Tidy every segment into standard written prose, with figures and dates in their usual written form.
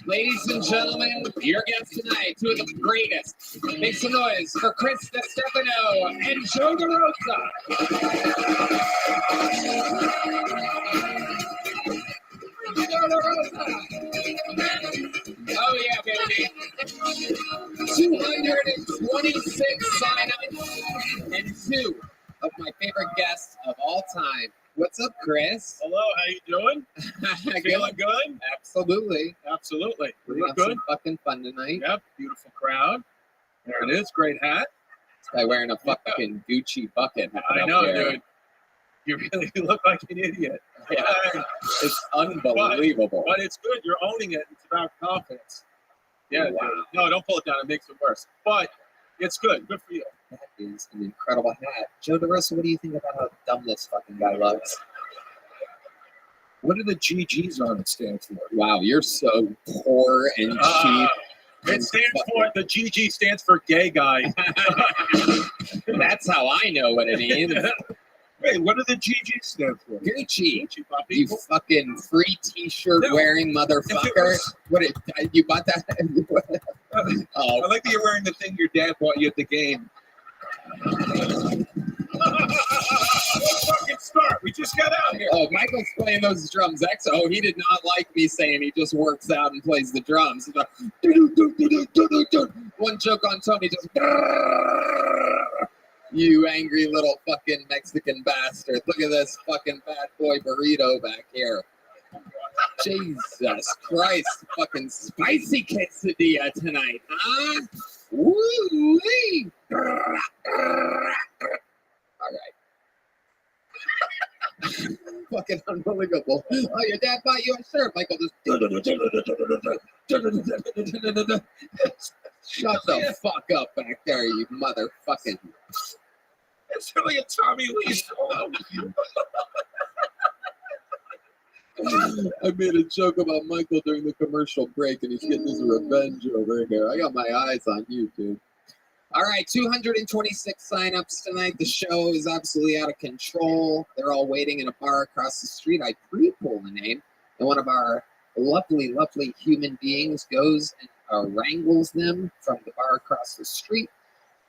Ladies and gentlemen, your guests tonight, two of the greatest. Make some noise for Chris Stefano and Joe DeRosa. Oh yeah, baby. 226 sign-ups and two of my favorite guests of all time. What's up, Chris? Hello, how you doing? Feeling good? Absolutely. Absolutely. We Look have good? some fucking fun tonight. Yep, beautiful crowd. There it is, great hat. This guy wearing a fucking Gucci bucket hat. I up know, there. dude. You really look like an idiot. Yeah. It's unbelievable. But it's good. You're owning it. It's about confidence. Yeah. Wow. Dude. No, don't pull it down. It makes it worse. But it's good. Good for you. That is an incredible hat. Joe DeRosa, what do you think about how dumb this fucking guy looks? What do the GGs on it stand for? Wow, you're so poor and cheap. It stands for, the GG stands for gay guy. That's how I know what it means. Wait, what do the GGs stand for? Gucci. Gucci, puppy. You fucking free t-shirt wearing motherfucker. You bought that? Oh, I like that you're wearing the thing your dad bought you at the game. Let's fucking start. We just got out here. oh, Michael's playing those drums. Oh, he did not like me saying he just works out and plays the drums. He's like, one joke on Tony, just you angry little fucking Mexican bastard. Look at this fucking bad boy burrito back here. Jesus Christ, fucking spicy quesadilla tonight, huh? Woo-wee. All right. Fucking unbelievable. Oh, your dad bought you a shirt. Michael just shut the fuck up back there, you motherfucking. It's really a Tommy Lee solo. I made a joke about Michael during the commercial break, and he's getting his revenge over here. I got my eyes on you, dude. All right, 226 signups tonight. The show is absolutely out of control. They're all waiting in a bar across the street. I pre-pull the name, and one of our lovely, lovely human beings goes and wrangles them from the bar across the street.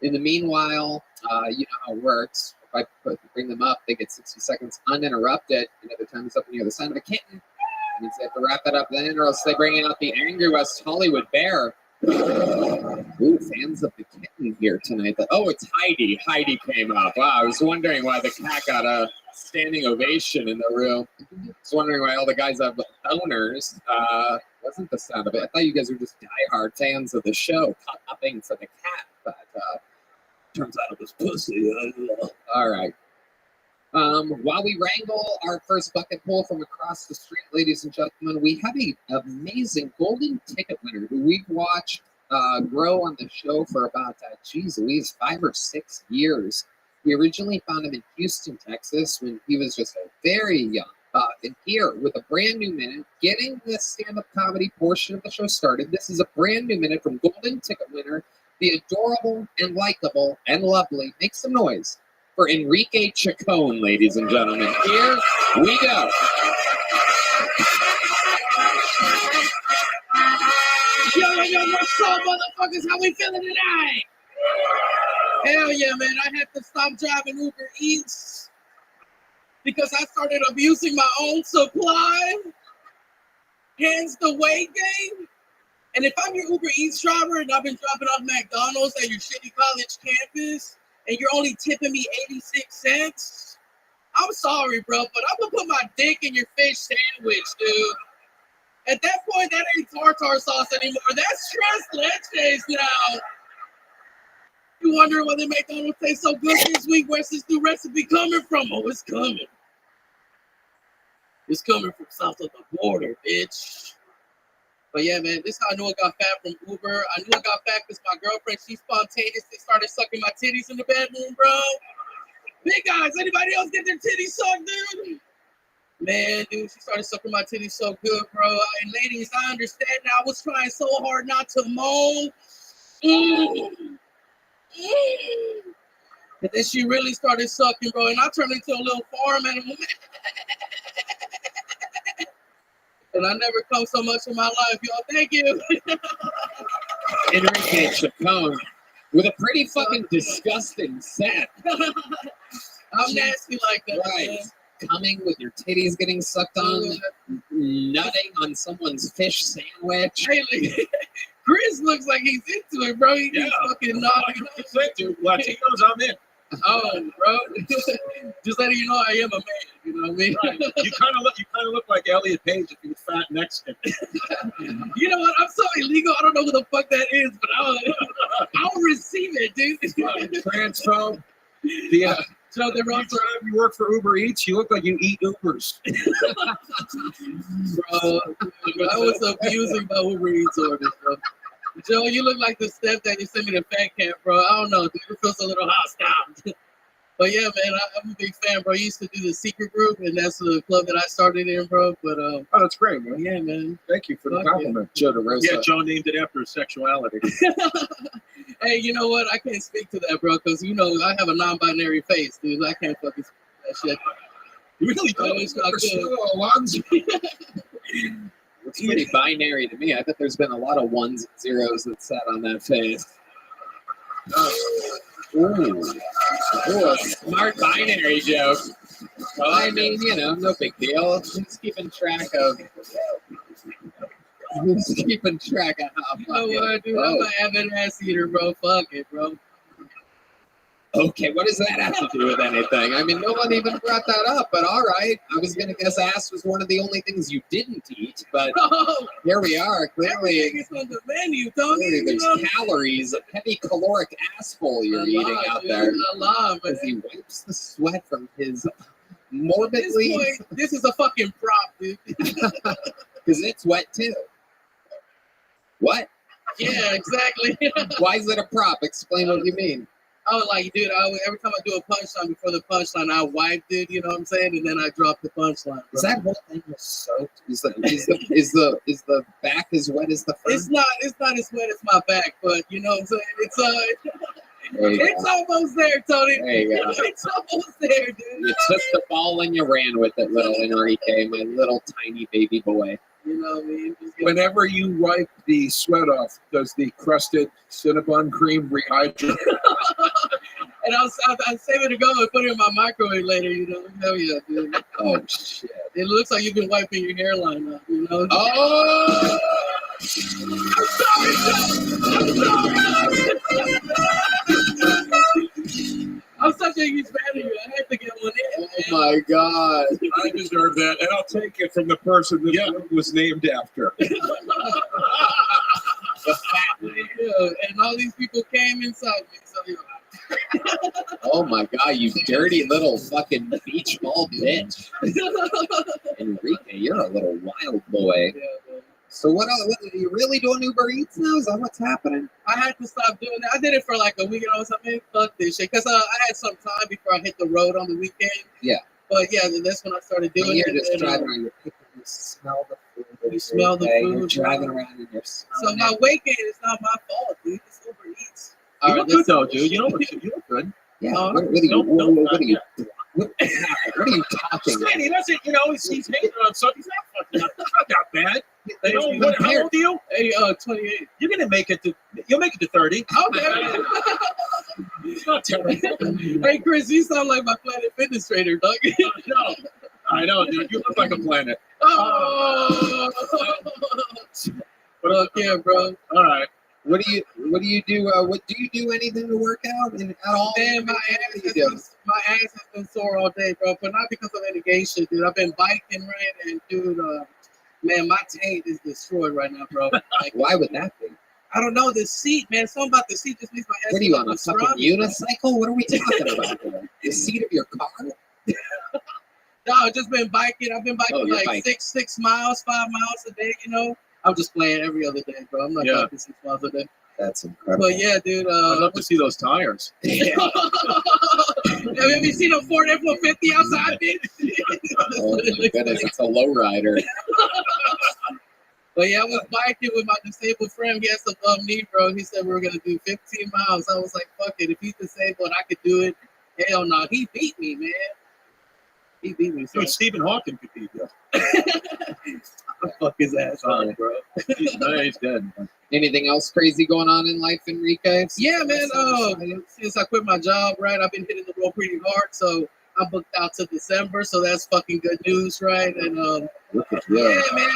In the meanwhile, you know how it works. If I bring them up, they get 60 seconds uninterrupted. And every time it's up near the sound of a kitten, it means they have to wrap it up then, or else they bring out the angry West Hollywood bear. Ooh, fans of the kitten here tonight. Oh, it's Heidi. Heidi came up. Wow, I was wondering why the cat got a standing ovation in the room. I was wondering why all the guys have owners. Wasn't the sound of it. I thought you guys were just diehard fans of the show, upping for the cat, but turns out it was pussy. All right. While we wrangle our first bucket pull from across the street, ladies and gentlemen, we have an amazing golden ticket winner who we've watched grow on the show for about, Louise, 5 or 6 years. We originally found him in Houston, Texas, when he was just very young. And here, with a brand new minute, getting the stand-up comedy portion of the show started. This is a brand new minute from golden ticket winner, the adorable and likable and lovely. Make some noise for Enrique Chacon, ladies and gentlemen. Here we go. Yo, what's up, motherfuckers? How we feeling tonight? Hell yeah, man. I had to stop driving Uber Eats because I started abusing my own supply. Hence the weight gain. And if I'm your Uber Eats driver and I've been dropping off McDonald's at your shitty college campus and you're only tipping me 86 cents, I'm sorry, bro, but I'm gonna put my dick in your fish sandwich, dude. At that point, that ain't tartar sauce anymore. That's tres leches now. You wondering why the McDonald's tastes so good this week? Where's this new recipe coming from? Oh, it's coming. It's coming from south of the border, bitch. But yeah, man, this is how I knew I got fat from Uber. I knew I got fat because my girlfriend, she spontaneously started sucking my titties in the bedroom, bro. Big guys, anybody else get their titties sucked, dude? Man, dude, she started sucking my titties so good, bro. And ladies, I understand now. I was trying so hard not to moan. And then she really started sucking, bro. And I turned into a little farm animal. And I never come so much in my life, y'all. Thank you. Enrique Chacon with a pretty fucking disgusting set. I'm nasty like that. Right. Man. Coming with your titties getting sucked on, nutting on someone's fish sandwich. Really? Chris looks like he's into it, bro. He's fucking nodding. Dude, Latinos, I'm in. Oh, bro. Just letting you know I am a man. You know what I mean? Right. You kind of look like Elliot Page if you were fat Mexican. You know what? I'm so illegal. I don't know who the fuck that is, but I'll receive it, dude. Transphobe. Yeah. So they're wrong. You work for Uber Eats. You look like you eat Ubers. Bro, I was abusing my Uber Eats orders, bro. Joe, you look like the stepdad you sent me to fat camp, bro. I don't know, dude. It feels a little hostile. But yeah, man, I'm a big fan, bro. I used to do the secret group, and that's the club that I started in, bro. But oh, that's great, man. yeah, man. Thank you for the Fuck compliment. Joe DeRosa. Yeah, Joe named it after his sexuality. Hey, you know what? I can't speak to that, bro, because, you know, I have a non-binary face, dude. I can't fucking speak to that shit. You really I don't. wish I could. Alonzo. It's pretty binary to me. I bet there's been a lot of ones and zeros that sat on that face. Ooh, a smart binary joke. Well, I mean, you know, no big deal. Who's keeping track of how You know what, dude? I'm an avid ass eater, bro. Fuck it, bro. Okay, what does that have to do with anything? I mean, no one even brought that up, but all right. I was going to guess ass was one of the only things you didn't eat, but here we are. Clearly, Everything is on the menu, Tony. clearly You know? there's calories, a heavy caloric asshole you're eating out there. I love As it. he wipes the sweat from his At this morbidly, point, this is a fucking prop, dude. because it's wet too. What? Yeah, exactly. Why is it a prop? Explain what you mean. I was like, dude, every time I do a punchline, before the punchline, I wiped it, you know what I'm saying? And then I dropped the punchline. Is that whole thing was soaked? Is the back as wet as the front? It's not as wet as my back, but you know what I'm saying? There you It's go. almost there, Tony. There you go. It's almost there, dude. You took the ball and you ran with it, little Enrique, my little tiny baby boy. You know what I mean? Just get- Whenever you wipe the sweat off, does the crusted Cinnabon cream rehydrate? And I'll save it to go and put it in my microwave later, you know? Hell yeah, dude. Oh shit! It looks like you've been wiping your hairline up, you know? Oh! I'm sorry, I'm such a huge fan of you. I had to get one in. Oh my god! I deserve that, and I'll take it from the person that was named after. Yeah, and all these people came inside me, so you know. Oh my god! You dirty little fucking beach ball bitch, Enrique. You're a little wild boy. Yeah, man. So what else? Are you really doing Uber Eats now? Is that what's happening? I had to stop doing that. I did it for like a week and I was like, man, fuck this shit. Because I had some time before I hit the road on the weekend. Yeah. But yeah, that's when I started doing You're it. just and, driving around. You're picking. You smell the food. You smell the You're food, driving bro. around and you're So smelling my it. weight gain is not my fault, dude. It's Uber Eats. You All look right, good let's- though, dude. You look good. Yeah. Oh, What are you? no, What are you? yeah. What are you talking about? He doesn't, he's hating on something. He's not fucking up. It's not that bad. How old are you? Hey, 28. You're gonna make it to. You'll make it to 30. Okay. It's not terrible. Hey, Chris, you sound like my Planet Fitness trainer, dog. No, I know, dude. You look like a planet. Oh. Fuck yeah, bro. All right. What do you do? What do you do anything to work out at all? Man, my ass has been sore all day, bro. But not because of any gay shit, dude. I've been biking, right? And dude, man, my taint is destroyed right now, bro. Like, Why would that be? I don't know, the seat, man. Something about the seat just makes my ass. What are you feel on a like fucking pastrami, bro. unicycle? What are we talking about here? The seat of your car? No, I've just been biking. I've been biking Oh, you're like biking. 6 miles, 5 miles a day, you know. I'm just playing every other day, bro. I'm not Yeah. biking 6 miles a day. That's incredible. But yeah, dude. I'd love to see those tires. Have you seen a Ford F-150 outside, bitch? Oh my goodness, it's a lowrider. But yeah, I was biking with my disabled friend. He has some knee, bro. He said we were gonna do 15 miles. I was like, fuck it. If he's disabled, I could do it. Hell no, he beat me, man. He beat me. So Dude, Stephen Hawking could beat you. I fuck his ass up, bro. He's dead. Anything else crazy going on in life, Enrique? Yeah, man. Since I quit my job, right, I've been hitting the road pretty hard. So I'm booked out to December. So that's fucking good news, right? And yeah, man.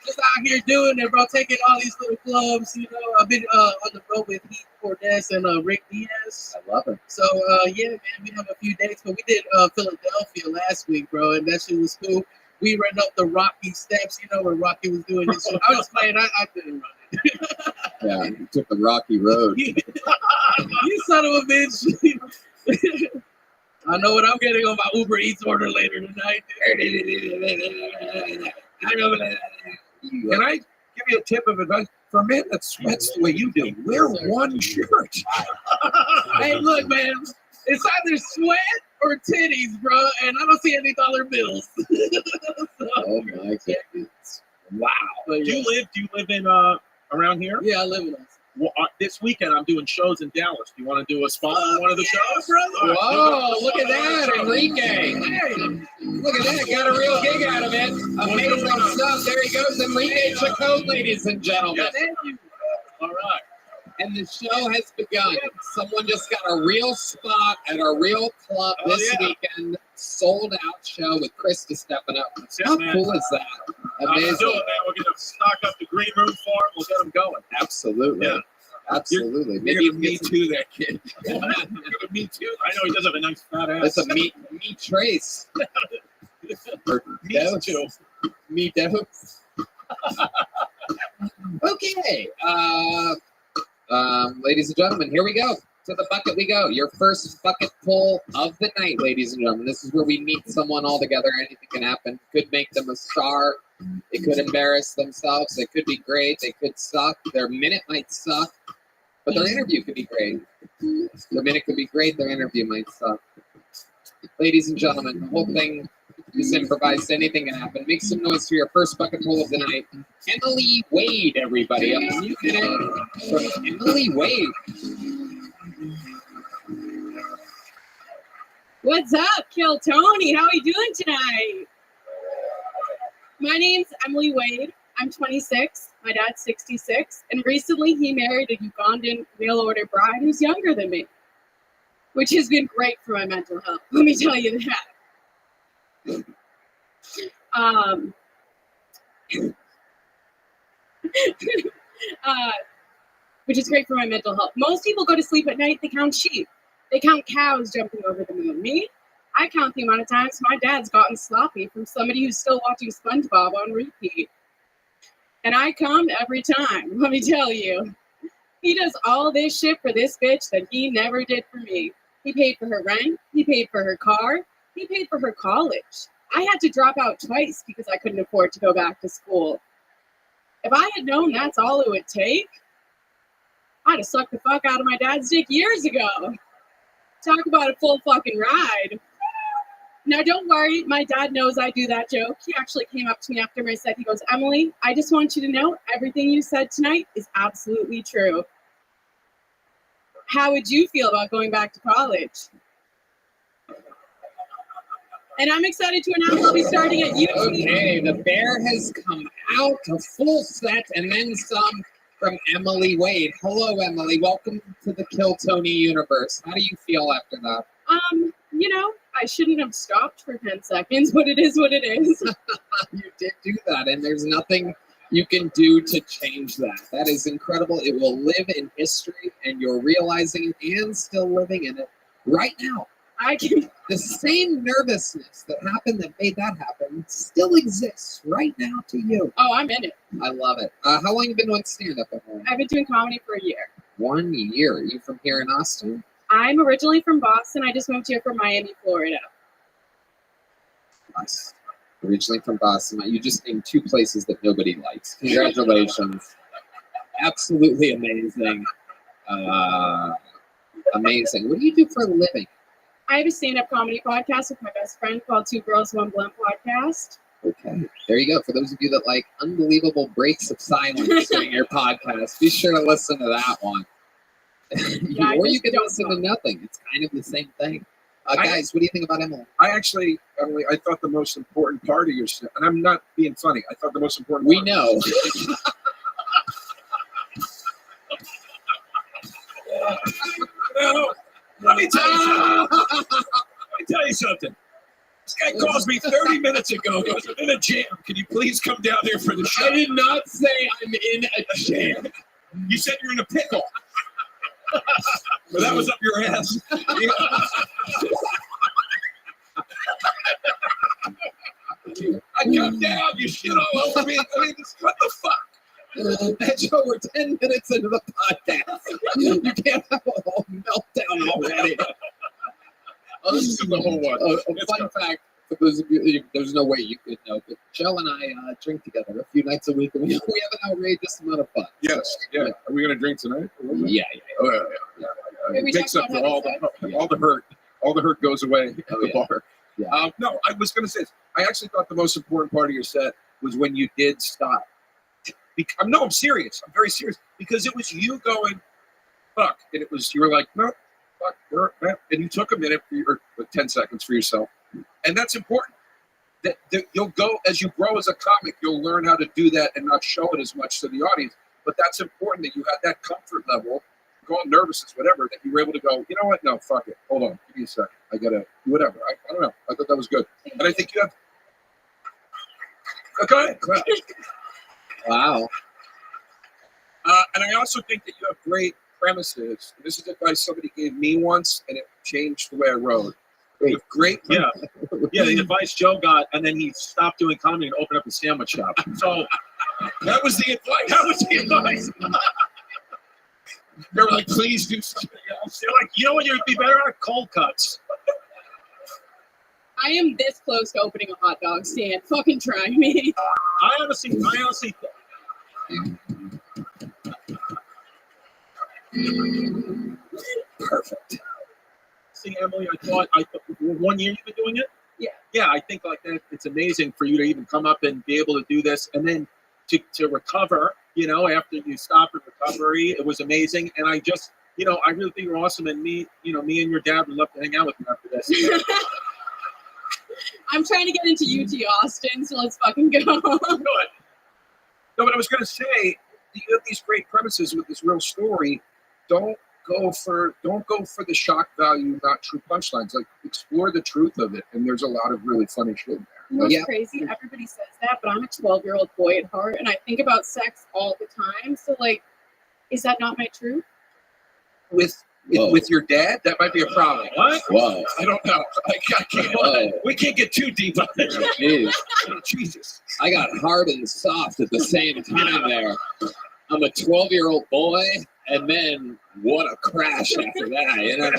Just out here doing it, bro. Taking all these little clubs, you know. I've been on the road with Heath Cordes and Rick Diaz. I love it. So yeah, man, we have a few dates, but we did Philadelphia last week, bro, and that shit was cool. We ran up the Rocky steps, you know, where Rocky was doing his show. I was playing, I didn't run it. Yeah, you took the rocky road. You son of a bitch. I know what I'm getting on my Uber Eats order later tonight. Can I give you a tip of advice? For a man that sweats the way you do, wear one shirt. Hey, look, man. It's either sweat or titties, bro, and I don't see any dollar bills. Oh my goodness! Wow. But Do yeah. you live in around here? Yeah, I live with us. Well, this weekend I'm doing shows in Dallas. Do you want to do a spot on one of the shows? Brother. Whoa! Look at that, Enrique! Hey, look at that! Got a real gig out of it. Amazing stuff. There he goes, Enrique Chacon, ladies and gentlemen. Thank you. All right. And the show has begun. Someone just got a real spot at a real club this weekend. Sold out show with Krista stepping up. How cool is that? Amazing. Do it, man. We're going to stock up the green room for him. We'll get him going. Absolutely. Yeah. Absolutely. Maybe Maybe you can me get some, too, that kid. Me too. I know he does have a nice fat ass. that's a meat trace. Or Me dose. too. Me dose. Okay. Ladies and gentlemen, here we go. To the bucket we go. Your first bucket pull of the night, ladies and gentlemen. This is where we meet someone all together. Anything can happen. Could make them a star. It could embarrass themselves. They could be great. They could suck. Their minute might suck. But their interview could be great. Their minute could be great. Their interview might suck. Ladies and gentlemen, the whole thing is improvised. Anything can happen. Make some noise for your first bucket pull of the night. Emily Wade, everybody. A few minutes from Emily Wade. What's up, Kill Tony? How are you doing tonight? My name's Emily Wade. I'm 26. My dad's 66. And recently he married a Ugandan mail order bride who's younger than me, which has been great for my mental health. Let me tell you that. Which is great for my mental health. Most people go to sleep at night, they count sheep. They count cows jumping over the moon. Me, I count the amount of times my dad's gotten sloppy from somebody who's still watching SpongeBob on repeat. And I come every time, let me tell you. He does all this shit for this bitch that he never did for me. He paid for her rent, he paid for her car, he paid for her college. I had to drop out twice because I couldn't afford to go back to school. If I had known that's all it would take, I'd have sucked the fuck out of my dad's dick years ago. Talk about a full fucking ride. Now, don't worry. My dad knows I do that joke. He actually came up to me after I said, he goes, Emily, I just want you to know everything you said tonight is absolutely true. How would you feel about going back to college? And I'm excited to announce I'll be starting at UT. Okay, the bear has come out, a full set, and then some from Emily Wade. Hello, Emily. Welcome to the Kill Tony universe. How do you feel after that? You know, I shouldn't have stopped for 10 seconds, but it is what it is. You did do that, and there's nothing you can do to change that. That is incredible. It will live in history, and you're realizing it and still living in it right now. I can. The same nervousness that happened that made that happen still exists right now to you. Oh, I'm in it. I love it. How long have you been doing stand-up, Emily? I've been doing comedy for a year. 1 year. Are you from here in Austin? I'm originally from Boston. I just moved here from Miami, Florida. Nice. Originally from Boston. You just named 2 places that nobody likes. Congratulations. Absolutely amazing. Amazing. What do you do for a living? I have a stand-up comedy podcast with my best friend called Two Girls, One Blunt Podcast. Okay. There you go. For those of you that like unbelievable breaks of silence during your podcast, be sure to listen to that one. Yeah, or you can listen to nothing. It's kind of the same thing. Guys, what do you think about Emily? Emily, I thought the most important part of your set, and I'm not being funny. I thought the most important. We know. No, let me tell you something. This guy calls me 30 minutes ago. He goes, I'm in a jam. Can you please come down there for the show? I did not say I'm in a jam. You said you're in a pickle. But that was up your ass. I come down, you shit all over me. I mean, what the fuck? Joe, we're 10 minutes into the podcast. You can't have a whole meltdown already. This is the whole one. A fun fact, for those of you, there's no way you could know, but Joe and I drink together a few nights a week, and we have an outrageous amount of fun. Yes, yeah. Are we going to drink tonight? Yeah. Oh, yeah. It takes up all the hurt. All the hurt goes away at the bar. Yeah. No, I was going to say this. I actually thought the most important part of your set was when you did stop. I'm serious. I'm very serious. Because it was you going, fuck. And it was, you were like, no, fuck. And you took a minute or 10 seconds for yourself. And that's important. That you'll go, as you grow as a comic, you'll learn how to do that and not show it as much to the audience. But that's important that you had that comfort level, call it nervousness, whatever, that you were able to go, you know what? No, fuck it. Hold on. Give me a second. I got to do whatever. I don't know. I thought that was good. And I think you have. Okay. Wow. And I also think that you have great premises. This is advice somebody gave me once, and it changed the way I wrote. You have great premises. Yeah, the advice Joe got, and then he stopped doing comedy and opened up a sandwich shop. So that was the advice. They were like, please do something else. they're like, you know what you'd be better at? Cold cuts. I am this close to opening a hot dog stand. Fucking try me. I honestly Perfect. see, Emily, I thought 1 year you've been doing it? Yeah, I think like that it's amazing for you to even come up and be able to do this and then to recover, after you stop in recovery. It was amazing. And I just, I really think you're awesome. And me and your dad would love to hang out with you after this. I'm trying to get into UT Austin, so let's fucking go. Good. No, but I was going to say, you have these great premises with this real story. Don't go for the shock value, not true punchlines. Like, explore the truth of it, and there's a lot of really funny shit there. You know what's crazy? Everybody says that, but I'm a 12-year-old boy at heart, and I think about sex all the time. So, like, is that not my truth? With your dad, that might be a problem. What? Whoa. I don't know. I can't. Whoa. We can't get too deep on this. Jeez. Jesus. I got hard and soft at the same time there. I'm a 12-year-old boy, and then what a crash after that. You know what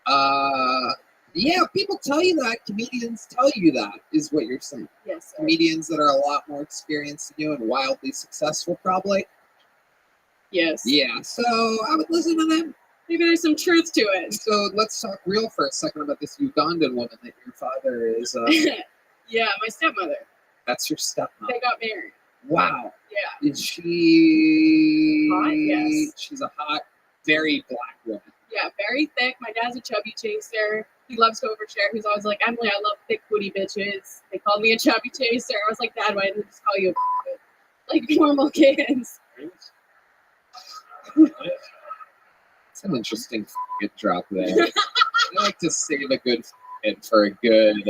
I mean? Yeah, people tell you that. Comedians tell you that, is what you're saying. Yes, sir. Comedians that are a lot more experienced than you and wildly successful, probably. Yes. Yeah, so I would listen to them. Maybe there's some truth to it. So let's talk real for a second about this Ugandan woman that your father is. Yeah, my stepmother. That's your stepmother. They got married. Wow. Yeah. Is she? Hot? Yes. She's a hot, very black woman. Yeah, very thick. My dad's a chubby chaser. He loves to overshare. He's always like, Emily, I love thick booty bitches. They called me a chubby chaser. I was like, Dad, why didn't they just call you a like normal kids? It's an interesting drop there. I like to save a good for a good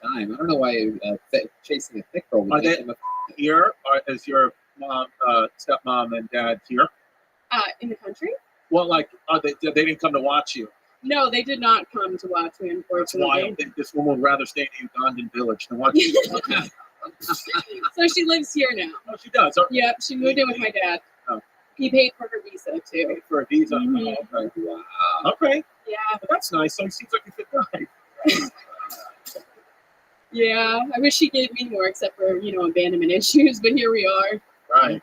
time. I don't know why chasing a thick girl would make him Here, or is your mom, stepmom, and dad here? In the country? Well, like, they didn't come to watch you. No, they did not come to watch me, That's unfortunately. why I think this woman would rather stay in a Ugandan village than watch you. So she lives here now. Oh, she does. Okay. Yep, she moved in with my dad. Oh. He paid for her visa too. Paid for a visa. Mhm. Oh, okay. Wow. Okay. Yeah, But that's nice. So he seems like a good guy. yeah. I wish she gave me more, except for abandonment issues. But here we are. Right.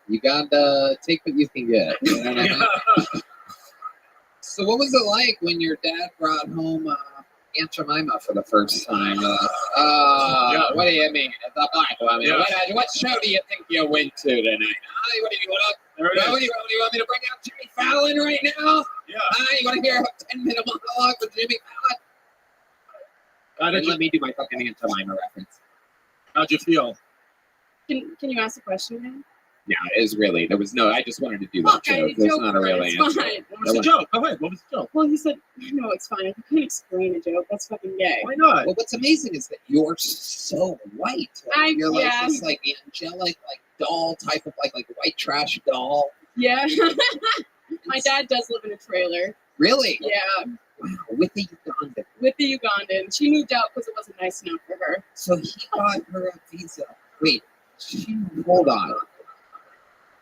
You gotta take what you can get. You know what I mean? So what was it like when your dad brought home Aunt Jemima for the first time? What do you mean? The black woman. Yeah. What show do you think you went to tonight? What do you want? What do you want me to bring out Jimmy Fallon right now? Yeah. Hi, you want to hear a 10-minute monologue with Jimmy Fallon? And let me do my fucking Aunt Jemima reference. How'd you feel? Can you ask a question again? Yeah, it was really, there was no, I just wanted to do that Look, joke. I There's joke not a real it's answer. fine. What was the joke? Go ahead. What was the joke? Well, you said, no, it's fine. You can't explain a joke. That's fucking gay. Why not? Well, what's amazing is that you're so white. Like, you're like yeah. this like angelic, like doll type of like white trash doll. Yeah. My dad does live in a trailer. Really? Yeah. Wow, with the Ugandan. With the Ugandan. She moved out because it wasn't nice enough for her. So he got her a visa. Wait, hold on.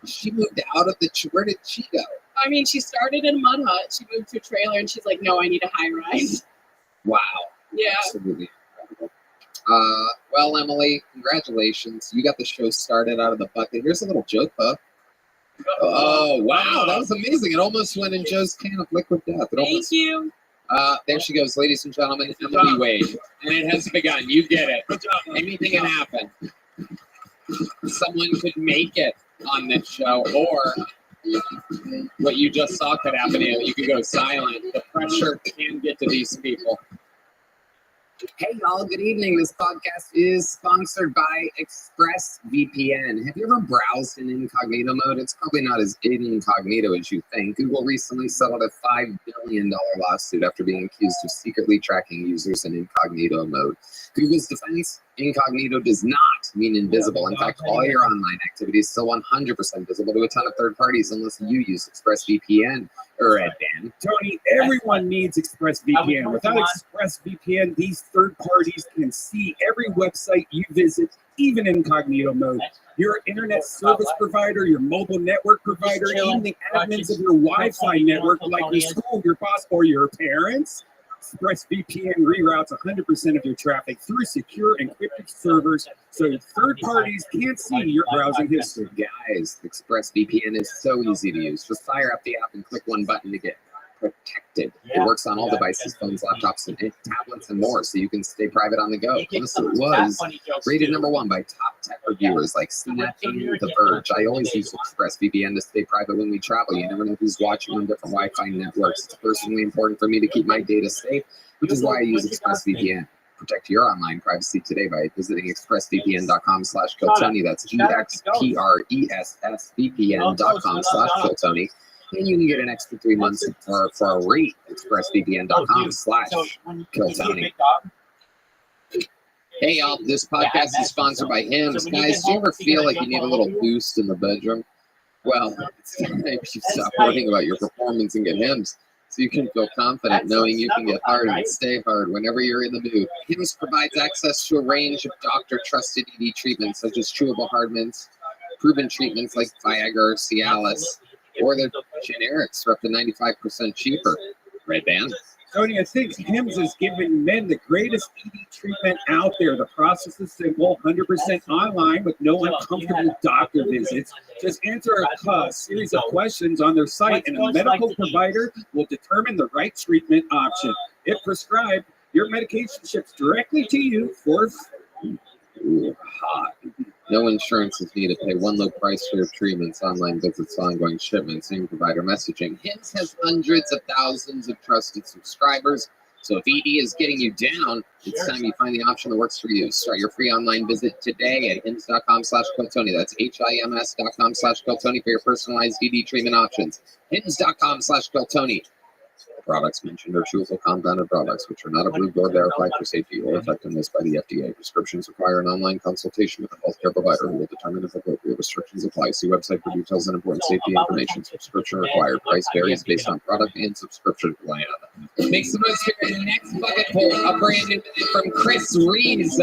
She moved out of the. Where did she go? I mean, she started in a mud hut. She moved to a trailer, and she's like, "No, I need a high rise." Wow. Yeah. Absolutely incredible. Well, Emily, congratulations. You got the show started out of the bucket. Here's a little joke, though. Oh, wow. That was amazing. It almost went in Joe's can of liquid death. Thank you. There she goes, ladies and gentlemen, Emily Wade. And it has begun. You get it. Good job. Anything can happen. Someone could make it on this show, or what you saw saw could happen. You could go silent. The pressure can get to these people. Hey, y'all. Good evening. This podcast is sponsored by ExpressVPN. Have you ever browsed in incognito mode? It's probably not as incognito as you think. Google recently settled a $5 billion lawsuit after being accused of secretly tracking users in incognito mode. Google's defense: incognito does not mean invisible. In fact, all your online activity is still 100% visible to a ton of third parties unless you use ExpressVPN. Or Dan. Tony, everyone needs ExpressVPN. Without ExpressVPN, these third parties can see every website you visit, even incognito mode. Your internet service provider, your mobile network provider, even the admins of your Wi-Fi network, like your school, your boss, or your parents. ExpressVPN reroutes 100% of your traffic through secure encrypted servers, so third parties can't see your browsing history. Guys, ExpressVPN is so easy to use. Just fire up the app and click one button to get protected. It works on all devices, phones, laptops, and tablets, and more, so you can stay private on the go. Plus, it was rated #1 by top tech reviewers like CNN and The Verge. I always use ExpressVPN to stay private when we travel. You never know who's watching on different Wi-Fi networks. It's personally important for me to keep my data safe, which is why I use ExpressVPN. Protect your online privacy today by visiting expressvpn.com/Kiltony. That's expressvpn.com/Kiltony. And you can get an extra 3 months for a rate. expressvpn.com/Kiltony. Hey, y'all. This podcast is sponsored by Hims. Guys, do you ever feel like you need a little boost in the bedroom? Well, it's time you stop worrying about your performance and get Hims, so you can feel confident knowing you can get hard and stay hard whenever you're in the mood. Hims provides access to a range of doctor-trusted ED treatments, such as chewable hard mints, proven treatments like Viagra or Cialis, or the generics for up to 95% cheaper. Right, Dan? Tony, I think Hims has given men the greatest ED treatment out there. The process is simple, 100% online with no uncomfortable doctor visits. Just answer a series of questions on their site, and a medical provider will determine the right treatment option. If prescribed, your medication ships directly to you for free. Ooh, hot. No insurance is needed. Pay one low price for your treatments, online visits, ongoing shipments, and provider messaging. Hims has hundreds of thousands of trusted subscribers. So if ED is getting you down, it's time you find the option that works for you. Start your free online visit today at hims.com/Kiltony. That's HIMS.com/Kiltony for your personalized ED treatment options. Hims.com/Kiltony. Products mentioned are chewable compounded products, which are not approved or verified for safety or effectiveness by the FDA. Prescriptions require an online consultation with a healthcare provider who will determine if appropriate restrictions apply. See website for details and important safety information. Subscription required. Price varies based on product and subscription plan. Make some noise here in the next bucket poll. A brand new from Chris Reeves.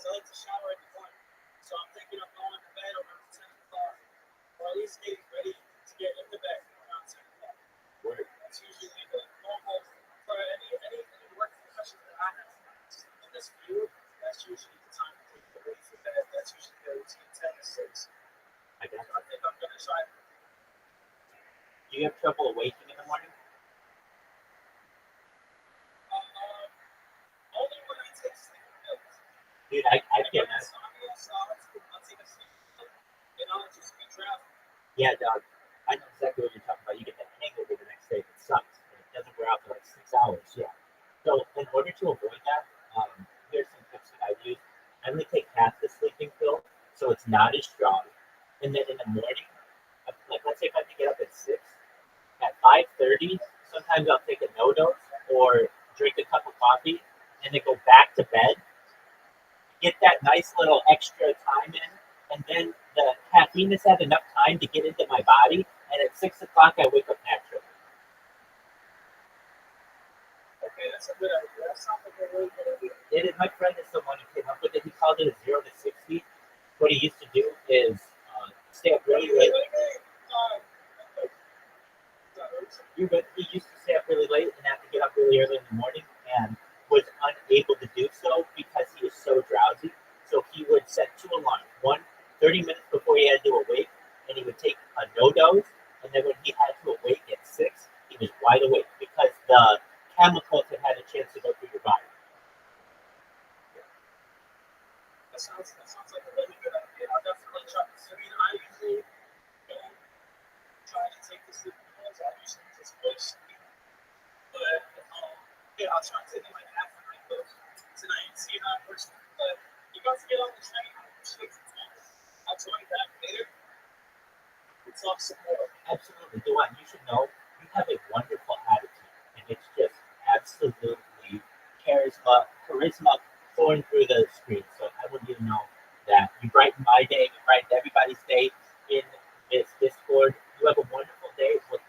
I like to shower in the morning. So I'm thinking of going to bed around 10 o'clock. Or at least getting ready to get into bed around 10 o'clock. That's usually the normal for any work profession that I have. In this field, that's usually the time to take the ready for bed. That's usually the routine 10 to 6. I think I'm going to try it. Do you have trouble waking in the morning? Only when I take sleeping pills. Dude, I get Yeah, dog. I know exactly what you're talking about. You get the hangover the next day. It sucks. And it doesn't wear out for like 6 hours. Yeah. So in order to avoid that, here's some tips that I use. I only take half the sleeping pill, so it's not as strong. And then in the morning, like let's say if I have to get up at 6, at 5:30, sometimes I'll take a no dose or drink a cup of coffee, and then go back to bed. Get that nice little extra time in, and then the caffeine has had enough time to get into my body, and at 6 o'clock I wake up naturally. Okay, that's a good idea. That sounds like a really good idea. It is, my friend is the one who came up with it. He called it a 0 to 60. What he used to do is stay up really late. He used to stay up really late and have to get up really early in the morning, and was unable to do so because he was so drowsy. So he would set 2 alarms. One, 30 minutes before he had to awake, and he would take a no dose. And then when he had to awake at 6, he was wide awake because the chemicals had a chance to go through your body. That sounds like a really good idea. I'll definitely try. I mean, I usually don't try to take the sleeping pills. I usually just go to sleep. But yeah, I'll try to take like half a night tonight and see how it works. But you got to get on the train. I'll join you back later. We'll talk some more. Absolutely, Duan, you should know you have a wonderful attitude, and it's just absolutely charisma pouring through the screen. So I want you to know that you brighten my day, you brighten everybody's day in this Discord. You have a wonderful day. We'll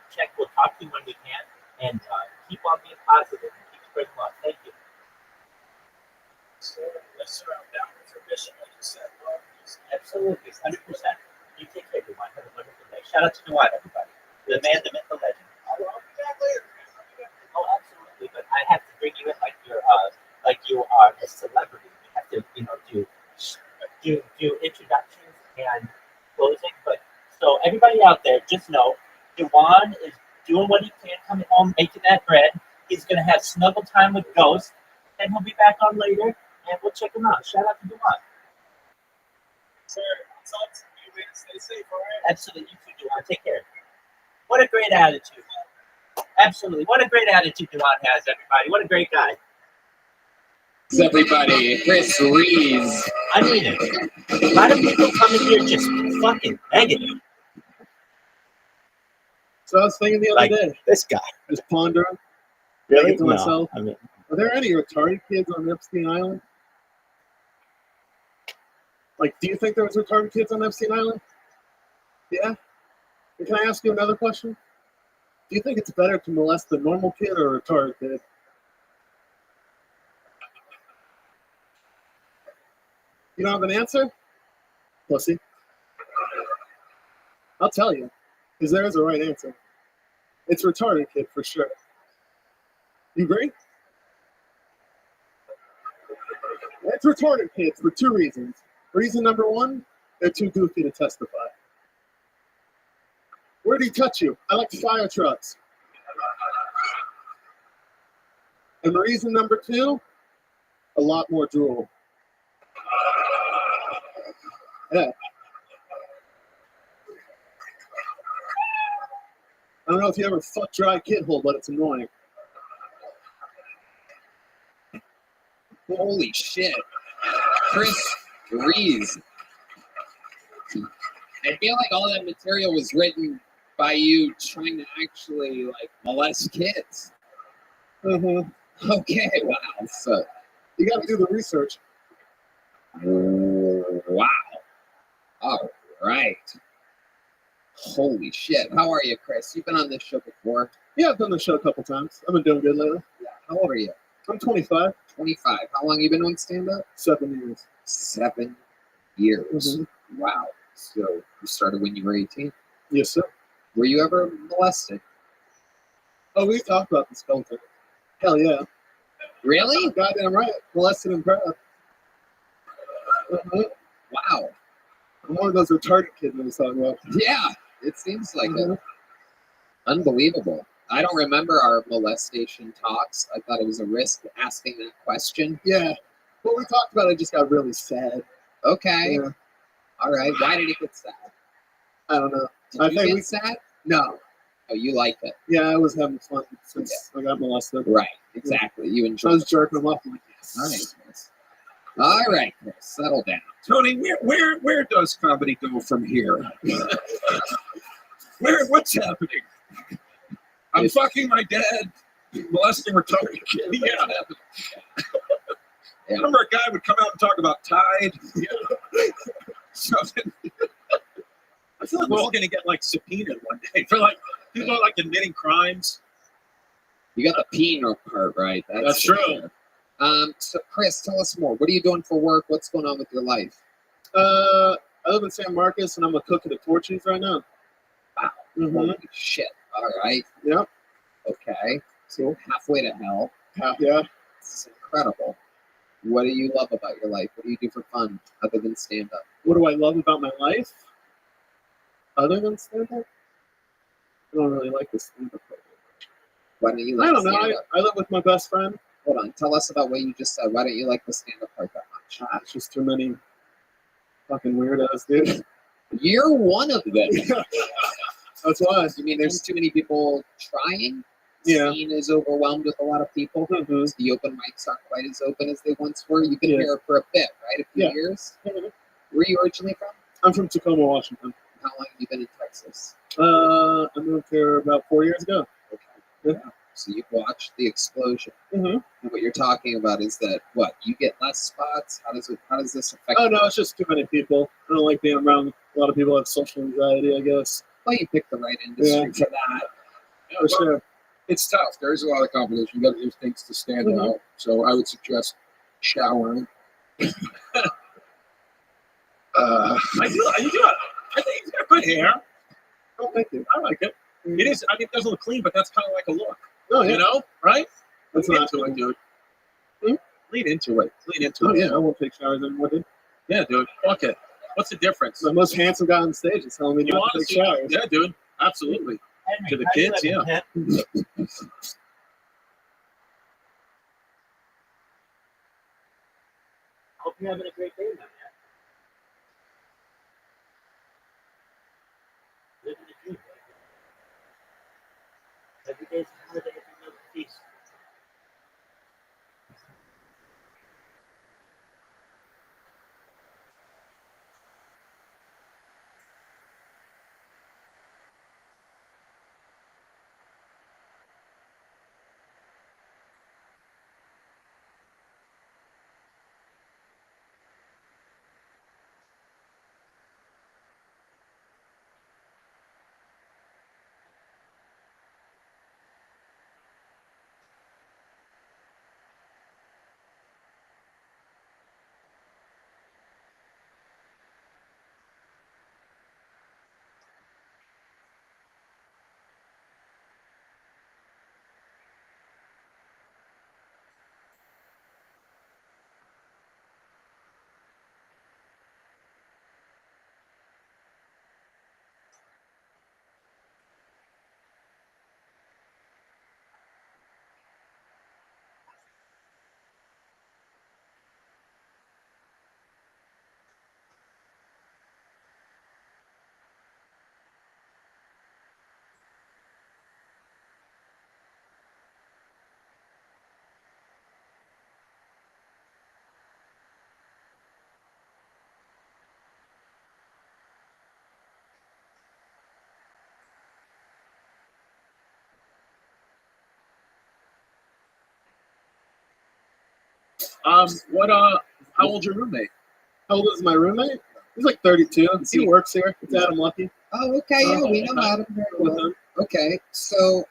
talk to you when we can, and keep on being positive and keep spreading love. Thank you. So let's surround down with your mission, like you said. Absolutely, 100%. You take care, everyone. Have a wonderful day. Shout out to Duan, everybody. The man, the myth, the legend. I'll be back later. Oh, absolutely. But I have to bring you in like you are a celebrity. We have to, do introductions and closing. But so everybody out there, just know, Duan is doing what he can, coming home, making that bread. He's gonna have snuggle time with Ghost, and he'll be back on later, and we'll check him out. Shout out to Duan. Sir, I'll talk to you, man. Stay safe, all right? Absolutely, you too, Duan. Take care. What a great attitude. Absolutely. What a great attitude Duan has, everybody. What a great guy. Everybody, Chris Rees. I mean it. A lot of people come in here just fucking negative. So I was thinking the other day, This guy. just pondering, Really? thinking to myself, I mean, are there any retarded kids on Epstein Island? Like, do you think there was retarded kids on Epstein Island? Yeah? And can I ask you another question? Do you think it's better to molest a normal kid or a retarded kid? You don't have an answer? Pussy. I'll tell you, because there is a right answer. It's retarded kid for sure. You agree? It's retarded kids for 2 reasons. Reason number 1, they're too goofy to testify. Where'd he touch you? I like fire trucks. And reason number 2, a lot more drool. Yeah. I don't know if you ever fuck dry kid hole, but it's annoying. Holy shit. Chris Rees. I feel like all that material was written by you trying to actually molest kids. Mm-hmm. Okay, wow. So You got to do the research. wow. All right. Holy shit. How are you, Chris? You've been on this show before. Yeah, I've done the show a couple times. I've been doing good lately. Yeah. How old are you? I'm 25. 25. How long you been doing stand-up? 7 years. 7 years. Mm-hmm. Wow. So you started when you were 18? Yes, sir. Were you ever molested? Oh, we talked about this culture. Hell yeah. Really? Goddamn right. Molested and proud. Mm-hmm. Wow. I'm one of those retarded kids I was talking about. Yeah. It seems like Mhm. it. Unbelievable. I don't remember our molestation talks. I thought it was a risk asking that question. Yeah. What we talked about, I just got really sad. Okay. Yeah. All right. Why did it get sad? I don't know. Did I you think get we- sad? No. Oh, you like it. Yeah, I was having fun since I got molested. Right. Exactly. You I enjoy was it. jerking them off. I'm like, yes. All right, Chris. All right, Chris. Settle down. Tony, where does comedy go from here? What's happening? I'm fucking my dad, molesting retarded kid. Yeah. I remember a guy would come out and talk about Tide. Something. I feel like we're all going to get like subpoenaed one day for like people like admitting crimes. You got the penal part right. That's for true. sure. So, Chris, tell us more. What are you doing for work? What's going on with your life? I live in San Marcos, and I'm a cook at a Torchy's right now. Wow. Mm-hmm. Holy shit. All right. Yep. Okay. So halfway to hell. Yeah. This is incredible. What do you love about your life? What do you do for fun other than stand up? What do I love about my life? Other than stand-up? I don't really like the stand-up part. Why don't you I like don't know. stand-up? I live with my best friend. Hold on. Tell us about what you just said. Why don't you like the stand-up part that much? It's just too many fucking weirdos, dude. You're one of them. That's why. You mean there's too many people trying? Yeah. Scene is overwhelmed with a lot of people. Mm-hmm. The open mics aren't quite as open as they once were. You've been Yeah. here for a bit, right? A few Yeah. years. Mhm. Where are you originally from? I'm from Tacoma, Washington. How long have you been in Texas? I moved here about 4 years ago. Okay. Yeah. So you've watched the explosion. Mm-hmm. And what you're talking about is that what you get less spots. How does this affect? Oh no, it's just too many people. I don't like being around a lot of people who have social anxiety, I guess. Well, you picked the right industry Yeah. for that. Yeah, For well, sure. It's tough. There is a lot of competition. You got to do things to stand Mhm. out. So I would suggest showering. I think he's got good hair. Oh, thank you. I like it. It is. I mean, it doesn't look clean, but that's kind of like a look. Oh, yeah. You know, right? That's Lean not into it, dude. Hmm? Lean into it. Lean into Oh, it. yeah, I won't take showers anymore, dude. Yeah, dude. Fuck it. What's the difference? The most handsome guy on stage is telling me You not want to to take see? showers. Yeah, dude. Absolutely. Henry, To the how you kids, living, yeah. man? Hope you're having a great day, my man. Living the dream, baby. Every day's a holiday, every meal's a feast. How old's your roommate? How old is my roommate? He's like 32. He works here. It's Adam Lucky. Oh, okay. Yeah, we know Adam very With well. him. Okay, so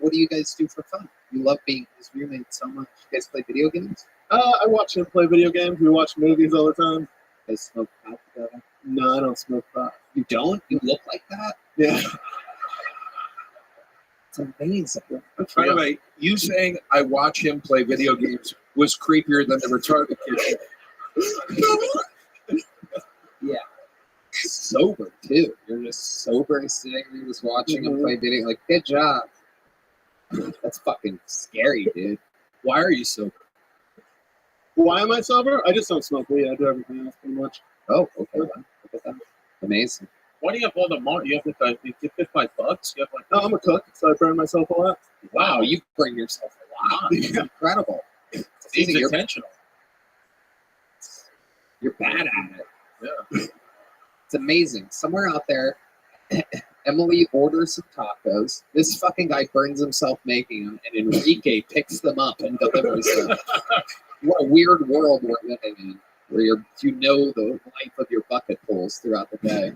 what do you guys do for fun? You love being his roommate so much. You guys play video games? I watch him play video games. We watch movies all the time. You guys smoke pot together? No, I don't smoke pot. You don't? You look like that? Yeah. It's amazing. By the way, you saying I watch him play video games was creepier than the retarded kid. Yeah. Sober too. You're just sober and sitting there just watching him play video. Like, good job. That's fucking scary, dude. Why are you sober? Why am I sober? I just don't smoke weed. I do everything else pretty much. Oh, okay. Wow. Look at that. Amazing. Why do you have all the money? You have like you get $55. You have like No, I'm a cook, so I burn myself a lot. Wow, you bring yourself a lot. Incredible. seems You're, intentional. you're bad at it. Yeah. It's amazing. Somewhere out there, Emily orders some tacos. This fucking guy burns himself making them, and Enrique picks them up and delivers them. What a weird world we're living in, where you know the life of your bucket pulls throughout the day.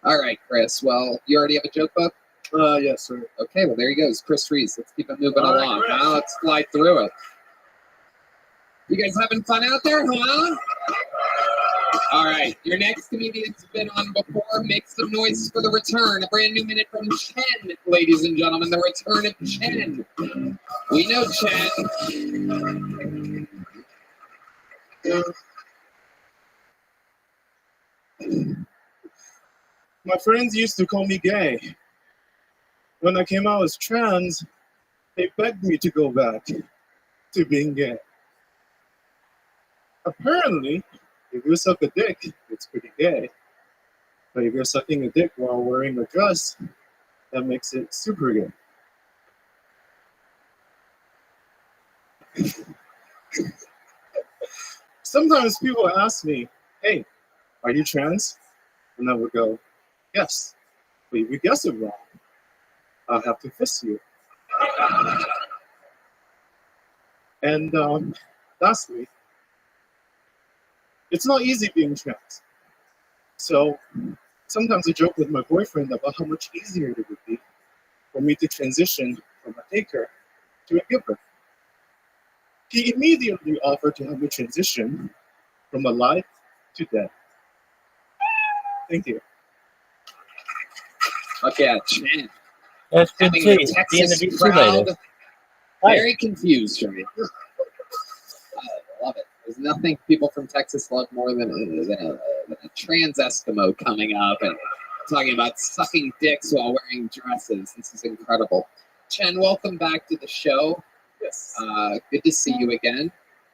All right, Chris. Well, you already have a joke book? Yes, sir. Okay, well, there he goes. Chris Reese. Let's keep it moving All right, along. Chris. Now let's fly through it. You guys having fun out there, huh? All right, your next comedian's been on before. Make some noise for the return. A brand new minute from Chen, ladies and gentlemen. The return of Chen. We know Chen. My friends used to call me gay. When I came out as trans, they begged me to go back to being gay. Apparently, if you suck a dick, it's pretty gay. But if you're sucking a dick while wearing a dress, that makes it super gay. Sometimes people ask me, hey, are you trans? And I would go, yes. But if you guess it wrong, I'll have to fist you. And lastly, it's not easy being trans. So sometimes I joke with my boyfriend about how much easier it would be for me to transition from a taker to a giver. He immediately offered to help me transition from alive to dead. Thank you. Okay, Chen. That's good Having too. the Be in the Texas V2 crowd later. Hi. very confused right now. I love it. There's nothing people from Texas love more than a trans Eskimo coming up and talking about sucking dicks while wearing dresses. This is incredible. Chen, welcome back to the show. Yes. Good to see you again.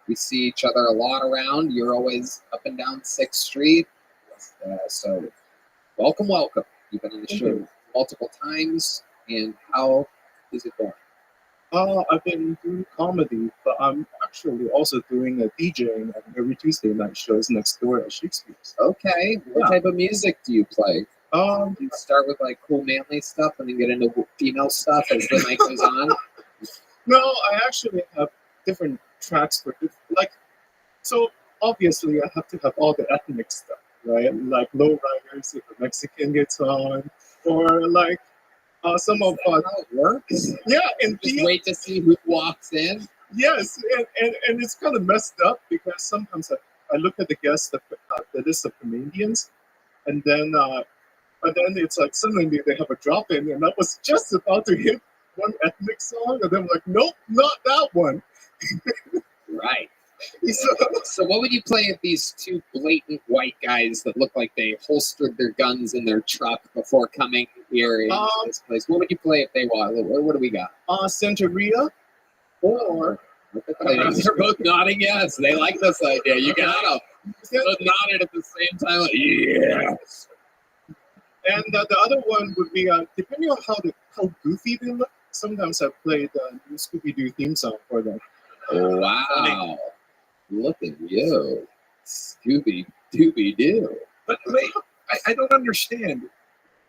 We see each other a lot around. You're always up and down 6th Street. So welcome. You've been on the Thank show you. multiple times. And how is it going? I've been doing comedy, but I'm actually also doing a DJing at every Tuesday night shows next door at Shakespeare's. Okay. What Yeah. type of music do you play? Um, You start with like cool manly stuff and then get into female stuff as the night goes on. no, I actually have different tracks for like. So obviously, I have to have all the ethnic stuff, right? Like lowriders if a Mexican gets on, or like some of How it works? yeah, and Just wait to see who walks in. yes, and it's kind of messed up because sometimes I look at the guests, the list of comedians, and then it's like suddenly they have a drop in, and I was just about to hit one ethnic song, and then I'm like, nope, not that one. Right. So, So what would you play if these two blatant white guys that look like they holstered their guns in their truck before coming here into this place? What would you play if they walk? What do we got? Santeria, or They're both nodding yes. They like this idea. You got them. Both nodded at the same time. Like, yeah. and the other one would be depending on how goofy they look. Sometimes I play the new Scooby-Doo theme song for them. Wow. Look at you. Scooby-Dooby-Doo. But wait, I don't understand.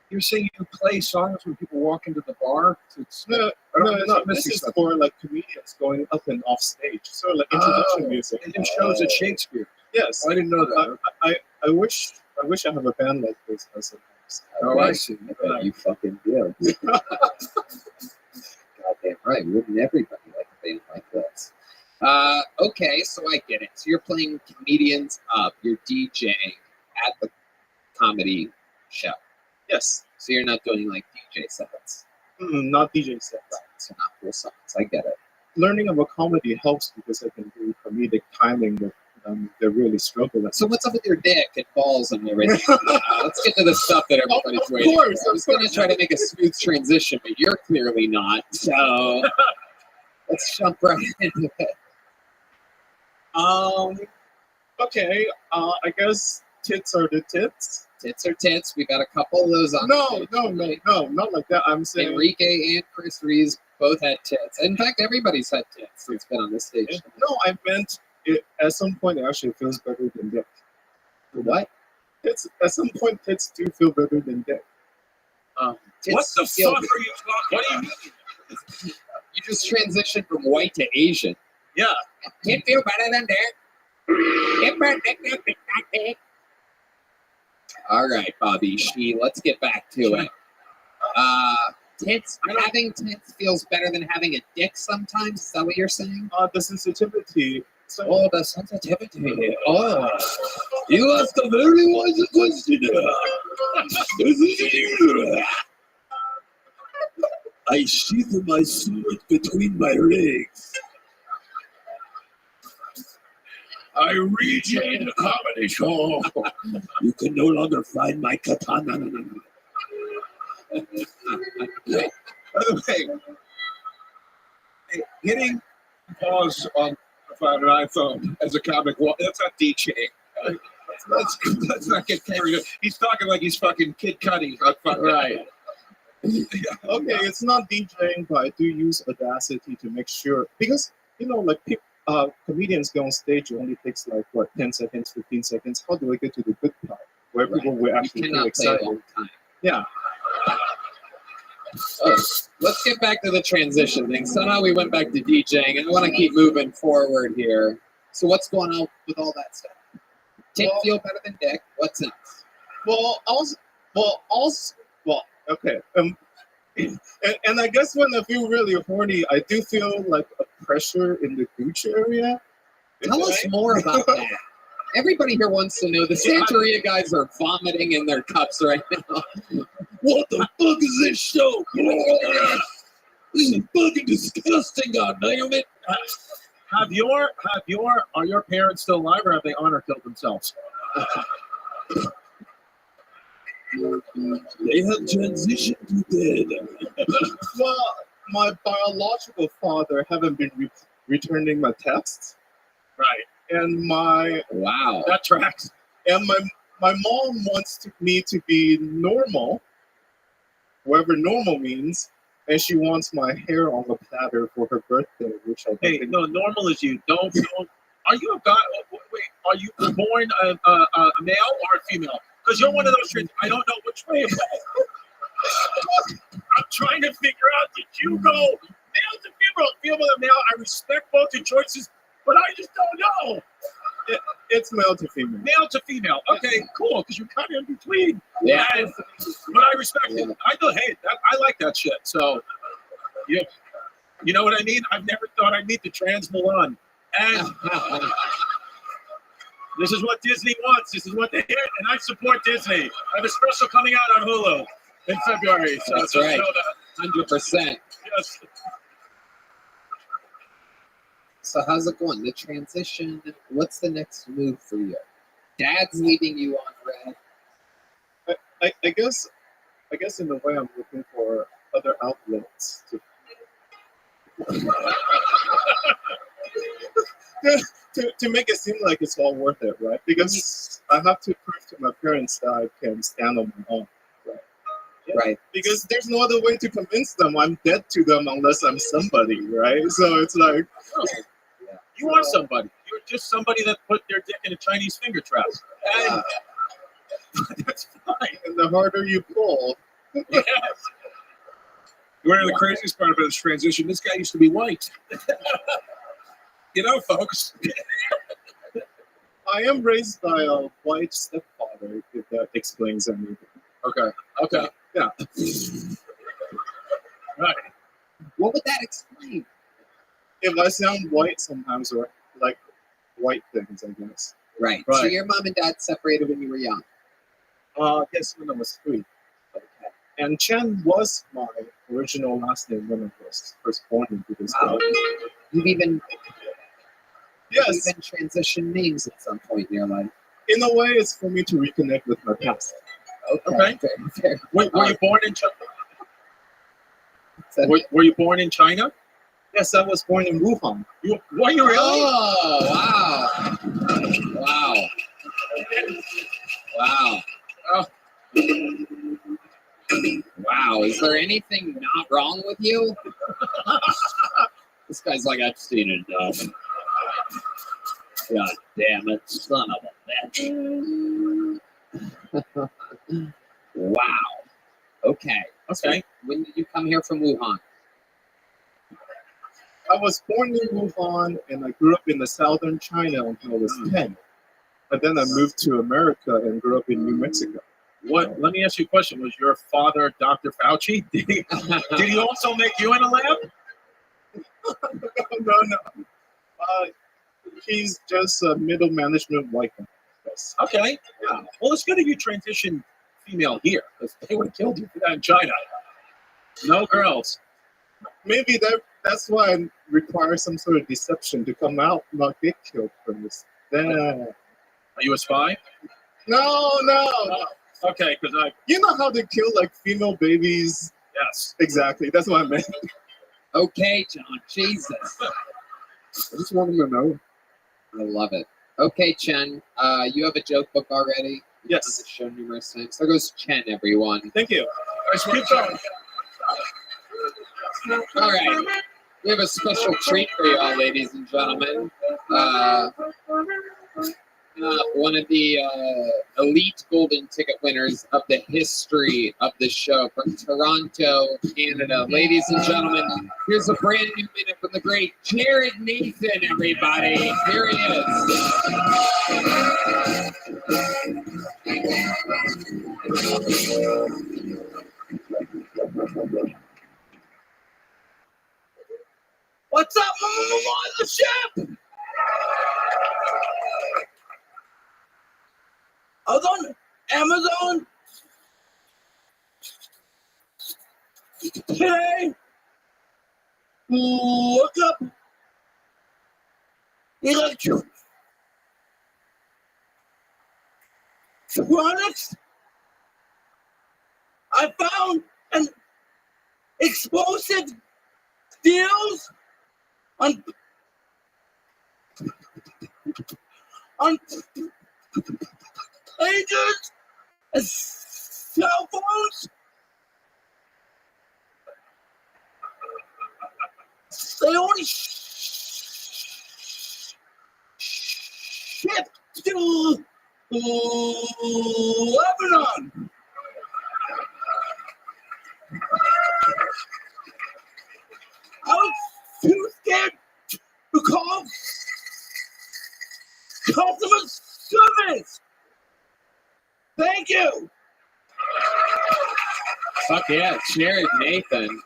You're saying you play songs when people walk into the bar? No, this is for like comedians going up and off stage, sort of like introduction music. They do shows at Shakespeare. Yes, I didn't know that. I wish I have a band like this sometimes. Oh, I see. I bet you fucking do. Goddamn right. Wouldn't everybody like a band like this? Okay, so I get it. So you're playing comedians up. You're DJing at the comedy show. Yes, So you're not doing like DJ sets. not DJ sets. Right. So not full songs. I get it. Learning about comedy helps because I can do comedic timing with they really struggle at. So what's up with your dick and balls and everything? Let's get to the stuff that everybody's Of waiting course, for. I was going to try to make a smooth transition, but you're clearly not. So let's jump right into it. Okay, I guess tits are the tits. Tits are tits. We got a couple of those on. No, not like that. I'm saying Enrique and Chris Reeves both had tits. In fact, everybody's had tits that's been on this stage. no. I meant it, at some point it actually feels better than dick. What? Tits at some point tits do feel better than dick. Tits What the feel- fuck are you talking? What do you mean? You just transitioned from white to Asian. Yeah. Tit feel better than dick. All right, Bobby Shee, let's get back to it. Having tits feels better than having a dick sometimes. Is that what you're saying? The sensitivity. So Oh, the sensitivity. Oh, you asked a very wise question. I sheath my sword between my legs. I reach in the comedy show. You can no longer find my katana. By the way, hitting pause on an iPhone as a comic, that's not DJing. Let's not get carried away. He's talking like he's fucking Kid Cudi. Right. okay, it's not DJing, but I do use Audacity to make sure because like comedians go on stage. It only takes like 10 seconds, 15 seconds. How do I get to the good part where people will actually feel excited? Yeah. Oh, let's get back to the transition thing. Somehow we went back to DJing, and I want to keep moving forward here. So what's going on with all that stuff? Tit feel better than dick. What's next? Okay. And I guess when I feel really horny, I do feel like a pressure in the gooch area. Tell us more about that. Everybody here wants to know. The Santeria guys are vomiting in their cups right now. What the fuck is this show? This is fucking disgusting, goddammit. it. Are your parents still alive or have they honor killed themselves? They have transitioned to dead. Well, my biological father haven't been returning my texts. Right. And my Wow. That tracks. and my mom wants me to be normal, whatever normal means, and she wants my hair on the platter for her birthday, which I Hey, think no, normal is you. Don't. Are you a guy? Wait, are you born a male or a female? Because you're one of those trans. I don't know which way it went. I'm trying to figure out. Did you go male to female to male? I respect both your choices, but I just don't know. it's male to female. Male to female. Okay, cool. Because you're kind of in between. Yeah. But I respect it. I know. Hey, I like that shit. So, you know what I mean? I've never thought I'd meet the trans Milan. And this is what Disney wants. This is what they hit, and I support Disney. I have a special coming out on Hulu in February. So That's just right. know that. 100%. Yes. So how's it going? The transition, what's the next move for you? Dad's leaving you on red. I guess in a way I'm looking for other outlets to make it seem like it's all worth it, right? Because I have to prove to my parents that I can stand on my own. Right. Because there's no other way to convince them I'm dead to them unless I'm somebody, right? So it's like, You are somebody. You're just somebody that put their dick in a Chinese finger trap. And that's fine. and the harder you pull, Yes. You want to know the craziest part about this transition? This guy used to be white. You know, folks. I am raised by a white stepfather, if that explains anything. Okay. Yeah. Right. What would that explain? If I sound white sometimes, or like white things, I guess. Right. So your mom and dad separated when you were young. Yes, when I was 3. Okay. And Chen was my original last name when I was first born into this world. You've even Yes, transitioned names at some point in your life. in a way, it's for me to reconnect with my past. Okay. Fair. Were you born in China? So- Were you born in China? Yes, I was born in Wuhan. Were you really? Oh, wow. Wow. Wow. Oh. Wow, is there anything not wrong with you? This guy's like Epstein and Dub. God damn it, son of a bitch. Wow. Okay. Okay. When did you come here from Wuhan? I was born in Wuhan and I grew up in the southern China until I was 10. And then I moved to America and grew up in New Mexico. What? Let me ask you a question. Was your father Dr. Fauci? Did he also make you in a lab? No. He's just a middle management white guy. Yes. Okay. Yeah. Well, it's good that you transitioned female here, because they would have killed you for that in China. No girls. Maybe that's why I require some sort of deception to come out, not get killed from this. Are you a spy? No. Okay, because You know how they kill like female babies? yes. Exactly. That's what I meant. Okay, John. Jesus. I just wanted to know. I love it. Okay, Chen. You have a joke book already? You've Yes. done the show numerous times. There goes Chen, everyone. Thank you. Keep going. All right. We have a special treat for y'all, ladies and gentlemen. One of the elite golden ticket winners of the history of the show from Toronto, Canada. Ladies and gentlemen, here's a brand new minute from the great Jared Nathan, everybody. Here he is. What's up, mothership? I was on Amazon today. Look up electronics. I found an explosive deals on pagers and cell phones. They only ship to Lebanon. I was too scared to call customer service. Thank you. Fuck yeah, Jared Nathan.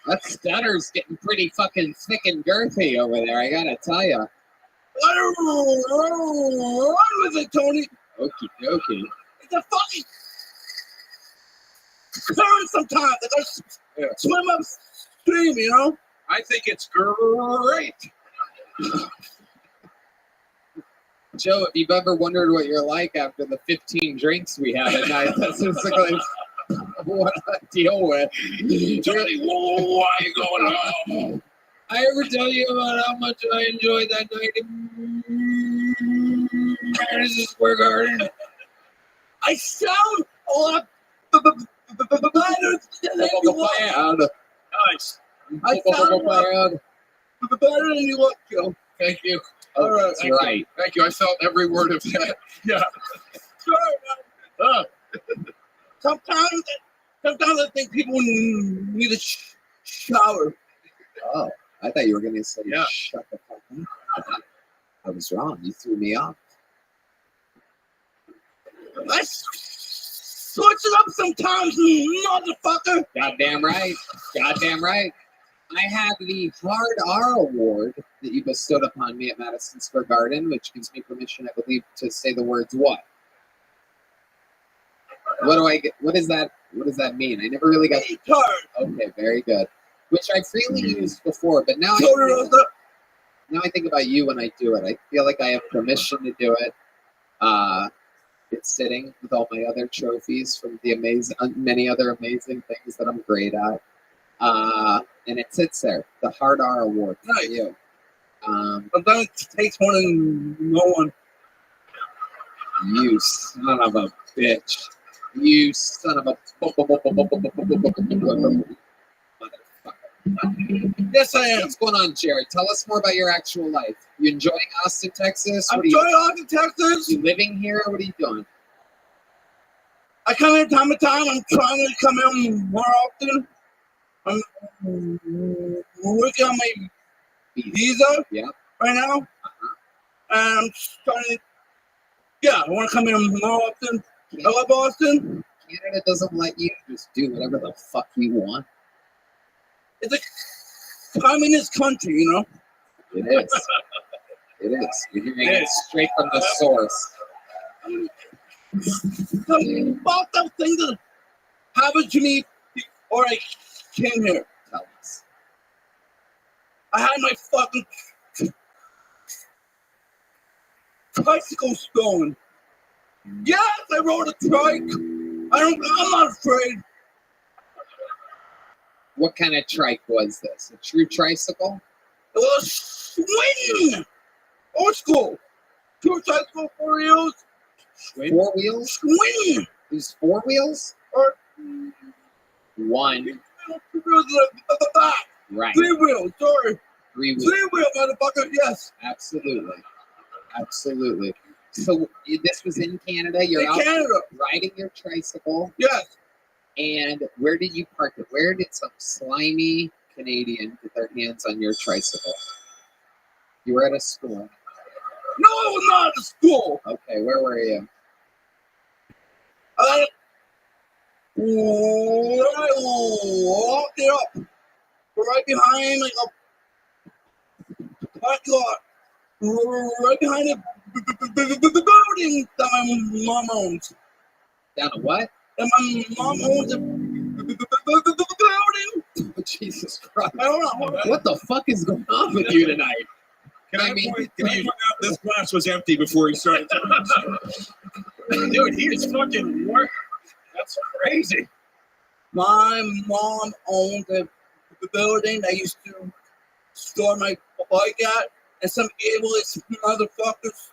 That stutter's getting pretty fucking thick and girthy over there, I gotta tell ya. Run with it, Tony. Okie dokie. It's a fucking current sometimes. I just swim upstream, you know? I think it's great. Joe, if you've ever wondered what you're like after the 15 drinks we had at night, that's basically what I deal with. Tony, why are you going home? I ever tell you about how much I enjoyed that night in Madison Square Garden? I sound a lot better than anyone. Nice. I sound better than you look, Joe. Thank you. Oh, that's Thank you. right. Thank you. I felt every word of that. Yeah. Sure, man. Sometimes I think people need a shower. Oh, I thought you were going to say, Yeah. shut the fuck up. I was wrong. You threw me off. I switch it up sometimes, motherfucker. Goddamn right. Goddamn right. I have the Hard R Award that you bestowed upon me at Madison Square Garden, which gives me permission, I believe, to say the words what? What do I get? What does that mean? I never really got. Okay, very good. Which I freely used before, but now I think about you when I do it. I feel like I have permission to do it. It's sitting with all my other trophies from the many other amazing things that I'm great at. And it sits there, the Hard R Award for you. Sometimes it takes one and no one. You son of a bitch. You son of a Yes, I am. What's going on, Jared? Tell us more about your actual life. You enjoying Austin, Texas? I'm What are enjoying Austin, Texas. you living here? What are you doing? I come in time to time. I'm trying to come in more often. I'm working on my visa Yeah. right now. And I'm just trying to, I want to come in more often. I love Austin. Canada doesn't let you just do whatever the fuck you want. It's a communist country, you know? It is. It is. You're hearing it straight from the source. The fucked up thing that happened to me before I came here. Tell us. I had my fucking tricycle stolen. Yes, I rode a trike. I'm not afraid. What kind of trike was this? A true tricycle? It was a swing. Old school. Two tricycle, 4 wheels. Swing? 4 wheels? Swing. These 4 wheels? Or one. 2 wheels at the back. Right. 3 wheels, sorry. 3 wheels. 3 wheels, motherfucker, yes. Absolutely. Absolutely. So this was in Canada. You're In out Canada. riding your tricycle. Yes. And where did you park it? Where did some slimy Canadian get their hands on your tricycle? You were at a school. No, I was not at the school. Okay, where were you? I walked it up. Right behind like a parking lot. Right behind the building that my mom owns. Down a what? And my mom owns the building. Oh, Jesus Christ. I don't know. What the fuck is going on with you tonight? Can I mean, point out this glass was empty before he started telling us? Dude, he is fucking work. That's crazy. My mom owns the building I used to store my bike at, and some ableist motherfuckers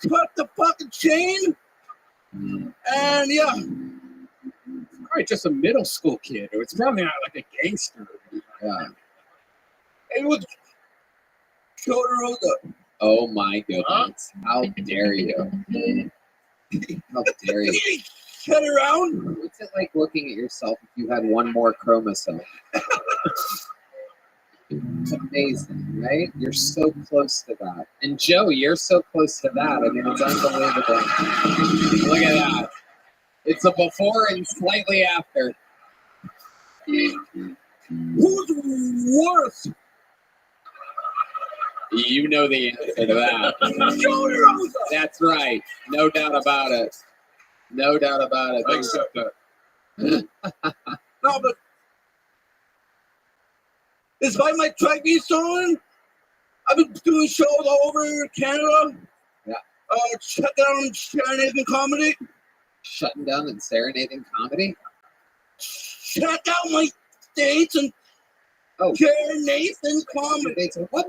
put the fucking chain, and yeah. Probably just a middle school kid. It's probably not like a gangster. Yeah. It was Rosa. Oh my goodness. How dare you? How dare you? Get around. What's it like looking at yourself if you had one more chromosome? It's amazing, right? You're so close to that. And Joe, you're so close to that. I mean, it's unbelievable. Look at that. It's a before and slightly after. Who's worse? You know the answer to that. Rosa. That's right. No doubt about it. No doubt about it. I accept that. No, but despite my trike being stolen, I've been doing shows all over Canada. Yeah. Check out Serenading Comedy. Shutting down and serenading comedy? Check out my dates and Serenading Comedy. What?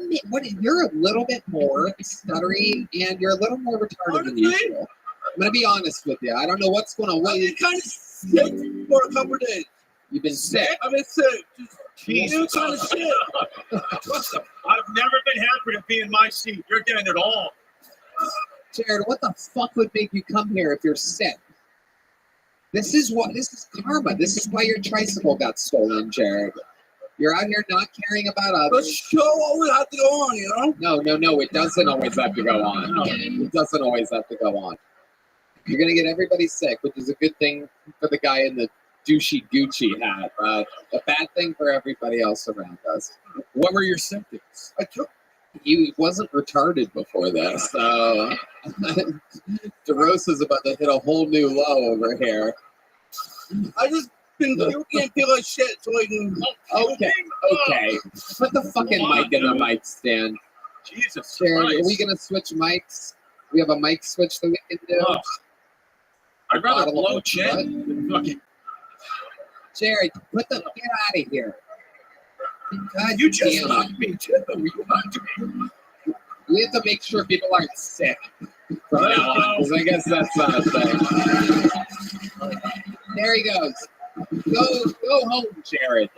You're a little bit more stuttery and you're a little more retarded than usual. I'm gonna be honest with you. I don't know what's going on. I've been kind of sick for a couple of days. You've been sick. I've been sick. Jesus. Kind of shit. I've never been happier to be in my seat. You're getting it all. Jared, what the fuck would make you come here if you're sick? This is karma. This is why your tricycle got stolen, Jared. You're out here not caring about The others. show always has to go on, you know? No, it doesn't always have to go on. It doesn't always have to go on. You're going to get everybody sick, which is a good thing for the guy in the douchey Gucci hat. A bad thing for everybody else around us. What were your symptoms? He wasn't retarded before this, so DeRosa's about to hit a whole new low over here. I just been puking and feel like shit, so I can. Okay. Put the fucking mic in the mic stand. Jesus Jared, Christ. are we gonna switch mics? We have a mic switch that we can do. Ugh. I'd rather Bottle of blow what? Jen than fucking. Jared, get out of here. God You just damn it. knocked me too. You knocked me. We have to make sure people aren't sick. from now on, because I guess that's not a thing. There he goes. Go home, Jared.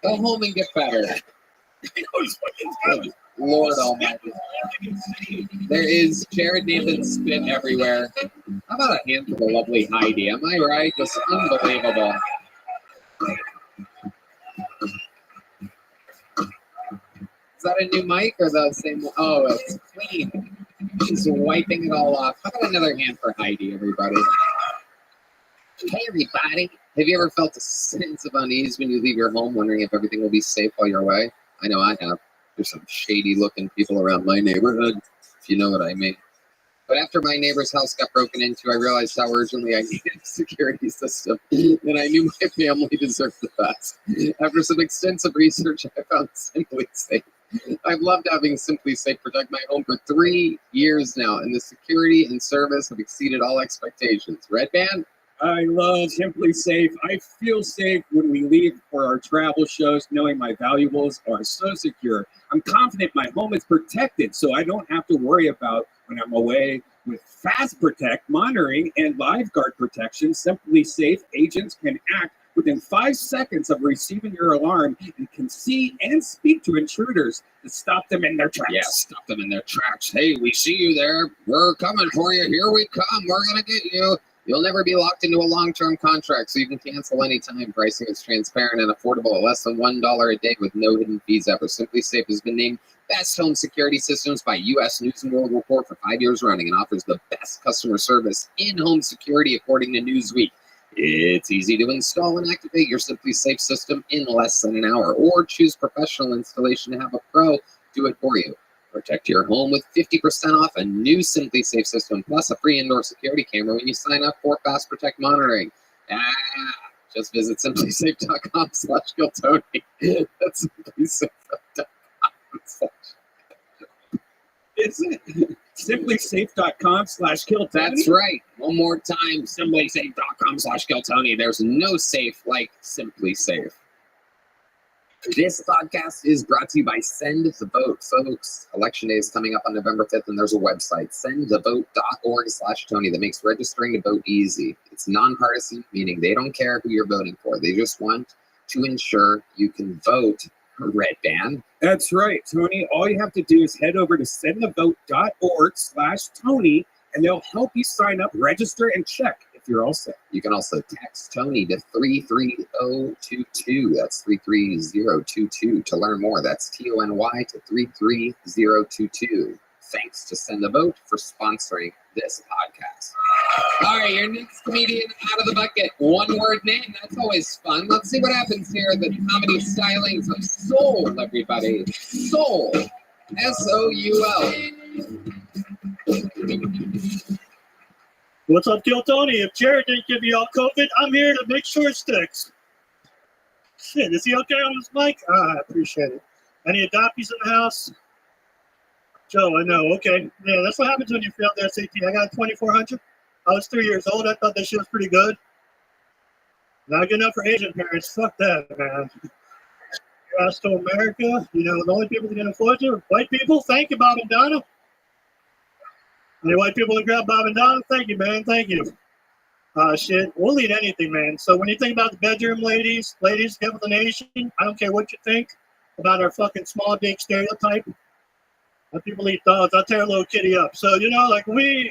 Go home and get better. Lord Almighty. There is Jared Nathan's spit everywhere. How about a hand for the lovely Heidi? Am I right? Just unbelievable. Is that a new mic or the same one? Oh, it's clean. She's wiping it all off. How about another hand for Heidi, everybody? Hey, everybody. Have you ever felt a sense of unease when you leave your home, wondering if everything will be safe while you're away? I know I have. There's some shady-looking people around my neighborhood, if you know what I mean. But after my neighbor's house got broken into, I realized how urgently I needed a security system, and I knew my family deserved the best. After some extensive research, I found Simply Safe. I've loved having Simply Safe protect my home for 3 years now, and the security and service have exceeded all expectations. Red Band? I love Simply Safe. I feel safe when we leave for our travel shows, knowing my valuables are so secure. I'm confident my home is protected, so I don't have to worry about when I'm away. With Fast Protect monitoring and lifeguard protection, Simply Safe agents can act within 5 seconds of receiving your alarm and can see and speak to intruders to stop them in their tracks. Yeah, stop them in their tracks. Hey, we see you there. We're coming for you. Here we come. We're going to get you. You'll never be locked into a long-term contract, so you can cancel anytime. Pricing is transparent and affordable at less than $1 a day with no hidden fees ever. Simply Safe has been named Best Home Security Systems by U.S. News & World Report for 5 years running and offers the best customer service in home security, according to Newsweek. It's easy to install and activate your Simply Safe system in less than an hour, or choose professional installation to have a pro do it for you. Protect your home with 50% off a new Simply Safe system, plus a free indoor security camera when you sign up for Fast Protect monitoring. Just visit simplysafe.com/KillTony. That's simplysafe.com/. Is it? Simplysafe.com/KillTony. That's right. One more time, simplysafe.com/KillTony. There's no safe like Simply Safe. This podcast is brought to you by Send the Vote, folks. Election day is coming up on November 5th, and there's a website, sendthevote.org/Tony, that makes registering to vote easy. It's nonpartisan, meaning they don't care who you're voting for. They just want to ensure you can vote for Red Band. That's right, Tony. All you have to do is head over to sendthevote.org/Tony, and they'll help you sign up, register, and check if you're all set. You can also text Tony to 33022. That's 33022 to learn more. That's TONY to 33022. Thanks to Send the Vote for sponsoring this podcast. All right, your next comedian out of the bucket. One word name. That's always fun. Let's see what happens here. The comedy stylings of Soul, everybody. Soul. SOUL. What's up, Kill Tony? If Jared didn't give you all COVID, I'm here to make sure it sticks. Shit, is he okay on his mic? I appreciate it. Any adoptees in the house? Joe, I know. Okay. Yeah, that's what happens when you fail the SAT. I got 2,400. I was 3 years old. I thought that shit was pretty good. Not good enough for Asian parents. Fuck that, man. Across to America, you know, the only people that can afford you are white people. Thank you, Bob and Donna. Any white people that grab Bob and Donna? Thank you, man. Thank you. Shit, we'll eat anything, man. So when you think about the bedroom ladies get with the nation, I don't care what you think about our fucking small dick stereotype. Let people eat dogs. I'll tear a little kitty up. So, you know, like we'll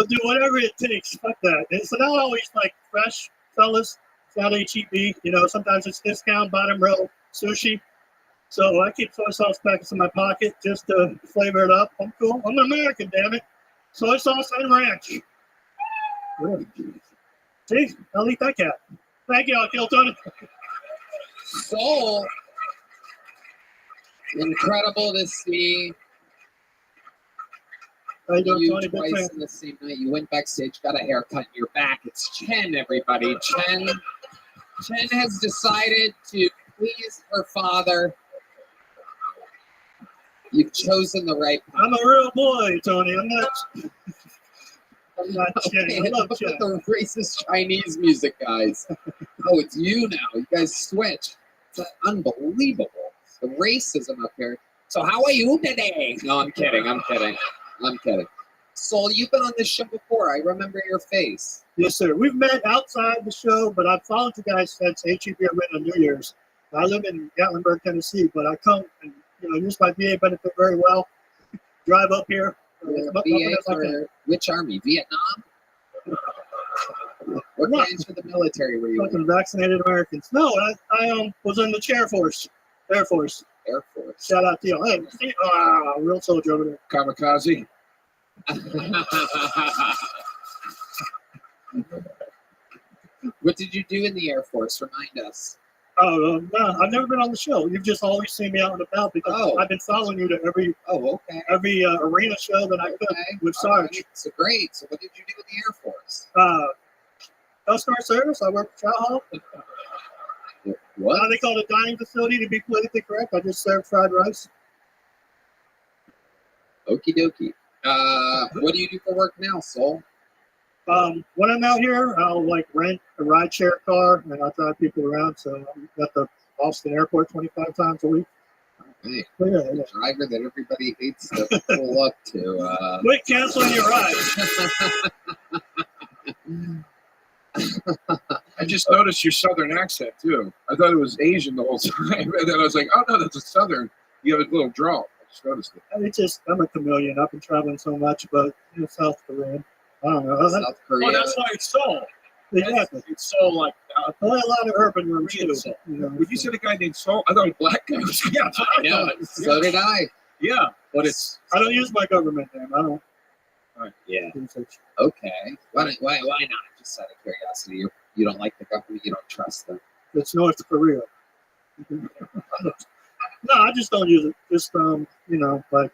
do whatever it takes. Fuck that. It's not always like fresh, fellas. It's not HEB. You know, sometimes it's discount, bottom row, sushi. So I keep soy sauce packets in my pocket just to flavor it up. I'm cool. I'm an American, damn it. Soy sauce and ranch. See, I'll eat that cat. Thank you, I'll kill Tony. Soul. Incredible to see. How you doing, You Tony? Big twice fan. in the same night. You went backstage, got a haircut in your back. It's Chen, everybody. Chen has decided to please her father. You've chosen the right path. I'm a real boy, Tony. I'm not Chen. I love Look Chen. at the racist Chinese music, guys. Oh, it's you now. You guys switch. It's unbelievable. The racism up here. So how are you today? No, I'm kidding. I'm kidding. Soul, you've been on this show before. I remember your face. Yes, sir. We've met outside the show, but I've followed you guys since HEB event on New Year's. I live in Gatlinburg, Tennessee, but I come and use my VA benefit very well. Drive up here. VA for which army? Vietnam? What branch of the military were you in? Fucking vaccinated Americans. No, I was in the Air Force. Air Force. Air Force. Shout out to you. Hey, real soldier over there. Kamikaze. What did you do in the Air Force? Remind us. Oh, no, I've never been on the show. You've just always seen me out and about because I've been following you to every arena show that I could with Sarge. Right. So great. So what did you do in the Air Force? Customer service. I work at Chow Hall. What? They call it a dining facility, to be politically correct. I just serve fried rice. Okie dokie. What do you do for work now, Soul? When I'm out here, I'll rent a rideshare car and I'll drive people around. So I'm at the Austin Airport 25 times a week. Hey, yeah. Driver that everybody hates to pull up to. Quit canceling your ride. I just noticed your southern accent too. I thought it was Asian the whole time, and then I was like, "Oh no, that's a southern." You have a little drawl. I just noticed it. I'm a chameleon. I've been traveling so much, but South Korean. I don't know. South Korea. Oh, that's why it's soul. Exactly. It's soul like. I play a lot of urban rooms too. Would you say the guy named Soul? I thought it was black guy. Yeah, yeah. So did I. Yeah, but it's. I don't use my government name. I don't. Right. Yeah. Okay. Why not? Just out of curiosity. You don't like the government. You don't trust them. It's North Korea. No, I just don't use it. Just now that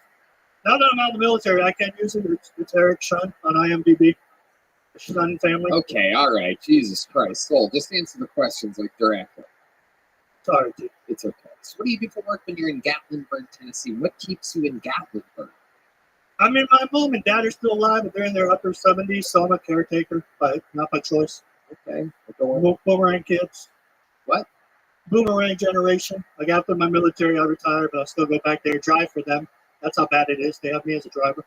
I'm out of the military, I can't use it. It's Eric Shun on IMDb. Shun family. Okay. All right. Jesus Christ. Soul, just answer the questions directly. Sorry, dude. It's okay. So what do you do for work when you're in Gatlinburg, Tennessee? What keeps you in Gatlinburg? I mean, my mom and dad are still alive, but they're in their upper 70s, so I'm a caretaker, not by choice. Okay. Boomerang kids. What? Boomerang generation. Like after my military, I retired, but I still go back there, drive for them. That's how bad it is. They have me as a driver.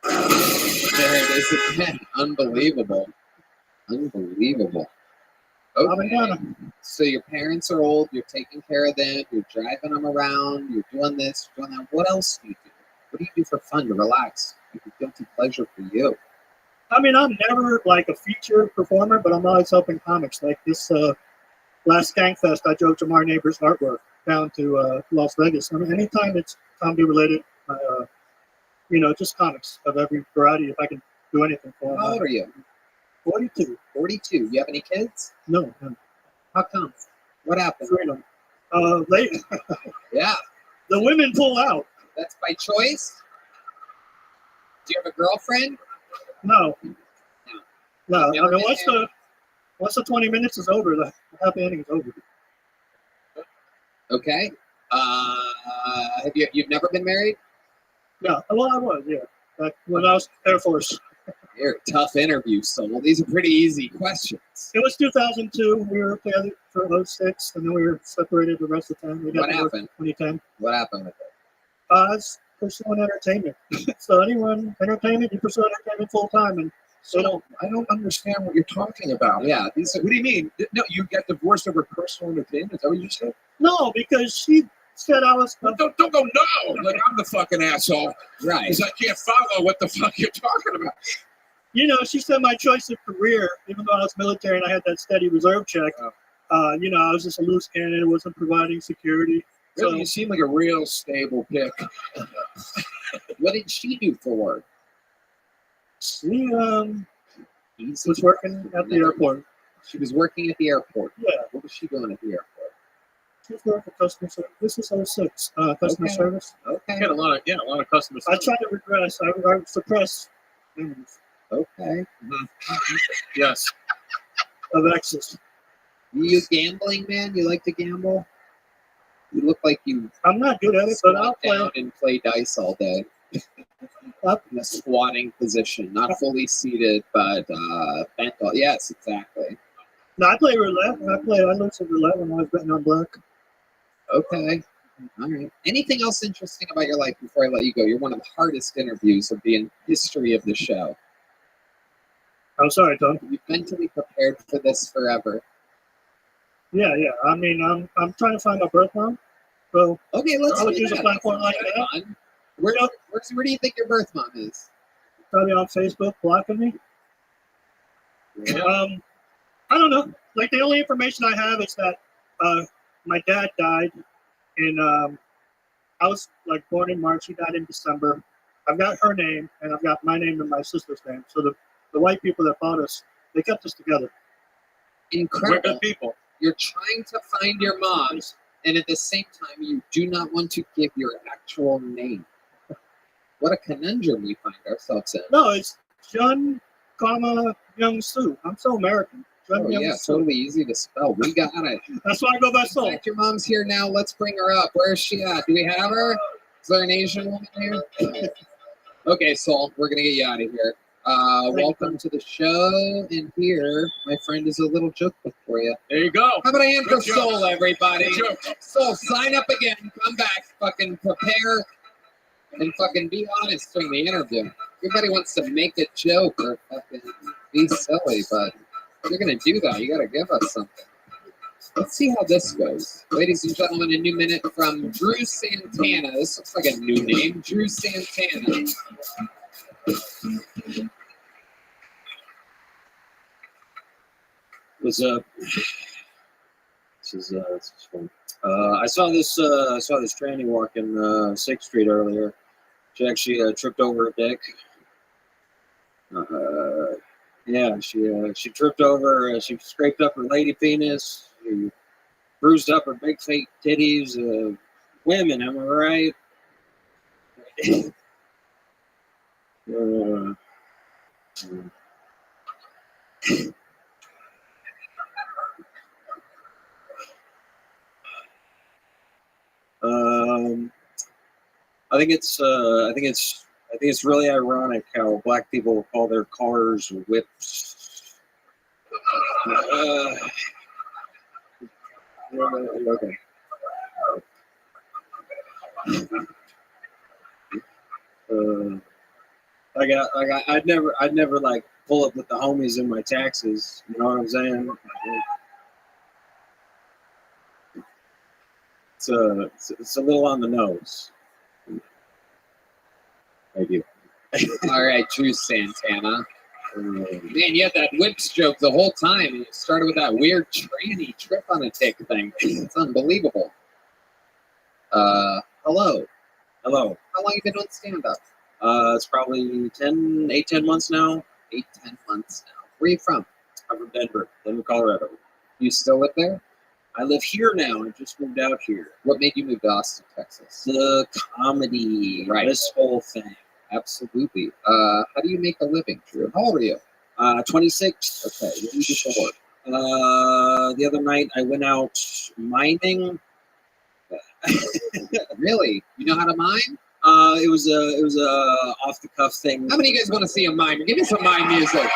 There it is again. Unbelievable. Unbelievable. Okay. So your parents are old. You're taking care of them. You're driving them around. You're doing this. You're doing that. What else do you do? What do you do for fun to relax? Like a guilty pleasure for you? I mean, I'm never like a feature performer, but I'm always helping comics. Like this last Skankfest, I drove Jamar Neighbor's artwork down to Las Vegas. I mean, anytime it's comedy related, just comics of every variety. If I can do anything for them. How old are you? 42. 42. You have any kids? No. How come? What happened? Freedom. Yeah. The women pull out. That's by choice? Do you have a girlfriend? No. I mean, Never once the 20 minutes is over, the happy ending is over. Okay. You've never been married? No. Well, I was, yeah. Back when I was Air Force. You're a tough interview, Soul. These are pretty easy questions. It was 2002. We were together for 06, and then we were separated the rest of the time. What happened? 2010. What happened with it? I was pursuing entertainment. So entertainment, you pursue entertainment full time, and So I don't understand what you're talking about. Yeah. What do you mean? No, you got divorced over personal entertainment? Is that what you said? no, because she said I was. Don't go no. Like I'm the fucking asshole. Right. Because I can't follow what the fuck you're talking about. She said my choice of career, even though I was military and I had that steady reserve check. I was just a loose cannon. It wasn't providing security. Really, you seem like a real stable pick. What did she do for work? She was working at the airport. She was working at the airport. Yeah. What was she doing at the airport? She was working for customer service. This is 06. Customer service. Okay. Had a lot of customer I service. tried to regress. I suppress memories Okay. Yes. of exes. You gambling, man? You like to gamble? You look like you I'm not good at it, but I'll squat play. down and play dice all day. In a squatting position, not fully seated, but bent. Yes, exactly. No, I play roulette. I lose at roulette when I was betting on black. Okay. All right. Anything else interesting about your life before I let you go? You're one of the hardest interviews of the history of the show. I'm sorry, Tom. You've mentally prepared for this forever. Yeah. I mean, I'm trying to find my birth mom. So Okay, let's I would do use a that. platform like that. Fun. Where do you think your birth mom is? Probably on Facebook blocking me. Yeah. I don't know. Like the only information I have is that my dad died in I was like born in March. He died in December. I've got her name and I've got my name and my sister's name. So the white people that bought us, they kept us together. Incredible. We're good people. You're trying to find your mom, and at the same time, you do not want to give your actual name. What a conundrum we find ourselves in. No, it's Jun, Young Sue. I'm so American. Jun Oh, Young yeah, Sue. totally easy to spell. We got it. That's why I go by In Soul. fact, your mom's here now. Let's bring her up. Where is she at? Do we have her? Is there an Asian woman here? Okay, Soul, we're going to get you out of here. Welcome to the show. And here, my friend is a little joke book for you. There you go. How about a hand for Good joke. Soul, everybody? Good joke. Soul, sign up again. Come back. Fucking prepare and fucking be honest during the interview. Everybody wants to make a joke or fucking be silly, but if you're going to do that, you got to give us something. Let's see how this goes. Ladies and gentlemen, a new minute from Drew Santana. This looks like a new name. Drew Santana. What's up? This is fun. I saw this tranny walking 6th Street earlier. She actually tripped over a dick. Yeah, she tripped over. She scraped up her lady penis. She bruised up her big fake titties. Women, am I right? I think it's really ironic how black people call their cars whips. Okay. I'd never like pull up with the homies in my taxes. You know what I'm saying? It's a little on the nose. Thank you. All right, Drew Santana. Man, you had that whips joke the whole time, and it started with that weird tranny trip on a tick thing. It's unbelievable. Hello. Hello. How long you been doing stand-up? It's probably 10 months now. 8-10 months now. Where are you from? I'm from Denver, Colorado. You still live there? I live here now. I just moved out here. What made you move to Austin, Texas? The comedy, Right. This whole thing. Absolutely. How do you make a living, Drew? How old are you? 26. Okay. What do you do for work? The other night I went out mining. Really? You know how to mine? It was a off the cuff thing. How many of you guys want to see a mime? Give me some mime music.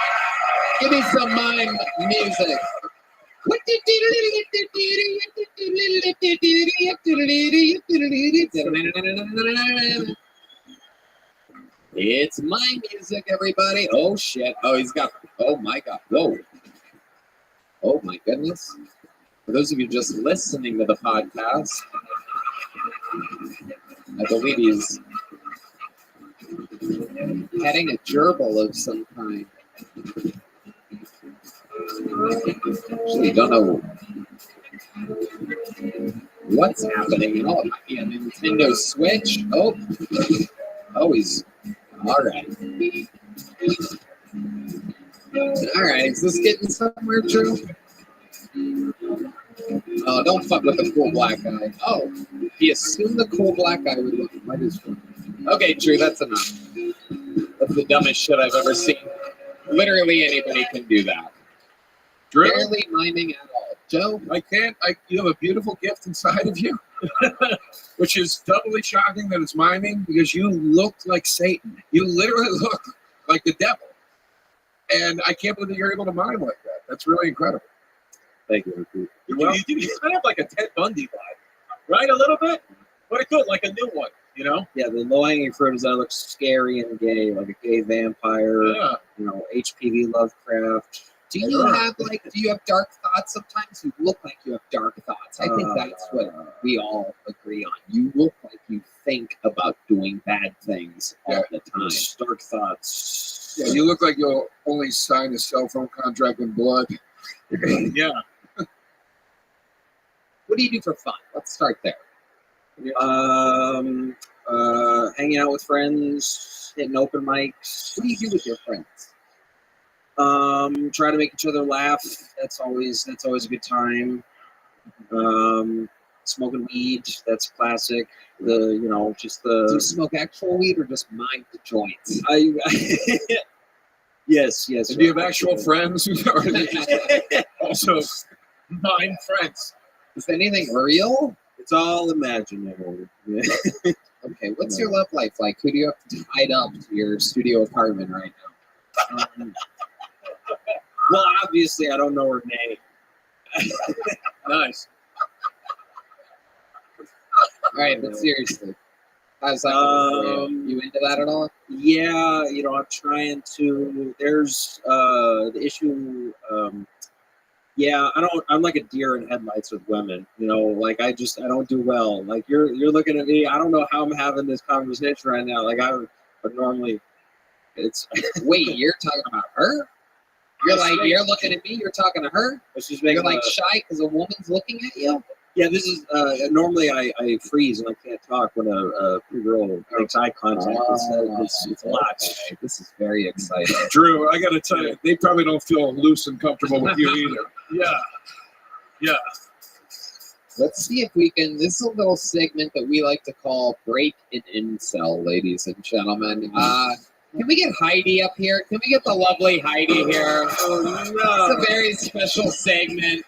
Give me some mime music. It's mime music, everybody. Oh shit. Oh, he's got. Oh my god. Whoa. Oh my goodness. For those of you just listening to the podcast, I believe he's petting a gerbil of some kind. Actually, don't know what's happening. Oh, it might be a Nintendo Switch. Oh, he's all right. All right, is this getting somewhere, Drew? Oh, don't fuck with the cool black guy. Oh, he assumed the cool black guy would look like his friend. Okay, Drew, that's enough. That's the dumbest shit I've ever seen. Literally anybody can do that. Drew, Barely miming at all. Joe? you have a beautiful gift inside of you, which is doubly shocking that it's miming because you look like Satan. You literally look like the devil. And I can't believe that you're able to mime like that. That's really incredible. Thank you. You kind of have like a Ted Bundy vibe, right? A little bit? but it's good, like a new one, you know? Yeah, the low hanging fruit is that it looks scary and gay, like a gay vampire. Yeah. You know, HPV Lovecraft. Do you have dark thoughts sometimes? You look like you have dark thoughts. I think that's what we all agree on. You look like you think about doing bad things all the time. Dark thoughts. Yeah, you look like you'll only sign a cell phone contract in blood. Yeah. What do you do for fun? Let's start there. Hanging out with friends, hitting open mics. What do you do with your friends? Try to make each other laugh. That's always a good time. Smoking weed. That's classic. Do you smoke actual weed or just mind the joints? Yes. Do you have actual friends? Or are they just also mind friends? Is anything real? It's all imaginary. Yeah. Okay, what's your love life like? Who do you have tied up to your studio apartment right now? Well, obviously, I don't know her name. Nice. All right, but seriously, how's that going for you? You into that at all? Yeah, I'm trying to. There's the issue. Yeah, I'm like a deer in headlights with women. Like I don't do well. Like you're looking at me. I don't know how I'm having this conversation right now. Like but normally, it's. Wait, you're talking about her? You're looking at me. You're talking to her. You're like shy because a woman's looking at you. Yeah, this is normally I freeze and I can't talk when a girl makes eye contact. It's a lot. Okay. This is very exciting. Drew, I got to tell you, they probably don't feel loose and comfortable with you either. Yeah. Let's see if we can. This is a little segment that we like to call "Break an Incel," ladies and gentlemen. Can we get Heidi up here? Can we get the lovely Heidi here? Oh, no. It's a very special segment.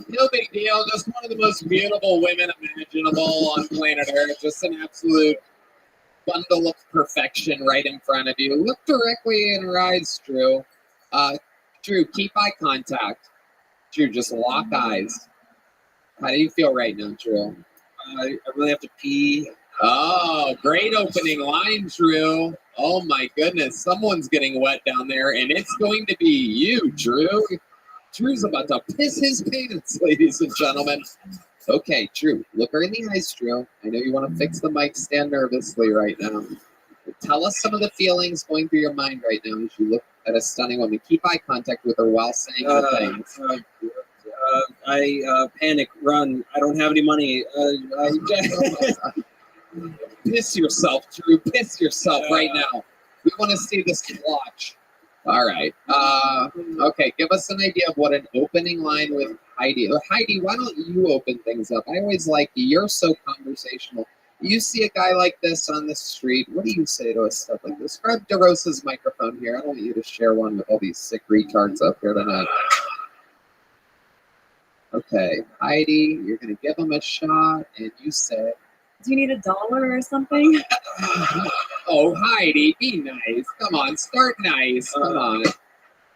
No big deal. Just one of the most beautiful women imaginable on planet Earth. Just an absolute bundle of perfection right in front of you. Look directly in her eyes, Drew. Drew, keep eye contact. Drew, just lock eyes. How do you feel right now, Drew? I really have to pee. Oh, great opening line, Drew. Oh my goodness, someone's getting wet down there, and it's going to be you, Drew. Drew's about to piss his pants, ladies and gentlemen. Okay, Drew, look her in the eyes, Drew. I know you want to fix the mic stand nervously right now. Tell us some of the feelings going through your mind right now as you look at a stunning woman. Keep eye contact with her while saying the things. I panic, run. I don't have any money. Piss yourself, Drew. Piss yourself right now. We want to see this watch. All right. Okay, give us an idea of what an opening line with Heidi. Heidi, why don't you open things up? I always like you. You're so conversational. You see a guy like this on the street. What do you say to a stuff like this? Grab DeRosa's microphone here. I don't want you to share one with all these sick retards up here tonight. Okay, Heidi, you're going to give him a shot, and you say, Do you need $1 or something? oh, Heidi, be nice. Come on, start nice. Come on.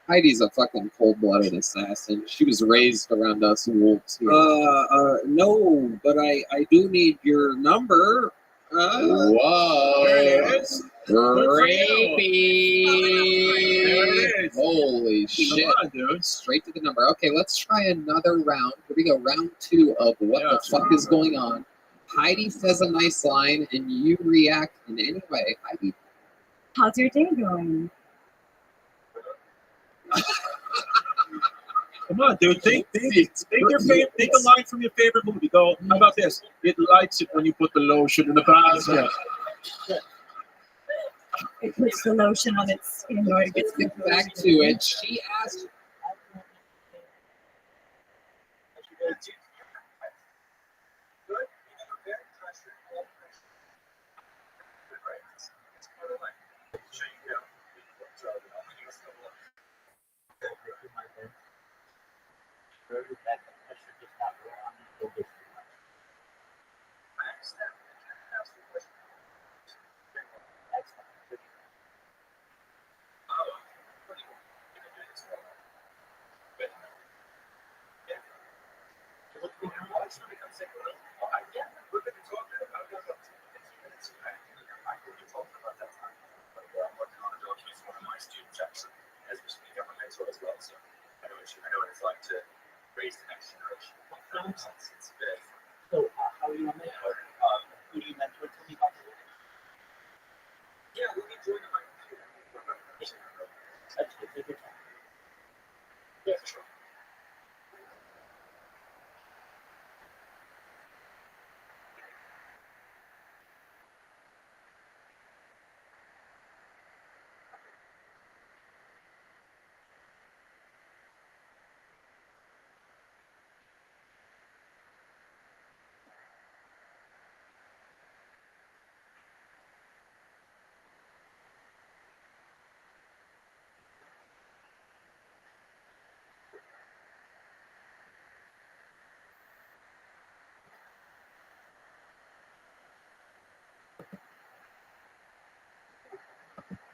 Heidi's a fucking cold-blooded assassin. She was raised around us wolves here. No, but I do need your number. Whoa. There it is. Rapey. There it is. Holy shit. Come on, dude. Straight to the number. Okay, let's try another round. Here we go. Round 2 of what the fuck is going on. Heidi says a nice line, and you react in any way. Heidi. How's your day going? Come on, dude. Think a line from your favorite movie. Go, how about this? It lights it when you put the lotion in the basket. It puts the lotion on its skin or it gets Let's get back to it. She asked.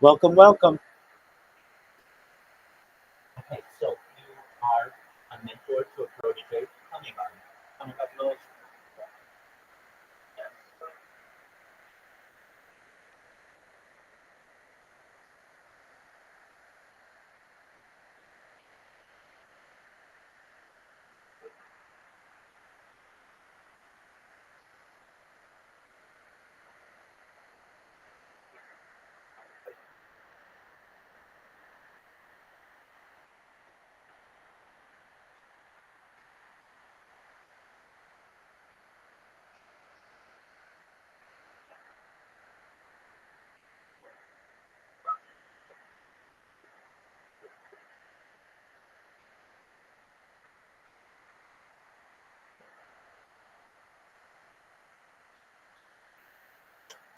Welcome, welcome. Okay, so you are a mentor to a protege. Tell me about it. Tell me about the relationship.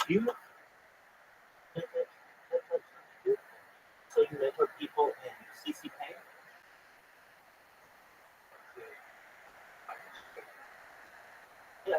You so you mentor people in CCK? Yeah.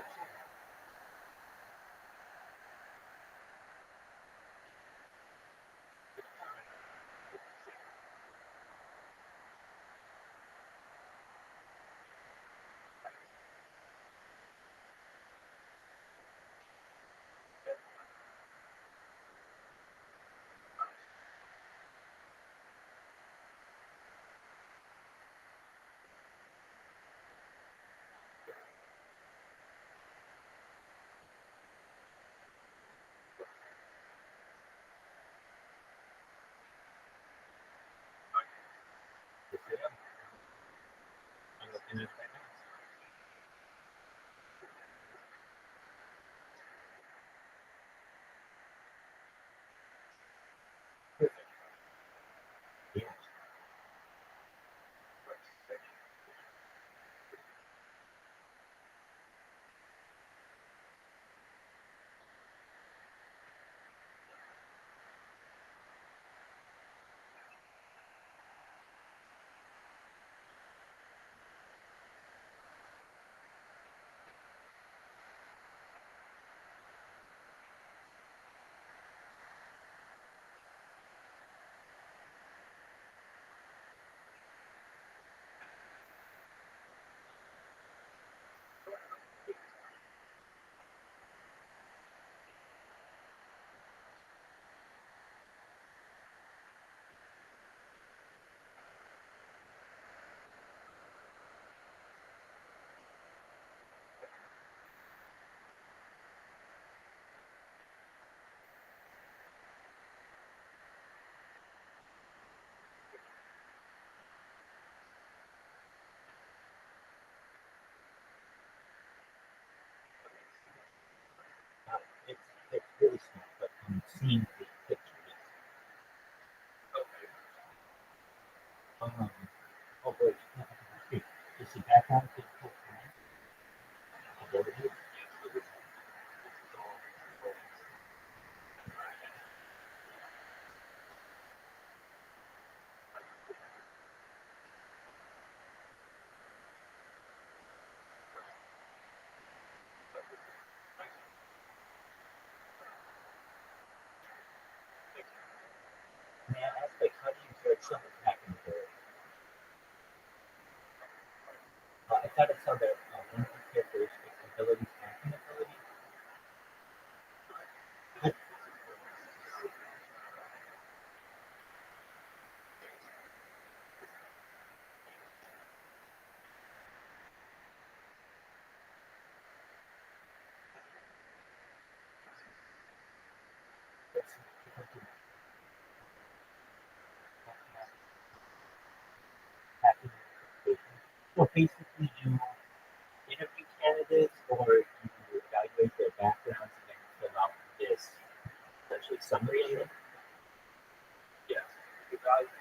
Good for you. I'm looking at that now. Perfect. Yeah. It's really small, but I'm seeing the picture. Oh wait, is the background picture? There it is. May I ask, like, how do you judge someone's hacking ability? I thought it saw that one of the characteristics abilities, hacking ability. Hacking ability. So basically, you interview candidates or you evaluate their backgrounds and then fill out this essentially summary of them. Yeah. Evaluate.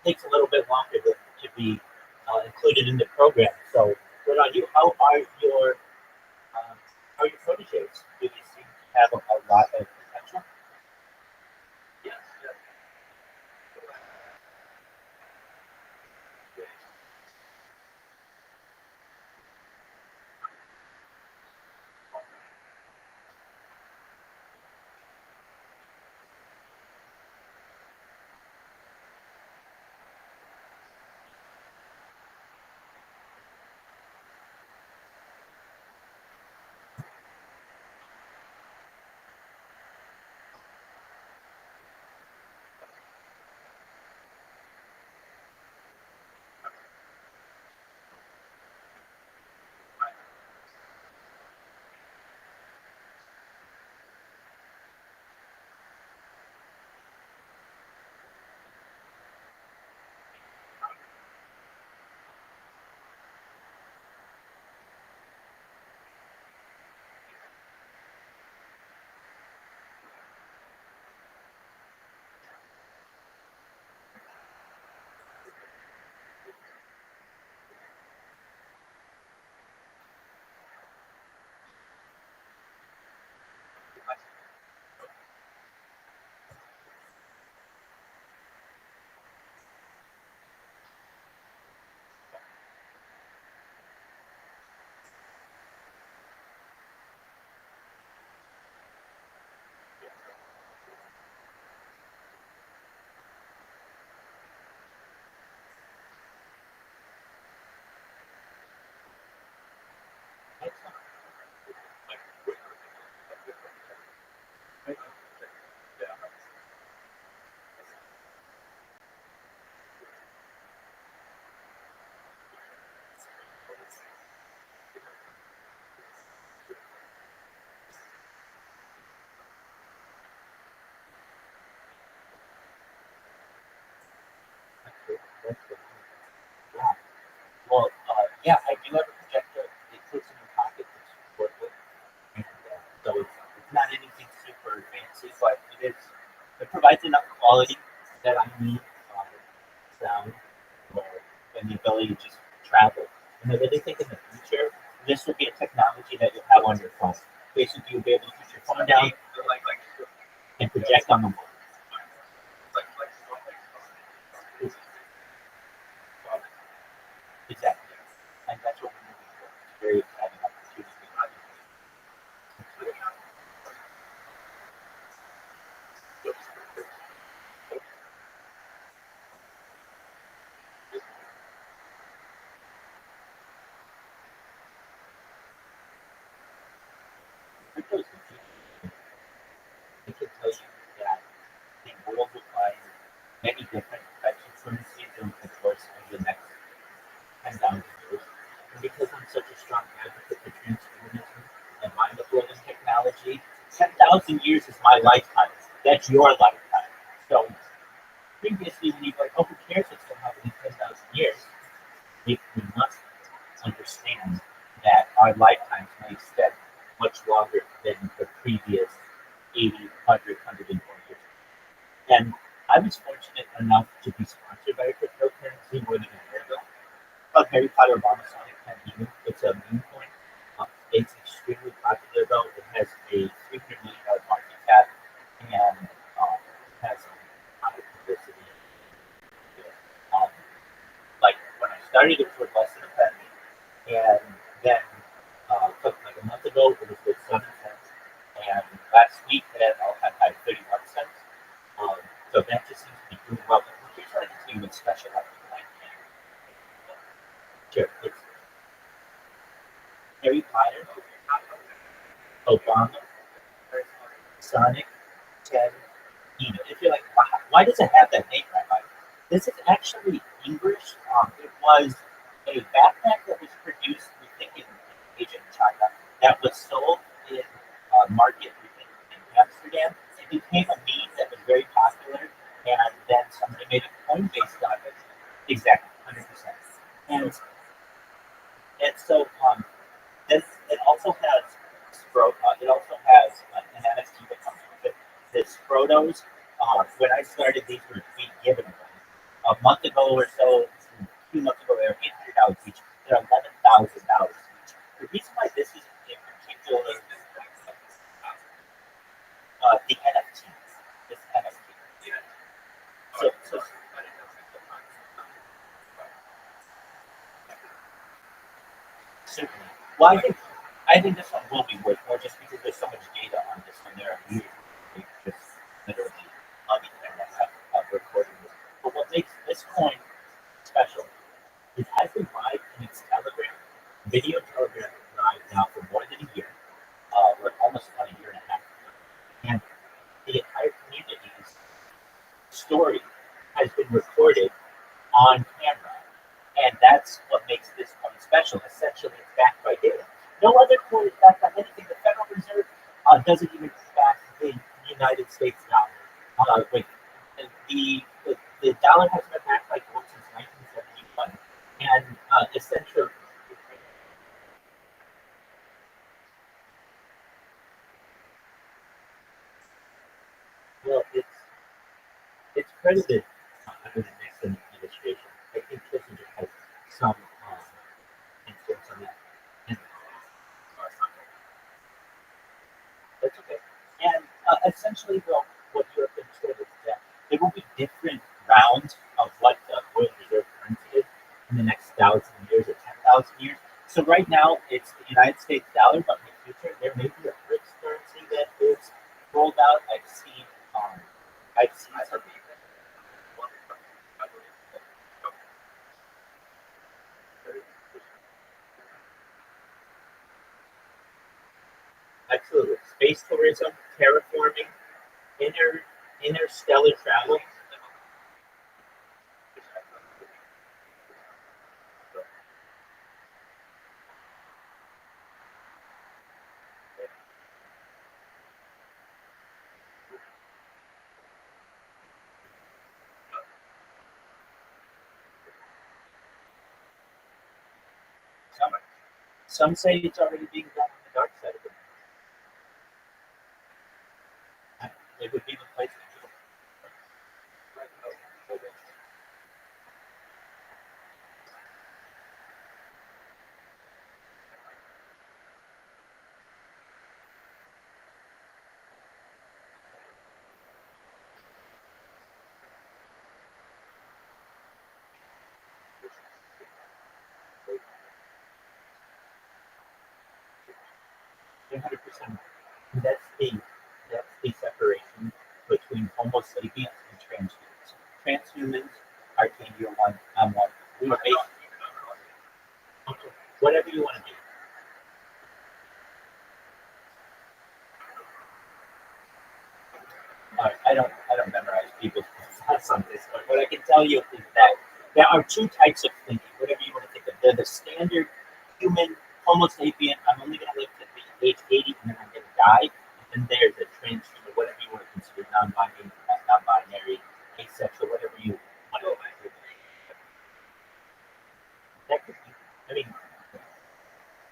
takes a little bit longer to be included in the program. So, what about you? How are your proteges? Do they seem to have a lot of potential? Yes. Yeah. Well, yeah, I do have a projector. It fits in your pocket. It's portable, and so it's not anything super fancy, but it provides enough quality that I need sound or and the ability to just travel. And I really think in the future, this will be a technology that you'll have on your phone. Basically, you'll be able to put your phone down and project on the wall. Exactly. And that's what we're moving for. It's very exciting opportunity. I can tell you that the world will find many different types of currencies over the course of the next 10,000 years. And because I'm such a strong advocate for transhumanism and mind-blowing technology, 10,000 years is my lifetime. That's your lifetime. So previously, when you go, oh, who cares what's going to happen in 10,000 years? We must understand that our lifetimes may extend much longer than the previous 80, 100, 120 years. And I was fortunate enough to be sponsored by a cryptocurrency more than a year ago. Called Harry Potter Obama Sonic Penny. It's a meme coin. It's extremely popular though. It has a $300 million market cap and has a lot of publicity. Like when I started, it was worth less than a penny, and then like a month ago, it was worth 7 cents, and last week it had all-time high 31 cents. So that just seems to be doing well. But here's what I can tell you what's special about the line. Sure, it's Harry Potter, Obama, Sonic, 10, Eden. If you're like, why does it have that name, Rabbi? This is actually English. It was a backpack that was produced, we think, in Asia and China, that was sold in market in Amsterdam. It became a meme that was very popular, and then somebody made a coin based on it. Exactly, 100%. And so this it also has it also has an NFT that comes with it. The Frodo's. When I started, these were being given away. a month ago or so, a few months ago, they were $800 each. They're $11,000 each. The reason why this is in particular, the NFTs, this NFT. So certainly. Well, I think this one will be worth more just because there's so much data on this one. There are users just literally on the internet have recording this. But what makes this coin special is has been live in its Telegram, video Telegram live now for more than a year, or almost about a year and a half. And the entire community's story has been recorded on camera. And that's what makes this coin special. Essentially, it's backed by data. No other coin is backed by anything. The Federal Reserve doesn't even back the United States dollar. The dollar has been backed by gold since 1971. And essentially, well, it's credited under the Nixon administration. I think Kissinger has some influence on that. And that's okay. And essentially, what Europe has said is that there will be different rounds of what the world reserve currency is in the next 1,000 years or 10,000 years. So right now, it's the United States dollar, but in the future, there may be a BRICS currency that is rolled out. I've seen some. Absolutely. Space tourism, terraforming, interstellar travel. Some say it's already being done on the dark side of the moon. It would be the place to do it. 100%. That's the separation between Homo sapiens and transhumans. Transhumans are in year one, I'm one. We were basically whatever you want to do. I don't memorize people's thoughts on this, but what I can tell you is that there are two types of thinking, whatever you want to think of. They're the standard human Homo sapien, I'm only going to live to be age 80 and then I'm going to die. And then there's a transhuman, whatever you want to consider, non-binary, asexual, whatever you want to consider. That could be, I mean,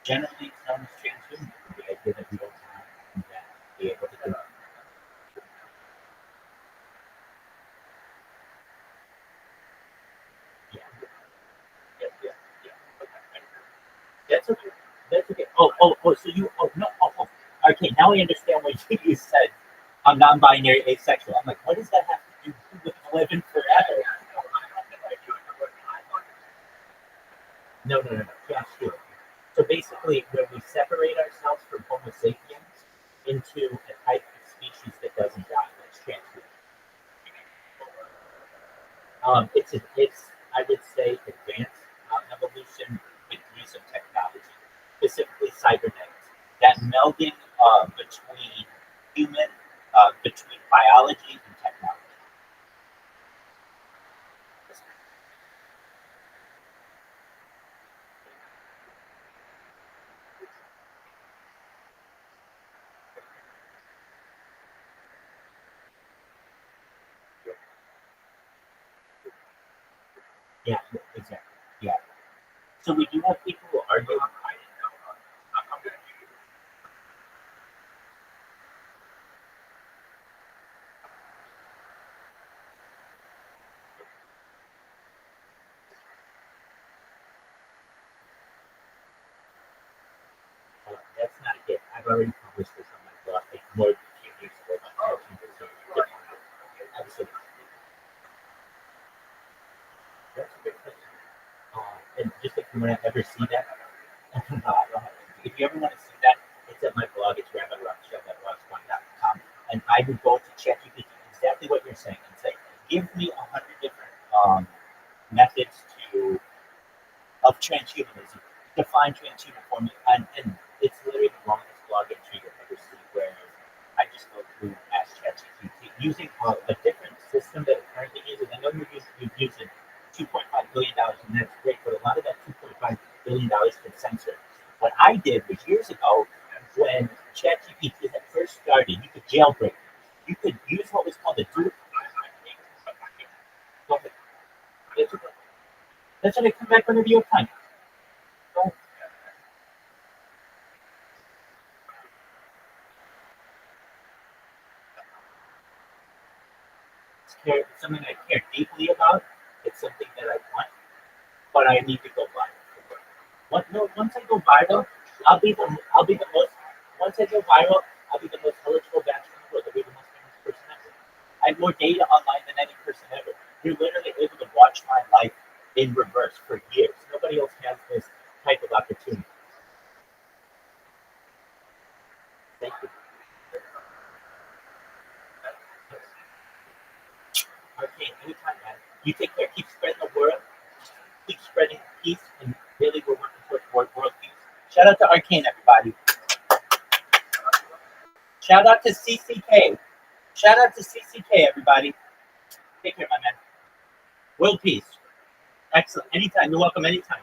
generally it's known as transhuman, the idea that we don't have that be able to do it. That's okay. That's okay. So you, no, okay, now I understand what you said. I'm non-binary, asexual. I'm like, what does that have to do with living forever? No. Yeah, sure. So basically, when we separate ourselves from Homo sapiens into a type of species that doesn't die, that's transhuman. It's I would say advanced evolution with use of technology, specifically cybernetics. That melding between human, between biology and technology. Yeah, exactly. Yeah. So we do have people who argue. you want to ever see that, no, I don't have it. If you ever want to see that, it's at my blog. It's Rabbi Rothschild at rothschild.com. And I would go to ChatGPT, exactly what you're saying, and say, give me 100 different methods of transhumanism. Define transhuman for me. And it's literally the longest blog entry you'll ever see, where I just go through and ask ChatGPT using a different system that it currently uses. I know you're using $2.5 billion, and that's great, but a lot of that $2.5 billion can censor. What I did was years ago, when ChatGPT that first started, you could jailbreak. You could use what was called a dual. That's when they come back whenever you have time. It's something I care deeply about. It's something that I want, but I need to go viral. Once I go viral, I'll be the most. Once I go viral, I'll be the most eligible bachelor in the world. I'll be the most famous person ever. I have more data online than any person ever. You're literally able to watch my life in reverse for years. Nobody else has this type of opportunity. Thank you. Okay, anytime, man. You take care. Keep spreading the word. Keep spreading peace, and really we're working towards world peace. Shout out to Arcane, everybody. Shout out to CCK. Shout out to CCK, everybody. Take care, my man. World peace. Excellent. Anytime. You're welcome anytime.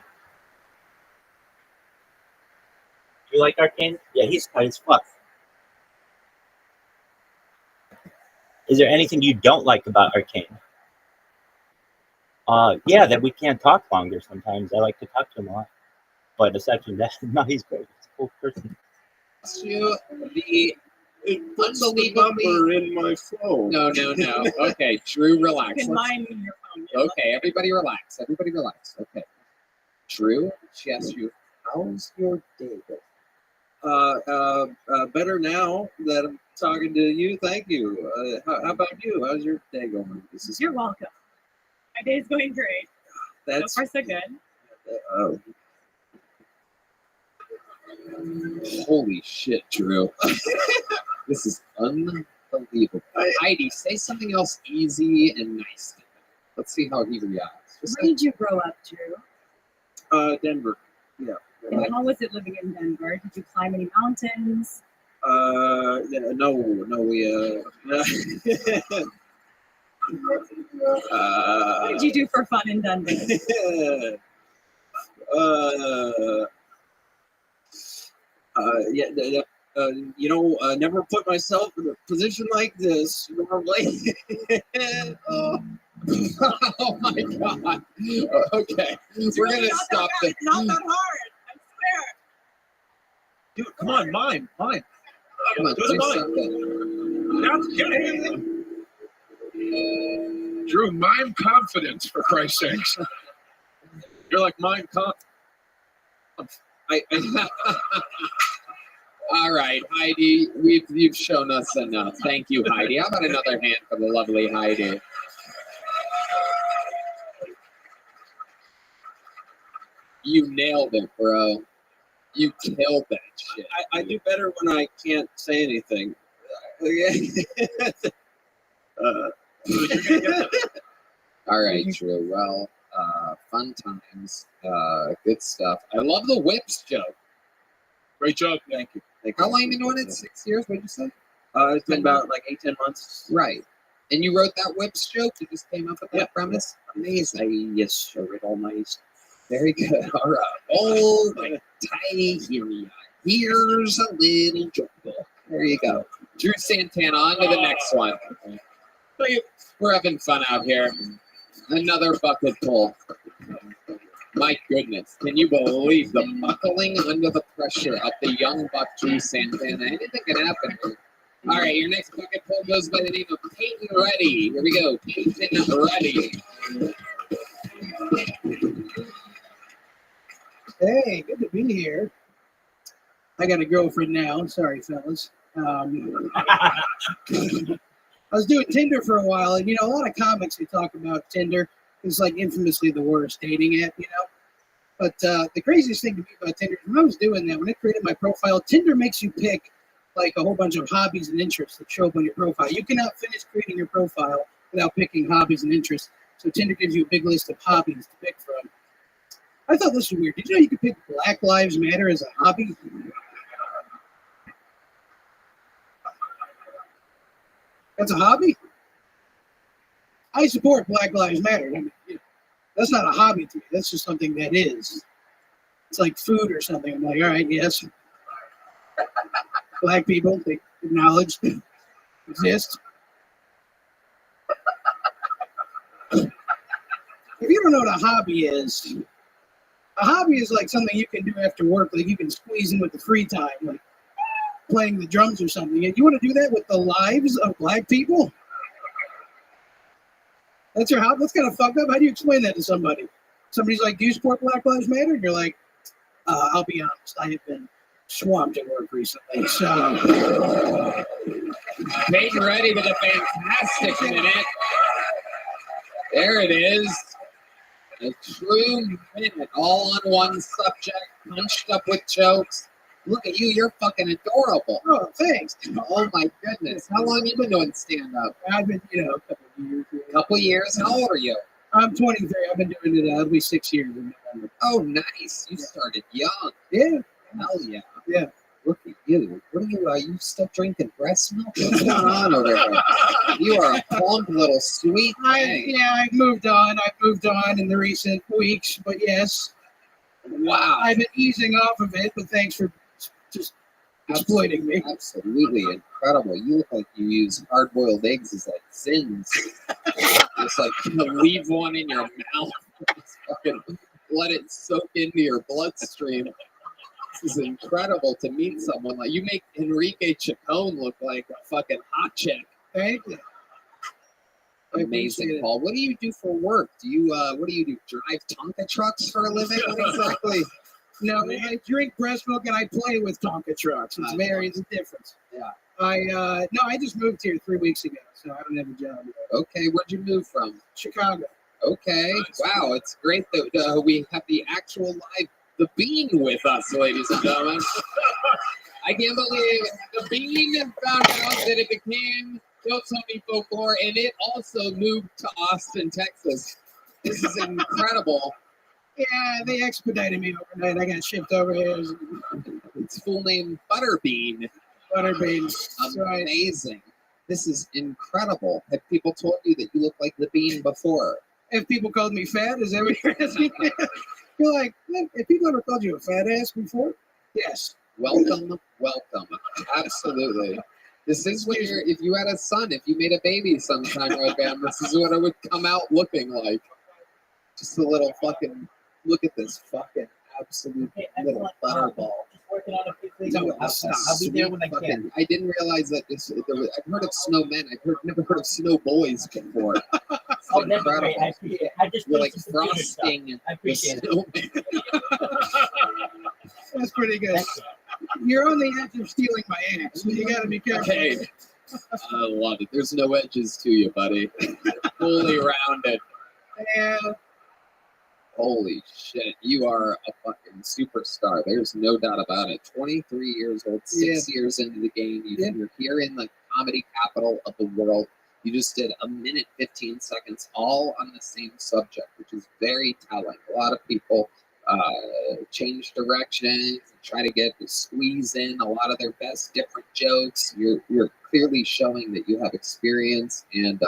You like Arcane? Yeah, he's tight as fuck. Is there anything you don't like about Arcane? Yeah, that we can't talk longer sometimes. I like to talk to him a lot. But aside from that, no, he's great. He's a cool person. To the What's the number in my phone? No. Okay, Drew, relax. You can mine in your phone. Okay, everybody relax. Everybody relax. Okay. Drew, she asked you, how's your day going? Better now that I'm talking to you. Thank you. How about you? How's your day going? You're welcome. My day's going great. That's so far, so good. Holy shit, Drew. This is unbelievable. Heidi, say something else easy and nice. Let's see how he reacts. Where did you grow up, Drew? Denver. Yeah. And how was it living in Denver? Did you climb any mountains? Yeah, no, we what did you do for fun in Denver? Never put myself in a position like this normally. Oh my god. Okay. We're gonna stop this. It's not that hard. I swear. Dude, come on, mime. Come on, do something. Get it. Drew, mime confidence, for Christ's sakes. You're like mime confidence. All right, Heidi, you've shown us enough. Thank you, Heidi. How about another hand for the lovely Heidi? You nailed it, bro. You killed that shit. I do better when I can't say anything. All right, Drew. Well, fun times. Good stuff. I love the whips joke. Great job. Thank you. How long have you been doing it? 6 years? What did you say? It's been about like 8-10 months. Right. And you wrote that whips joke? You just came up with that premise? Amazing. Yes, I read all nice. Very good. All right. All right. Here's a little jungle. There you go. Drew Santana, on to the next one. We're having fun out here. Another bucket pull. My goodness. Can you believe the buckling under the pressure of the young buck Drew Santana? Anything can happen. All right, your next bucket pull goes by the name of Peyton Reddy. Here we go. Peyton Reddy. Hey, good to be here. I got a girlfriend now. Sorry, fellas. I was doing Tinder for a while, and, a lot of comics, they talk about Tinder. It's like infamously the worst dating app, But the craziest thing to me about Tinder, when I was doing that, when I created my profile, Tinder makes you pick like a whole bunch of hobbies and interests that show up on your profile. You cannot finish creating your profile without picking hobbies and interests. So Tinder gives you a big list of hobbies to pick from. I thought this was weird. Did you know you could pick Black Lives Matter as a hobby? That's a hobby? I support Black Lives Matter. I mean, that's not a hobby to me. That's just something that is. It's like food or something. I'm like, all right, yes. Black people, they acknowledge, exist. If you don't know what a hobby is like something you can do after work. Like you can squeeze in with the free time, like playing the drums or something. And you want to do that with the lives of black people? That's your hobby? That's kind of fucked up. How do you explain that to somebody? Somebody's like, do you support Black Lives Matter? And you're like, I'll be honest, I have been swamped at work recently. So Getting ready with a fantastic minute. There it is. A true minute, all on one subject, punched up with jokes. Look at you, you're fucking adorable. Oh, thanks. Oh my goodness. How long you been doing stand-up? I've been, a couple of years. Couple years? How old are you? I'm 23. I've been doing it it'll be 6 years in November. Oh, nice. You started young. Yeah. Hell yeah. Yeah. Look at you. What are you, you still drinking breast milk? What's going on over there? You are a plump little sweet thing. I've moved on. In the recent weeks, but yes. Wow. I've been easing off of it, but thanks for just exploiting me. Absolutely incredible. You look like you use hard-boiled eggs as like sins. Just like leave one in your mouth. Just fucking let it soak into your bloodstream. This is incredible to meet someone like you. Make Enrique Chacon look like a fucking hot chick. Thank you. Amazing, Paul. What do you do for work? Do you what do you do? Drive Tonka trucks for a living? What exactly? No, I drink breast milk and I play with Tonka trucks. It's a difference. Yeah. I just moved here 3 weeks ago, so I don't have a job yet. Okay, where'd you move from? Chicago. Okay. Wow, it's great that we have the actual live The Bean with us, ladies and gentlemen. I can't believe The Bean found out that it became Don't Tell Me Folklore, and it also moved to Austin, Texas. This is incredible. Yeah, they expedited me overnight. I got shipped over here. Its full name, Butterbean. Butterbean. Amazing. This is incredible. Have people told you that you look like the Bean before? Have people called me fat? Is that what you're asking? You're like, have people ever called you a fat ass before? Yes. Welcome. Absolutely. This is what if you had a son, if you made a baby sometime, Rabbi, this is what it would come out looking like. Just a little fucking, look at this fucking absolute little butterball. I'll be there when I can. I didn't realize that I've heard of snowmen. Never heard of snow boys before. It's Oh, that's incredible. great. I appreciate it. I just You're did like some computer frosting stuff. I appreciate it. That's pretty good. You're on the edge of stealing my ass, so you gotta be careful. Okay. I love it. There's no edges to you, buddy. Fully rounded. Yeah. Holy shit. You are a fucking superstar. There's no doubt about it. 23 years old, 6 years into the game. You're here in the comedy capital of the world. You just did 1 minute, 15 seconds, all on the same subject, which is very telling. A lot of people change directions, try to squeeze in a lot of their best different jokes. You're clearly showing that you have experience and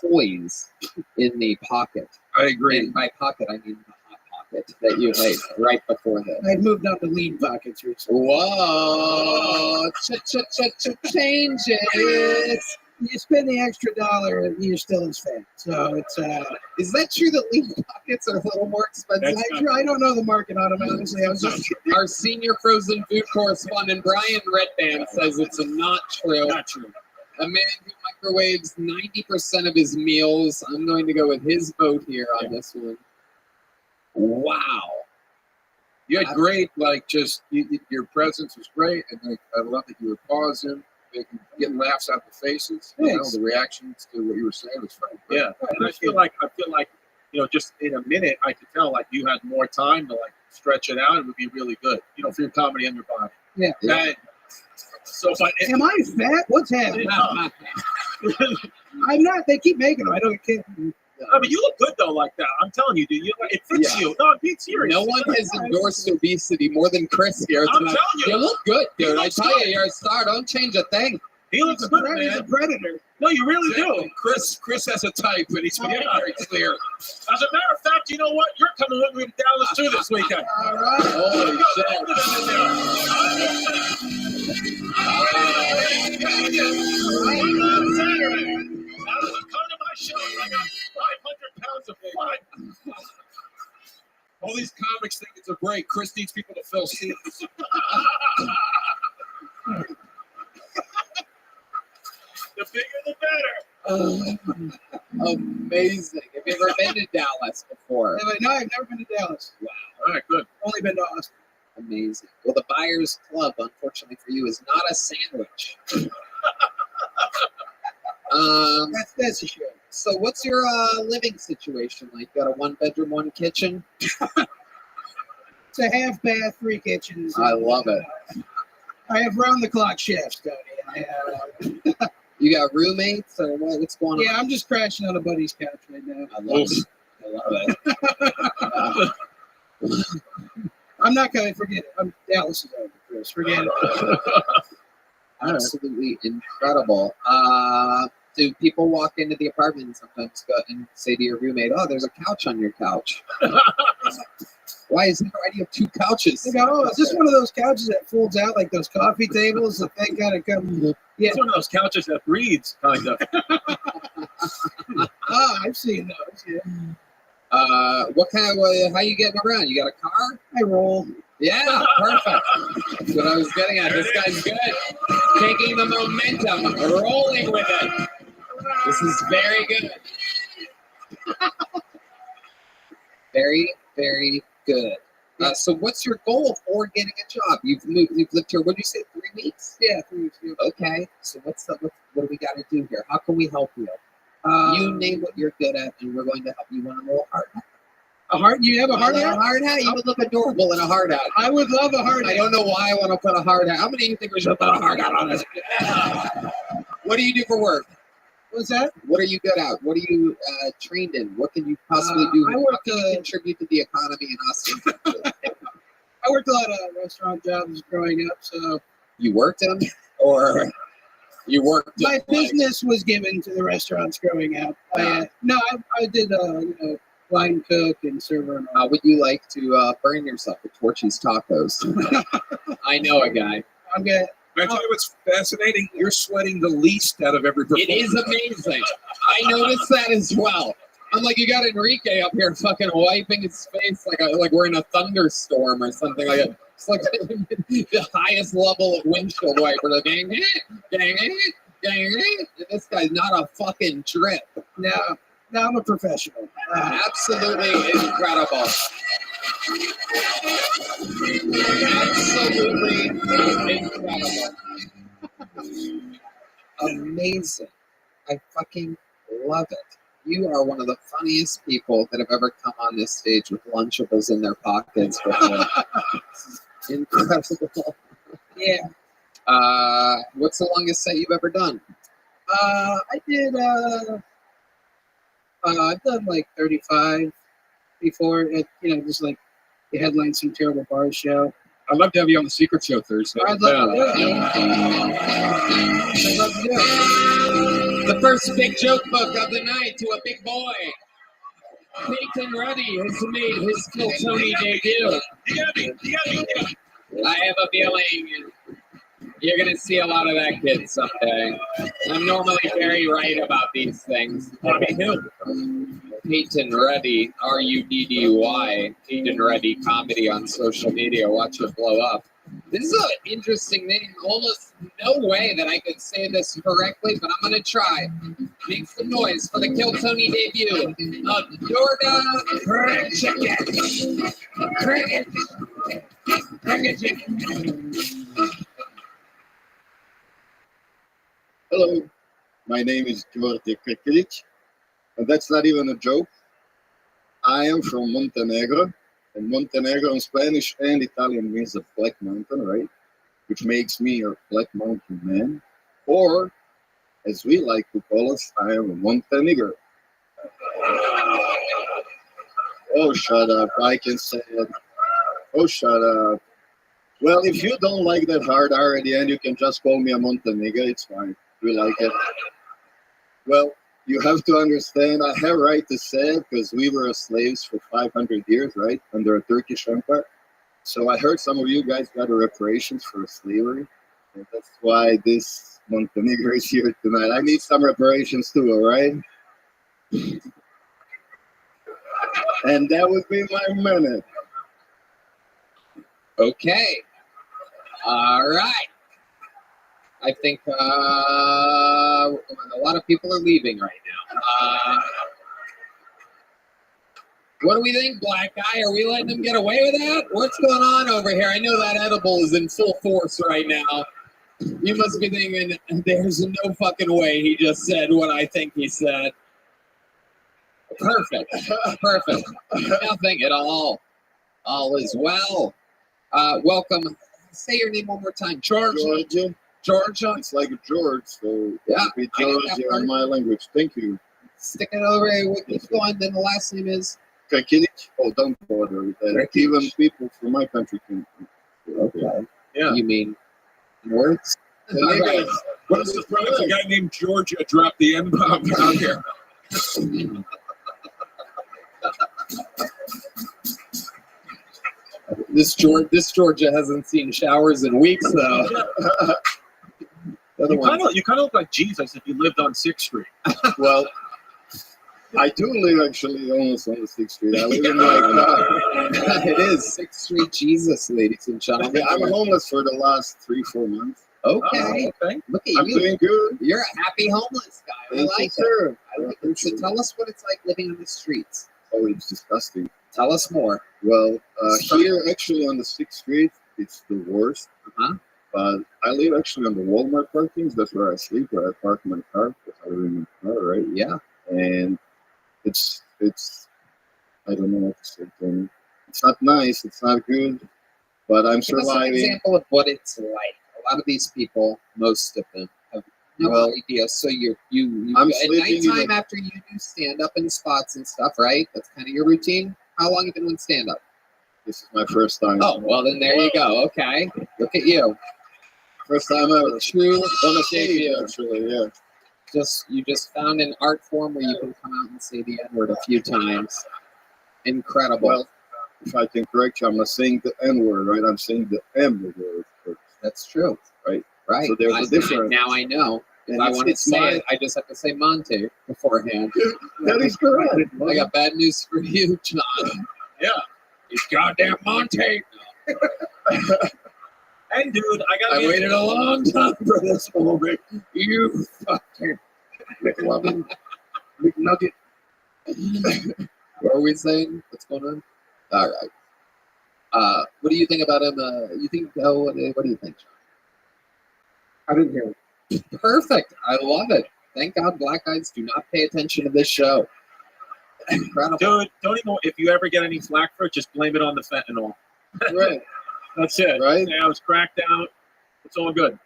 poise in the pocket. I agree. And by pocket, I mean the hot pocket that you made right before this. I've moved up to lean pockets recently. Whoa! Change it. You spend the extra $1 and you're still as fat. So it's Is that true that lean pockets are a little more expensive? I don't know the market on them, honestly. Our senior frozen food correspondent Brian Redband says it's not true. Not true. A man who microwaves 90% of his meals. I'm going to go with his vote here on this one. Wow. You had great, your presence was great, and I love that you were pausing, getting laughs out the faces. You know, the reactions to what you were saying was funny. Yeah, and I feel like just in a minute, I could tell like you had more time to like stretch it out. It would be really good, for your comedy and your body. Yeah. That, so if I, Am I fat? What's happening? I'm not. They keep making them. I don't care. I mean, you look good though, like that. I'm telling you, dude. It fits you. No, I'm being serious. No one has endorsed obesity more than Chris here I'm tonight. telling you. You look good, dude. I looks tell good. you, you're a star. Don't change a thing. He looks good, man. He's a predator. No, you really do. Chris has a type, and he's very clear. As a matter of fact, you know what? You're coming with me to Dallas too this weekend. All right. Holy shit. Come to my show. I got 500 pounds of fun. All these comics think it's a break. Chris needs people to fill seats. The bigger, the better. Amazing. Have you ever been to Dallas before? No, I've never been to Dallas. Wow. All right, good. Only been to Austin. Amazing. Well, the Buyers Club, unfortunately for you, is not a sandwich. That's a shame. So what's your living situation like? Got a 1-bedroom, 1 kitchen? It's a half bath, 3 kitchens. I love it. I have round-the-clock chefs, Tony. You got roommates or what? What's going on? Yeah, I'm just crashing on a buddy's couch right now. I love it. I love it. I'm not going to forget it. Dallas is over, Chris. Forget it. Absolutely incredible. Do people walk into the apartment and sometimes go and say to your roommate, "Oh, there's a couch on your couch"? Why is why do you have 2 couches? They go, "Oh, is this one of those couches that folds out like those coffee tables that they kind of come?" Yeah, It's one of those couches that breathes, kind of. I've seen those. Yeah. What kind of how you getting around? You got a car? I roll. Yeah, perfect. That's what I was getting at. This guy's good. Taking the momentum, rolling with it. This is very good. Very, very good. So what's your goal for getting a job? You've lived here, what did you say, 3 weeks? Yeah, 3 weeks. Yeah. Okay. So what do we got to do here? How can we help you? You name what you're good at, and we're going to help you on a little hard hat. A hard? You have a hard hat? A hard hat? You would look adorable in a hard hat. I would love a hard hat. I don't know why I want to put a hard hat. How many of you think we should put a hard hat on this? What do you do for work? What's that? What are you good at? What are you trained in? What can you possibly do? I work How can you contribute to the economy in Austin? I worked a lot of restaurant jobs growing up, so You worked them, or you worked? my business was given to the restaurants growing up. I did line cook and server and all. How would you like to burn yourself with Torchy's tacos? I know a guy. I'm good. I tell you what's fascinating. You're sweating the least out of every performance. It is amazing. I noticed that as well. I'm like, you got Enrique up here fucking wiping his face like we're in a thunderstorm or something like that. It's like the highest level of windshield wiper. Like, dang it, dang it, dang it. This guy's not a fucking drip. No, I'm a professional. Absolutely incredible. Absolutely incredible. Amazing. I fucking love it. You are one of the funniest people that have ever come on this stage with Lunchables in their pockets before. Incredible. Yeah. What's the longest set you've ever done? I did. I've done like 35 before. Just like the headline some terrible bar show. I'd love to have you on the Secret Show Thursday. I'd love to do it. I'd love to do it. The first big joke book of the night to a big boy. Peyton Ruddy has made his Kill Tony debut. I have a feeling you're going to see a lot of that kid someday. I'm normally very right about these things. Peyton Ruddy, R-U-D-D-Y, Peyton Ruddy comedy on social media. Watch it blow up. This is an interesting name. Almost no way that I could say this correctly, but I'm going to try. Make some noise for the Kill Tony debut of Dorda Cricket. Hello, my name is George Kekilic, and that's not even a joke. I am from Montenegro, and Montenegro in Spanish and Italian means a black mountain, right? Which makes me a black mountain man. Or, as we like to call us, I am a Montenegro. Oh, shut up. I can say it. Oh, shut up. Well, if you don't like that hard R at the end, you can just call me a Montenegro. It's fine. We like it. Well, you have to understand, I have right to say it because we were slaves for 500 years, right? Under a Turkish empire. So I heard some of you guys got reparations for slavery. And that's why this Montenegro is here tonight. I need some reparations too, all right? And that would be my minute. Okay. All right. I think a lot of people are leaving right now. What do we think, Black Guy? Are we letting them get away with that? What's going on over here? I know that edible is in full force right now. You must be thinking, there's no fucking way he just said what I think he said. Perfect. Perfect. Nothing at all. All is well. Welcome. Say your name one more time. Georgia. Georgia. It's like George, so Yeah, it'd be I get that Georgia part. in my language. Thank you. Stick it over here. What keeps going? Then the last name is Kakinic? Oh, don't bother with that. Rakic. Even people from my country can. okay. Yeah. You mean words? All right. What a surprise! A guy named Georgia dropped the N-bomb out here. This Georgia hasn't seen showers in weeks though. You kind of look like Jesus if you lived on 6th Street. Well, I do live actually almost on the 6th Street. I live in like It is 6th Street Jesus, ladies and gentlemen. yeah, I'm homeless for the last 3-4 months. Okay. Okay. Look at I'm you. doing good. You're a happy homeless guy. I Thank like you, it. sir. I like it. So tell us what it's like living on the streets. Oh, it's disgusting. Tell us more. Well, here actually on the 6th Street, it's the worst. Uh-huh. But I live actually on the Walmart parkings. That's where I sleep, where I park my car. Because I live in my car, right? Yeah. And it's I don't know what to say. Tony. It's not nice. It's not good. But I'm Give us an surviving. example of what it's like. A lot of these people, most of them, have no Well, idea. So you I'm at sleeping in nighttime a- after you do stand up in spots and stuff, right? That's kind of your routine. How long have you been doing stand up? This is my first time. Oh, well then there you go. Okay. Look at you. First time ever. True On a stage, debut. actually, yeah. You just found an art form where you can come out and say the N-word a few times. Incredible. Well, if I can correct you, I'm not saying the N-word, right? I'm saying the M-word. That's true. Right. Right. So there's a difference. Now I know. If And I it's- want to it's say my- it, I just have to say Monte beforehand. That is correct. I got bad news for you, John. Yeah. It's goddamn Monte. And dude, I waited a long time for this moment. You fucking McLovin, McNugget. What are we saying? What's going on? All right. What do you think about him? You think? What do you think, John? I didn't hear it. Perfect. I love it. Thank God black guys do not pay attention to this show. Incredible. Dude, don't even. If you ever get any flack for it, just blame it on the fentanyl. Right. That's it. Right. Yeah, I was cracked out. It's all good.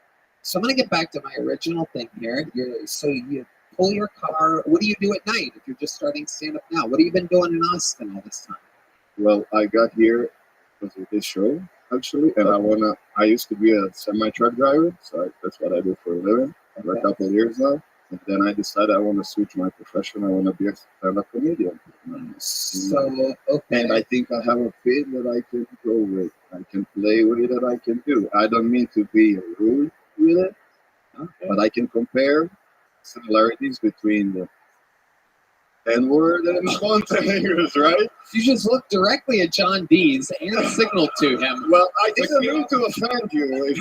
So I'm gonna get back to my original thing here. So you pull your car. What do you do at night if you're just starting stand up now? What have you been doing in Austin all this time? Well, I got here because of this show, actually, and I used to be a semi-truck driver, so that's what I do for a living for a couple of years now. And then I decided I want to switch my profession. I want to be a stand-up comedian. So okay. And I think I have a bit that I can go with. I can play with it, that I can do. I don't mean to be rude with it, but I can compare similarities between the N-word and Montenegros, right? You just looked directly at John Dees and signaled to him. Well, I didn't mean to offend you.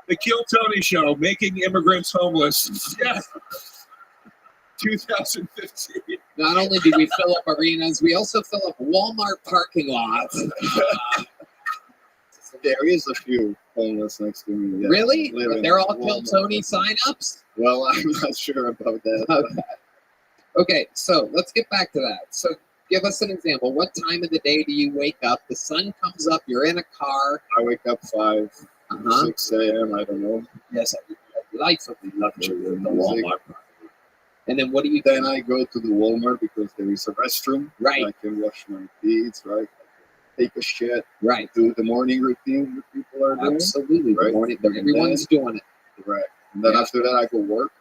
The Kill Tony Show, making immigrants homeless. Yes. 2015. Not only do we fill up arenas, we also fill up Walmart parking lots. There is a few homeless next to me. Yeah, Really? living They're all in Kill Walmart. Tony sign-ups? Well, I'm not sure about that. Okay. Okay, so let's get back to that. So Give us an example. What time of the day do you wake up? The sun comes up. You're in a car. I wake up 5, 6 a.m. I don't know. Yes, life of the luxury of the Music. Walmart. And then what do you do? Then I go to the Walmart because there is a restroom. Right. I can wash my feet, right? Take a shit. Right. Do the morning routine that people are doing. Absolutely. Right. The morning, And everyone's doing it. Right. And then Yeah. after that, I go work.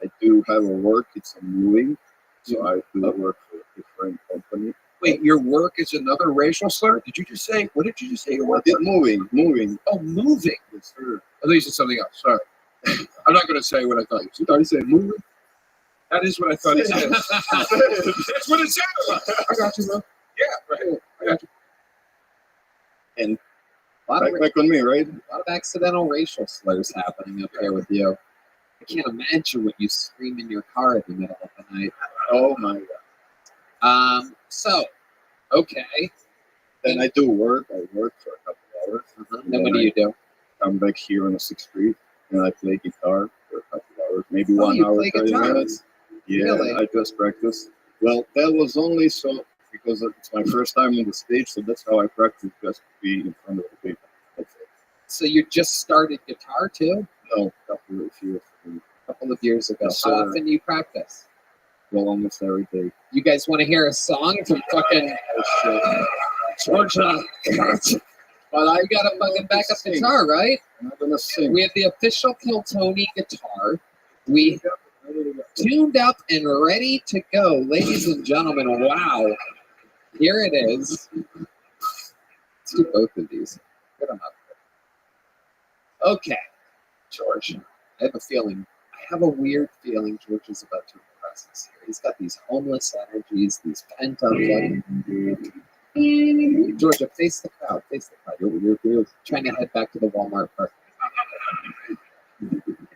I do have a work. It's a moving. So I do work for a different company. Wait, your work is another racial slur? Did you just say? What did you just say? Your I work? did moving. Oh, moving. Yes, sir. At least it's something else. Sorry. I'm not going to say what I thought you said. You thought you said moving? That is what I thought it said. That's what it said. I got you, bro. Yeah, right. I got you. And A lot of, back on me, right? a lot of accidental racial slurs happening up here with you. I can't imagine what you scream in your car in the middle of the night. Oh my God. So, okay. Then I do work. I work for a couple hours. Then what do you do? Come back here on the 6th Street and I play guitar for a couple hours, maybe Oh, 1 you hour, play 30 guitar? minutes. Yeah, Really? I just practice. Well, that was only so because it's my first time on the stage, so that's how I practice, just to be in front of the people. That's it. So you just started guitar too? No, a couple of years. A couple of years ago. Yes, How sir. often do you practice? Well, almost every day. You guys want to hear a song from fucking Georgia? Well, I got a fucking backup guitar, right? I'm not gonna sing. We have the official Kiltony guitar. We tuned up and ready to go. Ladies and gentlemen, wow. Here it is. Let's do both of these. Get them up. Okay, George. I have a feeling. I have a weird feeling George is about to impress us here. He's got these homeless energies, these pent up fucking. Georgia, face the crowd. Face the crowd. You're trying to head back to the Walmart park.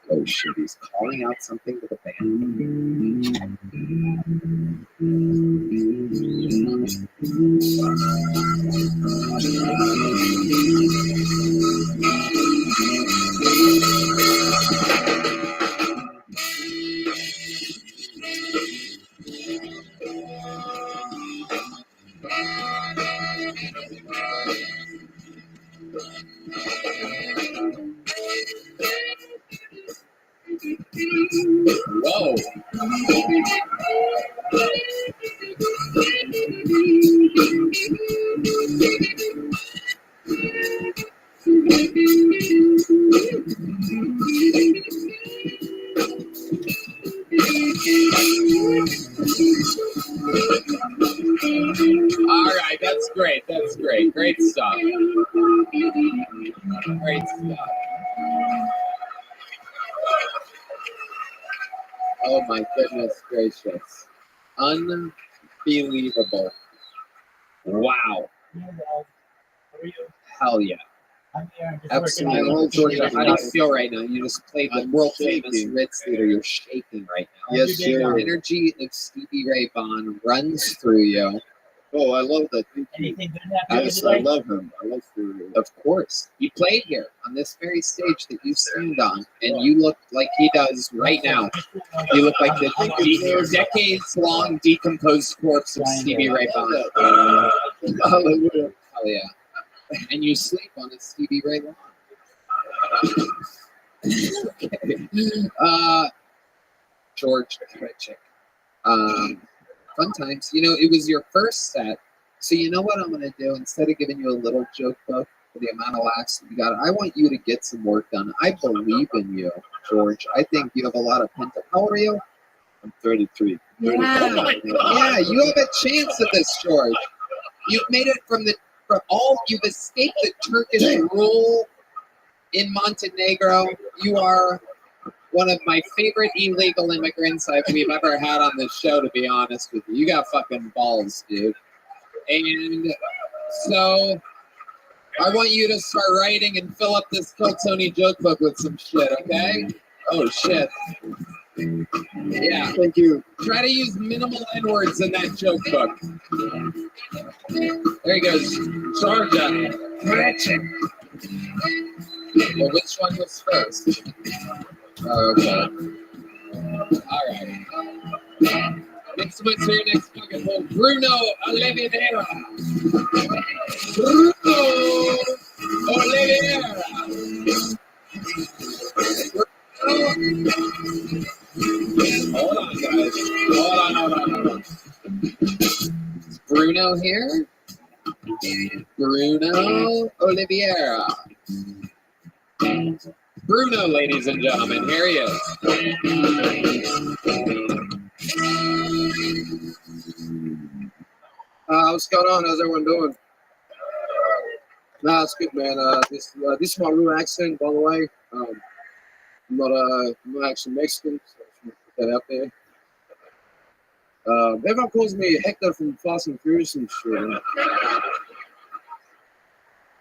Oh shit, he's calling out something to the band. Whoa. All right, that's great. That's great. Great stuff. Great stuff. Oh my goodness gracious. Unbelievable. Wow. How are you? Hell yeah. I'm here. I'm just Absolutely. working on Georgia, how do you feel right now? You just played the I'm world famous shaking. Ritz Theater. You're shaking right now. Yes, The sir. energy of Stevie Ray Vaughan runs through you. Oh, I love that. Thank you. Anything good happen Yes, I today? love him. I love Fury. Of course. You played here on this very stage that you stand on, and you look like he does right now. You look like the decades-long decomposed corpse of Stevie Ray Vaughan. Hallelujah. Hell yeah. And you sleep on a Stevie Ray lawn. Okay. George Kretchik. Fun times. You know, it was your first set. So you know what I'm going to do? Instead of giving you a little joke book for the amount of laughs that you got, I want you to get some work done. I believe in you, George. I think you have a lot of pent-up. How old are you? I'm 33. Yeah. Oh my God. Yeah, you have a chance at this, George. You've made it you've escaped the Turkish rule in Montenegro. You are one of my favorite illegal immigrants we've ever had on this show, to be honest with you. You got fucking balls, dude. And so I want you to start writing and fill up this Kill Tony joke book with some shit, okay? Oh, shit. Yeah. Thank you. Try to use minimal N-words in that joke book. There he goes. Georgia. Gretchen. Well, which one was first? Okay. All right. Next one's here next month. rock and roll. Bruno Oliveira. Bruno Oliveira. Hold on, guys. Hold on. Bruno here. Bruno Oliveira. Bruno, ladies and gentlemen, here he is. What's going on? How's everyone doing? Nah, it's good, man. This is my real accent, by the way. I'm not actually Mexican, so I just want to put that out there. Everyone calls me Hector from Fast and Furious and shit.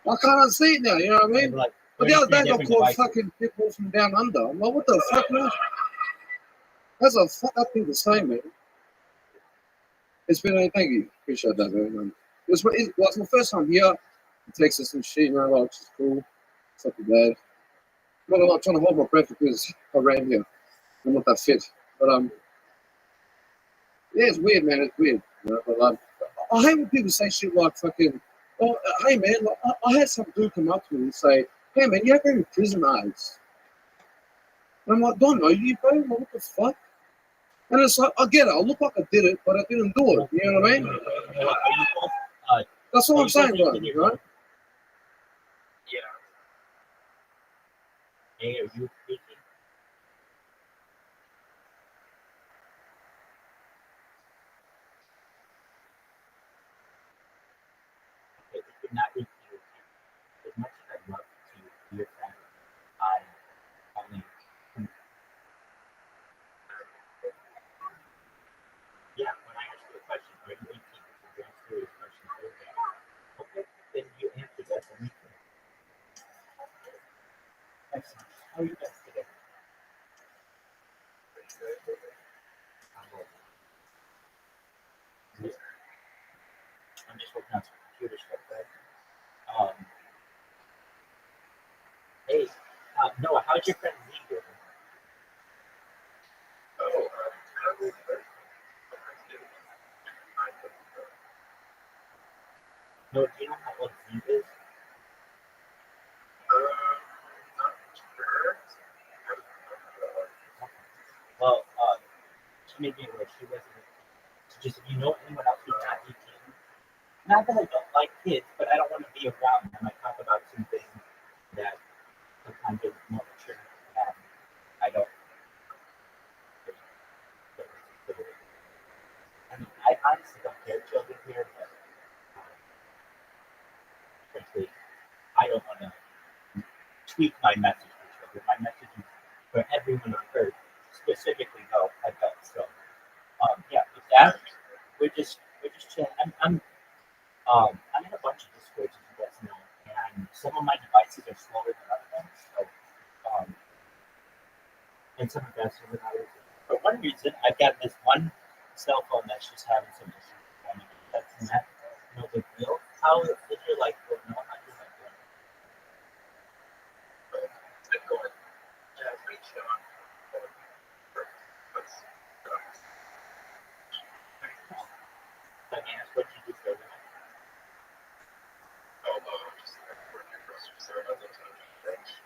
I can't see it now, you know what I mean? Like, But the other day I got called devices. fucking people from down under. I'm like, what the fuck, man? That's a fuck up thing to say, man. It's been thank you. Appreciate that, man. It's my first time here in Texas and shit, man. Like, it's cool. It's not too bad. I'm not trying to hold my breath because I ran here. I'm not that fit. But, yeah, it's weird, man. It's weird. You know? But, I hate when people say shit like fucking, oh, hey, man, like, I had some dude come up to me and say, hey, man, you have any prison eyes? And I'm like, don't know you, bro. Like, what the fuck? And it's like, I get it. I look like I did it, but I didn't do it. You know what I mean? That's what I'm saying, bro. Right? Yeah. Hey, are you speaking? It could not be clear. As much as I'd love to hear that, I only. Yeah, when I ask you a question, are you 18? It's a very serious question. Okay, then you answer yes. And you can. Excellent. How are you guys today? I'm just working on some computer stuff, right? Hey, Noah, how's your friend Z doing? Noah, do you know how old Z is? Well, she made me aware she wasn't. Just if you know anyone else who's not 18, not that I don't like kids, but I don't want to be around them. I talk about some things that sometimes are more mature, and I don't. I mean, I honestly don't care children here, but frankly, I don't want to tweak my message for children. My message is for everyone on earth, specifically though adults. So, yeah, with that, we're just chilling. I'm in a bunch of Discords, as you guys know, and some of my devices are slower than other ones. So, and some are faster than others. For one reason, I've got this one cell phone that's just having some issues. That's not no big deal. How is your life going? No, how is your life going? Let me ask what you do for a living.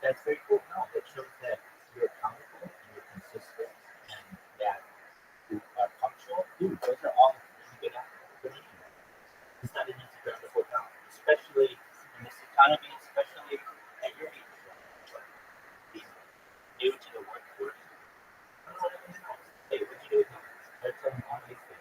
That's very cool. No, it shows that you're accountable and you're consistent and that you are punctual. Dude, those are all really good issues. It's not an easy job to hold down, especially in this economy, especially at your age. Being new to the workforce. Hey, what you doing? That's on these things.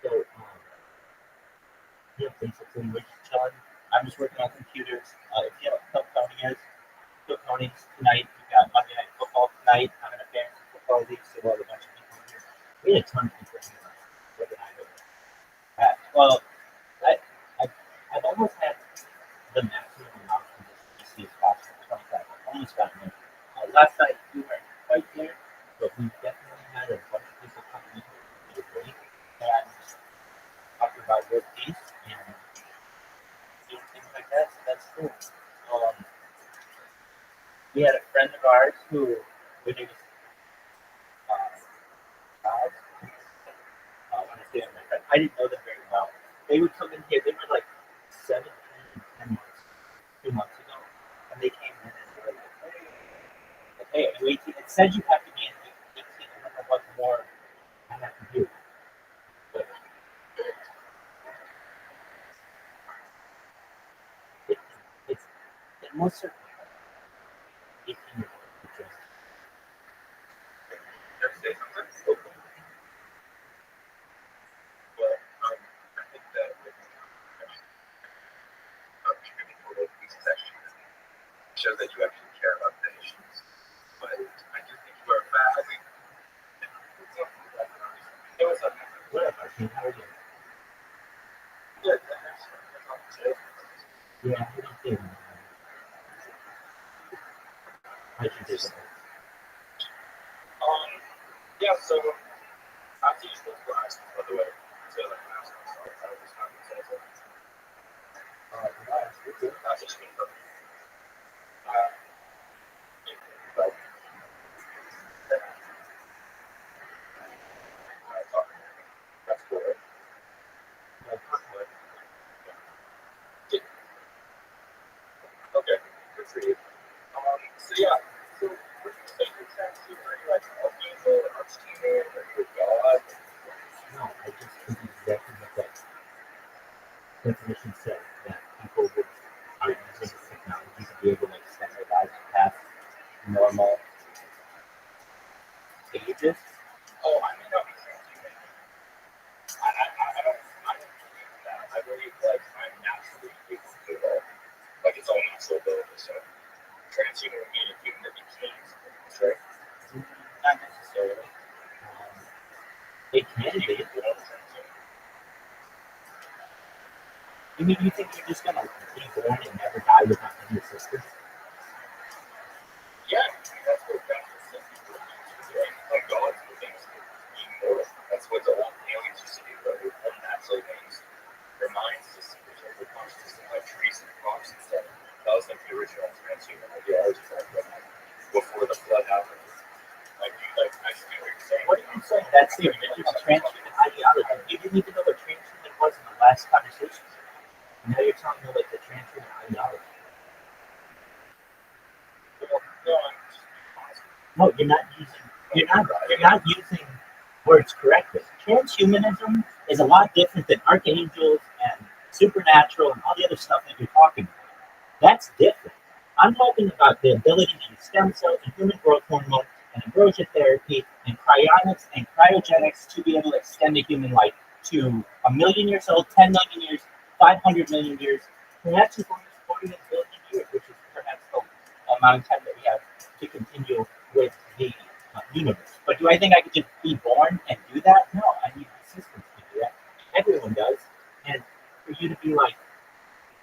So, yeah, basically, we're just chilling. I'm just working on computers. If you know what County is, Cook County tonight. We've got Monday Night Football tonight. I'm in a fantasy football league, so we'll have a bunch of people here. We had a ton of people here. Well, I've almost had the maximum amount of DC as possible, 25. Almost got there. Last night we weren't quite there, but we definitely had a bunch of people coming in. It was great. And talked about world peace and Cool. We had a friend of ours who, when he was child, I didn't know them very well. They would come in here. They were like 7, 10 months, 2 months ago, and they came in and they were like, "Hey, I'm 18." It said you have to be in 18. I don't know what more I have to do. But it most certainly 18 years old. Well, I think that shows that you actually care about the issues. But I do think you are fast. It was a How are you? good. Yeah, I don't think. I should do that. Yeah, so after you spoke to us, by the way, so like I was talking to that's just been perfect. But that's cool. Okay, good for you. So yeah, so what do you think you're trying to do? Are you like a evil, an archdemon, or you a god? No, I just think exactly what that definition says, that people are using this technology to be able to extend their lives past normal ages. Oh, I mean, no, I don't believe in that. I believe like I'm naturally able to do it. Like it's all natural ability. So transhuman would mean a human that became something, right? Not necessarily. It can be. You mean you think you're just gonna be born and never die without any assistance? Yeah, that's what like gods and things being immortal. That's what the old aliens used to do, but with unnatural things. Their minds just their consciousness and like trees and rocks and stuff. That was like the original transhuman ideology before the flood happened. Like I see what you're saying. What are you saying? That's the original transhuman ideology. You didn't even know what transhuman was in the last conversation. And now you're telling me like the transhuman ideology. No, you're not using words correctly. Transhumanism is a lot different than archangels and supernatural and all the other stuff that you're talking about. That's different. I'm talking about the ability to use stem cells and human growth hormone and ambrosia therapy and cryonics and cryogenics to be able to extend the human life to 1 million years old, 10 million years, 500 million years, perhaps as long as 40 billion years, which is perhaps the amount of time that we have to continue with the universe. But do I think I could just be born and do that? No, I need assistance to do that. Everyone does. And for you to be like,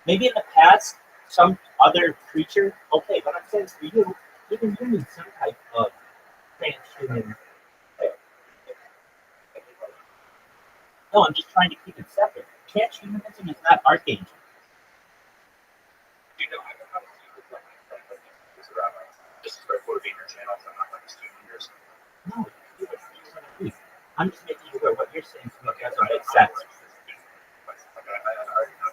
maybe in the past, some other creature, okay, but I'm saying for you, even you need some type of transhuman. No, I'm just trying to keep it separate. Transhumanism is not archangel. You know, I don't have a few with my friend, but he's a rabbi. This is my being your channel, so I'm not like a student of yours. No, I'm just making you aware what you're saying to me doesn't make sense. I already know.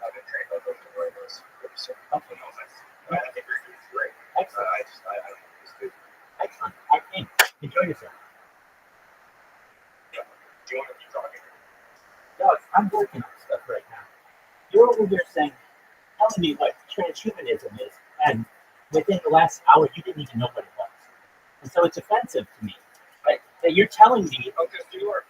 I've been trained by those lawyers. Okay. I think you're doing great. Excellent. I just do. Excellent. Okay. Enjoy yourself. Yeah. Do you want to keep talking? No, I'm working on stuff right now. You're over here telling me what transhumanism is, and within the last hour, you didn't even know what it was. And so it's offensive to me, right? That you're telling me. Okay, so you are.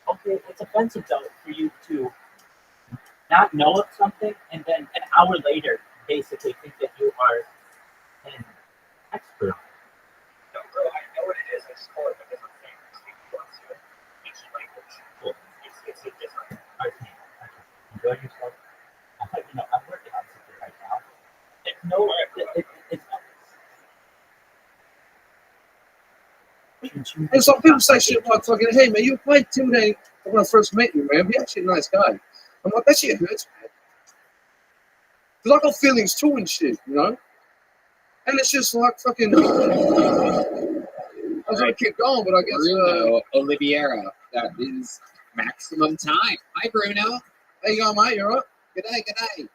Okay, it's offensive though for you to not know of something and then an hour later basically think that you are an expert on it. No, bro, I know what it is. I just call it a different thing. It's language. Cool. It's a different. Okay. Enjoy yourself. I'm working on something right now. It's no, it's not. And some people say shit like fucking, hey man, you were quite intimidating when I first met you, man. Be actually a nice guy. I'm like, that shit hurts, man. Because I got feelings too and shit, you know? And it's just like fucking. I was gonna keep going, but I guess. Bruno Oliveira. That is maximum time. Hi, Bruno. How you going, mate? You alright? G'day, g'day.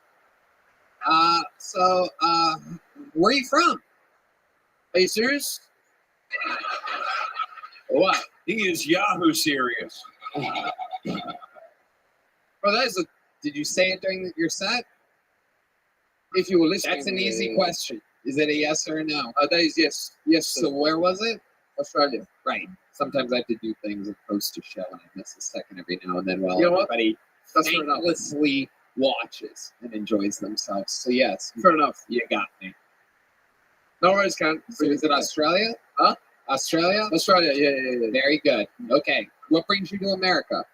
Where are you from? Are you serious? What? He is Yahoo serious. Bro, that is a. Did you say it during your set? If you were listening. That's an easy question. Is it a yes or a no? That is yes. Yes, So where was it? Australia. Right. Sometimes I have to do things and post a show and I miss a second every now and then while You know what? everybody That's fair enough. thanklessly watches and enjoys themselves. So yes, Fair enough. you got me. No worries, Ken. So is it Australia? Huh? Australia? Australia, yeah. Very good. Okay. What brings you to America?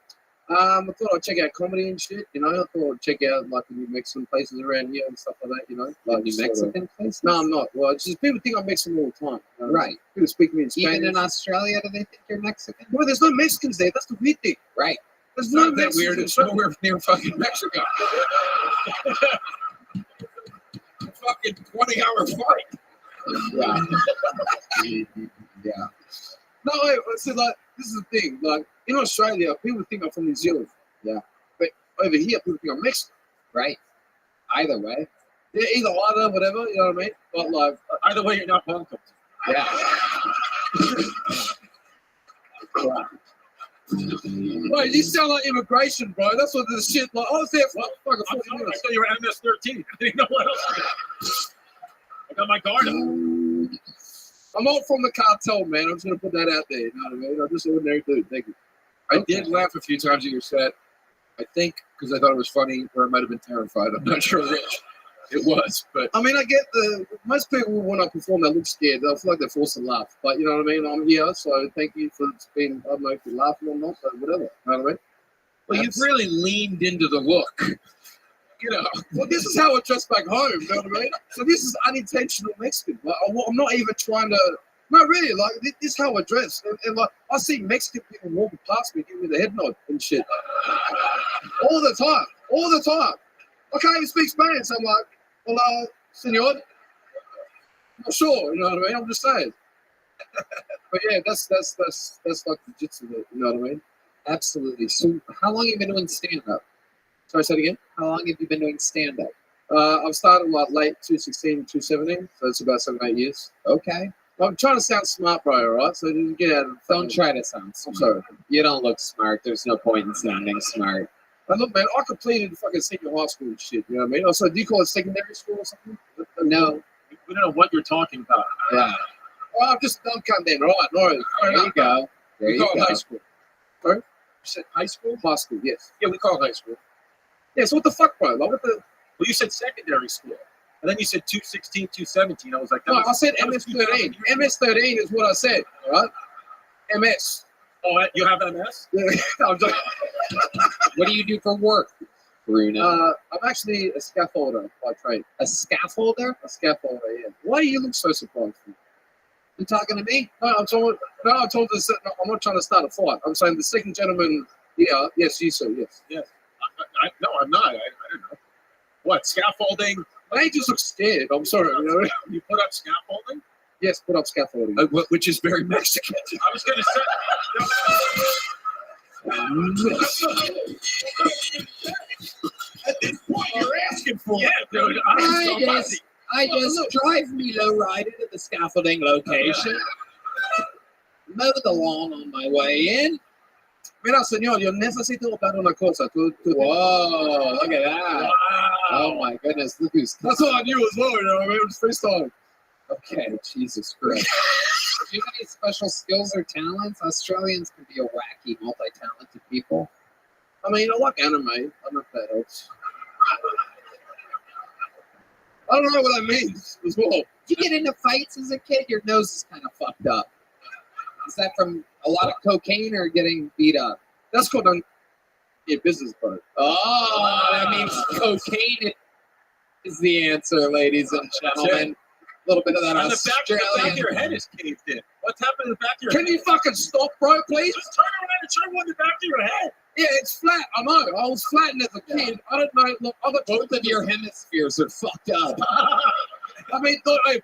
I thought I'd check out comedy and shit, you know. I thought I'd check out like the New Mexican places around here and stuff like that, you know. Like New sort of- Mexican places? No, I'm not. Well, it's just people think I'm Mexican all the time. You know? Right. People speak to me in Spanish. Even in Australia, do they think you're Mexican? Well, there's no Mexicans there. That's the weird thing. Right. There's It's no not that Mexicans. weird. It's nowhere near fucking Mexico. Fucking 20-hour flight. Yeah. Yeah. No, wait. See, like, this is the thing. Like, in Australia, people think I'm from New Zealand. Yeah. But over here, people think I'm Mexican. Right. Either way. Yeah, either, whatever, you know what I mean? But, like, Either way, you're not welcome. Yeah. Wait, you sound like immigration, bro. That's what this shit, like, I was there for fucking I 40 minutes. thought you were MS-13. I didn't know what else. I got my guard up. I'm not from the cartel, man. I'm just going to put that out there, you know what I mean? I'm just an ordinary dude. Thank you. I did laugh a few times at your set. I think because I thought it was funny, or I might have been terrified. I'm not sure which it was, but I mean, I get most people when I perform, they look scared. They'll feel like they're forced to laugh. But you know what I mean? I'm here, so thank you for being, I don't know if you're laughing or not, but whatever. You know what I mean? well, you've really leaned into the look. You know, Well, this is how I dress back home, you know what I mean? So this is unintentional Mexican. Like, I'm not even trying to, no, really, like, this is how I dress. And like, I see Mexican people walking past me, giving me the head nod and shit. All the time. I can't even speak Spanish. I'm like, hola, senor. I'm not sure, you know what I mean? I'm just saying. But yeah, that's like the jits of it, you know what I mean? Absolutely. So how long have you been doing stand-up? Sorry, say it again? How long have you been doing stand-up? I've started like late 2016, 2017, so it's about 7-8 years. Okay. I'm trying to sound smart, bro, all right? So you get out of the Don't try to sound I'm smart. sorry. You don't look smart. There's no point in sounding smart. But look, man, I completed fucking senior high school and shit, you know what I mean? Also, do you call it secondary school or something? No. we don't know what you're talking about. Yeah. Oh, I'm just dumb cunt then, all right? No, There you go. There we you call it go. high school. Sorry? You said high school? High school, yes. Yeah, we call it high school. Yeah, so what the fuck, bro? Like, what the... Well, you said secondary school. And then you said 216, 217. I was like, that No, was, I said that was MS-13. 2000 years ago. MS-13 is what I said, all right? MS. Oh, you have MS? Yeah, I'm just... What do you do for work, Bruno? I'm actually a scaffolder by trade. A scaffolder? A scaffolder, yeah. Why do you look so surprised? You talking to me? No, I'm told this. No, I'm not trying to start a fight. I'm saying the second gentleman. Yeah, yes, you sir, yes. No, I'm not. I don't know. What, scaffolding? They just look scared. I'm sorry. You know? You put up scaffolding? Yes, put up scaffolding. Which is very Mexican. I was going to say. At this point, you're asking for it. Yeah, dude. I just drive me lowrider to the scaffolding location. Mow the lawn on my way in. Mira, señor, yo necesito hablar una cosa. Whoa, look at that. Wow. Oh my goodness, look who's... That's all I knew as well, you know what I mean? It was freestyle. Okay, Jesus Christ. Do you have any special skills or talents? Australians can be a wacky, multi-talented people. I mean, I like anime. I don't know if that helps. I don't know what that means as well. Did you get into fights as a kid? Your nose is kind of fucked up. Is that from a lot of cocaine or getting beat up? That's called a business part. Oh, that means cocaine is the answer, ladies and gentlemen. little bit of that And the back of Australian. your head is caved in. What's happened in the back of your Can head? you fucking stop, bro, please? Just turn around and show one in the back of your head. Yeah, it's flat. I know. I was flattened as a kid. I don't know. Look, I got Both of your hemispheres are fucked up. I mean, look, hey,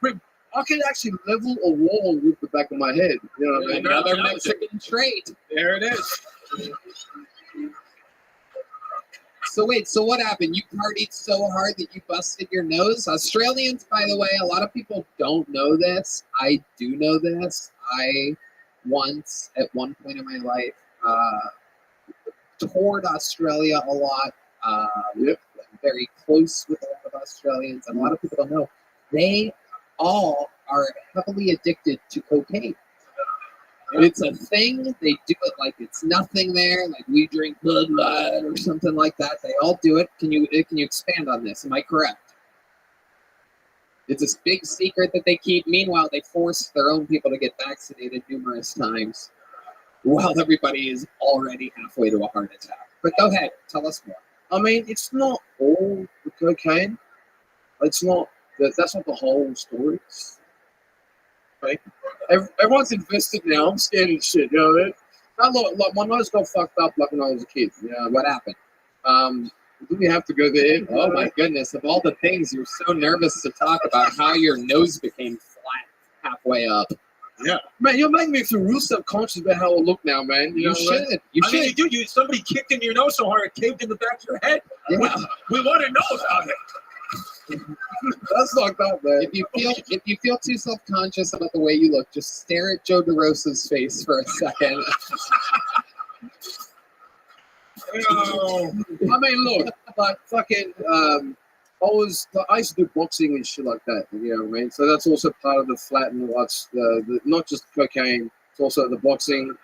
I can actually level a wall with the back of my head. You know what I mean? Another Mexican trait. There it is. So wait, so what happened? You partied so hard that you busted your nose? Australians, by the way, a lot of people don't know this. I do know this. I once, at one point in my life, toured Australia a lot. Very close with a lot of Australians, and a lot of people don't know. They all are heavily addicted to cocaine. It's a thing. They do it like it's nothing there. Like we drink Bud Light or something like that. They all do it. Can you expand on this? Am I correct? It's this big secret that they keep. Meanwhile, they force their own people to get vaccinated numerous times, while everybody is already halfway to a heart attack. But go ahead, tell us more. I mean, it's not all the cocaine. It's not. That's not the whole story. Right? Everyone's invested now. I'm scared of shit. You know what I mean? Now, look, my nose got fucked up like when I was a kid. Yeah, what happened? Do we have to go there? Oh my goodness! Of all the things, you're so nervous to talk about how your nose became flat halfway up. Yeah, man, you're making me feel real self-conscious about how I look now, man. You should. You I mean, should. you somebody kicked in your nose so hard it caved in the back of your head. Yeah. We want to know about it. That's fucked up, man. If you feel too self-conscious about the way you look, just stare at Joe DeRosa's face for a second. I mean, look, like fucking, I used to do boxing and shit like that. You know what I mean? So that's also part of the flat and what's the not just cocaine. It's also the boxing.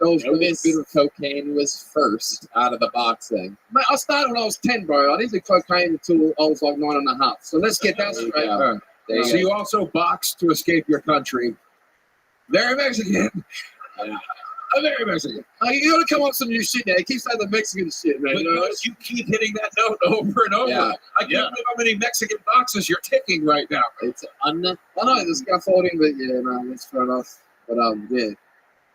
This cocaine was first out of the boxing. Man, I started when I was 10, bro. I didn't do cocaine until I was like 9.5. So let's get that straight. So you also boxed to escape your country. Very Mexican. Yeah. I'm very Mexican. You gotta come up with some new shit now. It keeps saying the Mexican shit, man. You know? Because you keep hitting that note over and over. Yeah. I can't believe how many Mexican boxes you're ticking right now. It's I know the scaffolding, but yeah, man, that's fair enough. But yeah.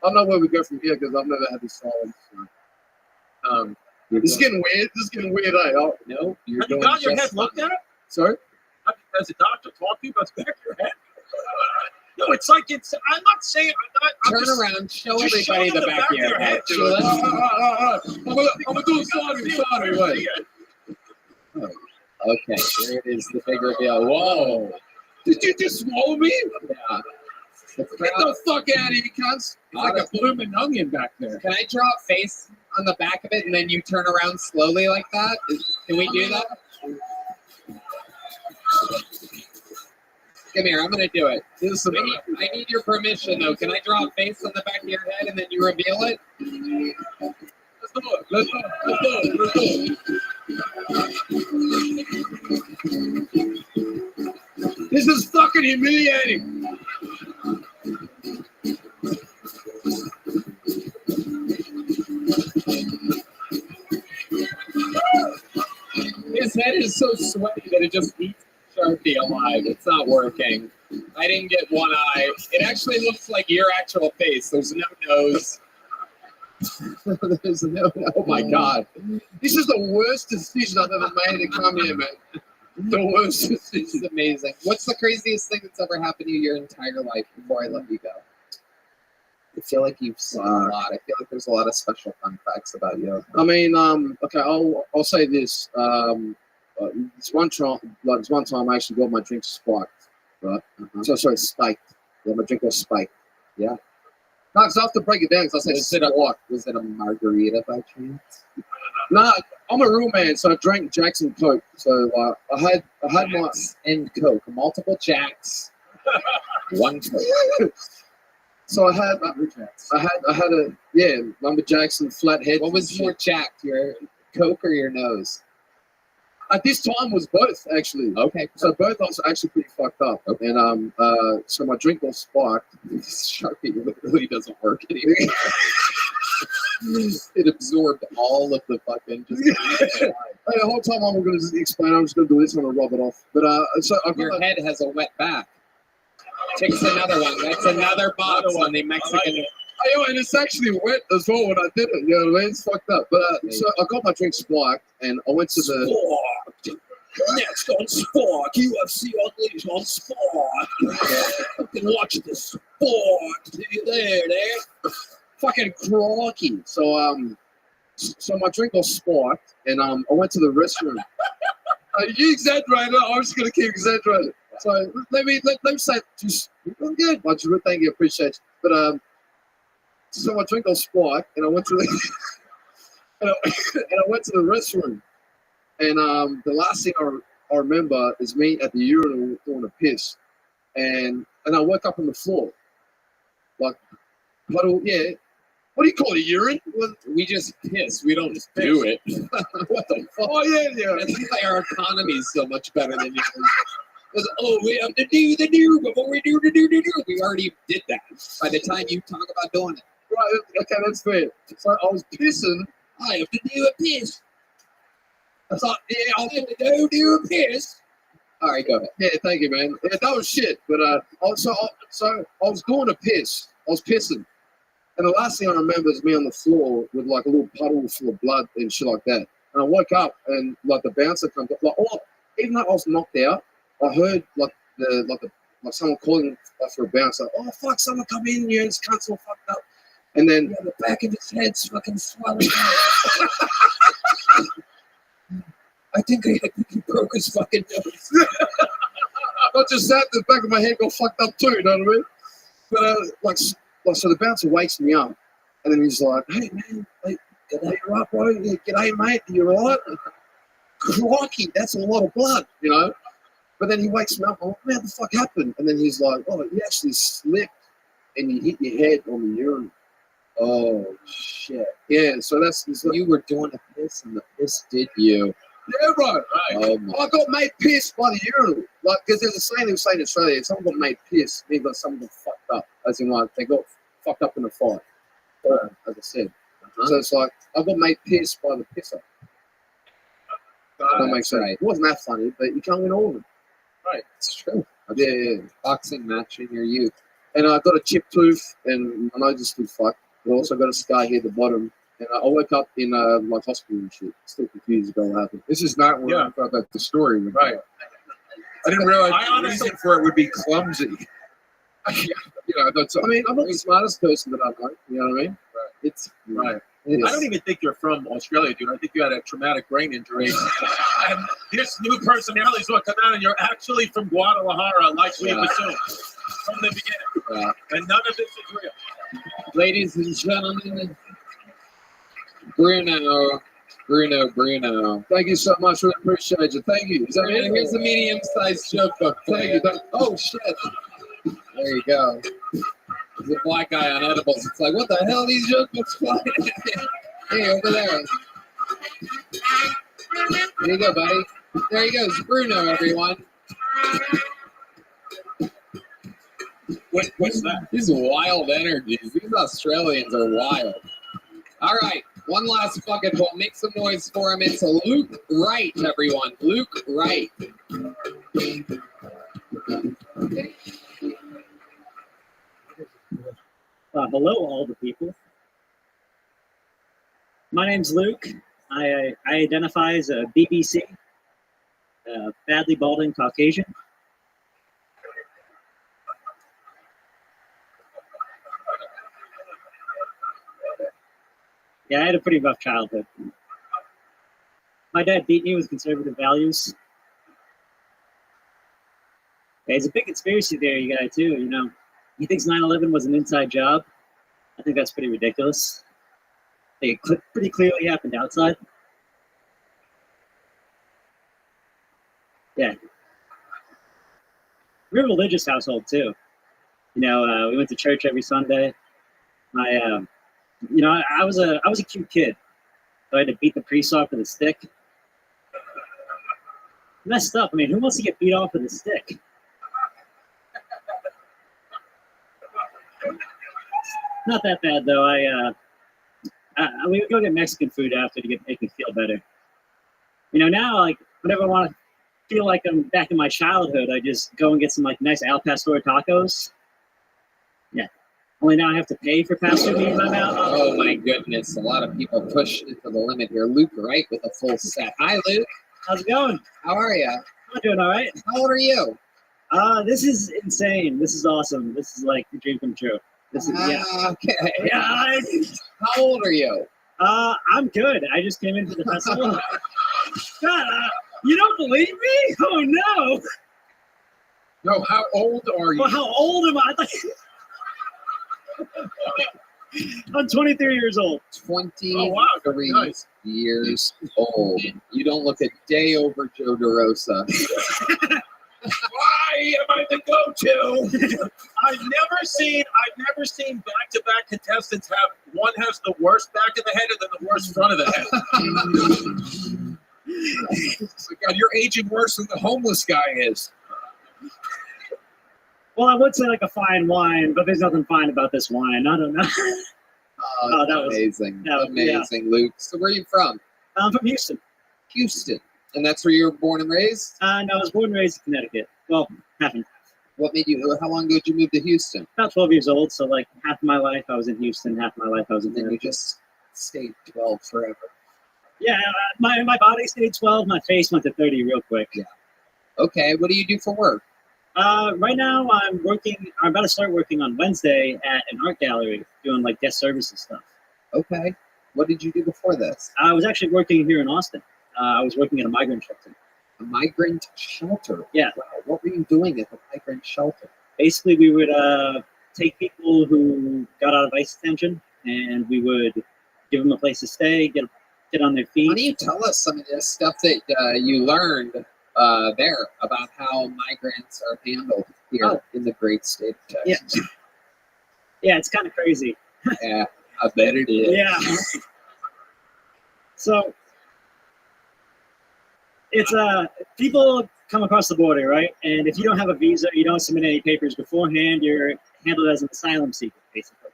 I don't know where we go from here because I've never had this silence. So. This is getting weird. This is getting weird, eh? No, you're Have you doing got your just head looked at? Sorry? Has a doctor talked to you about the back of your head? No, it's like it's. I'm not saying. I'm Turn just, around, show just everybody show the back of your head. dude. I'm gonna do a sorry. Wait. Okay, here it is, the big reveal. Whoa! Did you just swallow me? Yeah. Get the fuck out of here, cunts. It's like a blooming onion back there. Can I draw a face on the back of it and then you turn around slowly like that? Can we do that? Come here, I'm gonna do it. I need your permission though. Can I draw a face on the back of your head and then you reveal it? Let's do it. Let's do it. This is fucking humiliating. His head is so sweaty that it just eats Sharpie alive. It's not working. I didn't get one eye. It actually looks like your actual face. There's no nose. There's no. Oh my god. This is the worst decision I've ever made to come here, man. The worst decision. This is amazing. What's the craziest thing that's ever happened to you your entire life before I let you go? I feel like you've seen a lot. I feel like there's a lot of special fun facts about you. I mean, okay, I'll say this. This one time I actually got my drink spiked, right? So sorry, spiked. Yeah, my drink was spiked. Yeah. No, because I have to break it down because I said Was it a margarita by chance? No, I'm a real man, so I drank Jacks and Coke. So I had my and Coke, multiple Jacks, one Coke. So I had a lumberjacks and flathead. What was more jacked, your Coke or your nose? At this time was both actually. Okay. So both I was actually pretty fucked up, and so my drink was sparked. Sharpie really doesn't work anymore. It absorbed all of the fucking. Hey, the whole time I'm going to explain, I'm just going to do this. I'm going to rub it off. But so your head has a wet back. Takes another one. That's another box on the Mexican. And it's actually wet as well when I did it. You know what I mean? It's fucked up. But so I got my drink spiked, and I went to the. Sparked. Next on Spark, UFC Unleashed on Spark. Fucking watch the Spark. There. Fucking crocky. So my drink was sparked, and I went to the restroom. You exaggerated. I'm just gonna keep exaggerating. So let me say, just I'm good. Thank you, appreciate you. But so my drink was sparked, and I went to the and I went to the restroom, and the last thing I remember is me at the urinal doing a piss, and I woke up on the floor, like puddle. Yeah. What do you call it, urine? Well, we just piss. We don't just do it. What the fuck? Oh, yeah. That's why our economy is so much better than yours. Because, we have to do the do before we do the do. We already did that by the time you talk about doing it. Right, okay, that's fair. So I was pissing. I have to do a piss. I thought, I'll have to go do a piss. All right, go ahead. Yeah, thank you, man. Yeah, that was shit. But I was doing a piss. I was pissing. And the last thing I remember is me on the floor with like a little puddle full of blood and shit like that. And I woke up and like the bouncer comes up. Like, even though I was knocked out, I heard like someone calling for a bouncer. Oh fuck! Someone come in here. This cunt's all fucked up. And then the back of his head's fucking swelling. I think he broke his fucking nose. Not just that, the back of my head got fucked up too. You know what I mean? But so the bouncer wakes me up, and then he's like, "Hey man, like, g'day, you right, bro? Yeah, g'day, mate. You alright?" Crikey, that's a lot of blood, you know. But then he wakes me up. I'm like, "What the fuck happened?" And then he's like, "Oh, you actually slipped, and you hit your head on the urinal." Oh shit! Yeah, so that's you were doing a piss, and the piss did you. Yeah, right. I got made piss by the urinal. Like, because there's a saying they say in Australia, if someone got made piss, means like someone got fucked up. As in, like, they got fucked up in a fight. As I said. So it's like, I got made piss by the pisser. That makes sense. Right. It wasn't that funny, but you can't win all of them. Right, it's true. Yeah. Boxing match in your youth. And I got a chipped tooth, and my nose is still fucked. I also got a scar here at the bottom. And I woke up in like hospital and shit. Still confused about what happened. This is not where I thought that the story was. Right. I didn't realize the reason for it would be clumsy. I mean, I'm not the smartest person that I know. You know what I mean? Right. It's right. I don't even think you're from Australia, dude. I think you had a traumatic brain injury. And this new personality is what come out, and you're actually from Guadalajara, like we assumed from the beginning. Yeah. And none of this is real. Ladies and gentlemen, Bruno. Thank you so much. Really appreciate you. Thank you. Here's a medium-sized joke book. Thank you. Oh shit. There you go. There's a black guy on edibles. It's like, what the hell are these joke books flying? Hey, over there. There you go, buddy. There he goes, Bruno, everyone. What's that? These wild energies. These Australians are wild. All right, one last fucking one. Make some noise for him. It's Luke Wright, everyone. Luke Wright. Hello, all the people. My name's Luke. I identify as a BBC, badly balding Caucasian. Yeah, I had a pretty rough childhood. My dad beat me with conservative values. Yeah, he's a big conspiracy theory guy, too, you know. He thinks 9/11 was an inside job. I think that's pretty ridiculous. I think it pretty clearly happened outside. Yeah. We're a religious household, too. You know, we went to church every Sunday. I was a cute kid. So I had to beat the priest off with a stick. Messed up. I mean, who wants to get beat off with a stick? Not that bad though. We would go get Mexican food after to make me feel better. You know, now like whenever I want to feel like I'm back in my childhood, I just go and get some like nice Al Pastor tacos. Yeah. Only now I have to pay for pastor meat in my mouth. Oh my goodness, a lot of people push it to the limit here. Luke, right, with a full set. Hi, Luke. How's it going? How are you? I'm doing all right. How old are you? This is insane. This is awesome. This is like the dream come true. This is Okay. Yeah. How old are you? I'm good. I just came into the festival. God, you don't believe me? Oh no. No, how old are you? Well, how old am I? I'm 23 years old. 23 Nice. years old. You don't look a day over Joe DeRosa. Why am I the go-to? I've never seen back-to-back contestants have one has the worst back of the head and then the worst front of the head. Oh my God, you're aging worse than the homeless guy is. Well, I would say like a fine wine, but there's nothing fine about this wine. I don't know. Oh, that was amazing. Amazing, Luke. So where are you from? I'm from Houston. Houston. And that's where you were born and raised? No, I was born and raised in Connecticut. Well, half and half. What made you, how long ago did you move to Houston? About 12 years old, so like half of my life I was in Houston, half of my life I was in And then you Connecticut. just stayed 12 forever. Yeah, my body stayed 12, my face went to 30 real quick. Yeah. Okay, what do you do for work? Right now I'm about to start working on Wednesday at an art gallery doing like guest services stuff. Okay. What did you do before this? I was actually working here in Austin. I was working at a migrant shelter. A migrant shelter? Yeah. Wow. What were you doing at the migrant shelter? Basically, we would take people who got out of ICE detention, and we would give them a place to stay, get on their feet. Why don't you tell us some of this stuff that you learned there about how migrants are handled here in the great state of Texas? Yeah, it's kind of crazy. Yeah, I bet it is. Yeah. So it's people come across the border, right? And if you don't have a visa, you don't submit any papers beforehand, you're handled as an asylum seeker, basically.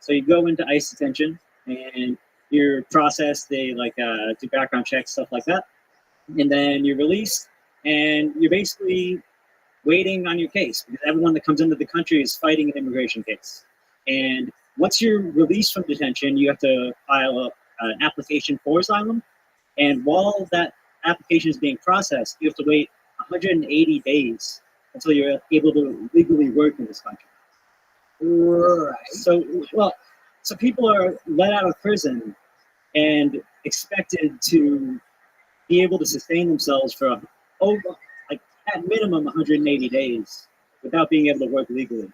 So you go into ICE detention and you're processed. They do background checks, stuff like that, and then you're released, and you're basically waiting on your case because everyone that comes into the country is fighting an immigration case. And once you're released from detention, you have to file an application for asylum, and while that application is being processed, you have to wait 180 days until you're able to legally work in this country. Right. So people are let out of prison and expected to be able to sustain themselves for at minimum 180 days without being able to work legally.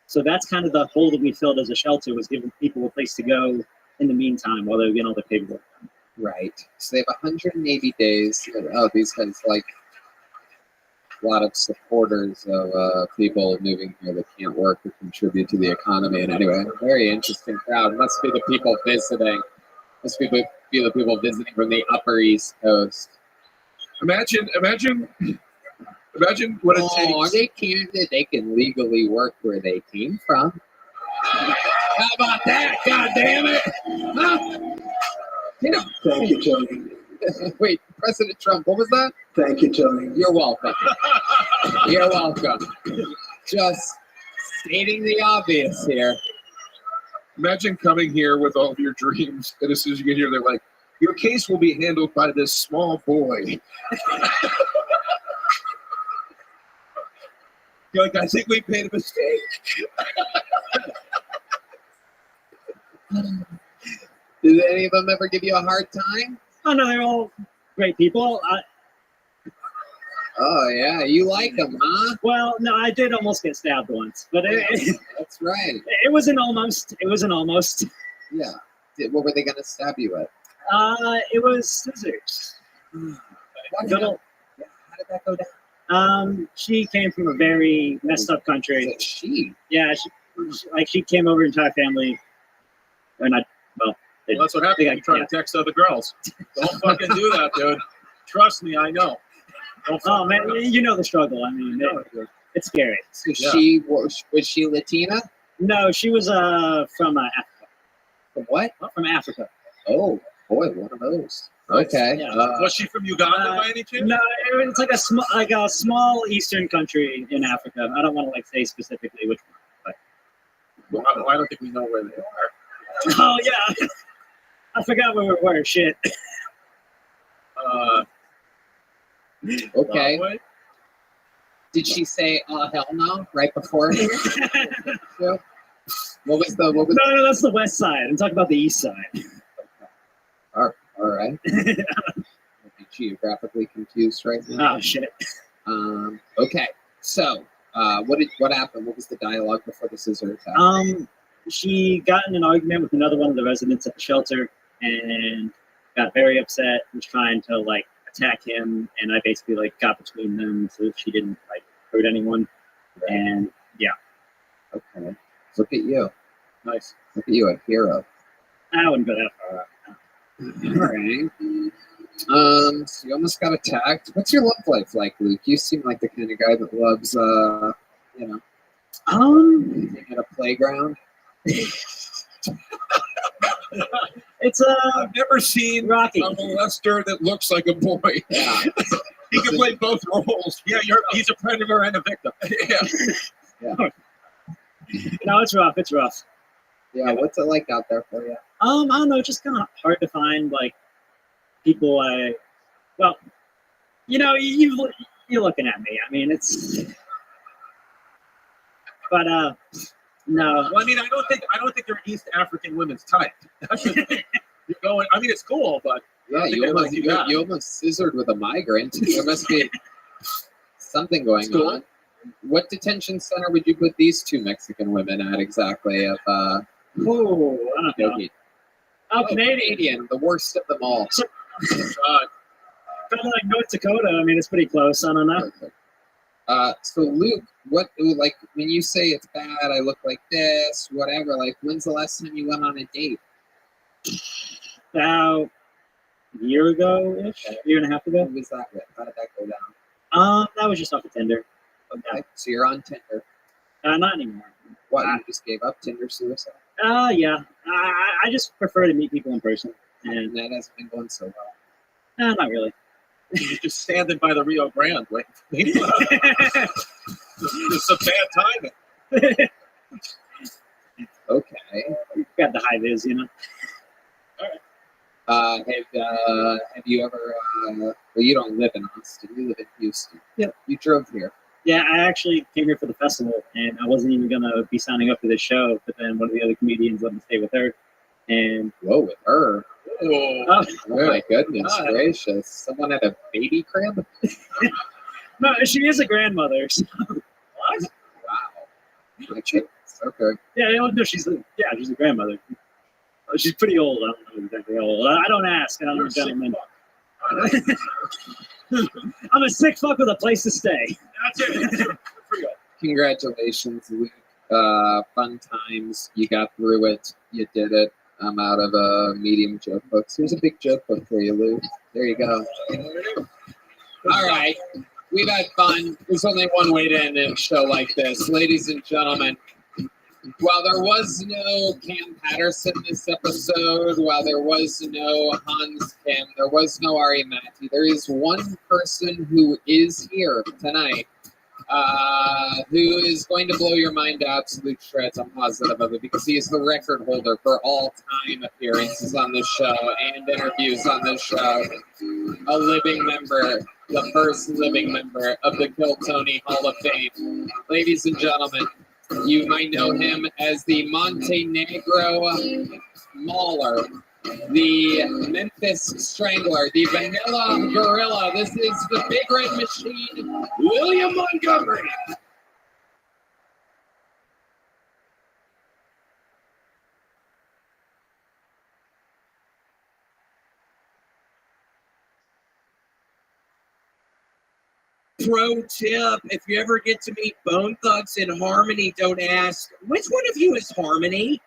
So that's kind of the hole that we filled as a shelter, was giving people a place to go in the meantime while they're getting all the paperwork done. Right. So they have 180 days. Oh, these guys like a lot of supporters of people moving here that can't work or contribute to the economy. And anyway, very interesting crowd. Must be the people visiting. Must be the people visiting from the Upper East Coast. Imagine what it takes. Are they candidate? They can legally work where they came from. How about that? God damn it! Huh? You know, Thank you, Tony. Wait, President Trump, what was that? Thank you, Tony. You're welcome. You're welcome. Just stating the obvious here. Imagine coming here with all of your dreams, and as soon as you get here, they're like, your case will be handled by this small boy. You're like, I think we made a mistake. Did any of them ever give you a hard time? Oh no, they're all great people. Oh yeah, you like them, huh? Well, no, I did almost get stabbed once, but that's right. It was an almost. It was an almost. Yeah. What were they going to stab you with? It was scissors. How did that go down? She came from a very messed up country. She? Yeah, she came over, entire family, or not. Well, That's what happens when you try to text other girls. Don't fucking do that, dude. Trust me, I know. Oh man, you know the struggle. I mean, it's scary. So was she Latina? No, she was from Africa. From what? From Africa. Oh. Boy, one of those. Okay. Yeah. Was she from Uganda by any chance? No, it's like a small eastern country in Africa. I don't want to like say specifically which one, Well, I don't think we know where they are. but oh yeah, I forgot where we were. Shit. Okay. Zimbabwe? Did she say, "Oh hell no" right before? Yeah. What was the? What was? No, that's the west side. I'm talking about the east side. All right. I'm geographically confused right now. Oh shit. Okay. So, what happened? What was the dialogue before the scissor attack? She got in an argument with another one of the residents at the shelter and got very upset, was trying to like attack him, and I basically like got between them so she didn't like hurt anyone. And yeah. Okay. Look at you. Nice. Look at you, a hero. I wouldn't go that far out. All right. So you almost got attacked. What's your love life like, Luke? You seem like the kind of guy that loves, anything at a playground. It's I've never seen Rocky. a molester that looks like a boy. Yeah. He can play both roles. Yeah, he's a predator and a victim. Yeah. No, it's rough. It's rough. Yeah. What's it like out there for you? I don't know. It's just kind of hard to find like people. Well, you're looking at me. I mean, it's. But no. Well, I mean, I don't think they're East African women's type. That's the thing. You're going. I mean, it's cool, but Yeah, you almost scissored with a migrant. There must be something going on. What detention center would you put these two Mexican women at exactly? If I don't know. Canadian, the worst of them all. Kind of like North Dakota. I mean, it's pretty close. I don't know. So Luke, what like when you say it's bad, I look like this, whatever. Like, when's the last time you went on a date? About a year ago-ish, year and a half ago. What was that with? How did that go down? That was just off of Tinder. Okay, so you're on Tinder. Not anymore. What? You just gave up Tinder suicide? Yeah. I just prefer to meet people in person, and that hasn't been going so well. Not really. You're just standing by the Rio Grande waiting. It's a bad timing. Okay. Got the high vis, Have you ever? Well, you don't live in Austin. You live in Houston. Yep. You drove here. Yeah, I actually came here for the festival, and I wasn't even gonna be signing up for this show, but then one of the other comedians let me stay with her, and with her. Oh my goodness gracious! Someone at a baby crib. No, she is a grandmother. So. What? Wow. Okay. Yeah, no, she's a grandmother. She's pretty old. I don't know exactly how old. I don't ask. I'm a gentleman. I'm a sick fuck with a place to stay. That's it. Congratulations, Luke. Fun times. You got through it. You did it. I'm out of medium joke books. Here's a big joke book for you, Luke. There you go. All right. We've had fun. There's only one way to end a show like this. Ladies and gentlemen, while there was no Cam Patterson this episode, while there was no Hans Kim, there was no Ari Matti, there is one person who is here tonight who is going to blow your mind to absolute shreds. I'm positive of it because he is the record holder for all-time appearances on this show and interviews on this show. A living member, the first living member of the Kill Tony Hall of Fame. Ladies and gentlemen, you might know him as the Montenegro Mauler, the Memphis Strangler, the Vanilla Gorilla. This is the Big Red Machine, William Montgomery. Pro tip, if you ever get to meet Bone Thugs in Harmony, don't ask, which one of you is Harmony?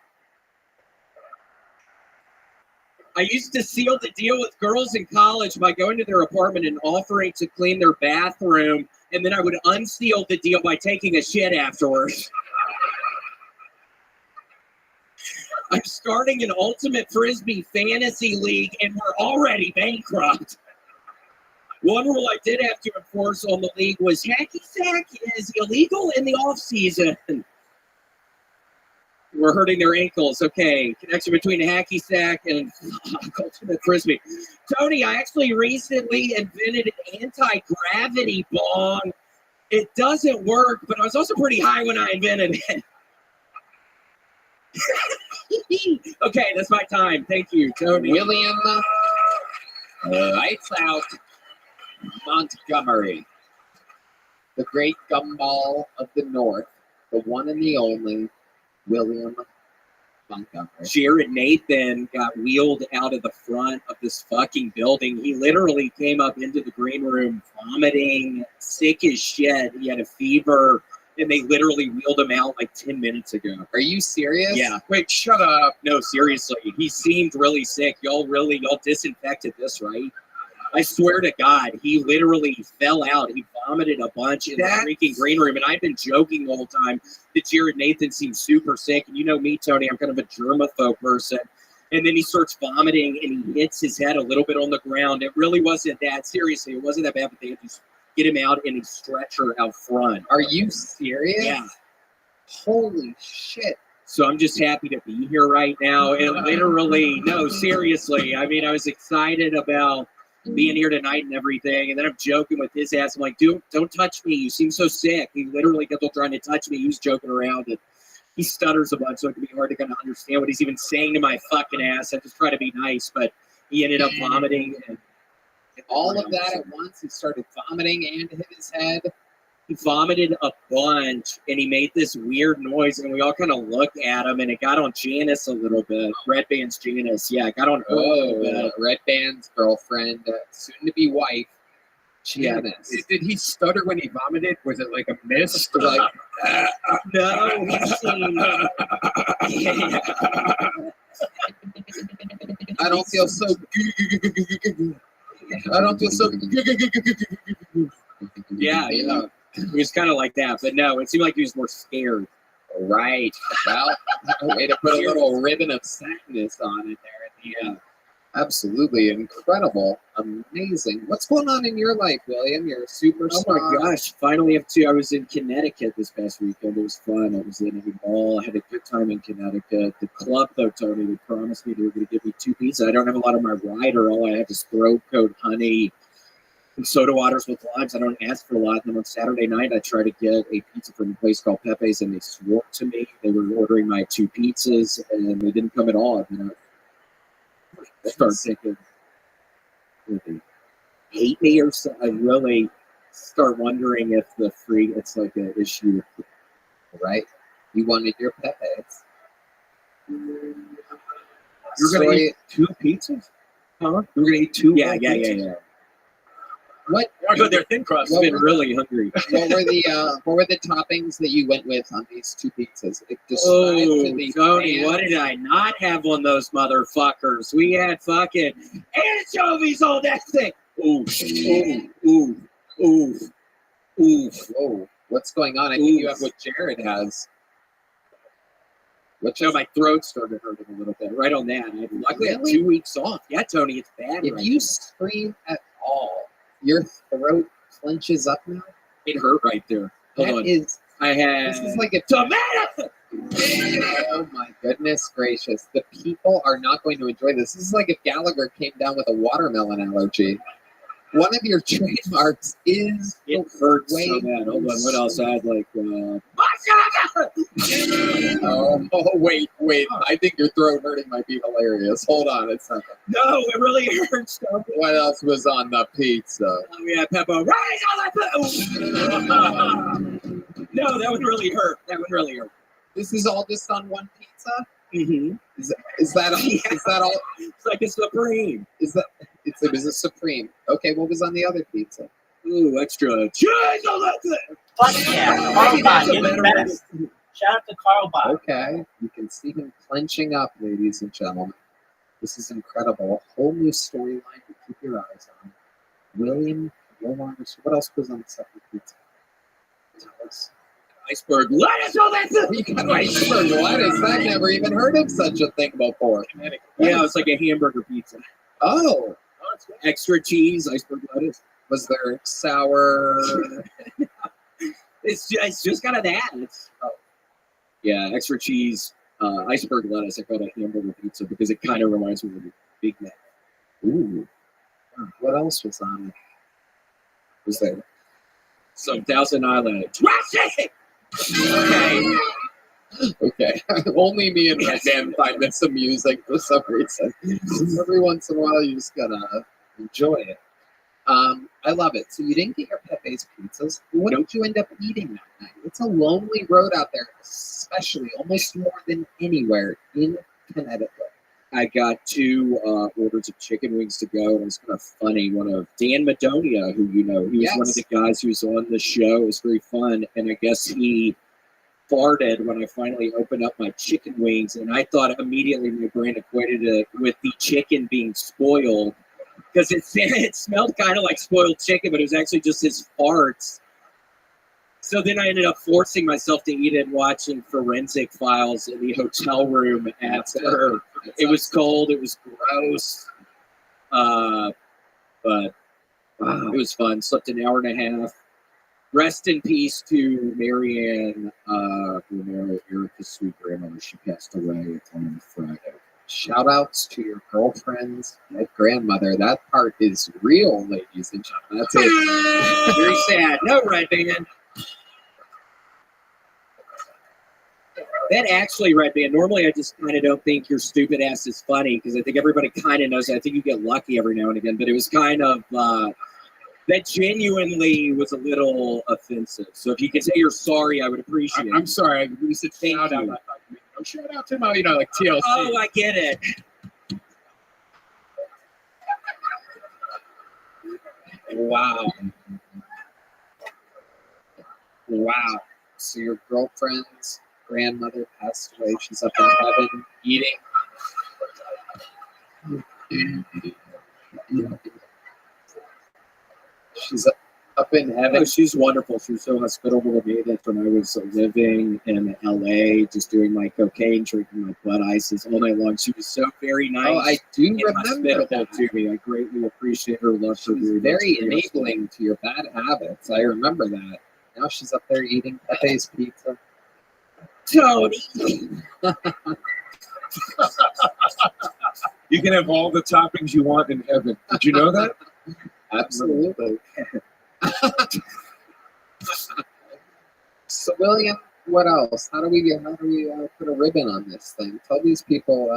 I used to seal the deal with girls in college by going to their apartment and offering to clean their bathroom, and then I would unseal the deal by taking a shit afterwards. I'm starting an ultimate frisbee fantasy league, and we're already bankrupt. One rule I did have to enforce on the league was hacky sack is illegal in the off season. We're hurting their ankles. Okay, connection between hacky sack and ultimate frisbee. Tony, I actually recently invented an anti-gravity bong. It doesn't work, but I was also pretty high when I invented it. Okay, that's my time. Thank you, Tony. William Lights Out Montgomery, the great gumball of the North, the one and the only William Montgomery. Jared Nathan got wheeled out of the front of this fucking building. He literally came up into the green room vomiting, sick as shit. He had a fever, and they literally wheeled him out like 10 minutes ago. Are you serious? Yeah. Wait, shut up. No, seriously. He seemed really sick. Y'all disinfected this, right? I swear to God, he literally fell out. He vomited a bunch in the freaking green room. And I've been joking the whole time that Jared Nathan seems super sick. And you know me, Tony, I'm kind of a germaphobe person. And then he starts vomiting and he hits his head a little bit on the ground. It really wasn't that. Seriously, it wasn't that bad, but they had to get him out in a stretcher out front. Are you serious? Yeah. Holy shit. So I'm just happy to be here right now. And literally, no, seriously. I mean, I was excited about being here tonight and everything. And then I'm joking with his ass. I'm like, dude, don't touch me. You seem so sick. He literally kept on trying to touch me. He was joking around. And he stutters a bunch, so it can be hard to kind of understand what he's even saying to my fucking ass. I just try to be nice, but he ended up vomiting. And all of that at once, he started vomiting and hit his head. He vomited a bunch, and he made this weird noise, and we all kind of looked at him, and it got on Janice a little bit. Red Band's Janice. Yeah, it got on her a little bit. Red Band's girlfriend, soon-to-be wife, Janice. Yeah. Did he stutter when he vomited? Was it like a mist? Or like, no, he seemed... I don't feel so... I don't feel so... Yeah. It was kind of like that, but no, it seemed like he was more scared. Right. Well, way to put a little ribbon of sadness on it there at the end. Absolutely incredible. Amazing. What's going on in your life, William? You're a superstar. Oh my gosh. Finally up to, I was in Connecticut this past weekend. It was fun. I was in a mall. I had a good time in Connecticut. The club, though, Tony, they promised me they were going to give me 2 pizzas. I don't have a lot on my rider. All I have is throat coat, honey, and soda waters with limes. I don't ask for a lot. And then on Saturday night, I tried to get a pizza from a place called Pepe's, and they swore to me. They were ordering my 2 pizzas, and they didn't come at all. You know, I started thinking, do they hate me or something? I really start wondering if it's like an issue. Right? You wanted your Pepe's. You're going to eat 2 pizzas? Huh? You're going to eat 2 pizzas? What? I go there thin crust. I've been really hungry. What were the toppings that you went with on these 2 pizzas? Tony, what did I not have on those motherfuckers? We had fucking anchovies on that thing. Whoa. What's going on? I think you have what Jared has. My throat started hurting a little bit. Right on that. I luckily had 2 weeks off. Yeah, Tony, it's bad. If you scream at all, your throat clenches up now. It hurt right there. Hold on. This is like a tomato. Oh my goodness gracious! The people are not going to enjoy this. This is like if Gallagher came down with a watermelon allergy. One of your trademarks is it hurts so bad. Hold on, what else? I had like wait. I think your throat hurting might be hilarious. Hold on, it's not. No, it really hurts. What else was on the pizza? Oh yeah, pepperoni. No, that would really hurt. This is all just on one pizza? Mm-hmm. Is that all? Yeah. Is that all? It's like a Supreme. It was a Supreme. Okay, what was on the other pizza? Ooh, extra cheese. Oh, that's it. Fuck yeah, Carl Bach, you're the best. Shout out to Carl Bach. Okay, you can see him clenching up, ladies and gentlemen. This is incredible. A whole new storyline to keep your eyes on. William, no longer. What else goes on the second pizza? Tell us. iceberg lettuce. Oh, that's it. You got iceberg lettuce. I've never even heard of such a thing before. Yeah, it's like a hamburger pizza. Oh, Extra cheese, iceberg lettuce. was there sour? It's just kind of that. Yeah, extra cheese, iceberg lettuce. I call it a hamburger pizza because it kind of reminds me of a Big Mac. Ooh. What else was on it? Was there? Some Thousand Island. Dressing! Okay. Okay. Only me and my man find this amusing for some reason. Every once in a while, you just gotta enjoy it. I love it. So you didn't get your Pepe's pizzas. What did you end up eating that night? It's a lonely road out there, especially almost more than anywhere in Connecticut. I got 2 orders of chicken wings to go. And it was kind of funny. One of Dan Madonia, who you know, he was one of the guys who was on the show. It was very fun. And I guess he farted when I finally opened up my chicken wings. And I thought immediately my brain equated it with the chicken being spoiled. Because it smelled kind of like spoiled chicken, but it was actually just his farts. So then I ended up forcing myself to eat it, watching Forensic Files in the hotel room after. It was cold. It was gross. But it was fun. Slept an hour and a half. Rest in peace to Marianne, Erica's sweet grandmother. She passed away on Friday. Shout outs to your girlfriend's grandmother. That part is real, ladies and gentlemen. That's it. Very sad. No, Red Band. That actually, Red Band, normally I just kind of don't think your stupid ass is funny because I think everybody kind of knows that. I think you get lucky every now and again, but it was kind of, that genuinely was a little offensive. So if you could say you're sorry, I would appreciate it. I'm sorry. We said shout out. Shout out to my, like TLC. Oh, I get it. Wow. Wow. So your girlfriend's grandmother passed away. She's up in heaven eating. She's up in heaven. Oh, she's wonderful. She was so hospitable to me that when I was living in LA, just doing my cocaine, drinking my blood ices all night long, she was so very nice. Oh, I do and remember hospitable that. to me. I greatly appreciate her love for me. Very enabling to your bad habits. I remember that. Now she's up there eating Pepe's pizza. Tony. You can have all the toppings you want in heaven. Did you know that? Absolutely. So, William, what else? How do we put a ribbon on this thing? Tell these people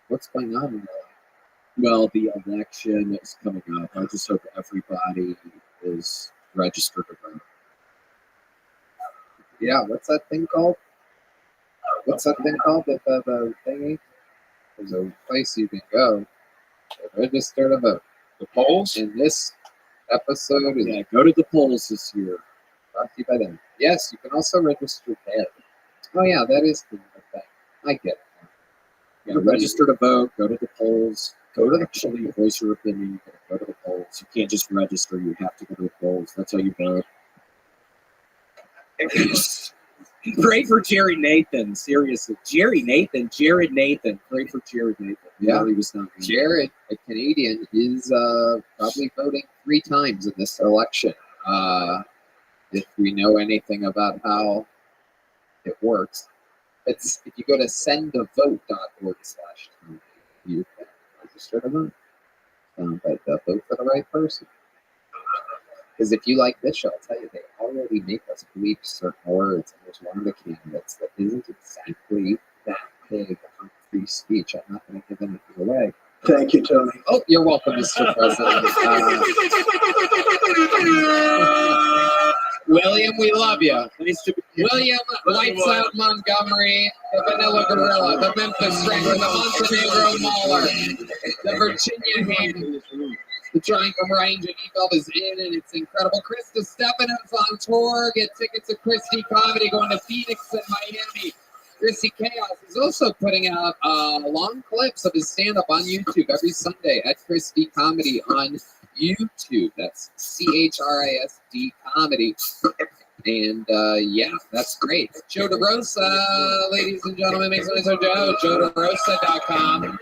what's going on in their life. Well, the election is coming up. I just hope everybody is registered to vote. Yeah, what's that thing called? What's that thing called? The thingy? There's a place you can go to register to vote. The polls? In this episode, Yeah, go to the polls this year. brought to you by them. Yes, you can also register there. Oh yeah, that is the thing. I get it. Yeah, register to vote, go to the polls, go to the actually voice your opinion, go to the polls. You can't just register, you have to go to the polls. That's how you vote. Pray for Jerry Nathan, seriously. Jared Nathan. Pray for Jared Nathan. Yeah, he was not. Jared, a Canadian, is probably voting 3 times in this election. If we know anything about how it works, it's if you go to sendavote.org/Tony, you can register to vote. But vote for the right person. Because if you like this show, I'll tell you, they already make us believe certain words. And there's one of the candidates that isn't exactly that big on free speech. I'm not going to give anything away. Thank you, Tony. Oh, you're welcome, Mr. President. William, we love you. William, Lights Out Montgomery, the Vanilla Gorilla, the Memphis Strangler, the Montenegro Mauler, the Virginia Hand, the Triangle Range, and Eagle is in, and it's incredible. Chris DeStefano's on tour. Get tickets at Christie Comedy, going to Phoenix and Miami. Chrissy Chaos is also putting out long clips of his stand-up on YouTube every Sunday at Christie Comedy on YouTube. That's CHRISD Comedy. And yeah, that's great. Joe DeRosa, ladies and gentlemen, makes me so Joe, JoeDeRosa.com.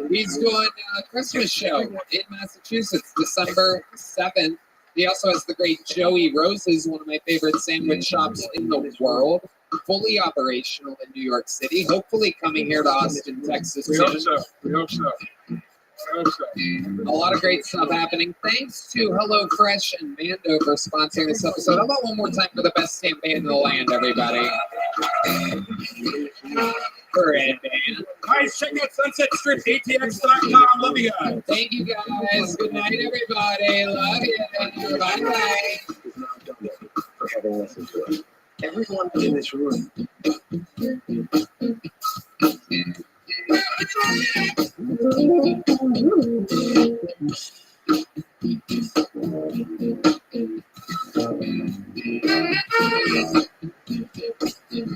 He's doing a Christmas show in Massachusetts, December 7th. He also has the great Joey Rose's, one of my favorite sandwich shops in the world, fully operational in New York City, hopefully coming here to Austin, Texas We hope soon. so. We hope so. A lot of great stuff happening. Thanks to HelloFresh and Mando for sponsoring this episode. How about one more time for the best stamp band in the land, everybody? Brand band. Guys, check out Sunset Strip, ATX.com. Love you guys. Thank you guys. Good night, everybody. Love you. Bye-bye. For having listened to it. Everyone in this room.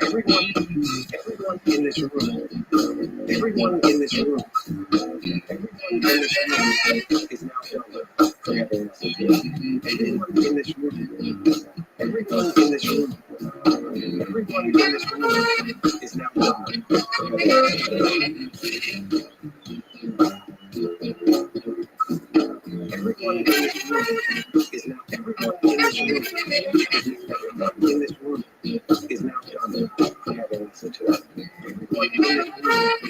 Everyone in this room. Everyone in this room. Everyone in this room is now done for having listened to it. Everyone in this room. Everyone in this room. Everyone in this room is now done for having listened to it. Everyone in this room is now. Everyone in this room. Everyone in this room is now done for having listened to it. Everyone in this room.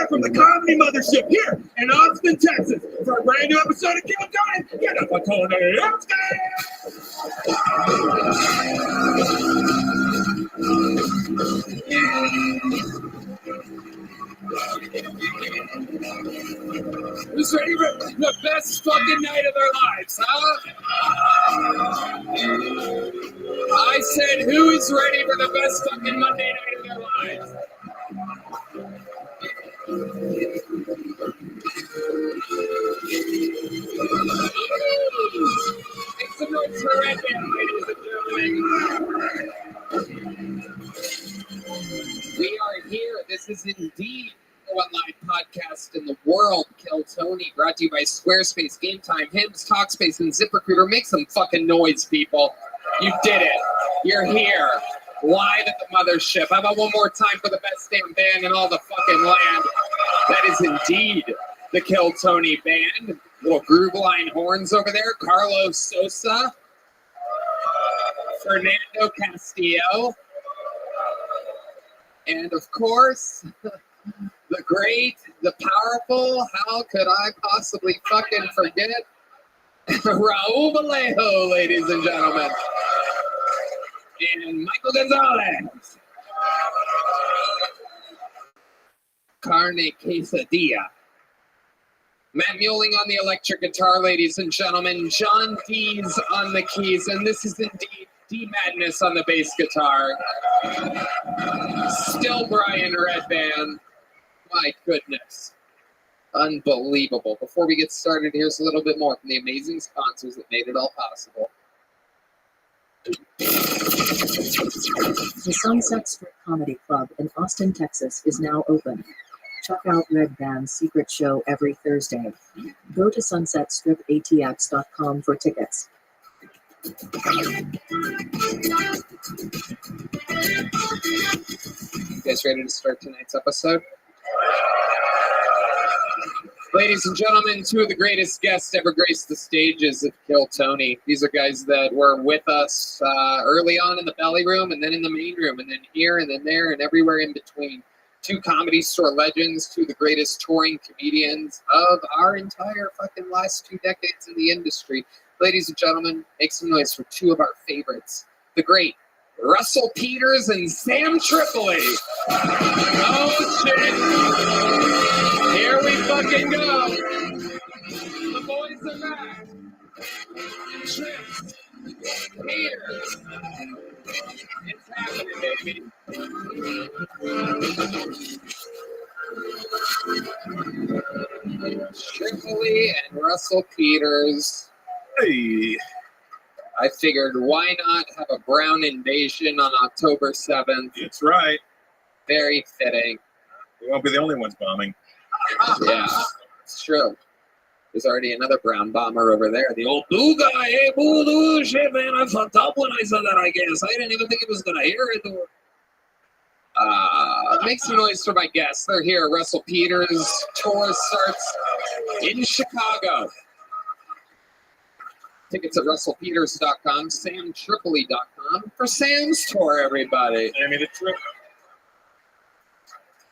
From the Comedy Mothership here in Austin, Texas, for a brand new episode of Kill Tony. Get up a Tony. Who's ready for the best fucking night of their lives, huh? I said, who's ready for the best fucking Monday night of their lives? Make some noise for Red Band, ladies and gentlemen. We are here. This is indeed the one live podcast in the world. Kill Tony, brought to you by Squarespace, Game Time, Hims, Talkspace, and ZipRecruiter. Make some fucking noise, people. You did it. You're here. Live at the mothership. How about one more time for the best damn band in all the fucking land? That is indeed the Kill Tony band. Little groove line horns over there. Carlos Sosa. Fernando Castillo. And of course, the great, the powerful, how could I possibly fucking forget? Raul Vallejo, ladies and gentlemen. And Michael Gonzalez. Carne quesadilla. Matt Mueling on the electric guitar, ladies and gentlemen. John Dees on the keys, and this is indeed D Madness on the bass guitar. Still Brian Redband. My goodness. Unbelievable. Before we get started, here's a little bit more from the amazing sponsors that made it all possible. The Sunset Strip Comedy Club in Austin, Texas is now open. Check out Red Band's secret show every Thursday. Go to sunsetstripatx.com for tickets. You guys ready to start tonight's episode? Ladies and gentlemen, two of the greatest guests ever graced the stages of Kill Tony. These are guys that were with us early on in the belly room, and then in the main room, and then here, and then there, and everywhere in between. Two Comedy Store legends, two of the greatest touring comedians of our entire fucking last 2 decades in the industry. Ladies and gentlemen, make some noise for two of our favorites. The great Russell Peters and Sam Tripoli. Oh shit! Here we fucking go. The boys are back. Trips. Peters. It's happening, baby. Tripoli and Russell Peters. Hey. I figured, why not have a Brown invasion on October 7th? That's right. Very fitting. We won't be the only ones bombing. Yeah, it's true. There's already another Brown bomber over there. The old boo guy. Hey, boo, shit, man. I fucked up when I said that, I guess. I didn't even think it was going to hear it. Make some noise for my guests. They're here. Russell Peters' tour starts in Chicago. Tickets at russellpeters.com, samtripoli.com for Sam's tour, everybody. Sammy the Trip.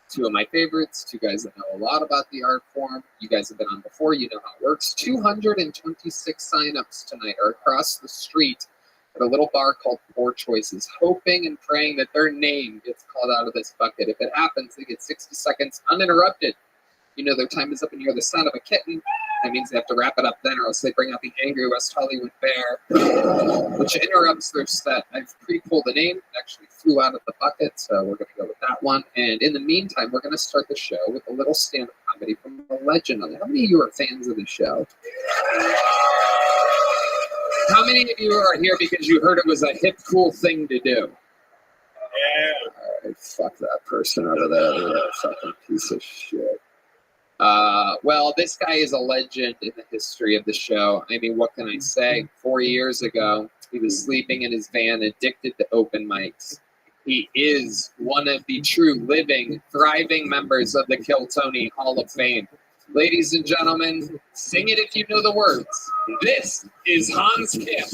Two of my favorites, two guys that know a lot about the art form. You guys have been on before, you know how it works. 226 signups tonight are across the street at a little bar called Four Choices, hoping and praying that their name gets called out of this bucket. If it happens, they get 60 seconds uninterrupted. You know their time is up and you hear the sound of a kitten. That means they have to wrap it up then, or else they bring out the angry West Hollywood bear, which interrupts their set. I've pre-pulled the name. It actually flew out of the bucket, so we're going to go with that one. And in the meantime, we're going to start the show with a little stand-up comedy from a legend on it. How many of you are fans of the show? How many of you are here because you heard it was a hip, cool thing to do? Yeah. All right, fuck that person over there. They're a fucking piece of shit. Well, this guy is a legend in the history of the show. I mean, what can I say? 4 years ago, he was sleeping in his van, addicted to open mics. He is one of the true, living, thriving members of the Kill Tony Hall of Fame. Ladies and gentlemen, sing it if you know the words. This is Hans Kim.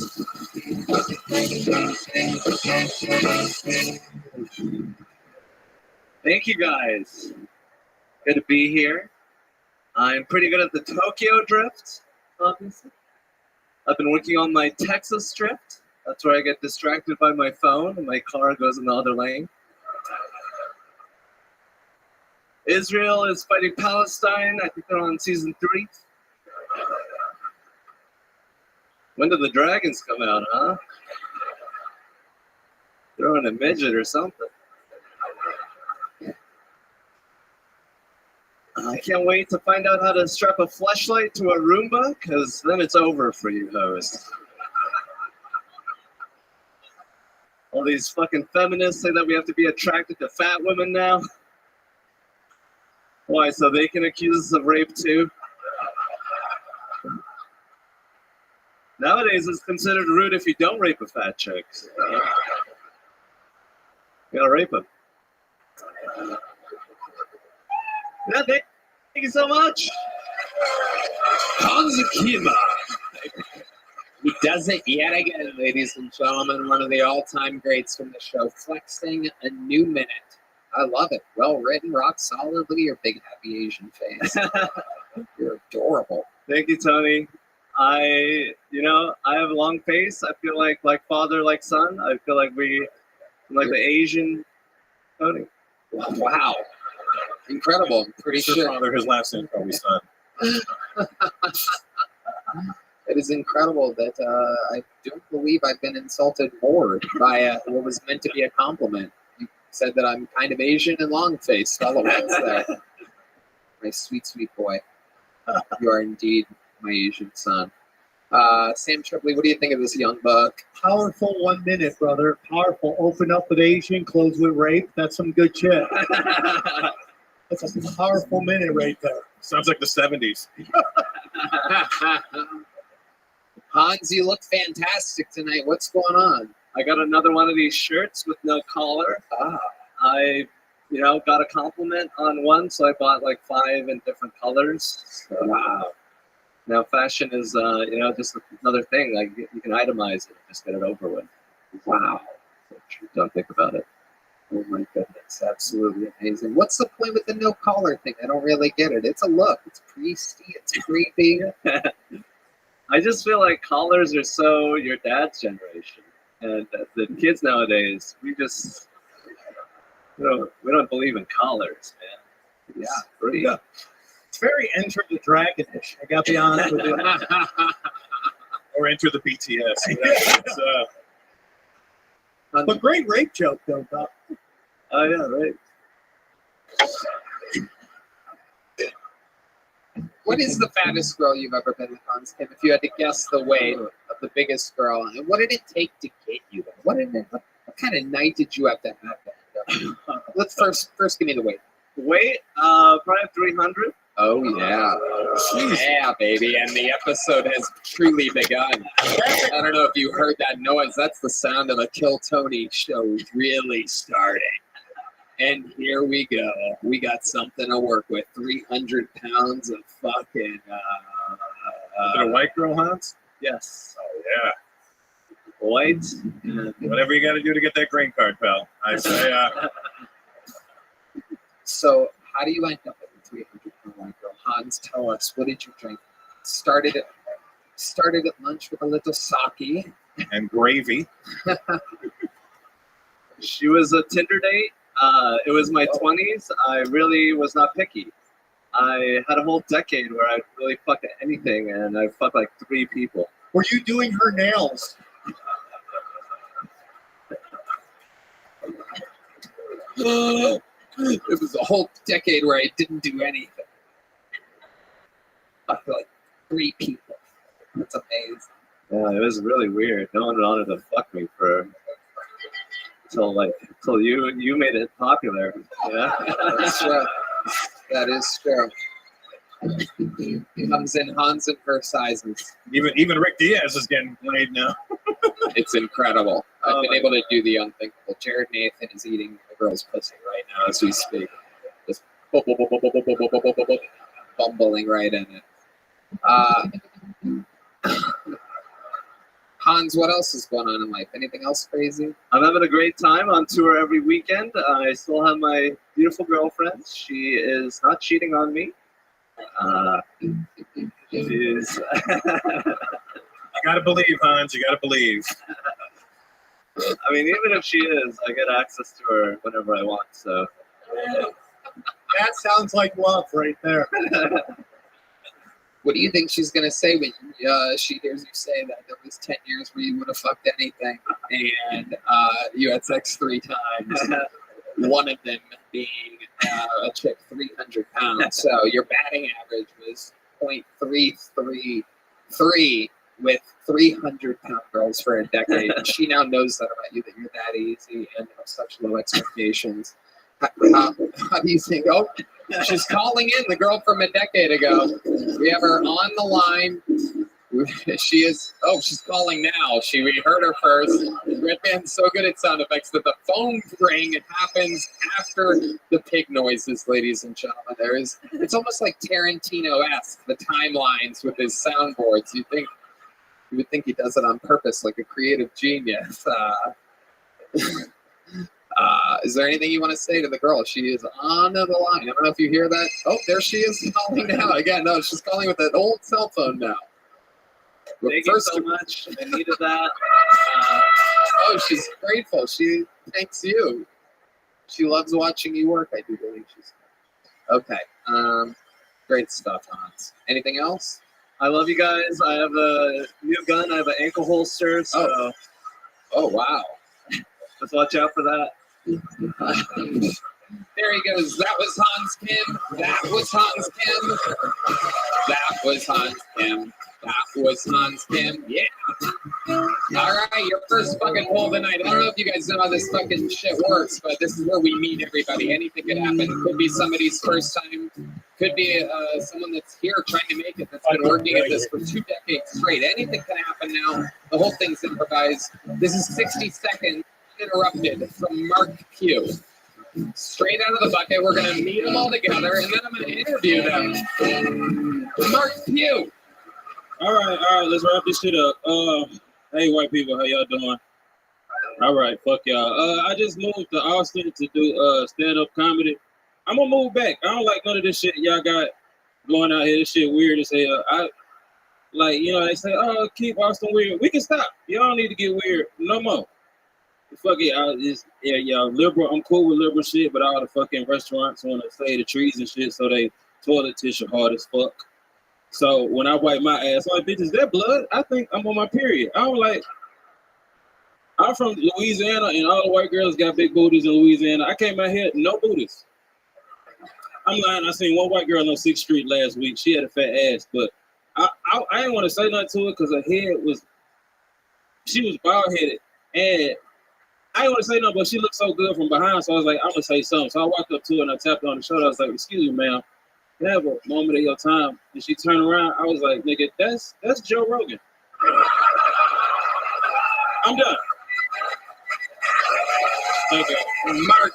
Thank you, guys. Good to be here. I'm pretty good at the Tokyo drift, obviously. I've been working on my Texas drift. That's where I get distracted by my phone and my car goes in the other lane. Israel is fighting Palestine. I think they're on season 3. When did the dragons come out, huh? Throwing a midget or something. I can't wait to find out how to strap a fleshlight to a Roomba, because then it's over for you hosts. All these fucking feminists say that we have to be attracted to fat women now. Why, so they can accuse us of rape too? Nowadays, it's considered rude if you don't rape a fat chick. So, you gotta rape them. Yeah, thank you so much. Hans Kim. He does it yet again, ladies and gentlemen. One of the all-time greats from the show, flexing a new minute. I love it. Well written, rock solid. Look at your big happy Asian face. You're adorable. Thank you, Tony. I have a long face. I feel like father, like son. I feel like I'm like the Asian Tony. Wow. Incredible. I'm pretty sure. Father, his last name probably son. It is incredible that I don't believe I've been insulted more by what was meant to be a compliment. You said that I'm kind of Asian and long-faced all at once there. My sweet, sweet boy. You are indeed my Asian son. Sam Tripley, what do you think of this young buck? Powerful 1 minute, brother. Powerful. Open up with Asian, close with rape. That's some good shit. That's a powerful minute right there. Sounds like the 70s. Hans, you look fantastic tonight. What's going on? I got another one of these shirts with no collar. I, got a compliment on one, so I bought like 5 in different colors. So, wow. Now fashion is, just another thing. Like you can itemize it, just get it over with. Wow. Don't think about it. Oh my goodness, absolutely amazing. What's the point with the no collar thing? I don't really get it. It's a look. It's priesty. It's creepy. I just feel like collars are so your dad's generation, and the kids nowadays, we don't believe in collars, man. Yeah, yeah. It's very Enter the Dragon-ish. I got to be honest with you. Or Enter the BTS. It's, but great rape joke, though, Doc. Oh yeah, right. What is the fattest girl you've ever been with, Hans Kim? If you had to guess the weight of the biggest girl, and what did it take to get you there? What kind of night did you have to have? Let's first give me the weight. Weight, probably 300. Oh yeah, yeah, baby, and the episode has truly begun. I don't know if you heard that noise. That's the sound of the Kill Tony show really starting. And here we go. We got something to work with. 300 pounds of fucking. Is it a white girl, Hans? Yes. Oh yeah. White. Whatever you got to do to get that green card, pal. I say. So, how do you end up with a 300-pound white girl? Hans, tell us. What did you drink? Started at lunch with a little sake and gravy. She was a Tinder date. It was my 20s. I really was not picky. I had a whole decade where I really fucked anything, and I fucked like 3 people. Were you doing her nails? It was a whole decade where I didn't do anything. I feel like 3 people. That's amazing. Yeah, it was really weird. No one wanted to fuck me until you made it popular. Yeah, that's true. That is true. Comes in Hans and her sizes. Even Rick Diaz is getting laid now. It's incredible. I've been able to do the unthinkable. Jared Nathan is eating a girl's pussy right now as we speak. Just bumbling right in it. Hans, what else is going on in life? Anything else crazy? I'm having a great time on tour every weekend. I still have my beautiful girlfriend. She is not cheating on me. She's. You gotta believe, Hans. You gotta believe. I mean, even if she is, I get access to her whenever I want. So. That sounds like love right there. What do you think she's going to say when she hears you say that there was 10 years where you would have fucked anything and you had sex 3 times, one of them being a chick 300 pounds. So your batting average was .333 with 300-pound girls for a decade. And she now knows that about you, that you're that easy and have such low expectations. How do you think? Oh, she's calling in, the girl from a decade ago. We have her on the line. She's calling now. We heard her first. Red Band's so good at sound effects that the phone ring happens after the pig noises, ladies and gentlemen. It's almost like Tarantino-esque, the timelines with his soundboards. You would think he does it on purpose, like a creative genius. Is there anything you want to say to the girl? She is on the line. I don't know if you hear that. Oh, there she is calling now. Again, no, she's calling with an old cell phone now. Thank you so much. I needed that. She's grateful. She thanks you. She loves watching you work, I do believe she's. Okay. Great stuff, Hans. Anything else? I love you guys. I have a new gun. I have an ankle holster. So Oh, wow. just watch out for that. There he goes. That was Hans Kim. That was Hans Kim. That was Hans Kim. That was Hans Kim. Yeah. All right, your first fucking poll tonight. I don't know if you guys know how this fucking shit works, but this is where we meet everybody. Anything could happen. It could be somebody's first time. Could be someone that's here trying to make it, that's been working at this for 2 decades straight. Anything can happen now. The whole thing's improvised. This is 60 seconds interrupted from Mark Pugh. Straight out of the bucket. We're going to meet them all together, and then I'm going to interview them. Mark Pugh. All right, let's wrap this shit up. Hey, white people, how y'all doing? All right, fuck y'all. I just moved to Austin to do stand-up comedy. I'm gonna move back. I don't like none of this shit y'all got going out here. This shit weird as hell. They say, oh, keep Austin weird. We can stop. Y'all don't need to get weird no more. Fuck it. Y'all liberal. I'm cool with liberal shit, but all the fucking restaurants want to say the trees and shit, so they toilet tissue hard as fuck. So when I wipe my ass, I'm like, bitch, is that blood? I think I'm on my period. I'm from Louisiana, and all the white girls got big booties in Louisiana. I came out here, no booties. I'm lying. I seen one white girl on 6th Street last week. She had a fat ass, but I didn't want to say nothing to her because her head she was bald-headed. And I didn't want to say nothing, but she looked so good from behind, so I was like, I'm going to say something. So I walked up to her and I tapped her on the shoulder. I was like, excuse me, ma'am. You have a moment of your time. And she turned around. I was like, nigga, that's Joe Rogan. I'm done. Thank you. Mark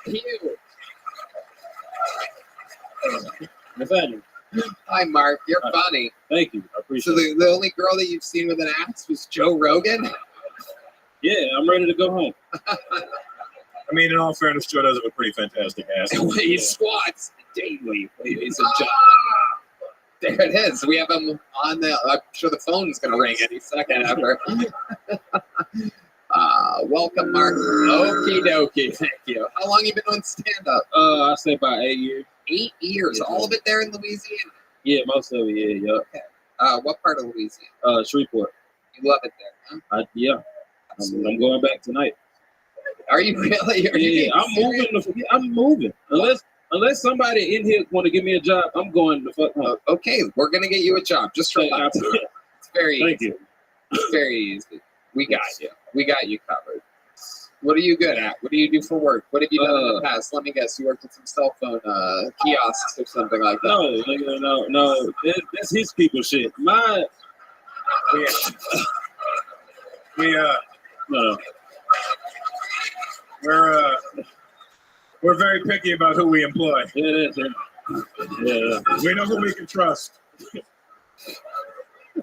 Pugh. What's happening? Hi, Mark. You're funny. Thank you. I appreciate it. it. So the only girl that you've seen with an axe was Joe Rogan? Yeah, I'm ready to go home. I mean, in all fairness, Joe does have a pretty fantastic ass. He squats daily. He's a job. There it is. We have him on the. I'm sure the phone's going to ring any second after. Welcome, Mark. Okie dokie. Thank you. How long you been on stand-up? I say about 8 years. 8 years. All of it there in Louisiana? Yeah, most of it, yeah. Okay. What part of Louisiana? Shreveport. You love it there, huh? Yeah. I'm going back tonight. Are you really? I'm moving. Unless somebody in here want to give me a job, I'm going to fuck home. Okay, we're gonna get you a job. Just relax. It's very Thank easy. you. It's very easy. We got you. We got you covered. What are you good at? What do you do for work? What have you done in the past? Let me guess. You worked at some cell phone kiosks or something like that. No. That's his people shit. We're very picky about who we employ. Yeah. We know who we can trust. Yeah.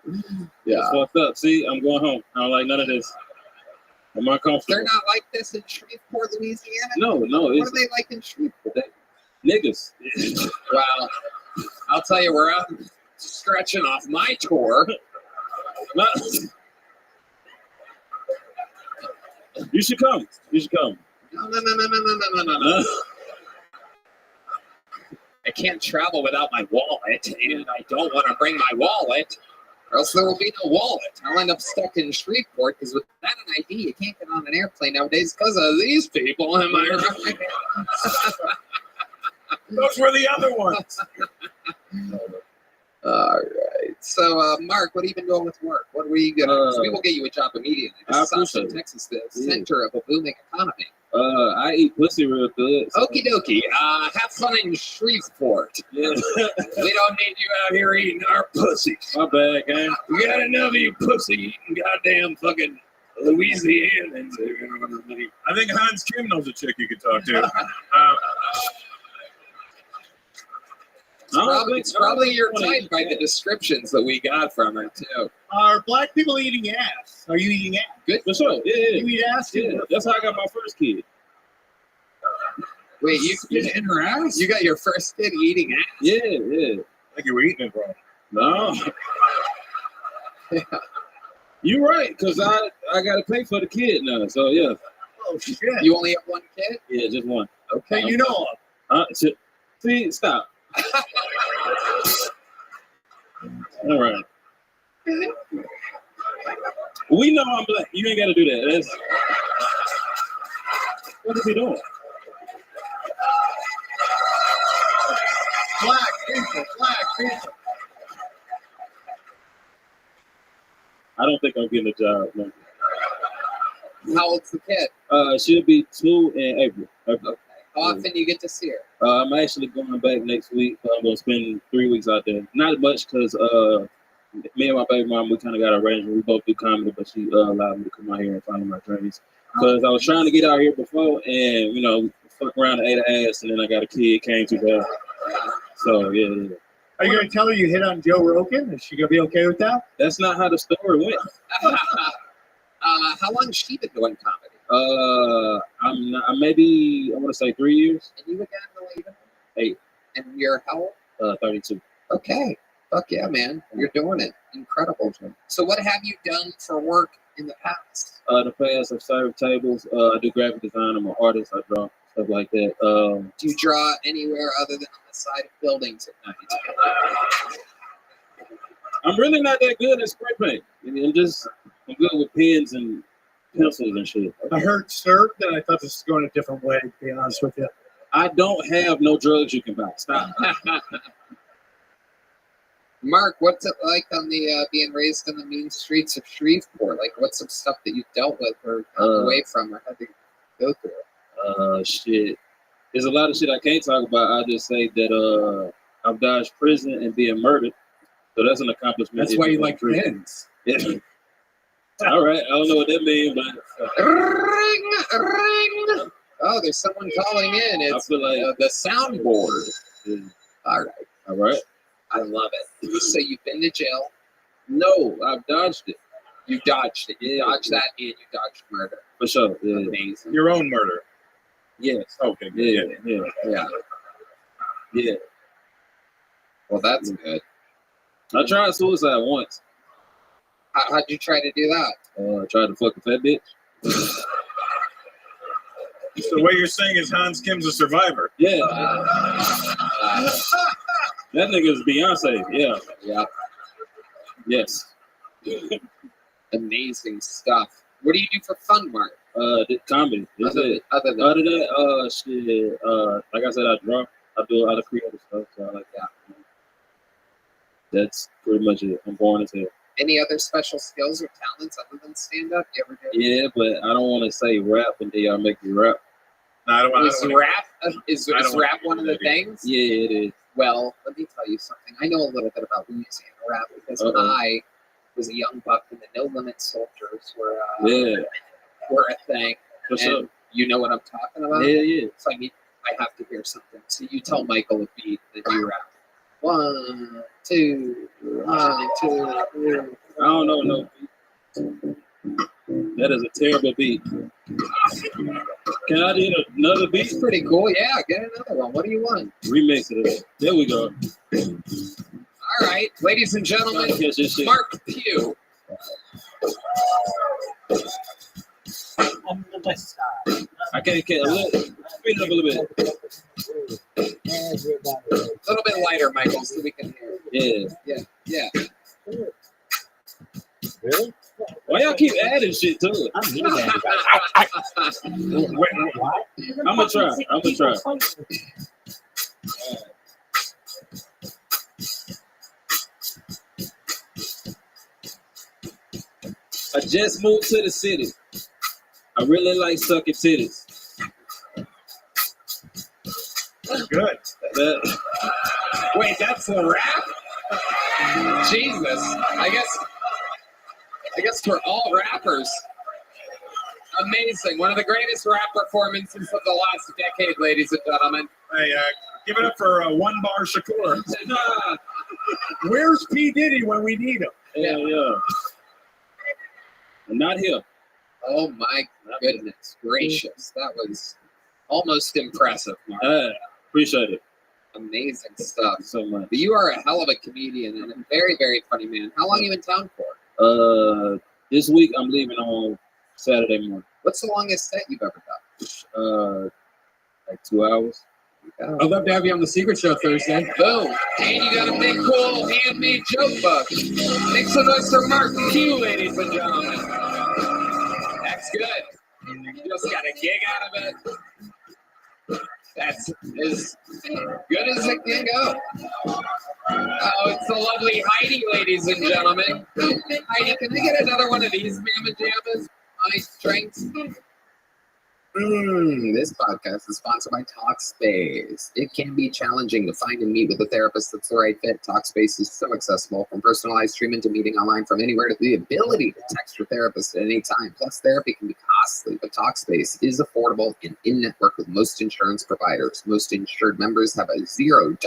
It's fucked up. See, I'm going home. I don't like none of this. I'm uncomfortable. They're not like this in Shreveport, Louisiana? No. What are they like in Shreveport? Niggas. Well, I'll tell you where I'm stretching off my tour. You should come. No. I can't travel without my wallet, and I don't want to bring my wallet, or else there will be no wallet. I'll end up stuck in Shreveport, because without an ID, you can't get on an airplane nowadays because of these people, am I right? Those were the other ones. All right. So, Mark, what have you been doing with work? What were you gonna? We will get you a job immediately. This is Austin, Texas, the center of a booming economy. I eat pussy real good. So. Okie dokie. Have fun in Shreveport. Yeah. We don't need you out here eating our pussy. My bad, gang. We got enough of you pussy eating goddamn fucking Louisianans. I think Hans Kim knows a chick you could talk to. It's probably your type by the descriptions that we got from her, too. Are black people eating ass? Are you eating ass? Good. For sure. Yeah. You eat ass? Yeah. That's how I got my first kid. Wait, you in her ass? You got your first kid eating ass? Yeah. I think you were eating it wrong. No. Yeah. You're right, because I got to pay for the kid now, so yeah. Oh, shit. You only have one kid? Yeah, just one. Okay. You know See, stop. All right. We know I'm black. You ain't got to do that. That's what is he doing? Black people, black people. I don't think I'm getting a job. No. How old's the kid? She'll be 2 in April. Okay. How often do you get to see her? I'm actually going back next week. I'm gonna spend 3 weeks out there. Not much because me and my baby mom, we kind of got an arrangement. We both do comedy, but she allowed me to come out here and follow my dreams. Because I was trying to get out here before, and you know, fuck around and ate an ass, and then I got a kid, came too fast. So yeah. Are you going to tell her you hit on Joe Rogan? Is she going to be okay with that? That's not how the story went. How long has she been doing comedy? I'm maybe I want to say 3 years. And you again, Elaine? 8. And you're how old? 32. Okay. Fuck yeah, man. You're doing it. Incredible. So what have you done for work in the past? The past, I've served tables. I do graphic design. I'm an artist. I draw stuff like that. Do you draw anywhere other than on the side of buildings at night? I'm really not that good at spray paint. I'm good with pens and pencils and shit. I heard served, and I thought this was going a different way, to be honest with you. I don't have no drugs you can buy. Stop. Mark, what's it like on the being raised in the mean streets of Shreveport? Like, what's some stuff that you've dealt with or come away from or had to go through? Shit. There's a lot of shit I can't talk about. I'll just say that I've dodged prison and being murdered. So that's an accomplishment. That's why you like pens. Yeah. All right. I don't know what that means, but Ring. Oh, there's someone calling in. It's I feel like the soundboard. All right. All right. I love it. So you've been to jail. No, I've dodged it. You dodged it. You Yeah. dodged that and you dodged murder. For sure. Yeah. Amazing. Your own murder. Yes. Okay. Yeah. Yeah. Well, that's good. I tried suicide once. How'd you try to do that? I tried to fuck a fat bitch. So what you're saying is Hans Kim's a survivor. Yeah. That nigga's Beyonce. Yeah. Yeah. Yes. Amazing stuff. What do you do for fun, Mark? The comedy. That's it. Other than that, shit. Like I said, I draw. I do a lot of creative stuff. So I like that. That's pretty much it. I'm born as hell. any other special skills or talents other than stand up? You ever do? Yeah, but I don't want to say rap and then y'all make me rap. No, I don't want Is rap one of the things? Yeah, it is. Well, let me tell you something. I know a little bit about Louisiana rap because when I was a young buck and the No Limit Soldiers were a thing. For sure. You know what I'm talking about? Yeah. So I have to hear something. So you tell Michael a beat that you rap. 1, 2, 1, 2, 3. I don't know no beat. That is a terrible beat. Can I get another beat? It's pretty cool. Yeah, get another one. What do you want? Remix it. There we go. All right, ladies and gentlemen, Mark Pugh. I can't speed it up a little bit. A little bit lighter, Michael, so we can hear. Yeah. Really? Why y'all keep adding shit to it? I'm gonna try. I just moved to the city. I really like sucking titties. That's good. Wait, that's a rap? Jesus. I guess we're all rappers. Amazing. One of the greatest rap performances of the last decade, ladies and gentlemen. Hey, give it up for One Bar Shakur. Where's P. Diddy when we need him? Yeah. Not here. Oh my goodness gracious. That was almost impressive, Mark. Appreciate it. Amazing stuff. So much. But you are a hell of a comedian and a very, very funny man. How long are you in town for? This week I'm leaving on Saturday morning. What's the longest set you've ever done? Like 2 hours. I'd love to have you on the Secret Show Thursday. Boom. And you got a big, cool, handmade joke book. Make some noise for Mark Q, ladies and gentlemen. That's good. You just got a gig out of it. That's as good as it can go. Oh, it's the lovely Heidi, ladies and gentlemen. Heidi, can I get another one of these mamma jammas? Ice drinks. This podcast is sponsored by Talkspace. It can be challenging to find and meet with a therapist that's the right fit. Talkspace is so accessible, from personalized treatment to meeting online from anywhere to the ability to text your therapist at any time. Plus, therapy can be costly, but Talkspace is affordable and in-network with most insurance providers. Most insured members have a $0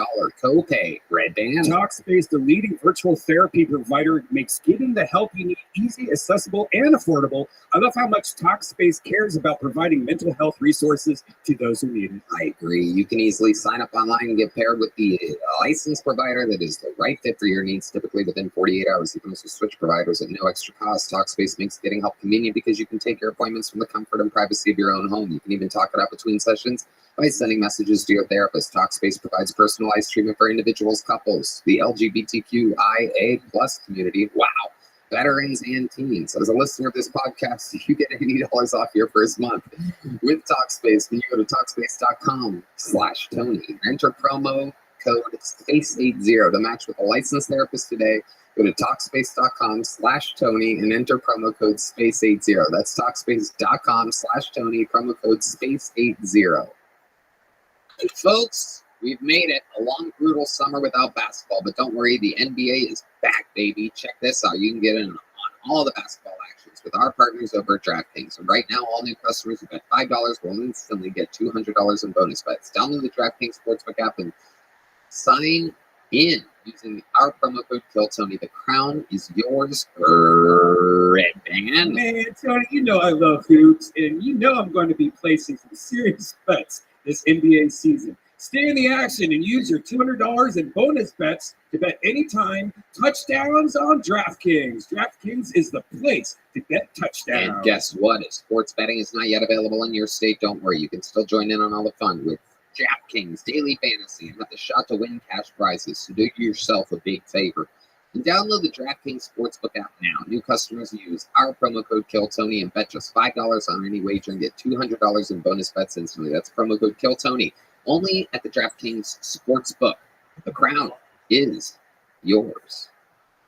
copay. Red Band. Talkspace, the leading virtual therapy provider, makes getting the help you need easy, accessible, and affordable. I love how much Talkspace cares about providing mental health resources to those who need it. I agree. You can easily sign up online and get paired with the licensed provider that is the right fit for your needs, typically within 48 hours. You can also switch providers at no extra cost. Talkspace makes getting help convenient because you can take your appointments from the comfort and privacy of your own home. You can even talk it out between sessions by sending messages to your therapist. Talkspace provides personalized treatment for individuals, couples, the LGBTQIA+ community. Wow. Veterans and teens. As a listener of this podcast, you get $80 off your first month with Talkspace when you go to Talkspace.com/Tony. Enter promo code SPACE80 to match with a licensed therapist today. Go to Talkspace.com/Tony and enter promo code SPACE80. That's Talkspace.com/Tony, promo code SPACE80. Hey, folks, we've made it. A long, brutal summer without basketball, but don't worry, the NBA is back, baby. Check this out. You can get in on all the basketball actions with our partners over at DraftKings. And right now, all new customers who bet $5 will instantly get $200 in bonus bets. Download the DraftKings Sportsbook app and sign in using our promo code KILLTONY. The crown is yours, Red Band. Man, Tony, you know I love hoops, and you know I'm going to be placing some serious bets this NBA season. Stay in the action and use your $200 in bonus bets to bet anytime touchdowns on DraftKings. DraftKings is the place to bet touchdowns. And guess what? If sports betting is not yet available in your state, don't worry. You can still join in on all the fun with DraftKings Daily Fantasy and have the shot to win cash prizes. So do yourself a big favor and download the DraftKings Sportsbook app now. New customers use our promo code KILLTONY and bet just $5 on any wager and get $200 in bonus bets instantly. That's promo code KILLTONY. Only at the DraftKings Sportsbook. The crown is yours.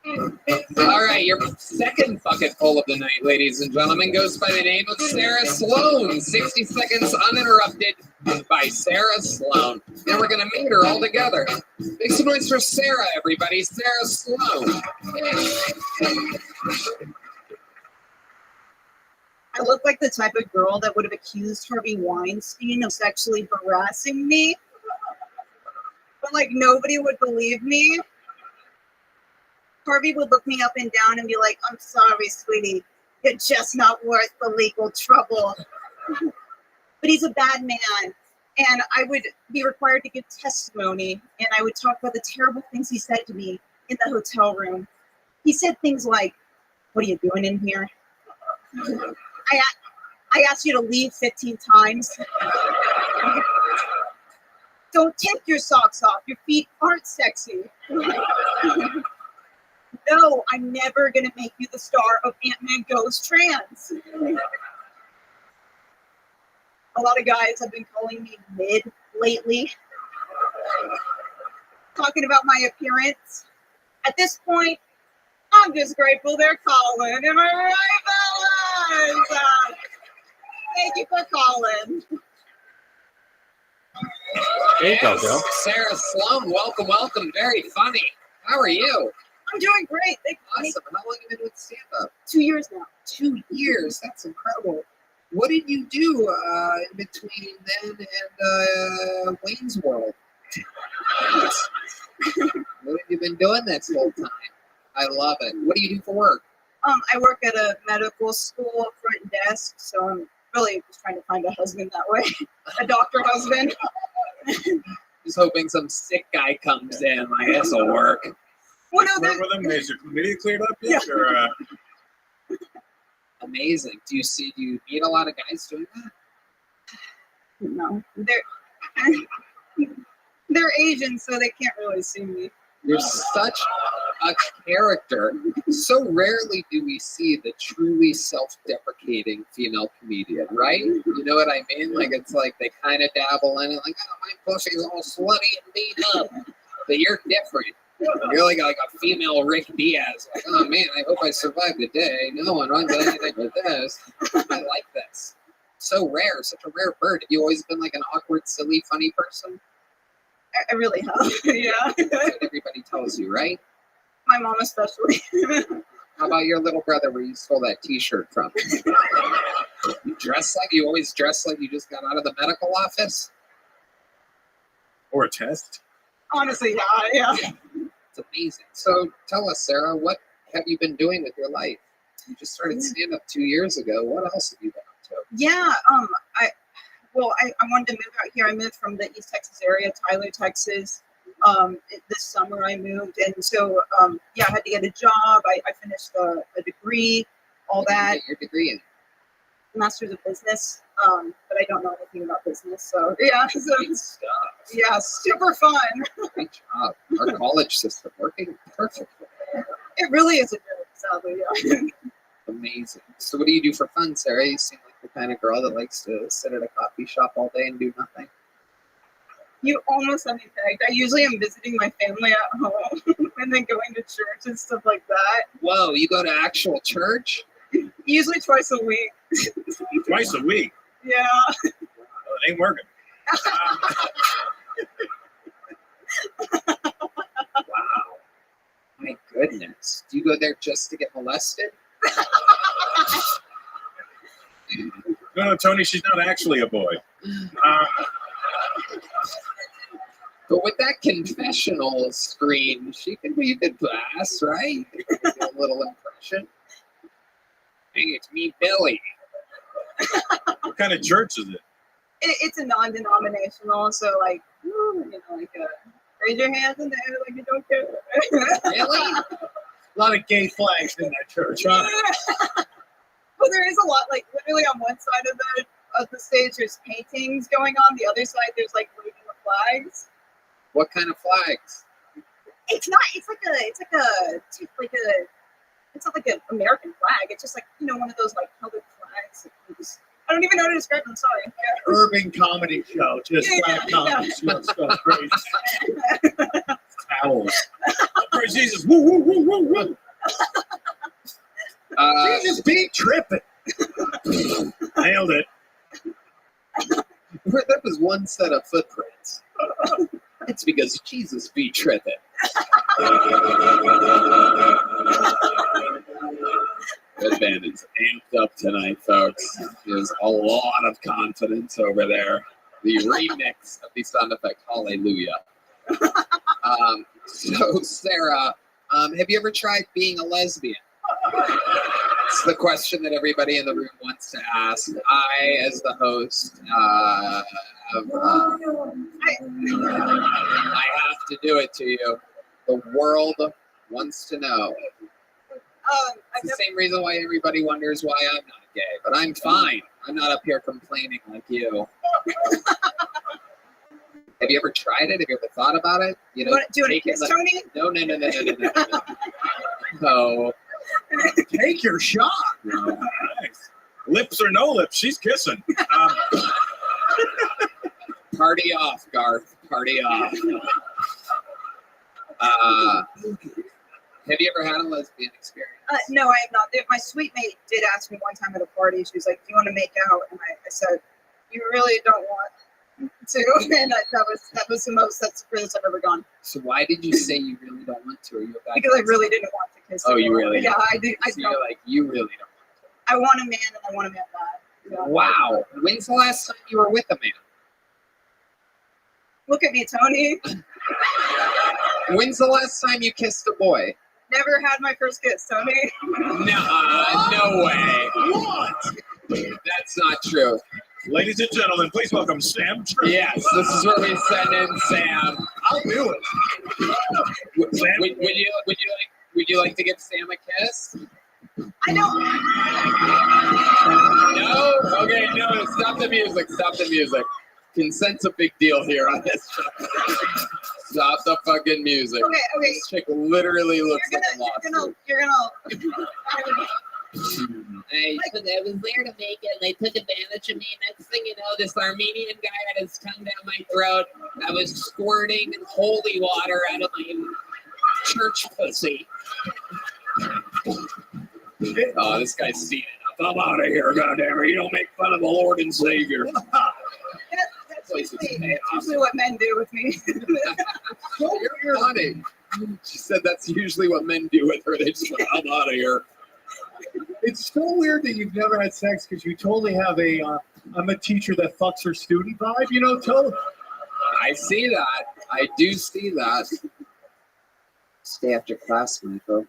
All right, your second bucket full of the night, ladies and gentlemen, goes by the name of Sarah Sloan. 60 seconds uninterrupted by Sarah Sloan. And we're going to meet her all together. Make some noise for Sarah, everybody. Sarah Sloan. I look like the type of girl that would have accused Harvey Weinstein of sexually harassing me. But, like, nobody would believe me. Harvey would look me up and down and be like, I'm sorry, sweetie. You're just not worth the legal trouble. But he's a bad man. And I would be required to give testimony. And I would talk about the terrible things he said to me in the hotel room. He said things like, what are you doing in here? I asked you to leave 15 times. Don't take your socks off. Your feet aren't sexy. No, I'm never going to make you the star of Ant-Man Goes Trans. A lot of guys have been calling me mid lately. Talking about my appearance. At this point, I'm just grateful they're calling. Am I right, fellas? Thank you for calling. There you go, Bill. Sarah Sloan, welcome, welcome. Very funny. How are you? I'm doing great. Awesome. How long have you been with stand-up? 2 years now. 2 years. That's incredible. What did you do in between then and Wayne's World? What have you been doing this whole time? I love it. What do you do for work? I work at a medical school front desk, so I'm really just trying to find a husband that way. A doctor husband. Just hoping some sick guy comes in. Like, this'll work. Well, no, Were them is your chlamydia cleared up yet? Yeah. Or, Amazing. Do you meet a lot of guys doing that? No. They're Asian, so they can't really see me. You're such a character. So rarely do we see the truly self-deprecating female comedian, right? You know what I mean? Like, it's like they kind of dabble in it, like, oh, my pussy's all slutty and beat up. But you're different. You're like a female Rick Diaz. Like, oh man, I hope I survive the day. No one runs anything with this. I like this. So rare, such a rare bird. Have you always been like an awkward, silly, funny person? I really have. Yeah. That's what everybody tells you, right? My mom especially. How about your little brother where you stole that t-shirt from? You always dress like you just got out of the medical office? Or a test? Honestly, yeah. It's amazing. So tell us, Sarah, what have you been doing with your life? You just started stand-up 2 years ago. What else have you been up to? Yeah, I wanted to move out here. I moved from the East Texas area, Tyler, Texas. This summer I moved, and so I had to get a job. I finished a degree, all that. Get your degree in? Master's of Business, but I don't know anything about business. So yeah, yeah, super fun. Great job. Our college system working perfectly. It really is a joke, sadly. Yeah. Amazing. So what do you do for fun, Sarah? You seem like the kind of girl that likes to sit at a coffee shop all day and do nothing. You almost have me pegged. I usually am visiting my family at home and then going to church and stuff like that. Whoa, you go to actual church? Usually twice a week. Twice a week? Yeah. Well, it ain't working. Wow. My goodness. Do you go there just to get molested? No, Tony, she's not actually a boy. But with that confessional screen, you could pass, right? You could do a little impression. Hey, it's me, Billy. What kind of church is it? It's a non-denominational, so like, raise your hands in there like you don't care. Really? A lot of gay flags in that church, huh? Well, there is a lot. Like literally on one side of the stage, there's paintings going on. The other side, there's like waving the flags. What kind of flags? It's not. It's not like an American flag. It's just like one of those like colored flags. I don't even know how to describe them. Sorry. Urban comedy show, just flat comedy show, stuff crazy. Towels. Praise Jesus! Woo woo woo woo woo! Jesus be tripping. Nailed it. That was one set of footprints. It's because Jesus be tripping. That band is amped up tonight, folks. There's a lot of confidence over there. The remix of the sound effect, Hallelujah. So, Sarah, have you ever tried being a lesbian? It's the question that everybody in the room wants to ask. I, as the host, I have to do it to you. The world wants to know. It's the same reason why everybody wonders why I'm not gay, but I'm fine. I'm not up here complaining like you. Have you ever tried it? Have you ever thought about it? Do you want to kiss Tony? No. No. Take your shot. No. Nice. Lips or no lips, she's kissing. Party off, Garth. Party off. Have you ever had a lesbian experience? No, I have not. My sweet mate did ask me one time at a party. She was like, "Do you want to make out?" And I said, "You really don't want to." And that was the most that's the furthest I've ever gone. So why did you say you really don't want to? Are you a bad Because I really didn't want to kiss. Oh, you really? Yeah, I do. So you're like, you really don't want to. I want a man, and I want a man bad. Yeah. Wow. When's the last time you were with a man? Look at me, Tony. When's the last time you kissed a boy? Never had my first kiss, Tony. No way. What? That's not true. Ladies and gentlemen, please welcome Sam Tripp. Yes, this is where we send in Sam. I'll do it. Sam? Would you like to give Sam a kiss? I don't. No? Okay, no. Stop the music. Consent's a big deal here on this show. Stop the fucking music. Okay. This chick literally looks like a lawsuit. You're gonna. I was there to make it, and they took advantage of me. Next thing you know, this Armenian guy had his tongue down my throat. I was squirting holy water out of my church pussy. Oh, this guy's seen it. I'm out of here, goddammit. You don't make fun of the Lord and Savior. That's usually what men do with me. You're funny. She said that's usually what men do with her. They just like, I'm out of here. It's so weird that you've never had sex because you totally have a I'm a teacher that fucks her student vibe, you know, totally. I see that. I do see that. Stay after class, Michael.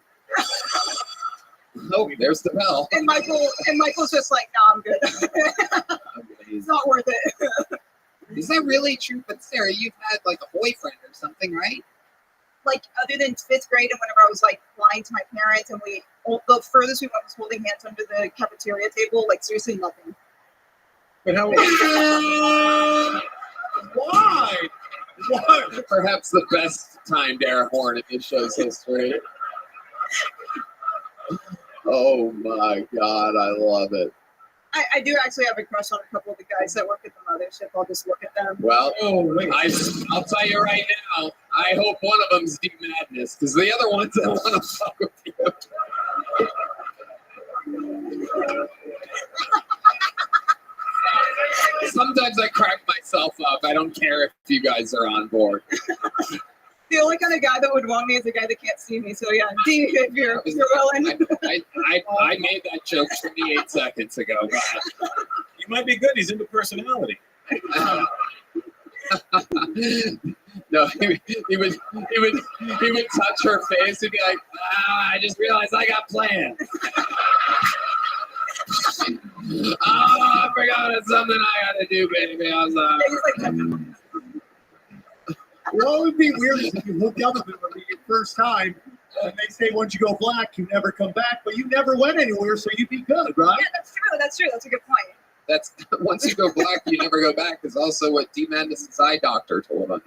Oh, there's the bell. And Michael's just like, no, I'm good. It's not worth it. Is that really true? But Sarah, you've had like a boyfriend or something, right? Like, other than 5th grade and whenever I was like lying to my parents and the furthest we went was holding hands under the cafeteria table, like seriously nothing. But how? Why? What? Perhaps the best timed air horn in this show's history. Oh my God, I love it. I do actually have a crush on a couple of the guys that work at the mothership. I'll just look at them. Well, I'll tell you right now, I hope one of them's Deep Madness, because the other ones that want to fuck with you. Sometimes I crack myself up. I don't care if you guys are on board. The only kind of guy that would want me is a guy that can't see me. So yeah, D, if you're willing. I made that joke 28 seconds ago. You might be good. He's into personality. No, he would touch her face and be like, I just realized I got plans. I forgot it's something I gotta do, baby. I was What would be weird is if you hooked up with them your first time and they say once you go black, you never come back, but you never went anywhere, so you'd be good, right? Yeah, that's true. That's true. That's a good point. That's once you go black, you never go back. Is also what D Madness's eye doctor told him.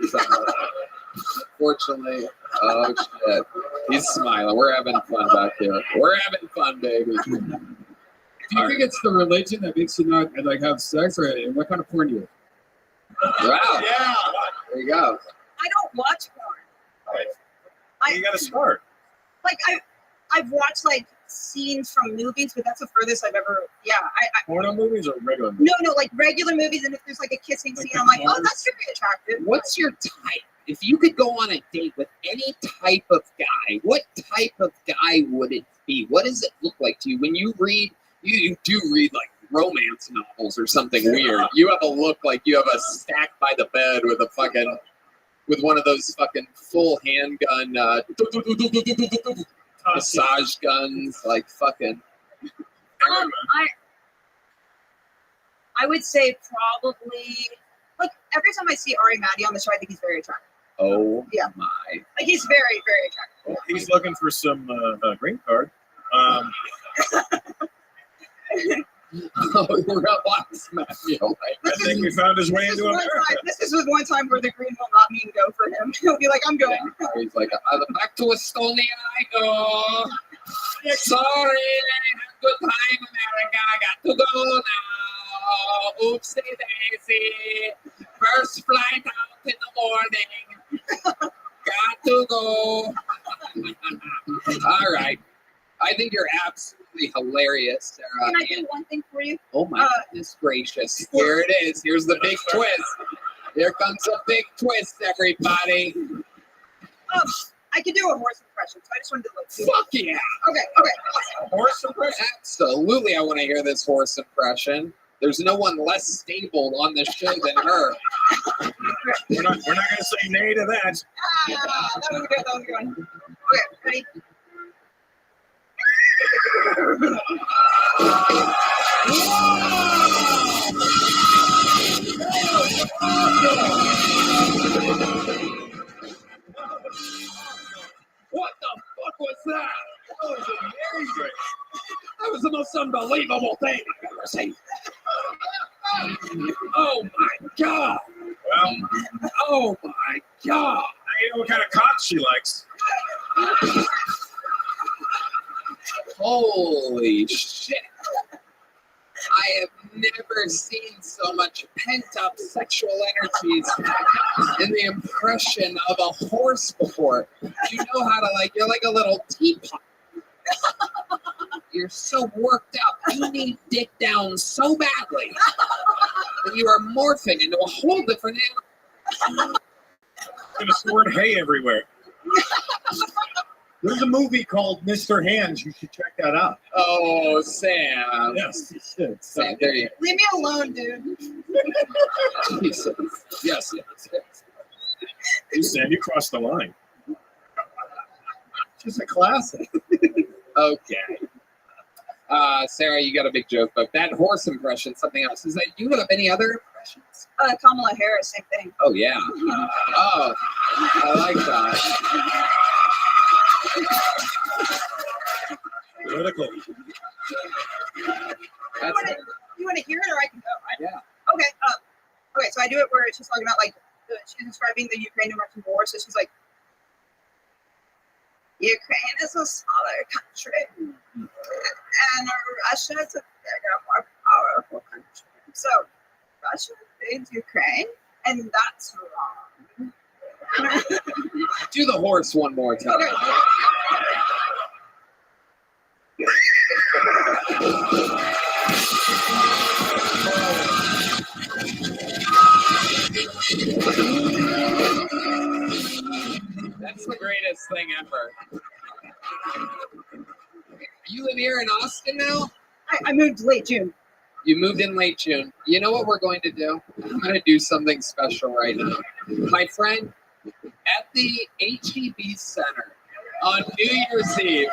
Unfortunately, oh shit, he's smiling. We're having fun back here. We're having fun, baby. Do you think it's the religion that makes you not like have sex, or what kind of porn do you? Wow. Yeah. There you go. I don't watch porn. You gotta start. Like I've watched like scenes from movies, but that's the furthest I've ever. Yeah, Porno movies or regular movies? No, like regular movies, and if there's like a kissing scene, I'm like, oh, that's very attractive. What's your type? If you could go on a date with any type of guy, what type of guy would it be? What does it look like to you when you read? You do read like romance novels or something weird. You have a look like you have a stack by the bed with one of those fucking full handgun massage guns, like fucking. I would say probably like every time I see Ari Matty on the show, I think he's very attractive. Oh yeah, my! Like he's very, very attractive. Well, he's looking for some green card. Oh, you're a blacksmith. I think we found his way into America. This is one time where the green will not mean go for him. He'll be like, I'm going. Yeah, he's like, back to Estonia I go. Sorry, have a good time, America. I got to go now. Oopsie daisy. First flight out in the morning. Got to go. All right. I think you're absolutely hilarious, Sarah. Can I do one thing for you? Oh my goodness gracious. Here it is. Here's the big twist. Here comes a big twist, everybody. I can do a horse impression, so I just wanted to look. Fuck yeah. Okay. Horse impression? Absolutely, I want to hear this horse impression. There's no one less stable on this show than her. We're not going to say nay to that. That was good. That was good. Okay, ready? What the fuck was that? That was amazing. That was the most unbelievable thing I've ever seen. Oh my God. Oh my God! I know what kind of cock she likes. Holy shit! I have never seen so much pent-up sexual energies in the impression of a horse before. You know how to you're like a little teapot. You're so worked up. You need dick down so badly that you are morphing into a whole different animal. Gonna squirt hay everywhere. There's a movie called Mr. Hands. You should check that out. Oh, Sam. Yes, you should. Sam, there you Leave me alone, dude. Jesus. Yes. Hey, Sam, you crossed the line. Just a classic. Okay. Sarah, you got a big joke, but that horse impression, something else. Is that you have any other impressions? Kamala Harris, same thing. Oh, yeah. Oh, I like that. Political. You want to hear it, or I can go? Yeah. Okay. Okay. So I do it where she's talking about she's describing the Ukraine-Russian war. So she's like, Ukraine is a smaller country, and Russia is a bigger, more powerful country. So Russia invades Ukraine, and that's wrong. Do the horse one more time. Okay. That's the greatest thing ever. You live here in Austin now? I moved late June. You moved in late June. You know what we're going to do? I'm going to do something special right now. My friend, at the HEB Center on New Year's Eve,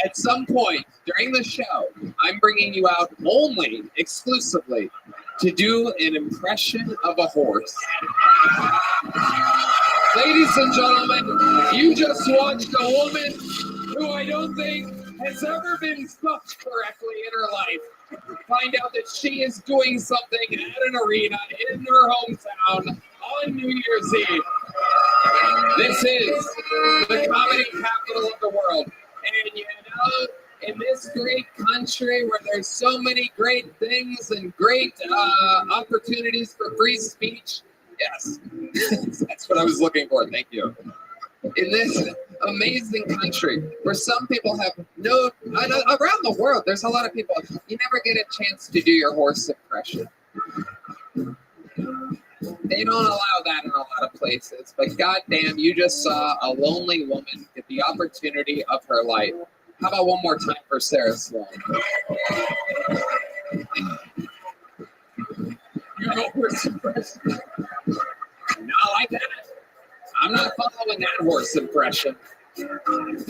at some point during the show, I'm bringing you out only, exclusively, to do an impression of a horse. Ladies and gentlemen, you just watched a woman who I don't think has ever been fucked correctly in her life find out that she is doing something at an arena in her hometown on New Year's Eve. This is the comedy capital of the world. And you know, in this great country where there's so many great things and great opportunities for free speech, yes, that's what I was looking for. Thank you. In this amazing country where some people have around the world, there's a lot of people, you never get a chance to do your horse impression. They don't allow that in a lot of places, but goddamn, you just saw a lonely woman get the opportunity of her life. How about one more time for Sarah Sloan? Your horse impression. Not like that. I'm not following that horse impression. That's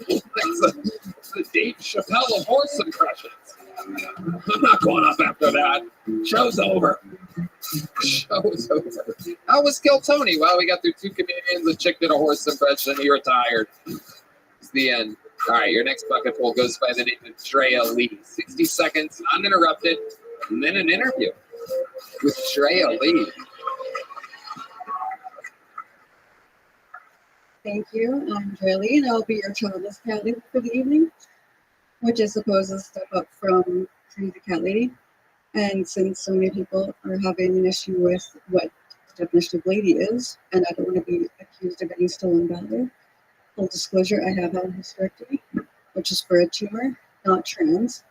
the Dave Chappelle of horse impressions. I'm not going up after that. Show's over. Show's over. How was Kill Tony? Well, we got through 2 comedians. A chick did a horse impression. He retired. It's the end. All right, your next bucket full goes by the name of Drea Lee. 60 seconds, uninterrupted, and then an interview with Drea Lee. Thank you. I'm Drea Lee, and I'll be your childless cat lady for the evening, which I suppose is a step up from Crazy Cat Lady. And since so many people are having an issue with what the definition of lady is, and I don't want to be accused of any stolen valor, full disclosure, I have had a hysterectomy, which is for a tumor, not trans.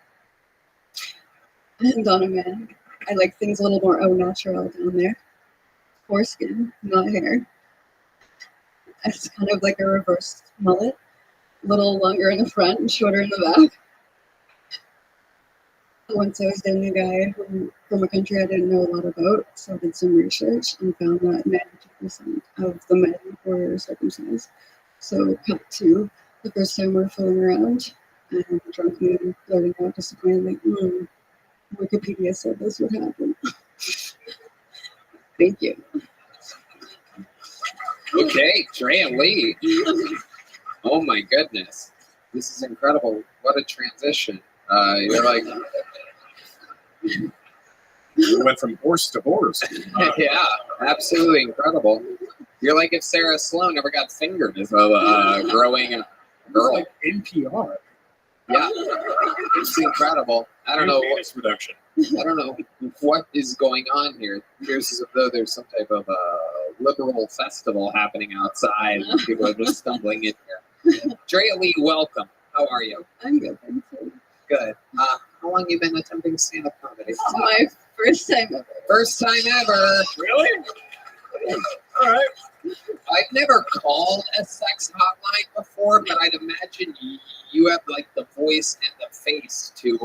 And on a man, I like things a little more au naturel down there. Foreskin, not hair. It's kind of like a reverse mullet, a little longer in the front and shorter in the back. Once I was dating a guy from a country I didn't know a lot about, so I did some research and found that 92% of the men were circumcised. So cut to the first time we're fooling around and drunk me blurting out disappointedly, Wikipedia said this would happen. Thank you. Okay, Drea Lee. Oh my goodness. This is incredible. What a transition. You're like, We went from horse to horse. Yeah, absolutely incredible. You're like if Sarah Sloan never got fingered as a growing girl. Like NPR. Yeah, it's incredible. I don't know Penis reduction. I don't know what is going on here. It appears as though there's some type of liberal festival happening outside. And people are just stumbling in here. Drea Lee, welcome. How are you? I'm good, thank you. Good. How long you been attempting stand-up comedy? It's my first time ever. First time ever. Really? All right. I've never called a sex hotline before, but I'd imagine you have like the voice and the face to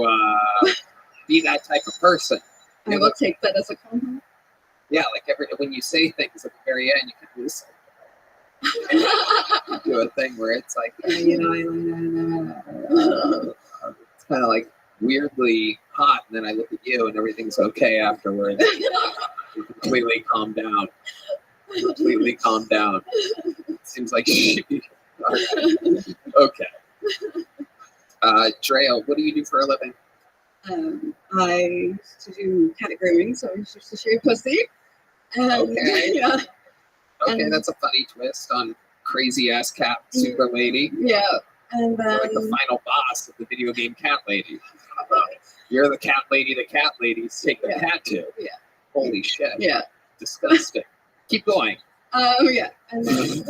be that type of person. I will take that as a compliment. Yeah, like when you say things at the very end, you can just do a thing where it's like, it's kind of like weirdly hot, and then I look at you and everything's okay afterwards. You completely calm down. Completely calm down. Seems like she. Okay. Drea, what do you do for a living? I used to do cat grooming, so I used to shave pussy. And, Okay. Yeah. Okay, And- that's a funny twist on crazy ass cat super lady. Yeah. And then You're like the final boss of the video game cat lady. You're the cat lady the cat ladies take the cat to. Yeah. Holy shit. Yeah. Disgusting. Keep going. Yeah. And then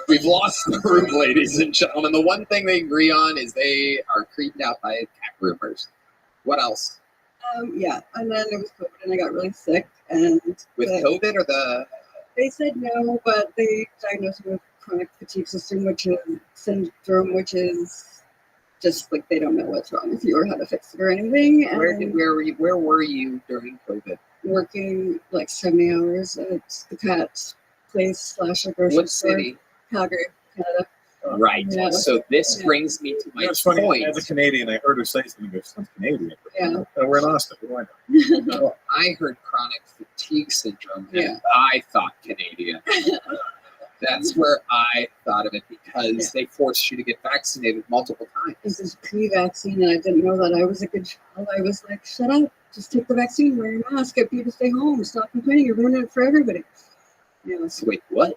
We've lost the room, ladies and gentlemen. The one thing they agree on is they are creeped out by cat groomers. What else? yeah. And then it was COVID, and I got really sick. And With COVID or the? They said no, but they diagnosed me with chronic fatigue syndrome, which is just like they don't know what's wrong with you or how to fix it or anything. And Where were you during COVID? working like 70 hours at the cat place / a grocery What store. city? Calgary, Canada. Right. Yeah. So this brings me to my It's funny. point. As a Canadian, I heard her say something. Goes, "I'm Canadian." Yeah. We're in Austin. Why not? Well, I heard chronic fatigue syndrome, and Yeah. I thought Canadian. That's where I thought of it because they forced you to get vaccinated multiple times. This is pre-vaccine, and I didn't know that I was a good child. I was like, shut up, just take the vaccine, wear your mask, get people to stay home, stop complaining, you're ruining it for everybody. Yeah. So wait, what?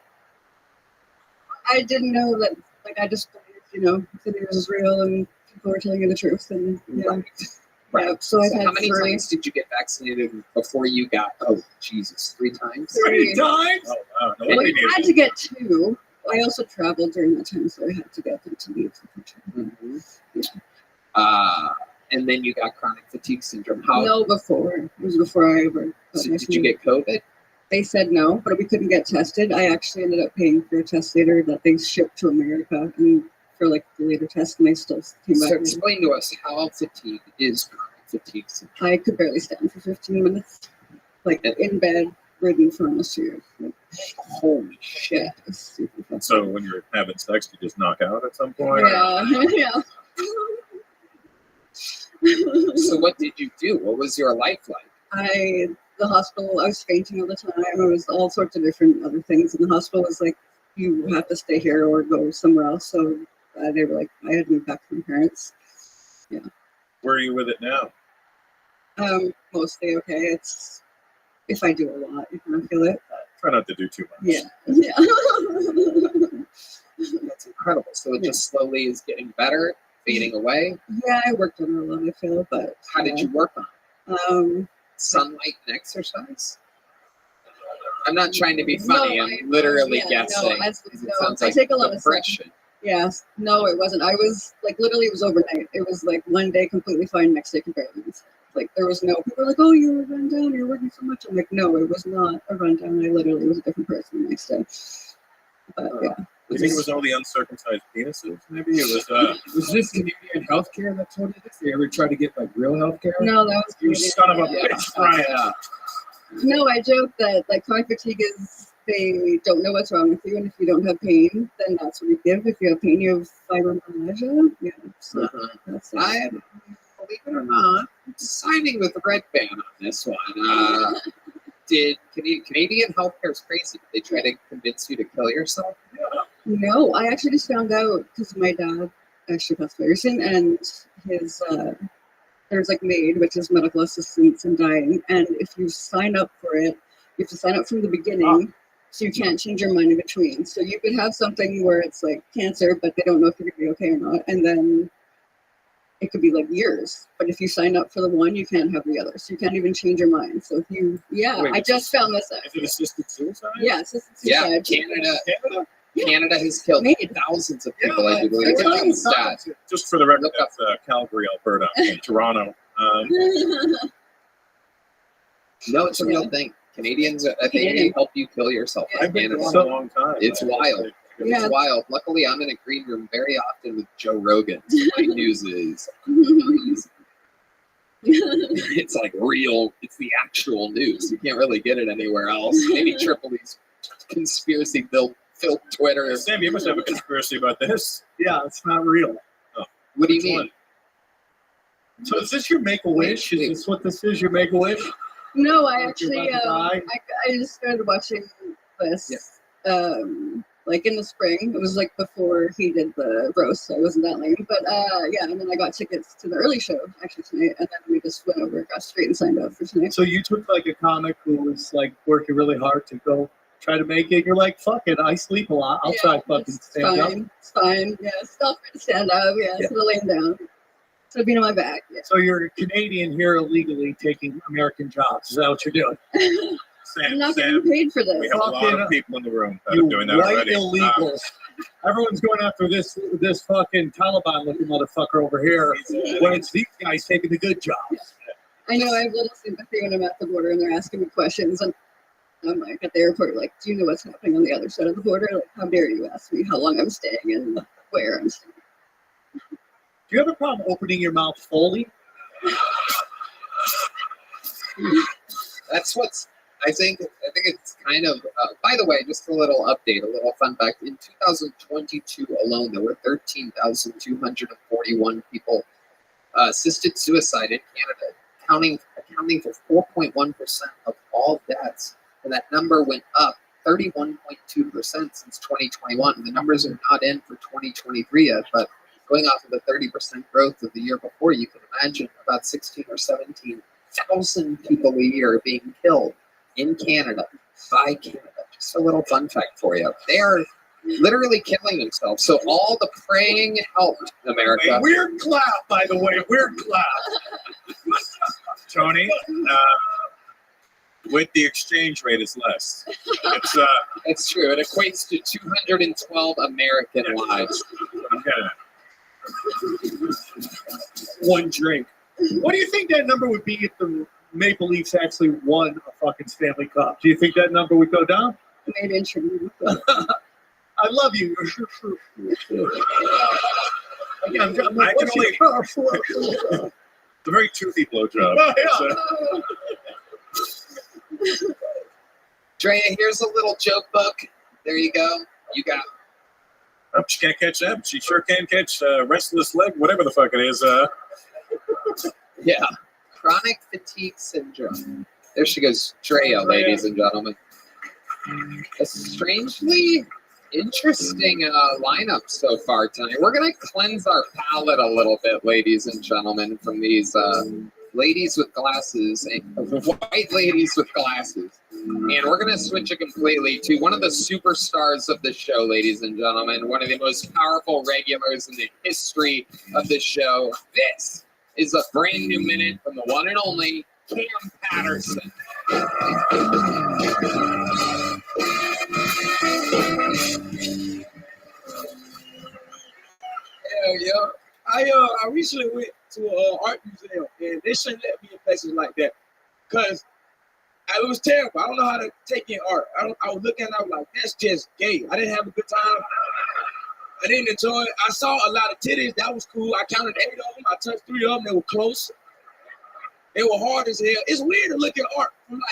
I didn't know that, like, I just believed, the news is real and people were telling you the truth. And, Right. Yeah, so I've had how many 3. times did you get vaccinated before you got? Oh, Jesus, 3 times. 3 times? Oh, wow. No wonder I you had did. to get 2. I also traveled during that time, so I had to get them to leave the country. And then you got chronic fatigue syndrome. How? No, before. It was before I ever. So did you get COVID? They said no, but we couldn't get tested. I actually ended up paying for a test later that they shipped to America and for like the later test, and they still came back. So explain to us how fatigue is chronic fatigue syndrome. I could barely stand for 15 minutes, like in bed, ridden for almost 2 years. Like, holy shit! Yeah, it's super fun. So when you're having sex, you just knock out at some point? Yeah, yeah. So what did you do? What was your life like? The hospital, I was fainting all the time. It was all sorts of different other things. And the hospital was like, you have to stay here or go somewhere else. So they were like, I had moved back to my parents. Yeah. Where are you with it now? Mostly okay. It's if I do a lot, you can feel it. Try not to do too much. Yeah. Yeah. That's incredible. So it just slowly is getting better, fading away. Yeah, I worked on it a lot, I feel, but How did you work on it? it? Sunlight and exercise? I'm not trying to be funny. I'm literally guessing. I It sounds I like take a lot of depression. Yes. No, it wasn't. I was like, literally, it was overnight. It was like one day completely fine, next day completely. Like, there was no, people were like, oh, you were run down, you're working so much. I'm like, no, it was not a run down. I literally was a different person the next day. But yeah. You think it was all the uncircumcised penises? Maybe it was. Was this Canadian healthcare that told you this? You ever try to get like real healthcare? No, that was You Canadian. son of a Yeah. bitch, Brian. No, I joke that like chronic fatigue is they don't know what's wrong with you, and if you don't have pain, then that's what we give. If you have pain, you have fibromyalgia. Yeah, so that's it. I, believe it or not, I'm siding with the Red Band on this one. Did Canadian healthcare is crazy? Did they try to convince you to kill yourself? No, I actually just found out because my dad actually passed away recent, and his there's like MAID, which is medical assistance in dying, and if you sign up for it, you have to sign up from the beginning, so you can't change your mind in between. So you could have something where it's like cancer, but they don't know if you're gonna be okay or not, and then it could be like years. But if you sign up for the one, you can't have the other, so you can't even change your mind. So if you, I just found this out. Is it assisted suicide? Yeah, assisted Yeah, suicide. Canada has killed thousands of people, I do believe. Look at that stat. Just for the record, that's Calgary, Alberta, and Toronto. No, it's a real thing. Canadians, I think they help you kill yourself. I've been Canada. for a long time. It's wild. It's wild. Luckily, I'm in a green room very often with Joe Rogan. My news is crazy. It's like real. It's the actual news. You can't really get it anywhere else. Maybe Tripoli's conspiracy filled Twitter. Sam, you must have a conspiracy about this. Yeah, it's not real. Oh. What do you mean? So is this your Make-A-Wish? Is this what this is, your Make-A-Wish? No, I actually, about to I just started watching this, like in the spring. It was like before he did the roast, so I wasn't that lame. But yeah, and then I got tickets to the early show actually tonight, and then we just went over, got straight and signed up for tonight. So you took like a comic who was like working really hard to go try to make it. You're like, fuck it, I sleep a lot. I'll try fucking stand up. It's fine. Yeah, still free to stand up. Yeah, Yeah. still laying down. So being on my back. Yeah. So you're a Canadian here illegally taking American jobs. Is that what you're doing? I'm not getting paid for this. We have a lot of people in the room that You are doing that white already. illegals. Everyone's going after this fucking Taliban-looking motherfucker over here, when it's these guys taking the good jobs. I know I have little sympathy when I'm at the border and they're asking me questions, and I'm like at the airport, like, do you know what's happening on the other side of the border? Like, how dare you ask me how long I'm staying and where I'm staying? Do you have a problem opening your mouth fully? That's what's. I think it's kind of. By the way, just a little update, a little fun fact. In 2022 alone, there were 13,241 people assisted suicide in Canada, accounting for 4.1% of all deaths, and that number went up 31.2% since 2021. The numbers are not in for 2023 yet, but going off of the 30% growth of the year before, you can imagine about 16 or 17,000 people a year being killed in Canada by Canada. Just a little fun fact for you. They are literally killing themselves. So all the praying helped America. Wait, weird clap, by the way. Weird clap. Tony, with the exchange rate is less. It's true. It equates to 212 American lives. One drink. What do you think that number would be if the Maple Leafs actually won a fucking Stanley Cup? Do you think that number would go down? Maybe it should. I love you. Again, I'm like, I can only. It's a very toothy blowjob. Drea, here's a little joke book. There you go. You got it. Oh, she can't catch that, but she sure can catch restless leg, whatever the fuck it is. Yeah. Chronic fatigue syndrome. There she goes. Drea, ladies and gentlemen. A strangely interesting lineup so far tonight. We're going to cleanse our palate a little bit, ladies and gentlemen, from these ladies with glasses, white ladies with glasses. And we're going to switch it completely to one of the superstars of the show, ladies and gentlemen, one of the most powerful regulars in the history of the show. This is a brand new minute from the one and only Cam Patterson. Hell yeah. I recently went to an art museum, and they shouldn't let me in places like that because it was terrible. I don't know how to take in art. I was looking at it, I was like, that's just gay. I didn't have a good time. I didn't enjoy it. I saw a lot of titties. That was cool. I counted 8 of them. I touched 3 of them. They were close. They were hard as hell. It's weird to look at art from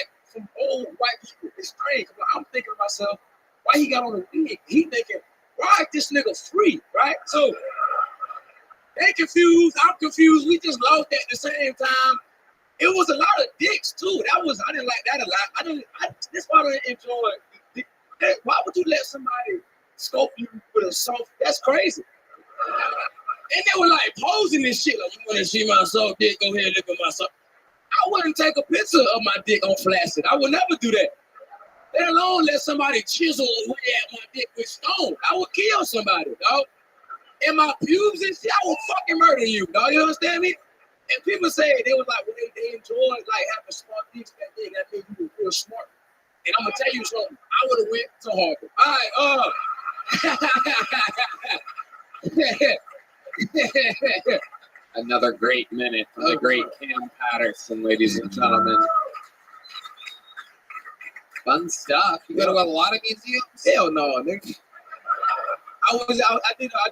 old white people. It's strange. I'm thinking to myself, why he got on the wig? He thinking, why is this nigga free, right? So they confused. I'm confused. We just lost at the same time. It was a lot of dicks too. I didn't like that a lot. That's why I didn't enjoy it. Why would you let somebody scope you with a soft? That's crazy. And they were like posing this shit. Like, you want to see my soft dick? Go ahead and look at my soft. I wouldn't take a picture of my dick on flaccid. I would never do that. Let alone let somebody chisel away at my dick with stone. I would kill somebody, dog. And my pubes and shit, I would fucking murder you, dog. You understand me? And people say they was like, well, they enjoy like having smart dicks that made you feel smart. And I'm gonna tell you something. I would have went to Harvard. All right, Another great minute from the great Cam Patterson, ladies and gentlemen. Fun stuff. You go to a lot of museums? Hell no, nigga. I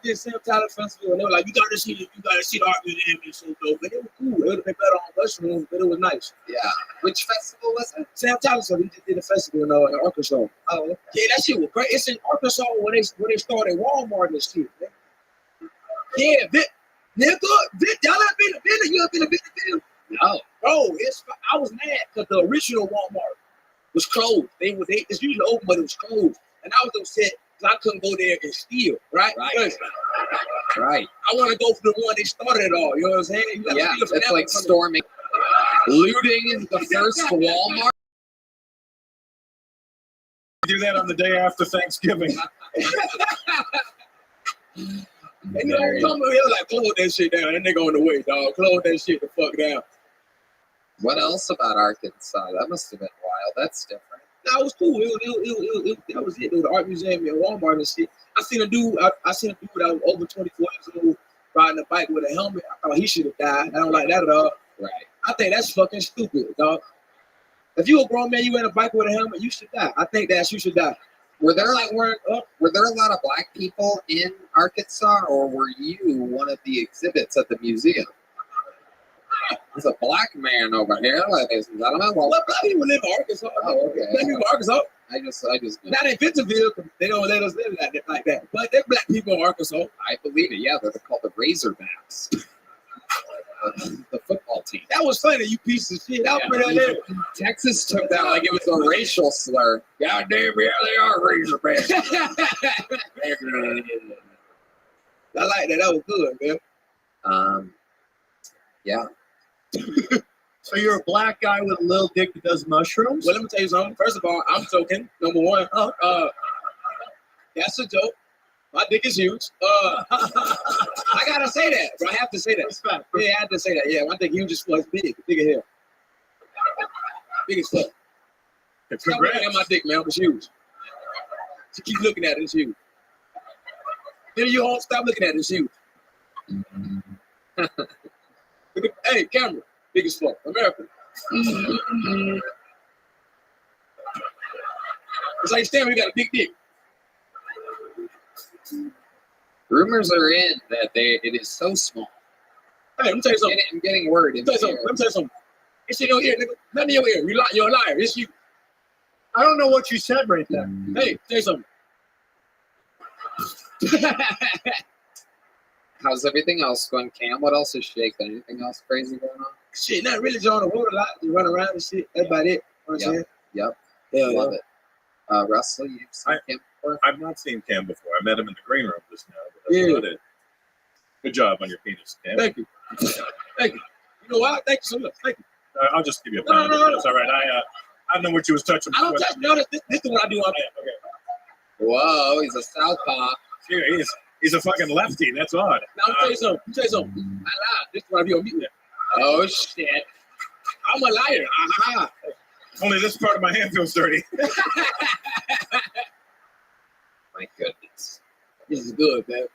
did Sam Tyler Festival, and they were like, you gotta see the art museum. It's so dope. But it was cool. It would have been better on mushrooms, but it was nice. Yeah. Which festival was it? Sam Tyler Festival. We just did a festival in Arkansas. Oh, yeah, that shit was great. It's in Arkansas where they started Walmart and shit. Man. Yeah, nigga, y'all have been to Villa? You have been to Villa? No. Bro, I was mad because the original Walmart was closed. It's usually open, but it was closed. And I was upset because I couldn't go there and steal, right? Right. I want to go for the one that started it all. You know what I'm saying? Yeah, it's like storming. Looting the first Walmart. Do that on the day after Thanksgiving. And you know, come over here like, close that shit down. That nigga on the way, dog. Close that shit the fuck down. What else about Arkansas? That must have been wild. That's different. Nah, it was cool. That was it. There was the art museum and Walmart and shit. I seen a dude that was over 24 years old riding a bike with a helmet. I thought he should have died. I don't like that at all. Right. I think that's fucking stupid, dog. If you a grown man, you wear a bike with a helmet, you should die. I think that you should die. Were there a lot of black people in Arkansas, or were you one of the exhibits at the museum? There's a black man over here, ladies and gentlemen. Well, what black people live in Arkansas? Oh, okay. Black people in Arkansas. I just not in Bentonville. They don't let us live like that. But they're black people in Arkansas. I believe it. Yeah, they're called the Razorbacks. The football team. That was funny, you piece of shit. Texas took that like it was a racial slur. God damn, yeah, they are Razorbacks. I like that. That was good, man. Yeah. So you're a black guy with a little dick that does mushrooms? Well, let me tell you something. First of all, I'm joking. Number one. That's a joke. My dick is huge. I gotta say that, bro. I have to say that. Yeah, I have to say that. Yeah, my dick huge as fuck. It's big here. Big as fuck. Stop looking at my dick, man. It's huge. Just keep looking at it. It's huge. Then you all stop looking at it. It's huge. Hey, camera. Big as fuck. America. It's like Stanley got a big dick. Rumors are in that it is so small. Hey, let me tell you something. I'm getting word. Let me tell you something. It's in your ear, nigga. Nothing in your ear. You're a liar. It's you. I don't know what you said right there. Hey, tell you something. How's everything else going, Cam? What else is shaking? Anything else crazy going on? Shit, not really. Just on the road a lot. Just run around and shit. That's about it. You know what I'm saying? Yep. Yeah, love it. Russell, you've seen Cam before? I've not seen Cam before. I met him in the green room just now. But that's about it. Good job on your penis, Cam. Thank you. Thank you. You know what? Thank you so much. Thank you. I'll just give you a pound. No. That's all right. I know what you was touching. I don't touch. No, this is what I do on there. Okay. Whoa, he's a southpaw. Yeah, he's a fucking lefty. That's odd. Now, I'll tell you something. I lied. This is what I do on mute. Oh, shit. I'm a liar. Aha. Only this part of my hand feels dirty. My goodness. This is good, man.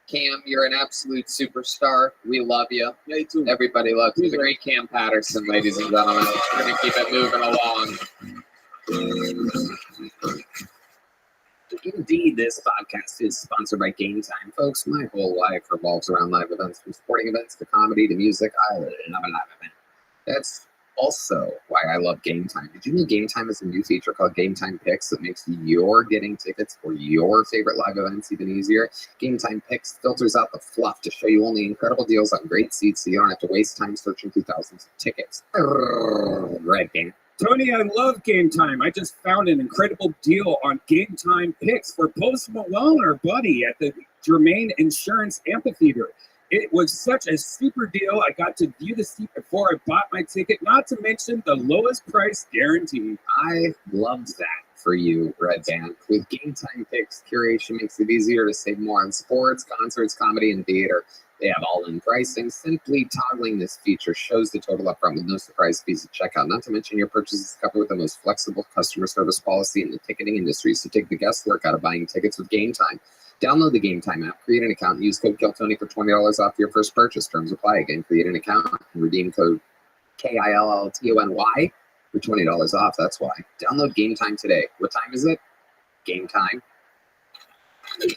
Cam, you're an absolute superstar. We love you. Yeah, you too. Everybody loves you. The great Cam Patterson, ladies and gentlemen. We're going to keep it moving along. Indeed, this podcast is sponsored by Game Time. Folks, my whole life revolves around live events, from sporting events to comedy to music. I love a live event. That's also why I love Game Time. Did you know Game Time is a new feature called Game Time Picks that makes your getting tickets for your favorite live events even easier? Game Time Picks filters out the fluff to show you only incredible deals on great seats so you don't have to waste time searching through thousands of tickets. Right, Game. Tony, I love Game Time. I just found an incredible deal on Game Time Picks for Post Malone or Buddy at the Germain Insurance Amphitheater. It was such a super deal. I got to view the seat before I bought my ticket, not to mention the lowest price guarantee. I loved that for you, Red Band. With Game Time Picks, curation makes it easier to save more on sports, concerts, comedy, and theater. They have all-in pricing. Simply toggling this feature shows the total upfront with no surprise fees at checkout. Not to mention your purchase is covered with the most flexible customer service policy in the ticketing industry. So take the guesswork out of buying tickets with Game Time. Download the Game Time app, create an account, and use code KILLTONY for $20 off your first purchase. Terms apply. Again, create an account and redeem code KILLTONY for $20 off. That's why. Download Game Time today. What time is it? Game time.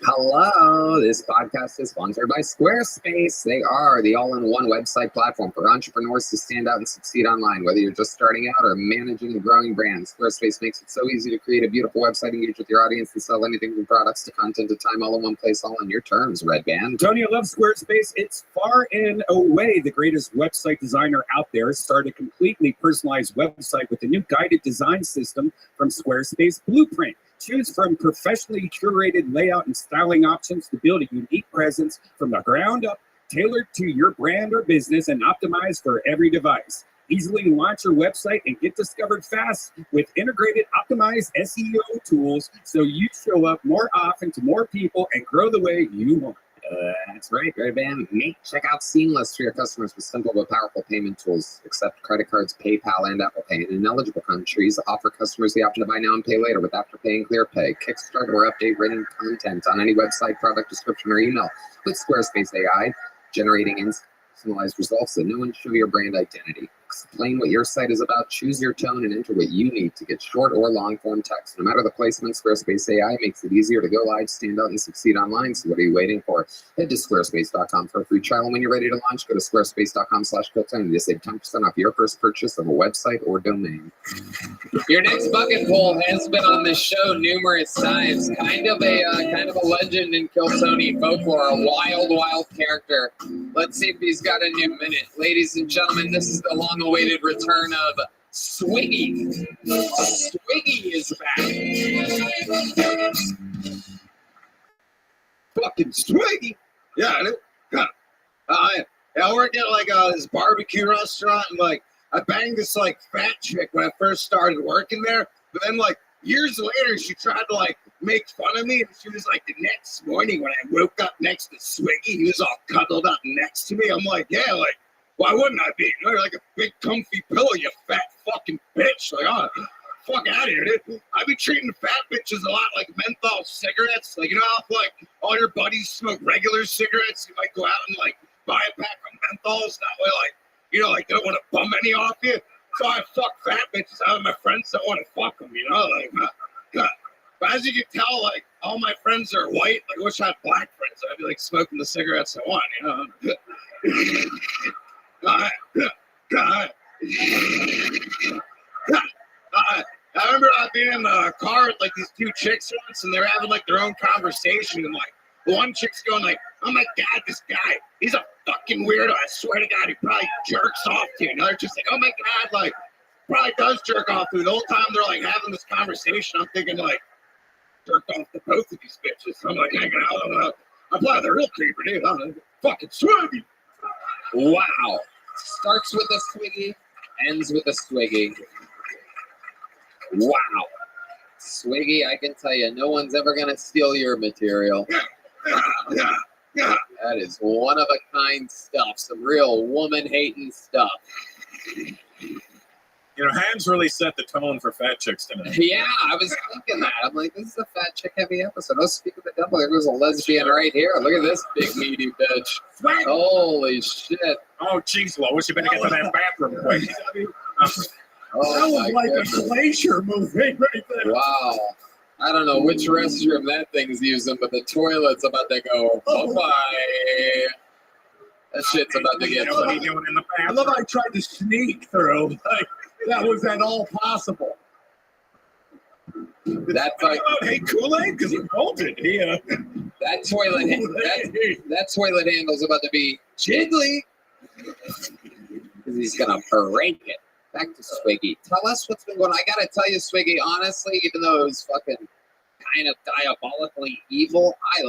Hello, this podcast is sponsored by Squarespace. They are the all-in-one website platform for entrepreneurs to stand out and succeed online. Whether you're just starting out or managing a growing brand, Squarespace makes it so easy to create a beautiful website, engage with your audience, and sell anything from products to content to time, all in one place, all on your terms, Red Band. Tony, I love Squarespace. It's far and away the greatest website designer out there. Start a completely personalized website with the new guided design system from Squarespace Blueprint. Choose from professionally curated layout and styling options to build a unique presence from the ground up, tailored to your brand or business and optimized for every device. Easily launch your website and get discovered fast with integrated, optimized SEO tools so you show up more often to more people and grow the way you want. That's right, Red Band. Make checkout seamless for your customers with simple but powerful payment tools. Accept credit cards, PayPal, and Apple Pay. And in eligible countries, offer customers the option to buy now and pay later with Afterpay and ClearPay. Kickstart or update written content on any website, product description, or email with Squarespace AI, generating personalized results that no one show your brand identity. Explain what your site is about, choose your tone, and enter what you need to get short or long form text. No matter the placement, Squarespace AI makes it easier to go live, stand out, and succeed online. So what are you waiting for? Head to squarespace.com for a free trial. And when you're ready to launch, go to squarespace.com/KILLTONY to save 10% off your first purchase of a website or domain. Your next bucket poll has been on this show numerous times. Kind of a legend in Kill Tony folklore, a wild character. Let's see if he's got a new minute. Ladies and gentlemen, this is the long-awaited return of Swiggy. Swiggy is back. Fucking Swiggy. Yeah, I worked at like this barbecue restaurant, and like I banged this like fat chick when I first started working there. But then like years later, she tried to like make fun of me, and she was like, the next morning when I woke up next to Swiggy, he was all cuddled up next to me. I'm like, yeah, like why wouldn't I be? You're like a big comfy pillow, you fat fucking bitch. Like, oh, fuck out of here, dude. I be treating fat bitches a lot like menthol cigarettes. Like, you know how like all your buddies smoke regular cigarettes? You might go out and like buy a pack of menthols. That way, like, you know, like they don't want to bum any off you. So I fuck fat bitches out of my friends that want to fuck them, you know? Like, but as you can tell, like, all my friends are white. Like, I wish I had black friends. I'd be like smoking the cigarettes I want, you know? I remember being in the car with like these two chicks once, and they're having like their own conversation, and like one chick's going like, "Oh my god, this guy, he's a fucking weirdo. I swear to God, he probably jerks off to you." And they're just like, "Oh my god, like probably does jerk off to you." The whole time they're like having this conversation, I'm thinking like, jerked off to both of these bitches. I'm like hanging out. I'm probably the real creeper, dude. I'm fucking Swiggy. Wow. Starts with a Swiggy, ends with a Swiggy. Wow. Swiggy, I can tell you, no one's ever going to steal your material. That is one-of-a-kind stuff. Some real woman-hating stuff. You know, Hams really set the tone for fat chicks tonight. Yeah, I was thinking that. I'm like, this is a fat chick heavy episode. Oh, speak of the devil, there goes a lesbian right here. Look at this big meaty bitch. Holy shit. Oh, jeez, Lois, you better get to that bathroom quick. Oh, that was like a glacier moving right there. Wow. I don't know which restroom that thing's using, but the toilet's about to go bye-bye. That shit's about to get funny. I love how I tried to sneak through. Like, that was at all possible. That's like, hey, Kool-Aid, because he bolted. That toilet handle's about to be jiggly. Because he's going to break it. Back to Swiggy. Tell us what's been going on. I got to tell you, Swiggy, honestly, even though it was fucking kind of diabolically evil, I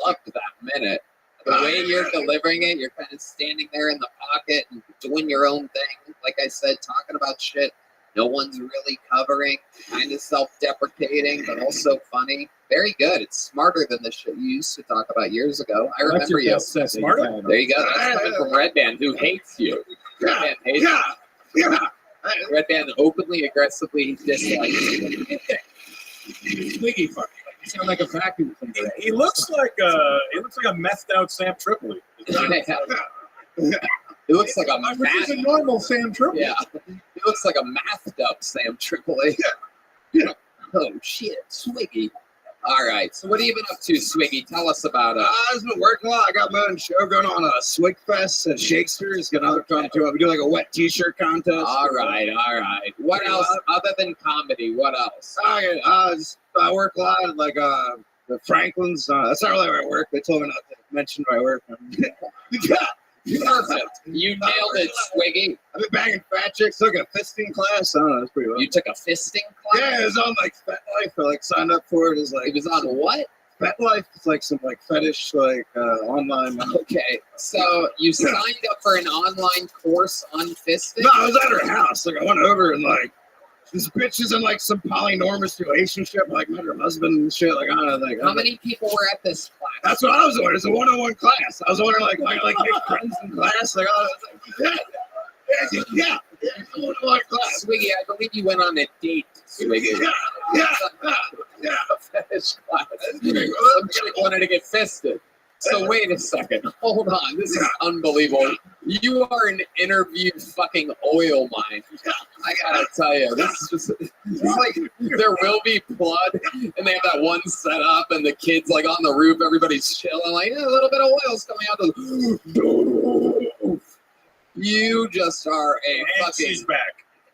loved that minute. The way you're delivering it, you're kind of standing there in the pocket and doing your own thing. Like I said, talking about shit no one's really covering. Kind of self-deprecating, but also funny. Very good. It's smarter than the shit you used to talk about years ago. I remember you. Smarter? There you go. That's coming from Red Band, who hates you. Red Band hates you. Red Band openly, aggressively dislikes you. Twiggy fucking. You sound like a vacuum cleaner. He looks like a methed out Sam Tripoli. He looks like a Which is a normal Sam Tripoli. Yeah. He looks like a mathed up Sam Tripoli. Yeah. Oh shit, Swiggy. All right. So what have you been up to, Swiggy? Tell us about it. I've been working a lot. I got my own show going on, Swig Fest at Shakespeare's. Got another come to. We do like a wet T-shirt contest. All right. What else other than comedy? What else? I work a lot at like the Franklins. That's not really where I work. They told me not to mention where I work. Perfect. You nailed it, Swiggy. I've been banging fat chicks. Took a fisting class. I don't know. That's pretty well. You took a fisting class? Yeah, it was on like FetLife. I like signed up for it. It was on what? FetLife. It's like some like fetish like online. Okay, so you signed up for an online course on fisting? No, I was at her house. Like I went over and like this bitch is in like some polynormous relationship. Like met her husband and shit. Like I don't know. Like how many people were at this class? That's what I was wondering. It's a one-on-one class. I was wondering like make friends in class. Like I was like, yeah. One-on-one class. Swiggy, I believe you went on a date. Swiggy. Yeah. A fetish class. Some chick wanted to get fisted. So wait a second. Hold on. This is unbelievable. You are an interviewed fucking oil mine. I gotta tell you, this is just it's like There Will Be Blood, and they have that one set up, and the kids like on the roof, everybody's chilling, like a little bit of oil's coming out. You just are a fucking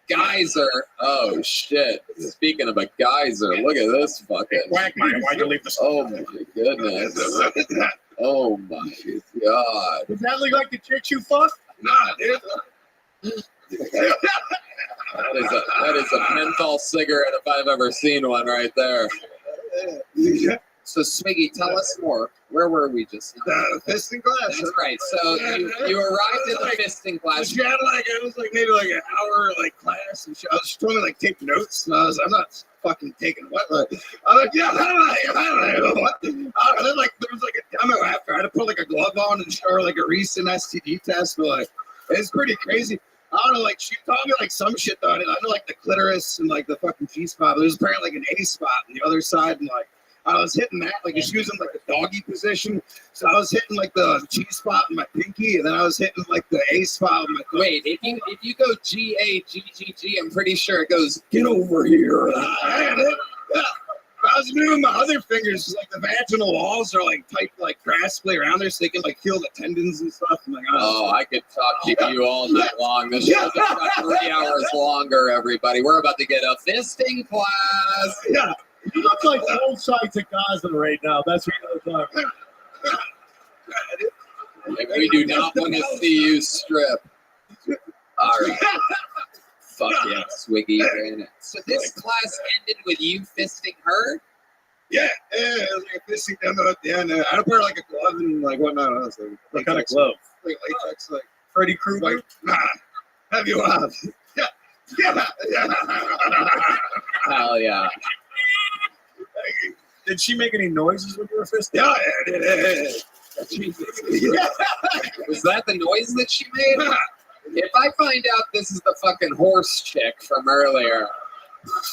geyser. Oh shit! Speaking of a geyser, look at this fucking. Quagmire, why'd you leave the Oh my goodness! Oh my god! Does that look like the chick you fucked? Nah, dude. That is a menthol cigarette if I've ever seen one right there. So Swiggy, tell us more. Where were we just now? The fisting class. That's right. So you arrived at the fisting class. She had it was like maybe like an hour like class, and she was trying to like take notes, and I was I'm not fucking taking what. Like, I was like, yeah, I don't know what. And then like there was like a demo after. I had to put like a glove on and show her like a recent STD test, but like it's pretty crazy. I don't know, like she taught me like some shit though. I know like the clitoris and like the fucking G spot. But there's apparently like an A spot on the other side, and like I was hitting that like she was in like a doggy position. So I was hitting like the G spot in my pinky, and then I was hitting like the A spot in my thumb. Wait, if you go GAGGG, I'm pretty sure it goes get over here. I was moving my other fingers, like the vaginal walls are like tight, like grasply around there, so they can like feel the tendons and stuff. I'm like, I could talk to you all night long. This show's about 3 hours longer, everybody. We're about to get a fisting class. Yeah, you look like both sides of Gaza right now. That's what you look like. We do not want to see you strip. All right. Fuck yeah, Swiggy. So this class ended with you fisting her? Yeah, it was like a fisting demo at the end. I had to wear like a glove and like whatnot. I was like, what kind of glove? Like latex, like Freddy Krueger? Like, nah, have you Yeah. Hell yeah. Did she make any noises when you were fisting? Yeah, yeah. Was that the noise that she made? If I find out this is the fucking horse chick from earlier,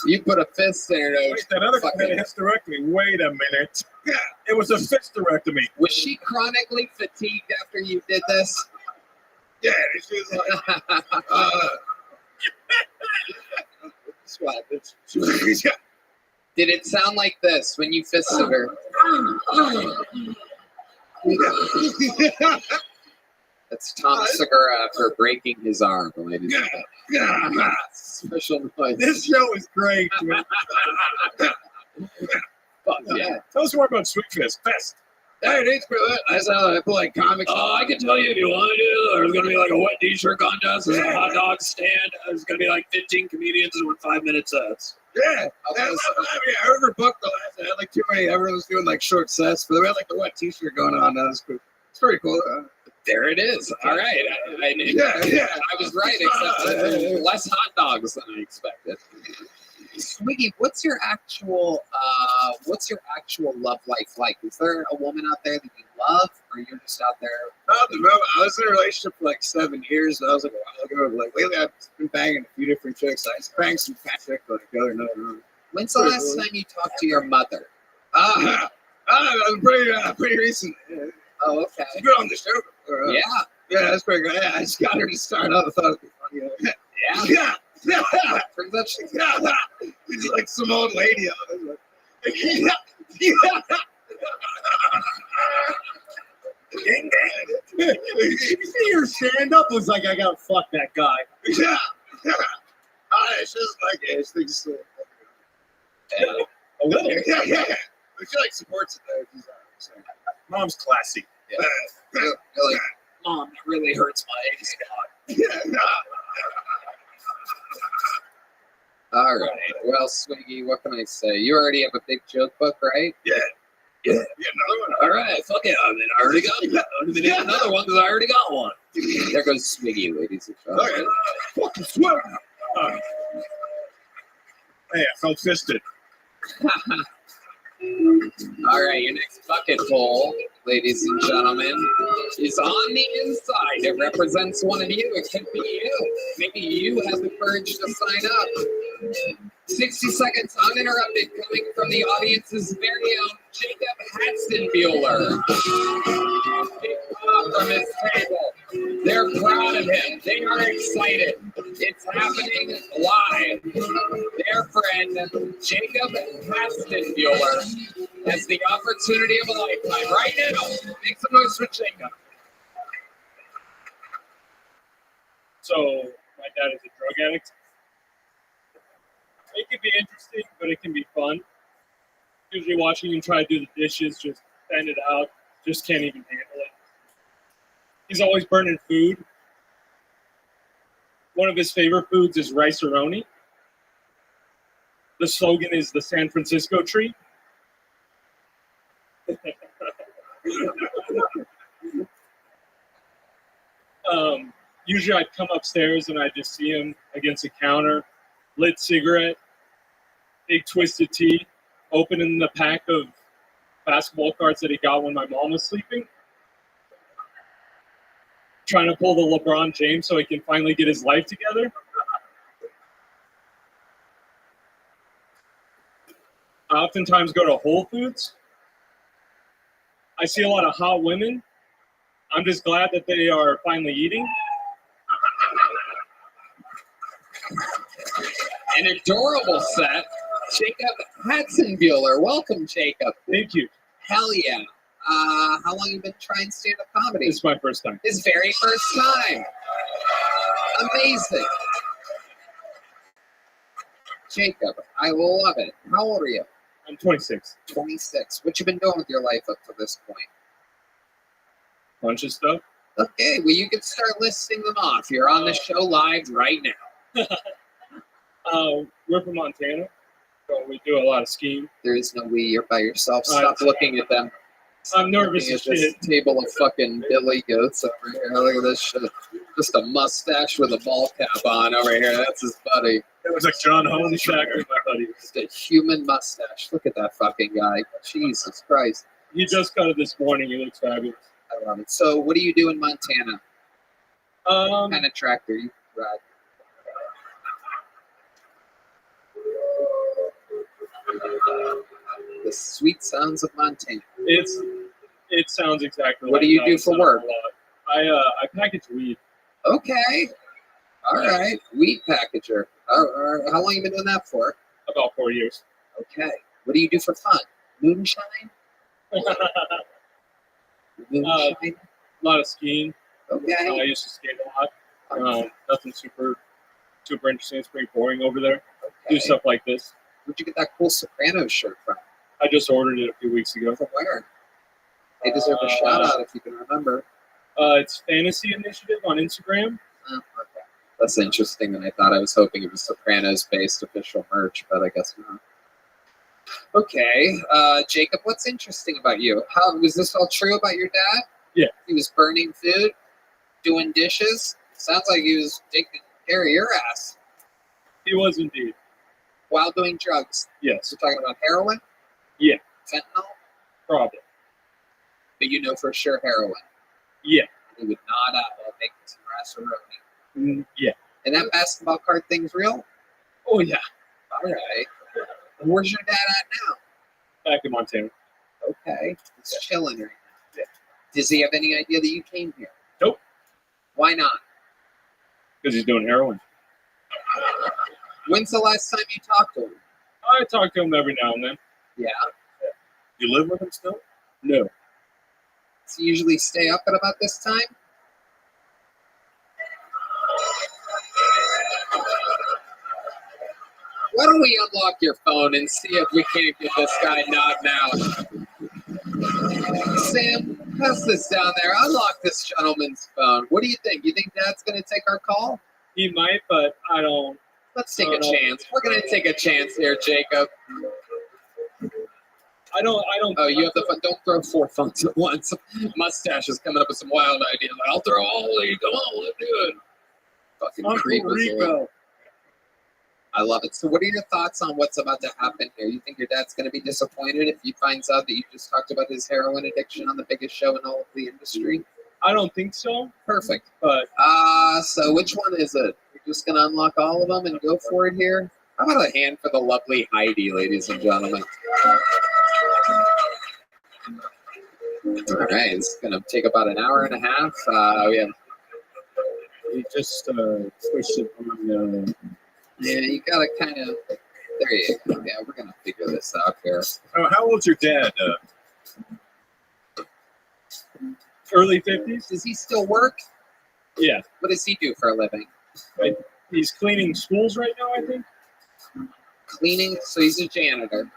you put a fist in her nose. Wait, that other guy had a hysterectomy. Wait a minute. Yeah. It was a fisterectomy. Was she chronically fatigued after you did this? Yeah, she was like, Did it sound like this when you fisted her? That's Tom Segura after breaking his arm, ladies and gentlemen. Special noise. This show is great, dude. Fuck yeah. Tell us more about Sweet Fest. Hey, it's good. I put like comics. Oh, I can tell you if you want to do. There's going to be like a wet t-shirt contest. There's a hot dog stand. There's going to be like 15 comedians with 5-minute sets. Yeah, I overbooked the last. I had like too many. Everyone was doing like short sets, but we had like the wet t-shirt going on. That was cool. It's very cool. There it is. All right. I was right, except less hot dogs than I expected. Swiggy, what's your actual love life like? Is there a woman out there that you love, or you're just out there? Not the moment. I was in a relationship for like 7 years. And I was like a while ago. Like lately, I've been banging a few different chicks. I banged some fat chick like the other night. When's the last time you talked to your mother? Pretty recent. Oh, okay. She's been on the show. Yeah, that's pretty good. Yeah, I just got her to start out. I thought it'd be funny. Yeah. Turns out she's She's like some old lady. Your stand up was like, I gotta fuck that guy. Yeah. It's just like it's things so. A little. Yeah. But she like supports it though. Mom's classy. Yeah. You're like, Mom, that really hurts my A spot. All right. Well, Swiggy, what can I say? You already have a big joke book, right? Yeah. Another one. All right. Fuck yeah. I mean, I already got another one because I already got one. There goes Swiggy, ladies and gentlemen. Okay. Fucking swear. Hey, I felt fisted. All right, your next bucket hole, ladies and gentlemen, is on the inside. It represents one of you. It could be you. Maybe you have the courage to sign up. 60 seconds uninterrupted, coming from the audience's very own Jacob Hatzenbuehler. Big pop from his table. They're proud of him. They are excited. It's happening live. Their friend, Jacob Hatzenbuehler, has the opportunity of a lifetime. Right now, make some noise for Jacob. So, my dad is a drug addict. It can be interesting, but it can be fun. Usually watching him try to do the dishes, just bend it out, just can't even handle it. He's always burning food. One of his favorite foods is rice-a-roni. The slogan is the San Francisco treat. Usually I'd come upstairs and I'd just see him against the counter, lit cigarette, big twisted tea, opening the pack of basketball cards that he got when my mom was sleeping, trying to pull the LeBron James so he can finally get his life together. I oftentimes go to Whole Foods. I see a lot of hot women. I'm just glad that they are finally eating. An adorable set. Jacob Hatzenbuehler. Welcome, Jacob. Thank you. Hell yeah. How long have you been trying stand-up comedy? It's my first time. His very first time. Amazing. Jacob, I love it. How old are you? I'm 26. 26. What you been doing with your life up to this point? Bunch of stuff. Okay, well, you can start listing them off. You're on the show live right now. We're from Montana, so we do a lot of skiing. There is no we. You're by yourself. Stop looking at them. I'm nervous at this table of fucking Billy Goats over here. Look at this shit. Just a mustache with a ball cap on over here. That's his buddy. That was like John Holmes, my buddy. Just a human mustache. Look at that fucking guy. Jesus Christ. He just got it this morning. He looks fabulous. I love it. So, what do you do in Montana? What kind of tractor you ride? The sweet sounds of Montana. It sounds exactly. What like do you that. do for work? I package weed. Okay. All right. Weed packager. All right. How long you been doing that for? About 4 years. Okay. What do you do for fun? Moonshine? Moonshine? A lot of skiing. Okay. I used to skate a lot. Nothing super interesting. It's pretty boring over there. Okay. Do stuff like this. Where'd you get that cool Sopranos shirt from? I just ordered it a few weeks ago. From where? They deserve a shout out if you can remember. It's Fantasy Initiative on Instagram. Oh, okay. That's interesting, and I thought I was hoping it was Sopranos-based official merch, but I guess not. Okay, Jacob, what's interesting about you? How was this all true about your dad? Yeah. He was burning food, doing dishes. Sounds like he was taking care of your ass He was indeed. while doing drugs. Yes. We're talking about heroin, Yeah. fentanyl, Probably. but you know for sure heroin. Yeah. He would not make some rasaroni. Yeah. And that basketball card thing's real? Oh yeah. All right. And where's your dad at now? Back in Montana. Okay. He's chilling right now. Yeah. Does he have any idea that you came here? Nope. Why not? Because he's doing heroin. When's the last time you talked to him? I talk to him every now and then. Yeah. You live with him still? No. Does he usually stay up at about this time? Why don't we unlock your phone and see if we can't get this guy knocked out? Sam, pass this down there. Unlock this gentleman's phone. What do you think? You think Dad's going to take our call? He might, but I don't. Let's take a chance. We're going to take a chance here, Jacob. I don't. Oh, you have the phone. Don't throw 4 phones at once. Mustache is coming up with some wild ideas. I'll throw all of you. Come on, let's do it. Fucking Uncle creep. Rico. I love it. So what are your thoughts on what's about to happen here? You think your dad's going to be disappointed if he finds out that you just talked about his heroin addiction on the biggest show in all of the industry? I don't think so. Perfect. But so which one is it? You're just going to unlock all of them and go for it here? How about a hand for the lovely Heidi, ladies and gentlemen? All right, it's going to take about an hour and a half. We just switched it on. Yeah, you got to kind of. There you go. Yeah, we're going to figure this out here. How old's your dad? Early 50s. Does he still work? Yeah. What does he do for a living? Right. He's cleaning schools right now, I think. Cleaning? So he's a janitor.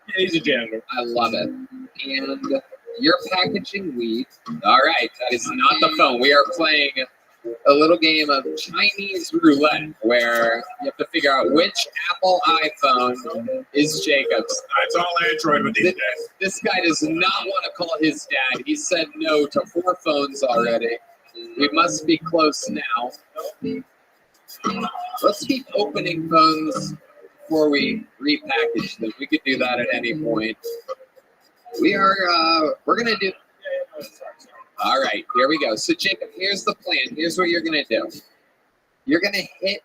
Yeah, he's a janitor. I love it. And you're packaging weed. All right, that is not the phone. We are playing a little game of Chinese roulette where you have to figure out which Apple iPhone is Jacob's. It's all Android with these days. This guy does not want to call his dad. He said no to 4 phones already. We must be close now. Let's keep opening phones before we repackage them. We could do that at any point. We're going to do... All right, here we go. So, Jacob, here's the plan. Here's what you're going to do. You're going to hit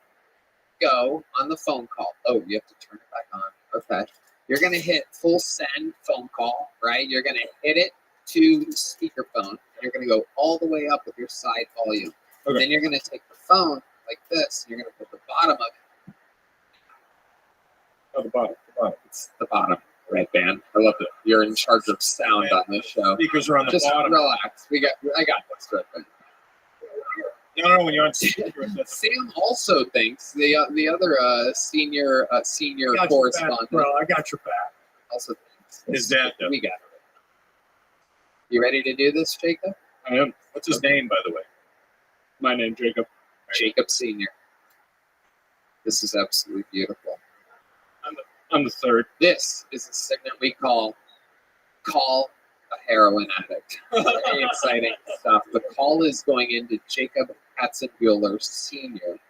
go on the phone call. Oh, you have to turn it back on. Okay. You're going to hit full send phone call, right? You're going to hit it to speakerphone. You're going to go all the way up with your side volume. Okay. Then you're going to take the phone like this. And you're going to put the bottom of it. Oh, the bottom. It's the bottom. Red band. I love it. You're in charge of sound on this show. Speakers are on the Just bottom. relax. I got this, Red band. No, when you're on speaker. Sam also thinks the other senior correspondent. Bro, I got your back. Also thinks His dad. We got it. You ready to do this, Jacob? I am. What's his name, by the way? My name, Jacob. Jacob Senior. This is absolutely beautiful. I'm the third. This is a segment we call a heroin addict. Very exciting stuff. The call is going into Jacob Katzenbuehler Sr.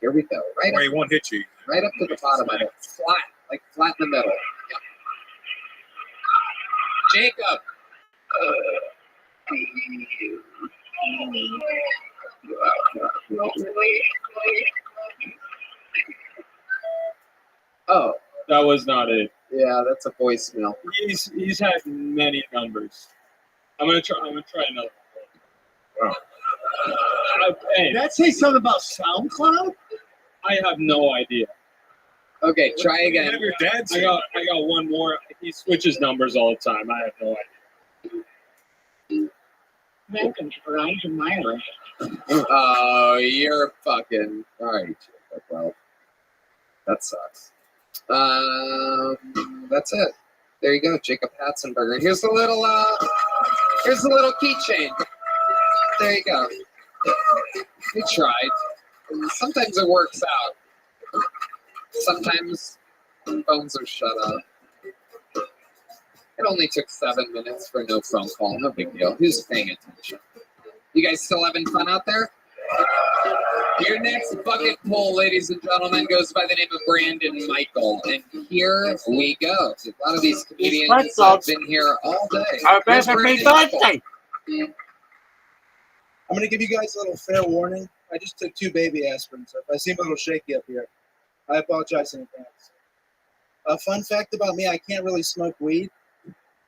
Here we go. Right Where up, he won't hit you. right up to the bottom of it. Flat in the middle. Yep. Jacob. Oh. That was not it. Yeah, that's a voicemail. He's had many numbers. I'm gonna try another one. Wow. Did that say something about SoundCloud? I have no idea. Okay, try again. Have your dad I got one more. He switches numbers all the time. I have no idea. Man can grind your mileage. Oh, you're fucking all right, Jacob. Well, that sucks. That's it. There you go, Jacob Hatzenberger. Here's the little keychain. There you go. We tried. Sometimes it works out. Sometimes phones are shut off. It only took 7 minutes for no phone call. No big deal. Who's paying attention? You guys still having fun out there? Your next bucket pull, ladies and gentlemen, goes by the name of Brandon Michael. And here we go. A lot of these comedians have been here all day. Here's Brandon Michael. I'm going to give you guys a little fair warning. I just took 2 baby aspirin, so if I seem a little shaky up here, I apologize in advance. A fun fact about me, I can't really smoke weed.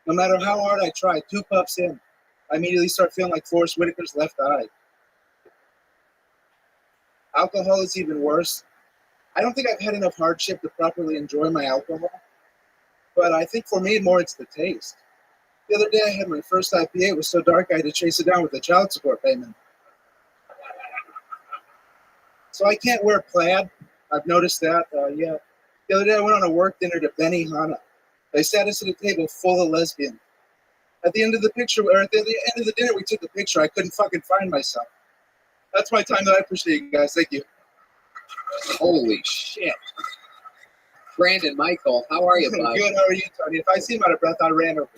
No matter how hard I try, 2 puffs in, I immediately start feeling like Forrest Whitaker's left eye. Alcohol is even worse. I don't think I've had enough hardship to properly enjoy my alcohol, but I think for me, more it's the taste. The other day, I had my first IPA. It was so dark, I had to chase it down with a child support payment. So I can't wear plaid. I've noticed that, yeah. The other day, I went on a work dinner to Benihana. They sat us at a table full of lesbians. At the end of the picture, or at the end of the dinner, we took a picture. I couldn't fucking find myself. That's my time that I appreciate you guys. Thank you. Holy shit. Brandon Michael, how are you, bud? Good, how are you, Tony? If I seem out of breath, I ran over.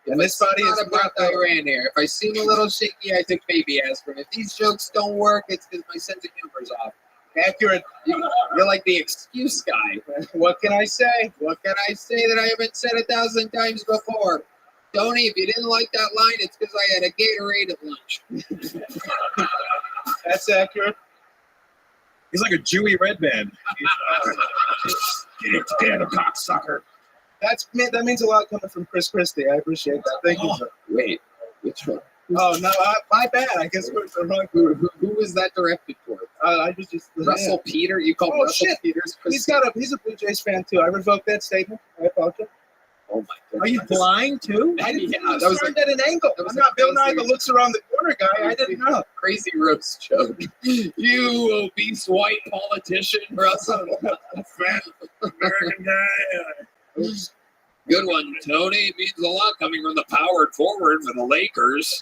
And this body is breath, I ran here. If I seem a little shaky, I took baby aspirin. If these jokes don't work, it's because my sense of humor is off. Accurate. You're like the excuse guy. What can I say? What can I say that I haven't said 1,000 times before? Tony, if you didn't like that line, it's because I had a Gatorade at lunch. That's accurate. He's like a Jewy red man. Get it together, cocksucker. That means a lot coming from Chris Christie. I appreciate that. Thank you, sir. Wait, which one? Oh, no, my bad. I guess we're the wrong. Who was that directed for? I was just Russell Peter. You called Russell Peters? He's a Blue Jays fan too. I revoked that statement. I apologize. Oh my goodness. Are you blind too? I didn't know. That was at an angle. I'm not Bill Nye, the looks around the corner guy. I didn't know. Crazy roast joke. You obese white politician, Russell. Fat American guy. Good one, Tony. It means a lot coming from the powered forward for the Lakers.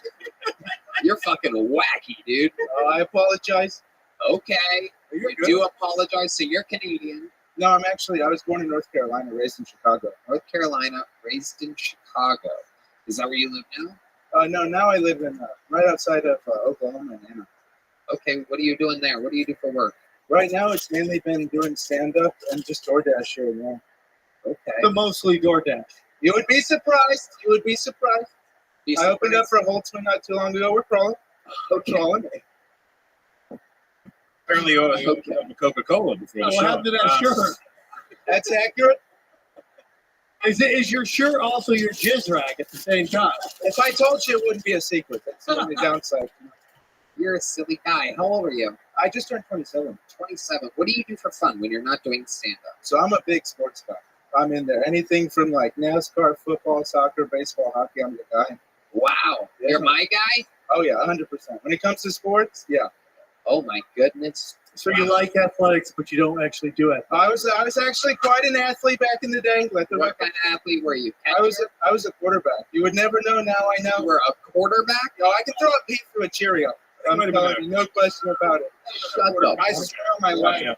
You're fucking wacky, dude. Oh, I apologize. Okay. You do apologize, so you're Canadian. No, I was born in North Carolina, raised in Chicago. North Carolina, raised in Chicago. Is that where you live now? No, now I live in right outside of Oklahoma and Anna. Okay, what are you doing there? What do you do for work? Right now, it's mainly been doing stand-up and just DoorDash here and there. Okay. But mostly DoorDash. You would be surprised. I opened up for Holtzman not too long ago. We're crawling. Apparently, Coca-Cola before the show. What happened to that shirt? That's accurate. Is your shirt also your jizz rag at the same time? If I told you, it wouldn't be a secret. That's the only downside. You're a silly guy. How old are you? I just turned 27. 27. What do you do for fun when you're not doing stand-up? So I'm a big sports guy. I'm in there. Anything from like NASCAR, football, soccer, baseball, hockey, I'm the guy. Wow. Yeah. You're my guy? Oh, yeah, 100%. When it comes to sports, yeah. Oh, my goodness. So you like athletics, but you don't actually do it. I was actually quite an athlete back in the day. What kind of athlete were you? I was a quarterback. You would never know. Now I know. You were a quarterback? No, I can throw a pea through a Cheerio. I'm telling you, no question about it. Shut up. I swear on my life.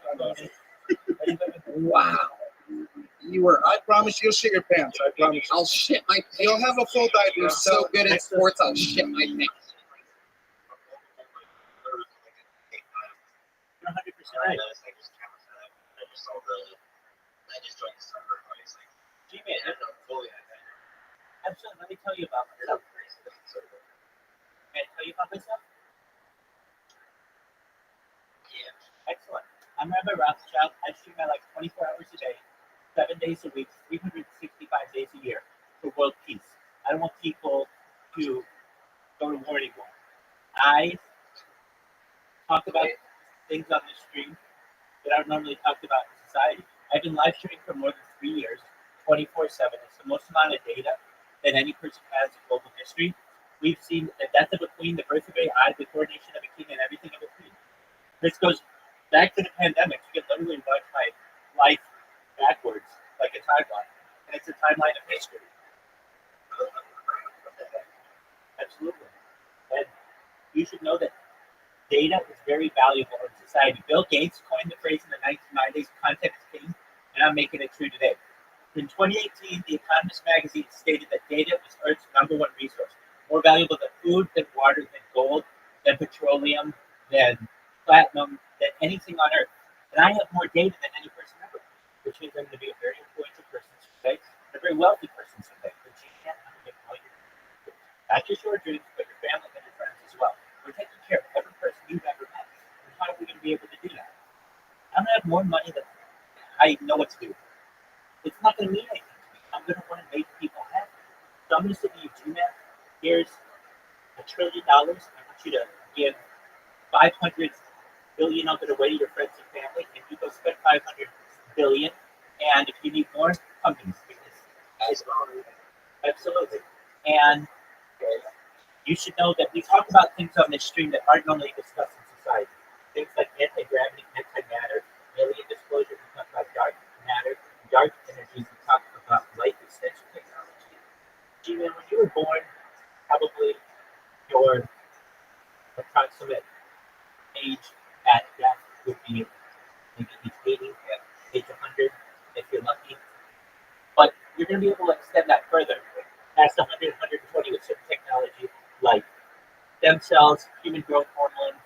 Wow. You were. I promise you'll shit your pants. I promise. I'll shit my pants. You'll have a full diaper. You're so good at sports. I'll shit my pants. 100% right. G-Man, actually, let me tell you about myself. Can I tell you about myself? Yeah. Excellent. I'm Rabbi Rothschild. I stream at like 24 hours a day, 7 days a week, 365 days a year for world peace. I don't want people to go to war anymore. I talk about things on the stream that aren't normally talked about in society. I've been live streaming for more than 3 years, 24/7. It's the most amount of data that any person has in global history. We've seen the death of a queen, the birth of a eye, the coronation of a king, and everything in between. This goes back to the pandemic. You can literally watch my life backwards, like a timeline. And it's a timeline of history. Absolutely. And you should know that data is very valuable in society. Bill Gates coined the phrase in the 1990s, context is king, and I'm making it true today. In 2018, The Economist magazine stated that data was Earth's number one resource, more valuable than food, than water, than gold, than petroleum, than platinum, than anything on Earth. And I have more data than any person ever, which means I'm going to be a very influential person someday, a very wealthy person someday. But you can't get all your dreams. Not just your dreams, but your family and your friends as well. We're taking care of every person you've ever met. And how are we going to be able to do that? I'm going to have more money than I know what to do. It's not going to mean anything to me. I'm going to want to make people happy. So I'm going to say to you, G-Man, here's $1 trillion. I want you to give 500 billion of it away to your friends and family, and you go spend 500 billion. And if you need more, companies, because absolutely. And you should know that we talk about things on this stream that aren't normally discussed in society. Things like anti-gravity, antimatter, alien disclosure. We talk about dark matter, dark energies. We talk about life extension technology. G-Man, when you were born, probably your approximate age at death would be maybe age 80, age 100, if you're lucky. But you're going to be able to extend that further, past 100, 120 with certain technology like stem cells, human growth hormones,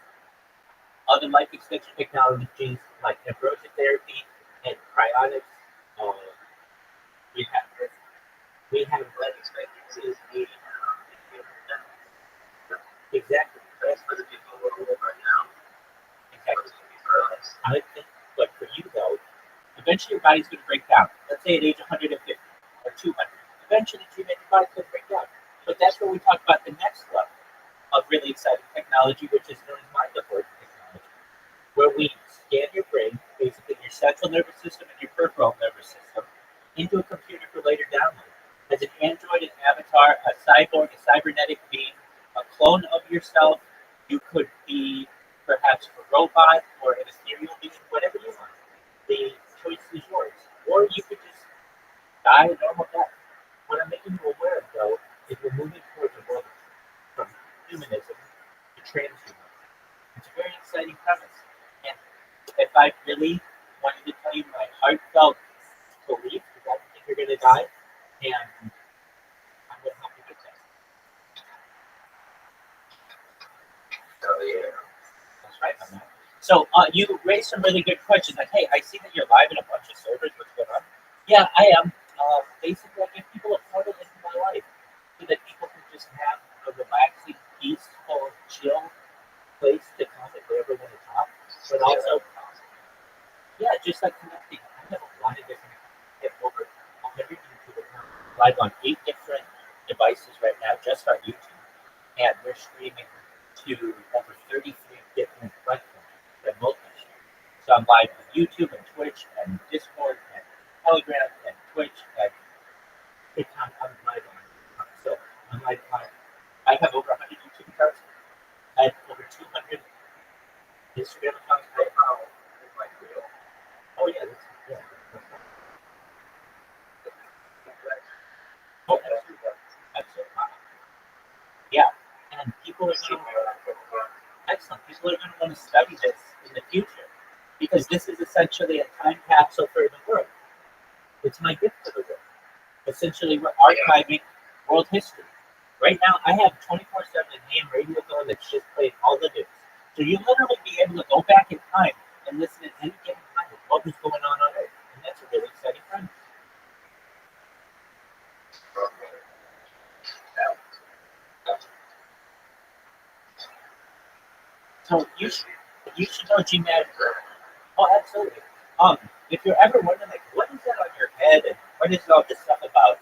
other life extension technologies like ambrosia therapy and cryonics. We have life expectancies 80. Exactly. That's for the people who are alive right now. Exactly. I think, but for you though, eventually your body's going to break down. Let's say at age 150 or 200. Eventually, your body's going to break down. But that's where we talk about the next level of really exciting technology, which is known as mind-over technology, where we scan your brain, basically your central nervous system and your peripheral nervous system, into a computer for later download. As an android, an avatar, a cyborg, a cybernetic being, a clone of yourself, you could be perhaps a robot or an ethereal being, whatever you want. The choice is yours. Or you could just die a normal death. What I'm making you aware of, though, is we're moving towards a world from humanism to transhumanism. It's a very exciting premise. And if I really wanted to tell you my heartfelt belief, because I think you're going to die, and I'm going to help you get there. Oh, yeah. That's right, my man. So you raised some really good questions. Like, hey, I see that you're live in a bunch of servers. What's going on? Yeah, I am. Basically, I give people a portal into my life so that people can just have a relaxing, peaceful, chill place to come if they ever want to talk. But also, yeah, just like connecting. I have a lot of different, I have over 100 YouTube accounts live on 8 different devices right now, just on YouTube. And we're streaming to over 33 different platforms that multi-stream. So I'm live on YouTube and Twitch and Discord and Telegram and Twitch and TikTok. I'm live on. So I'm live on. I have over 100 YouTube accounts. I have over 200 Instagram accounts. Oh yeah, yeah. Oh, absolutely. Absolutely. Yeah, and people are going to excellent. People are going to want to study this in the future because this is essentially a time capsule for the world. It's my gift to the world. Essentially, we're archiving world history. Right now, I have 24/7 AM radio going that's just playing all the news. So you literally be able to go back in time and listen at any given time of what was going on Earth. And that's a really exciting premise. So you should know G-Man. Oh, absolutely. If you're ever wondering, like, what is that on your head, and what is all this stuff about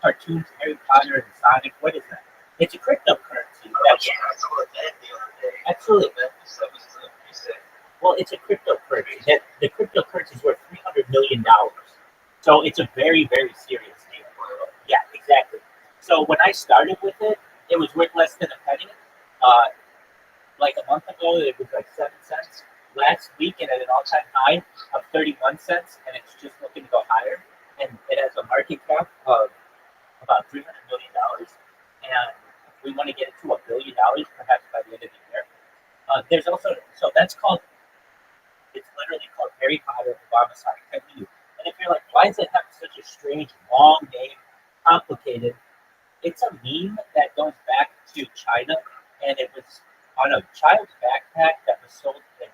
cartoons, Harry Potter, and Sonic? What is that? It's a cryptocurrency. Absolutely. Well, it's a cryptocurrency. The cryptocurrency is worth $300 million. So it's a very, very serious deal. Yeah, exactly. So when I started with it, it was worth less than a penny. Like a month ago, it was like 7 cents. Last week, it had an all-time high of 31 cents, and it's just looking to go higher. And it has a market cap of about $300 million. And we want to get it to $1 billion, perhaps by the end of the year. There's also, so that's called, it's literally called Harry Potter, Obama, Sonic, And if you're like, why does it have such a strange, long name, complicated? It's a meme that goes back to China, and it was on a child's backpack that was sold in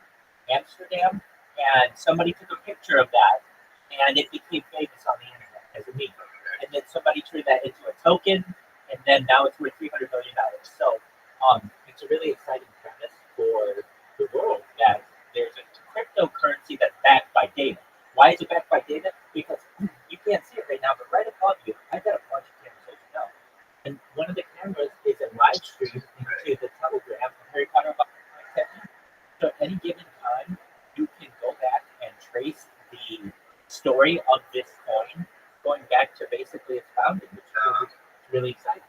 Amsterdam, and somebody took a picture of that, and it became famous on the internet as a meme. And then somebody turned that into a token, and then now it's worth $300 million. So it's a really exciting premise for the world that there's a cryptocurrency that's backed by data. Why is it backed by data? Because you can't see it right now, but right above you, I've got a bunch of cameras, as you know. And one of the cameras is a live stream into the Telegram of Harry Potter about so at any given time, you can go back and trace the story of this coin going back to basically its founding, which is really exciting.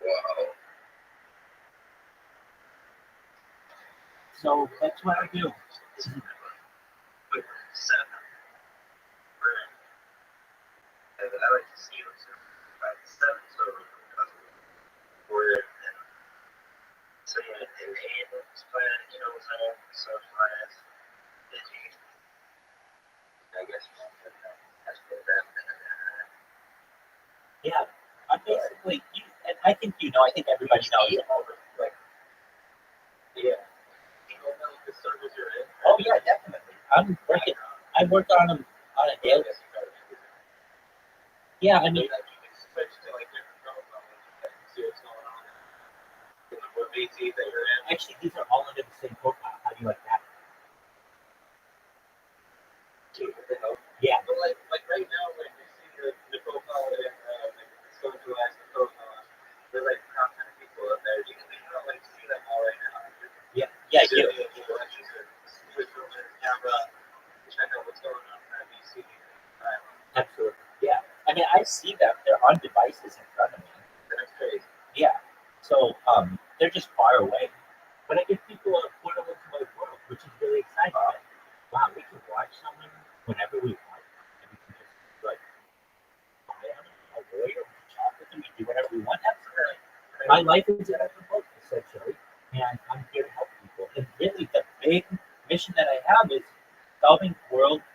Wow. So that's what I do. I like to see what's seven, so yeah, in the end, it's plan, you know, socialize, I guess that's for them. Yeah, I'm basically, and I think you know, I think everybody knows. Like, yeah. The circles you're in. Oh yeah, definitely. I work on them on a daily. Yeah, I mean, Switch to like different profiles and see what's going on. What VC that you're in. actually, these are all under the same profile. How do you like that? Yeah. But like right now, like you see the profile and socialize the profile. There's like content people up there. You can like see them all right now. Yeah, yeah, you. Switch over the camera, check out what's going on in VC. Absolutely. Yeah. I mean, I see them. They're on devices in front of me. That's crazy. Yeah. So they're just far away. But I give people a portal into my world, which is really exciting. Wow, we can watch someone whenever we want. And we can just like buy them a lawyer, we chat with them, we do whatever we want. Absolutely. My life is an open book, essentially. And I'm here to help people. And really the big mission that I have is solving world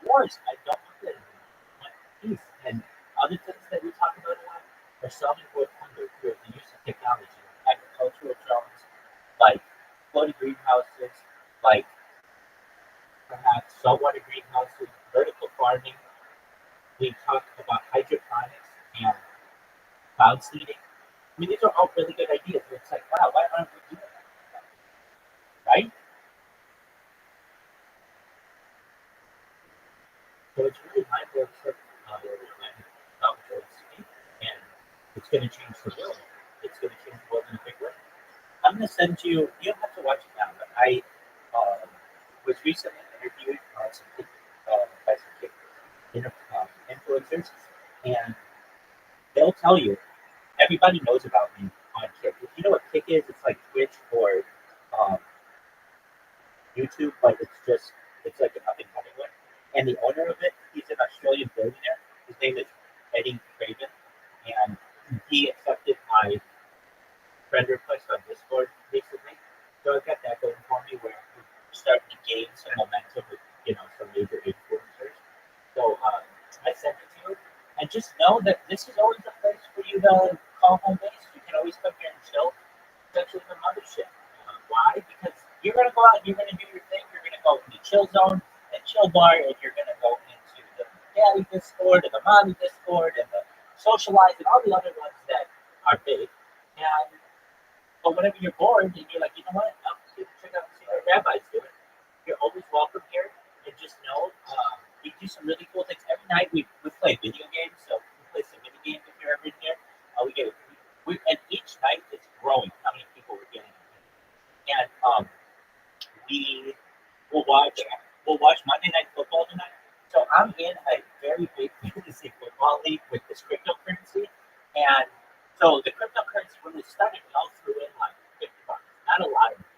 wars. I don't want that anymore. Peace. And other things that we talk about a lot are solving world hunger through the use of technology, agricultural drones, like floating greenhouses, like perhaps saltwater greenhouses, vertical farming. We talk about hydroponics and cloud seeding. I mean, these are all really good ideas. And it's like, wow, why aren't we doing that? Right? So it's really my work and it's going to change the world. It's going to change the world in a big way. I'm going to send you, you don't have to watch it now, but I was recently interviewed by some influencers, and they'll tell you, everybody knows about me on Kick. If you know what Kick is, it's like Twitch or YouTube, but it's like an up and coming one. And the owner of it, he's an Australian billionaire. His name is Eddie Craven, and he accepted my friend request on Discord recently. So I've got that going for me, where we're starting to gain some momentum with some major influencers. So I sent it to you, and just know that this is always a place for you to call home base. You can always come here and chill, especially the mothership. Why? Because you're gonna go out, you're gonna do your thing. You're gonna go to the chill zone and chill bar, and you're gonna go into the daddy Discord and the mommy Discord and the socialize and all the other ones that are big. And but whenever you're bored and you're like, you know what, I'm going to check out and see what Rabbi's doing, you're always welcome here. And just know we do some really cool things every night. We play video games, so we play some mini games if you're ever in here. And each night it's growing how many people we're getting. And we'll watch Monday Night Football tonight. So I'm in a very big fantasy football league with this cryptocurrency, and so the cryptocurrency, when we started, we all threw in like $50, not a lot of money.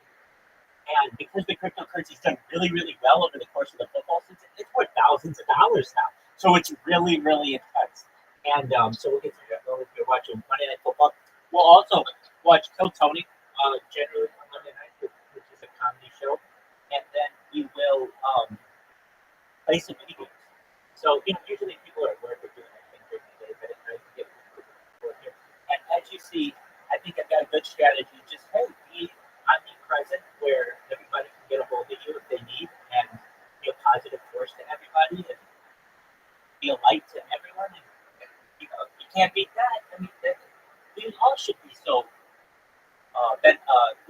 And because the cryptocurrency's done really, really well over the course of the football season, it's worth thousands of dollars now. So it's really, really intense. And so we'll get to that if you're watching Monday Night Football. We'll also watch Kill Tony, generally on Monday night, which is a comedy show. And then we will play some mini games. So, usually people are at work or doing anything during the day, but at night you get people here. And as you see, I think I've got a good strategy. Just, hey, be omnipresent where everybody can get a hold of you if they need and be a positive force to everybody and be a light to everyone. And, you can't beat that. I mean, we all should be so,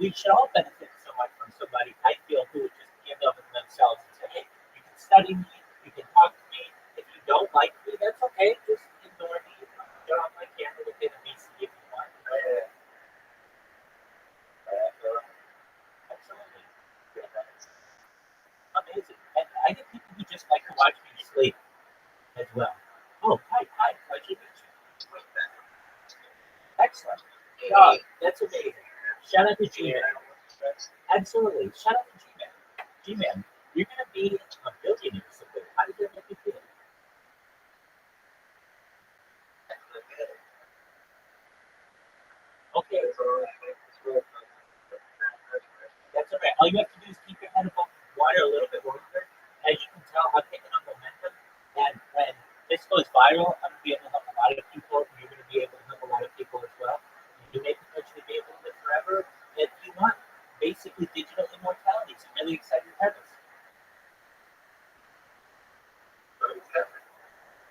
we should all benefit so much from somebody, I feel, who would just give up of themselves and say, hey, you can study me, you can talk to me. If you don't like me, that's okay. Just ignore me. Turn off my camera to get a VC if you want. Absolutely. Amazing. And I get people who just like to watch me sleep as well. Oh, hi, pleasure to meet you. Excellent. That's amazing. Shout out to G-Man. Absolutely. Shout out to G-Man. G-Man, you're going to be a billionaire someday. How does that make you feel? Okay. That's all right. All you have to do is keep your head above water a little bit longer. As you can tell, I'm picking up momentum. And when this goes viral, I'm going to be able to help a lot of people. You're going to be able to help a lot of people as well. You may potentially be able to live forever if you want. Basically, digital immortality. It's a really exciting premise.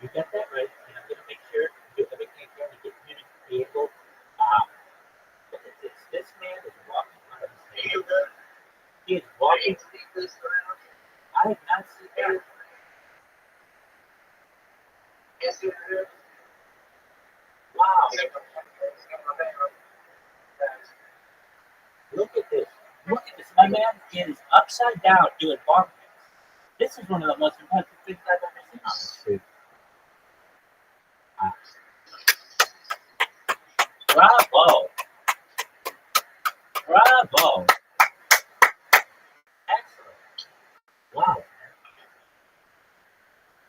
You got that right. And I'm going to make sure you do everything I can to get you to be able. Look at this. This man is walking on his hands. He is walking. I have not seen that. Wow. Look at this. Look at this. My man is upside down doing bomb kicks. This is one of the most impressive things I've ever seen on the street. Bravo. Bravo. Excellent. Wow.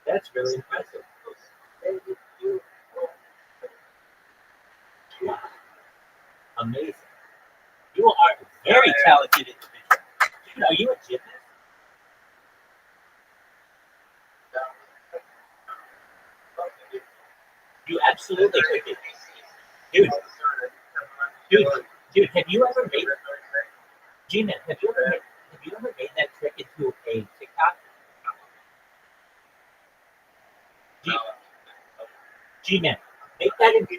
That's really impressive. Wow. Amazing. You are a very talented individual. Dude, are you a gymnast? You absolutely could be. Dude, have you ever made G-Man, have you ever made that trick into a TikTok? G-Man, make that into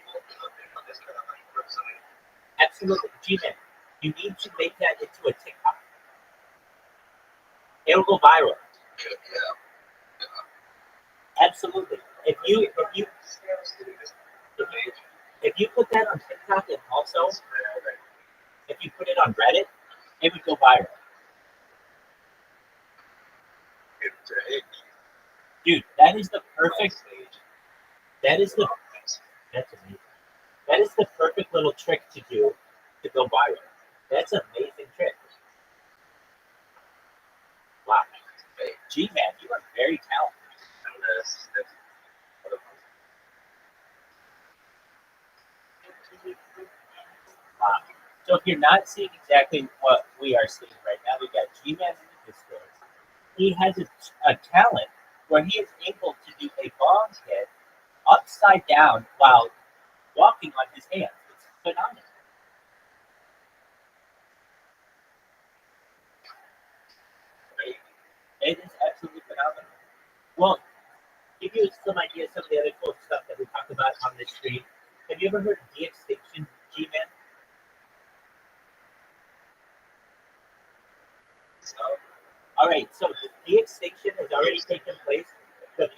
absolutely. G-Man, you need to make that into a TikTok. It'll go viral. Absolutely. If you put that on TikTok and also if you put it on Reddit, it would go viral. Dude, that is the perfect. That's amazing. That is the perfect little trick to do to go viral. That's an amazing trick. Wow. G-Man, you are very talented. Wow. So if you're not seeing exactly what we are seeing right now, we've got G-Man in the Discord. He has a talent where he is able to do a bomb hit upside down while walking on his hands. It's phenomenal. It is absolutely phenomenal. Well, give you some ideas, some of the other cool stuff that we talk about on this stream. Have you ever heard of de-extinction, G-Man? All right, so de-extinction has already taken place. The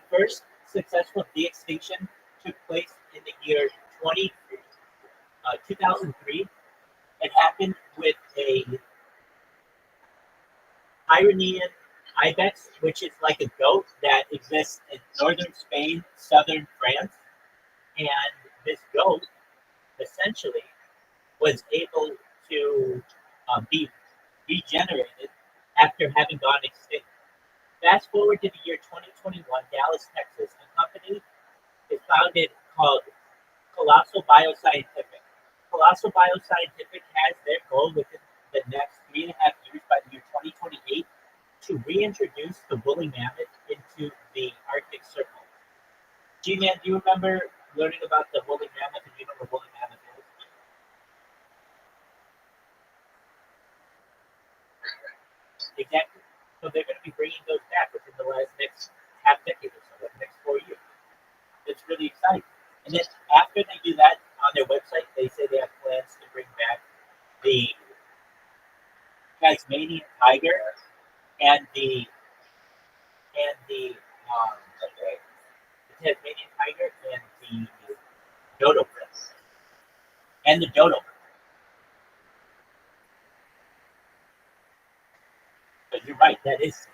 first successful de-extinction took place in the year 2003. It happened with a Pyrenean ibex, which is like a goat that exists in northern Spain, southern France. And this goat essentially was able to be regenerated after having gone extinct. Fast forward to the year 2021, Dallas, Texas. A company is founded called Colossal Bioscientific. Colossal Bioscientific has their goal within the next 3.5 years, by the year 2028, to reintroduce the woolly mammoth into the Arctic Circle. G-Man, do you remember learning about the woolly mammoth? And you know what woolly mammoth is? Exactly. So they're going to be bringing those back within the next half decade or so, the next 4 years. It's really exciting. And then after they do that on their website, they say they have plans to bring back the Tasmanian tiger and the Tasmanian tiger and the dodo bird. And the dodo bird. But you're right, that is.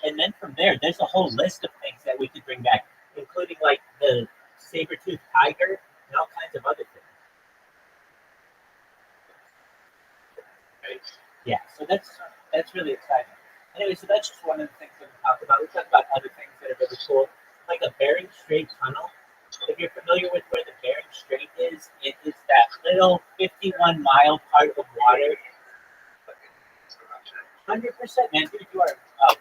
And then from there, there's a whole list of things that we could bring back, including like the saber-toothed tiger and all kinds of other things. Yeah, so that's really exciting. Anyway, so that's just one of the things that we talked about. We talked about other things that are really cool, like a Bering Strait tunnel. If you're familiar with where the Bering Strait is, it is that little 51-mile part of water. 100%, man, dude, you are a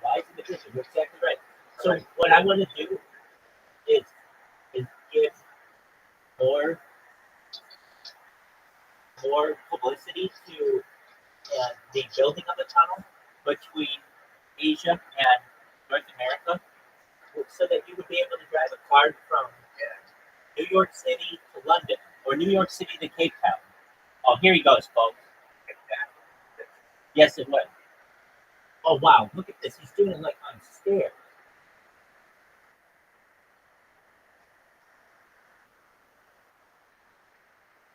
wise individual. You're exactly right. So what I want to do is give more publicity to the building of the tunnel between Asia and North America, so that you would be able to drive a car from New York City to London or New York City to Cape Town. Oh, here he goes, folks. Yes, it would. Oh, wow, look at this. He's doing it like on stairs.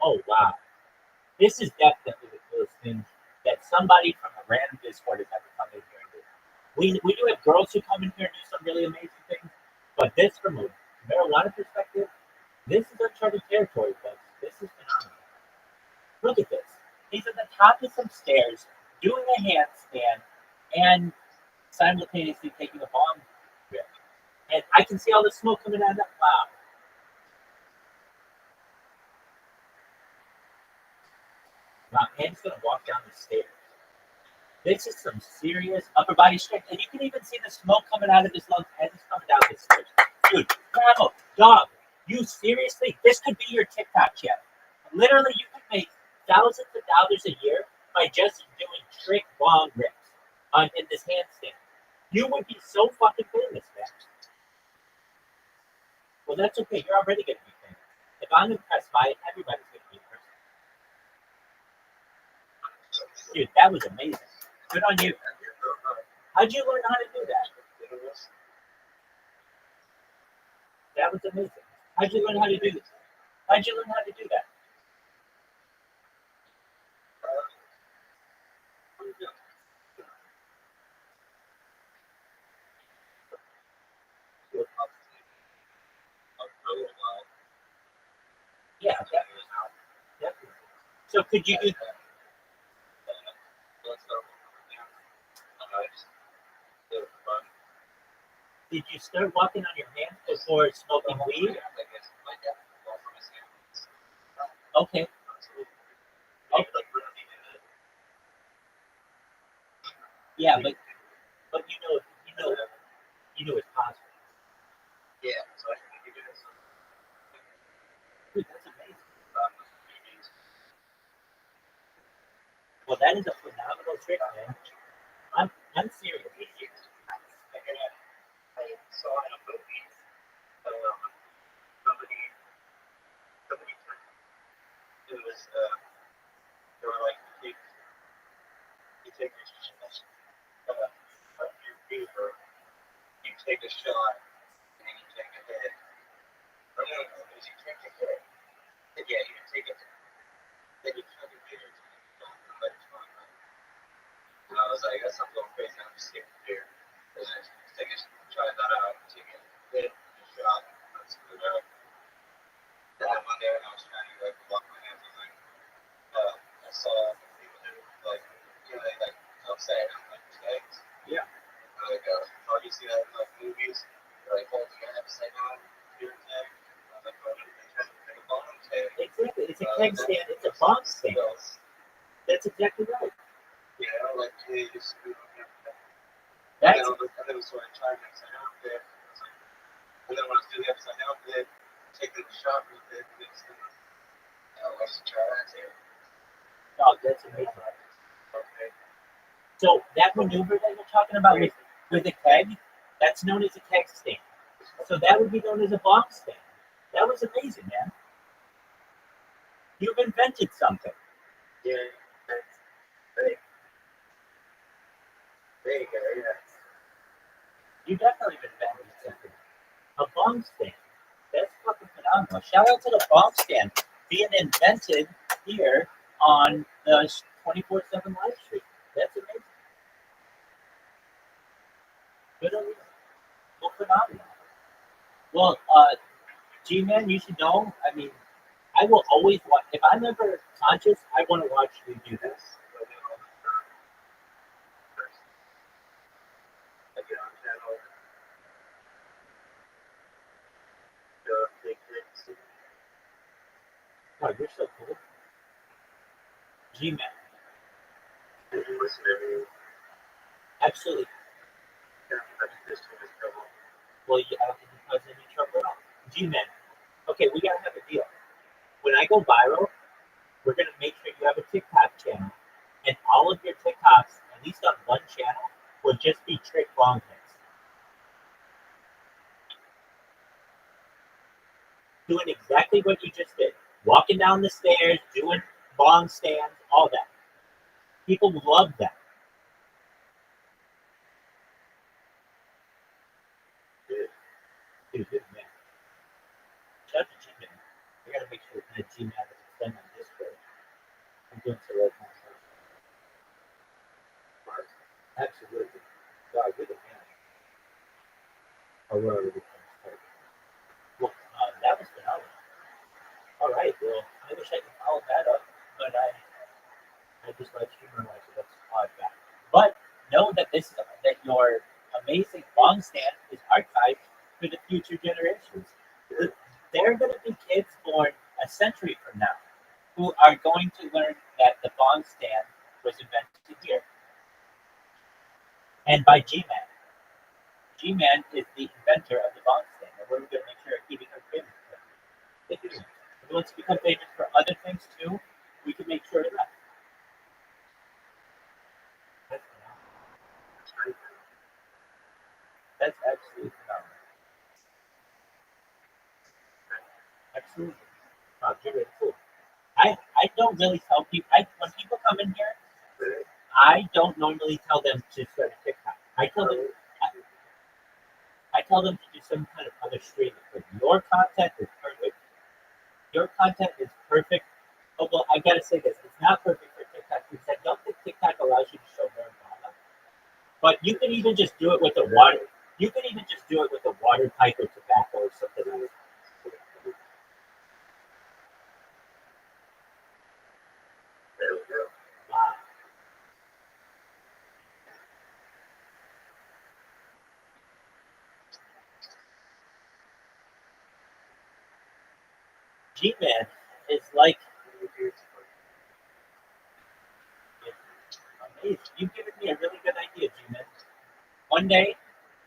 Oh, wow. This is definitely the coolest thing that somebody from a random Discord has ever come in here and do. We do have girls who come in here and do some really amazing things, but this, from a marijuana perspective, this is uncharted territory, folks. This is phenomenal. Look at this. He's at the top of some stairs, doing a handstand, and simultaneously taking a bomb rip. And I can see all the smoke coming out of that. Wow. Wow, and he's going to walk down the stairs. This is some serious upper body strength. And you can even see the smoke coming out of his lungs as he's coming down the stairs. Dude, bravo, dog, you seriously? This could be your TikTok channel. Literally, you could make thousands of dollars a year by just doing trick bomb rips in this handstand. You would be so fucking famous, man. Well, that's okay. You're already going to be famous. If I'm impressed by it, everybody's going to be impressed. Dude, that was amazing. Good on you. How'd you learn how to do that? That was amazing. How'd you learn how to do this? How'd you learn how to do that? Yeah, definitely. So could you do? Did you start walking on your hands before smoking weed? Okay. Yeah, but you know it's possible. Yeah. So I think you do this. Dude, that's amazing. Well, that is a phenomenal trick, man. I'm serious. I saw in a movie somebody it was they were like you take your fever, you take a shot, and then you take a hit. Or no, it was you take a hit. And yeah, you take it. Then you took a beer. And I was like, that's not going crazy. I'm just taking a beer. And then try that out. Take a hit, a shot, and screw it up. And then one day when I was trying to like block my hands, I was like, I saw people do like, you know, they like upside down like legs. Yeah. And like, oh, you see that in like movies? They're like holding your head upside down, your neck. I was like, oh, they're trying to make a bomb. Exactly. It's a keg stand. It's a bong stands. That's exactly right. Yeah, like hey, just That's and then was sort of trying to upside down bit. And then when I was doing the upside down bit, taking the shot with it, and it's let's try that too. oh, that's amazing. Okay. So that maneuver that you're talking about with a keg, that's known as a keg stand. So that would be known as a bong stand. That was amazing, man. You've invented something. Yeah. There you go, yeah. You definitely invented something. A bong stand. That's fucking phenomenal. Shout out to the bong stand being invented here on the 24/7 live stream. That's amazing. Good on you. Well, phenomenal. Well, G-Man, you should know, I mean, I will always watch, if I'm ever conscious, I want to watch you do this. Oh, you're so cool. G-Man. Absolutely. Well, I don't think you cause any trouble at all. G-Man. Okay, we gotta have a deal. When I go viral, we're gonna make sure you have a TikTok channel, and all of your TikToks, at least on one channel, will just be trick bong hits. Doing exactly what you just did. Walking down the stairs, doing bong stands, all that. People love that. Dude, good man. Shout out to G-Man. I gotta make sure that G-Man is extended on Discord. I'm doing so right now. Absolutely. God, you're the man. Oh, we're already started. Well, that was phenomenal. All right, well, I wish I could follow that up, but I just like streamer life, so that's all I've got. But know that that your amazing bong stand is archived for the future generations. There are going to be kids born a century from now who are going to learn that the bong stand was invented here. And by G-Man. G-Man is the inventor of the bong stand, and we're going to make sure we're keeping her famous. If he wants to become famous for other things too, we can make sure of that. That's absolutely phenomenal. Absolutely. Oh, you're really cool. I don't really tell people, when people come in here, I don't normally tell them to start a TikTok. I tell them to do some kind of other streaming. But your content is perfect. Your content is perfect. Oh, well, I gotta say this. It's not perfect for TikTok because I don't think TikTok allows you to show marijuana. But you can even just do it with the water. You can even just do it with a water pipe or tobacco or something like that. Wow. G-Man is like amazing. You've given me a really good idea, G-Man. One day,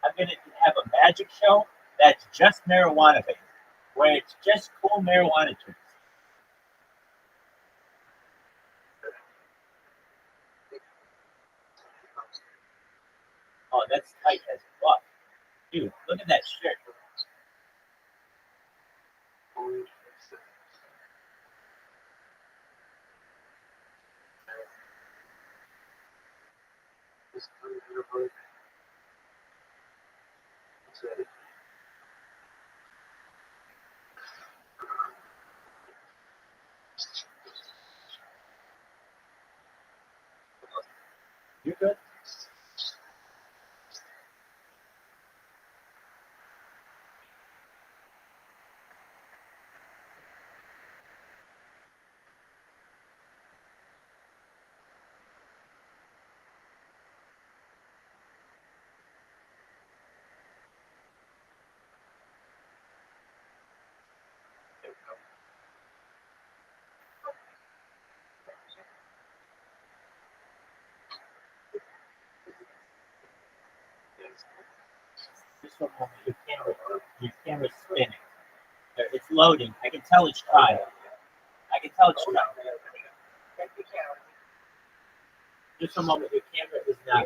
I'm going to have a magic show that's just marijuana based, where it's just cool marijuana trees. Oh, that's tight as fuck. Dude, look at that shirt. You good? Just for a moment, your camera's spinning. It's loading. I can tell it's trying. Just a moment, your camera is not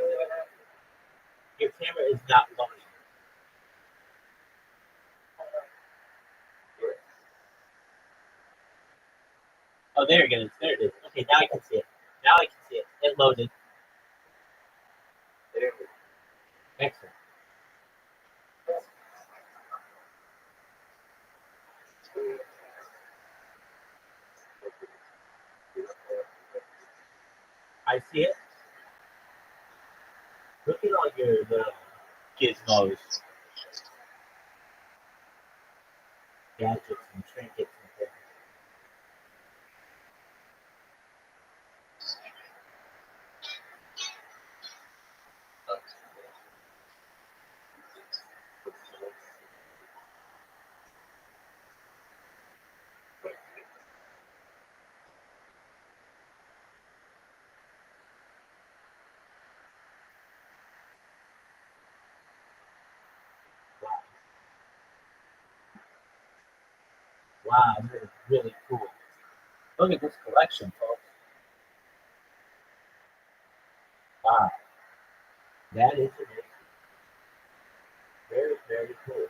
loading. Oh, there it is. There it is. Okay, now I can see it. It loaded. Excellent. I see it. Look at all your little gizmos, gadgets, and trinkets and things. Wow, this is really cool. Look at this collection, folks. Wow, that is amazing. Very, very cool.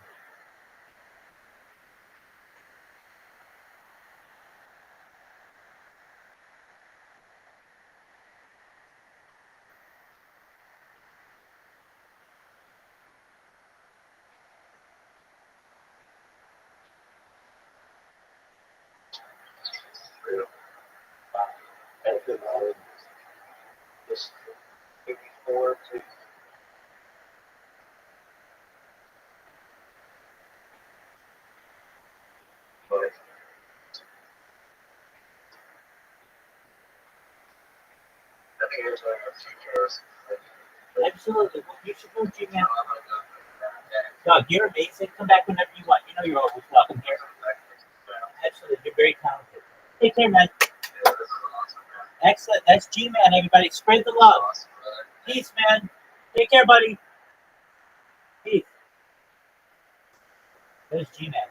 That's good. Just 54 to Absolutely. Well, you should go, G-Man. Doug, you're amazing. Come back whenever you want. You know you're always welcome here. Absolutely. You're very talented. Take care, man. Excellent. That's G-Man, everybody. Spread the love. Peace, man. Take care, buddy. Peace. There's G-Man.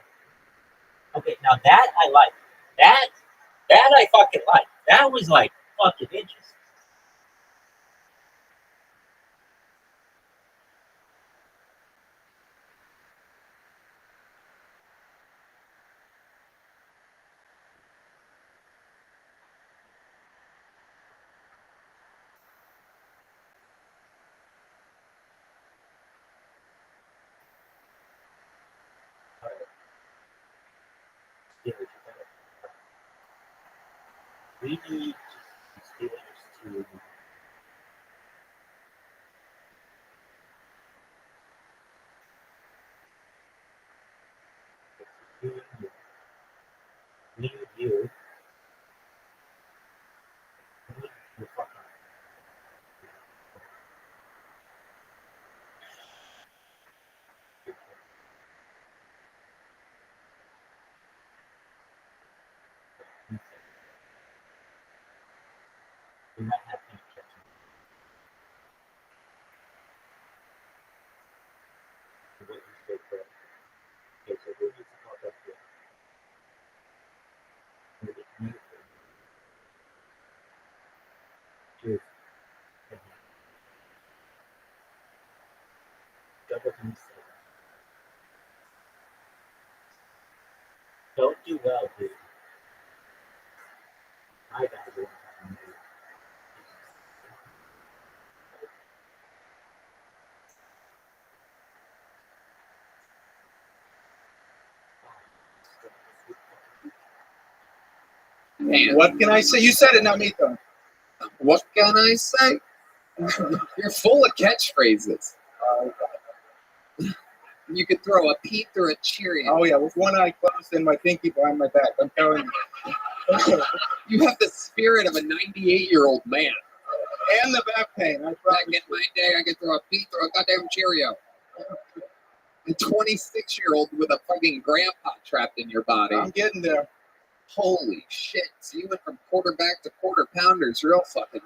Okay, now that I like. That I fucking like. That was like fucking interesting. We need to need you. We might have to catch him. What you say for it. Okay, so who needs to talk up here? Cheers. Double mistake. Don't do well, dude. I got it. What can I say? You said it, not me, though. What can I say? You're full of catchphrases. You could throw a Pete or a Cheerio. Oh, yeah, with one eye closed and my pinky behind my back. I'm telling you. You have the spirit of a 98-year-old man. And the back pain. I get my day, I could throw a Pete or a goddamn Cheerio. A 26-year-old with a fucking grandpa trapped in your body. I'm getting there. Holy shit. So you went from quarterback to quarter pounders real fucking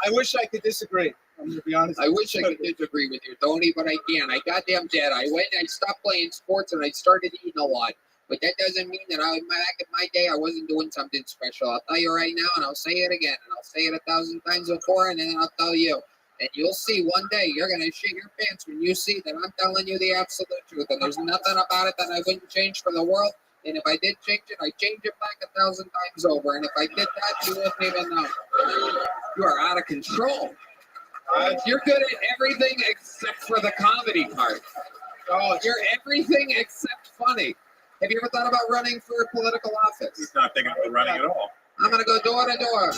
I wish I could disagree. I'm gonna be honest. I wish I could disagree with you, Tony, but I can't. I goddamn did. I stopped playing sports and I started eating a lot. But that doesn't mean that back in my day I wasn't doing something special. I'll tell you right now, and I'll say it again, and I'll say it 1,000 times before, and then I'll tell you. And you'll see one day you're gonna shit your pants when you see that I'm telling you the absolute truth. And there's nothing about it that I wouldn't change for the world. And if I did change it, I'd change it back 1,000 times over. And if I did that, you wouldn't even know. You are out of control. You're good at everything except for the comedy part. Oh, you're everything except funny. Have you ever thought about running for political office? He's not thinking about running at all. I'm going to go door to door.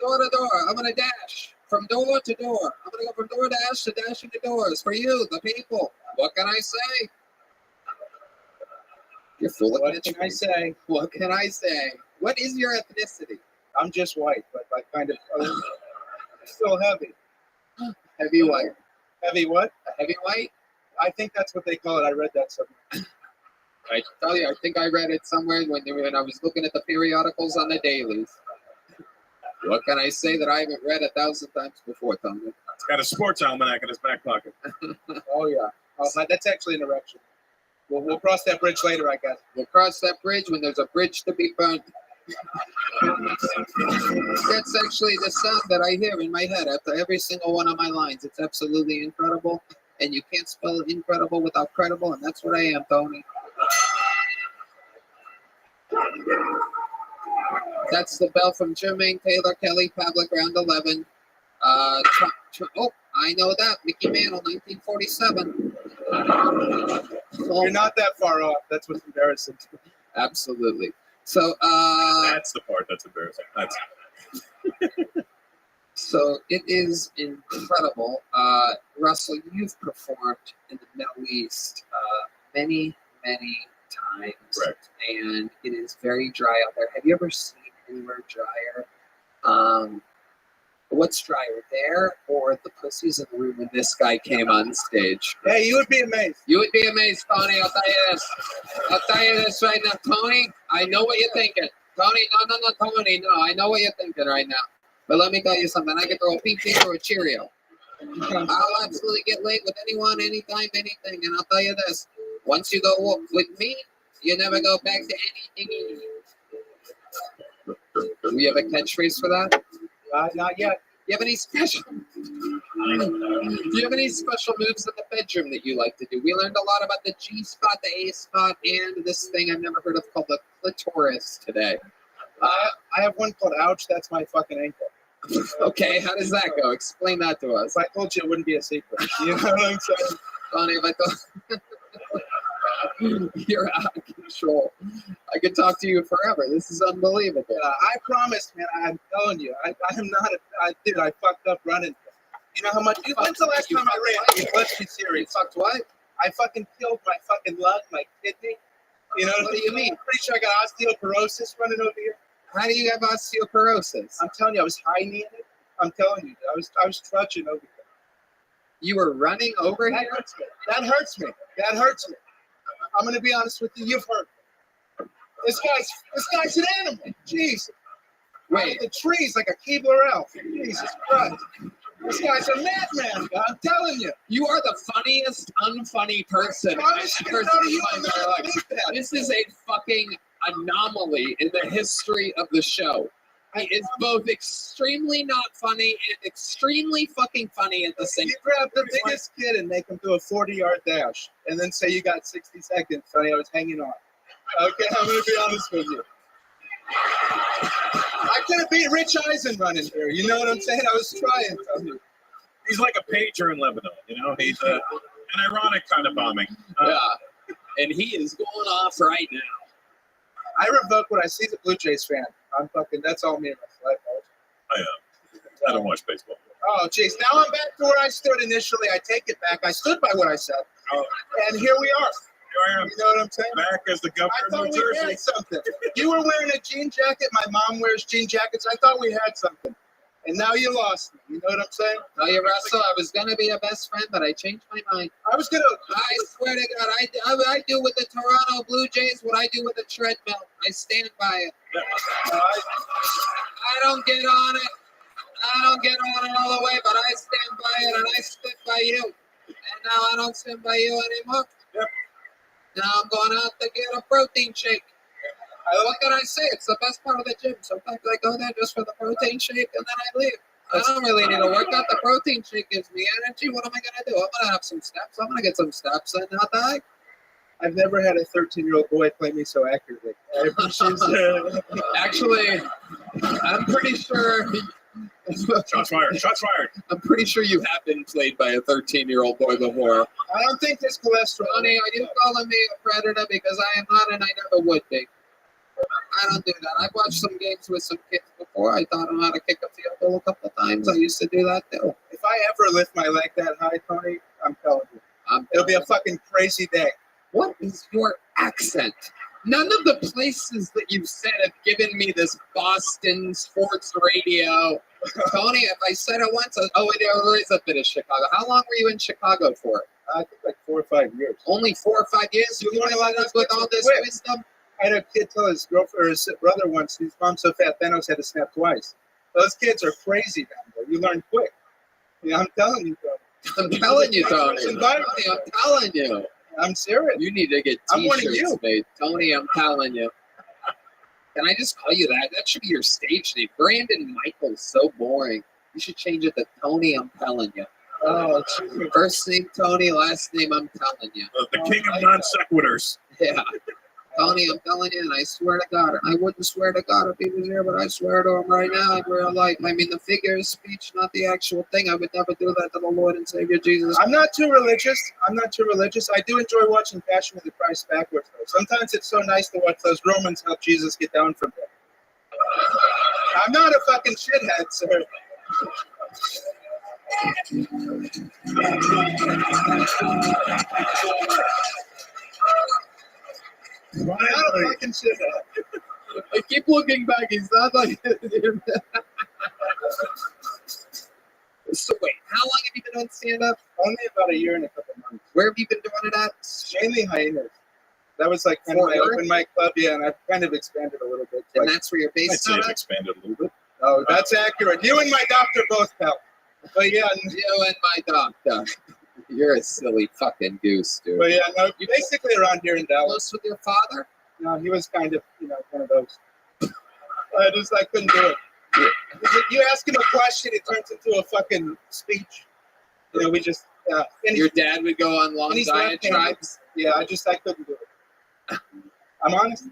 Door to door. I'm going to dash from door to door. I'm going to go from door dash to dashing to doors for you, the people. What can I say? You're full of What can I say? What can I say? What is your ethnicity? I'm just white, but like kind of still heavy. Heavy white. Heavy what? A heavy white? I think that's what they call it. I read that somewhere. I tell you, I think I read it somewhere when I was looking at the periodicals on the dailies. What can I say that I haven't read 1,000 times before, Tony? He's got a sports almanac in his back pocket. Oh yeah. Oh, that's actually an erection. We'll cross that bridge later, I guess. We'll cross that bridge when there's a bridge to be burnt. That's actually the sound that I hear in my head after every single one of my lines. It's absolutely incredible. And you can't spell incredible without credible, and that's what I am, Tony. That's the bell from Jermaine Taylor Kelly, Public Round 11. I know that. Mickey Mantle, 1947. You're not that far off. That's what's embarrassing. Absolutely. So that's the part that's embarrassing. That's so it is incredible. Russell, you've performed in the Middle East many, many times. Correct. And it is very dry out there. Have you ever seen anywhere drier? What's drier, there or the pussies in the room when this guy came on stage? Hey, you would be amazed. You would be amazed, Tony. I'll tell you this. I'll tell you this right now, Tony. I know what you're thinking. Tony, no, Tony, no. I know what you're thinking right now. But let me tell you something. I can throw a PP or a Cheerio. I'll absolutely get laid with anyone, anytime, anything. And I'll tell you this. Once you go with me, you never go back to anything. Do we have a catchphrase for that? Not yet. Do you have any special? Do you have any special moves in the bedroom that you like to do? We learned a lot about the G spot, the A spot, and this thing I've never heard of called the clitoris today. I have one called ouch. That's my fucking ankle. Okay, how does that go? Explain that to us. If I told you, it wouldn't be a secret. You know what I'm saying? Funny if I thought. You're out of control. I could talk to you forever. This is unbelievable. I promise, man. I'm telling you, I'm not. Dude, I fucked up running. You know how much? When's the last time I ran? Let's be serious. Fucked what? I fucking killed my fucking lung, my kidney. You know what do you mean? I'm pretty sure I got osteoporosis running over here. How do you have osteoporosis? I'm telling you, I was high-kneeing it. I'm telling you, I was trudging over here. You were running over here? That hurts me. That hurts me. I'm gonna be honest with you. You've hurt me. This guy's an animal. Jesus. Wait, the trees like a Keebler elf. Jesus Christ. This guy's a madman. I'm telling you. You are the funniest unfunny person I've ever seen in my life. This is a fucking anomaly in the history of the show. He is both extremely not funny and extremely fucking funny at the same time. You grab the biggest kid and make him do a 40-yard dash, and then say you got 60 seconds. Sonny, I was hanging on. Okay, I'm gonna be honest with you. I could have beat Rich Eisen running here. You know what I'm saying? I was trying. He's like a pager in Lebanon. You know, he's an ironic kind of bombing. Yeah, and he is going off right now. I revoke what I see the Blue Jays fan. I'm fucking, that's all me in my life. I don't watch baseball. Oh, jeez. Now I'm back to where I stood initially. I take it back. I stood by what I said. And here we are. Here I am. You know what I'm saying? Back as the governor I thought of New we Jersey. had something. You were wearing a jean jacket. My mom wears jean jackets. I thought we had something. And now you lost me. You know what I'm saying? Tell you, Russell, I was going to be a best friend, but I changed my mind. I was going to... I swear to God, I do with the Toronto Blue Jays what I do with the treadmill. I stand by it. I don't get on it. I don't get on it all the way, but I stand by it and I stick by you. And now I don't stand by you anymore. Yep. Now I'm going out to get a protein shake. What can I say? It's the best part of the gym. Sometimes I go there just for the protein shake and then I leave. I don't really need to work out. The protein shake gives me energy. What am I going to do? I'm going to have some steps. I'm going to get some steps and not die. I've never had a 13-year-old boy play me so accurately. I appreciate that. Actually, I'm pretty sure. Shots fired. Shots fired. I'm pretty sure you have been played by a 13-year-old boy before. I don't think there's cholesterol. Honey, are you calling me a predator? Because I am not, and I never would be. I don't do that. I've watched some games with some kids before. I taught them how to kick a field goal a couple of times. I used to do that too. If I ever lift my leg that high, Tony, I'm telling you, it'll be a fucking crazy day. What is your accent? None of the places that you've said have given me this Boston sports radio. Tony, if I said it once, oh, there is a bit of Chicago. How long were you in Chicago for? I think like 4 or 5 years. Only 4 or 5 years? You want to let us with all this wisdom? I had a kid tell his girlfriend or his brother once, his mom's so fat, Thanos had to snap twice. Those kids are crazy down there. You learn quick. Yeah, I'm telling you, bro. I'm telling you, Tony. I'm telling you. I'm serious. You need to get t-shirts made. Tony, I'm telling you. Can I just call you that? That should be your stage name. Brandon Michael's so boring. You should change it to Tony, I'm telling you. Oh, first name Tony, last name I'm telling you. The king of non sequiturs. Yeah. Tony, I'm telling you, and I swear to God, and I wouldn't swear to God if he was here, but I swear to him right now in real life. I mean, the figure of speech, not the actual thing. I would never do that to the Lord and Savior Jesus. I'm not too religious. I do enjoy watching Passion of the Christ backwards, though. Sometimes it's so nice to watch those Romans help Jesus get down from there. I'm not a fucking shithead, sir. I keep looking back. He's not like. So wait, how long have you been doing stand-up? Only about a year and a couple months. Where have you been doing it at? Mainly Hyenas. That was like kind of my open mic club, yeah, and I've kind of expanded a little bit. And that's where you're based I'd out say of? expanded a little bit. Oh, that's accurate. You and my doctor both, pal. But yeah, you and my doctor. You're a silly fucking goose, dude. But yeah, no, basically around here in Dallas. Close with your father? No, he was kind of, one of those. I couldn't do it. You ask him a question, it turns into a fucking speech. We just. Your dad would go on long diatribes? Yeah, I couldn't do it. I'm honest.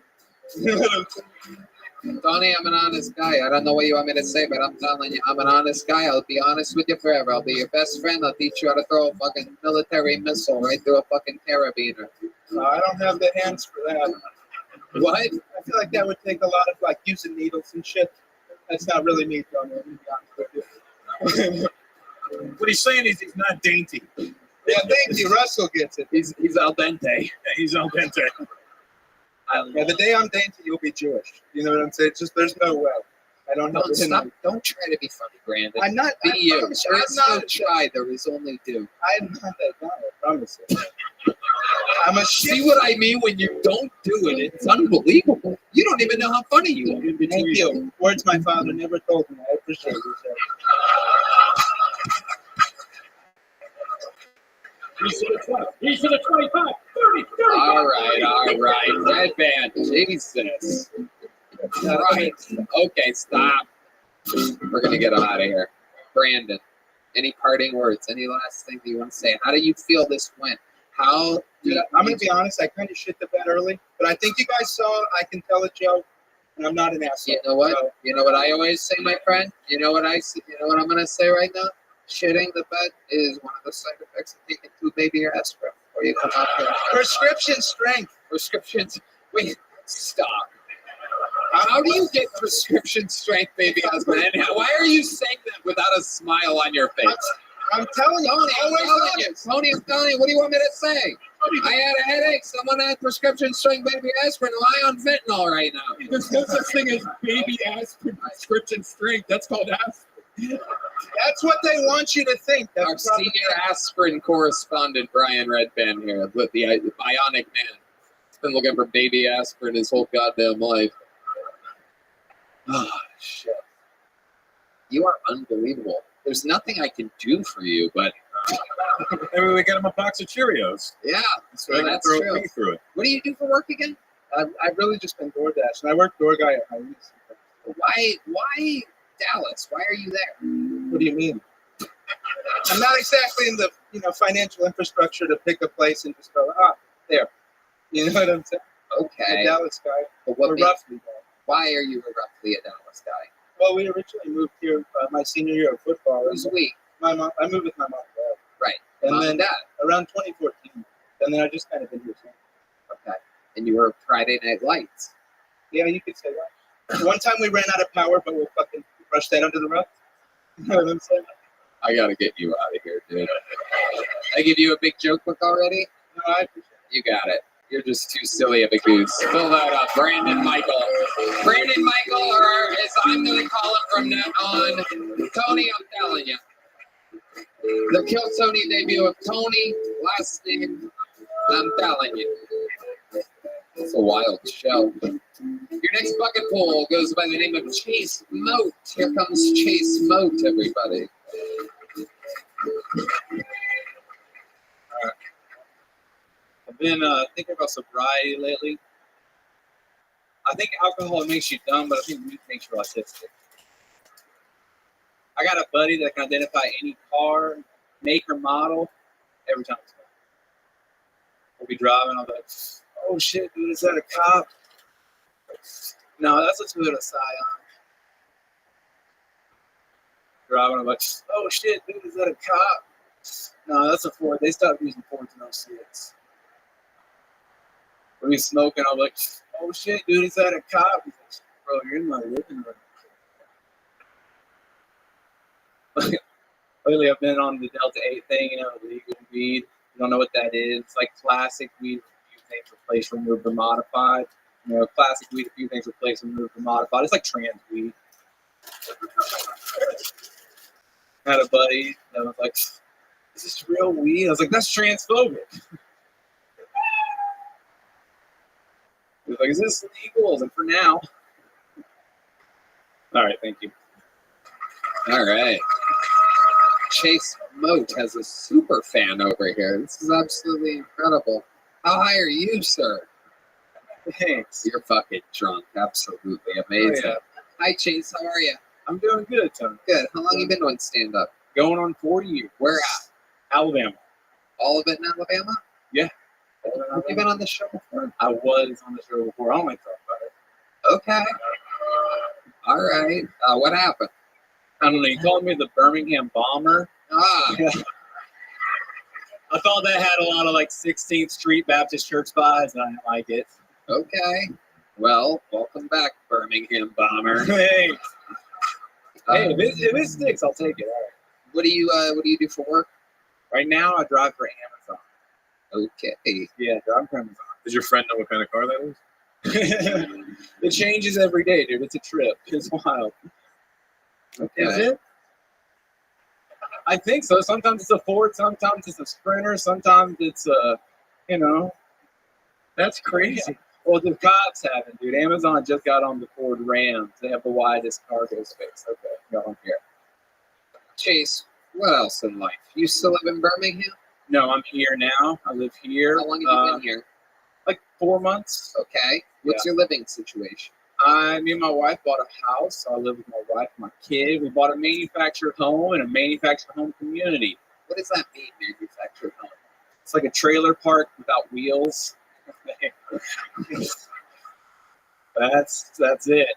Tony, I'm an honest guy. I don't know what you want me to say, but I'm telling you, I'm an honest guy. I'll be honest with you forever. I'll be your best friend. I'll teach you how to throw a fucking military missile right through a fucking carabiner. I don't have the hands for that. What? I feel like that would take a lot of using needles and shit. That's not really me, Tony. To be honest with you. What he's saying is he's not dainty. Yeah, thank you. Russell gets it. He's al dente. Yeah, he's al dente. Yeah, the day I'm dainty, you'll be Jewish. You know what I'm saying? It's just there's no way. I don't have stop. Don't try to be funny, Brandon. I'm not. Be you. Promise There is no try. There is only do. I'm not that guy. I promise you. I'm a shit. See what I mean when you don't do it? It's unbelievable. You don't even know how funny you are. Thank you. Words my father never told me. I appreciate you, sir. He's to the 25, 30, 30. All right. Red band. Jesus. All right. Okay, stop. We're going to get out of here. Brandon, any parting words? Any last thing that you want to say? How do you feel this went? I'm going to be honest. I kind of shit the bed early, but I think you guys saw I can tell a joke, and I'm not an asshole. You know what? So. You know what I always say, my friend? You know what I'm going to say right now? Shitting the bed is one of the side effects of taking 2 baby aspirin before you come out there. Prescription strength. Prescriptions. Wait, stop. How do you get prescription strength baby aspirin? And why are you saying that without a smile on your face? I'm telling you. Tony, I'm telling you. What do you want me to say? I had a headache. Someone had prescription strength baby aspirin. Lie on fentanyl right now. There's no such thing as baby aspirin prescription strength. That's called aspirin. That's what they want you to think. That's our senior aspirin correspondent, Brian Redband, here with the Bionic Man. He's been looking for baby aspirin his whole goddamn life. Oh, shit. You are unbelievable. There's nothing I can do for you, but maybe we get him a box of Cheerios. Yeah, So they can that's throw true. me through it. What do you do for work again? I've really just been DoorDash, and I work door guy at Guinness. Why Dallas? Why are you there? What do you mean? I'm not exactly in the financial infrastructure to pick a place and just go there. You know what I'm saying? Okay. I'm a Dallas guy. But what We're makes- roughly there. Why are you roughly a Dallas guy? Well, we originally moved here my senior year of football. Who's we? My mom. I moved with my mom and dad. Right. And Mom then and dad. around 2014, and then I just kind of been here since. Okay. And you were Friday Night Lights. Yeah, you could say that. One time we ran out of power, but we'll fucking brush that under the rug. You know what I'm saying? I gotta get you out of here, dude. I give you a big joke book already? No, I appreciate it. You got it. You're just too silly of a goose. Fill that up. Brandon Michael. Brandon Michael, or as I'm going to call him from now on, Tony, I'm telling you. The Kill Tony debut of Tony, last name, I'm telling you. It's a wild show. Your next bucket pool goes by the name of Chase Moat. Here comes Chase Moat, everybody. I've been thinking about sobriety lately. I think alcohol makes you dumb, but I think weed makes you autistic. I got a buddy that can identify any car, make or model, every time it's done. We'll be driving, I'll be like, oh shit, dude, is that a cop? No, that's a Toyota Scion. Driving, I'm like, oh shit, dude, is that a cop? No, that's a Ford. They stopped using Fords in 06. When he's smoking, I'm like, oh shit, dude, is that a cop? He's like, bro, you're in my living room. Lately, I've been on the Delta 8 thing, legal weed. You don't know what that is. It's like classic weed, a few things replaced, removed, or modified. Classic weed, a few things replaced, removed, or modified. It's like trans weed. I had a buddy that was like, is this real weed? I was like, that's transphobic. He was like, is this legal? I was like, for now. All right, thank you. All right. Chase Moat has a super fan over here. This is absolutely incredible. How high are you, sir? Thanks. You're fucking drunk. Absolutely amazing. Oh, yeah. Hi, Chase. How are you? I'm doing good, Tony. Good. How long you been doing stand-up? Going on 40 years. Where at? Alabama. All of it in Alabama? Yeah. Have you been on the show before? I was on the show before. I don't like to talk about it. Okay. All right. What happened? I don't know. You called me the Birmingham Bomber. Ah. I thought that had a lot of 16th Street Baptist Church vibes, and I didn't like it. Okay. Well, welcome back, Birmingham Bomber. Thanks. Hey, if it sticks, I'll take it. All right. What do you do for work? Right now, I drive for Amazon. Okay. Yeah, drive for Amazon. Does your friend know what kind of car that is? It changes every day, dude. It's a trip. It's wild. Okay. Is it? I think so. Sometimes it's a Ford, sometimes it's a Sprinter, sometimes it's a, that's crazy. Well, the cops haven't, dude. Amazon just got on the Ford Rams. They have the widest cargo space. Okay, go on here. Chase, what else in life? You still live in Birmingham? No, I'm here now. I live here. How long have you been here? Like 4 months. Okay. What's your living situation? Me and my wife bought a house. So I live with my wife and my kid. We bought a manufactured home and a manufactured home community. What does that mean, manufactured home? It's like a trailer park without wheels. That's it.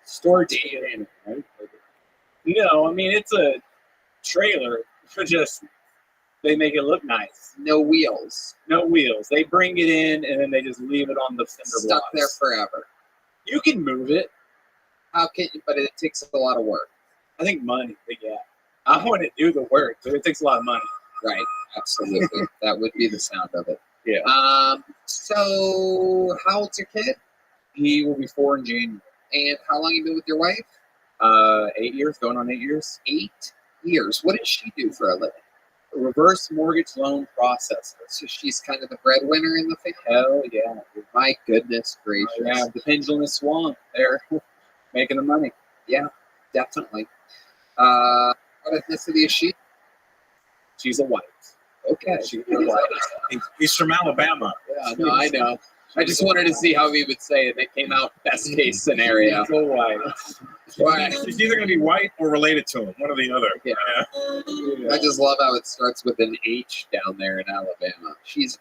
Storage unit, right? No, I mean it's a trailer. They make it look nice. No wheels. No wheels. They bring it in and then they just leave it on the cinder blocks. Stuck there forever. You can move it. How can you? But it takes a lot of work. I think money. But yeah, I want to do the work, so it takes a lot of money. Right. Absolutely. That would be the sound of it. Yeah. So how old's your kid? He will be 4 in January. And how long you been with your wife? 8 years, going on 8 years. 8 years. What does she do for a living? A reverse mortgage loan processor. So she's kind of the breadwinner in the family? Hell yeah. My goodness gracious. Yeah, the pendulum is swung. They're making the money. Yeah, definitely. What ethnicity is she? She's a white. Okay, she's a white. He's from Alabama. Yeah, no, I know. I just wanted to see how he would say it. It came out best case scenario. So white. Right. She's either going to be white or related to him, one or the other. Yeah. I just love how it starts with an H down there in Alabama. She's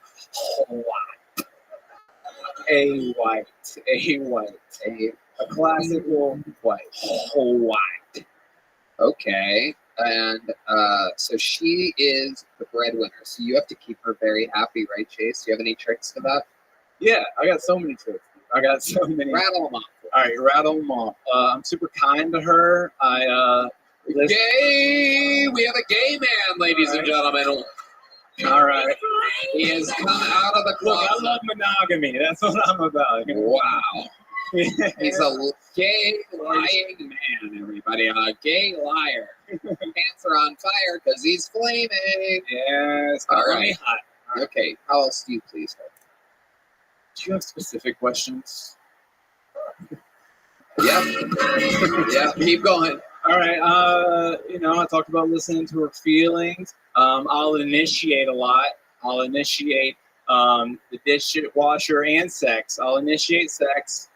white. A white. A classical white. White. Okay. And so she is the breadwinner. So you have to keep her very happy, right, Chase? Do you have any tricks to that? Yeah, I got so many tricks. I got so many. Rattle them off. All right, rattle them off. I'm super kind to her. Gay! We have a gay man, ladies and gentlemen. All right. He has come out of the Look, closet. I love monogamy. That's what I'm about. Wow. He's a gay, lying man, everybody. A gay liar. Pants are on fire because he's flaming. Yes. All Let right. me hot. Okay. How else do you please her? Do you have specific questions? Yeah. Yeah. Keep going. All right. I talked about listening to her feelings. I'll initiate a lot. I'll initiate the dishwasher and sex. I'll initiate sex.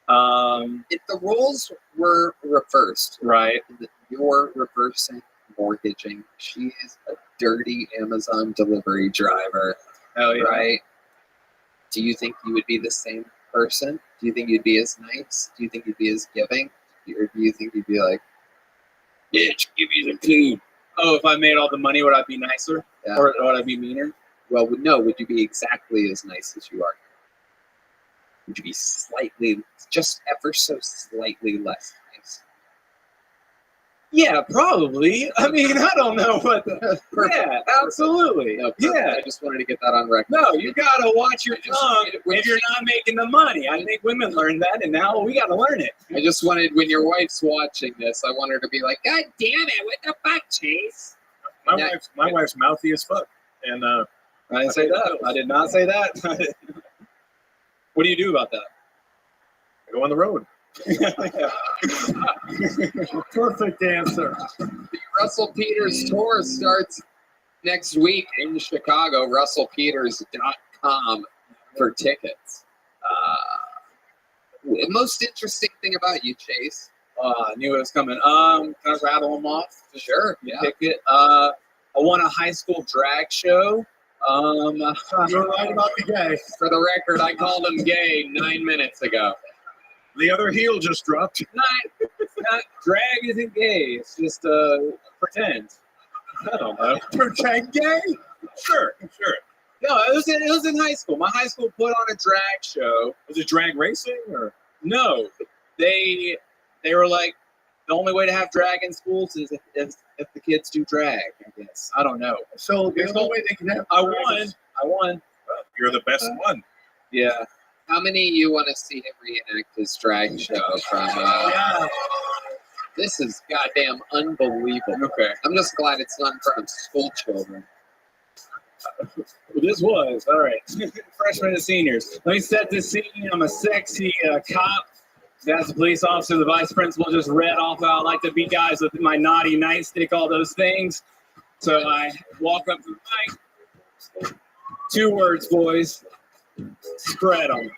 If the roles were reversed, right? You're reversing mortgaging. She is a dirty Amazon delivery driver. Hell yeah. Right? Do you think you would be the same person? Do you think you'd be as nice? Do you think you'd be as giving? Or do you think you'd be like, bitch, give me some food? Oh, if I made all the money, would I be nicer? Yeah. Or would I be meaner? Well, no. Would you be exactly as nice as you are? Would you be just ever so slightly less nice? Yeah, probably. I mean, I don't know what the... Yeah, absolutely. No, yeah. I just wanted to get that on record. No, you got to watch your tongue if you're not making the money. I think women learned that, and now we got to learn it. I just wanted, when your wife's watching this, I want her to be like, God damn it, what the fuck, Chase? My wife's mouthy as fuck. And I didn't say that. I did not say that. What do you do about that? I go on the road. Perfect answer. The Russell Peters tour starts next week in Chicago. RussellPeters.com for tickets. The most interesting thing about you, Chase. I knew it was coming. Can I rattle them off? Sure. Yeah. Pick it. I won a high school drag show. You're right about the gay. For the record, I called him gay 9 minutes ago. The other heel just dropped. Not drag isn't gay. It's just pretend. I don't know. Pretend gay? Sure. No, it was in high school. My high school put on a drag show. Was it drag racing or? No, they were like, the only way to have drag in schools is if the kids do drag. I guess I don't know. So there's no way they can have. I won. Well, you're the best one. Yeah. How many of you want to see him reenact his drag show from? This is goddamn unbelievable. Okay. I'm just glad it's not in front of school children. This was all right. Freshmen and seniors. Let me set this scene. I'm a sexy cop. That's a police officer. The vice principal just read off how I like to beat guys with my naughty nightstick, all those things. So I walk up to the mic. 2 words, boys. Spread them.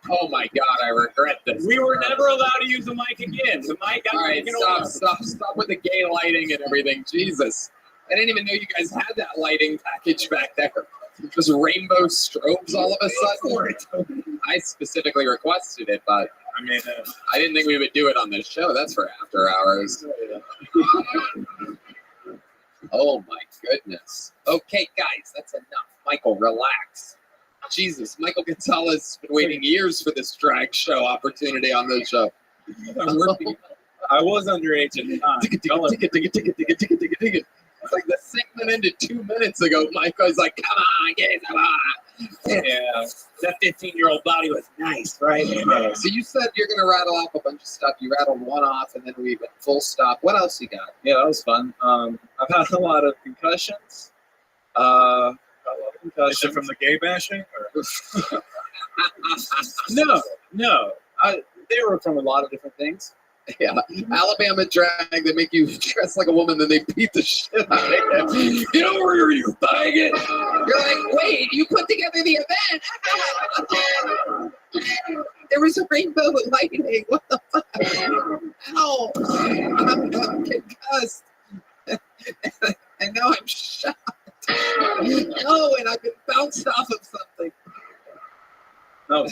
Oh my God, I regret this. We were never allowed to use the mic again. The mic got All right, taken away. stop with the gay lighting and everything. Jesus. I didn't even know you guys had that lighting package back there. Just rainbow strobes all of a sudden. I specifically requested it, but I mean, I didn't think we would do it on this show. That's for after hours. Oh my goodness. Okay, guys, that's enough. Michael, relax. Jesus, Michael Gonzalez has been waiting years for this drag show opportunity on this show. I was underage at the time. It's like the segment ended 2 minutes ago. Michael's like, come on, get it, come on. Yeah, that 15-year-old body was nice, right? So you said you're going to rattle off a bunch of stuff. You rattled one off, and then we went full stop. What else you got? Yeah, that was fun. I've had a lot of concussions. Is it from the gay bashing? Or? No. They were from a lot of different things. Yeah, Alabama drag. They make you dress like a woman, then they beat the shit out of you. Get over here, you faggot! You're like, wait, you put together the event. There was a rainbow lighting. What the fuck? Ow! I'm concussed. And now I'm shocked. Oh, and I've been bounced off of something. No,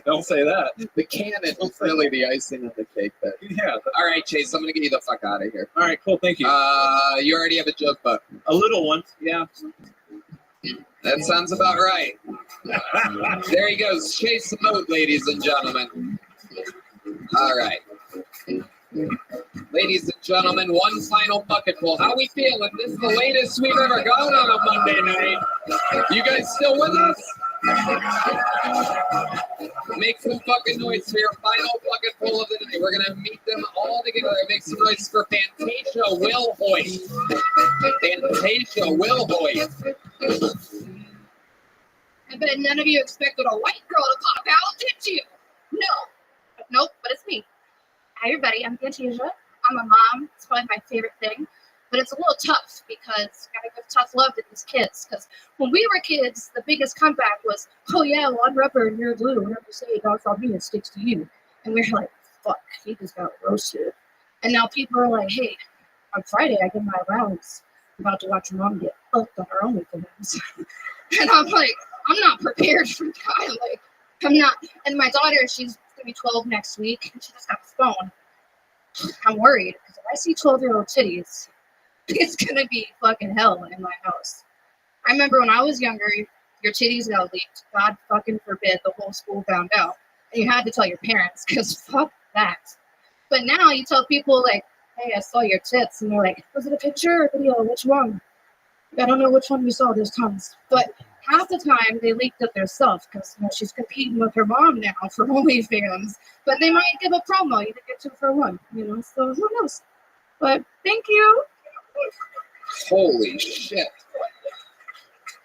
don't say that. The cannon is really the icing on the cake there. Yeah. All right, Chase, I'm going to get you the fuck out of here. All right, cool. Thank you. You already have a joke, but a little one. Yeah. That sounds about right. There he goes. Chase the moat, ladies and gentlemen. All right. Ladies and gentlemen, one final bucket full. How we feeling? This is the latest we've ever gone on a Monday night. You guys still with us? Make some fucking noise for your final bucket full of the night. We're gonna meet them all together. Make some noise for Fantasia Will Hoyt. Fantasia Will Hoyt. I bet none of you expected a white girl to pop out, did you? No. Nope, but it's me. Hi, everybody. I'm Fantasia. I'm a mom. It's probably my favorite thing. But it's a little tough because I gotta give tough love to these kids. Because when we were kids, the biggest comeback was, oh yeah, well, I'm rubber and you're glue. Whatever you say, dogs on me, it sticks to you. And we're like, fuck, he just got roasted. And now people are like, hey, on Friday I get my rounds. I'm about to watch your mom get fucked on her OnlyFans. And I'm like, I'm not prepared for that. Like, I'm not. And my daughter, she's gonna be 12 next week, and she just got the phone. I'm worried because if I see 12-year-old titties, it's gonna be fucking hell in my house. I remember when I was younger, your titties got leaked. God fucking forbid the whole school found out, and you had to tell your parents because fuck that. But now you tell people like, "Hey, I saw your tits," and they're like, "Was it a picture or video? Which one?" I don't know which one you saw. There's tons, but half the time they leaked it themselves because she's competing with her mom now for OnlyFans. But they might give a promo. You can get 2 for 1, So who knows? But thank you. Holy shit.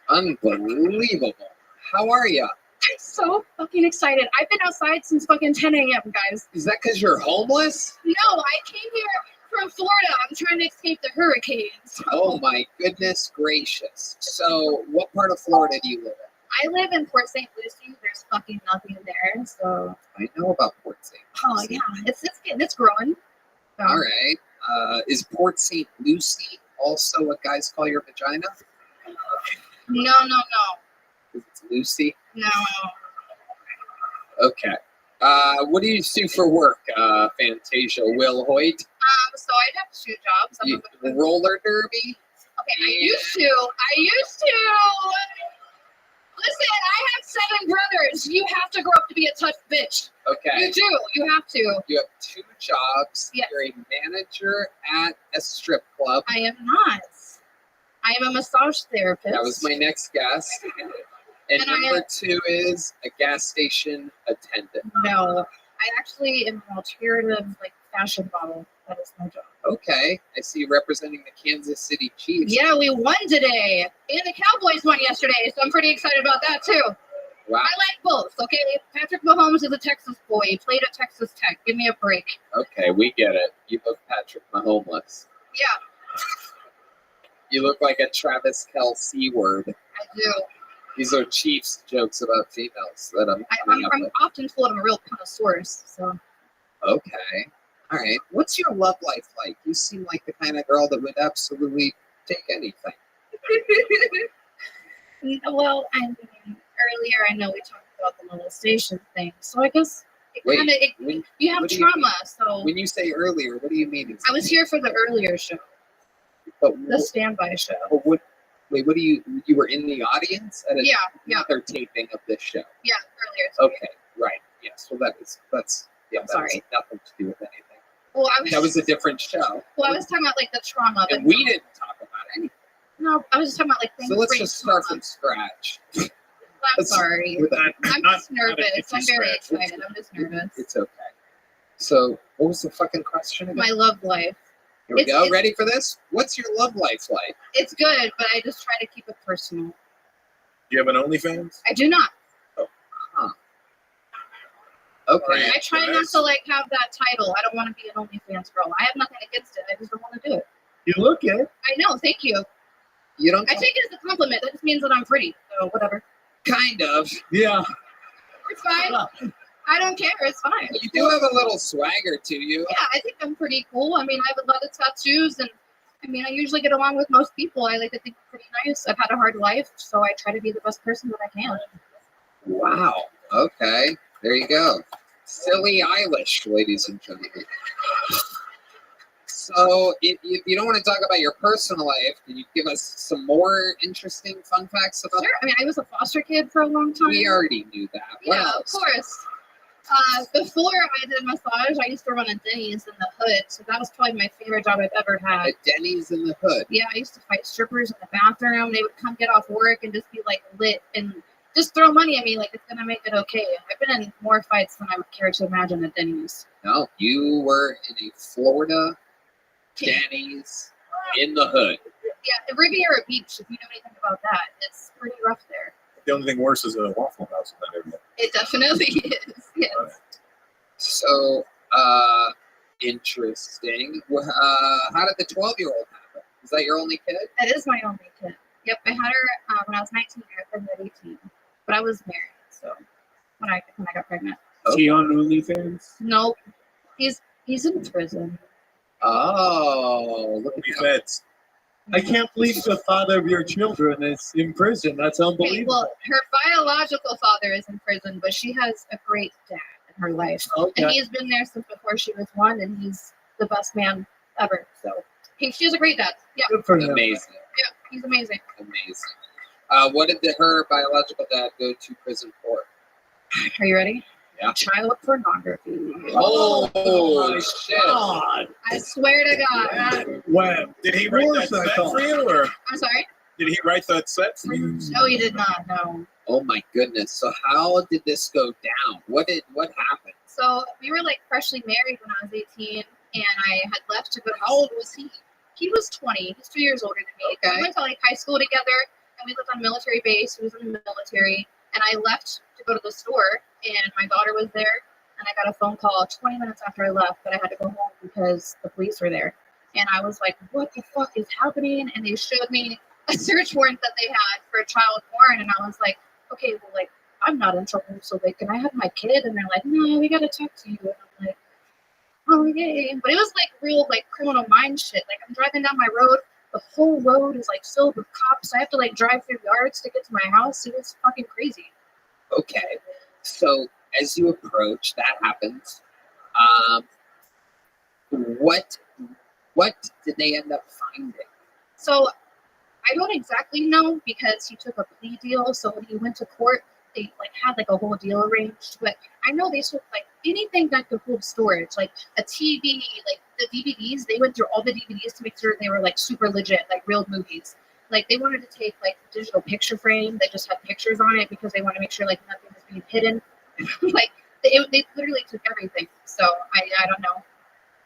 Unbelievable. How are you? I'm so fucking excited. I've been outside since fucking 10 a.m., guys. Is that because you're homeless? No, I came here from Florida. I'm trying to escape the hurricanes. Oh my goodness gracious. So what part of Florida do you live in? I live in Port St. Lucie. There's fucking nothing there, so. I know about Port St. Oh yeah, it's growing. So. All right. Is Port St. Lucie also what guys call your vagina? No. It's Lucy? No. Okay. What do you do for work, Fantasia Will Hoyt? So I have 2 jobs. Roller derby? Okay, I used to. Listen, I have 7 brothers. You have to grow up to be a tough bitch. Okay. You do. You have to. You have 2 jobs. Yes. You're a manager at a strip club. I am not. I am a massage therapist. That was my next guess. And number 2 is a gas station attendant. No, I actually am an alternative fashion model. That is my job. Okay, I see you representing the Kansas City Chiefs. Yeah, we won today, and the Cowboys won yesterday, so I'm pretty excited about that too. Wow. I like both. Okay, Patrick Mahomes is a Texas boy. He played at Texas Tech. Give me a break. Okay, we get it. You look Patrick Mahomes. Yeah. You look like a Travis Kelce word. I do. These are Chiefs jokes about females that I'm often told I'm a real connoisseur, so. Okay. All right. What's your love life like? You seem like the kind of girl that would absolutely take anything. Well, I mean, earlier I know we talked about the molestation thing, so I guess you have trauma. So when you say earlier, what do you mean? Exactly? I was here for the earlier show, the standby show. What do you were in the audience at another taping of this show? Yeah, earlier. Okay, right. Yes. Well, that's that sorry. has nothing to do with anything. Well, that was a different show. Well, I was talking about the trauma. And we didn't talk about anything. No, I was just talking about things. So let's just start from scratch. I'm sorry. I'm just nervous. I'm very excited. I'm just nervous. It's okay. So what was the fucking question again? My love life. Here we go. Ready for this? What's your love life like? It's good, but I just try to keep it personal. Do you have an OnlyFans? I do not. Oh, huh. Okay. I try not to like have that title. I don't want to be an OnlyFans girl. I have nothing against it. I just don't want to do it. You look it. I know. Thank you. You don't. I take it as a compliment. That just means that I'm pretty. So whatever. Kind of. Yeah. It's fine. I don't care. It's fine. You do have a little swagger to you. Yeah, I think I'm pretty cool. I mean, I have a lot of tattoos, and I mean, I usually get along with most people. I like to think I'm pretty nice. I've had a hard life, so I try to be the best person that I can. Wow. Okay. There you go. Silly Eilish, ladies and gentlemen. So, if you don't want to talk about your personal life, can you give us some more interesting fun facts about? Sure. I mean, I was a foster kid for a long time. We already knew that. What Yeah, else? of course. Before I did massage, I used to run a Denny's in the hood, so that was probably my favorite job I've ever had. A Denny's in the hood. Yeah, I used to fight strippers in the bathroom. They would come get off work and just be like lit and just throw money at me like it's gonna make it okay. I've been in more fights than I would care to imagine at Denny's. No, you were in a Florida Denny's in the hood. Yeah, Riviera Beach, if you know anything about that, it's pretty rough there. The only thing worse is a Waffle House in that area. It definitely is. Yes. So, interesting. How did the 12-year-old happen? Is that your only kid? That is my only kid. Yep, I had her when I was 19. I had her at 18, but I was married. So when I got pregnant. Is he on OnlyFans? Nope, he's in prison. Oh, look at the feds. I can't believe the father of your children is in prison. That's Okay, unbelievable. well, her biological father is in prison, but she has a great dad in her life, Okay. and he's been there since before she was 1, and he's the best man ever. So she has a great dad. Yeah, Good for him. Amazing. yeah, he's amazing. Amazing. What did her biological dad go to prison for? Are you ready? Yeah. Child pornography. Oh, my shit. God. I swear to God. When? Did he write that set for you, or I'm sorry? did he write that set for you? No, he did not. No. Oh my goodness. So how did this go down? What happened? So we were like freshly married when I was 18, and I had left to go. How old was he? He was 20. He's 2 years older than me. Okay. We went to like high school together, and we lived on military base. He was in the military, and I left to go to the store, and my daughter was there, and I got a phone call 20 minutes after I left that I had to go home because the police were there. And I was like, what the fuck is happening? And they showed me a search warrant that they had for child porn, and I was like, okay, well, like, I'm not in trouble, so like, can I have my kid? And they're like, no, we gotta talk to you. And I'm like, oh yay. But it was like real like criminal mind shit. Like, I'm driving down my road, the whole road is like filled with cops. I have to like drive through yards to get to my house. It was fucking crazy. Okay. So as you approach, that happens. What did they end up finding? So I don't exactly know because he took a plea deal. So when he went to court, they like had like a whole deal arranged. But I know they took like anything that could hold storage, like a TV, like the DVDs. They went through all the DVDs to make sure they were like super legit, like real movies. Like they wanted to take like the digital picture frame that just had pictures on it because they want to make sure like nothing was being hidden. Like they literally took everything. So I don't know.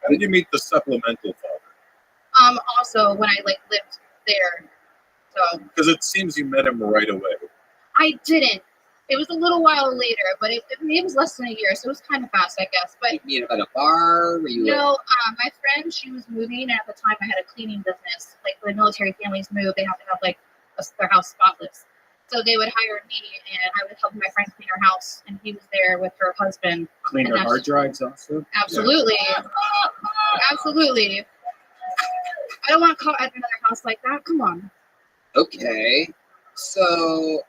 How did you meet the supplemental father? Also when I like lived there. So Because it seems you met him right away. I didn't. It was a little while later, but it was less than a year, so it was kind of fast, I guess. But You meet him at a bar? Were you no, my friend, she was moving, and at the time I had a cleaning business. Like when military families move, they have to have like their house spotless. So they would hire me, and I would help my friend clean her house, and he was there with her husband. Clean and her that's- hard drives also? Absolutely. Absolutely. I don't want to call at another house like that. Come on. Okay. So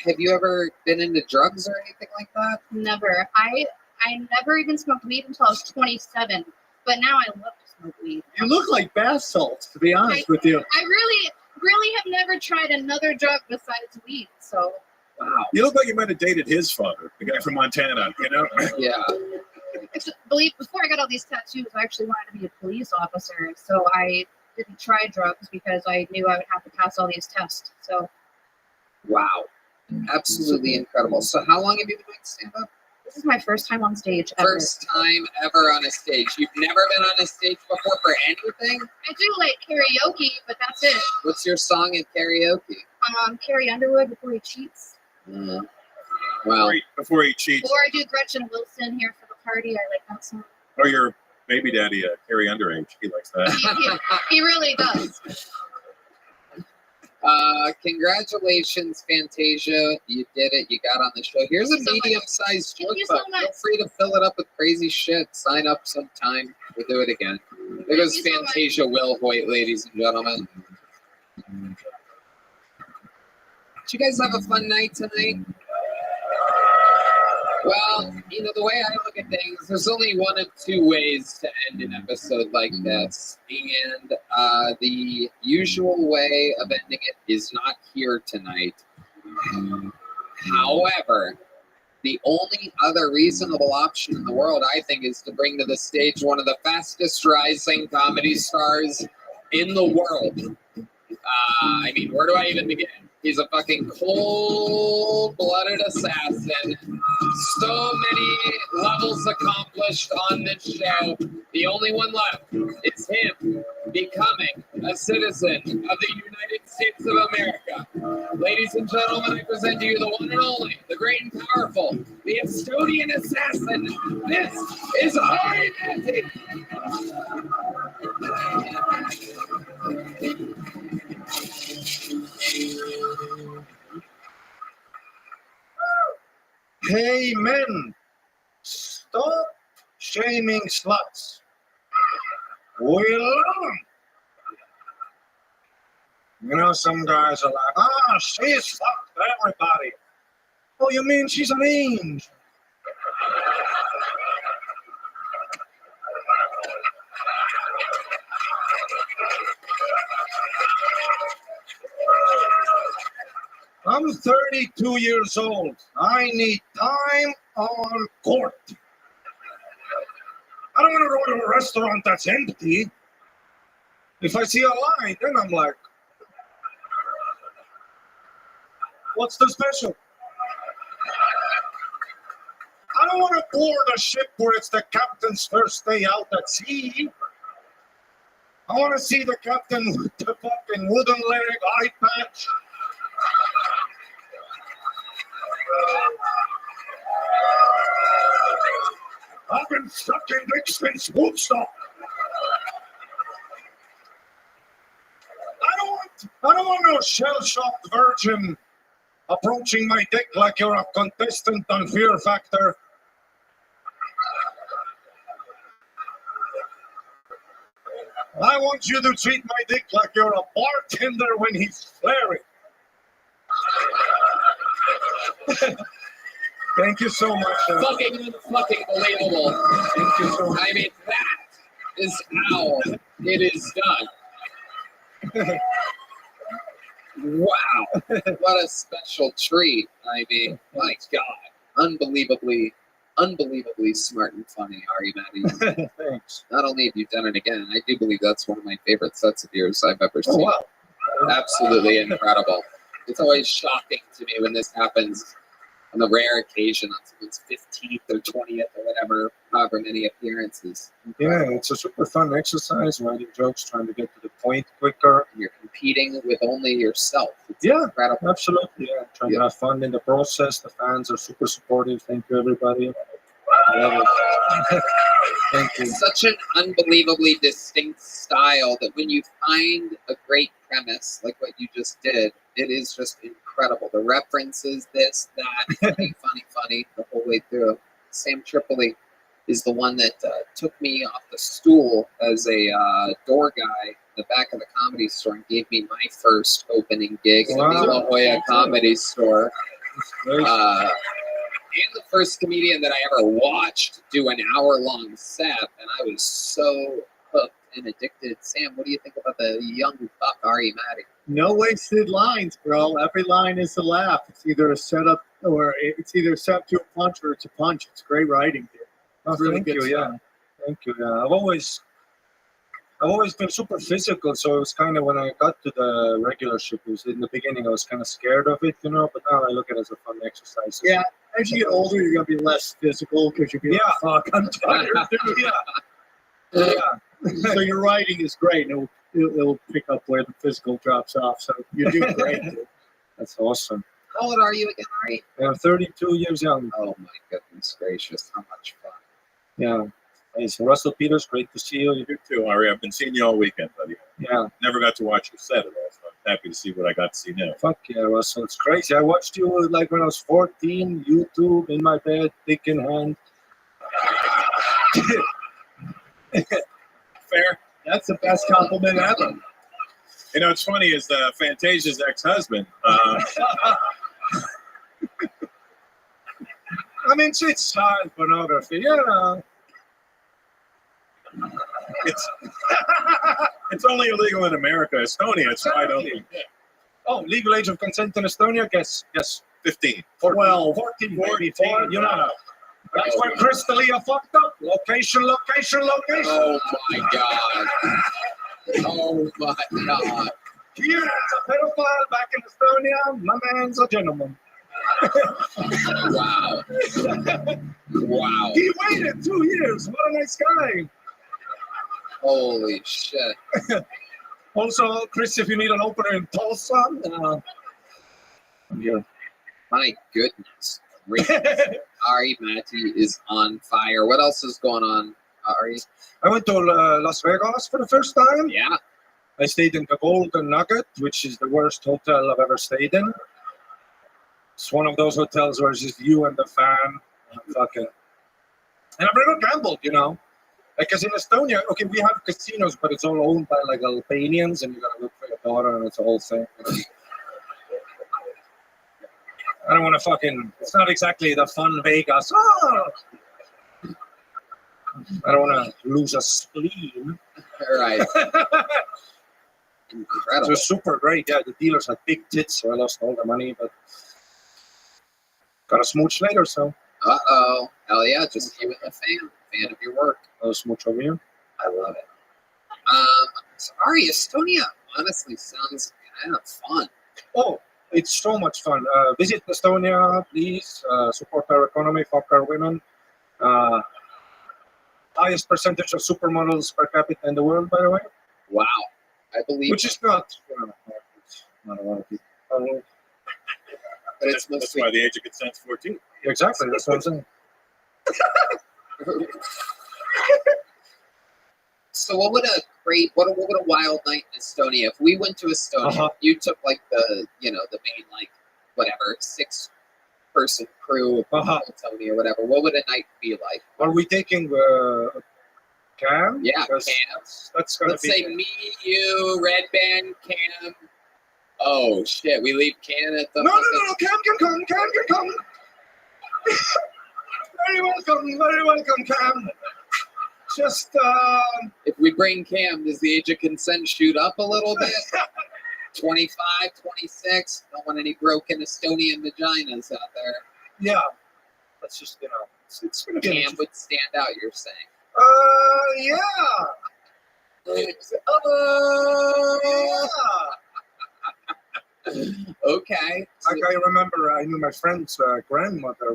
have you ever been into drugs or anything like that? Never. I never even smoked weed until I was 27, but now I love to smoke weed. You look like bath salts, to be honest with you. I really have never tried another drug besides weed. So Wow. You look like you might have dated his father, the guy from Montana, you know? Yeah. before I got all these tattoos, I actually wanted to be a police officer. So I didn't try drugs because I knew I would have to pass all these tests. So Wow. Absolutely incredible. So how long have you been doing stand-up? this is my first time on stage ever. First time ever on a stage. You've never been on a stage before for anything? I do like karaoke, but that's it. What's your song in karaoke? Carrie Underwood, Before He Cheats. Wow. Before he cheats. Or I do Gretchen Wilson here for the party. I like that song. Or your baby daddy, Carrie Underage. He likes that. He really does. Congratulations, Fantasia. You did it. You got on the show. Here's a medium-sized joke book. Feel free to fill it up with crazy shit. Sign up sometime. We'll do it again. There goes Fantasia Will Hoyt, ladies and gentlemen. Did you guys have a fun night tonight? Well, you know, the way I look at things, there's only one of two ways to end an episode like this. And the usual way of ending it is not here tonight. However, the only other reasonable option in the world, I think, is to bring to the stage one of the fastest rising comedy stars in the world. I mean, where do I even begin? He's a fucking cold-blooded assassin. So many levels accomplished on this show. The only one left is him becoming a citizen of the United States of America. Ladies and gentlemen, I present to you the one and only, the great and powerful, the Estonian assassin. This is Ari Matti. Hey men, stop shaming sluts. We love them. You know, some guys are like, she's fucked everybody. Oh, you mean she's an angel? I'm 32 years old. I need time on court. I don't want to go to a restaurant that's empty. If I see a line, then I'm like, what's the special? I don't want to board a ship where it's the captain's first day out at sea. I want to see the captain with the fucking wooden leg eye patch. I've been sucking dicks since Woodstock. I don't want no shell-shocked virgin approaching my dick like you're a contestant on Fear Factor. I want you to treat my dick like you're a bartender when he's flaring. Thank you so much. Fucking unbelievable. Thank you so much. I mean, that is how it is done. Wow. What a special treat. I mean, my God. Unbelievably smart and funny, Ari Matti. Thanks. Not only have you done it again, I do believe that's one of my favorite sets of yours I've ever seen. Oh, wow. Absolutely incredible. It's always shocking to me when this happens on the rare occasion on someone's 15th or 20th or whatever, however many appearances. Yeah, it's a super fun exercise, writing jokes, trying to get to the point quicker. You're competing with only yourself. It's incredible. Absolutely, yeah. Trying to have fun in the process. The fans are super supportive. Thank you, everybody. I love it. Thank you. Such an unbelievably distinct style that when you find a great premise like what you just did, it is just incredible. The references, this, that, funny, the whole way through. Sam Tripoli is the one that took me off the stool as a door guy in the back of the Comedy Store and gave me my first opening gig in the La Jolla Comedy Store. And the first comedian that I ever watched do an hour-long set, and I was so hooked and addicted. Sam, what do you think about the young buck Ari Matti? No wasted lines, bro. Every line is a laugh. It's either a setup or it's either a setup to a punch or it's a punch. It's great writing, dude. It's really Thank good you, stuff. yeah. Thank you, yeah. I've always been super physical, so it was kind of when I got to the regular ship, it was in the beginning I was kind of scared of it, you know, but now I look at it as a fun exercise. Yeah, as you get older, you're going to be less physical because you'll be like, fuck, I'm tired, dude. So your writing is great, and it'll pick up where the physical drops off, so you're doing great, dude. That's awesome. How old are you again, Ari? I'm 32 years young. Oh my goodness gracious! How much fun! Yeah. It's Russell Peters, great to see you. You too, Ari. I've been seeing you all weekend, buddy. Yeah. Never got to watch your set at all, so I'm happy to see what I got to see now. Fuck yeah, Russell. It's crazy. I watched you like when I was 14, YouTube, in my bed, dick in hand. Fair. That's the best compliment ever. You know, what's funny is Fantasia's ex-husband. I mean, it's child pornography, you know. It's only illegal in America. Estonia, it's wide open. Oh, legal age of consent in Estonia? Guess 15. 12, 14, 44, you know. That's where Chris D'Elia fucked up. Location. Oh my god! Oh my god! Here, it's a pedophile back in Estonia. My man's a gentleman. Wow! Wow! He waited 2 years. What a nice guy. Holy shit! Also, Chris, if you need an opener in Tulsa, I'm here. My goodness. Ari Matti is on fire. What else is going on, Ari? I went to Las Vegas for the first time. Yeah. I stayed in the Golden Nugget, which is the worst hotel I've ever stayed in. It's one of those hotels where it's just you and the fan. Fucking. And I've never gambled, you know. Like, because in Estonia, okay, we have casinos, but it's all owned by like Albanians, and you gotta look for your daughter, and it's a whole thing. I don't want to fucking. It's not exactly the fun Vegas. Oh! I don't want to lose a spleen. All right. Incredible. It was super great. Yeah, the dealers had big tits, so I lost all the money, but got a smooch later, so. Uh-oh. Hell yeah, just you and the fan of your work. A smooch over here. I love it. Sorry, Estonia honestly sounds kind of fun. Oh, it's so much fun. Visit Estonia, please. Support our economy, fuck our women. Highest percentage of supermodels per capita in the world, by the way. Wow. I believe. Which is not, it's not a lot of people. But it's That's why the age of consent's 14. Exactly, that's what I'm saying. So what would a wild night in Estonia? If we went to Estonia, you took like the main like whatever 6-person crew of Estonia or whatever. What would a night be like? Are we taking Cam? Yeah, Cam. That's gonna Let's say me, you, Red Band, Cam. Oh shit, we leave Cam at the. No, Cam can come. Very welcome, Cam. Just if we bring Cam, does the age of consent shoot up a little bit? 25, 26. Don't want any broken Estonian vaginas out there. Yeah, that's just it's gonna be. Cam would stand out. You're saying? Yeah. Okay. Like I remember, I knew my friend's grandmother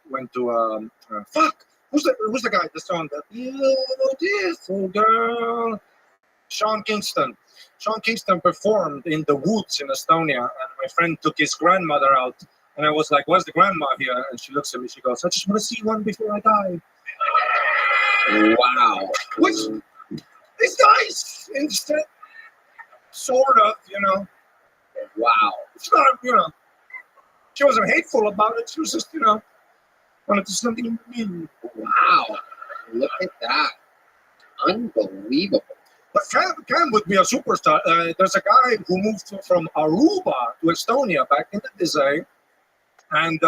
went to fuck. Who's the guy? The song that beautiful girl. Sean Kingston. Sean Kingston performed in the woods in Estonia, and my friend took his grandmother out, and I was like, "Where's the grandma here?" And she looks at me. She goes, "I just want to see one before I die." Wow. Which is nice, instead, sort of, Wow. It's not, she wasn't hateful about it. She was just, wanted to do something mean. Wow. Look at that. Unbelievable. But Cam would be a superstar. There's a guy who moved from Aruba to Estonia back in the day. And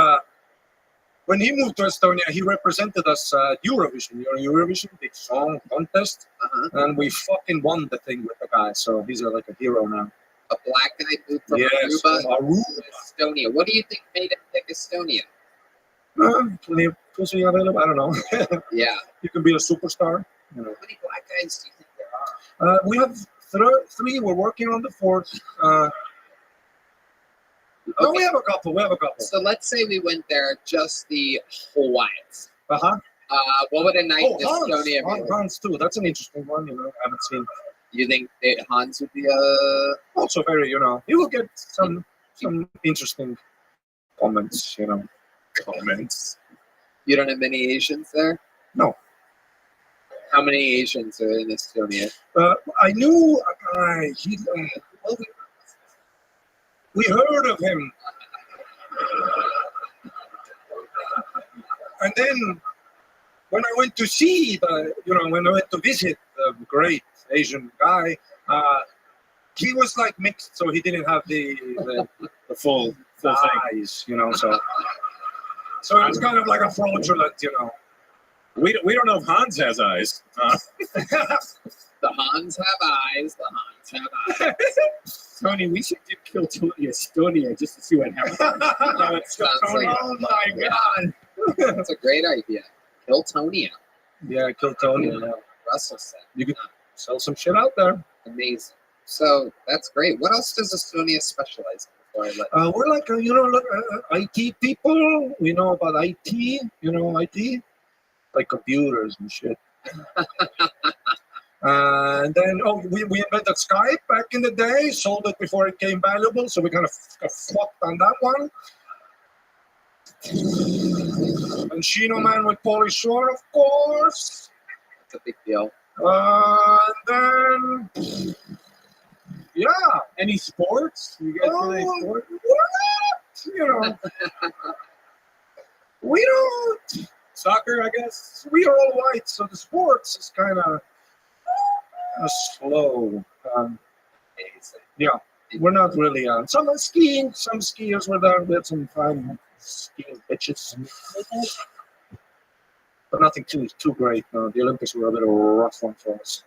when he moved to Estonia, he represented us at Eurovision. Eurovision, big song contest. And we fucking won the thing with the guy. So he's like a hero now. A black guy moved from Yes, Aruba from Aruba to Estonia. What do you think made him pick Estonia? Plenty of pussy available. I don't know. Yeah. You can be a superstar. How many black guys do you think there are? We have three. We're working on the fourth. No, we have a couple. So let's say we went there, just the Hawaiians. What would a night in Hans, Estonia be like? Hans too. That's an interesting one. I haven't seen. You think Hans would be also very, he will get some interesting comments, you know. Comments. You don't have many Asians there? No. How many Asians are in Estonia? I knew a guy. Well, we heard of him. And then when I went to see when I went to visit the great Asian guy, he was like mixed, so he didn't have the full eyes, you know. So it was kind of like a fraudulent, you know. We don't know if Hans has eyes. The Hans have eyes. The Hans have eyes. Tony, we should do Kill Tony Estonia just to see what happens. Oh my God. That's a great idea. Kiltonia. Yeah, Kiltonia. Yeah. Russell said. You could sell some shit out there. Amazing. So that's great. What else does Estonia specialize in? Before I let we're like, IT people. We know about IT. You know, IT? Like computers and shit. And then, we invented Skype back in the day, sold it before it became valuable, so we kind of got fucked on that one. And Shino Man with Pauly Shore, of course. That's a big deal. And then, yeah. Any sports? You guys play sports? We're not, we don't. Soccer, I guess. We are all white, so the sports is kind of slow. Yeah, we're not really on. Some skiing, some skiers were there. We had some fun skiing bitches, but nothing too great. No, the Olympics were a bit of a rough one for us.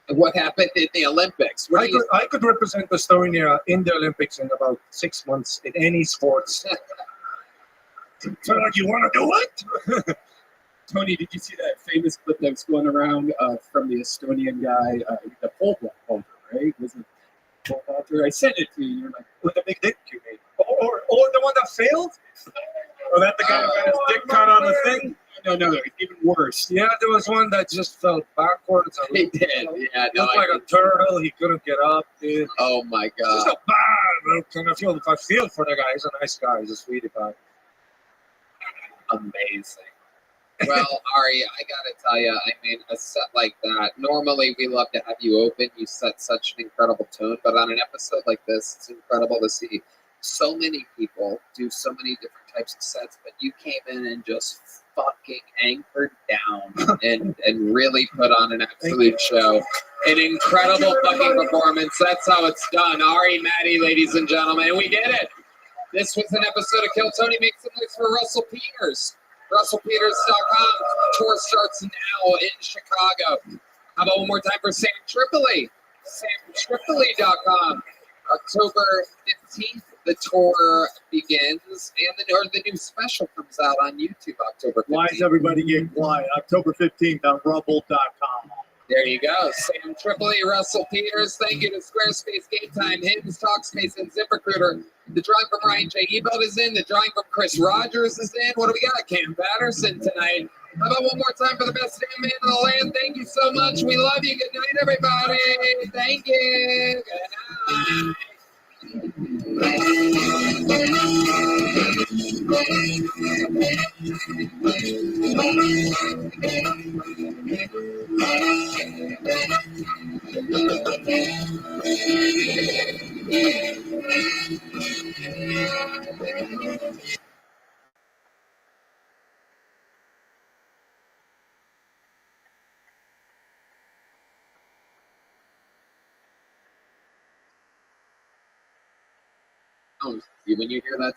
What happened in the Olympics? I could represent Estonia in the Olympics in about 6 months in any sports. So, you want to do it? Tony, did you see that famous clip that was going around from the Estonian guy, the pole vaulter, right? Was it pole vaulter? I sent it to you. You're like, with the big dick, you mean? Or the one that failed? Or that the guy who got his dick cut on the thing? No, even worse. Yeah, there was one that just fell backwards. He did. Yeah, no, looked like a turtle. He couldn't get up, dude. Oh my God. It's just a bad look, and I feel for the guy. He's a nice guy. He's a sweetie pie. Amazing. Well, Ari, I gotta tell you, I mean, a set like that, normally we love to have you open. You set such an incredible tone, but on an episode like this, it's incredible to see so many people do so many different types of sets, but you came in and just fucking anchored down and really put on an absolute show. An incredible fucking performance. That's how it's done. Ari, Maddie, ladies and gentlemen, we did it. This was an episode of Kill Tony. Make some noise for Russell Peters. RussellPeters.com. Tour starts now in Chicago. How about one more time for Sam Tripoli? SamTripoli.com. October 15th, the tour begins, and the new special comes out on YouTube October 15th. Why is everybody getting quiet? October 15th on Rumble.com. There you go. Sam Tripoli, Russell Peters. Thank you to Squarespace, Game Time, Hidden, Talkspace, and ZipRecruiter. The drawing from Ryan J. Ebelt is in. The drawing from Chris Rogers is in. What do we got? Cam Patterson tonight. How about one more time for the best damn man in the land? Thank you so much. We love you. Good night, everybody. Thank you. Oh, when you hear that.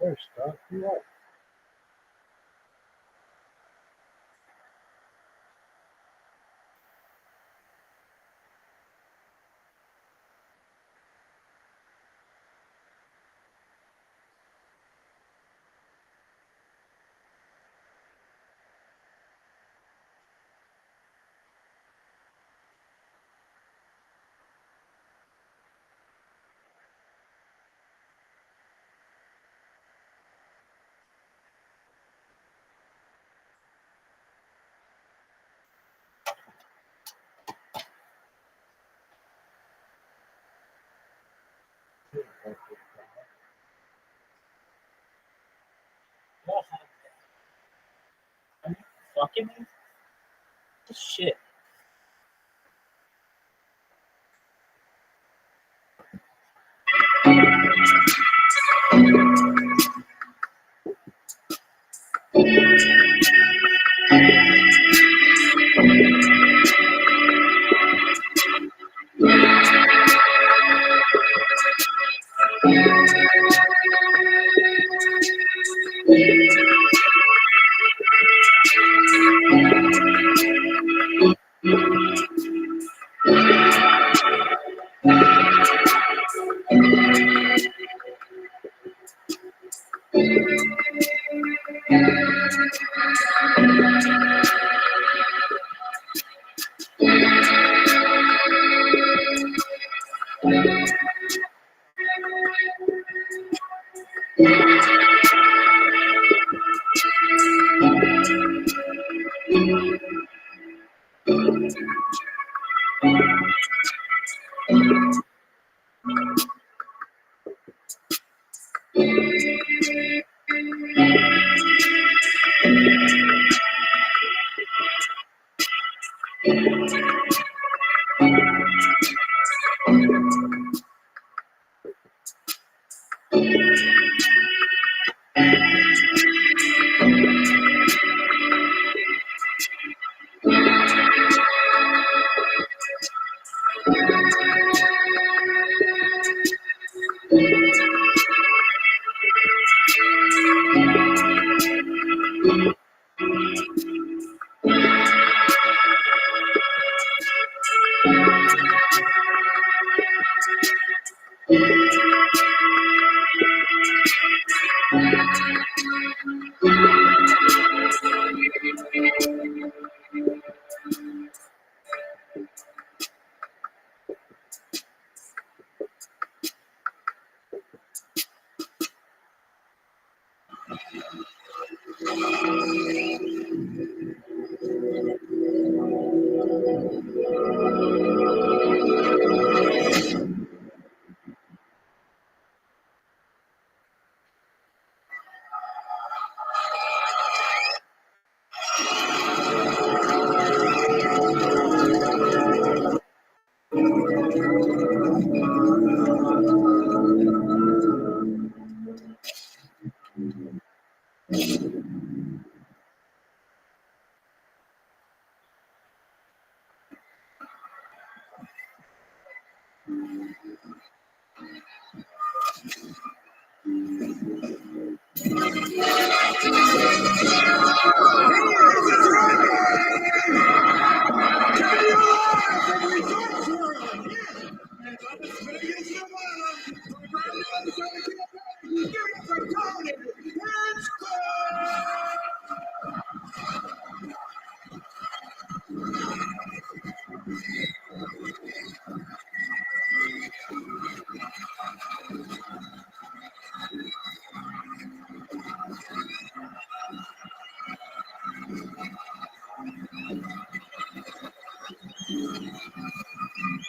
First, dog. You are. Are you fucking me? Shit.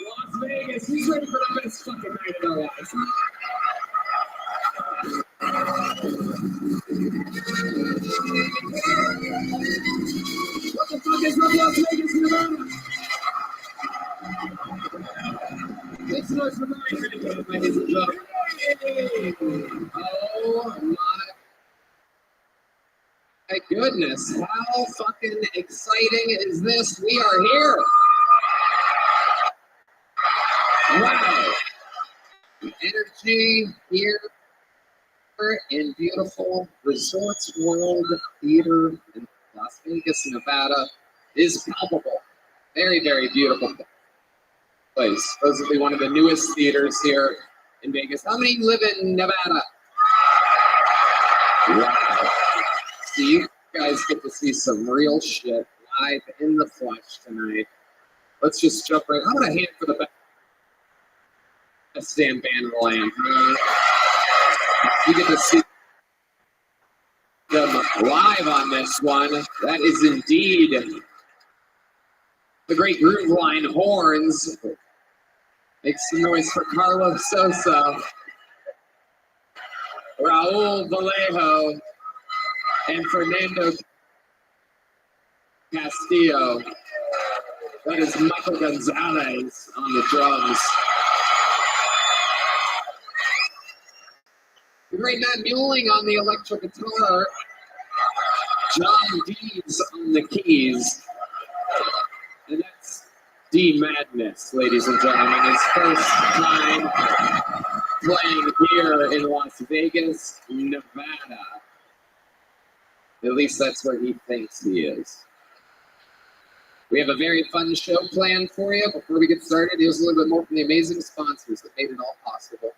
Las Vegas, who's ready for the best fucking night of their lives? What the fuck is up, Las Vegas, Nevada? It's noise for mine, ladies and gentlemen. Oh my goodness, how fucking exciting is this? We are here. Wow. Energy here favorite and beautiful Resorts World Theater in Las Vegas, Nevada is palpable. Very, very beautiful place. Supposedly one of the newest theaters here in Vegas. How many live in Nevada? Wow. So you guys get to see some real shit live in the flesh tonight. Let's just jump right. I'm gonna hand for the best damn band in the land. You get to see them live on this one. That is indeed the great Groove Line Horns. Make some noise for Carlos Sosa, Raul Vallejo, and Fernando Castillo. That is Michael Gonzalez on the drums. The great Matt Muelling on the electric guitar. John Deeds on the keys. And that's D Madness, ladies and gentlemen. His first time playing here in Las Vegas, Nevada. At least that's where he thinks he is. We have a very fun show planned for you. Before we get started, here's a little bit more from the amazing sponsors that made it all possible.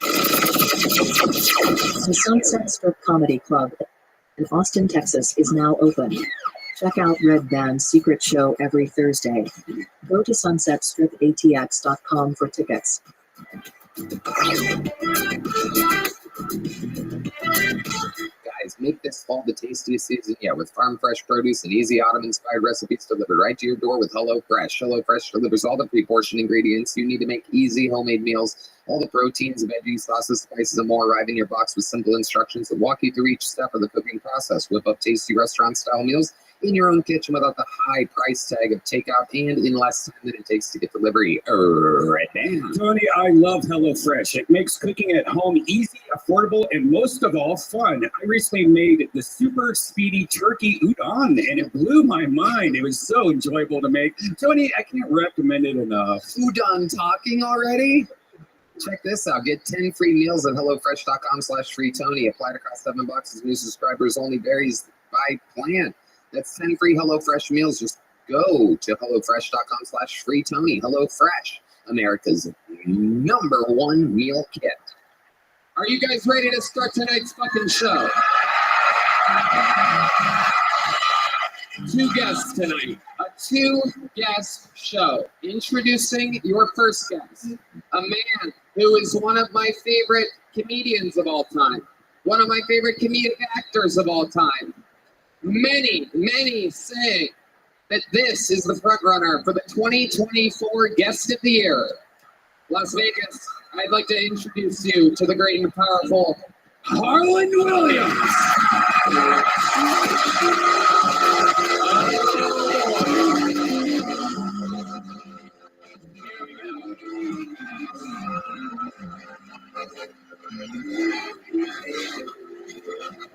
The Sunset Strip Comedy Club in Austin, Texas is now open. Check out Red Band's secret show every Thursday. Go to sunsetstripatx.com for tickets. Guys, make this fall the tastiest season yet with farm fresh produce and easy autumn-inspired recipes delivered right to your door with HelloFresh. HelloFresh delivers all the pre-portioned ingredients you need to make easy homemade meals. All the proteins, veggies, sauces, spices, and more arrive in your box with simple instructions that walk you through each step of the cooking process. Whip up tasty restaurant-style meals in your own kitchen without the high price tag of takeout and in less time than it takes to get delivery. Right now. Tony, I love HelloFresh. It makes cooking at home easy, affordable, and most of all, fun. I recently made the super speedy turkey udon, and it blew my mind. It was so enjoyable to make. Tony, I can't recommend it enough. Udon talking already? Check this out. Get 10 free meals at HelloFresh.com/freeTony. Applied across 7 boxes. New subscribers only varies by plan. That's 10 free HelloFresh meals. Just go to HelloFresh.com/freeTony. HelloFresh, America's #1 meal kit. Are you guys ready to start tonight's fucking show? 2 guests tonight. A 2-guest show. Introducing your first guest. A man who is one of my favorite comedians of all time. One of my favorite comedic actors of all time. Many, many say that this is the front runner for the 2024 Guest of the Year. Las Vegas, I'd like to introduce you to the great and powerful Harlan Williams.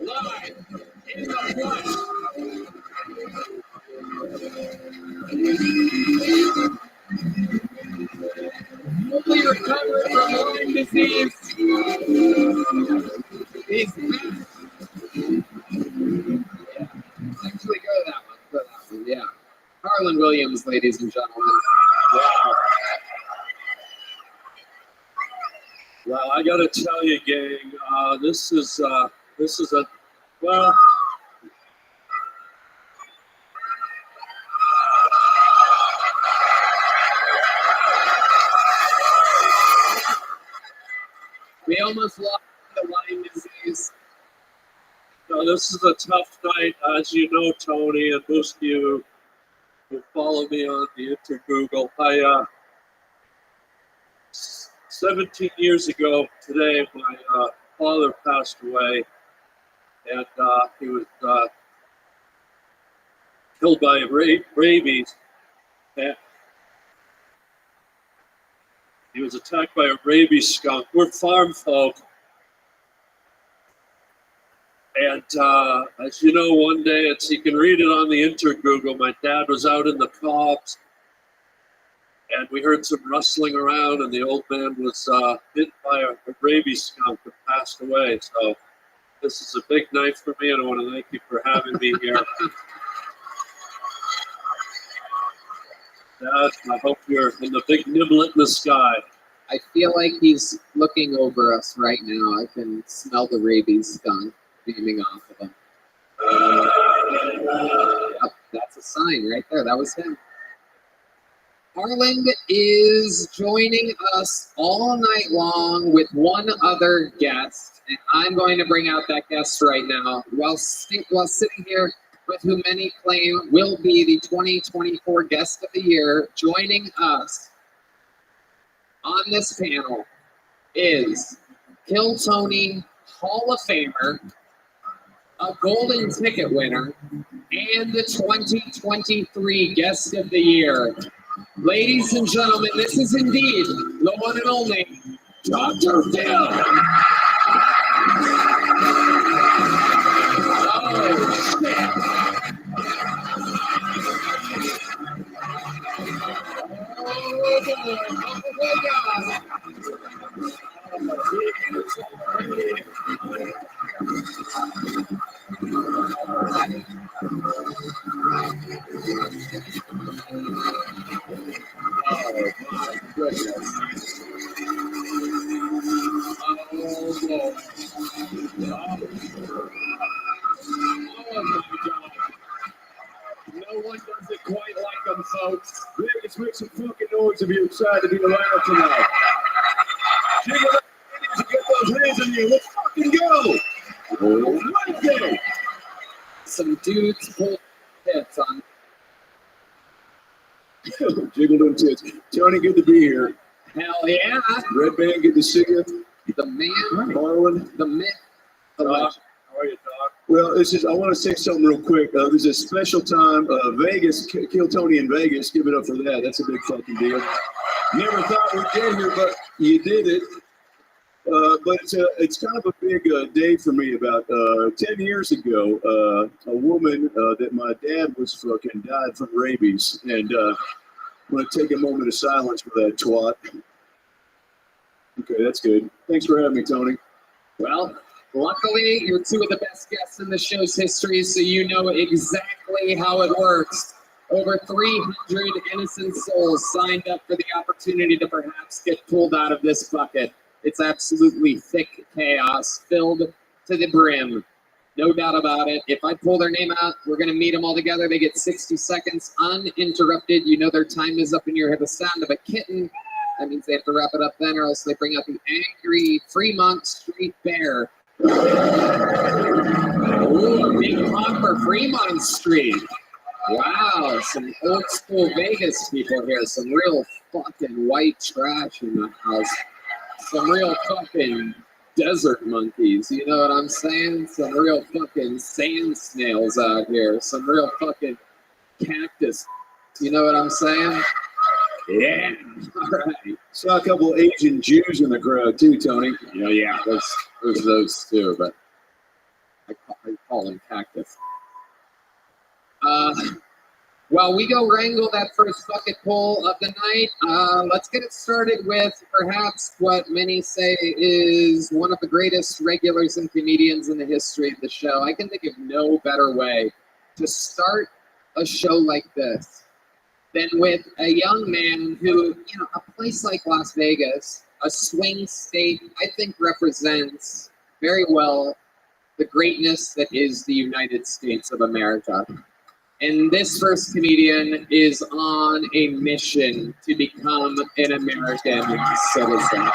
Live in the flesh. Fully recovered from Lyme disease. He's back. Actually, go to that one. Yeah. Harlan Williams, ladies and gentlemen. Wow. Well, I gotta tell you, gang, this is a, well, we almost lost the Lyme disease. no, this is a tough night, as you know, Tony, and most of you who follow me on the Google. 17 years ago today, my father passed away, and he was killed by rabies. And he was attacked by a rabies skunk. We're farm folk. And as you know, one day, you can read it on the Google. My dad was out in the cobs, And we heard some rustling around, and the old man was hit by a rabies skunk and passed away. So this is a big night for me, and I want to thank you for having me here. Dad, I hope you're in the big niblet in the sky. I feel like he's looking over us right now. I can smell the rabies skunk beaming off of him. Oh, that's a sign right there. That was him. Harland is joining us all night long with one other guest, and I'm going to bring out that guest right now. While sitting here with who many claim will be the 2024 Guest of the Year, joining us on this panel is Kill Tony Hall of Famer, a Golden Ticket winner, and the 2023 Guest of the Year. Ladies and gentlemen, this is indeed the one and only Dr. Phil. Oh, shit. No one does it quite like them, folks. Let's make some fucking noise if you're excited to be around tonight. Jiggle up, ladies, and get those hands in here. Let's fucking go. Right there. Some dudes pull hits on. Jiggle them tits. Tony, good to be here. Hell yeah. Red Band, good to see you. The man, Marlon. the myth, the legend. How are you, Doc? Well, I want to say something real quick. There's a special time, Vegas, Kill Tony in Vegas. Give it up for that. That's a big fucking deal. Never thought we'd get here, but you did it. But it's kind of a big day for me. About 10 years ago, a woman that my dad was fucking died from rabies. And I'm going to take a moment of silence for that twat. Okay, that's good. Thanks for having me, Tony. Well, luckily, you're two of the best guests in the show's history, so you know exactly how it works. Over 300 innocent souls signed up for the opportunity to perhaps get pulled out of this bucket. It's absolutely thick chaos, filled to the brim. No doubt about it. If I pull their name out, we're going to meet them all together. They get 60 seconds uninterrupted. You know their time is up, and you hear the sound of a kitten. That means they have to wrap it up then, or else they bring out the angry Fremont Street Bear. Ooh, big pop for Fremont Street. Wow, some old school Vegas people here. Some real fucking white trash in the house. Some real fucking desert monkeys. You know what I'm saying? Some real fucking sand snails out here. Some real fucking cactus. You know what I'm saying? Yeah. All right. Saw a couple Asian Jews in the crowd too, Tony. Yeah, there's those too, but I call them cactus. While we go wrangle that first bucket pull of the night, let's get it started with perhaps what many say is one of the greatest regulars and comedians in the history of the show. I can think of no better way to start a show like this than with a young man who, a place like Las Vegas, a swing state, I think represents very well the greatness that is the United States of America. And this first comedian is on a mission to become an American citizen.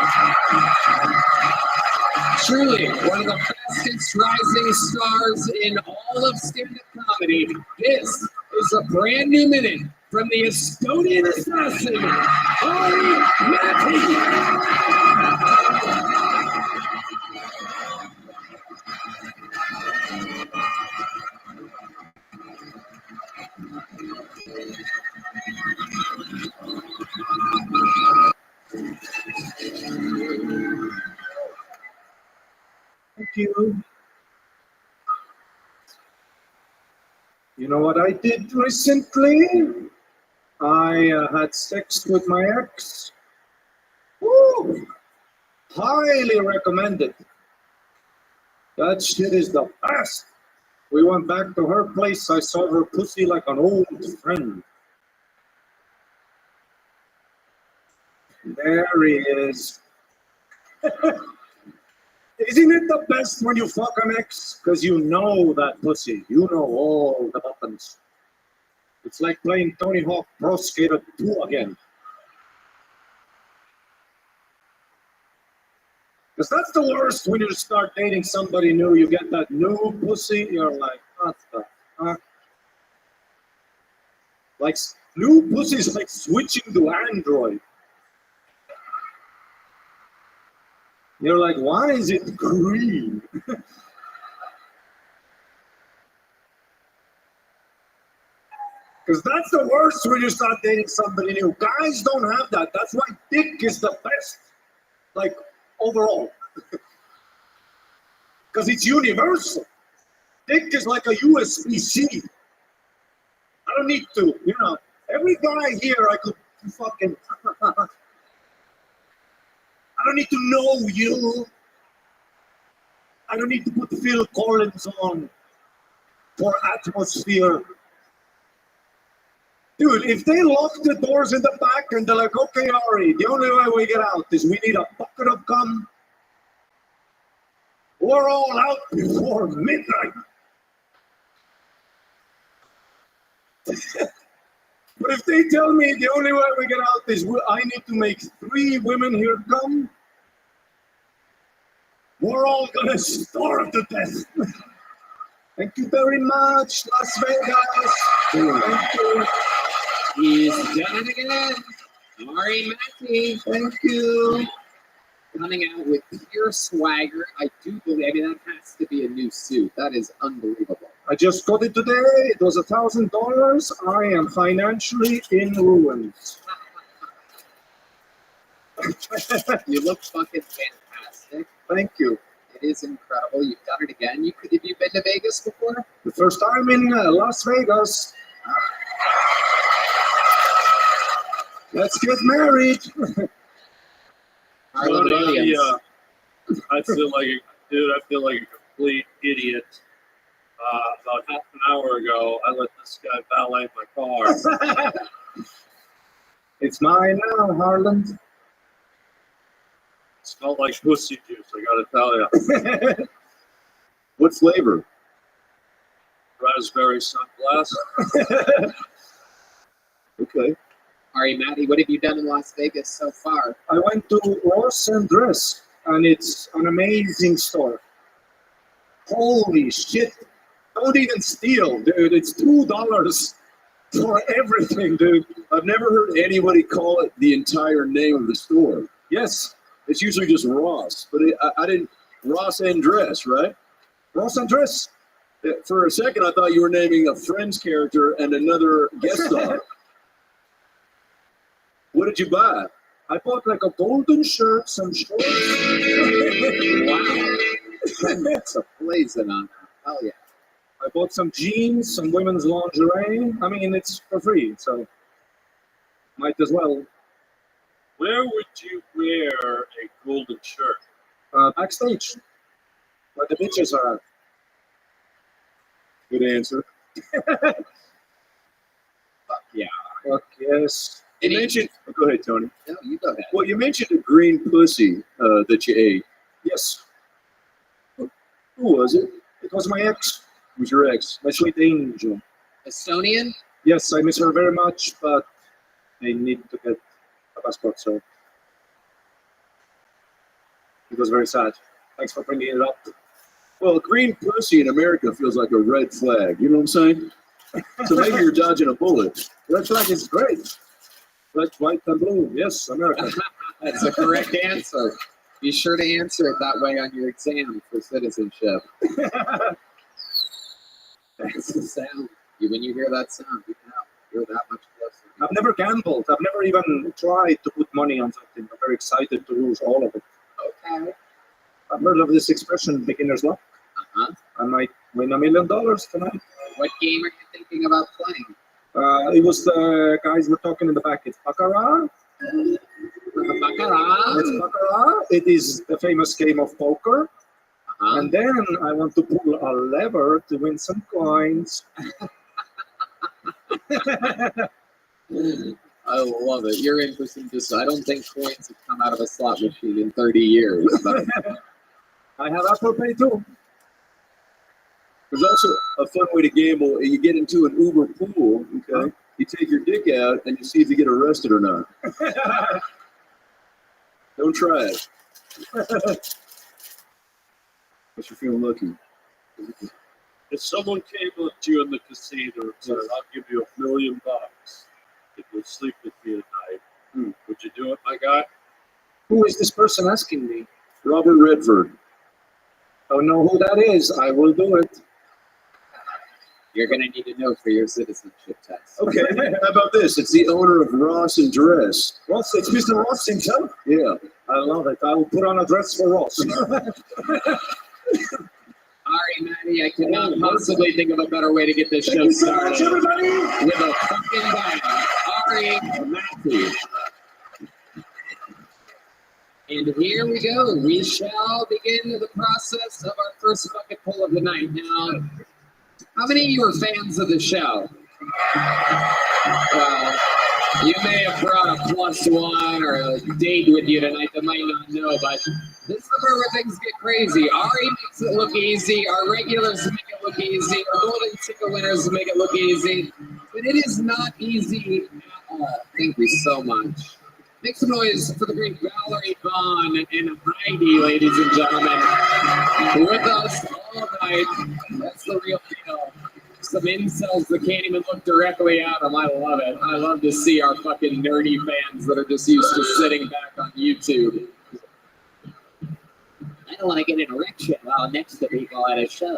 Truly, one of the fastest rising stars in all of stand-up comedy. This is a brand new minute from the Estonian assassin, Ari Matti. Thank you. You know what I did recently? I had sex with my ex. Woo! Highly recommended. That shit is the best. We went back to her place. I saw her pussy like an old friend. There he is. Isn't it the best when you fuck an ex? Because you know that pussy. You know all the buttons. It's like playing Tony Hawk Pro Skater 2 again. Because that's the worst when you start dating somebody new. You get that new pussy. You're like, what the fuck? Like, new pussy is like switching to Android. You're like, why is it green? Because that's the worst when you start dating somebody new. Guys don't have that. That's why dick is the best. Like, overall. Because it's universal. Dick is like a USB-C. I don't need to, every guy here I could fucking... I don't need to know you. I don't need to put Phil Collins on for atmosphere. Dude, if they lock the doors in the back and they're like, okay, Ari, the only way we get out is we need a bucket of gum. We're all out before midnight. But if they tell me the only way we get out is I need to make 3 women here come, we're all gonna starve to death. Thank you very much, Las Vegas. Thank you. He's done it again. Ari Mackey, thank you. Coming out with pure swagger. I do believe, that has to be a new suit. That is unbelievable. I just got it today. It was $1,000. I am financially in ruins. You look fucking fantastic. Thank you. It is incredible. You've done it again. Have you been to Vegas before? The first time in Las Vegas. Let's get married. I feel like a complete idiot. About half an hour ago, I let this guy valet my car. It's mine now, Harland. It smelled like pussy juice, I gotta tell you. What flavor? Raspberry sunglasses. Okay. All right, Matty, what have you done in Las Vegas so far? I went to Ross and Dress, and it's an amazing store. Holy shit. Don't even steal, dude. It's $2 for everything, dude. I've never heard anybody call it the entire name of the store. Yes. It's usually just Ross, but I didn't. Ross and Dress, right? Ross and Dress. For a second, I thought you were naming a Friends character and another guest star. What did you buy? I bought like a golden shirt, some shorts. Wow. That's a blazing on that. Hell yeah. I bought some jeans, some women's lingerie. I mean, it's for free, so might as well. Where would you wear a golden shirt? Backstage, where the bitches are at. Good answer. Fuck yeah. Fuck yes. You mentioned. Oh, go ahead, Tony. No, you go ahead. Well, you mentioned a green pussy that you ate. Yes. Who was it? It was my ex. Who's your ex? My sweet angel. Estonian? Yes, I miss her very much, but I need to get a passport, so it was very sad. Thanks for bringing it up. Well, green pussy in America feels like a red flag. You know what I'm saying? So maybe you're dodging a bullet. Red flag is great. Red, white, and blue. Yes, America. That's the correct answer. Be sure to answer it that way on your exam for citizenship. That's the sound. When you hear that sound, you know you're that much closer. I've never gambled. I've never even tried to put money on something. I'm very excited to lose all of it. Okay. I've heard of this expression, beginner's luck. Uh-huh. I might win $1 million tonight. What game are you thinking about playing? It was the guys were talking in the back. It's baccarat. Baccarat. It's baccarat. It is the famous game of poker. And then I want to pull a lever to win some coins. I love it. You're in for some I don't think coins have come out of a slot machine in 30 years. But I have Apple Pay too. There's also a fun way to gamble. You get into an Uber pool, okay? You take your dick out and you see if you get arrested or not. Don't try it. But you're feeling lucky. If someone came up to you in the casino and said, I'll give you $1 million if you'll sleep with me tonight, would you do it, my guy? Who is this person asking me? Robert Redford. I don't know who that is. I will do it. you're going to need to know for your citizenship test. Okay, how about this? It's the owner of Ross and Dress. Ross, it's Mr. Ross himself? Yeah. I love it. I will put on a dress for Ross. Ari, Maddie, I could not possibly think of a better way to get this show started. Everybody. With a fucking bang. Ari, Matthew. And here we go. We shall begin the process of our first bucket pull of the night. Now, how many of you are fans of the show? Well, you may have brought a +1 or a date with you tonight that might not know, but this is where things get crazy. Ari makes it look easy. Our regulars make it look easy. Our golden ticket winners make it look easy. But it is not easy at all. Thank you so much. Make some noise for the great Valerie Vaughn and Heidi, ladies and gentlemen. With us all night. That's the real deal. Some incels that can't even look directly at them. I love it. I love to see our fucking nerdy fans that are just used to sitting back on YouTube. I don't want to get an erection while next to people at a show.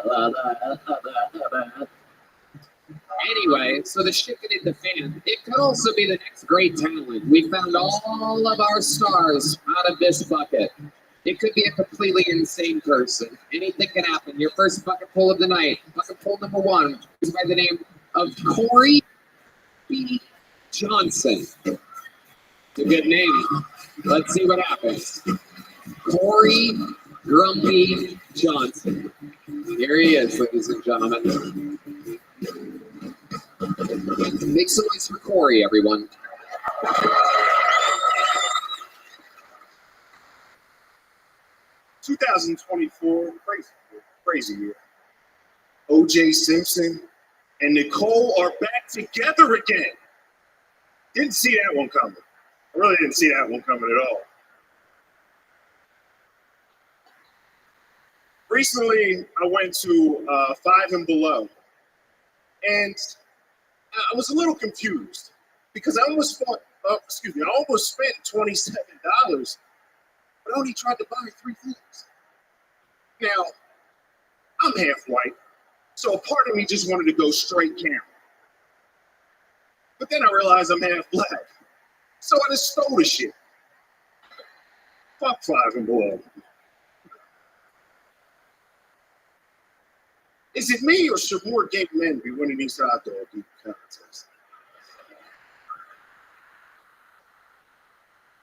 Anyway, so the shit that hit the fan, it could also be the next great talent. We found all of our stars out of this bucket. It could be a completely insane person. Anything can happen. Your first bucket pull of the night, bucket pull number 1, is by the name of Corey B. Johnson. It's a good name. Let's see what happens. Corey Grumpy Johnson. Here he is, ladies and gentlemen. Make some noise for Corey, everyone. 2024, crazy year. O.J. Simpson and Nicole are back together again. Didn't see that one coming. I really didn't see that one coming at all. Recently, I went to Five and Below, and I was a little confused because I almost spent $27, but only tried to buy 3 foods. Now, I'm half white, so a part of me just wanted to go straight camera. But then I realized I'm half black, so I just stole the shit. Fuck Five and Below. Is it me, or should more gay men be winning these hot dog eating contests?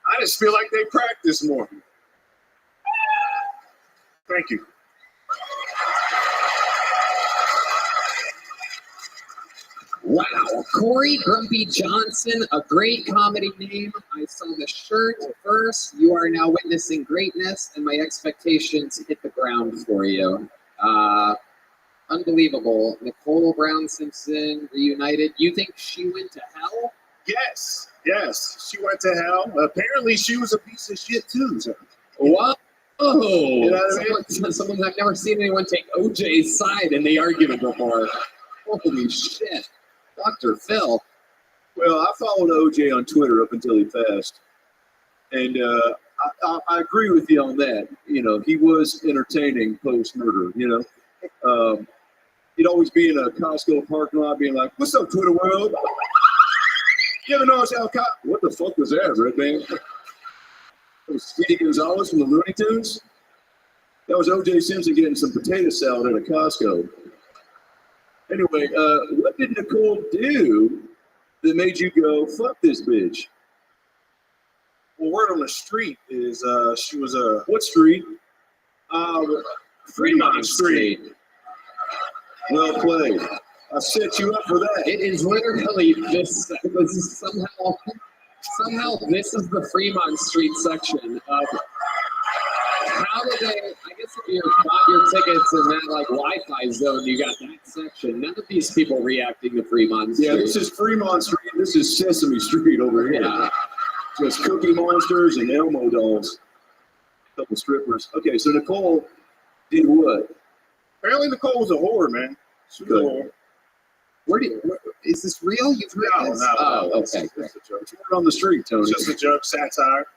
I just feel like they practice more. Thank you. Wow, Corey Grumpy Johnson, a great comedy name. I saw the shirt first. You are now witnessing greatness, and my expectations hit the ground for you. Unbelievable. Nicole Brown Simpson reunited. You think she went to hell? Yes, she went to hell. Apparently, she was a piece of shit too. So. Wow. You know what I mean? Someone I've never seen anyone take OJ's side in the argument before. Holy shit. Dr. Phil. Well, I followed OJ on Twitter up until he passed. And I agree with you on that. You know, he was entertaining post-murder, you know. He'd always be in a Costco parking lot being like, "What's up, Twitter world? You ever notice how what the fuck was that, Red Man? It was Speedy Gonzalez from the Looney Tunes? That was O.J. Simpson getting some potato salad at a Costco. Anyway, what did Nicole do that made you go, fuck this bitch? Well, word on the street is she was a What street? Fremont Street. Well played. I set you up for that. It is literally this. This is somehow this is the Fremont Street section of. How did they? I guess if you bought your tickets in that like Wi-Fi zone, you got that section. None of these people reacting to Fremont Street. Yeah, this is Fremont Street. This is Sesame Street over here. Yeah. Just Cookie Monsters and Elmo dolls. A couple strippers. Okay, so Nicole did what? Apparently Nicole was a whore, man. She was a whore. Is this real? You've heard this? Oh, okay. It's a joke. It's on the street, Tony. It's just a joke, satire.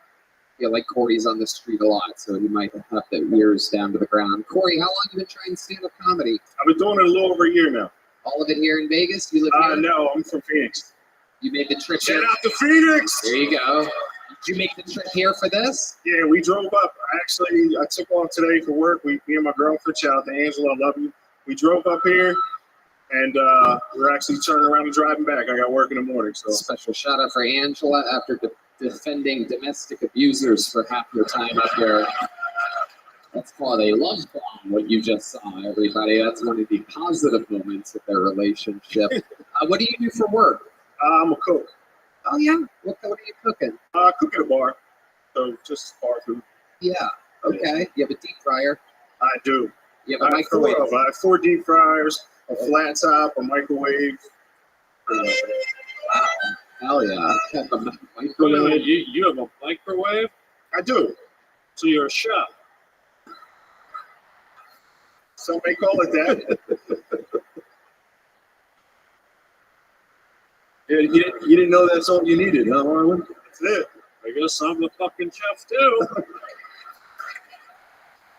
Yeah, like Corey's on the street a lot, so he might have the ears down to the ground. Corey, how long have you been trying stand-up comedy? I've been doing it a little over a year now. All of it here in Vegas? You live here? No, I'm from Phoenix. You made the trip Shout here? out to Phoenix! There you go. Did you make the trip here for this? Yeah, we drove up. I took off today for work. Me and my girlfriend, shout out to Angela, I love you. We drove up here, and we're actually turning around and driving back. I got work in the morning. So special shout out for Angela after defending domestic abusers for half your time up here. That's called a love bomb, what you just saw, everybody. That's one of the positive moments of their relationship. What do you do for work? I'm a cook. Oh, yeah? What are you cooking? Cook at a bar. So just bar food. Yeah. Okay. You have a deep fryer? I do. You have a microwave? I have 4 deep fryers, a flat top, a microwave. Wow. Hell yeah. Microwave. You have a microwave? I do. So you're a chef. Some may call it that. Yeah, you didn't know that's all you needed, huh, Marlon? That's it. I guess I'm the fucking chef too.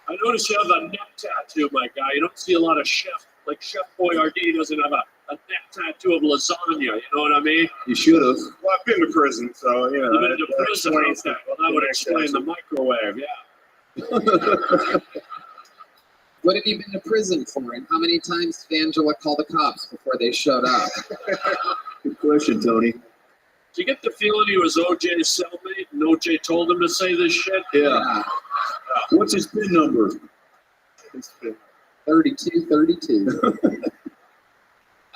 I noticed you have a neck tattoo, my guy. You don't see a lot of chef, like Chef Boyardee doesn't have a neck tattoo of lasagna. You know what I mean? You should have. Well, I've been to prison, so you know. You've been to prison. Okay. Well, that would explain the microwave. Yeah. What have you been to prison for, and how many times did Angela call the cops before they showed up? Good question, Tony. Did you get the feeling he was OJ's cellmate and OJ told him to say this shit? Yeah. What's his PIN number? 3232.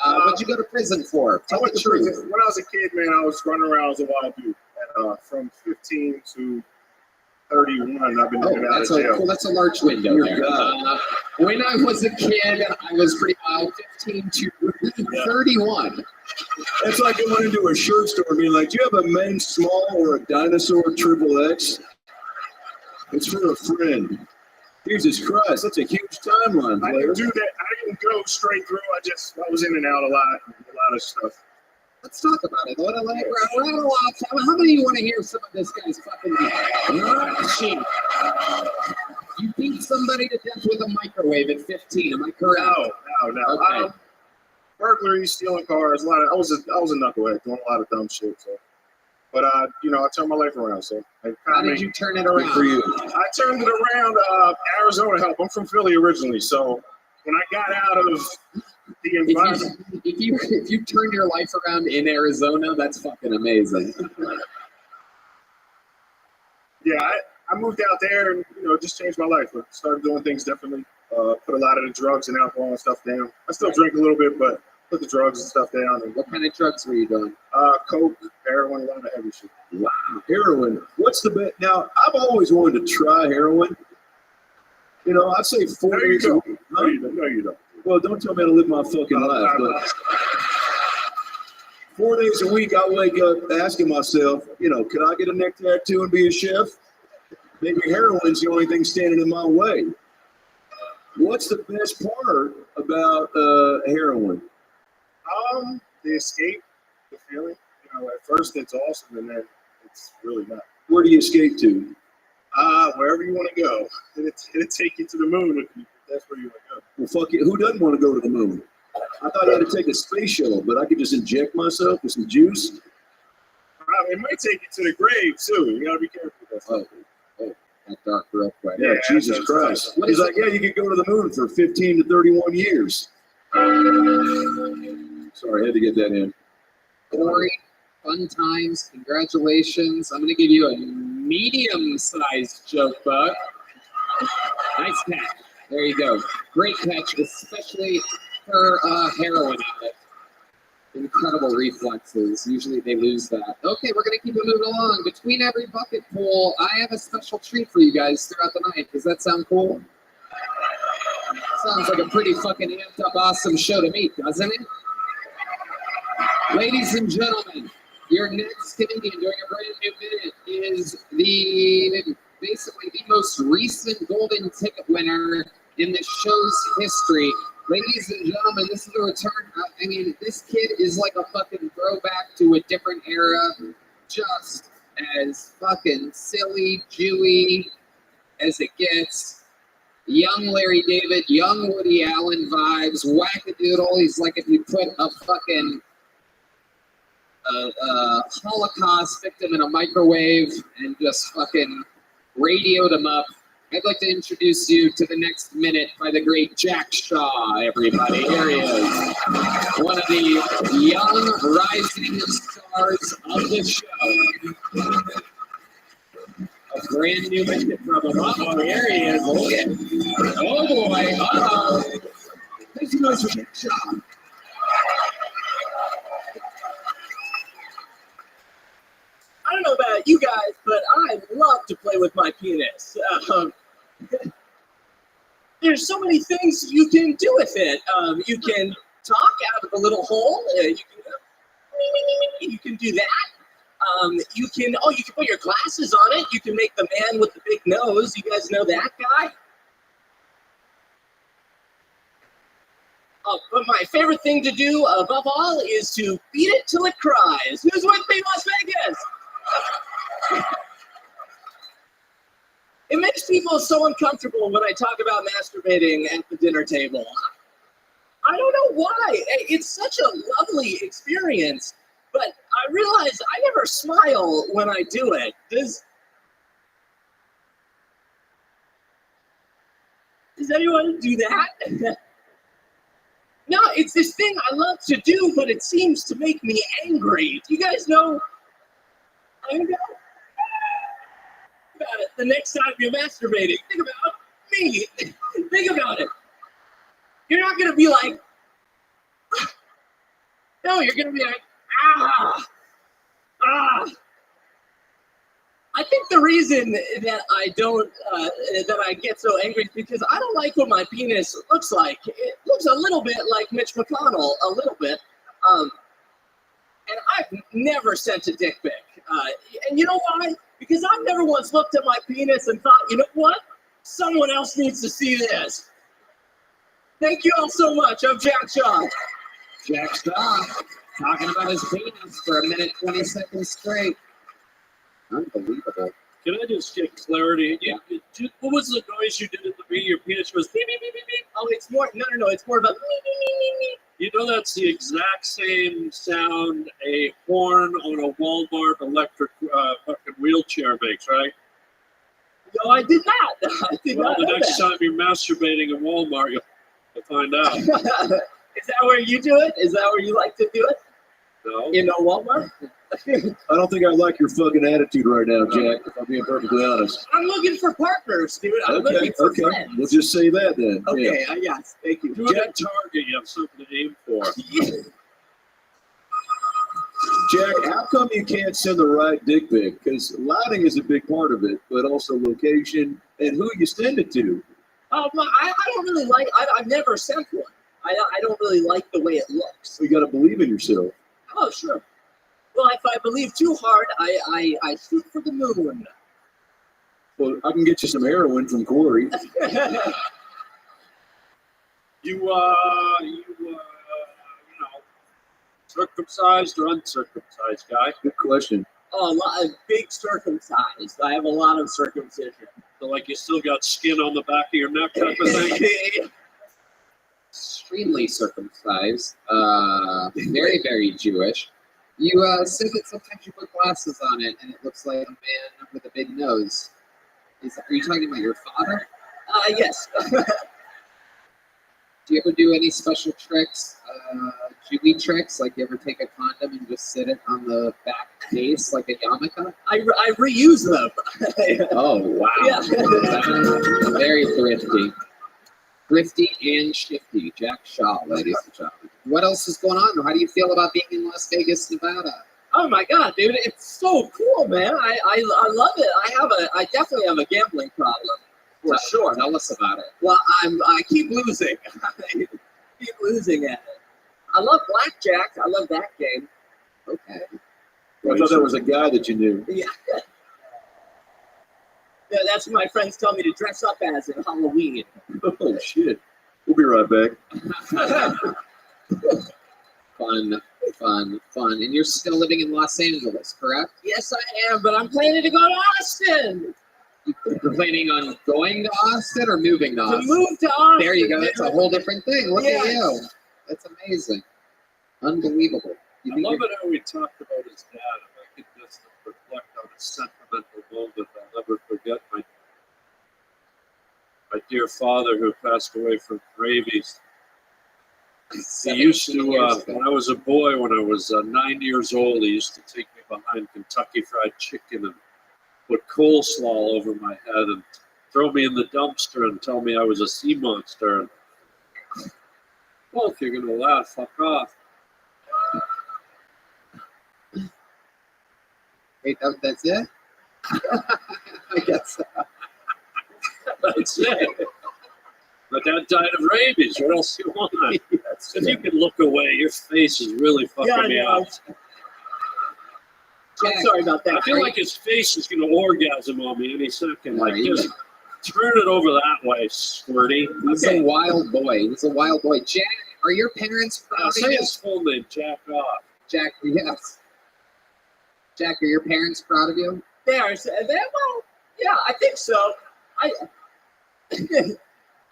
What'd you go to prison for? I went to prison when I was a kid, man. I was running around as a wild dude. From 15 to 31, I've been in and out of jail. Well, that's a large window there. When I was a kid, I was pretty wild, 15 to 31. That's like going into a shirt store and being like, do you have a men's small or a dinosaur XXX? It's for a friend. Jesus Christ, that's a huge timeline, I player. didn't do that. I didn't go straight through. I was in and out a lot of stuff. Let's talk about it. We're having a lot of time. How many of you want to hear some of this guy's fucking shit? You beat somebody to death with a microwave at 15. Am I correct? No. Okay. Burglary, stealing cars, I was a knucklehead doing a lot of dumb shit. So, but I turned my life around. So how did you turn it around? For you. I turned it around. Arizona help. I'm from Philly originally, so when I got out of the environment, if you turn your life around in Arizona, that's fucking amazing. Yeah, I moved out there and just changed my life. I started doing things differently. Put a lot of the drugs and alcohol and stuff down. I still drink a little bit, but put the drugs and stuff down. And, what kind of drugs were you doing? Coke, heroin, a lot of heavy shit. Wow, heroin. What's the best? Now, I've always wanted to try heroin. I'd say 4 days a week. No, you don't. Well, don't tell me how to live my fucking life. But 4 days a week, I wake up asking myself, could I get a neck tattoo and be a chef? Maybe heroin's the only thing standing in my way. What's the best part about heroin? The escape, the feeling. At first it's awesome, and then it's really not. Where do you escape to? Wherever you want to go. It'll take you to the moon if that's where you want to go. Well, fuck it. Who doesn't want to go to the moon? I thought I had to take a space shuttle, but I could just inject myself with some juice. It might take you to the grave too. You gotta be careful with that. Oh, that dark real quick. Yeah, Jesus Christ. He's like, yeah, you could go to the moon for 15 to 31 years. Sorry, I had to get that in. Corey, fun times. Congratulations. I'm going to give you a medium-sized joke bug. Nice catch. There you go. Great catch, especially for heroin addict. Incredible reflexes. Usually they lose that. Okay, we're going to keep it moving along. Between every bucket pool, I have a special treat for you guys throughout the night. Does that sound cool? Sounds like a pretty fucking amped up, awesome show to me, doesn't it? Ladies and gentlemen, your next comedian during a brand new minute is basically the most recent golden ticket winner in the show's history. Ladies and gentlemen, this is a return. I mean, this kid is like a fucking throwback to a different era, just as fucking silly, Jewy as it gets. Young Larry David, young Woody Allen vibes, wackadoodle. He's like if you put a fucking Holocaust victim in a microwave and just fucking radioed him up. I'd like to introduce you to the next minute by the great Jack Shaw, everybody. Here he is. One of the young rising stars of the show. A brand new minute from him. Uh-oh, here he is. Look at it. Oh boy. Uh-oh. Make some noise for Jack Shaw. I don't know about you guys, but I love to play with my penis. There's so many things you can do with it. You can talk out of a little hole. You can do that. You can put your glasses on it. You can make the man with the big nose. You guys know that guy? But my favorite thing to do above all is to beat it till it cries. Who's with me, Las Vegas? It makes people so uncomfortable when I talk about masturbating at the dinner table. I don't know why. It's such a lovely experience, but I realize I never smile when I do it. Does anyone do that? No, it's this thing I love to do, but it seems to make me angry. Do you guys know? I know. About it. The next time you're masturbating, think about me. Think about it. You're not gonna be like, no, you're gonna be like, ah. I think the reason that I don't, that I get so angry is because I don't like what my penis looks like. It looks a little bit like Mitch McConnell, a little bit. And I've never sent a dick pic. And you know why? Because I've never once looked at my penis and thought, you know what? Someone else needs to see this. Thank you all so much. I'm Jack Shaw. Jack Shaw talking about his penis for a minute, 20 seconds straight. Unbelievable. Can I just get clarity? What was the noise you did at the beginning? Your penis was beep, beep, beep, beep, beep. Oh, it's more, no, it's more of a beep, beep, beep, beep, beep. You know that's the exact same sound a horn on a Walmart electric fucking wheelchair makes, right? No, I did not. I did not The know next that. time you're masturbating at Walmart, you'll find out. Is that where you do it? Is that where you like to do it? No. In a Walmart? I don't think I like your fucking attitude right now, Jack, if I'm being perfectly honest. I'm looking for partners, dude. I'm looking for friends. We'll just say that then. Okay, Yeah. yes, thank you. Do it at Target, you have something to aim for. Jack, how come you can't send the right dick pic? Because lighting is a big part of it, but also location and who you send it to. I don't really like, I've never sent one. I don't really like the way it looks. You got to believe in yourself. Oh, sure. Well, if I believe too hard, I shoot for the moon. Well, I can get you some heroin from Corey. You know, circumcised or uncircumcised guy? Good question. Oh, a lot of big circumcised. I have a lot of circumcision. So like you still got skin on the back of your neck type of thing? Extremely circumcised. Very, very Jewish. You said that sometimes you put glasses on it and it looks like a man with a big nose. Are you talking about your father? Yes. Do you ever do any special tricks Chewy tricks, like you ever take a condom and just sit it on the back case like a yarmulke? I reuse them. Oh, wow. Yeah. Very thrifty. Thrifty and shifty. Jack Shaw, ladies and gentlemen. What else is going on? How do you feel about being in Las Vegas, Nevada? Oh my God, dude, it's so cool, man. I love it. I definitely have a gambling problem. For sure. Tell us about it. Well, I keep losing. I keep losing at it. I love blackjack. I love that game. Okay. I thought that was a guy that you knew. Yeah. Yeah, that's what my friends tell me to dress up as in Halloween. Oh shit! We'll be right back. Fun. And you're still living in Los Angeles, correct? Yes, I am, but I'm planning to go to Austin. You're planning on going to Austin or moving to Austin? To move to Austin. There you go. That's a whole different thing. Look at Yes. you. That's amazing. Unbelievable. I love it how we talked about his dad. If I could just reflect on a sentimental moment, I'll never forget my dear father who passed away from rabies. He used to, when I was a boy, when I was 9 years old, he used to take me behind Kentucky Fried Chicken and put coleslaw over my head and throw me in the dumpster and tell me I was a sea monster. And, well, if you're going to laugh, fuck off. Wait, that's it? I guess. That's it. My dad died of rabies. What else do you want? If you can look away, your face is really fucking me up. I'm sorry about that. I feel like his face is going to orgasm on me any second. Like, just turn it over that way, squirty. He's a wild boy. He's a wild boy. Jack, are your parents proud of Say you? his full name, Jack off. Jack, yes. Jack, are your parents proud of you? They are. Well, yeah, I think so.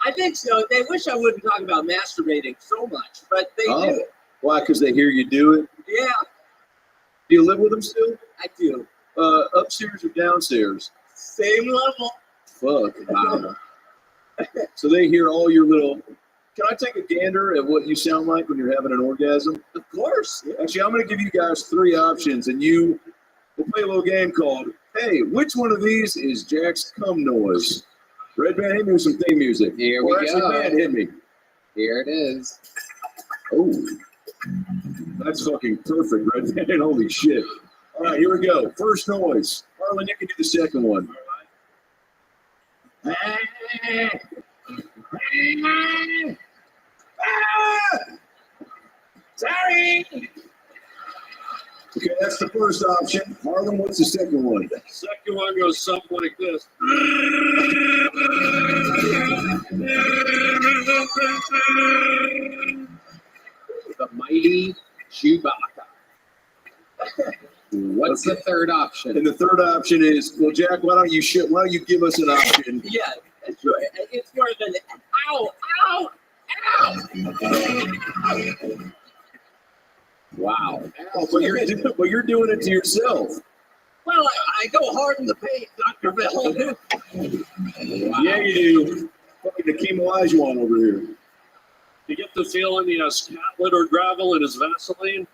I think so. They wish I wouldn't talk about masturbating so much, but they do. Why? Because they hear you do it? Yeah, Do you live with them still? I do. Upstairs or downstairs? Same level. Fuck. Wow. So they hear all your little... Can I take a gander at what you sound like when you're having an orgasm? Of course. Actually, I'm going to give you guys 3 options, and we'll play a little game called, hey, which one of these is Jack's cum noise? Red Band, hit me with some theme music. Here we go. Band, hit me. Here it is. Oh, that's fucking perfect, Red Band. Holy shit. All right, here we go. First noise. Harlan, you can do the second one. Sorry. Okay, that's the first option. Harlan, what's the second one? The second one goes something like this. The mighty Chewbacca. What's the third option? And the third option is, well, Jack, why don't you give us an option? Yeah, it's more than ow, ow, ow. Wow. But you're doing it to yourself. Well, I go hard in the paint, Dr. Bill. Wow. Yeah, you do. Fucking Hakeem Olajuwon over here. You get the feeling he has cat litter gravel in his Vaseline?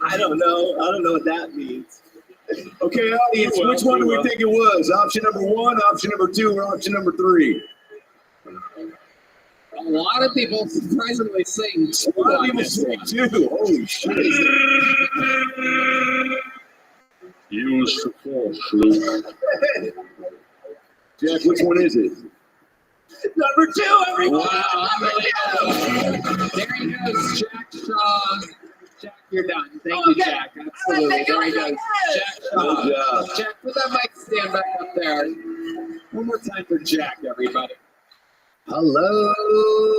I don't know. I don't know what that means. Okay, audience, which one do we think it was? Option number 1, option number 2, or option number 3? A lot of people surprisingly saying 2. A lot of people saying 2. Holy shit. Use the force, Luke. Jack, which one is it? Number 2, everyone. Wow, unbelievable. There he goes, Jack Shaw. Jack, you're done. Thank you, Jack. Absolutely. There he goes. Jack Shaw. Good job. Jack, put that mic stand back up there. One more time for Jack, everybody. Hello,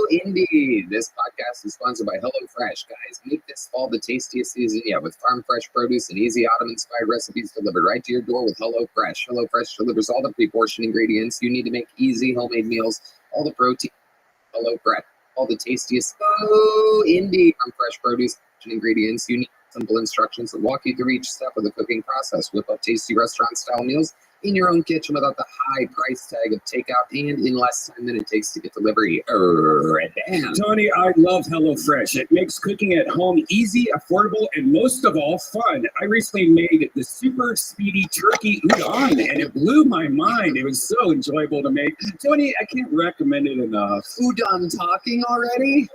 indeed. This podcast is sponsored by HelloFresh, guys. Make this fall the tastiest season yet with farm fresh produce and easy autumn-inspired recipes delivered right to your door with HelloFresh. HelloFresh delivers all the pre-portioned ingredients you need to make easy homemade meals, all the protein. HelloFresh, all the tastiest, indeed, farm fresh produce and ingredients you need. Simple instructions that walk you through each step of the cooking process. Whip up tasty restaurant-style meals in your own kitchen without the high price tag of takeout and in less time than it takes to get delivery. Red Band. Tony, I love HelloFresh. It makes cooking at home easy, affordable, and most of all, fun. I recently made the super speedy turkey udon, and it blew my mind. It was so enjoyable to make. Tony, I can't recommend it enough. Udon talking already?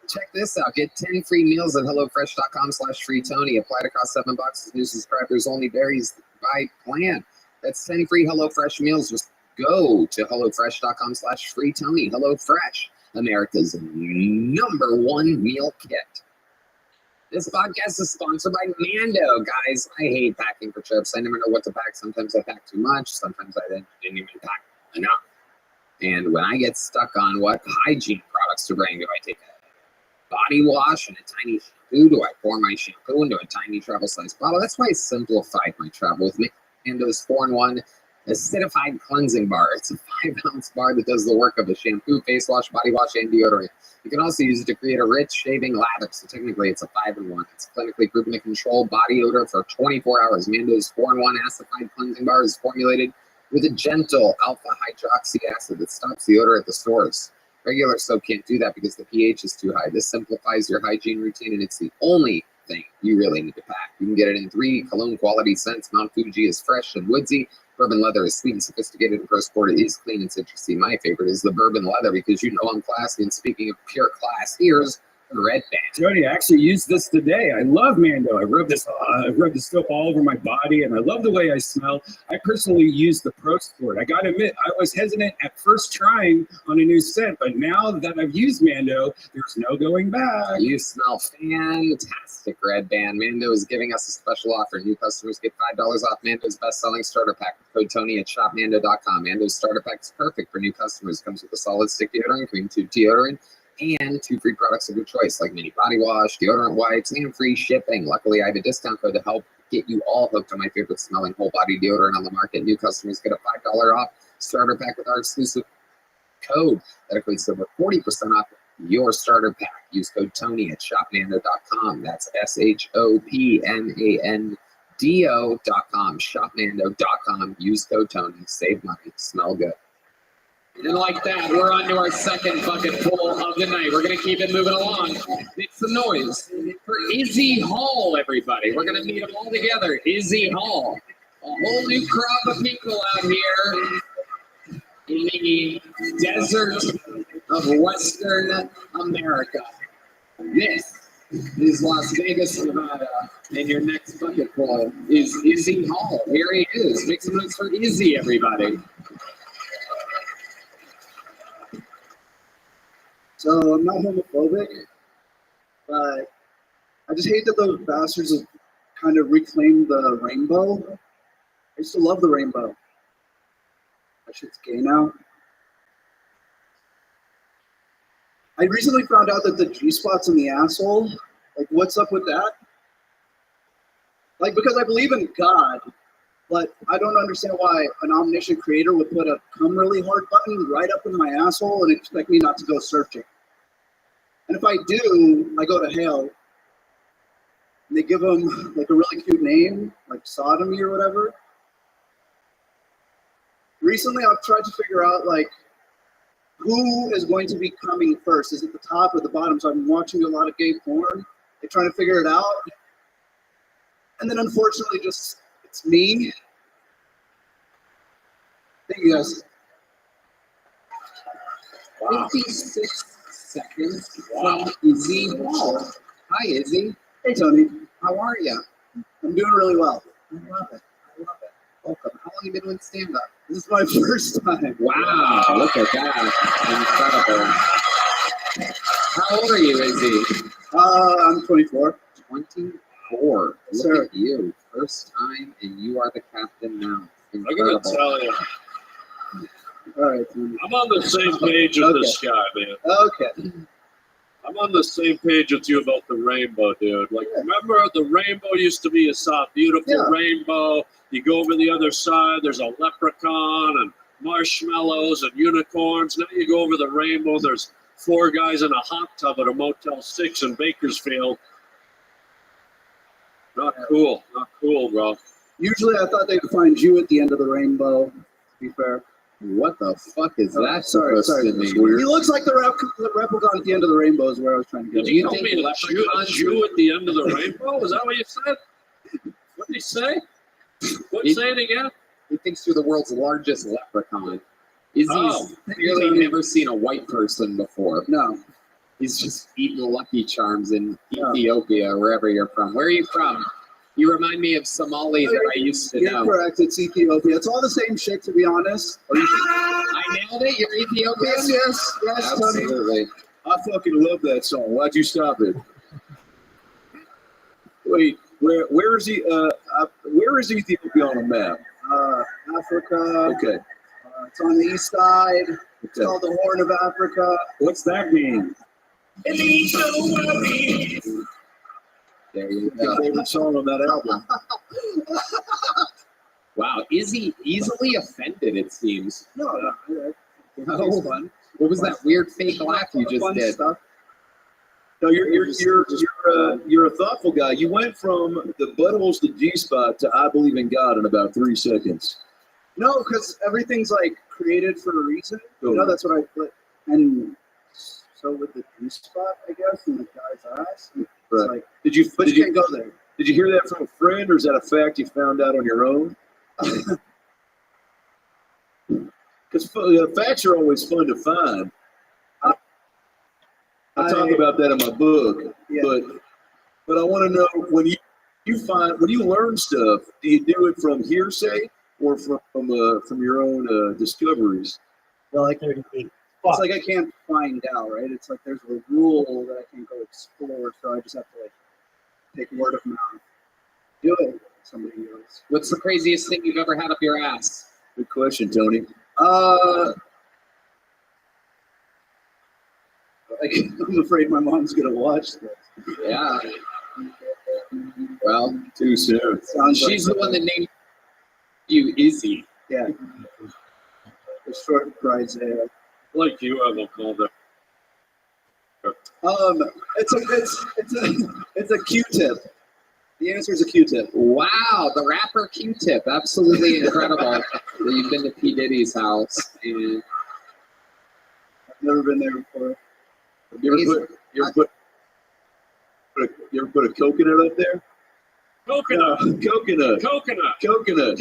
Check this out. Get 10 free meals at HelloFresh.com/FreeTony. Applied across 7 boxes. New subscribers only. Varies by plan. That's 10 free HelloFresh meals. Just go to HelloFresh.com/FreeTony. HelloFresh, America's #1 meal kit. This podcast is sponsored by Mando. Guys, I hate packing for trips. I never know what to pack. Sometimes I pack too much. Sometimes I didn't even pack enough. And when I get stuck on what hygiene products to bring, do I take a body wash and a tiny shampoo? Do I pour my shampoo into a tiny travel size bottle? That's why I simplified my travel with Mando's 4-in-1 acidified cleansing bar. It's a 5-ounce bar that does the work of a shampoo, face wash, body wash, and deodorant. You can also use it to create a rich shaving lather. So technically it's a 5-in-1. It's clinically proven to control body odor for 24 hours. Mando's 4-in-1 acidified cleansing bar is formulated with a gentle alpha hydroxy acid that stops the odor at the source. Regular soap can't do that because the pH is too high. This simplifies your hygiene routine, and it's the only thing you really need to pack. You can get it in 3 cologne quality scents. Mount Fuji is fresh and woodsy. Bourbon leather is sweet and sophisticated, and First Quarter is clean and citrusy. My favorite is the bourbon leather because you know I'm classy. And speaking of pure class, here's the Red Band. Tony, I actually used this today. I love Mando. I rub the soap all over my body, and I love the way I smell. I personally use the Pro Sport. I got to admit, I was hesitant at first trying on a new scent, but now that I've used Mando, there's no going back. You smell fantastic, Red Band. Mando is giving us a special offer. New customers get $5 off Mando's best-selling starter pack with code Tony at shopmando.com. Mando's starter pack is perfect for new customers. It comes with a solid stick deodorant, cream tube deodorant, and 2 free products of your choice, like mini body wash, deodorant wipes, and free shipping. Luckily, I have a discount code to help get you all hooked on my favorite smelling whole body deodorant on the market. New customers get a $5 off starter pack with our exclusive code that equates to over 40% off your starter pack. Use code Tony at shopmando.com. That's SHOPMANDO.com. Shopmando.com. Use code Tony. Save money. Smell good. And like that, we're on to our second bucket full of the night. We're going to keep it moving along. Make some noise for Izzy Hall, everybody. We're going to meet them all together. Izzy Hall. A whole new crop of people out here in the desert of Western America. This is Las Vegas, Nevada. And your next bucket full is Izzy Hall. Here he is. Make some noise for Izzy, everybody. So I'm not homophobic, but I just hate that those bastards have kind of reclaimed the rainbow. I used to love the rainbow. That shit's gay now. I recently found out that the G-spot's in the asshole. Like, what's up with that? Like, because I believe in God, but I don't understand why an omniscient creator would put a come really hard button right up in my asshole and expect me not to go searching. And if I do, I go to hell. And they give them like a really cute name, like sodomy or whatever. Recently, I've tried to figure out like who is going to be coming first. Is it the top or the bottom? So I've been watching a lot of gay porn. They're trying to figure it out. And then unfortunately, just it's me. Thank you guys. Wow. 56 seconds from Izzy Hall. Hi, Izzy. Hey, Tony. How are you? I'm doing really well. I love it. Welcome. How long have you been doing stand-up? This is my first time. Wow, look at that. Incredible. How old are you, Izzy? I'm 24. 24. Yes, Look sir. at you. First time, and you are the captain now. I gotta tell you, All right. Tony. I'm on the same page with this guy, man. Okay. I'm on the same page with you about the rainbow, dude. Like, remember the rainbow used to be a soft, beautiful rainbow. You go over the other side, there's a leprechaun and marshmallows and unicorns. Now you go over the rainbow, there's 4 guys in a hot tub at a Motel 6 in Bakersfield. Not cool, bro. Usually I thought they'd find you at the end of the rainbow, to be fair. What the fuck is that? Sorry. supposed to mean? He looks like the replicant at the end of the rainbow is where I was trying to get. Did you think a Jew at the end of the rainbow? Is that what you said? What did he say? Say it again. He thinks you're the world's largest leprechaun. He's clearly never seen a white person before. No. He's just eating Lucky Charms in Ethiopia, wherever you're from. Where are you from? You remind me of Somali that I used to know. You're correct. It's Ethiopia. It's all the same shit, to be honest. I nailed it. You're Ethiopian? Yes. Absolutely. I fucking love that song. Why'd you stop it? Wait, where is he? Where is Ethiopia on a map? Africa. Okay. It's on the east side. It's called the Horn of Africa. What's that mean? It means no worry. There you Your go. favorite song on that album. Wow, is he easily offended, it seems? No. No. What was that weird fake laugh you just did? Stuff. No, you're a thoughtful guy. You went from the buttholes to G-spot to I believe in God in about 3 seconds. No, because everything's like created for a reason. You know, that's what and so with the G-spot, I guess, in the guy's eyes, it's like, Did you can't go there. Did you hear that from a friend, or is that a fact you found out on your own? Because facts are always fun to find. I talk about that in my book, but I want to know when you learn stuff, do you do it from hearsay or from your own discoveries? Well, like it's like I can't find out, right? It's like there's a rule that I can't go explore, so I just have to like take word of mouth. Do it. Somebody else. What's the craziest thing you've ever had up your ass? Good question, Tony. I'm afraid my mom's gonna watch this. Yeah. Well, too soon. She's the one that named you Izzy. Yeah. The short prize there. Like you, I will call them. It's a Q-tip. The answer is a Q-tip. Wow, the rapper Q-tip, absolutely incredible. That you've been to P Diddy's house. And I've never been there before. You ever put a coconut up there? Coconut. Coconut. Coconut. Coconut.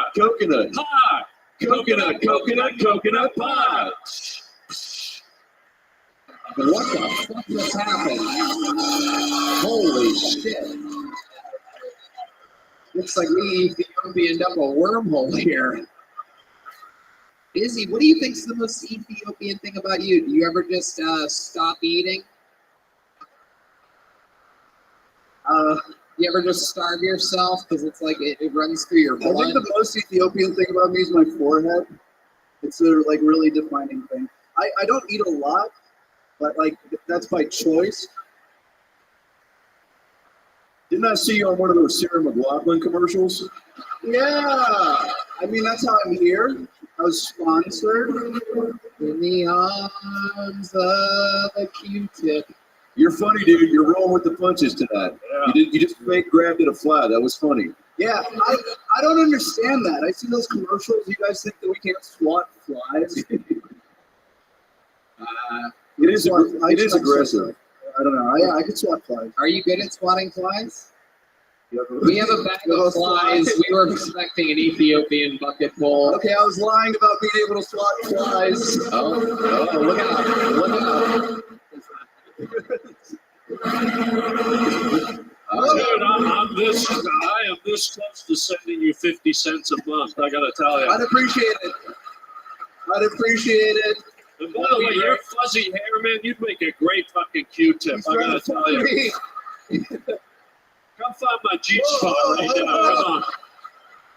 Coconut. Coconut. Pie. Coconut pie. what the fuck just happened? Holy shit. Looks like we Ethiopianed up a wormhole here. Izzy, what do you think's the most Ethiopian thing about you? Do you ever just stop eating? You ever just starve yourself because it's like it runs through your blood? I think the most Ethiopian thing about me is my forehead. It's a like really defining thing. I don't eat a lot, but like that's by choice. Didn't I see you on one of those Sarah McLachlan commercials? Yeah, I mean that's how I'm here. I was sponsored. In the arms of a Q-tip. You're funny, dude. You're rolling with the punches tonight. Yeah. You just fake grabbed at a fly. That was funny. Yeah, I don't understand that. I see those commercials. You guys think that we can't swat flies? It is aggressive. I don't know. Yeah, I can swat flies. Are you good at swatting flies? We have a bag of flies. We were expecting an Ethiopian bucket full. Okay, I was lying about being able to swat flies. Oh, look out. Look out. Dude, I am this close to sending you 50 cents a month, I gotta tell you. I'd appreciate it. I'd appreciate it. And by the way, your fuzzy hair, man, you'd make a great fucking Q-tip, I gotta tell you. Come find my G-spot right now, come on.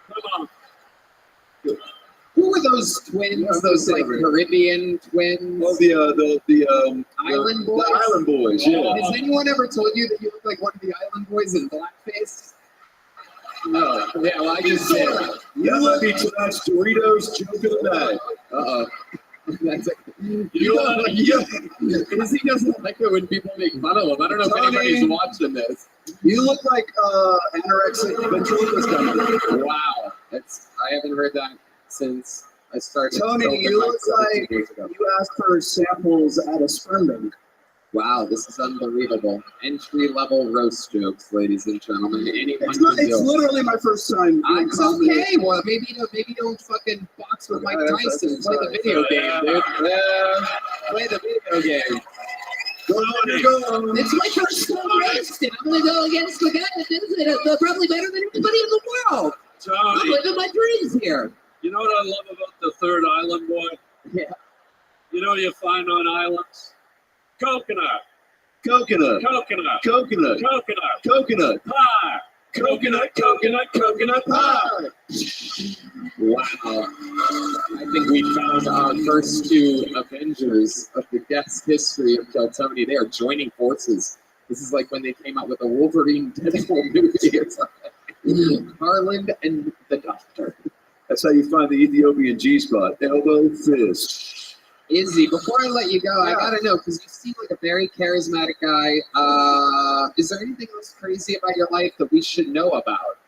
Come on. Who were those twins? Those like Caribbean twins? Oh, the Island Boys. The Island Boys. Yeah. Has anyone ever told you that you look like one of the Island Boys in blackface? No. Yeah, well, I just did. You let me tonight's Doritos joke of the night. Uh-oh. That's he doesn't like it when people make fun of him. I don't know if anybody's watching this. You look like anorexic ventriloquist comedy. Wow, I haven't heard that since I started. Tony, you look like you asked for samples at a sperm bank. Wow, this is unbelievable. Entry-level roast jokes, ladies and gentlemen. Anyone It's can do. literally my first time. doing It's comedy. okay. Well, maybe don't fucking box with Mike Tyson. Play the video game, dude. Play the video game. Go on. It's my first time roasted. I'm gonna go against the guy that does it probably better than anybody in the world. I'm Tony, living my dreams here. you know what I love about the third island, boy? Yeah. You know what you find on islands? Coconut. Coconut. Coconut. Coconut. Coconut. Coconut. Pie. Coconut. Coconut pie. Wow. I think we found our first two Avengers of the guest history of Kill Tony. They are joining forces. This is like when they came out with a Wolverine Deadpool movie or something. Harland and the Doctor. That's how you find the Ethiopian G-spot. Elbow, fist. Izzy, before I let you go, I gotta know, because you seem like a very charismatic guy. Is there anything else crazy about your life that we should know about?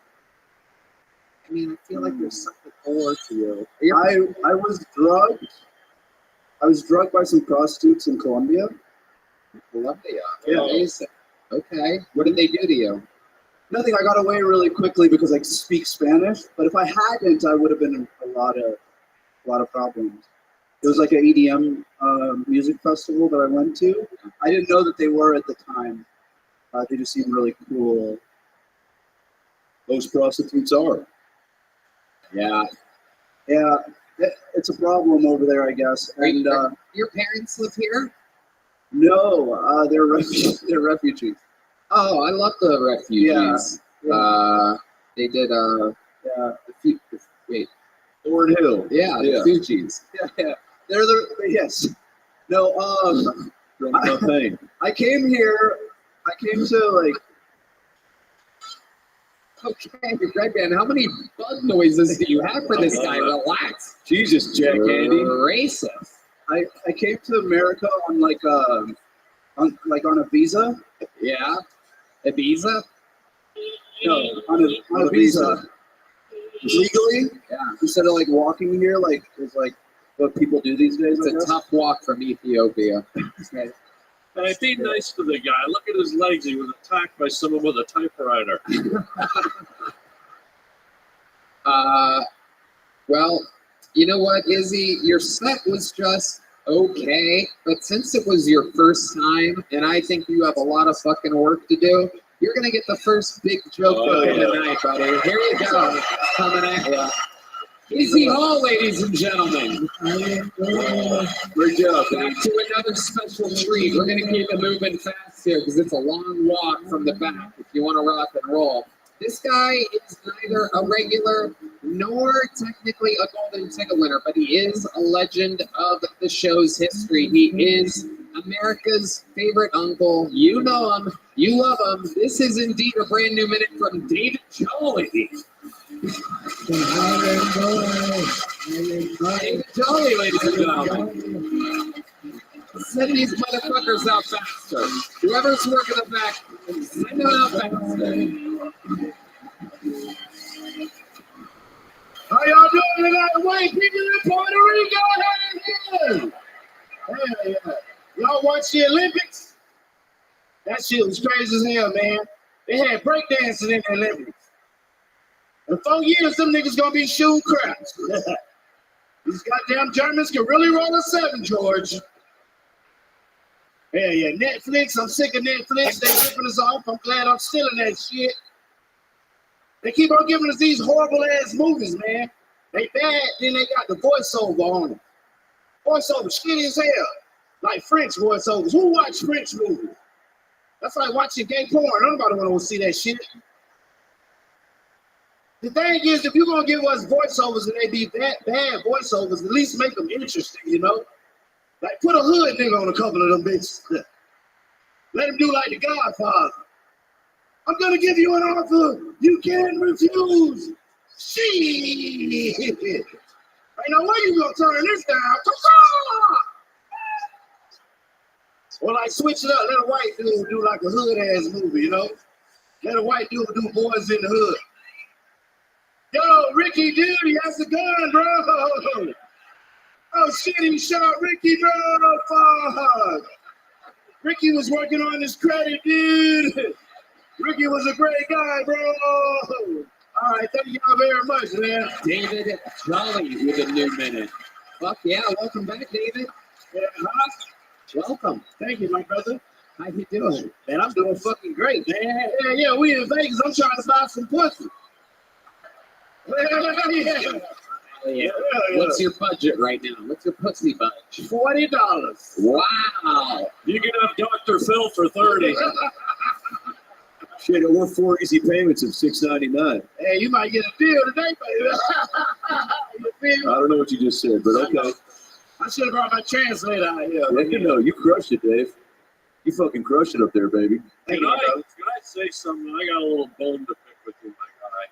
I mean, I feel like there's something more to you. I was drugged. I was drugged by some prostitutes in Colombia. Colombia? Yeah. Amazing. Okay. What did they do to you? Nothing. I got away really quickly because I speak Spanish. But if I hadn't, I would have been in a lot of problems. It was like an EDM music festival that I went to. I didn't know that they were at the time. They just seemed really cool. Most prostitutes are. Yeah. Yeah, it's a problem over there, I guess. And your parents live here? No, they're refugees. Oh, I love the refugees. Yeah. They did wait. Thorn Hill. Yeah, the Fugees. Yeah. They're yes. No, I came here. I came to like. Okay, Red Man, how many bug noises do you have for this guy? Relax. Jesus, Jack Andy. Racist. I came to America on on a visa. Yeah, a visa. No, on a visa. Legally. Yeah. Instead of like walking here, like it's like what people do these days. It's a tough walk from Ethiopia. Hey, be nice to the guy. Look at his legs. He was attacked by someone with a typewriter. Well, you know what, Izzy? Your set was just okay, but since it was your first time, and I think you have a lot of fucking work to do, you're going to get the first big joke of the night, buddy. Here you go. Coming at you. Izzy Hall, ladies and gentlemen. Great job. Back to another special treat. We're going to keep it moving fast here because it's a long walk from the back if you want to rock and roll. This guy is neither a regular nor technically a golden ticket winner, but he is a legend of the show's history. He is America's favorite uncle. You know him. You love him. This is indeed a brand new minute from David Jolly. David Jolly, ladies and gentlemen. Send these motherfuckers out faster. Whoever's working the back, send them out faster. How y'all doing tonight? White people in Puerto Rico, hey, yeah. Y'all watch the Olympics? That shit was crazy as hell, man. They had breakdancing in the Olympics. In 4 years, them niggas gonna be shooting craps. These goddamn Germans can really roll a 7, George. Yeah, Netflix, I'm sick of Netflix. They ripping us off. I'm glad I'm still in that shit. They keep on giving us these horrible ass movies, man. They bad, then they got the voiceover on them. Voiceover shitty as hell. Like French voiceovers. Who watch French movies? That's like watching gay porn. Nobody want to see that shit. The thing is, if you're going to give us voiceovers and they be bad voiceovers, at least make them interesting, you know? Like, put a hood nigga on a couple of them bitches. Let him do like the Godfather. I'm going to give you an offer you can't refuse. Shit. I know where you going to turn this down. Well, I switch it up. Let a white dude do like a hood-ass movie, you know? Let a white dude do boys in the hood. Yo, Ricky, dude, he has a gun, bro. Oh shit, he shot Ricky, bro. Fuck. Ricky was working on his credit, dude. Ricky was a great guy, bro. All right, thank y'all very much, man. David Jolly with a new minute. Fuck yeah, welcome back, David. Yeah, huh? Welcome. Thank you, my brother. How you doing? Man, I'm doing fucking great, man. Yeah, we in Vegas. I'm trying to buy some pussy. Yeah. Yeah. What's your budget right now? What's your pussy budget? $40. Wow. You can have Dr. Phil for 30. Shit, or 4 easy payments of $6.99. Hey, you might get a deal today, baby. You feel I don't know what you just said, but okay. I should have brought my translator out here. Yeah, you know, you crushed it, Dave. You fucking crushed it up there, baby. Can I say something? I got a little bone to pick with you, my guy.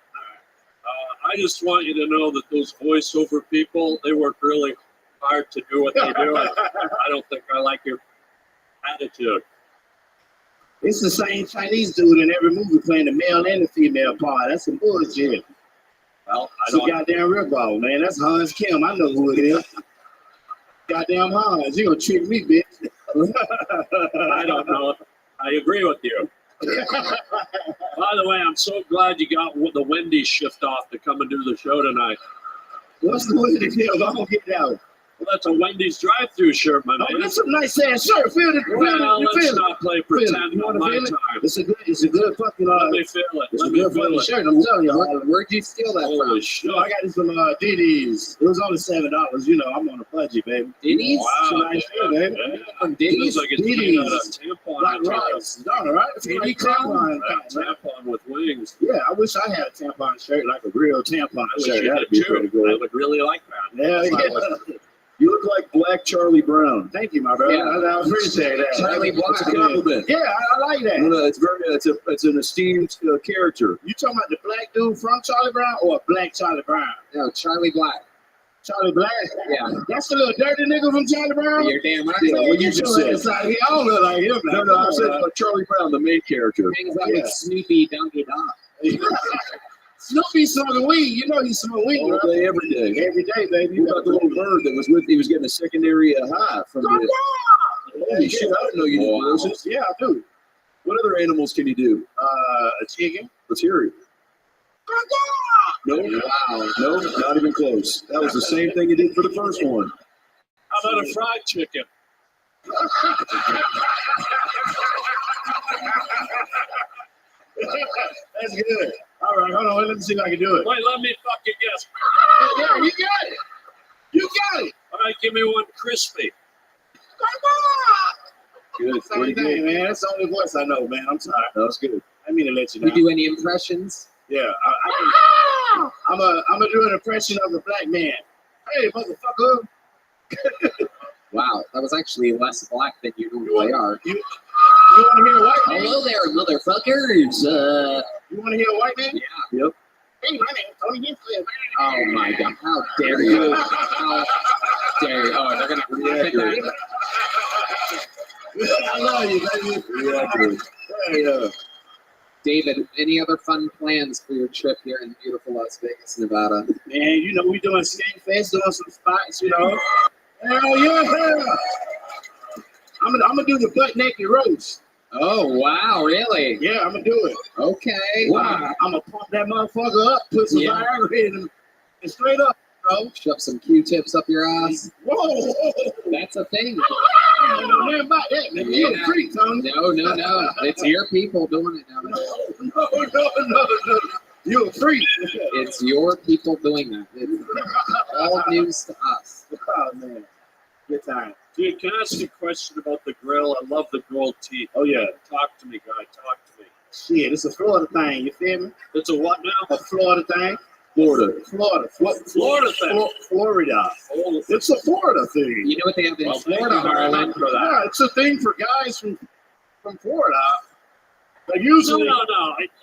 I just want you to know that those voiceover people, they work really hard to do what they do. I don't think I like your attitude. It's the same Chinese dude in every movie playing the male and the female part. That's some bullshit. Well, That's a goddamn ripoff, man. That's Hans Kim. I know who it is. Goddamn Hans. You gonna trick me, bitch. I don't know. I agree with you. By the way, I'm so glad you got the Wendy's shift off to come and do the show tonight. What's the Wendy's deal? I'm gonna get that one. Well, that's a Wendy's drive-through shirt, my man. Oh, that's a nice ass shirt. Feel it. Well, let's not play pretend on my time. It's a good fucking. Let me feel it. It's Let a me good feel fucking it. shirt. I'm telling you. Where'd you steal that Holy from? shit. I got this from DD's. It was only $7. You know, I'm on a budget, baby. DD's? It's a nice shirt, baby. From Feels DD's? like it's made out of tampon. Like rice. All right. It's like tampon. Tampon with wings. Yeah, I wish I had a tampon shirt, like a real tampon I wish shirt. you That'd did be pretty too. I good. would really like that. Yeah. You look like Black Charlie Brown. Thank you, my brother. Yeah. I appreciate that. Charlie Black. It's a compliment. Yeah, I like that. No, it's very. It's an esteemed character. You talking about the black dude from Charlie Brown or a black Charlie Brown? No, Charlie Black. Charlie Black? Yeah. That's the little dirty nigga from Charlie Brown? You're damn right. Yeah, what you just said. I don't look like him. No, I said Charlie Brown, the main character. Hangs out with Snoopy Donkey Dog. Snoopy smoking weed. You know he's smoking weed, All right? day, every day. Every day, baby. What about the little bird that was with? He was getting a secondary high from the. Holy shit! I didn't know you did those. Yeah, I do. What other animals can you do? A chicken. Let's hear it. No, no, not even close. That was the same thing you did for the first one. How about a fried chicken? That's good. All right, hold on. Let me see if I can do it. Wait, let me fucking guess. Yeah, you got it. You got it. All right, give me one crispy. Good. Same thing, man. That's the only voice I know, man. I'm sorry. That was good. I mean to let you know. You do any impressions? Yeah, I'm gonna do an impression of a black man. Hey, motherfucker. Wow, that was actually less black than you normally are. You want to hear a white man? Hello there, motherfuckers. You want to hear a white man? Yeah. Yep. Hey, my name's Tony Hinchcliffe. Oh my God! How dare you? How dare you? Oh, they're gonna react that. I love you, baby. Yeah, David, any other fun plans for your trip here in beautiful Las Vegas, Nevada? Man, you know, we doing Skate Fest, doing some spots, you know. Hell yeah. I'm gonna do the butt naked roast. Oh, wow, really? Yeah, I'm gonna do it. Okay. Wow. I'm gonna pump that motherfucker up, put some Viagra in him, and straight up, bro. Shove some Q-tips up your ass. Whoa. That's a thing. I don't know nothing about that, man. You're a freak, Tony. No. It's your people doing it now. No. You're a freak. It's your people doing that. It's all news to us. Oh, man. Good time. Dude, can I ask you a question about the grill? I love the grilled teeth. Oh, yeah. Talk to me, guy. Talk to me. Shit, it's a Florida thing, you feel me? It's a what now? A Florida thing. Florida. Florida thing. Florida. It's a Florida thing. You know what they have in Florida, Harlan? Yeah, it's a thing for guys from Florida. But usually, No.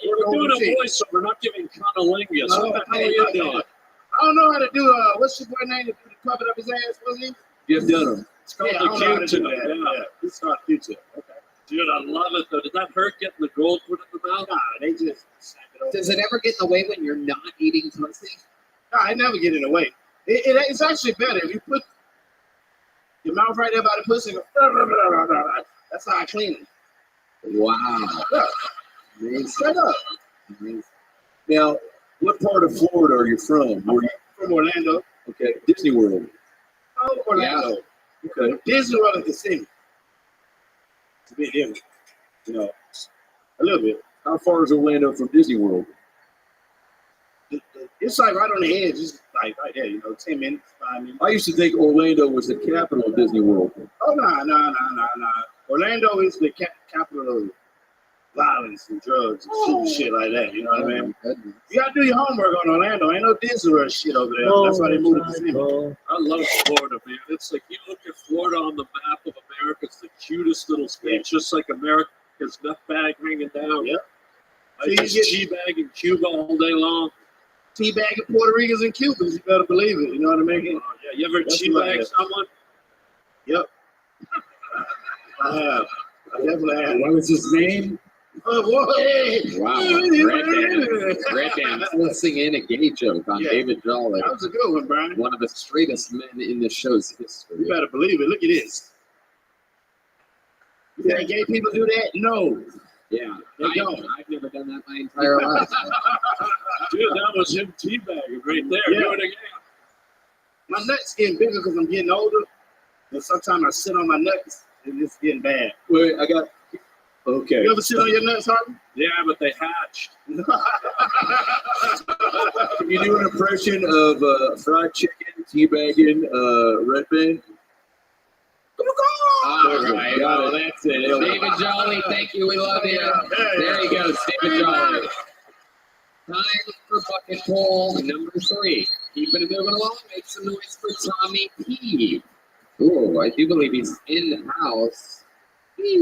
We're doing a voiceover, not giving cunnilingus. No, What the hell are you doing? I don't know how to do what's your boy name to do the puppet up his ass, was he? Jeff Dunham. It's called Yeah, I don't know how to the do Q-tip. that. Yeah, it's called Q-tip. Okay. Dude, I love it though. Did that hurt getting the gold put in the mouth? Nah, they just snap it over. Does it ever get in the way when you're not eating pussy? Nah, I never get in the way. It's actually better if you put your mouth right there by the pussy. And go, that's how I clean it. Wow. Yeah. Straight up. Now, what part of Florida are you from? Were you From Orlando. okay? Disney World. Oh, Orlando. Okay. Disney World is the city. It's a bit different. You know, a little bit. How far is Orlando from Disney World? It's like right on the edge. It's like right there, you know, 10 minutes, 5 minutes. I used to think Orlando was the capital of Disney World. Oh, no. Orlando is the capital of violence and drugs and shit like that. You know what I mean? You gotta do your homework on Orlando. Ain't no Disney World shit over there. That's why they moved to the city. I love Florida, man. It's like you look at Florida on the map of America, it's the cutest little state, just like America's nut bag hanging down. Yep. I just teabag in Cuba all day long. Teabagging Puerto Ricans and Cubans, you better believe it. You know what I mean? Oh, yeah, you ever That's teabag right. someone? Yep. I have. I definitely have. What was his name? Oh, whoa, hey. Wow. Red Band flipping in a gay joke on David Jolly. That was a good one, Brian. One of the straightest men in the show's history. You better believe it. Look at this. You think gay people do that? No. Yeah. They don't. I've never done that my entire life. Dude, that was him teabagging right there. Yeah. Do it again. My nuts getting bigger because I'm getting older. And sometimes I sit on my nuts and it's getting bad. Wait, I got. Okay. You ever sit on your nuts, Harvey? Yeah, but they hatched. Can you do an impression of fried chicken teabagging Red Band? All right. Well, that's it. David Jolly, thank you. We love you. There he goes, David Jolly. Time for bucket poll number 3. Keeping it moving along. Make some noise for Tommy P. Ooh, I do believe he's in the house.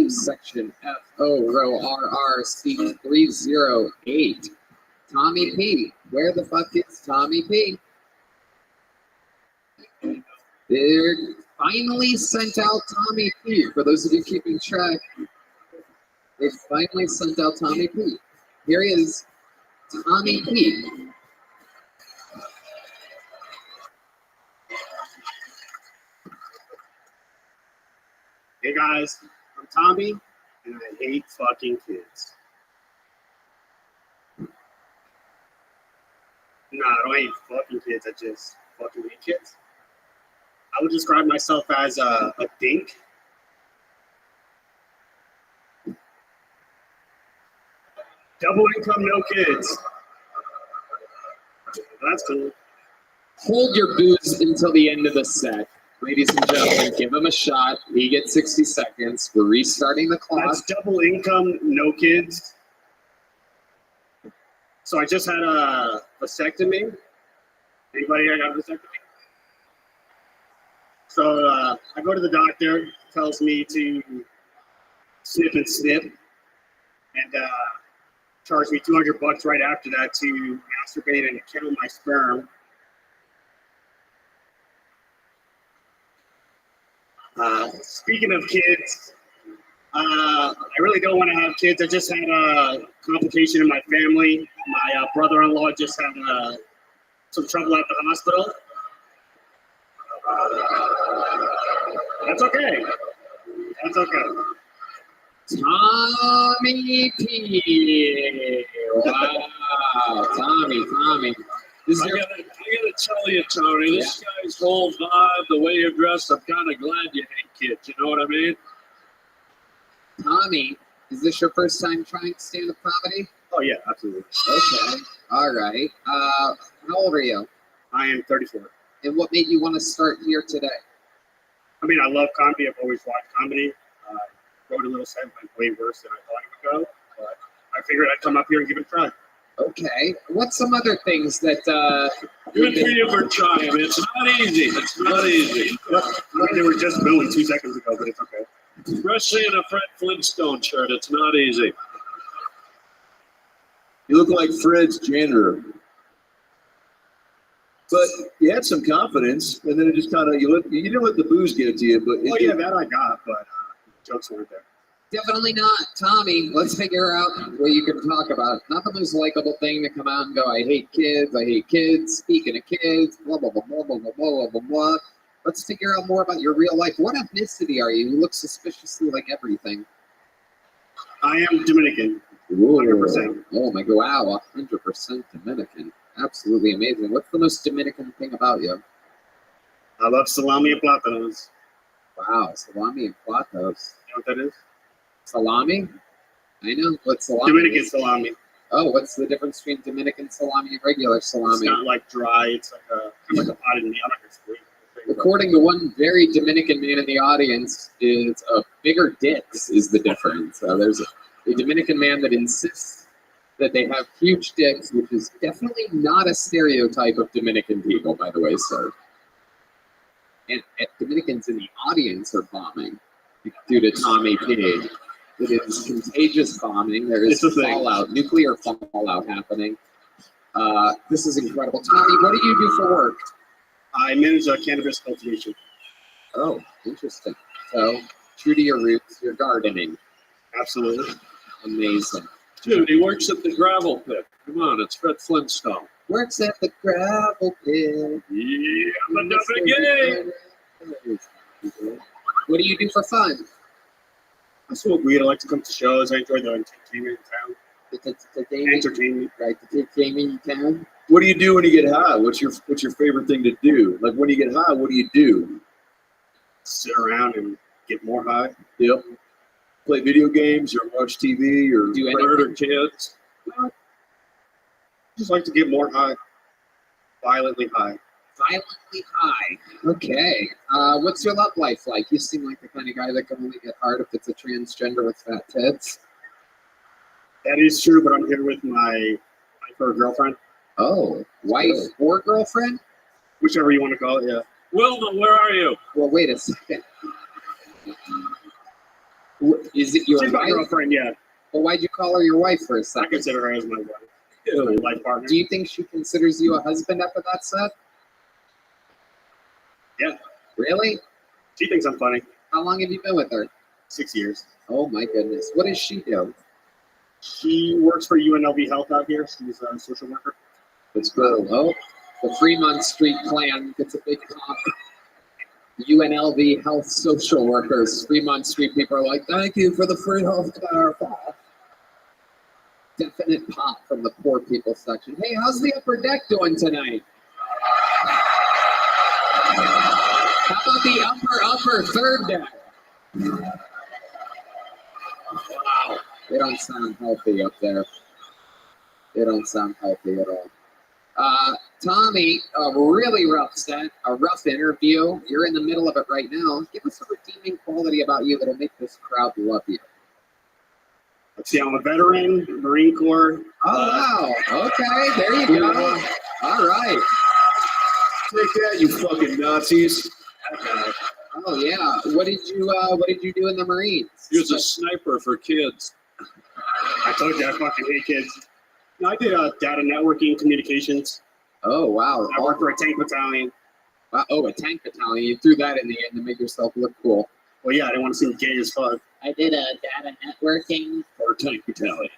Section FO, row RRC 308. Tommy P. Where the fuck is Tommy P? They're finally sent out Tommy P. For those of you keeping track, they finally sent out Tommy P. Here he is, Tommy P. Hey guys, I'm Tommy, and I hate fucking kids. Nah, I don't hate fucking kids, I just fucking hate kids. I would describe myself as a dink. Double income, no kids. That's cool. Hold your booze until the end of the set. Ladies and gentlemen, give him a shot. He gets 60 seconds. We're restarting the clock. That's double income, no kids. So I just had a vasectomy. Anybody here got a vasectomy? So I go to the doctor, tells me to snip and snip, and charge me $200 right after that to masturbate and count my sperm. Speaking of kids, I really don't want to have kids. I just had a complication in my family. My brother-in-law just had some trouble at the hospital. That's okay. That's okay. Tommy P. Wow, Tommy. I gotta tell you, Tony, this guy's whole vibe, the way you're dressed, I'm kind of glad you hate kids. You know what I mean? Tommy, is this your first time trying stand-up comedy? Oh yeah, absolutely. Okay. All right. How old are you? I am 34. And what made you want to start here today? I mean, I love comedy. I've always watched comedy. Wrote a little set, went way worse than I thought it would go. But I figured I'd come up here and give it a try. Okay. What's some other things that Good for you for trying. It's not easy. It's not easy. Yep. They were just filming 2 seconds ago, but it's okay. Especially in a Fred Flintstone shirt, it's not easy. You look like Fred's janitor. But you had some confidence, and then it just kind of, you didn't let the booze get to you. But Well, yeah, that I got, but jokes weren't there. Definitely not. Tommy, let's figure out what you can talk about. Not the most likable thing to come out and go, I hate kids, speaking of kids, blah, blah, blah, blah, blah, blah, blah, blah, blah. Let's figure out more about your real life. What ethnicity are you? You look suspiciously like everything. I am Dominican. Ooh. 100%. Oh my God, wow, 100% Dominican. Absolutely amazing. What's the most Dominican thing about you? I love salami and plátanos. Wow, salami and platos. You know what that is? Salami? I know what salami Dominican is. salami. Oh, what's the difference between Dominican salami and regular salami? It's not like dry. It's like a potted meat. I'm not gonna explain it. According to one very Dominican man in the audience, it's a bigger dicks is the difference. There's a Dominican man that insists that they have huge dicks, which is definitely not a stereotype of Dominican people, by the way, sir. And Dominicans in the audience are bombing due to Tommy P. It is contagious bombing. There is fallout, nuclear fallout happening. This is incredible. Tommy, what do you do for work? I manage cannabis cultivation. Oh, interesting. So, true to your roots, you're gardening. Absolutely. Amazing. Dude, he works at the gravel pit. Come on, it's Fred Flintstone. Works at the gravel pit. Yeah, I'm a What do you do for fun? I smoke weed. I like to come to shows. I enjoy the entertainment in town. Entertainment. Right, the entertainment in town. What do you do when you get high? What's your favorite thing to do? Like when you get high, what do you do? Sit around and get more high. Yep. Play video games or watch TV or do murder kids. No. Just like to get more high. Violently high. Violently high. Okay. What's your love life like? You seem like the kind of guy that can only get hard if it's a transgender with fat tits. That is true, but I'm here with my wife or girlfriend. Oh, wife or girlfriend? Whichever you want to call it, yeah. Wilma, where are you? Well, wait a second. Is it your She's wife? my girlfriend, yeah. Well, why'd you call her your wife for a second? I consider her as my wife. My life partner. Do you think she considers you a husband after that set? Yeah. Really? She thinks I'm funny. How long have you been with her? 6 years. Oh my goodness. What does she do? She works for UNLV Health out here. She's a social worker. Let's go. Oh, the Fremont Street Plan gets a big pop. UNLV Health social workers. Fremont Street people are like, thank you for the free health care. Definite pop from the poor people section. Hey, how's the upper deck doing tonight? How about the upper third deck? Wow. They don't sound healthy up there. They don't sound healthy at all. Tommy, a really rough set, a rough interview. You're in the middle of it right now. Give us a redeeming quality about you that'll make this crowd love you. Let's see, I'm a veteran, Marine Corps. Oh, wow. Okay, there you go. All right. Take that, you fucking Nazis. Oh, yeah. What did you do in the Marines? He was a sniper for kids. I told you I fucking hate kids. No, I did data networking, communications. Oh, wow. I worked for a tank battalion. Oh, a tank battalion. You threw that in the end to make yourself look cool. Well, yeah, I didn't want to seem gay as fuck. I did a data networking for a tank battalion.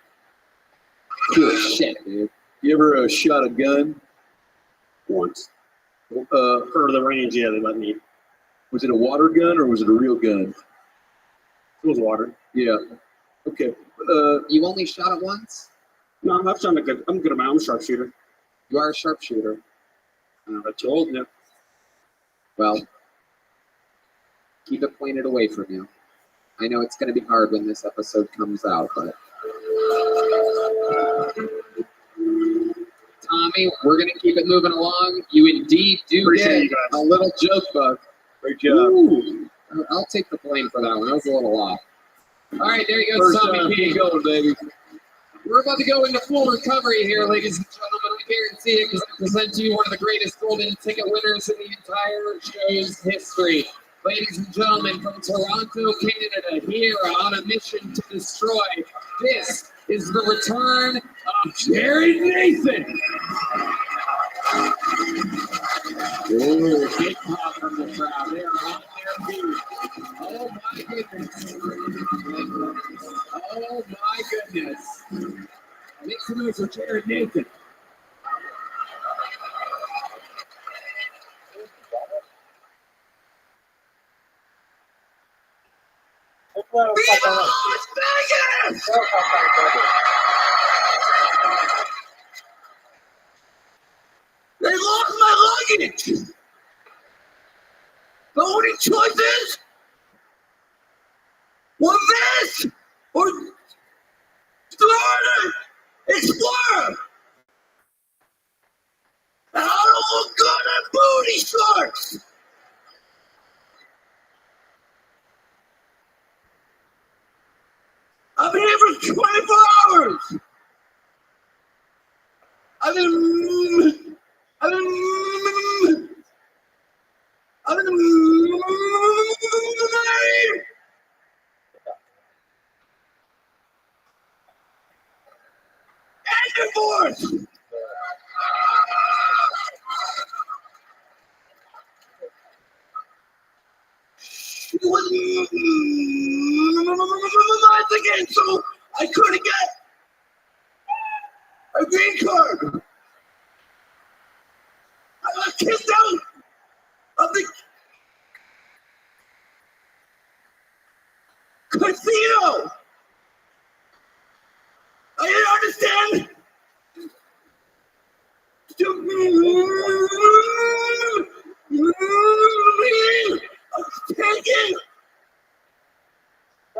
Cool shit, dude. You ever shot a gun? Once. For the range, yeah, they let me. Was it a water gun or was it a real gun? It was water. Yeah. Okay. You only shot it once? No, I've shot a good. I'm good at my own sharpshooter. You are a sharpshooter. I told you. Well, keep it pointed away from you. I know it's going to be hard when this episode comes out, but Tommy, we're going to keep it moving along. You indeed do Appreciate get a little joke book. Great job. Ooh, I'll take the blame for that one. That was a little off. All right, there you go, First Tommy time, P. keep going, baby. We're about to go into full recovery here, ladies and gentlemen. We guarantee it because I present to you one of the greatest golden ticket winners in the entire show's history. Ladies and gentlemen, from Toronto, Canada, here on a mission to destroy. This is the return of Jared Nathan. Ooh, big pop from the crowd. They are on their feet. Oh my goodness. Oh my goodness. Make some noise for Jared Nathan. They lost my luggage. The only choices were this or Florida Explorer. And I don't look good in booty shorts. I've been here for 24 hours. I've been married. And divorced. She was mine again, so I couldn't get a green card. I got kicked out of the casino. I didn't understand. I was taken. I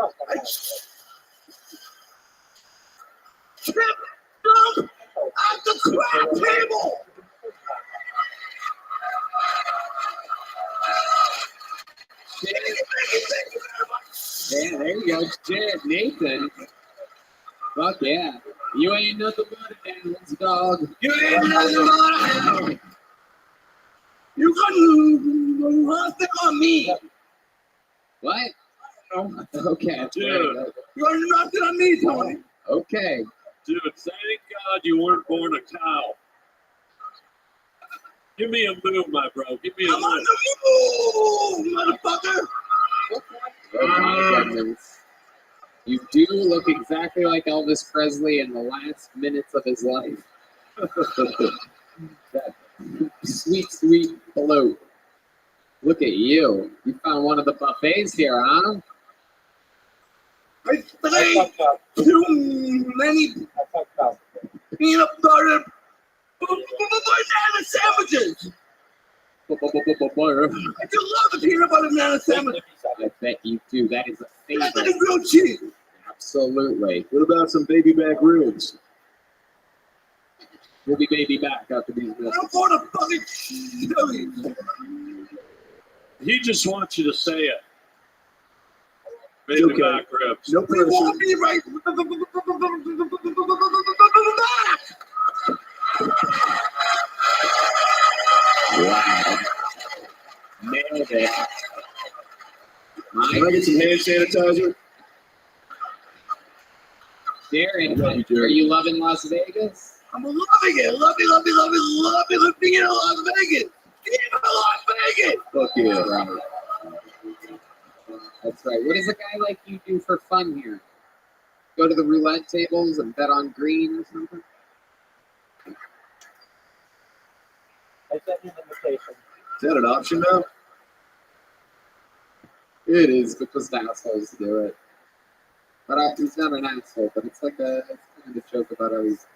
tripped up at the crab table. Yeah, there you go. Jared Nathan. Fuck yeah. You ain't nothing but a Downs dog. You ain't nothing but a hound. You got nothing on me. What? Okay. Dude. You got nothing on me, Tony. Okay. Dude, thank God you weren't born a cow. Give me a move, my bro. Give me a I'm on the move, motherfucker. Oh my goodness. You do look exactly like Elvis Presley in the last minutes of his life. That sweet, sweet bloat. Look at you. You found one of the buffets here, huh? I ate too many peanut butter banana sandwiches. I do love the peanut butter banana sandwich. I bet you do. That is a favorite. That's like a grilled cheese. Absolutely. What about some baby back ribs? We'll be baby back after these I minutes. don't want to fucking chili. He just wants you to say it. Baby Okay. back ribs. No We pressure. won't be right Wow. Nailed it. Can I get some hand sanitizer? Jared, Love you, Jared. are you loving Las Vegas? I'm loving it. Loving being in Las Vegas. Viva Las Vegas. Fuck yeah. Right. That's right. What does a guy like you do for fun here? Go to the roulette tables and bet on green or something? I sent you an invitation. Is that an option now? It is because the assholes do it. But he's not an asshole, but it's like it's kind of a joke about how he's.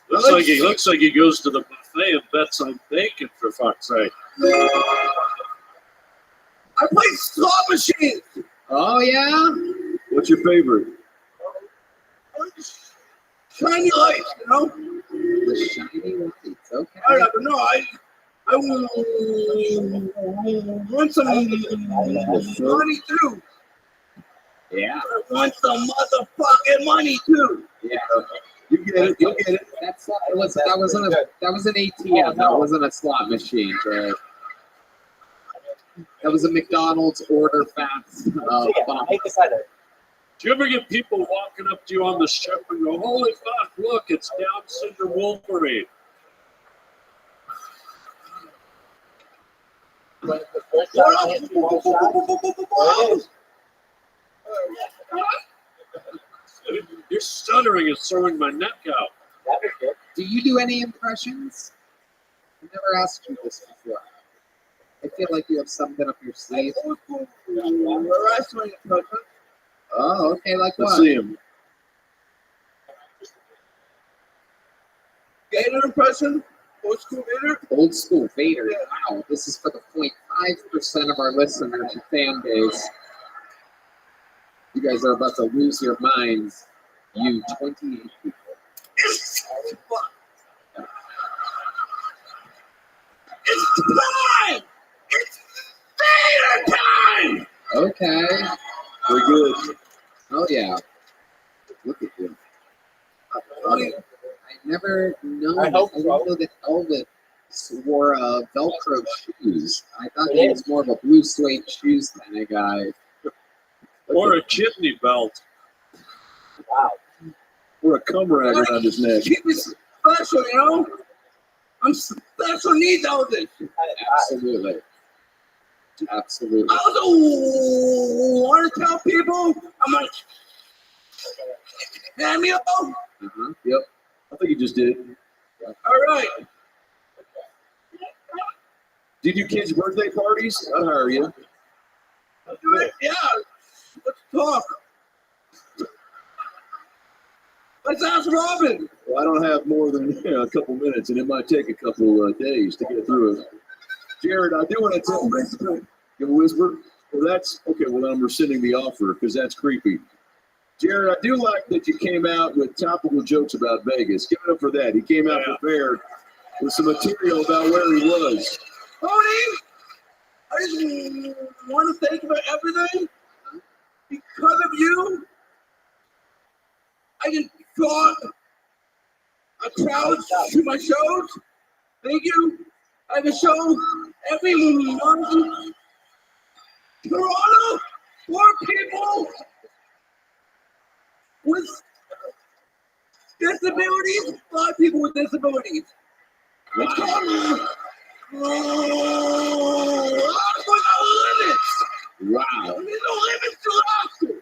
Looks like he goes to the buffet and bets on bacon, for fuck's sake. I play slot machines. Oh yeah. What's your favorite? Shiny lights, you know. The shiny lights. Okay. I don't know. I want some money too. Yeah. I want some motherfucking money too. Yeah. You get it. You'll get it. That was an ATM. That wasn't a slot machine, Jared. That was a McDonald's order fast. Do you ever get people walking up to you on the strip and go, "Holy fuck! Look, it's Down syndrome Wolverine"? The first shot hits you one shot. There it is. Your stuttering is throwing my neck out. That was good. Do you do any impressions? I've never asked you this before. I feel like you have something up your sleeve. Oh, okay, like Let's what? see him. Gator impression? Old school Vader? Old school Vader. Wow, this is for the 0.5% of our listeners and fan base. You guys are about to lose your minds. You 28 people. It's time! It's Vader time! Okay. We're good. Oh, yeah. Look at you. I never known. I didn't know that Elvis wore Velcro shoes. I thought he was more of a blue suede shoes kind of guy. Or a kidney belt. Wow. Or a cum rag around his neck. Keep it special, you know? I'm special needs Elvis. Absolutely. Absolutely. I also want to tell people, I'm like, cameo. Yep. I think he just did. All right. Do you do kids' birthday parties? I'll hire you. Let's do it. Yeah. Let's talk. Let's ask Robin. Well, I don't have more than a couple minutes, and it might take a couple days to get through it. Jared, I do want to tell you. You whisper? Well, that's okay. Well, I'm rescinding the offer because that's creepy. Jared, I do like that you came out with topical jokes about Vegas. Give it up for that. He came out prepared with some material about where he was. Tony, I just want to thank you for everything. Because of you, I can draw a crowd to my shows. Thank you. I have a show every month. Toronto for people with disabilities, a lot of people with disabilities. It's called for the limits. Wow. There's no limits to laughter.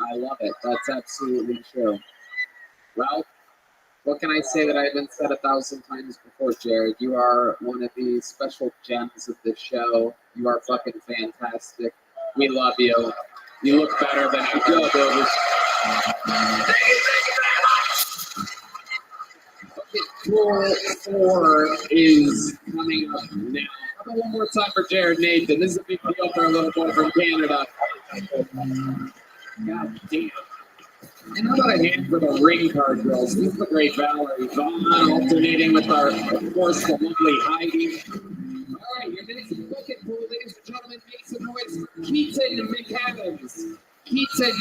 I love it. That's absolutely true. Well, what can I say that I haven't said 1,000 times before, Jared? You are one of the special gems of this show. You are fucking fantastic. We love you. You look better than you do, Elvis. Okay, Tour 4 is coming up now. How about one more time for Jared Nathan? This is a big deal for a little boy from Canada. God damn. And how about a hand for the ring card girls? This is the great Valerie Vaughn alternating with our, of course, the lovely Heidi. All right, your next bucket pool, ladies and gentlemen, make some noise for Keaton McAdams. Keaton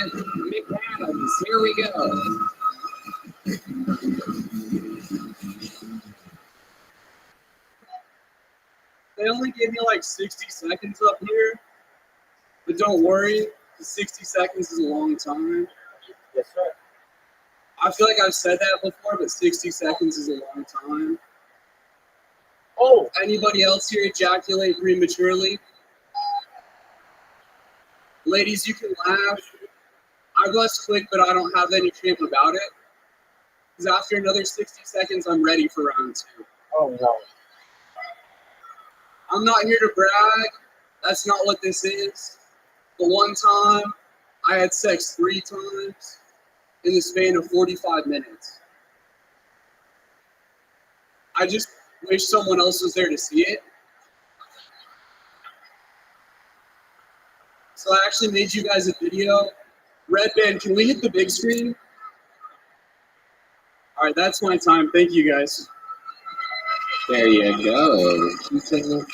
McAdams. Here we go. They only gave me like 60 seconds up here, but don't worry, 60 seconds is a long time. Yes, sir. I feel like I've said that before, but 60 seconds is a long time. Oh! Anybody else here ejaculate prematurely? Ladies, you can laugh. I was quick, but I don't have any shame about it. Because after another 60 seconds, I'm ready for round 2. Oh, no. I'm not here to brag. That's not what this is. The one time, I had sex 3 times in the span of 45 minutes. I just wish someone else was there to see it. So I actually made you guys a video. Red Band, can we hit the big screen? All right, that's my time. Thank you, guys. There you go. Keaton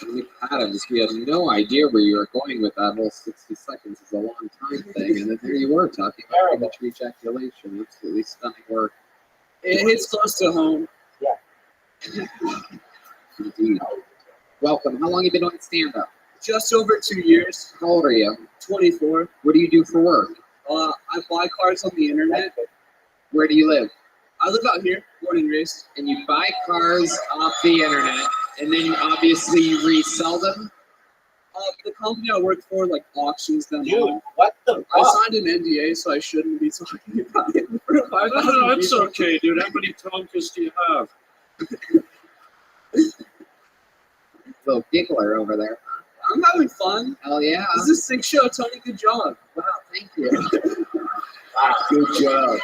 McAdams. We had no idea where you were going with that whole 60 seconds is a long time thing. And then there you were talking about premature ejaculation. Absolutely stunning work. It hits close to home. Yeah. Indeed. Welcome. How long have you been doing stand-up? Just over 2 years. How old are you? 24. What do you do for work? I buy cars on the internet. Where do you live? I live out here, born and raised. And you buy cars off the internet, and then obviously you resell them? The company I work for like auctions them Dude, on. what the I fuck? signed an NDA, so I shouldn't be talking about it. No, it's okay, dude. How many tonkas do you have? Little giggler over there. I'm having fun. Hell yeah. This is a sick show, Tony. Good job. Wow, thank you. Good job.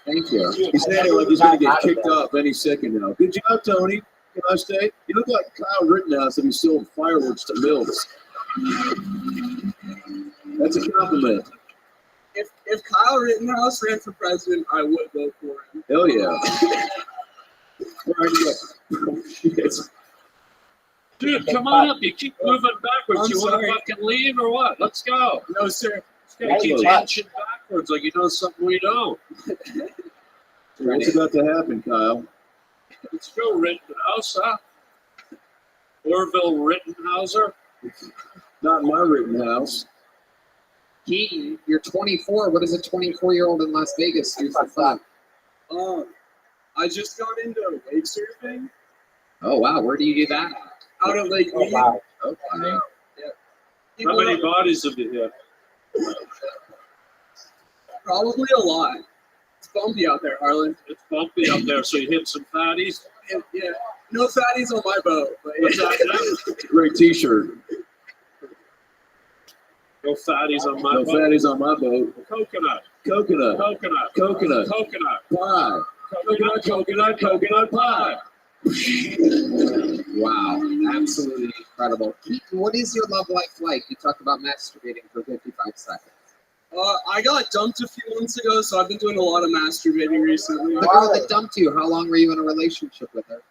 Thank you. He's standing like he's going to get kicked off any second now. Good job, Tony. Can I stay? You look like Kyle Rittenhouse if he sold fireworks to mills. That's a compliment. If Kyle Rittenhouse ran for president, I would vote for him. Hell yeah. Yes. Dude, come on up. You keep moving backwards. I'm You want sorry. to fucking leave or what? Let's go. No, sir. This guy keeps inching backwards like he knows something we don't. What's about to happen, Kyle? Let's go, Rittenhouse, huh? Orville Rittenhauser. Not in my Rittenhouse. Keaton, you're 24. What does a 24-year-old in Las Vegas do for fun? I just got into wake surfing. Oh, wow. Where do you do that at? Out at Lake Mead. Okay. Yeah. How many bodies have you hit? Probably a lot. It's bumpy out there, Harlan. It's bumpy up there, so you hit some fatties. Yeah. No fatties on my boat. But What's that? Great T-shirt. No fatties on my No boat. fatties on my boat. Coconut. Coconut. Coconut. Coconut. Coconut. Pie. Coconut, coconut, coconut pie. Wow. Absolutely incredible. Keaton, what is your love life like? You talked about masturbating for 55 seconds. I got dumped a few months ago, so I've been doing a lot of masturbating recently. The girl that dumped you, how long were you in a relationship with her?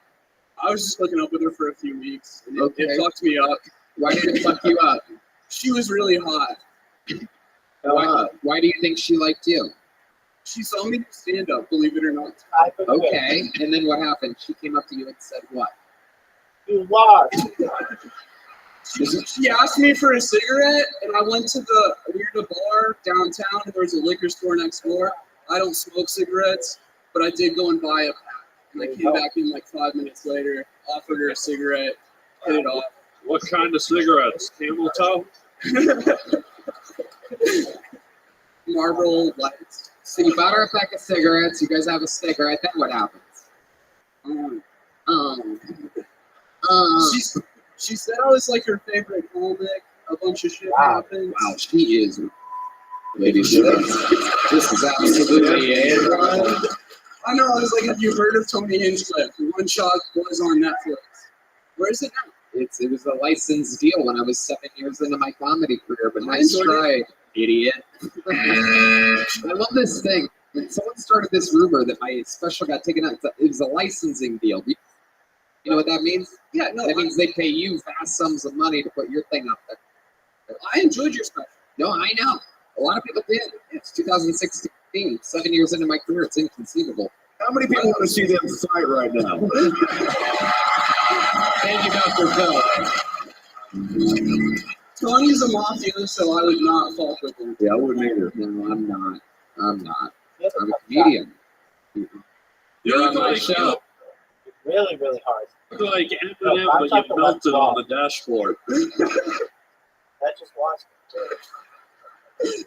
I was just hooking up with her for a few weeks. And Okay. it fucked me up. Why did it fuck you up? She was really hot. Why do you think she liked you? She saw me do stand up, believe it or not. Okay, and then what happened? She came up to you and said what? You lost. She asked me for a cigarette, and I went to a bar downtown, and there was a liquor store next door. I don't smoke cigarettes, but I did go and buy a pack. And I came back in like 5 minutes later, offered her a cigarette, hit it off. What kind of cigarettes? Camel toe? Marlboro Lights. So you bought her a pack of cigarettes, you guys have a cigarette, then what happens? She said I was like her favorite comic. A bunch of shit happened. Wow, she is. Ladies and gentlemen, this is absolutely I know. I was like, have you heard of Tony Hinchcliffe? One Shot was on Netflix. Where is it now? It was a licensed deal when I was 7 years into my comedy career, but I nice enjoyed try, idiot. I love this thing. And someone started this rumor that my special got taken out. It was a licensing deal. You know what that means? Yeah, no. That means they pay you vast sums of money to put your thing up there. I enjoyed your special. No, I know. A lot of people did. It's 2016. 7 years into my career, it's inconceivable. How many people want to see them fight right now? Thank you, Dr. Phil. Tony's a mafia, so I would not fuck with him. Yeah, I wouldn't either. No, I'm not. I'm a comedian. You're on my like show. Really, really hard. You're like Eminem, but you melted on the dashboard. That just lost me.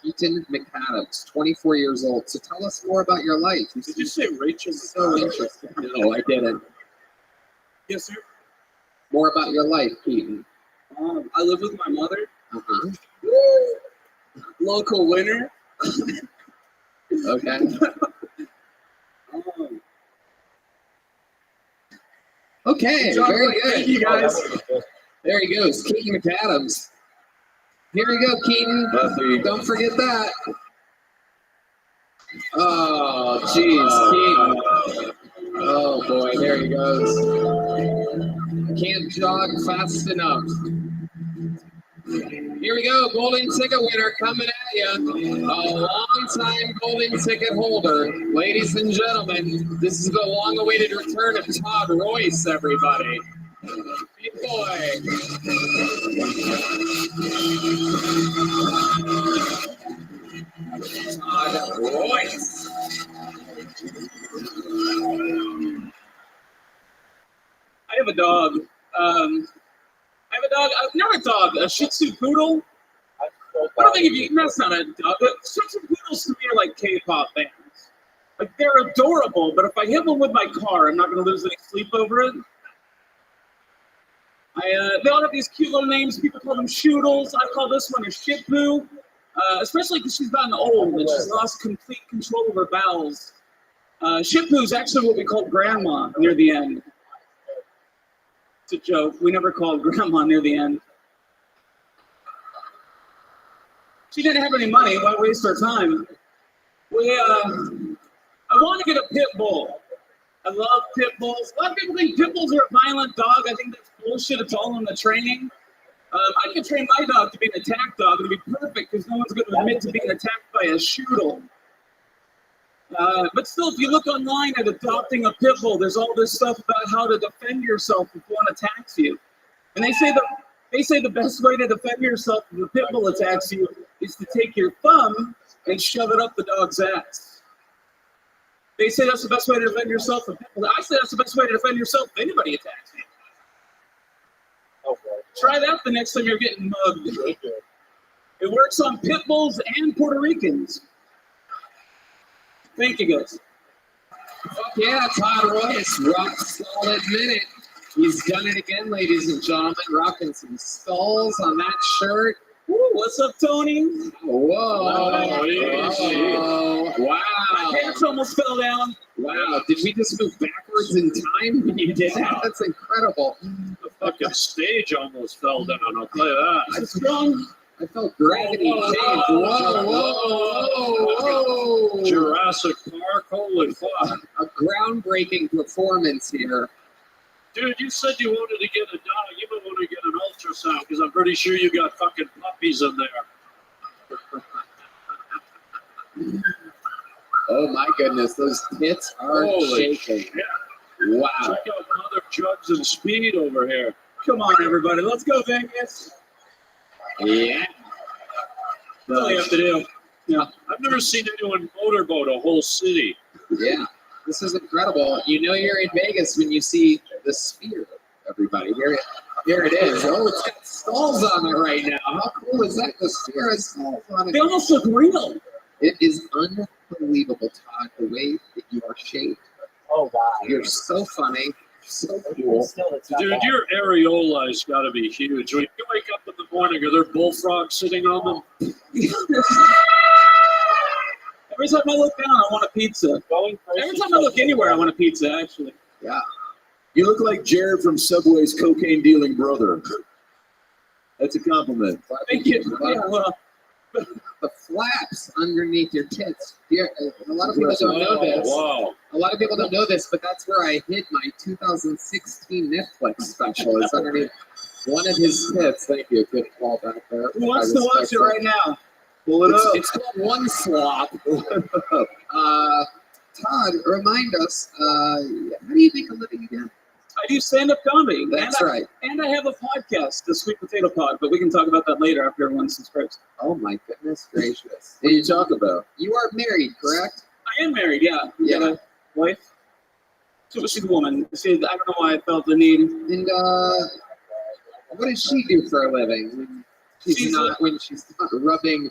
Keaton McAdams, 24 years old. So tell us more about your life. Did you say Rachel? So interesting. No, I didn't. Yes, sir. More about your life, Keaton. I live with my mother. Uh-huh. Local winner. Okay. Okay, very good. Thank you, guys. There he goes, Keaton McAdams. Here we go, Keaton. Don't forget that. Oh, jeez, Keaton. Oh, boy, there he goes. Can't jog fast enough. Here we go, golden ticket winner coming at you. A long-time golden ticket holder. Ladies and gentlemen, this is the long-awaited return of Todd Royce, everybody. Big boy. Todd Royce. I have a dog. I have a dog. Not a dog. A Shih Tzu poodle. I don't think if you. That's not a dog. But Shih Tzu poodles to me are like K-pop bands. Like they're adorable, but if I hit one with my car, I'm not going to lose any sleep over it. They all have these cute little names. People call them shoodles. I call this one a Shih Tzu, especially because she's gotten old and she's lost complete control of her bowels. Shih Tzu is actually what we called grandma near the end. It's a joke. We never called grandma near the end. She didn't have any money. Why waste our time? I want to get a pit bull. I love pit bulls. A lot of people think pit bulls are a violent dog. I think that's bullshit. It's all in the training. I could train my dog to be an attack dog. It'd be perfect because no one's going to admit to being attacked by a shoodle. But still, if you look online at adopting a pit bull, there's all this stuff about how to defend yourself if one attacks you. And they say the best way to defend yourself if a pit bull attacks you is to take your thumb and shove it up the dog's ass. They say that's the best way to defend yourself. I say that's the best way to defend yourself if anybody attacks you. Okay. Try that the next time you're getting mugged. It works on pit bulls and Puerto Ricans. Thank you, guys. Fuck yeah, Todd Royce, rock solid minute. He's done it again, ladies and gentlemen, rocking some skulls on that shirt. Woo, what's up, Tony? Whoa. Whoa. Wow. My pants almost fell down. Wow. Did we just move backwards in time when you did that? That's incredible. The fucking stage almost fell down, I'll tell you that. I felt gravity change. Whoa. Jurassic Park, holy fuck. A groundbreaking performance here. Dude, you said you wanted to get a dog. You might want to get an ultrasound because I'm pretty sure you got fucking puppies in there. Oh my goodness, those tits are shaking. Shit. Wow. Check out Mother Jugs and Speed over here. Come on, everybody. Let's go, Vegas. Yeah. That's all you have to do. Yeah. I've never seen anyone motorboat a whole city. Yeah. This is incredible. You know you're in Vegas when you see the sphere, everybody. Here it is. Oh, it's got skulls on it right now. How cool is that? The sphere has skulls on it. They almost look real. It is unbelievable, Todd, the way that you are shaped. Oh, wow. You're so funny. So cool. Dude, your areola's got to be huge. When you wake up in the morning, are there bullfrogs sitting on them? Every time I look down, I want a pizza. Every time I look anywhere, I want a pizza, actually. Yeah. You look like Jared from Subway's cocaine dealing brother. That's a compliment. Thank you. Yeah, well, the flaps underneath your tits. Here, a lot of people don't know this. Wow. A lot of people don't know this, but that's where I hid my 2016 Netflix special. Is underneath one of his tits. Thank you. Good call back there. Who wants to watch it right now? Pull it up. It's called One Slop. Todd, remind us, how do you make a living again? I do stand-up comedy. That's right. And I have a podcast, the Sweet Potato Pod, but we can talk about that later after everyone subscribes. Oh my goodness gracious. What do you talk about? You are married, correct? I am married, yeah. You got a wife? She's a woman. I don't know why I felt the need. And what does she do for a living? When she's not rubbing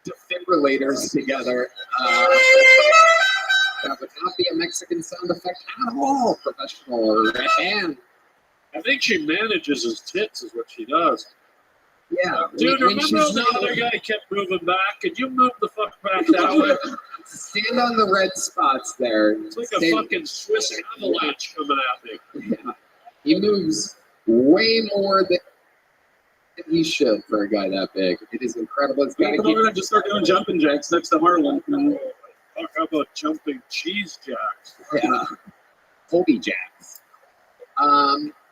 defibrillators together. That would not be a Mexican sound effect at all, professional band. I think she manages his tits is what she does. Yeah. Dude, remember the other guy kept moving back? Could you move the fuck back that way? Stand on the red spots there. It's like a fucking Swiss avalanche coming at me. Yeah. He moves way more than he should for a guy that big. It is incredible. It's got to come over and just start doing jumping jacks next to Harlan. Talk about jumping cheese jacks. Yeah. Colby jacks.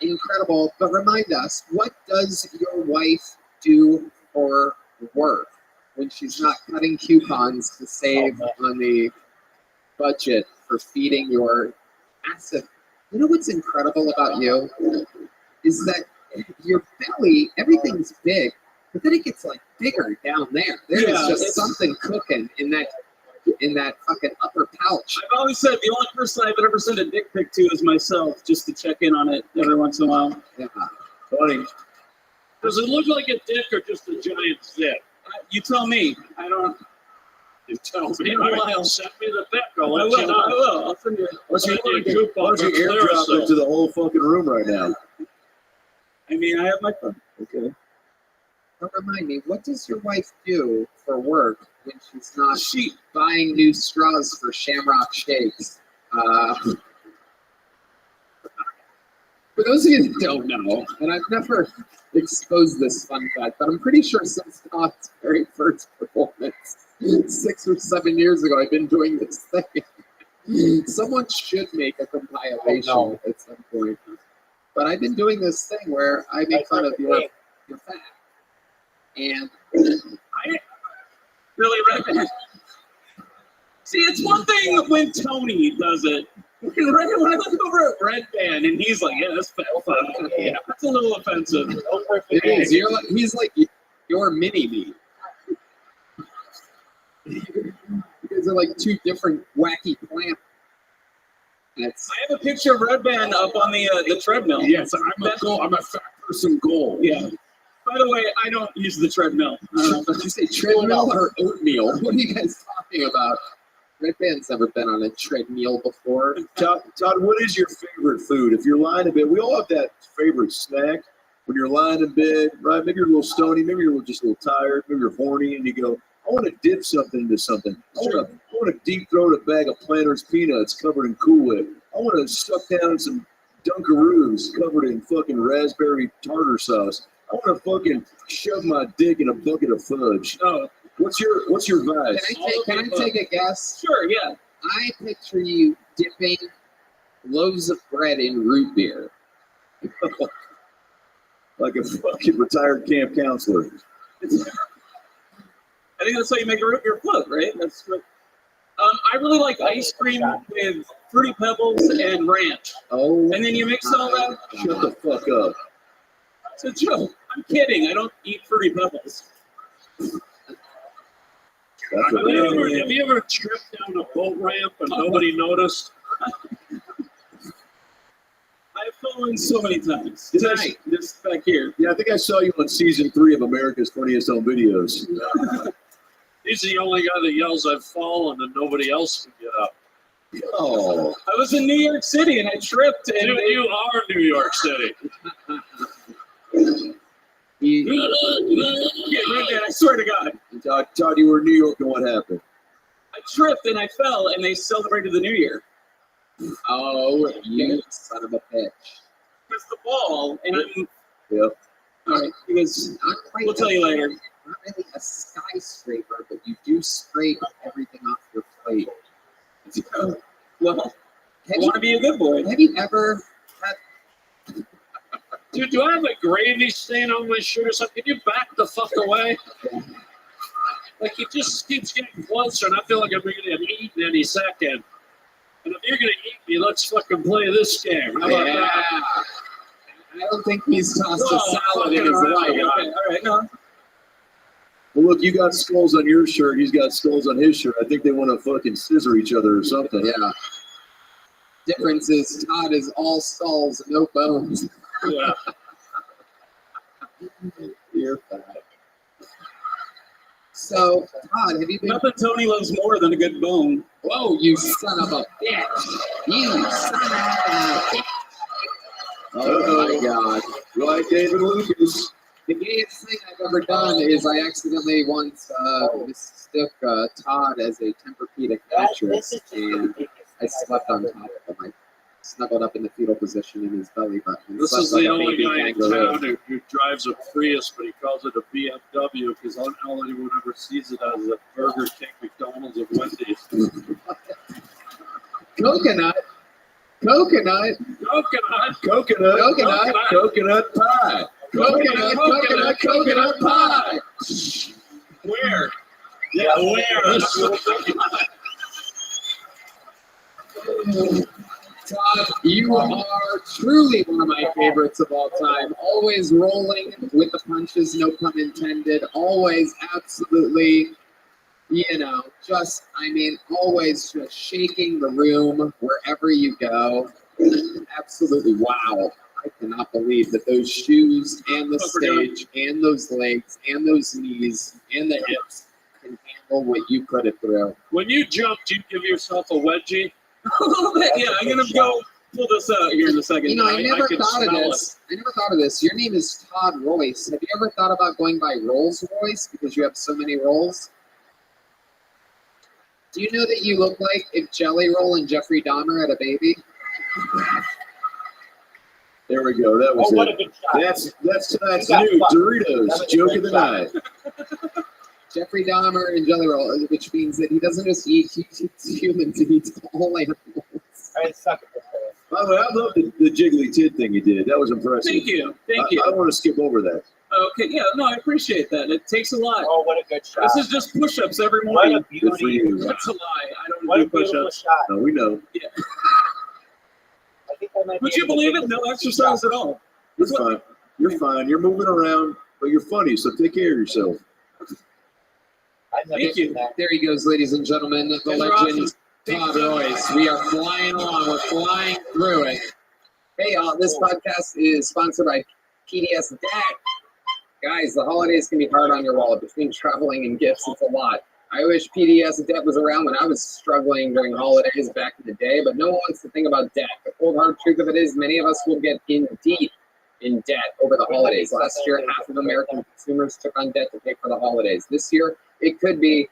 Incredible. But remind us, what does your wife do for work when she's not cutting coupons to save on the budget for feeding your massive? You know what's incredible about you is that your belly, everything's big, but then it gets like bigger down there. There's just something cooking in that fucking upper pouch. I've always said the only person I've ever sent a dick pic to is myself, just to check in on it every once in a while. Yeah. Funny. Does it look like a dick or just a giant zit? You tell me. I don't. You tell It's me. been a All right, while. send me the dick. I'll I let will. you know. I will. I'll send you. Why don't you Coupon airdrop it to the whole fucking room right now? I mean, I have my phone. Okay. Now remind me, what does your wife do for work when she's not buying new straws for Shamrock Shakes? For those of you that don't know, and I've never exposed this fun fact, but I'm pretty sure since Todd's very first performance 6 or 7 years ago, I've been doing this thing. Someone should make a compilation at some point. But I've been doing this thing where I make fun of your fat. And I really reckon. See, it's one thing when Tony does it. When I look over at Red Band and he's like, "Yeah, that's fat." Yeah, that's a little offensive. it is. He's like your mini me. You guys are like two different wacky plants. I have a picture of Red Band up on the treadmill. Yes, I'm a fat person goal. Yeah. By the way, I don't use the treadmill. Did you say treadmill or oatmeal? What are you guys talking about? Red Band's never been on a treadmill before. Todd, what is your favorite food? If you're lying in bed, we all have that favorite snack when you're lying in bed, right? Maybe you're a little stony, maybe you're just a little tired, maybe you're horny, and you go, I want to dip something into something. I want to deep throat a bag of Planters peanuts covered in Cool Whip. I want to suck down some Dunkaroos covered in fucking raspberry tartar sauce. I want to fucking shove my dick in a bucket of fudge. Oh, what's your vibe? Can I take a guess? Sure, yeah. I picture you dipping loaves of bread in root beer. Like a fucking retired camp counselor. I think that's how you make a root beer float, right? That's what. I really like ice cream with Fruity Pebbles and ranch. Oh. And then you mix all that. Shut the fuck up. It's a joke. I'm kidding. I don't eat Fruity Pebbles. Have you ever tripped down a boat ramp and nobody noticed? I've fallen so many times. Tonight, just back here. Yeah, I think I saw you on season 3 of America's Funniest Home Videos. He's the only guy that yells, "I've fallen," and nobody else can get up. Oh. I was in New York City and I tripped. And you are New York City. Yeah, right there, I swear to God. Todd, you were in New York and what happened? I tripped and I fell and they celebrated the New Year. Oh, you son of a bitch. It's the ball, and I'm. Yep. All right, because we'll tell you later. Not really a skyscraper, but you do scrape everything off your plate. Well, I want to be a good boy. Have you ever had... Dude, do I have a gravy stain on my shirt or something? Can you back the fuck away? Like, he just keeps getting closer, and I feel like I'm going to get eaten any second. And if you're going to eat me, let's fucking play this game. How about that? I don't think he's tossed a salad in his life. Okay, all right, no. Well, look, you got skulls on your shirt. He's got skulls on his shirt. I think they want to fucking scissor each other or something. Yeah. Difference is Todd is all skulls, no bones. Yeah. You're fat. So, Todd, have you been... Nothing Tony loves more than a good bone. Whoa, you son of a bitch. You son of a bitch. Oh, my God. Right, David Lucas. The gayest thing I've ever done is I accidentally once mistook Todd as a Tempur-Pedic mattress, and I slept on top of him. I snuggled up in the fetal position in his belly button. This is the only guy in town who drives a Prius, but he calls it a BMW because all anyone ever sees it as a Burger King, McDonald's, or Wendy's. Coconut pie. Coconut pie. Where? Yeah, where? Todd, you are truly one of my favorites of all time. Always rolling with the punches, no pun intended. Always absolutely, always just shaking the room wherever you go. Absolutely, wow. I cannot believe that those shoes and the stage and those legs and those knees and the hips can handle what you put it through. When you jump, do you give yourself a wedgie? A little bit, yeah. I'm gonna go pull this out here in a second. You know, I never can thought of smell this. I never thought of this. Your name is Todd Royce. Have you ever thought about going by Rolls Royce because you have so many rolls? Do you know that you look like if Jelly Roll and Jeffrey Dahmer had a baby? There we go. That was what it. a good shot. That's tonight's You got new fucked. Doritos That was a joke great of the shot. night. Jeffrey Dahmer and Jelly Roll, which means that he doesn't just eat humans, he eats all animals. I suck at this. By the way, I love the jiggly tid thing you did. That was impressive. Thank you. Thank you. I want to skip over that. Okay, yeah, no, I appreciate that. It takes a lot. Oh, what a good shot. This is just push-ups every What morning. a beauty. Good for you. That's a lie. I don't What do a beautiful push-ups. shot. No, we know. Yeah. I think I might Would be you able to believe take it? this No big exercise shot. at all. You're fine. You're fine. You're moving around, but you're funny, so take care of yourself. I've never Thank seen you. that. There he goes, ladies and gentlemen, the Guys are legend awesome. Thank Todd you so much. Royce. We are flying along. We're flying through it. Hey, y'all, this podcast is sponsored by PDS Debt. Guys, the holidays can be hard on your wallet. Between traveling and gifts, it's a lot. I wish PDS Debt was around when I was struggling during holidays back in the day, but no one wants to think about debt. The cold hard truth of it is many of us will get in deep in debt over the holidays. Last year, half of American consumers took on debt to pay for the holidays. This year, it could be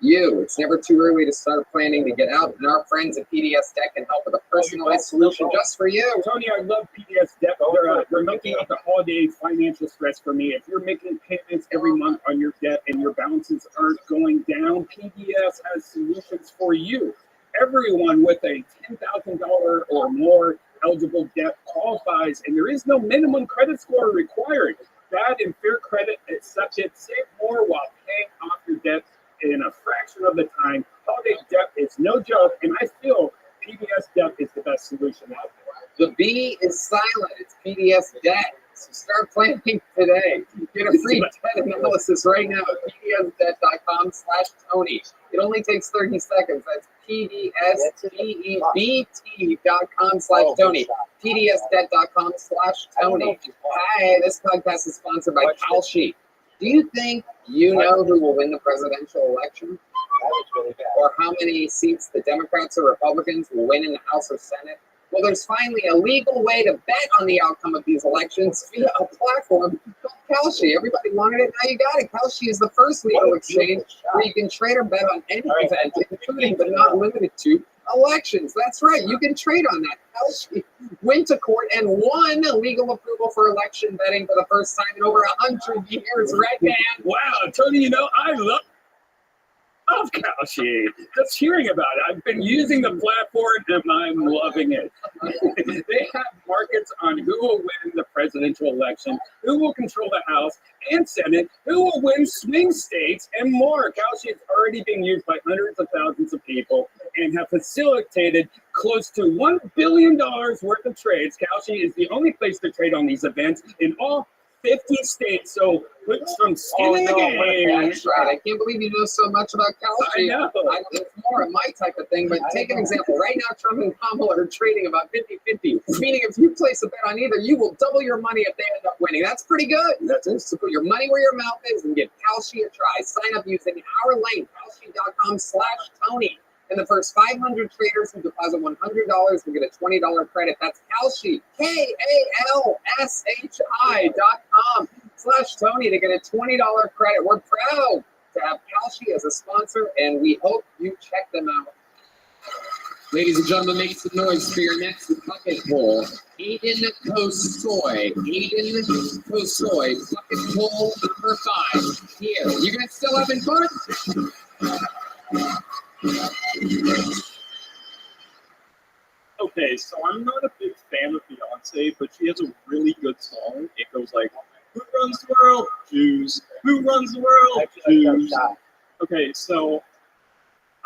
you. It's never too early to start planning to get out, and our friends at PDS Debt can help with a personalized solution just for you. Tony, I love PDS Debt. They're making up the holiday financial stress for me. If you're making payments every month on your debt and your balances aren't going down, PDS has solutions for you. Everyone with a $10,000 or more eligible debt qualifies, and there is no minimum credit score required. Bad and fair credit is such it. Save more while paying off your debt in a fraction of the time. Holiday debt is no joke, and I feel PDS Debt is the best solution out there. The B is silent. It's PDS Debt. So start planning today. Get a free debt analysis right now at pdsdebt.com/Tony. It only takes 30 seconds. That's pdsdebt.com/Tony. pdsdebt.com/Tony. Hi, this podcast is sponsored by Kalshi. Do you think you know who will win the presidential election? That was really bad. Or how many seats the Democrats or Republicans will win in the House or Senate? Well, there's finally a legal way to bet on the outcome of these elections via a platform called Kalshi. Everybody wanted it, now you got it. Kalshi is the first legal exchange where you can trade or bet on any event, including but not limited to elections. That's right, you can trade on that. Kalshi went to court and won legal approval for election betting for the first time in over 100 years. Right, man? Wow, Tony, you know, I love Kalshi. Just hearing about it. I've been using the platform and I'm loving it. They have markets on who will win the presidential election, who will control the House and Senate, who will win swing states, and more. Kalshi is already being used by hundreds of thousands of people and have facilitated close to $1 billion worth of trades. Kalshi is the only place to trade on these events in all 50 states, so put some skin in the game. That's right. I can't believe you know so much about Kalshi. I know. It's more of my type of thing, but take an example. Right now, Trump and Kamala are trading about 50-50, meaning if you place a bet on either, you will double your money if they end up winning. That's pretty good. That's it. So put your money where your mouth is and give Kalshi a try. Sign up using our link, kalshi.com/Tony. And the first 500 traders who deposit $100 will get a $20 credit. That's Kalshi, KALSHI.com/Tony to get a $20 credit. We're proud to have Kalshi as a sponsor, and we hope you check them out. Ladies and gentlemen, make some noise for your next bucket pull. Aiden Kosoy. Aiden Kosoy, bucket pull number 5. Here. You guys still having fun? Okay, so I'm not a big fan of Beyonce, but she has a really good song. It goes like, "Who runs the world? Jews. Who runs the world? Jews." Okay, so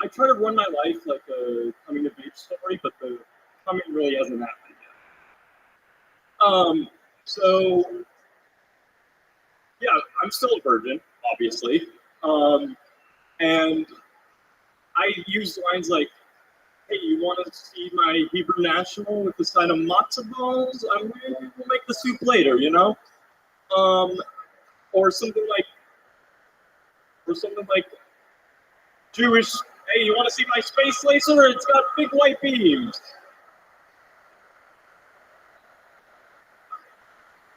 I try to run my life like a coming of age story, but the coming really hasn't happened yet. So yeah, I'm still a virgin, obviously, and I use lines like, hey, you want to see my Hebrew national with the side of matzo balls? We'll make the soup later, you know? Or something like Jewish, hey, you want to see my space laser? It's got big white beams.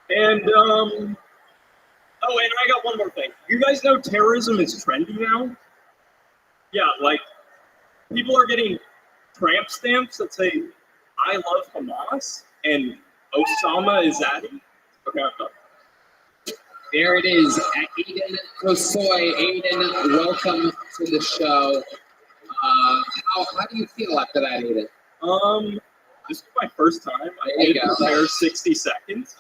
And, oh, and I got one more thing. You guys know terrorism is trendy now? Yeah, like, people are getting tramp stamps that say, I love Hamas, and Osama is Zaddy. Okay, I'm done. There it is, Aiden Kosoy. Aiden, welcome to the show. How do you feel after that, Aiden? This is my first time. I There you did go. prepare 60 seconds.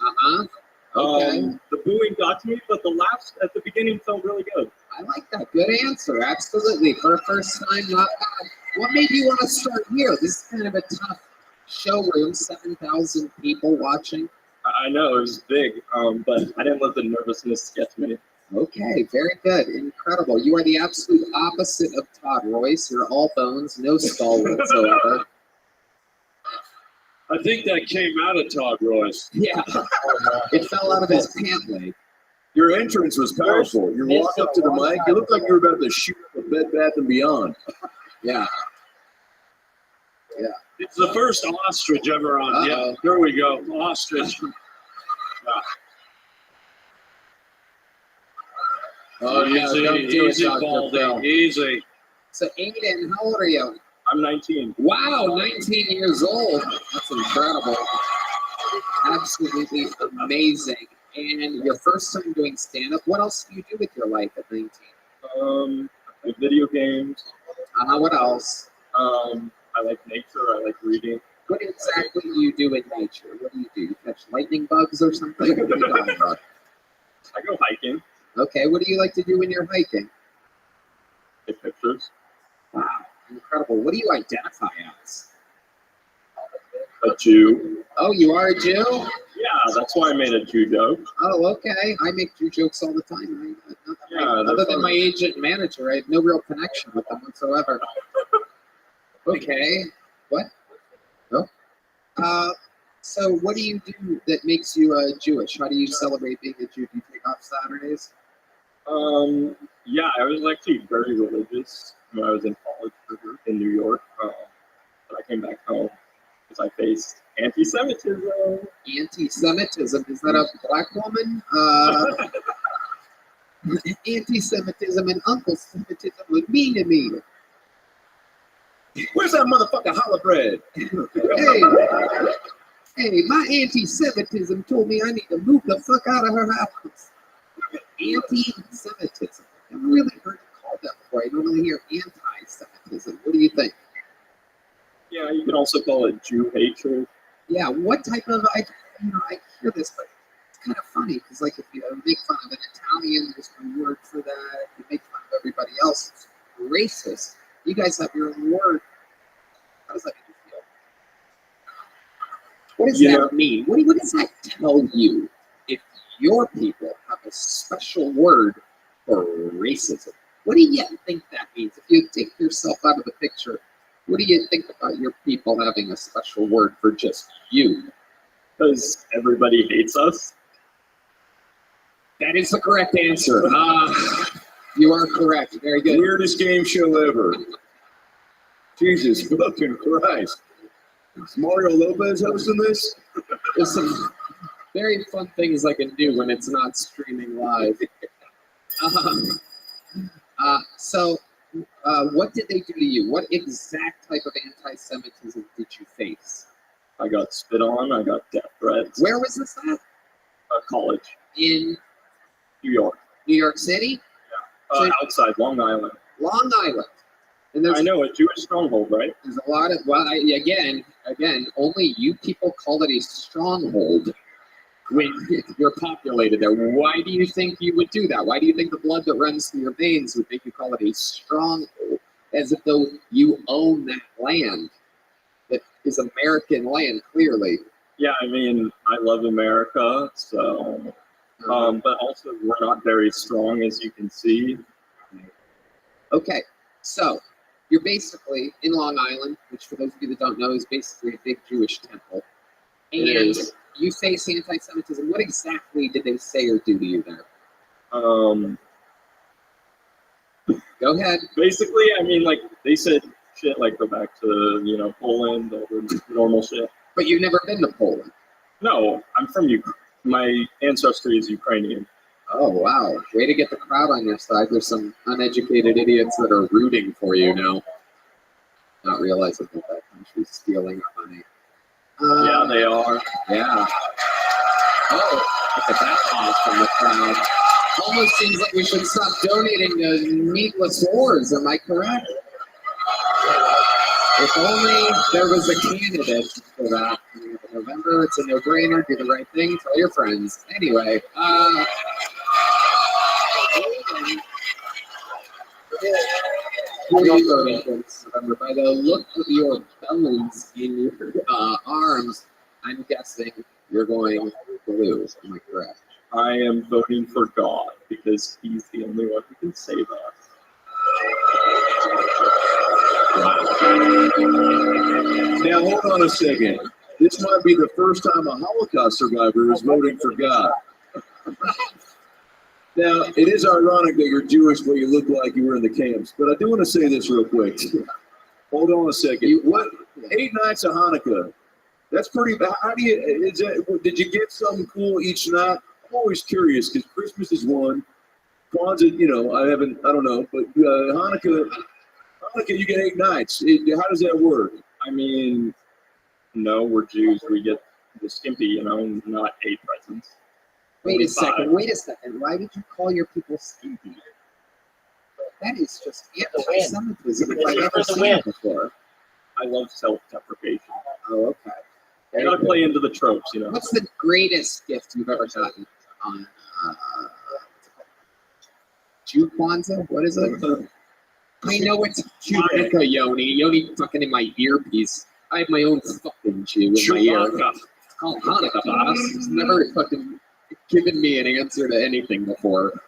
Okay. The booing got to me, but the laughs at the beginning felt really good. I like that. Good answer. Absolutely. For a first time, not bad. What made you want to start here? This is kind of a tough showroom, 7,000 people watching. I know, it was big, but I didn't let the nervousness get to me. Okay, very good. Incredible. You are the absolute opposite of Todd Royce. You're all bones, no skull whatsoever. I think that came out of Todd Royce. Yeah. It fell out of his pant leg. Your entrance was powerful. You walk up to the mic, you look like you were about to shoot up a Bed Bath & Beyond. Yeah. Yeah. It's the first ostrich ever on. Yeah, there we go. Ostrich. Oh, yeah, Easy, don't do it, easy, Dr. Baldy. Phil. Easy. So, Aiden, how old are you? I'm 19. Wow, 19 years old. That's incredible. Absolutely amazing. And your first time doing stand-up, what else do you do with your life at 19? I play video games. What else? I like nature. I like reading. What exactly do you do in nature? What do? You catch lightning bugs or something? What are you talking about? I go hiking. Okay, what do you like to do when you're hiking? Take pictures. Wow, incredible. What do you identify as? A Jew. Oh, you are a Jew? Yeah, that's why I made a Jew joke. Oh, okay. I make Jew jokes all the time. Yeah, Other than my agent and manager, I have no real connection with them whatsoever. Okay. What? No? So what do you do that makes you Jewish? How do you celebrate being a Jew? Do you take off Saturdays? Yeah, I was actually very religious when I was in college in New York. But I came back home because I faced anti-Semitism. Anti-Semitism? Is that a black woman? Anti-Semitism and Uncle Semitism would mean to me. Where's that motherfucking challah bread? Hey, my anti-Semitism told me I need to move the fuck out of her house. Anti-Semitism. I've never really heard it called that before. I normally hear anti-Semitism. What do you think? Yeah, you can also call it Jew hatred. Yeah, what type of, I hear this, but it's kind of funny, because like if you make fun of an Italian, there's no word for that. If you make fun of everybody else, it's racist. You guys have your own word. How does that make you feel? What does that mean? What does that tell you if your people have a special word for racism? What do you think that means? If you take yourself out of the picture, what do you think about your people having a special word for just you? Because everybody hates us. That is the correct answer. You are correct. Very good. Weirdest game show ever. Jesus fucking Christ. Is Mario Lopez hosting this? There's some very fun things I can do when it's not streaming live. So, what did they do to you? What exact type of anti-Semitism did you face? I got spit on. I got death threats. Where was this at? College. In New York. New York City? Yeah. Outside Long Island. Long Island. And I know, a Jewish stronghold, right? There's a lot of, well, again, only you people call it a stronghold when you're populated there. Why do you think you would do that? Why do you think the blood that runs through your veins would make you call it a stronghold, as if though you own that land that is American land, clearly? Yeah, I mean, I love America, so, but also we're not very strong, as you can see. Okay, so You're basically in Long Island, which for those of you that don't know is basically a big Jewish temple. It And is. you face anti-Semitism. What exactly did they say or do to you there? Go ahead. Basically, I mean, like, they said shit like go back to, Poland, all the normal shit. But you've never been to Poland? No, I'm from Ukraine. My ancestry is Ukrainian. Oh, wow. Way to get the crowd on your side. There's some uneducated idiots that are rooting for you now. Not realizing that that country's stealing our money. Yeah, they are. Yeah. Oh, look at that pause from the crowd. Almost seems like we should stop donating to needless wars. Am I correct? If only there was a candidate for that. In November, it's a no-brainer. Do the right thing. Tell your friends. Anyway, who are you voting for this November? By the look of your bellies in your arms, I'm guessing you're going blue. Am I correct? I am voting for God because he's the only one who can save us. Now, hold on a second. This might be the first time a Holocaust survivor is voting for God. Now, it is ironic that you're Jewish, but you look like you were in the camps. But I do want to say this real quick. Hold on a second. What? 8 nights of Hanukkah. That's pretty. How do you? Did you get something cool each night? I'm always curious because Christmas is one. Kwanzaa, I don't know, but Hanukkah, you get 8 nights. How does that work? I mean, no, we're Jews. We get the skimpy, not 8 presents. Wait a 25. second. Why would you call your people skimpy? That is just anti-Semitism if I've ever seen it before. I love self-deprecation. Oh, okay. You gotta play into the tropes, What's the greatest gift you've ever gotten on Jew Kwanzaa? What is it? I know it's Hanukkah, Yoni. Yoni fucking in my earpiece. I have my own fucking Jew in my ear. It's called Hanukkah, boss. It's never fucking given me an answer to anything before.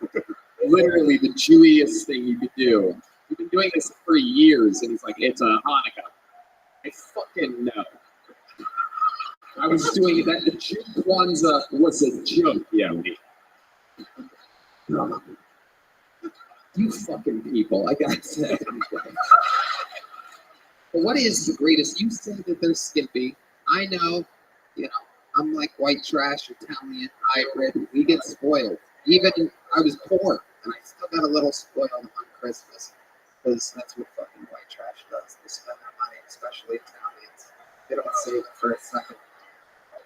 Literally the Jewiest thing you could do. We've been doing this for years, and he's like, it's a Hanukkah. I fucking know. I was doing that. The Jew Kwanzaa was a joke, Yoni. You fucking people, I gotta say. But what is the greatest? You say that they're skimpy. I know, I'm like white trash, Italian, hybrid. We get spoiled. Even I was poor, and I still got a little spoiled on Christmas. Because that's what fucking white trash does. They spend their money, especially Italians. They don't save it for a second.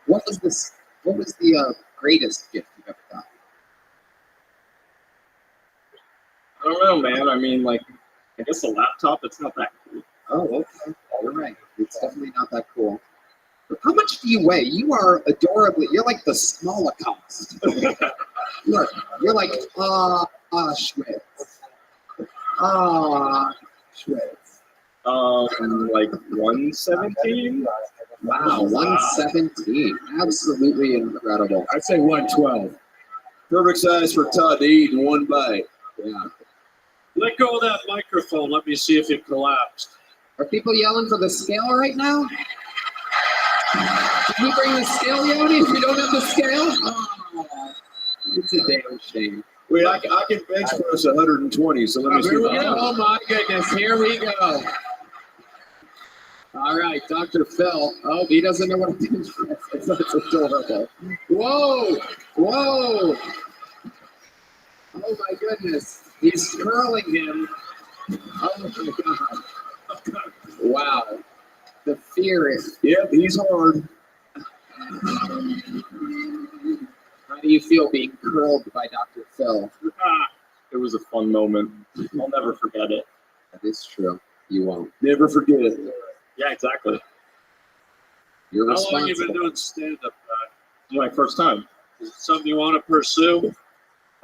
What was the greatest gift you've ever gotten? I don't know, man. I mean, I guess a laptop, it's not that cool. Oh, okay. You're right. It's definitely not that cool. But how much do you weigh? You are adorably, you're like the Smolocaust. You're like, Schwitz. Schwitz. Like 117? Wow, 117. Absolutely incredible. I'd say 112. Perfect size for Todd to eat in one bite. Yeah. Let go of that microphone. Let me see if it collapsed. Are people yelling for the scale right now? Did we bring the scale, Yoni? If we don't have the scale? Oh, it's a damn shame. Wait, I can bench press 120, so let me see. Here we go. Oh my goodness, here we go. All right, Dr. Phil. Oh, he doesn't know what a bench press is. That's adorable. Whoa, whoa. Oh my goodness, he's curling him. Oh my God. Wow. The fear is. Yep, he's hard. How do you feel being curled by Dr. Phil? It was a fun moment. I'll never forget it. That is true. You won't. Never forget it. Yeah, exactly. You're How long have you responsible. been doing stand-up? My first time. Is it something you want to pursue?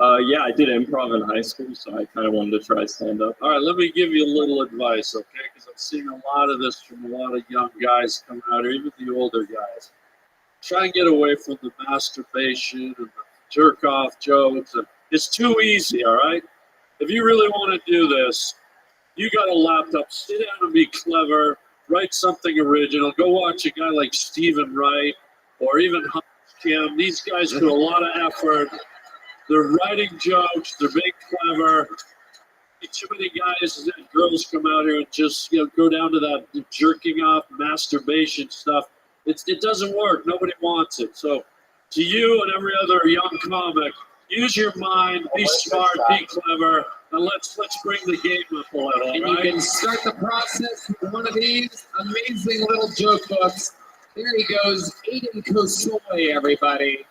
Yeah, I did improv in high school, so I kind of wanted to try stand-up. All right, let me give you a little advice, okay? Because I'm seeing a lot of this from a lot of young guys coming out, or even the older guys. Try and get away from the masturbation and the jerk-off jokes. It's too easy, all right? If you really want to do this, You got a laptop. Sit down and be clever. Write something original. Go watch a guy like Stephen Wright or even Hans Kim. These guys put a lot of effort. They're writing jokes. They're being clever. Too many guys and girls come out here and just go down to that jerking off, masturbation stuff. It doesn't work. Nobody wants it. So to you and every other young comic, use your mind, be smart, be clever, and let's bring the game up a little. And right? you can start the process with one of these amazing little joke books. There he goes, Aiden Kosoy, everybody.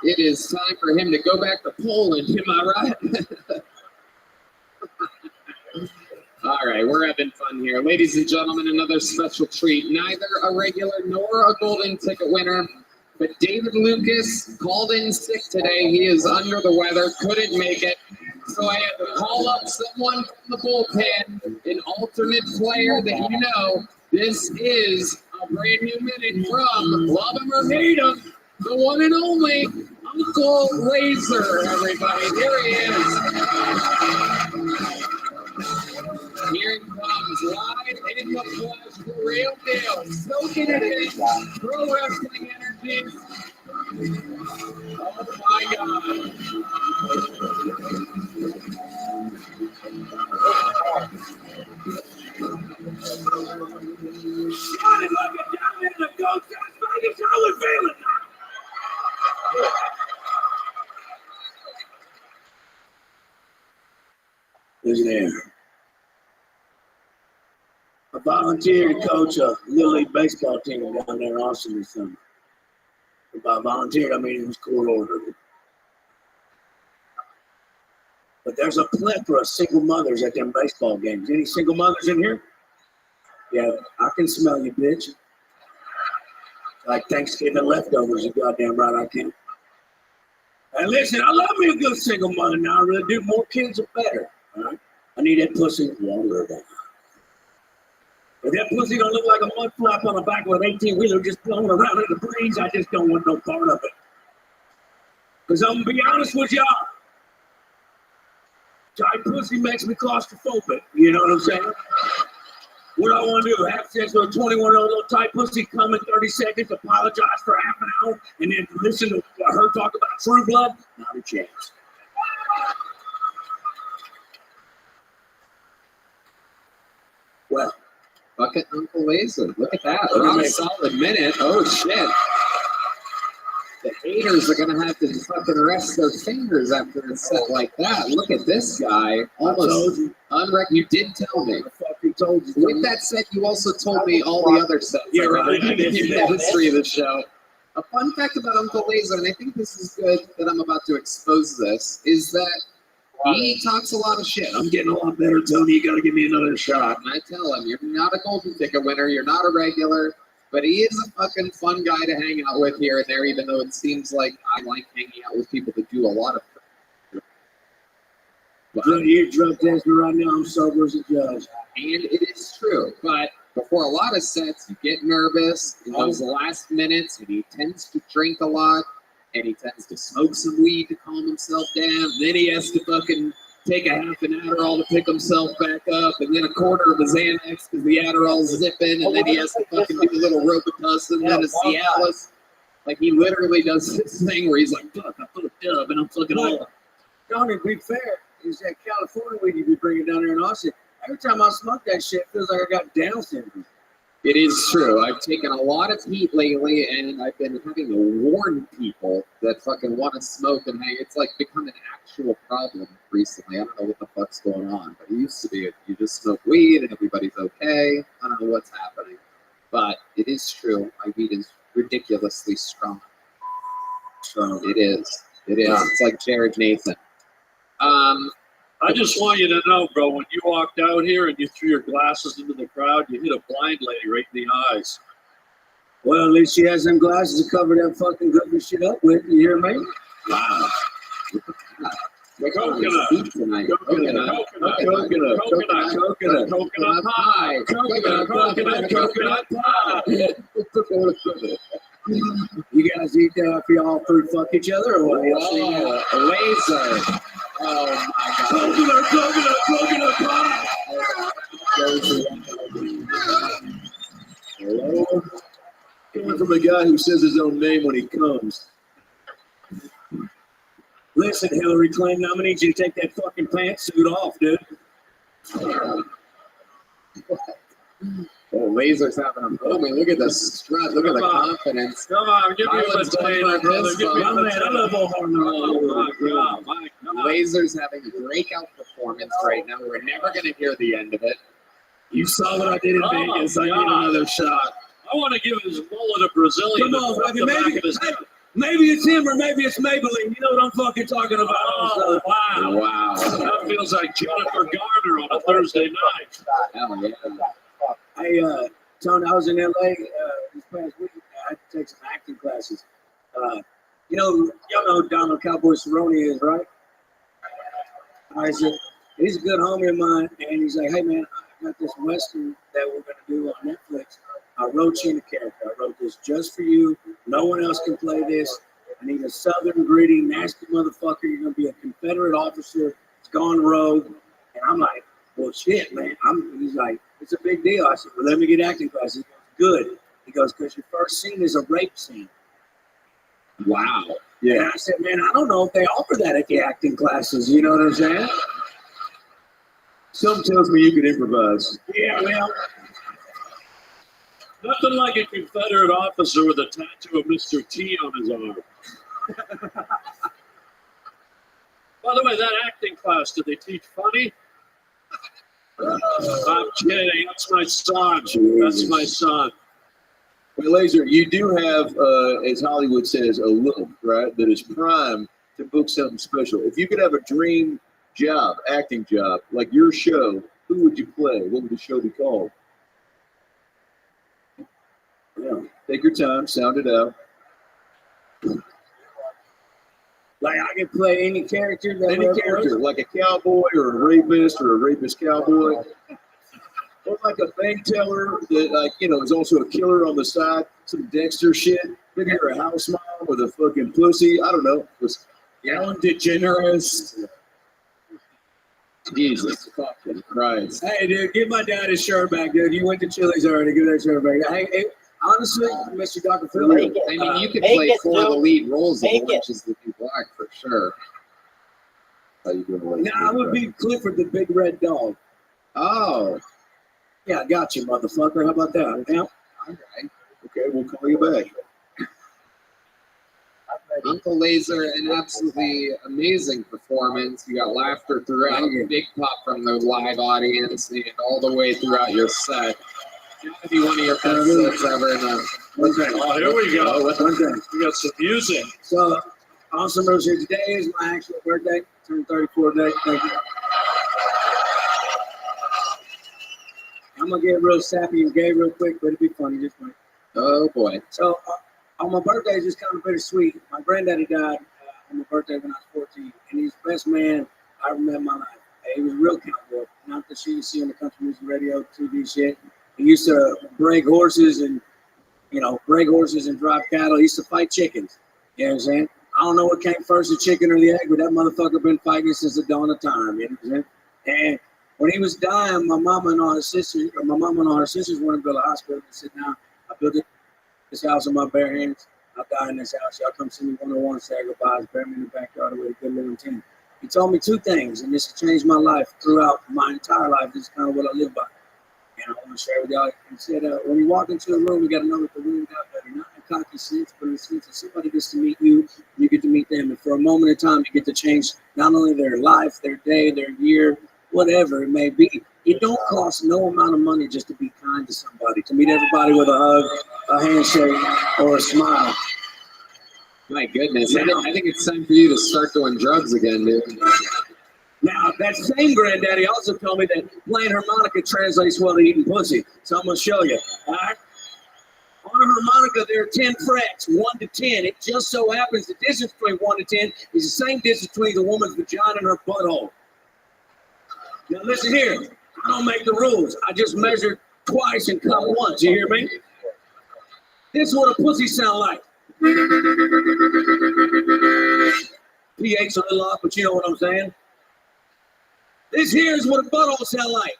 It is time for him to go back to Poland, am I right? All right, we're having fun here. Ladies and gentlemen, another special treat. Neither a regular nor a golden ticket winner, but David Lucas called in sick today. He is under the weather, couldn't make it. So I had to call up someone from the bullpen, an alternate player that you know. This is a brand new minute from Love Him or Hate Him, the one and only Uncle Laser, everybody. There he is. Here it comes, live in the flesh, the real deal. Soaking it in, pro wrestling energy. Oh my God. Johnny, look at Johnny in the Ghost Vegas. How we feeling now? Listen here. I volunteered to coach a Little League baseball team down there in Austin this summer. By volunteered, I mean it was court ordered. But there's a plethora of single mothers at them baseball games. Any single mothers in here? Yeah, I can smell you, bitch. Like Thanksgiving leftovers, you goddamn right I can. And listen, I love me a good single mother now. I really do. More kids are better. All right? I need that pussy longer than. If that pussy don't look like a mud flap on the back of an 18-wheeler just blowing around in the breeze, I just don't want no part of it. Because I'm going to be honest with y'all. Tight pussy makes me claustrophobic. You know what I'm saying? What I want to do, have sex with a 21-year-old little tight pussy, come in 30 seconds, apologize for half an hour, and then listen to her talk about True Blood? Not a chance. Well, Bucket Uncle Laser. Look at that. Around a solid minute. Oh, shit. The haters are going to have to fucking rest their fingers after a set like that. Look at this guy. Almost unrecognized. You did tell me. I fucking told you. With that set, you also told me all the other sets. Yeah, right. In the history of the show. A fun fact about Uncle Laser, and I think this is good that I'm about to expose this, is that he talks a lot of shit. I'm getting a lot better, Tony. You got to give me another shot. And I tell him, you're not a golden ticket winner. You're not a regular. But he is a fucking fun guy to hang out with here and there, even though it seems like I like hanging out with people that do a lot of You're drug testing right now. I'm sober as a judge. And it is true. But before a lot of sets, you get nervous in those last minutes, and he tends to drink a lot, and he tends to smoke some weed to calm himself down. Then he has to fucking take a half an Adderall to pick himself back up, and then a quarter of a Xanax because the Adderall's zipping, and then he has to fucking do a little Robitussin, and then a Cialis. Like, he literally does this thing where he's like, fuck, I fucked up, and I'm fucking old. Tony, to be fair, is that California weed you be bringing down here in Austin. Every time I smoke that shit, it feels like I got Down syndrome. It is true. I've taken a lot of heat lately, and I've been having to warn people that fucking want to smoke, and hey, it's like become an actual problem recently. I don't know what the fuck's going on, but it used to be you just smoke weed and everybody's okay. I don't know what's happening, but it is true. My weed is ridiculously strong. So it is. It is. It's like Jared Nathan. I just want you to know, bro, when you walked out here and you threw your glasses into the crowd, you hit a blind lady right in the eyes. Well, at least she has them glasses to cover that fucking goofy shit up with. You hear me? Wow. Coconut pie. Coconut pie. You guys eat that after y'all three fuck each other or what? Laser. Oh my God. Coconut pie. Hello? Coming from a guy who says his own name when he comes. Listen, Hillary Clinton, I'm gonna need you to take that fucking pantsuit off, dude. Oh, Laser's having a moment. Look at the strut. Look at the confidence. Come on, give me a Island's going potato, for brother. this Give me a one. potato. I love old hard Oh, my God. Laser's having a breakout performance right now. We're never going to hear the end of it. You saw what I did in Vegas. I need another shot. I want to give his mullet a Brazilian. Come on, to fucking the back maybe, of his head. maybe it's him or maybe it's Maybelline. You know what I'm fucking talking about. Oh, wow. Wow. That feels like Jennifer Garner on a Thursday night. Hell yeah. Hey, Tony, I was in LA this past week. I had to take some acting classes. Y'all know Donald Cowboy Cerrone is, right? I said, he's a good homie of mine, and he's like, hey, man, I got this Western that we're going to do on Netflix. I wrote you in a character. I wrote this just for you. No one else can play this. I need a southern, gritty, nasty motherfucker. You're going to be a Confederate officer. It's gone rogue. And I'm like, well, shit, man. He's like, it's a big deal. I said, well, let me get acting classes. He goes, good. He goes, because your first scene is a rape scene. Wow. Yeah. And I said, man, I don't know if they offer that at the acting classes. You know what I'm saying? Something tells me you could improvise. Yeah, well. Nothing like a Confederate officer with a tattoo of Mr. T on his arm. By the way, that acting class, did they teach funny? I'm kidding. That's my son. That's my son. Well, Laser, you do have, as Hollywood says, a look, right, that is prime to book something special. If you could have a dream job, acting job, like your show, who would you play? What would the show be called? Yeah. Take your time, sound it out. Like I can play any character. Any character, like a cowboy or a rapist cowboy. Or like a bank teller that, like, you know, is also a killer on the side. Some Dexter shit. Maybe you're a house mom with a fucking pussy. I don't know. Ellen DeGeneres. Jesus fucking Christ. Hey, dude, give my dad his shirt back, dude. You went to Chili's already. Give that shirt back. Hey, honestly, Mr. Dr. Phil. I mean, you could play four of the lead roles of Orange is the New Black for sure. How you doing? Nah, I would be Clifford the Big Red Dog. Oh. Yeah, I got you, motherfucker. How about that? Yeah. All right. Okay, we'll call you back. Uncle Laser, an absolutely amazing performance. You got laughter throughout, big pop from the live audience, and all the way throughout your set. Gotta be one of your best sets ever in a. Oh, here we go. Okay. We got some music. So, awesome news here. Today is my actual birthday. Turned 34 today. Thank you. I'm gonna get real sappy and gay real quick, but it'll be funny. Just funny. Oh boy. So on my birthday, it's just kind of bittersweet. My granddaddy died on my birthday when I was 14, and he's the best man I ever met in my life. He was a real cowboy, not the shit you see on the country music radio, TV shit. He used to break horses and drive cattle. He used to fight chickens. You know what I'm saying? I don't know what came first, the chicken or the egg, but that motherfucker been fighting since the dawn of time. You know what I'm saying? And when he was dying, my mama and all her sisters wanted to go to the hospital. They said, "Now I built this house on my bare hands. I'll die in this house. Y'all come see me 101, say goodbyes, bury me in the backyard with a good living team." He told me two things, and this has changed my life throughout my entire life. This is kind of what I live by. And I want to share with y'all. He said, when you walk into a room, you got to know that the room got better. Not in a cocky sense, but in the sense that somebody gets to meet you, you get to meet them. And for a moment in time, you get to change not only their life, their day, their year, whatever it may be. It don't cost no amount of money just to be kind to somebody, to meet everybody with a hug, a handshake, or a smile. My goodness. I think it's time for you to start doing drugs again, dude. Now, that same granddaddy also told me that playing harmonica translates well to eating pussy. So I'm going to show you. All right? On a harmonica, there are 10 frets, 1 to 10. It just so happens the distance between 1 to 10 is the same distance between the woman's vagina and her butthole. Now, listen here. I don't make the rules. I just measure twice and cut once. You hear me? This is what a pussy sound like. pH a little off, but you know what I'm saying? This here's what a butthole sound like.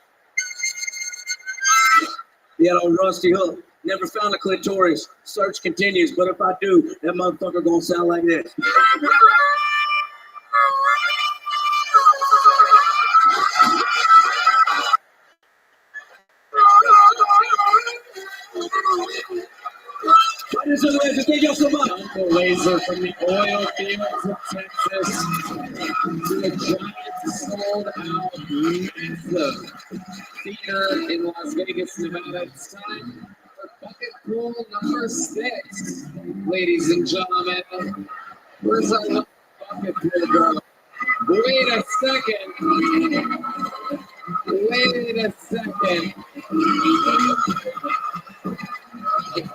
Yeah, old rusty hook. Never found a clitoris. Search continues, but if I do, that motherfucker gonna sound like this. What is the laser? Thank you so much. Uncle Laser from the oil fields of Texas to a giant sold out massive theater in Las Vegas, Nevada. It's time for bucket pool number 6, ladies and gentlemen. Where's our little bucket pool girl? Wait a second. Wait a second.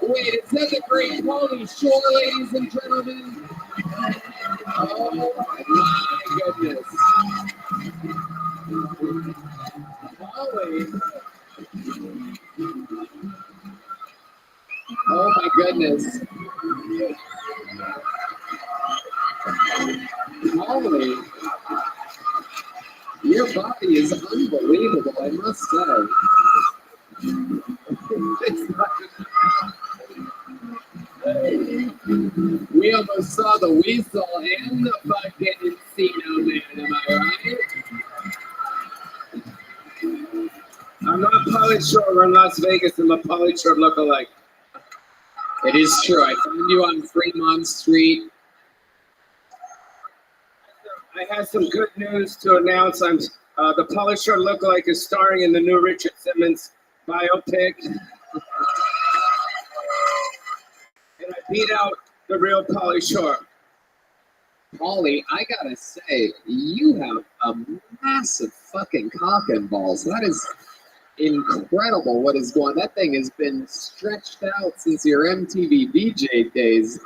Wait, is that the Great Pauly Shore, ladies and gentlemen? Oh my goodness. Pauly. Oh my goodness. Pauly, your body is unbelievable, I must say. It's not. We almost saw the weasel and the fucking Encino Man, am I right? I'm not Pauly Shore. We're in Las Vegas. I'm a Pauly Shore lookalike. It is true. I found you on Fremont Street. I have some good news to announce. I'm the Pauly Shore lookalike is starring in the new Richard Simmons biopic. And I beat out the real Pauly Shore. Pauly, I gotta say, you have a massive fucking cock and balls. That is incredible what is going on. That thing has been stretched out since your MTV VJ days.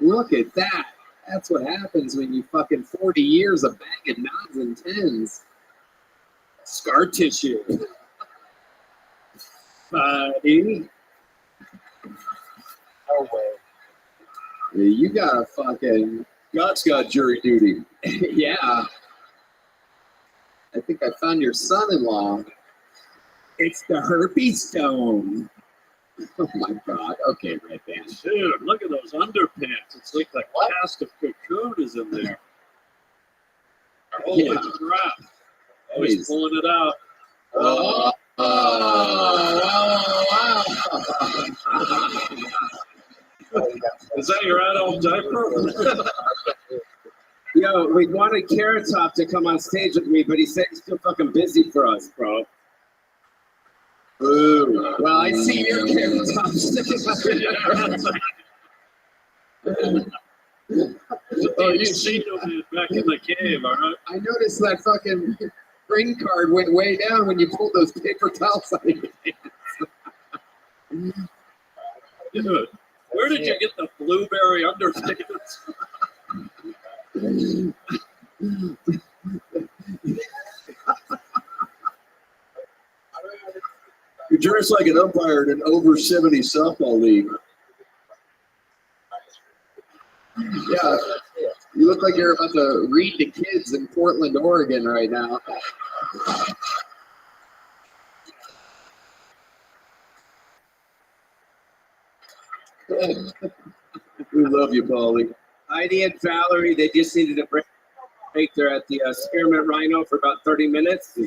Look at that. That's what happens when you fucking 40 years of banging 9s and 10s. Scar tissue. Buddy. No way. You got a fucking... God's got jury duty. Yeah. I think I found your son-in-law. It's the herpes stone. Oh my God. Okay, Red Band. Dude, look at those underpants. It's like the cast of Cocoon is in there. Holy crap. Oh, he's pulling it out. Oh, Is that your adult diaper? Yo, we wanted Carrot Top to come on stage with me, but he said he's too fucking busy for us, bro. Ooh. Well, I see your Carrot Top sticking Oh, you seen him back in the cave, all right? I noticed that fucking ring card went way down when you pulled those paper towels out of your hands. Dude, where did you get the blueberry underpants? You're dressed like an umpire in an over 70 softball league. Yeah, you look like you're about to read to kids in Portland, Oregon right now. We love you, Pauly. Heidi and Valerie, they just needed a break. They're at the Spearmint Rhino for about 30 minutes.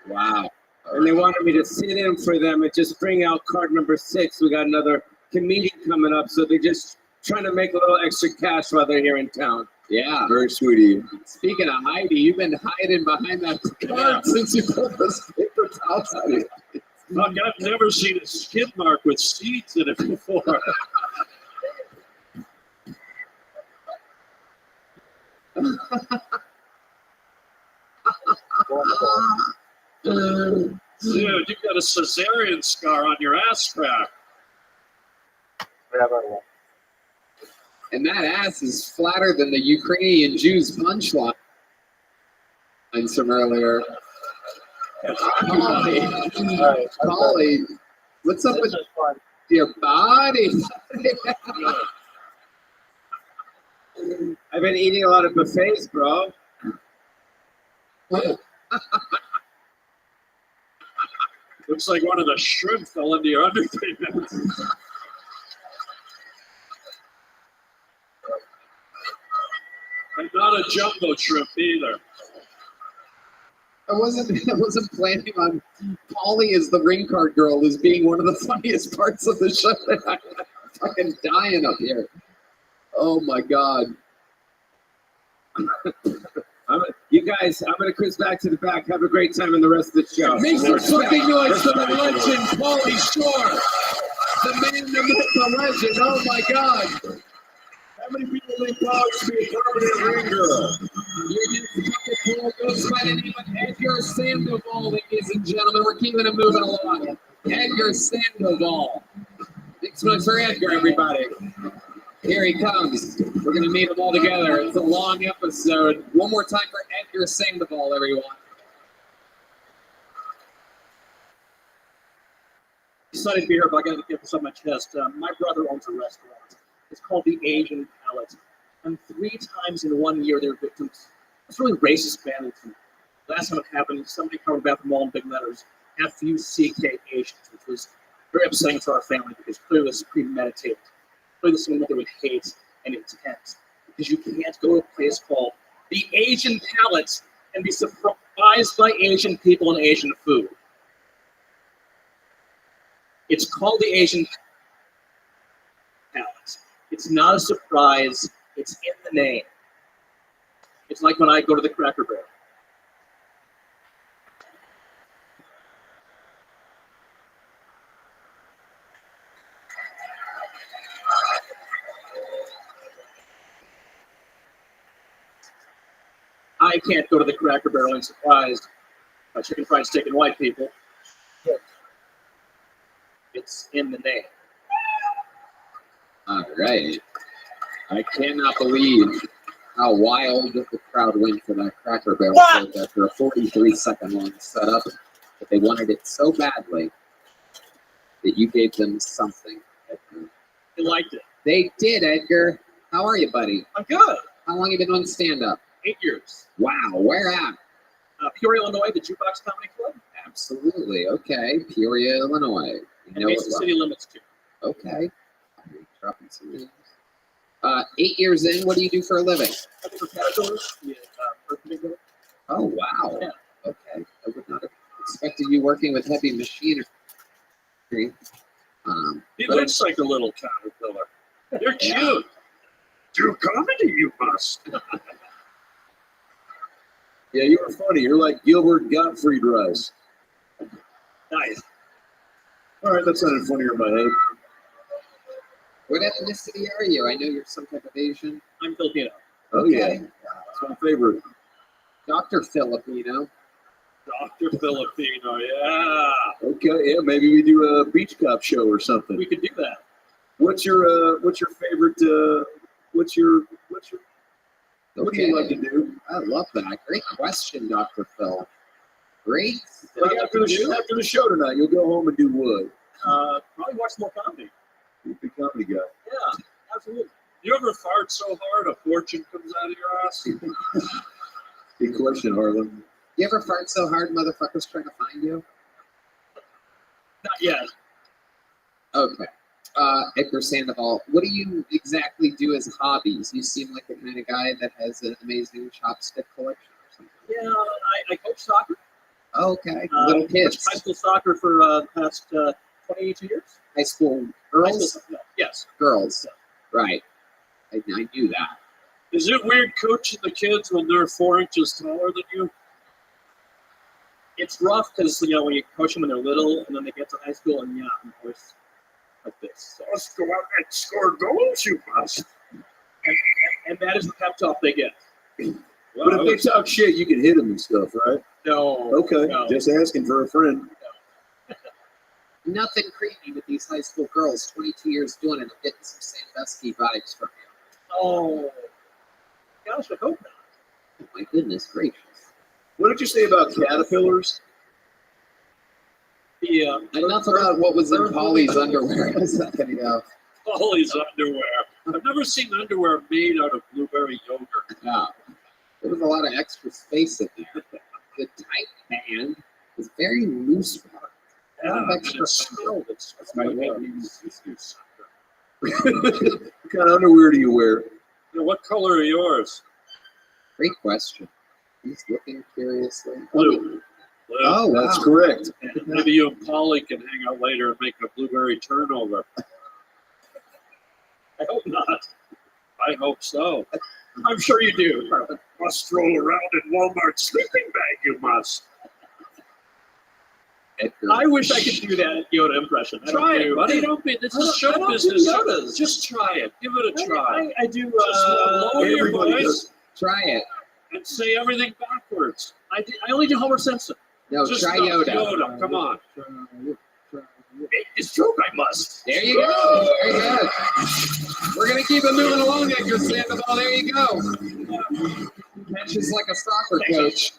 Wow. And they wanted me to sit in for them and just bring out card number 6. We got another comedian coming up, so they're just trying to make a little extra cash while they're here in town. Yeah. Very sweet of you. Speaking of Heidi, you've been hiding behind that card since you pulled those paper towels out of your face. Look, I've never seen a skid mark with seeds in it before. Dude, you've got a cesarean scar on your ass crack. And that ass is flatter than the Ukrainian Jews' punchline from earlier. Pauly, what's up with your body? I've been eating a lot of buffets, bro. Looks like one of the shrimp fell into your underpants. And not a jumbo shrimp either. I wasn't planning on Polly as the ring card girl as being one of the funniest parts of the show. I'm fucking dying up here. Oh my god. You guys, I'm gonna cruise back to the back. Have a great time in the rest of the show. Make some fucking noise for the legend, Pauly Shore. The man, the myth, the legend. Oh my god. How many people think Pauly should be a permanent ring girl? Your next bucket pool goes by the name of Edgar Sandoval, ladies and gentlemen. We're keeping it moving along. Edgar Sandoval. Thanks so much for Edgar, everybody. Here he comes. We're going to meet them all together. It's a long episode. One more time for Edgar Sandoval, everyone. Excited to be here, but I got to get this on my chest. My brother owns a restaurant. It's called the Asian Palette. And 3 times in 1 year, they're victims. It's really racist vandalism. Last time it happened, somebody covered about the mall in big letters, F-U-C-K Asians, which was very upsetting to our family because clearly this is premeditated. Clearly this is something that with hate and intent. Because you can't go to a place called the Asian Palette and be surprised by Asian people and Asian food. It's called the Asian Palette. It's not a surprise. It's in the name. It's like when I go to the Cracker Barrel. I can't go to the Cracker Barrel and surprised by chicken fried steak and white people. It's in the name. All right. I cannot believe how wild the crowd went for that Cracker Barrel joke after a 43-second long setup. But they wanted it so badly that you gave them something, Edgar. They liked it. They did, Edgar. How are you, buddy? I'm good. How long have you been doing stand-up? 8 years. Wow, where at? Peoria, Illinois, the Jukebox Comedy Club. Absolutely. Okay, Peoria, Illinois. You And know it Mason well. City Limits, too. Okay. Dropping some names. 8 years in, what do you do for a living? I think for Caterpillars. Yeah, Oh, wow. Yeah. Okay. I would not have expected you working with heavy machinery. He But looks like a little caterpillar. You're Yeah. cute. Do comedy, you must. Yeah, you were funny. You're like Gilbert Gottfried Rice. Nice. All right, that sounded funnier in my head. What ethnicity are you? I know you're some type of Asian. I'm Filipino. Oh, Okay. yeah. That's my favorite. Dr. Filipino. Dr. Filipino, yeah. Okay, yeah, maybe we do a beach cop show or something. We could do that. What's your favorite? What do you like to do? I love that. Great question, Dr. Phil. Great. Like after the show tonight, you'll go home and do what? Probably watch some more comedy. You're a big comedy guy. Yeah, absolutely. You ever fart so hard a fortune comes out of your ass? Good question, Harlan. You ever fart so hard motherfuckers trying to find you? Not yet. Okay. Edgar Sandoval, what do you exactly do as hobbies? You seem like the kind of guy that has an amazing chopstick collection or something. Yeah, I coach soccer. Okay. Little kids. High school soccer for the past 22 years. High school High girls? school, no, yes. Girls. Right. I knew that. Is it weird coaching the kids when they're 4 inches taller than you? It's rough because, when you coach them when they're little and then they get to high school and, of course, like this. So. Let's go out and score goals, you must. And that is the pep talk they get. But if they talk shit, you can hit them and stuff, right? No. Okay, No. just asking for a friend. Nothing creepy with these high school girls. 22 years doing it. I'm getting some Sandusky vibes from you. Oh. Gosh, I hope not. Oh, my goodness gracious. What did you say about caterpillars? Yeah. Enough about what was in Polly's underwear a second ago. Polly's underwear. I've never seen underwear made out of blueberry yogurt. Yeah. There was a lot of extra space in there. The tight extra smelled it. That's my What kind of underwear do you wear? Yeah, what color are yours? Great question. He's looking curiously. Blue. Oh, That's wow. correct. Maybe you and Polly can hang out later and make a blueberry turnover. I hope not. I hope so. I'm sure you do. Must roll around in Walmart sleeping bag, you must. I wish I could do that Yoda impression. I Try don't it, do- buddy. Don't be. This is I show don't do business. Yodas. Just try it. Give it a try. I do. Just lower your everybody voice Try it. and say everything backwards. I only do Homer Simpson. No, Just try go, Yoda. Come on. It's true. I must. There you go. Very good. We're going to keep it moving along, Edgar Sandoval. There you go. Catches like a soccer coach.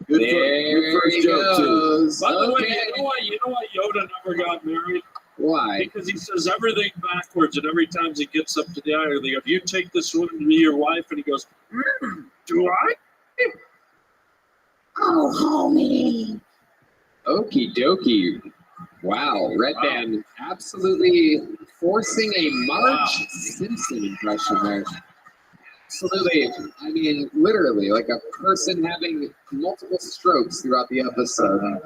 Good There first he joke, too. goes. By the way, Okay. you know why Yoda never got married? Why? Because he says everything backwards, and every time he gets up to the aisle, they go, "You take this woman to be your wife," and he goes, "Do I?" Oh, homie. Okie dokie. Wow, Red Band absolutely forcing a Marge Simpson impression there. Absolutely. I mean, literally, like a person having multiple strokes throughout the episode.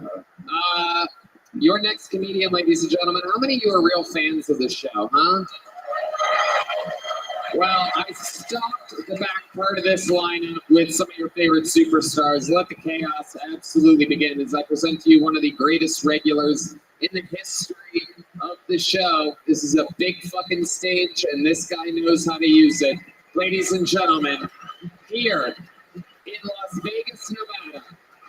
Your next comedian, ladies and gentlemen, how many of you are real fans of the show, huh? Well, I stopped the back part of this lineup with some of your favorite superstars. Let the chaos absolutely begin as I present to you one of the greatest regulars in the history of the show. This is a big fucking stage, and this guy knows how to use it. Ladies and gentlemen, here in Las Vegas, Nevada,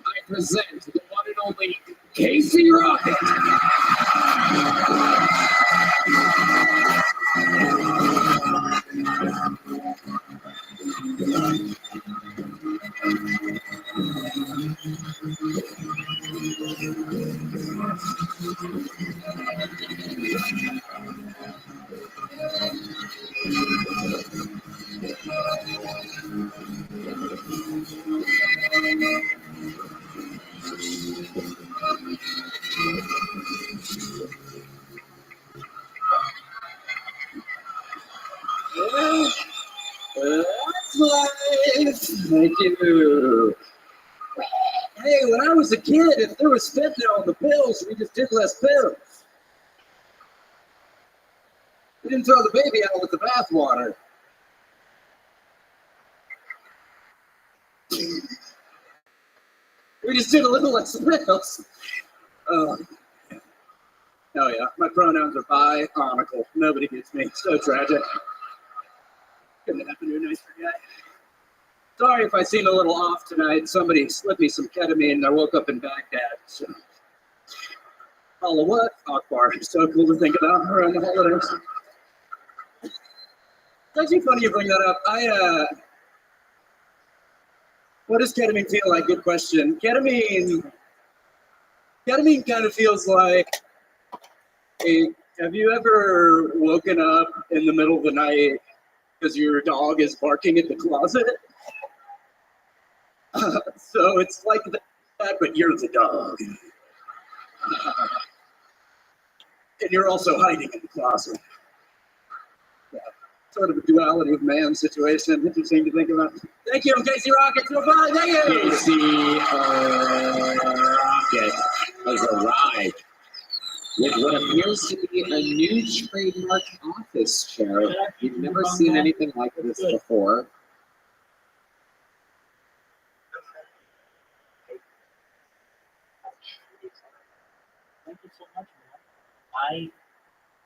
I present the one and only Casey Rocket. That's life. Thank you. Hey, when I was a kid, if there was fentanyl in the pills, we just did less pills. We didn't throw the baby out with the bathwater. We just did a little less pills. Oh yeah, my pronouns are bi, onical. Nobody gets me. So tragic. Couldn't happen to a nicer guy. Sorry if I seem a little off tonight. Somebody slipped me some ketamine and I woke up in Baghdad. So. Allah what? Akbar. So cool to think about around the holidays. It's actually funny you bring that up. What does ketamine feel like? Good question. Ketamine kind of feels like have you ever woken up in the middle of the night because your dog is barking at the closet? So it's like that, but you're the dog. And you're also hiding in the closet. Yeah, sort of a duality of man situation. Interesting to think about. Thank you, Casey Rocket. So far, thank you. Casey Rocket has arrived with what appears to be a new trademark office chair. You've never seen anything like this before. Thank you so much, man. I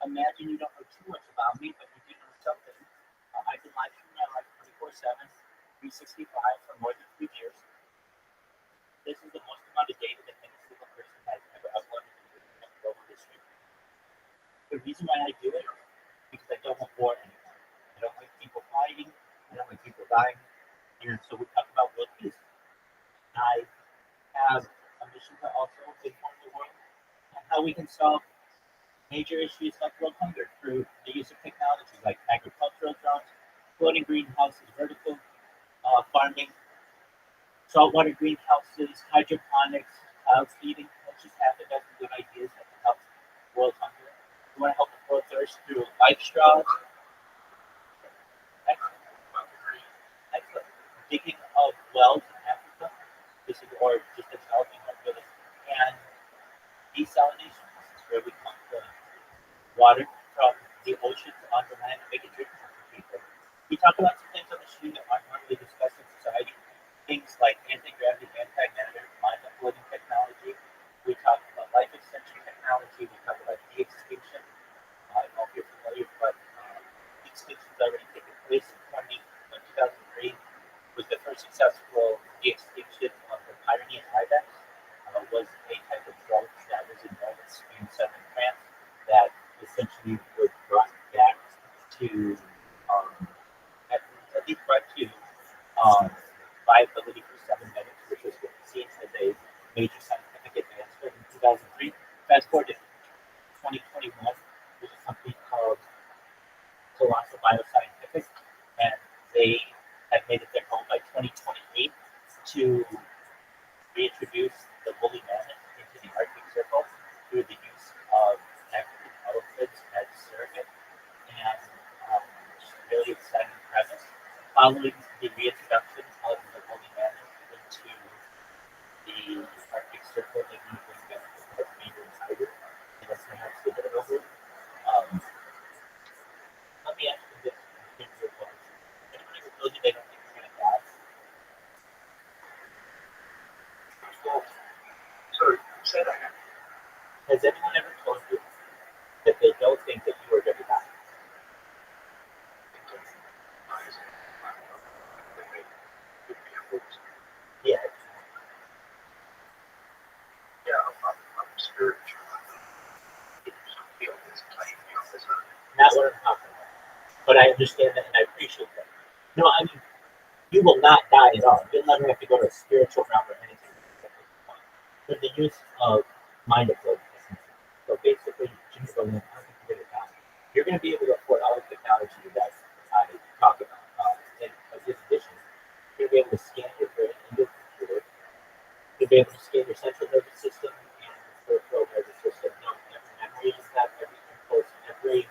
imagine you don't know too much about me, but you do know something. I've been live streaming my life 24/7, 365 for more than 3 years. This is the most amount of data that any single person has ever uploaded to the global history. The reason why I do it is because I don't want war anymore. I don't like people fighting. I don't like people dying. And so we talk about world peace. I have a mission to also inform the world on how we can solve major issues like world hunger through the use of technology like agricultural drones, floating greenhouses, vertical farming, saltwater greenhouses, hydroponics, cloud feeding. That's just half a dozen good ideas that can help world hunger. We want to help the world thirst through life straws. Excellent. Digging of wells in Africa, this is, or just developing like really, and desalination, this is where we pump the water from the oceans onto land and make it drinkable for people. We talk about some things on the show that aren't normally discussed in society, things like anti-gravity, anti-matter, mind-uploading technology. We talk about life extension technology. We talk about de-extinction. I don't know if you're familiar, but de-extinction's already taken place in 2003. Was the first successful de-extinction of the Pyrenean ibex. Was a type of drought that was enormous in southern France that essentially was brought back to at least brought to viability for 7 minutes, which was seen as a major scientific advancement in 2003. Fast forward to 2021, there's a company called Colossal Bioscientific, and they have made it their goal by 2028 to reintroduce the woolly mammoth into the Arctic Circle through the use of African elephants as a surrogate. And really exciting premise. Following the reintroduction of the woolly mammoth into the Arctic Circle, they need to bring back the Tasmanian tiger, and that's perhaps the bit over. Let me ask you this in terms of anybody who told you they don't think you're going to die? Sorry, say that again. Has anyone ever told you that they don't think that you are going to die? Yeah. Yeah, I'm spiritual. Not what I'm talking about. But I understand that and I appreciate that. No, I mean, you will not die at all. You'll never have to go to a spiritual realm or anything. But the use of mind uploading. So basically, I don't think you're going to die. You're going to be able to afford all the technology that I talk about. In addition, you're going to be able to scan your brain into the computer. You'll be able to scan your central nervous system and your peripheral nervous system. Know every memory you have, every impulse, every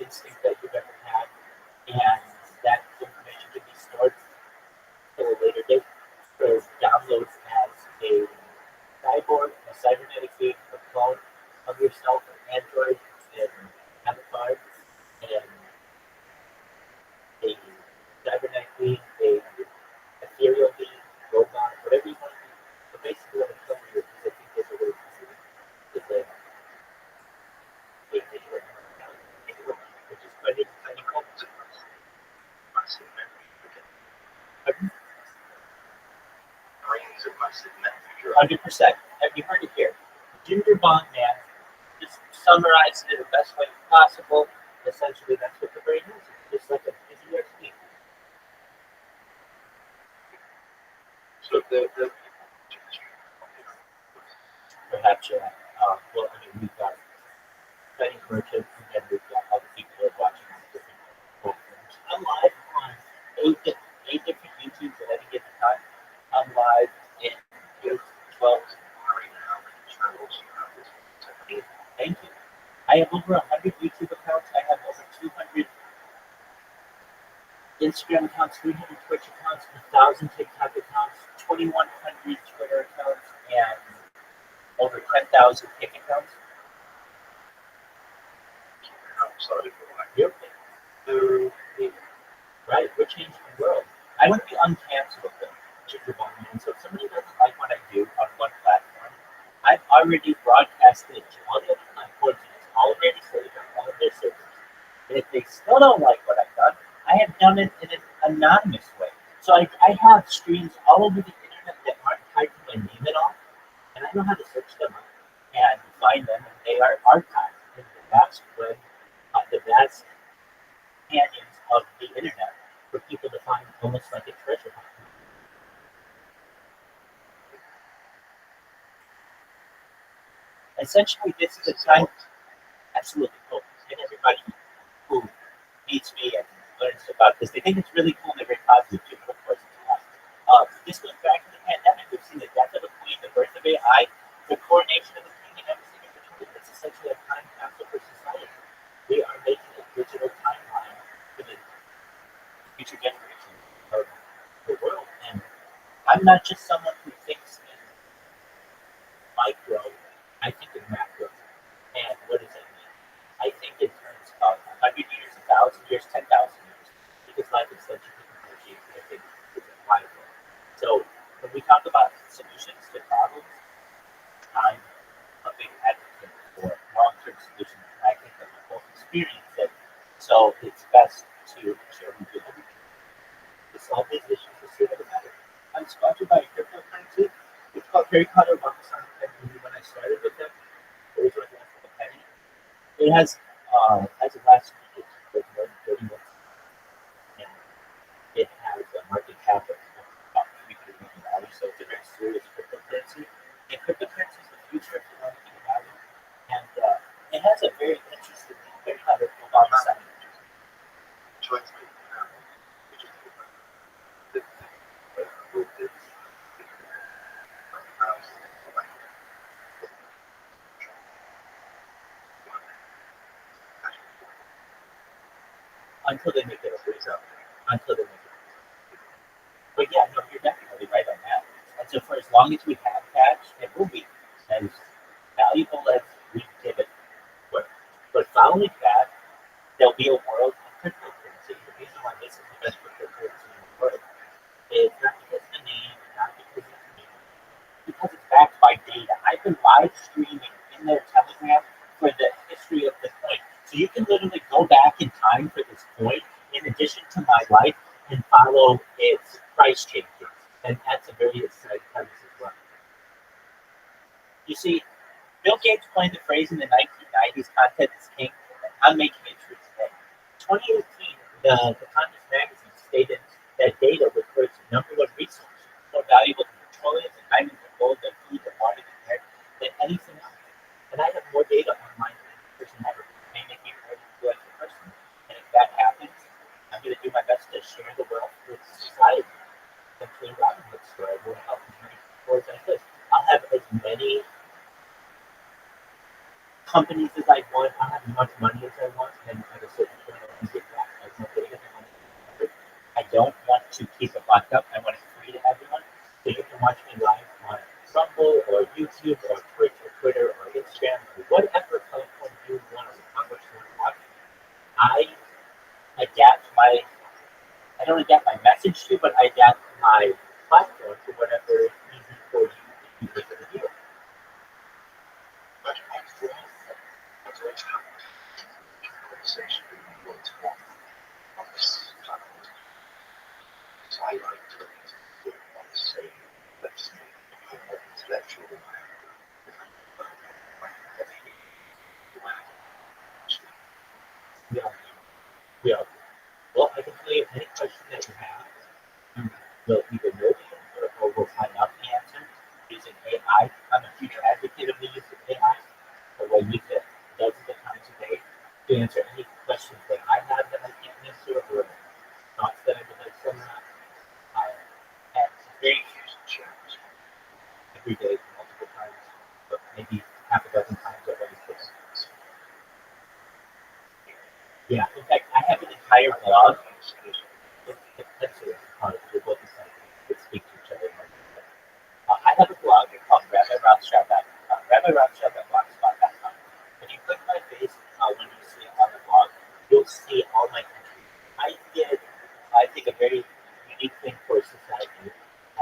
instinct that you've ever had. And that information can be stored till a later date. So download as a cyborg, a cybernetic being, a clone of yourself, an android, and avatar, and a cybernetic being, a ethereal being, robot, whatever you want to be. So basically what I'm telling you is I think there's a way to do it. It's a visual which is quite a tiny concept. 100%. Have you heard it here? Ginger Bond Man just summarized it the best way possible. Essentially, that's what the brain is. It's just like a PTSD. So perhaps, well, I mean, we've got Betty Merchant, and then we've got other people that are watching on different platforms. I'm live on eight different YouTubes at any given time. I'm live in 12. Thank you. I have over 100 YouTube accounts. I have over 200 Instagram accounts, 300 Twitch accounts, 1,000 TikTok accounts, 2,100 Twitter accounts, and over 10,000 Kick accounts. I'm sorry for that. Yep. Right? We're changing the world. I want to be uncancelable. So if somebody doesn't like what I do on one platform, I've already broadcasted it to all the other platforms, and it's already saved on all of their servers. And if they still don't like what I've done, I have done it in an anonymous way. So I have streams all over the internet that aren't tied to my name at all, and I know how to search them up and find them, and they are archived in the vast web, the vast canyons of the internet for people to find almost like a treasure hunt. Essentially, this is a time, absolutely cool. And everybody who meets me and learns about this, they think it's really cool and they're very positive too, but of course it's not. This goes back to the pandemic. We've seen the death of a queen, the birth of AI, the coronation of the king, and everything in direction of the world. And I'm not just someone who thinks in micro, I think in macro. And what does that mean? I think in terms of 100 years, 1,000 years, 10,000 years, because life extension technology, I think, is vital. So when we talk about solutions to problems, I'm a big advocate for long-term solutions. And I think that we both experience it. So it's best to share with you everything. To solve these issues is sort of the matter. I'm sponsored by a cryptocurrency. It's called Harry Potter Rothschild. When I started with them, it was worth less than a penny. It has, as of last week, it's worth more than 30 months. And it has a market cap of about $300 million. So it's a very serious cryptocurrency. And cryptocurrency is the future if you want to think about it. And it has a very interesting Harry Potter Obama sign. Until they make it a freeze up. Until they make it. But yeah, no, you're definitely right on that. And so for as long as we have cash, it will be as valuable as we give it. But following that, there'll be a world of cryptocurrency. The reason why this is the best cryptocurrency in the world is not because of the name, not because of the name, because it's backed by data. I've been live streaming in their Telegram for the history of the coin. So you can literally go back in time for this coin in addition to my life and follow its price changes. And that's a very exciting premise as well. You see, Bill Gates coined the phrase in the 1990s, content is king. I'm making it true today. 2018, the Congress magazine stated that data was Earth's #1 resource, more valuable than petroleum and diamonds and gold and food and water and air than anything else. And I have more data online than any person ever. It may make me a very influential person. And if that happens, I'm going to do my best to share the wealth with society. And clean Robin Hood story will help as many people as I could. I'll have as many companies as I want. I'll have as much money as I want, and at a certain point, I'll get back. I don't want to keep it locked up. I want it free to everyone. So you can watch me live on Rumble or YouTube or Twitch or Twitter or Instagram or whatever platform you want on which you want to watch. I don't adapt my message to, but I adapt my platform to whatever is easy for you to use it to do. Yeah. Well, I can tell you any question that you have, you will either know the answer or we'll find out the answer using AI. I'm a huge advocate of the use of AI, so I use it dozens of times a day to answer any questions that I have that I can't answer or thoughts that I would like to summarize. And very every day, multiple times, but maybe half a dozen times already. Yeah, in fact, I have an entire blog. I have a blog called Rabbi Rothschild. RabbiRothschild.blogspot.com. If you click my face when you see it on the blog, you'll see all my entries. I did, I think, a very unique thing for society. A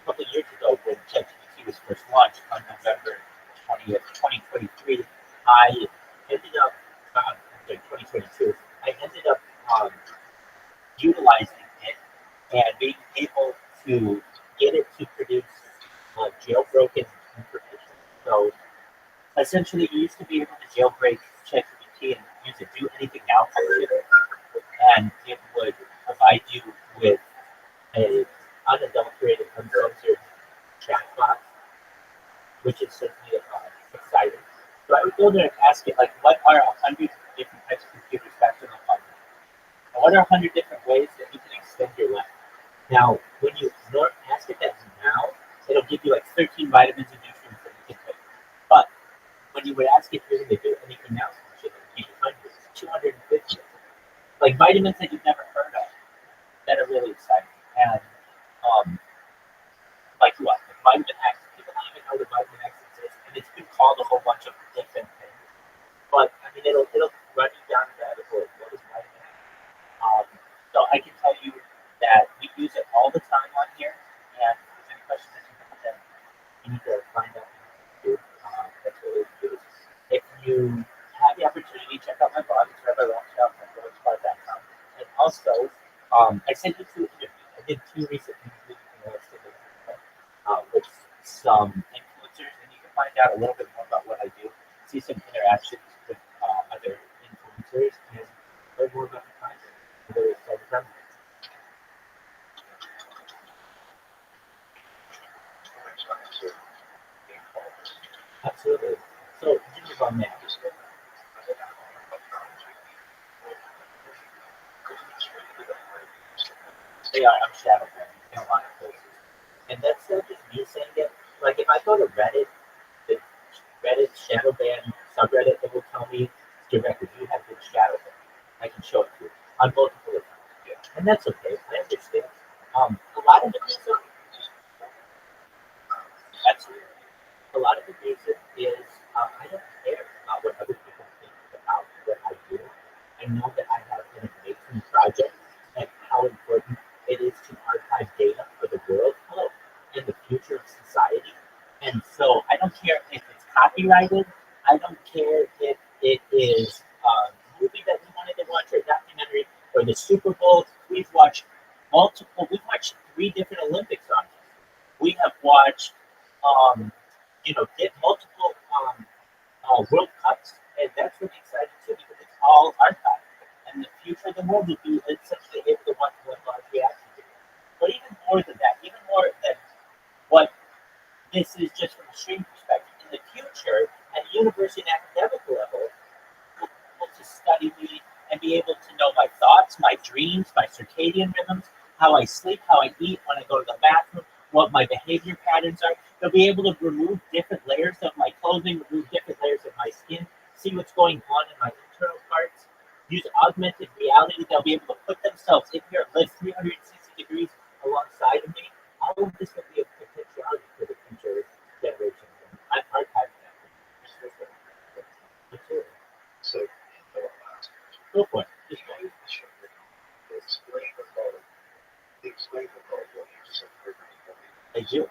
couple of years ago, when ChatGPT was first launched on November 20th, 2023, I ended up 2022, I ended up utilizing it and being able to get it to produce jailbroken information. So essentially, you used to be able to jailbreak ChatGPT and use it do anything now function, and it would provide you with a unadulterated, uncensored chatbot, which is certainly exciting. So I would go there and ask it, like, what are 100 different types of computers faster than public? And what are 100 different ways that you can extend your life? Now, when you ask it that now, it'll give you like 13 vitamins and nutrients that you can take. But when you would ask it, you're going to do anything else, it would give you hundreds, 250. Like vitamins that you've never heard of. that are really exciting. And like what? Like vitamin X. People don't even know that vitamin X exists, and it's been called a whole bunch of different things. But I mean, it'll run you down the rabbit hole. What is vitamin X? So I can tell you that we use it all the time on here. And if there's any questions that you have, then you need to find out. That's what we do. If you have the opportunity, check out my blog. It's Rabbi Rothschild at blogspot.com. And also, I sent you 2 interviews. I did 2 recent interviews with some influencers, and you can find out a little bit more about what I do, see some interactions with other influencers, and learn more about the content. I'm very excited from it. Absolutely. So, Ginger Bum Man. They are. I'm shadow banning in a lot of places. And that's not just me saying it. Like, if I go to Reddit, the Reddit shadow ban subreddit, it will tell me directly, you have been shadow banned. I can show it to you on multiple accounts. And that's okay. I understand. A lot of the reason, absolutely. A lot of the reason is I don't care about what other people think about what I do. I know that I have an amazing project and how important it is to archive data for the world and the future of society. And so I don't care if it's copyrighted. I don't care if it is a movie that we wanted to watch or a documentary or the Super Bowl. We've watched 3 different Olympics on this. We have watched, get multiple World Cups, and that's really exciting too because it's all archived. And the future of the world will be essentially able to watch one large reaction video. But even more than that, even more than what this is just from a stream perspective, in the future, at a university and academic level, we'll be able to study me and be able to know my thoughts, my dreams, my circadian rhythms, how I sleep, how I eat, when I go to the bathroom, what my behavior patterns are. They'll be able to remove different layers of my clothing, remove different layers of my skin, see what's going on in my internal parts, use augmented reality. They'll be able to put themselves in here, live 360 degrees alongside of me. All of this will be a potentiality for the future generations. I'm archiving that. So, go for it. Just go. I do.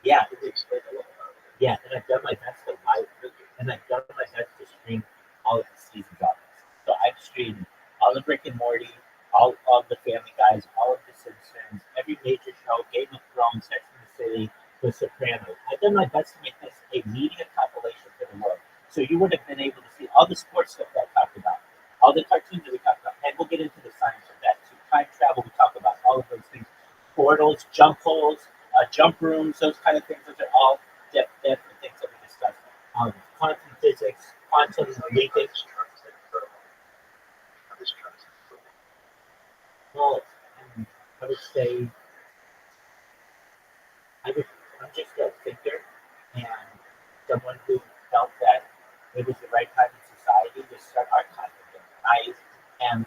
Yeah. Yeah, and I've done my best to live, and I've done my best to stream all of the seasons of it. So I've streamed all the Rick and Morty, all of the Family Guys, all of the Simpsons, every major show, Game of Thrones, Sex and the City, The Sopranos. I've done my best to make this a media compilation for the world. So you would have been able to see all the sports stuff that I talked about, all the cartoons that we talked about, and we'll get into the science of that too. Time travel, we talk about all of those things. Portals, jump holes, jump rooms, those kind of things. Those are all different things that we discussed. Quantum physics, quantum leakage. Well, I would say I'm just a thinker and someone who felt that it was the right time in society to start archiving them. I am,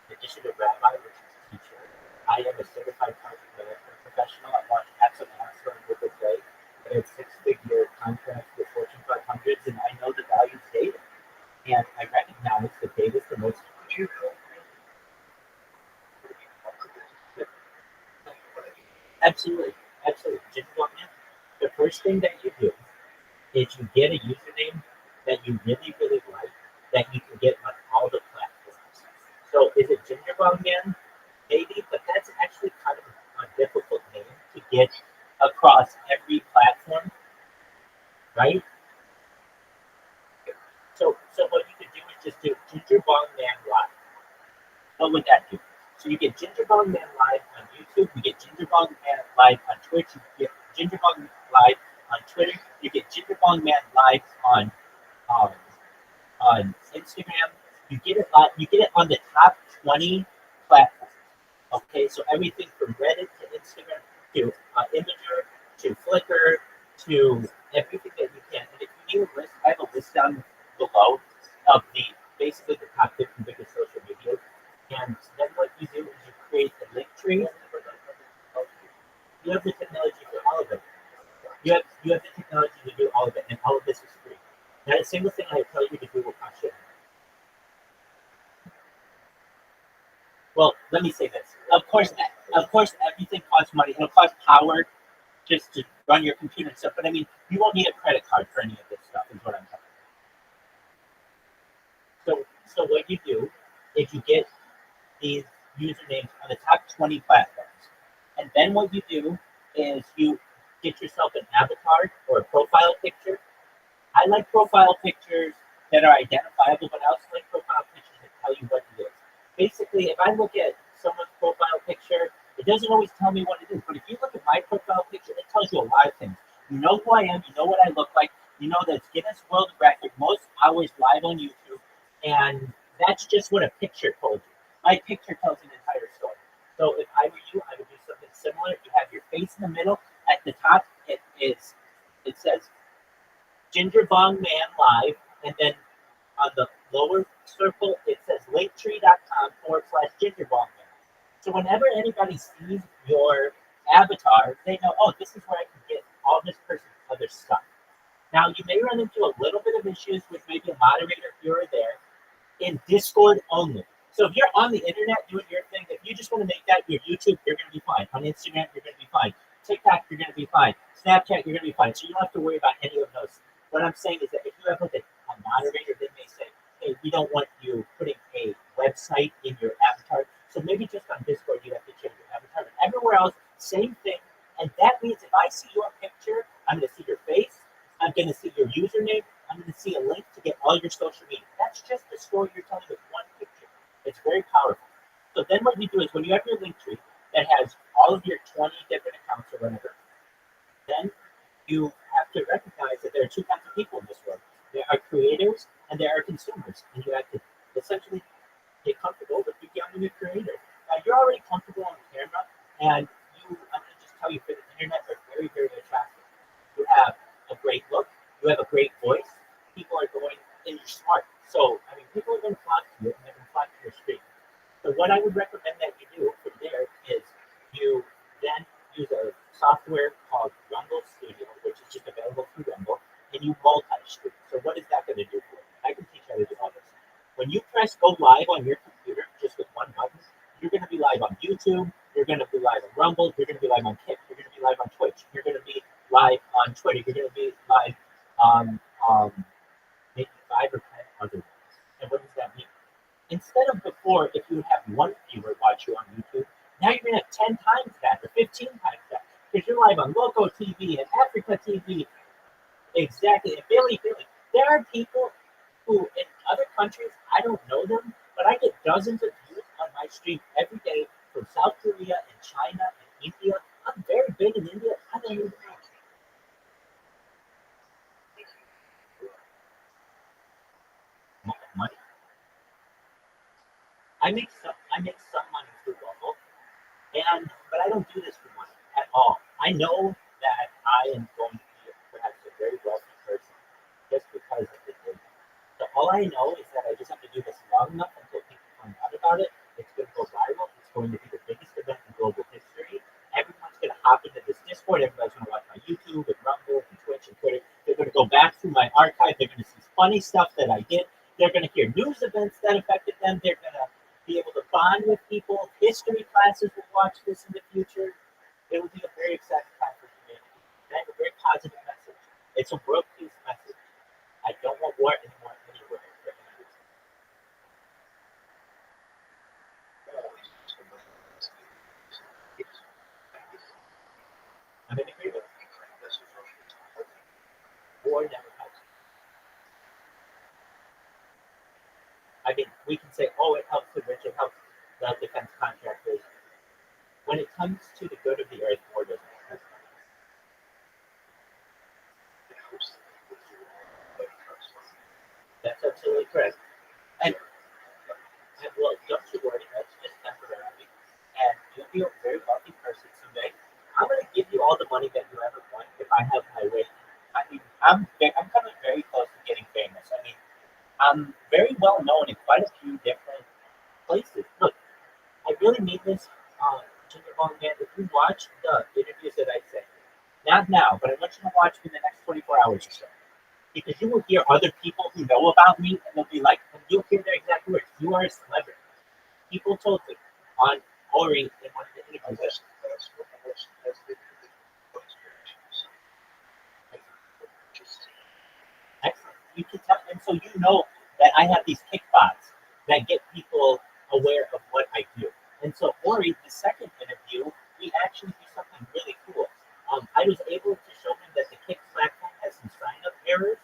in addition to Rabbi, which is a teacher, I am a certified project management professional. I've launched apps and apps on Google Play. I had 6-figure contracts with Fortune 500s, and I know the value of data. And I recognize that data is the most valuable. Absolutely. The first thing that you do is you get a username that you really, really like, that you can get on all the platforms. So is it Gingerbong Man? Maybe, but that's actually kind of a difficult name to get across every platform, right? So what you could do is just do Gingerbong Man Live. What would that do? So you get Gingerbong Man Live on YouTube, you get Gingerbong Man Live on Twitch, you get Gingerbong Live on Twitter, you get Gingerbong Man Live on Instagram. You get it on the top 20 platforms. Okay, so everything from Reddit to Instagram to Imager to Flickr to everything that you can. And if you need a list, I have a list down below of basically the top 50 biggest social media And then what you do is you create the link tree. You have the technology for all of it. You have the technology to do all of it, and all of this is free. Not a single thing I tell you to do will cost you. Well, let me say this. Of course, everything costs money. It'll cost power just to run your computer and stuff. But I mean, you won't need a credit card for any of this stuff. Is what I'm talking about. So what you do is you get these usernames on the top 20 platforms, and then what you do is you get yourself an avatar or a profile picture. I like profile pictures that are identifiable, but I also like profile pictures that tell you what it is. Basically, if I look at someone's profile picture, it doesn't always tell me what it is. But if you look at my profile picture, it tells you a lot of things. You know who I am. You know what I look like. You know that it's Guinness World Record, most hours live on YouTube. And that's just what a picture told you. My picture tells an entire story. So if I were you, I would do something similar. You have your face in the middle. At the top, it says Ginger Bong Man Live. And then on the lower circle, it says linktree.com/gingerbongman. So whenever anybody sees your avatar, they know, oh, this is where I can get all this person's other stuff. Now, you may run into a little bit of issues with maybe a moderator here or there in Discord only. So if you're on the internet doing your thing, if you just want to make that your YouTube, you're going to be fine. On Instagram, you're going to be fine. TikTok, you're going to be fine. Snapchat, you're going to be fine. So you don't have to worry about any of those. What I'm saying is that if you have like a moderator, they may say, hey, we don't want you putting a website in your avatar. So maybe just on Discord, you have to change your avatar. But everywhere else, same thing. And that means if I see your picture, I'm going to see your face. I'm going to see your username. I'm going to see a link to get all your social media. That's just the story you're telling with one picture. It's very powerful. So then what you do is when you have your link tree that has all of your 20 different accounts or whatever, then you have to recognize that there are two kinds of people in this world. There are creators and there are consumers. And you have to essentially get comfortable with becoming a creator. Now, you're already comfortable on camera, and I'm going to just tell you, for the internet, are very, very attractive. You have a great look. You have a great voice. People are going, and you're smart. So, I mean, people are going to flock to you, and they're going to flock to your stream. So what I would recommend that you do from there is you then use a software called Rumble Studio, which is just available through Rumble, and you multi-stream. So what is that going to do for you? I can teach you how to do all this. When you press go live on your computer just with one button, you're going to be live on YouTube, you're going to be live on Rumble, you're going to be live on Kick, you're going to be live on Twitch, you're going to be live on Twitter, you're going to be live on maybe 5 or 10 other ones. And what does that mean? Instead of before, if you would have one viewer watch you on YouTube, now you're going to have 10 times that or 15 times that. Because you're live on Loco TV and Africa TV. Exactly. And Billy. There are people who in other countries, I don't know them, but I get dozens of views on my stream every day from South Korea and China and India. I'm very big in India. I don't even know. Money. I make some money through Rumble, but I don't do this for money at all. I know that I am going to be perhaps a very wealthy person just because of the thing. So all I know is that I just have to do this long enough until people find out about it. It's going to go viral. It's going to be the biggest event in global history. Everyone's going to hop into this Discord. Everybody's going to watch my YouTube and Rumble and Twitch and Twitter. They're going to go back through my archive. They're going to see funny stuff that I did. They're going to hear news events that affected them. They're going to be able to bond with people. History classes will watch this in the future. It will be a very exciting time for humanity. And I have a very positive message. It's a world peace message. I don't want war anymore anywhere. I'm in agreement. War never helps. I mean, we can say, oh, it helps the rich, it helps the defense contractors. When it comes to the good of the earth, war doesn't help. That's absolutely correct. And well, don't you worry, that's just temporary. And you'll be a very wealthy person someday. I'm going to give you all the money that you ever want if I have my way. I mean, I'm coming very close to getting famous. I mean, I'm very well known in quite a few different places. Look, really mean this, Ginger Ball Man. If you watch the interviews that I say, not now, but I want you to watch in the next 24 hours or so. Because you will hear other people who know about me, and they'll be like, and you'll hear their exact words. You are a celebrity. People told me on Ori in one of the interviews. Excellent. You can tell, and so you know that I have these kickbots that get people aware of what I do. And so Ori, the second interview, we actually do something really cool. I was able to show him that the Kick platform has some sign-up errors,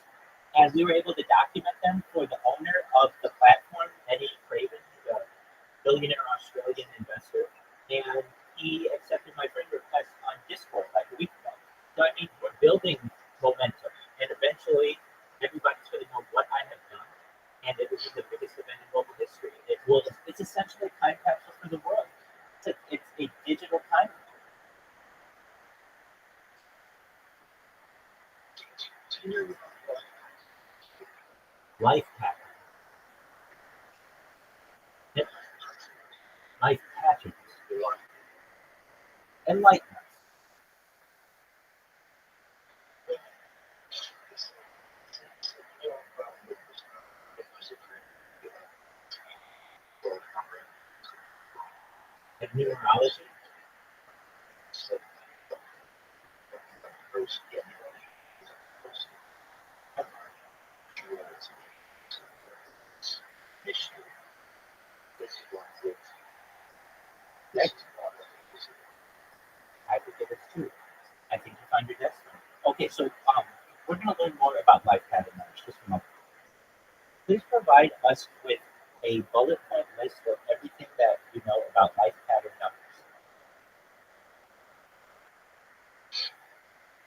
and we were able to document them for the owner of the platform, Eddie Craven, the billionaire Australian investor, and he accepted my friend request on Discord like a week ago. So I mean, we're building momentum, and eventually everybody's going to know what I have done, and it will be the biggest event in global history. It's essentially a time capsule for the world. It's a digital time capsule. Life hack. Yep. Life patches. Enlightenment. And numerology. Next. I think it is too. I think you find your destiny. Okay, so we're going to learn more about life pattern numbers just a moment. Please provide us with a bullet point list of everything that you know about life pattern numbers.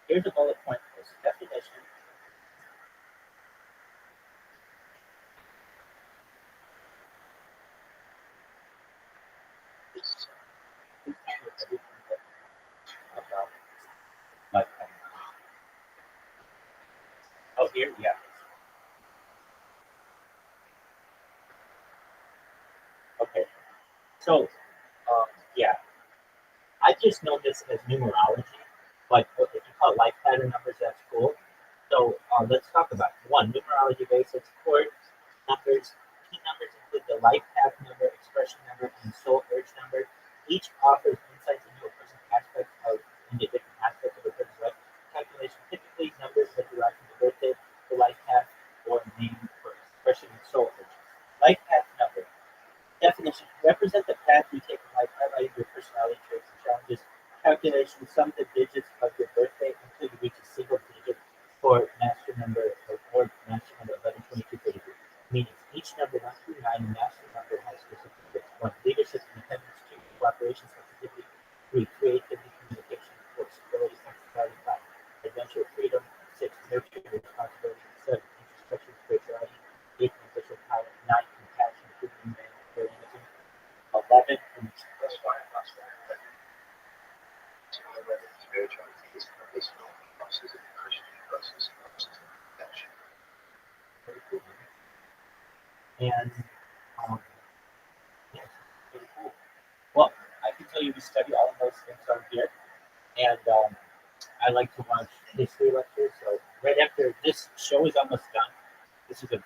Here's a bullet point list. Definition. About life pattern. Oh, here, yeah. Okay. So, yeah. I just know this as numerology, but if you call it life pattern numbers, that's cool. So let's talk about it. One, numerology basics, chord numbers. Key numbers include the life path number, expression number, and soul urge number. Each offers insights into a person's into different aspects of a person's life. Calculation typically numbers that derive from the birthday, the life path, or name for expression and soul urge. Life path number. Definition: represent the path you take in life, highlighting your personality traits and challenges. Calculation: sum the digits of your birthday until you reach a single digit for master number or master number 11, 22, 33. Meaning each number 1 through 9, the master number has specific traits. 1. Leadership, independence. 2. Cooperation, sensitivity. 3. Creativity, communication, flexibility, flexibility. 5. Adventure, freedom. 6. Nurture, responsibility. 7. Introspection, spirituality. 8. Official power. 9. Compassion, human, 11. And yeah, pretty cool. Well, I can tell you we study all of those things on here, and I like to watch history lectures. So right after this show is almost done, this is a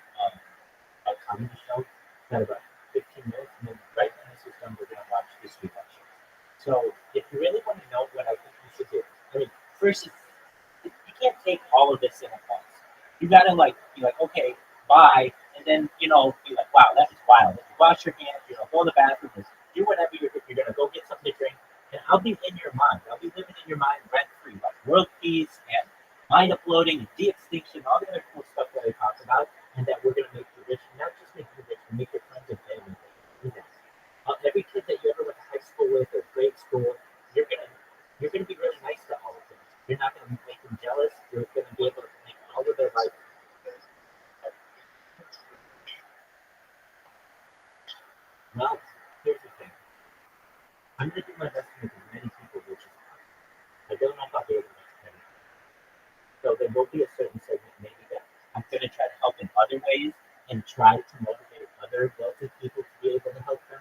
comedy show. It's got about 15 minutes, and then right when this is done, we're going to watch history lecture. So if you really want to know what I think you should do, I mean, first, you can't take all of this in at once. You got to be like, okay, bye, and then be like, wow, that was wild. And you wash your hands, go to the bathroom, do whatever you're going to go get something to drink, and I'll be in your mind. I'll be living in your mind rent free, like world peace and mind uploading and de-extinction, all the other cool stuff that I talk about, and that we're going to make you rich, not just make you rich, but make your friends and family rich. Every kid that you ever went to high school with or grade school, you're gonna be really nice to all of them. You're not gonna make them jealous. You're gonna be able to make all of their life. Well, here's the thing. I'm gonna do my best to make as many people rich as possible. I don't know how big it is. So there will be a certain segment maybe that I'm gonna try to help in other ways and try to motivate other wealthy people to be able to help them.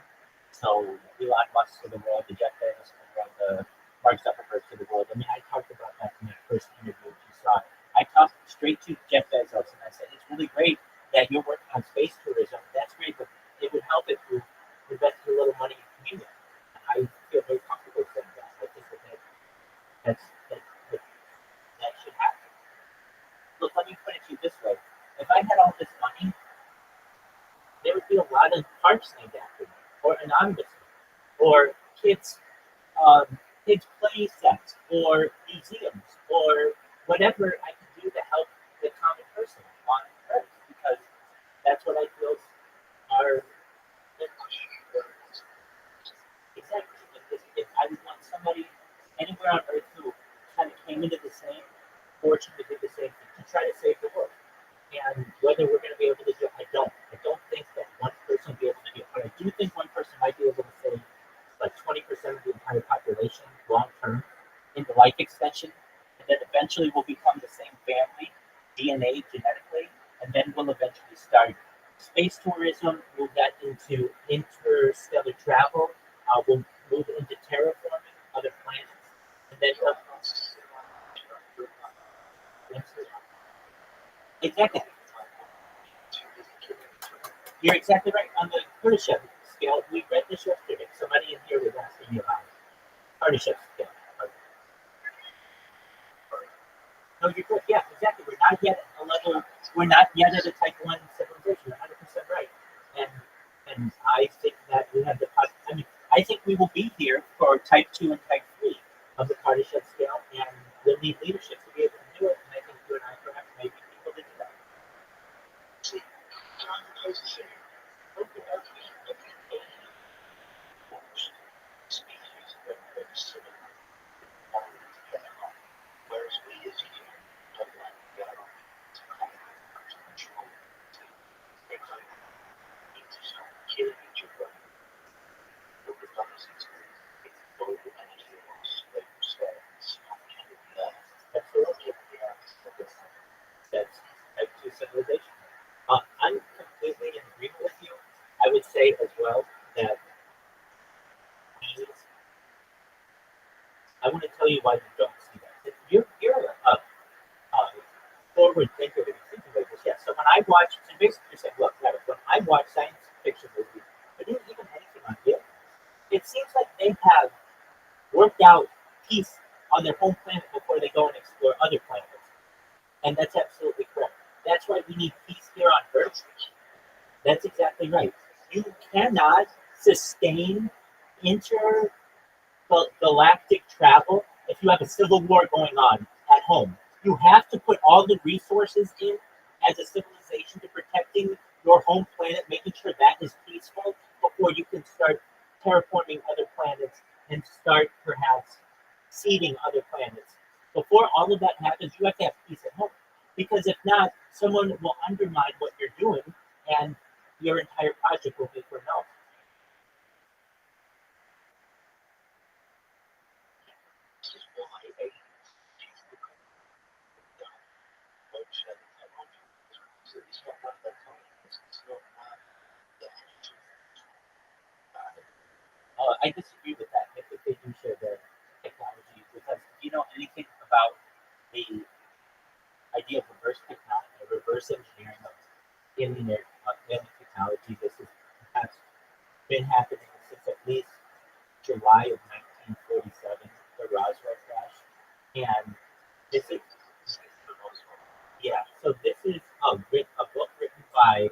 So Elon Musks of the world, the Jeff Bezos of the world, the Mark Zuckerberg of the world. I mean, I talked about that in that first interview you saw. I talked straight to Jeff Bezos and I said, it's really great that you're working on space tourism. That's great, but it would help if you invested a little money in community. I feel very comfortable saying that. I think that should happen. Look, let me put it to you this way. If I had all this money, there would be a lot of parks named after me, or anonymously, or kids play sets, or museums, or whatever I can do to help the common person on Earth, because that's what I feel are exactly. If I would want somebody anywhere on Earth who kind of came into the same fortune to do the same thing, to try to save the world. And whether we're going to be able to do it, I don't think that one person will be able to do it. But I do think one person might be able to save like 20% of the entire population long term into life extension. And then eventually we'll become the same family, DNA genetically, and then we'll eventually start space tourism, move that into interstellar travel, we'll move into terraforming other planets, and then exactly. You're exactly right. On the partnership scale, we read this yesterday. Somebody in here was asking me about partnership scale. No, you're good. Yeah, exactly. We're not yet at a level. We're not yet at a type 1 civilization. You're 100% right. And I think that we have the. I mean, I think we will be here for type 2 and type 3 of the partnership scale, and we'll need leadership to be able to do it. And I think you and I perhaps may be people to do that. That's type 2 civilization. I'm completely in agreement with you. I would say as well that I want to tell you why you don't see that. If you're a forward thinker that you think about this. Yeah. So when I watch, so basically you're saying, look, when I watch science fiction movies, or even anything on here, it seems like they have worked out peace on their home planet before they go and explore other planets. And that's absolutely correct. That's why we need peace here on Earth. That's exactly right. You cannot sustain intergalactic travel if you have a civil war going on at home. You have to put all the resources in as a civilization to protecting your home planet, making sure that is peaceful before you can start terraforming other planets and start perhaps seeding other planets. Before all of that happens, you have to have peace at home. Because if not, someone will undermine what you're doing and your entire project will be for naught. I disagree with that. I think they do share the technology because do you know anything about the idea of reverse technology, reverse engineering of alien technology? This has been happening since at least July of 1947, the Roswell crash, and this is So this is a book written by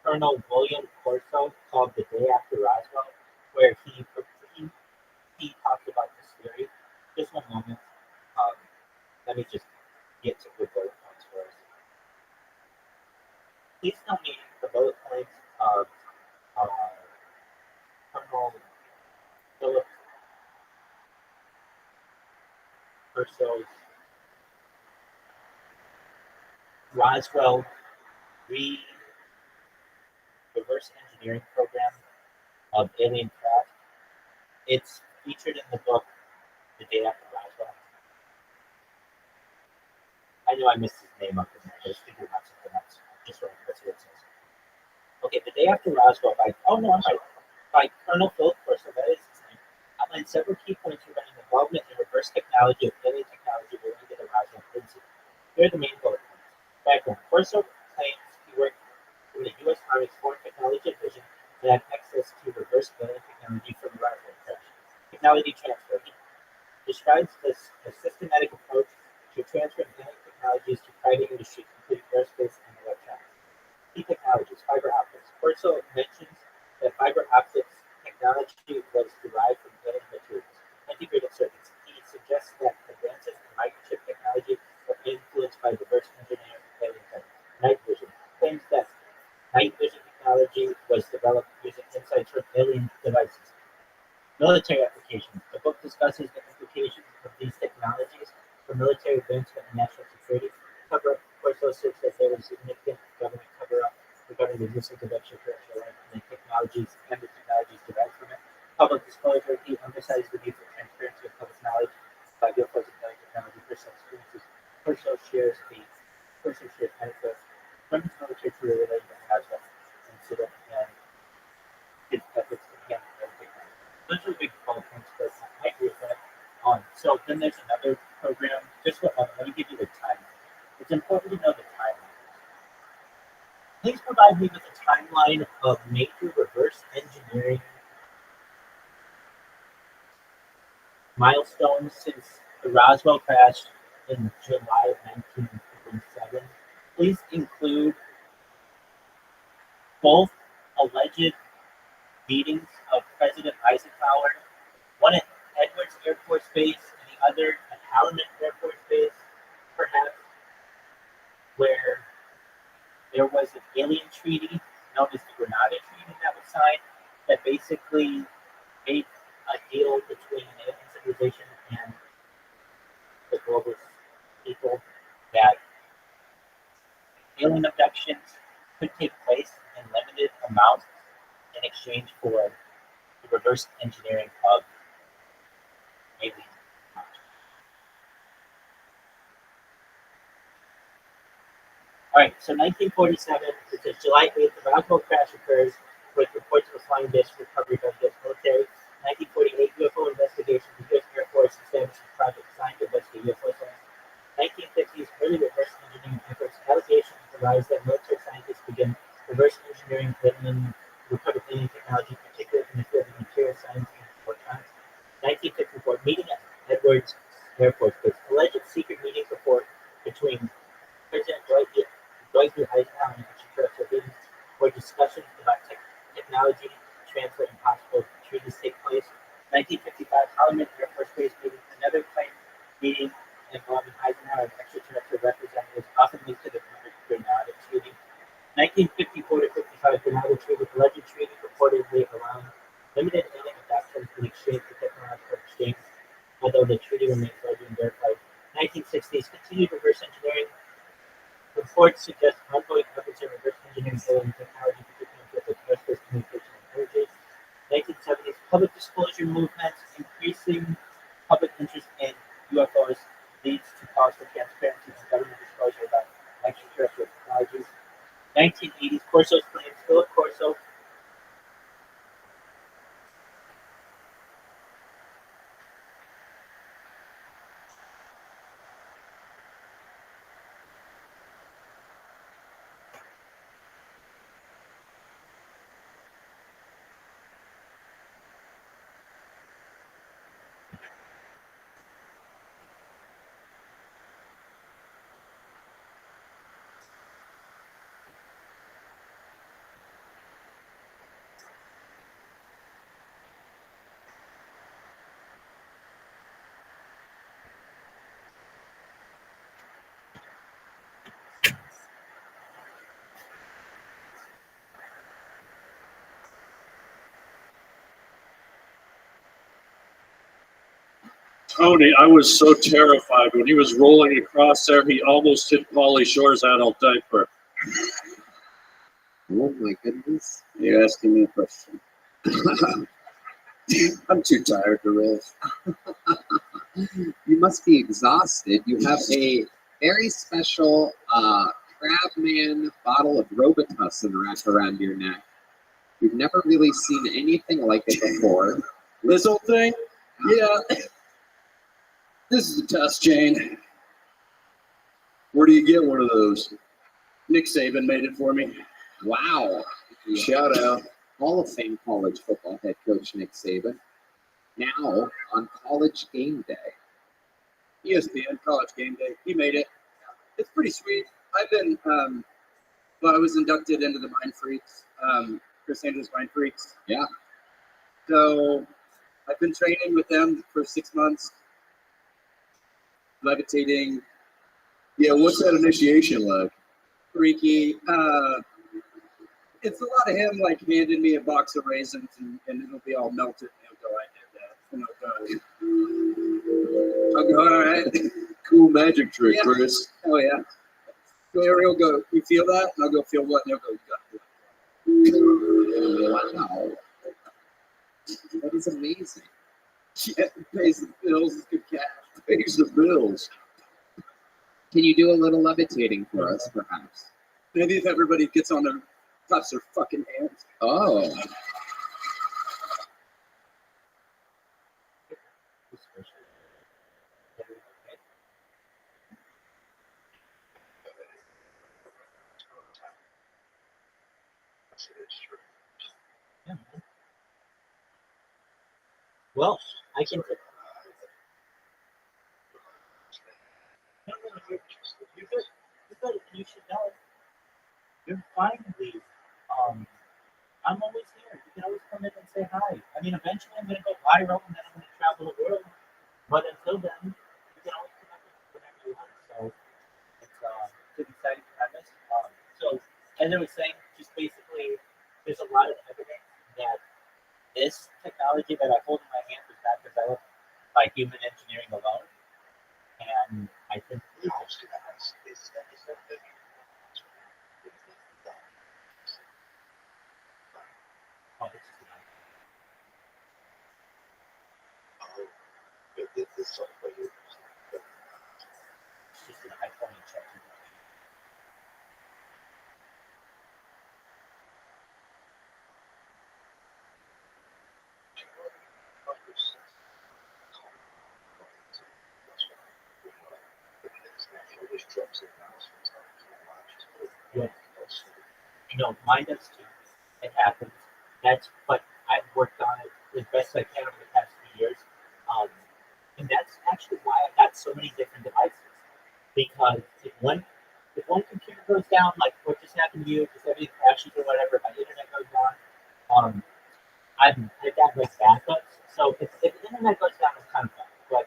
Colonel William Corso called "The Day After Roswell," where he talks about this theory. Just one moment. Let me just get to the bullet points first. Please tell me the bullet points of Colonel Philip Corso's Roswell reverse engineering program of alien craft. It's featured in the book "The Day After Roswell." I know I missed his name up in there. I was thinking about something else. Just right, that's what it says. Okay, "The Day After Roswell" by Colonel Philip Corso. That is his name. outlines several key points regarding involvement in reverse technology of alien technology related to the Roswell incident. Here are the main bullet points. Background. Corso claims he worked in the U.S. Army's Foreign Technology Division and had access to reverse alien technology from the Roswell crash. Technology transfer. He describes this a systematic approach to transferring alien technologies to private industry, including aerospace and electronics. Key technologies. Fiber optics. Corso mentions that fiber optics technology was derived from alien materials. Integrated circuits. He suggests that advances in microchip technology were influenced by reverse engineering of alien tech. Night vision. Claims that night vision technology was developed using insights from alien devices. Military applications. The book discusses the implications of these technologies for military advancement and national security. Cover-up. Corso asserts that there was significant government cover-up regarding the usage of extraterrestrial life and the technologies derived from it. Public disclosure. He emphasizes the need for transparency of public knowledge about UFOs and alien technology. Personal experiences. Corso shares anecdotes from his military career related to Roswell incident and his efforts to handle alien technology. Those are big bullet points, but I agree with that. So then there's another program. Let me give you the timeline. It's important to know the timeline. Please provide me with a timeline of major reverse engineering milestones since the Roswell crash in July of 1947. Please include both alleged meetings of President Eisenhower, one at Edwards Air Force Base and the other at Halleman Air Force Base, perhaps, where there was an alien treaty known as the Grenada Treaty that was signed that basically made a deal between an alien civilization and the global people that alien abductions could take place in limited amounts in exchange for the reverse engineering of alien technology. All right, so 1947, it says July 8th, the Roswell crash occurs with reports of a flying disc recovery by the U.S. military. 1948, UFO investigation. The U.S. Air Force establishes Project Sign to investigate UFO signs. 1950s, early reverse engineering efforts. Allegations arise that military scientists begin reverse engineering recovered alien technology, particularly in the field of material science and electronics. 1954, meeting at Edwards Air Force Base. Alleged secret meeting report between President Dwight D. Eisenhower and extraterrestrial beings, where discussions about technology transfer and possible treaties take place. 1955, Halleman Air Force Base meeting. Another claim meeting involving Eisenhower and extraterrestrial representatives, often linked to the Grenada Treaty. 1954 to 55, Grenada Treaty. Alleged treaty reportedly allowing limited alien abductions in exchange for technological exchange, although the treaty remains largely unverified. 1960s, continued reverse engineering. Reports suggest ongoing efforts in reverse engineering alien technology, particularly with aerospace, communication, and energy. 1970s, public disclosure movements. Increasing public interest in UFOs leads to calls for transparency and government disclosure about extraterrestrial technologies. 1980s, Corso's claims. Philip Corso. Tony, I was so terrified when he was rolling across there. He almost hit Pauly Shore's adult diaper. Oh my goodness. You're asking me a question. I'm too tired to riff. You must be exhausted. You have a very special Crabman bottle of Robitussin wrapped around your neck. You've never really seen anything like it before. This whole thing? Yeah. This is a test, Jane. Where do you get one of those? Nick Saban made it for me. Wow. Shout out. Hall of Fame college football head coach Nick Saban. Now on College Game Day. ESPN College Game Day. He made it. It's pretty sweet. I've been, well, I was inducted into the Mind Freaks, Chris Angel's Mind Freaks. Yeah. So I've been training with them for 6 months, levitating. Yeah, what's that initiation like? Freaky. It's a lot of him like handing me a box of raisins and it'll be all melted and he'll go, I did that. And I'll go, all right. Cool magic trick, Yeah. Chris. Oh yeah. So he'll go, you feel that? And I'll go, feel what? And he'll go, you got it. Wow. That is amazing. Yeah, pays the bills, it's good cash. Pays the bills. Can you do a little levitating for us, perhaps? Maybe if everybody gets on their claps their fucking hands. Oh. Well, I can. You should know. You're finally. I'm always here. You can always come in and say hi. I mean, eventually I'm going to go viral and then I'm going to travel the world. But until then, you can always connect with me whenever you want. So it's an exciting premise. So as I was saying, just basically, there's a lot of evidence that this technology that I hold in my hand was not developed by human engineering alone. And I think mine does too. It happens. But I've worked on it as best I can over the past few years. And that's actually why I got so many different devices. Because if one computer goes down, like what just happened to you, because everything crashes or whatever, my internet goes down, I've got like backups. So if the internet goes down, it's kind of fun. But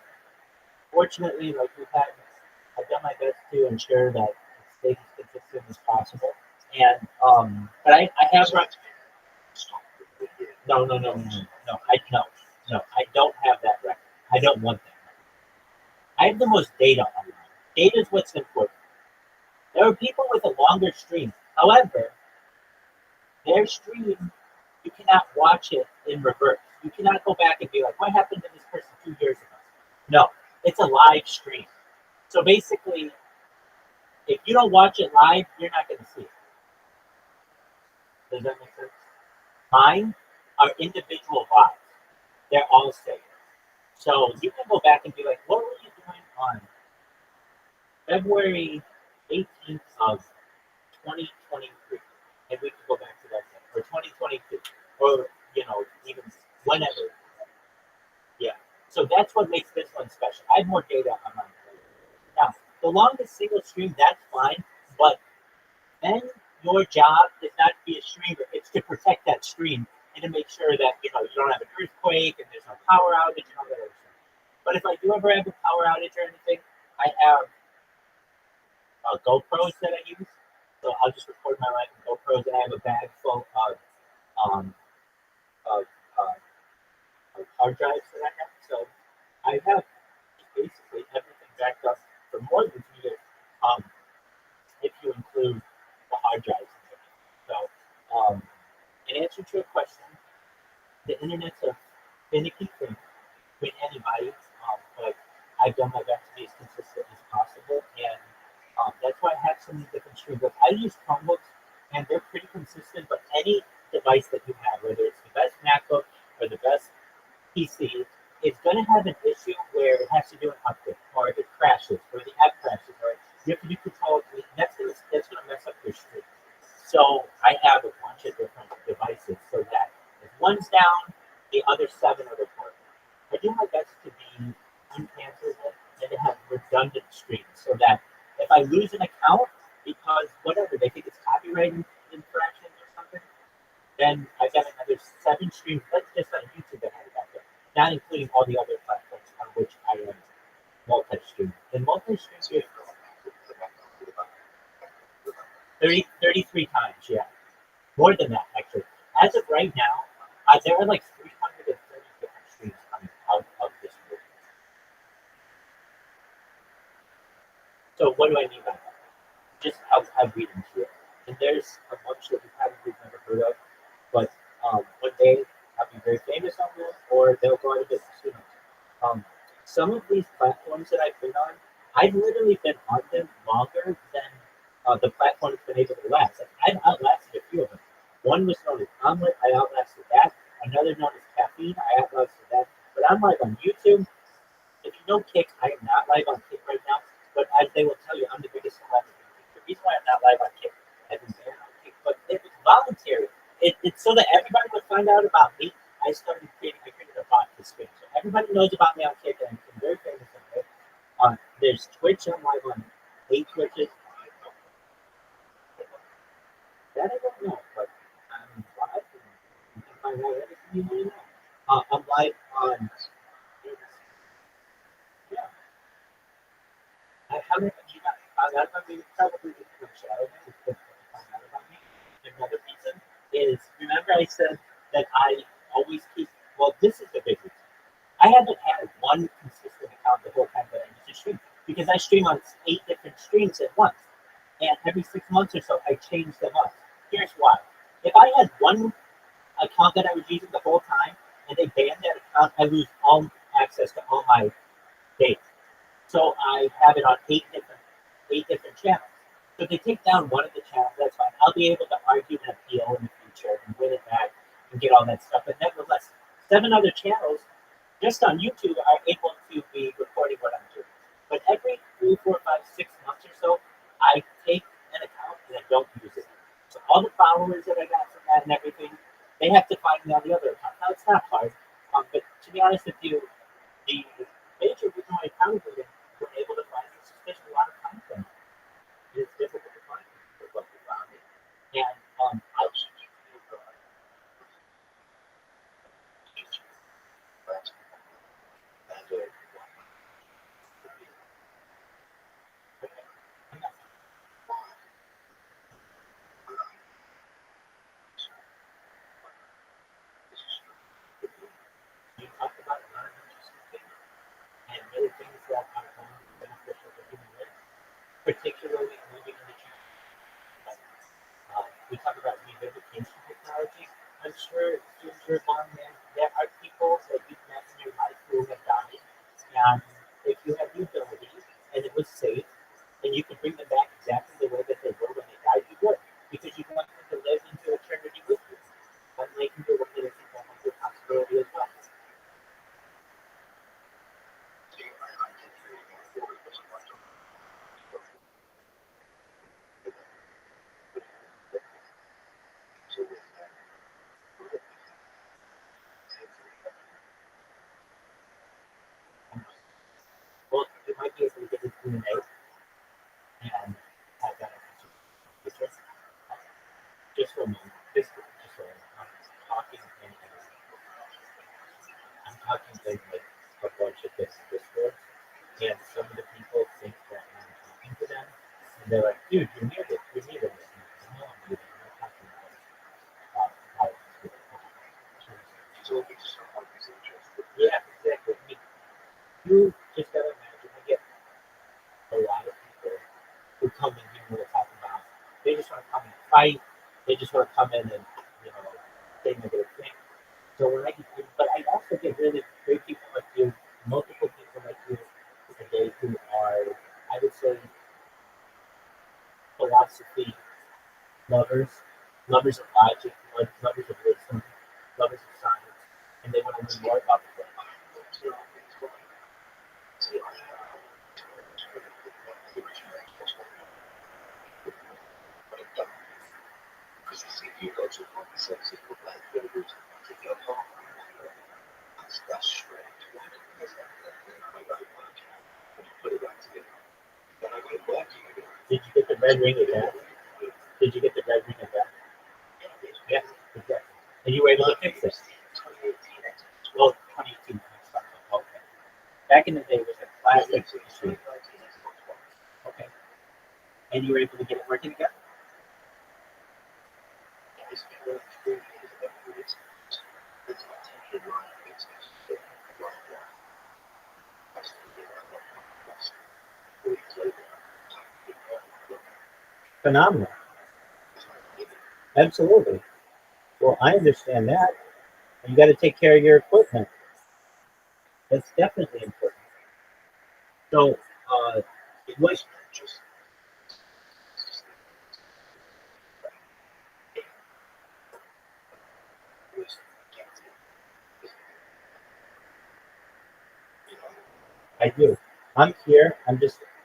fortunately, like I've done my best to ensure that it stays as consistent as possible. And but I have no. I don't have that record. I don't want that. I have the most data online. Data is what's important. There are people with a longer stream. However, their stream, you cannot watch it in reverse. You cannot go back and be like, what happened to this person 2 years ago? No, it's a live stream. So basically, if you don't watch it live, you're not going to see it. Does that make sense? Mine are individual lives. They're all saved. So you can go back and be like, what were you doing on February 18th of 2023? And we can go back to that day. Or 2022. Or, even whenever. Yeah. So that's what makes this one special. I have more data on mine. Now, the longest single stream, that's fine. But then your job is not to be a streamer. It's to protect that stream and to make sure that, you don't have an earthquake and there's no power outage and all that other stuff. But if I do ever have a power outage or anything, I have GoPros that I use. So I'll just record my life with GoPros, and I have a bag full of hard drives that I have. So I have basically everything backed up for more than 2 years, if you include the hard drives. So, in answer to your question, the internet's a finicky thing with anybody, but I've done my best to be as consistent as possible, and that's why I have so many different streams. Like, I use Chromebooks, and they're pretty consistent, but any device that you have, whether it's the best MacBook or the best PC, it's going to have an issue where it has to do an update, or it crashes, or the app crashes, or you have to do control, that's gonna mess up your stream. So I have a bunch of different devices so that if one's down, the other 7 are recording. I do my best to be uncancelable and to have redundant streams so that if I lose an account because whatever they think it's copyright infractions or something, then I got another 7 streams. That's just on YouTube that I have there, not including all the other platforms on which I am multi-streaming. And multi-streaming 33 times, yeah. More than that, actually. As of right now, there are like 330 different streams coming out of this movie. So what do I mean by that? Just how read into it. And there's a bunch that you probably never heard of, but one day I'll be very famous on them, or they'll go out of business. Who knows? Some of these platforms that I've been on, I've literally been on them longer than the platform has been able to last. Like, I've outlasted a few of them. One was known as Omelet, I outlasted that. Another known as Caffeine, I outlasted that. But I'm live on YouTube. If you know Kick, I am not live on Kick right now. But as they will tell you, I'm the biggest celebrity. The reason why I'm not live on Kick, I've been banned on Kick, but it was voluntary. It's so that everybody would find out about me. I created a bot to stream. So everybody knows about me on Kick, and I'm very famous on it. There's Twitch, I'm live on 8 Twitches. That I don't know, but I'm live, and you can find out everything you want to know. I'm live on. Yeah. How many you got found out about me? Probably in my shadow. Found out about me. Another reason is, remember I said that I always keep. Well, this is the big reason. I haven't had one consistent account the whole time that I used to stream because I stream on 8 different streams at once, and every 6 months or so I change them up. Here's why. If I had one account that I was using the whole time and they banned that account, I lose all access to all my data. So I have it on 8 different channels. So if they take down one of the channels, that's fine. I'll be able to argue and appeal in the future and win it back and get all that stuff. But nevertheless, 7 other channels just on YouTube are able to be recording what I'm doing. But every 3, 4, 5, 6 months or so, I take an account and I don't use it. So all the followers that I got from that and everything, they have to find me on the other account. Now, it's not hard, but to be honest with you, the major reason why I probably were able to find me is especially a lot of content. It's difficult to find what we found me. And you talked about a lot of interesting things and really things that are beneficial to human life, particularly moving in the future. We talk about revivification technology. I'm sure in your one man, there are people that you've met in your life who have died. And if you have the ability and it was safe, and you can bring them back exactly the way that they were when they died, you would. Because you want them to live into eternity with you. And they can do what they think that has a possibility as well. Well, you might be able to get his DNA and have that picture. Just for a moment. Just for a moment. I'm talking in like a bunch of different discords, and some of the people think that I'm talking to them, and they're like, dude, you're muted. You're muted. No, I'm muted. I'm not talking about how yeah, exactly. I mean, you just gotta imagine, I get a lot of people who come in here and we'll talk about, they just want to come in and fight, they just want to come in and, say negative things. So when I get, but I also get really great people like you, multiple people like you today who are, I would say, philosophy lovers, lovers of logic, lovers of wisdom, lovers of science, and they want to learn more about the world. Did you get the red ring of death? Did you get the red ring of death? Yes, exactly. And you were able to fix it. Well, 2018. Okay. Back in the day, it was a classic issue. Okay. And you were able to get it working again? Phenomenal. Absolutely. Well, I understand that. You got to take care of your equipment. That's definitely important. So, it was I do. I'm here.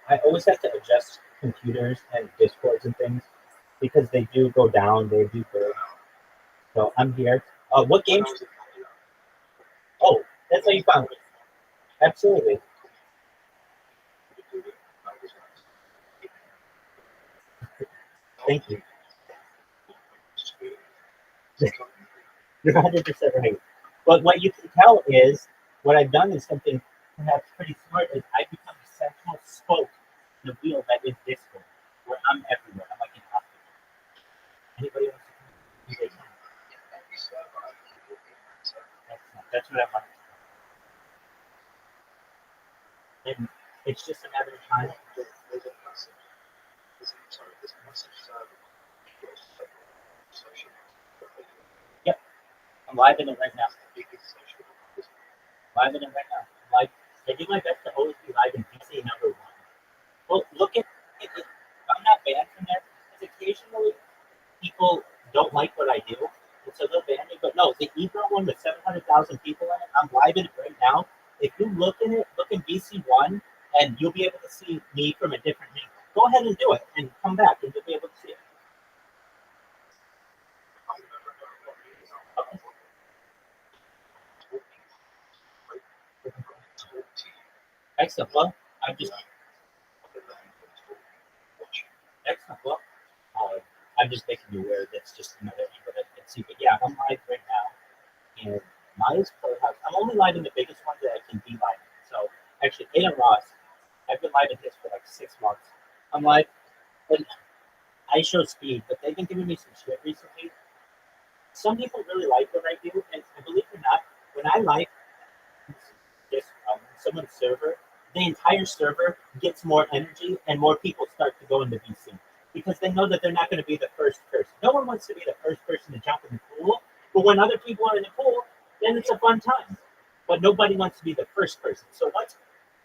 I always have to adjust computers and discords and things because they do go down, they do go. So I'm here. What games? Oh, that's how you found it. Absolutely. Thank you. You're 100% right. But what you can tell is what I've done is something perhaps pretty smart is I've become a central spoke in the wheel that is Discord, where I'm everywhere. I'm like an optical. Anybody else? That's what I want. And it's just a matter of time. Yep. I'm live in it right now. Live in it right now. Like, I do my best to always be live in DC number one. Well, look at it. I'm not banned from there because occasionally people don't like what I do. And so they'll ban me. But no, the Ebro one with 700,000 people in it, I'm live in it right now. If you look in it, look in BC1, and you'll be able to see me from a different angle. Go ahead and do it and come back, and you'll be able to see it. Okay. Excellent. Well, excellent. Well, I'm just making you aware that's just another angle that you can see. But yeah, I'm live right now. And mine's Playhouse. I'm only live in the biggest ones that I can be live in. So actually, Adam Ross, I've been live in his for like 6 months. I'm live, and I show speed, but they've been giving me some shit recently. Some people really like what I do, and believe it or not, when I like just someone's server, the entire server gets more energy, and more people start to go into VC because they know that they're not going to be the first person. No one wants to be the first person to jump in the pool, but when other people are in the pool, then it's a fun time. But nobody wants to be the first person. So once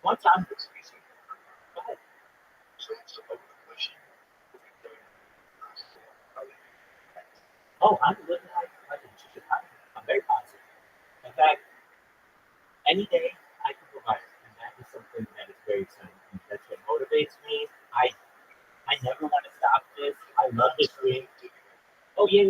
I'm go ahead. Oh, I'm living like I'm very positive. In fact, any day I can provide it, and that is something that is very exciting. That's what motivates me. I never want to stop this. I love this dream. Oh yeah.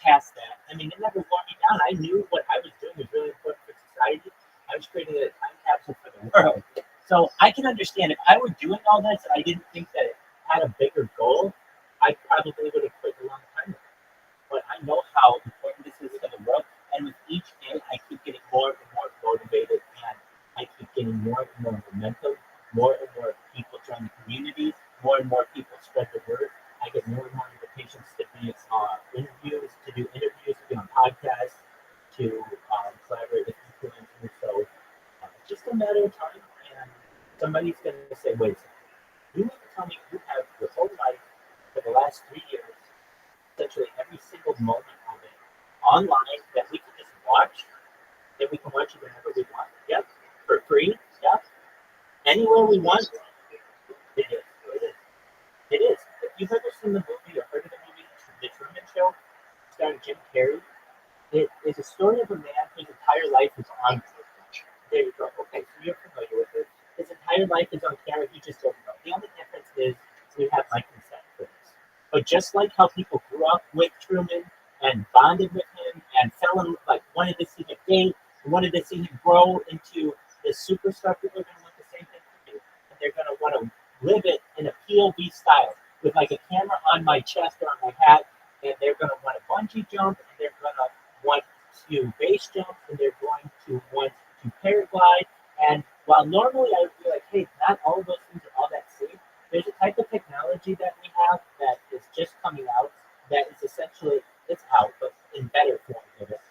Past that, I mean, it never wore me down. I knew what I was doing was really important for society. I was creating a time capsule for the world. So I can understand if I were doing all this and I didn't think that it had a bigger goal, I probably would have quit a long time ago. But I know how important this is to the world, and with each day, I keep getting more and more motivated, and I keep getting more and more momentum, more and more people join the community, more and more people spread the word. I get more and more invitations to be interviews, to do interviews, to be on podcasts, to collaborate with influencers. So it's just a matter of time, and somebody's going to say, wait a second, you mean to tell me you have your whole life for the last 3 years, essentially every single moment of it, online that we can just watch, that we can watch it whenever we want? Yep. For free? Yep. Anywhere we want? It is. It is. If you've ever seen the movie or heard of the movie The Truman Show, starring Jim Carrey, it is a story of a man whose entire life is on. There you go. Okay, so you're familiar with it. His entire life is on camera. He just doesn't know. The only difference is we have my consent for this. But just like how people grew up with Truman and bonded with him and fell in, like wanted to see him date and wanted to see him grow into this superstar, people are going to want the same thing from you. And they're going to want to live it in a POV style with like a camera on my chest or on my hat, and they're going to want to bungee jump, and they're going to want to base jump, and they're going to want to paraglide. And while normally I would be like, hey, not all of those things are all that safe, there's a type of technology that we have that is just coming out that is essentially, it's out, but in better forms of it.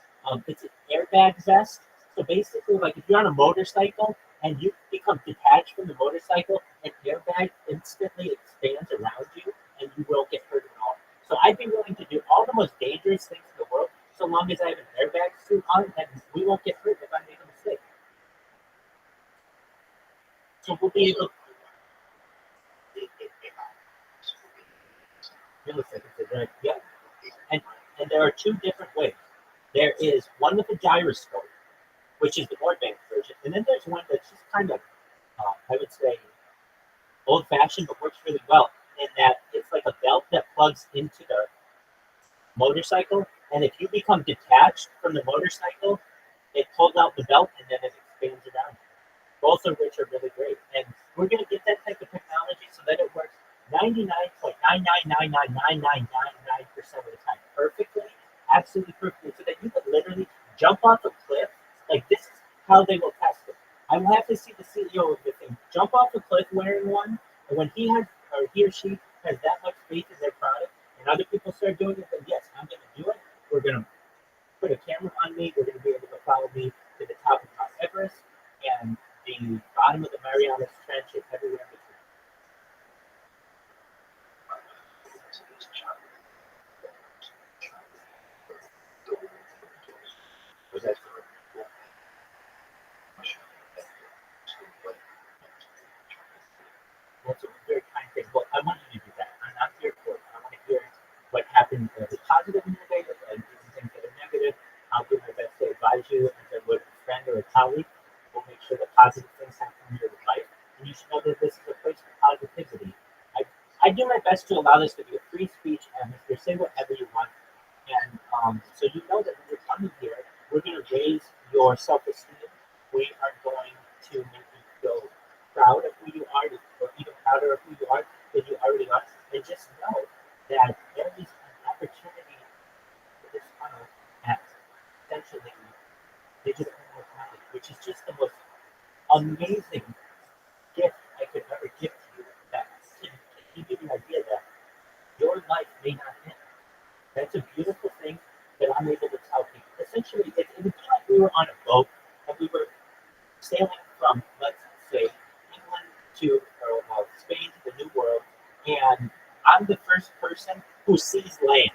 It's an airbag vest. So basically, like if you're on a motorcycle and you become detached from the motorcycle, an airbag instantly expands around you and you won't get hurt at all. So I'd be willing to do all the most dangerous things in the world so long as I have an airbag suit on and we won't get hurt if I make a mistake. So we'll be able yeah. And there are two different ways. There is one with a gyroscope, which is the more advanced version, and then there's one that's just kind of, I would say, old-fashioned, but works really well in that it's like a belt that plugs into the motorcycle, and if you become detached from the motorcycle, it pulls out the belt and then it expands around. Both of which are really great, and we're going to get that type of technology so that it works 99.9999999% of the time perfectly, absolutely perfectly, so that you could literally jump off a cliff. Like this is how they will test it. I will have to see the CEO of the thing jump off a cliff wearing one, and when he has or he or she has that much faith in their product, and other people start doing it, then yes, I'm going to do it. We're going to put a camera on me. We're going to be able to follow me to the top of Mount Everest and the bottom of the Marianas Trench and everywhere in between. Was that That's a very kind thing. Well, I want you to do that. I'm not here for it. I want to hear what happened as a positive and negative, and even things that are negative. I'll do my best to advise you as I would a friend or a colleague. We'll make sure that positive things happen in your life. And you should know that this is a place for positivity. I do my best to allow this to be a free speech atmosphere. Say whatever you want. And so you know that when you're coming here, we're going to raise your self-esteem. We are going to make you feel proud of who you are, or even prouder of who you are than you already are. And just know that there is an opportunity for this funnel at essentially digital immortality, which is just the most amazing gift I could ever give to you. That can give you an idea that your life may not end. That's a beautiful thing that I'm able to tell people. Essentially, it would be like we were on a boat and we were sailing from, let's say, England to Spain to the New World, and I'm the first person who sees land.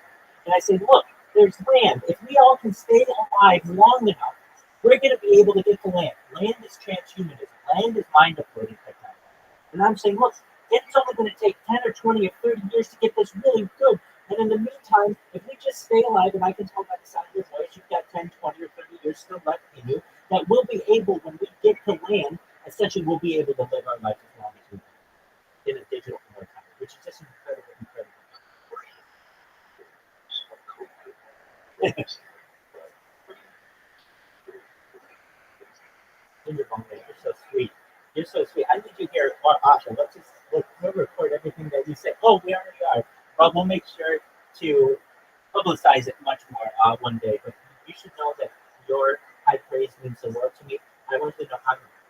And I say, look, there's land. If we all can stay alive long enough, we're going to be able to get to land. Land is transhumanism. Land is mind-uploading technology. And I'm saying, look, it's only going to take 10 or 20 or 30 years to get this really good. And in the meantime, if we just stay alive, and I can tell by the sound of your voice, you've got 10, 20, or 30 years still left in you, that we'll be able, when we get to land, essentially we'll be able to live our life as long as we can in a digital immortality, which is just incredible. You're so sweet. You're so sweet. I need you here more often. We'll record everything that you say. Oh, we already are. Well, we'll make sure to publicize it much more one day. But you should know that your high praise means the world to me. I want you to know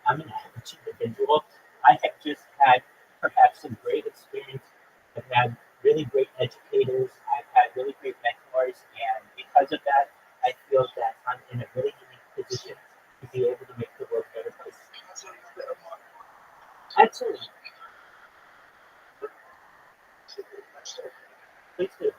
I'm an average individual. I have just had perhaps some great experience. I've had really great educators. I've had really great mentors. And because of that, I feel that I'm in a really unique position to be able to make the world a better place. Absolutely. Please do.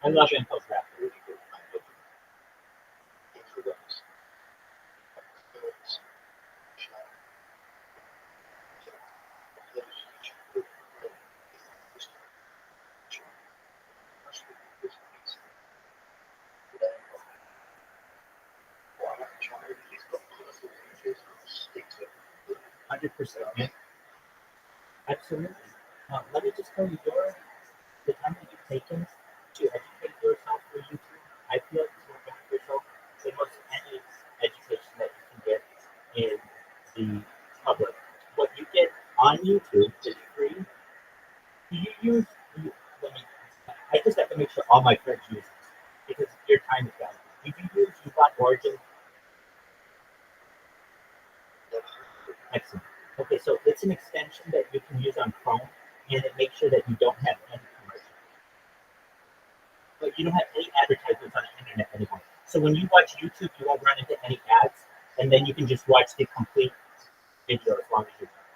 I love info graphics. %. Absolutely. Let me just tell you, the time that you've taken to educate yourself through YouTube, I feel it's more beneficial than most any education that you can get in the public. What you get on YouTube is free. I just have to make sure all my friends use it because your time is valuable. If you use Origin, excellent. Okay, so it's an extension that you can use on Chrome, and it makes sure that you don't have any commercials. But you don't have any advertisements on the internet anymore. So when you watch YouTube, you won't run into any ads, and then you can just watch the complete video as long as you want.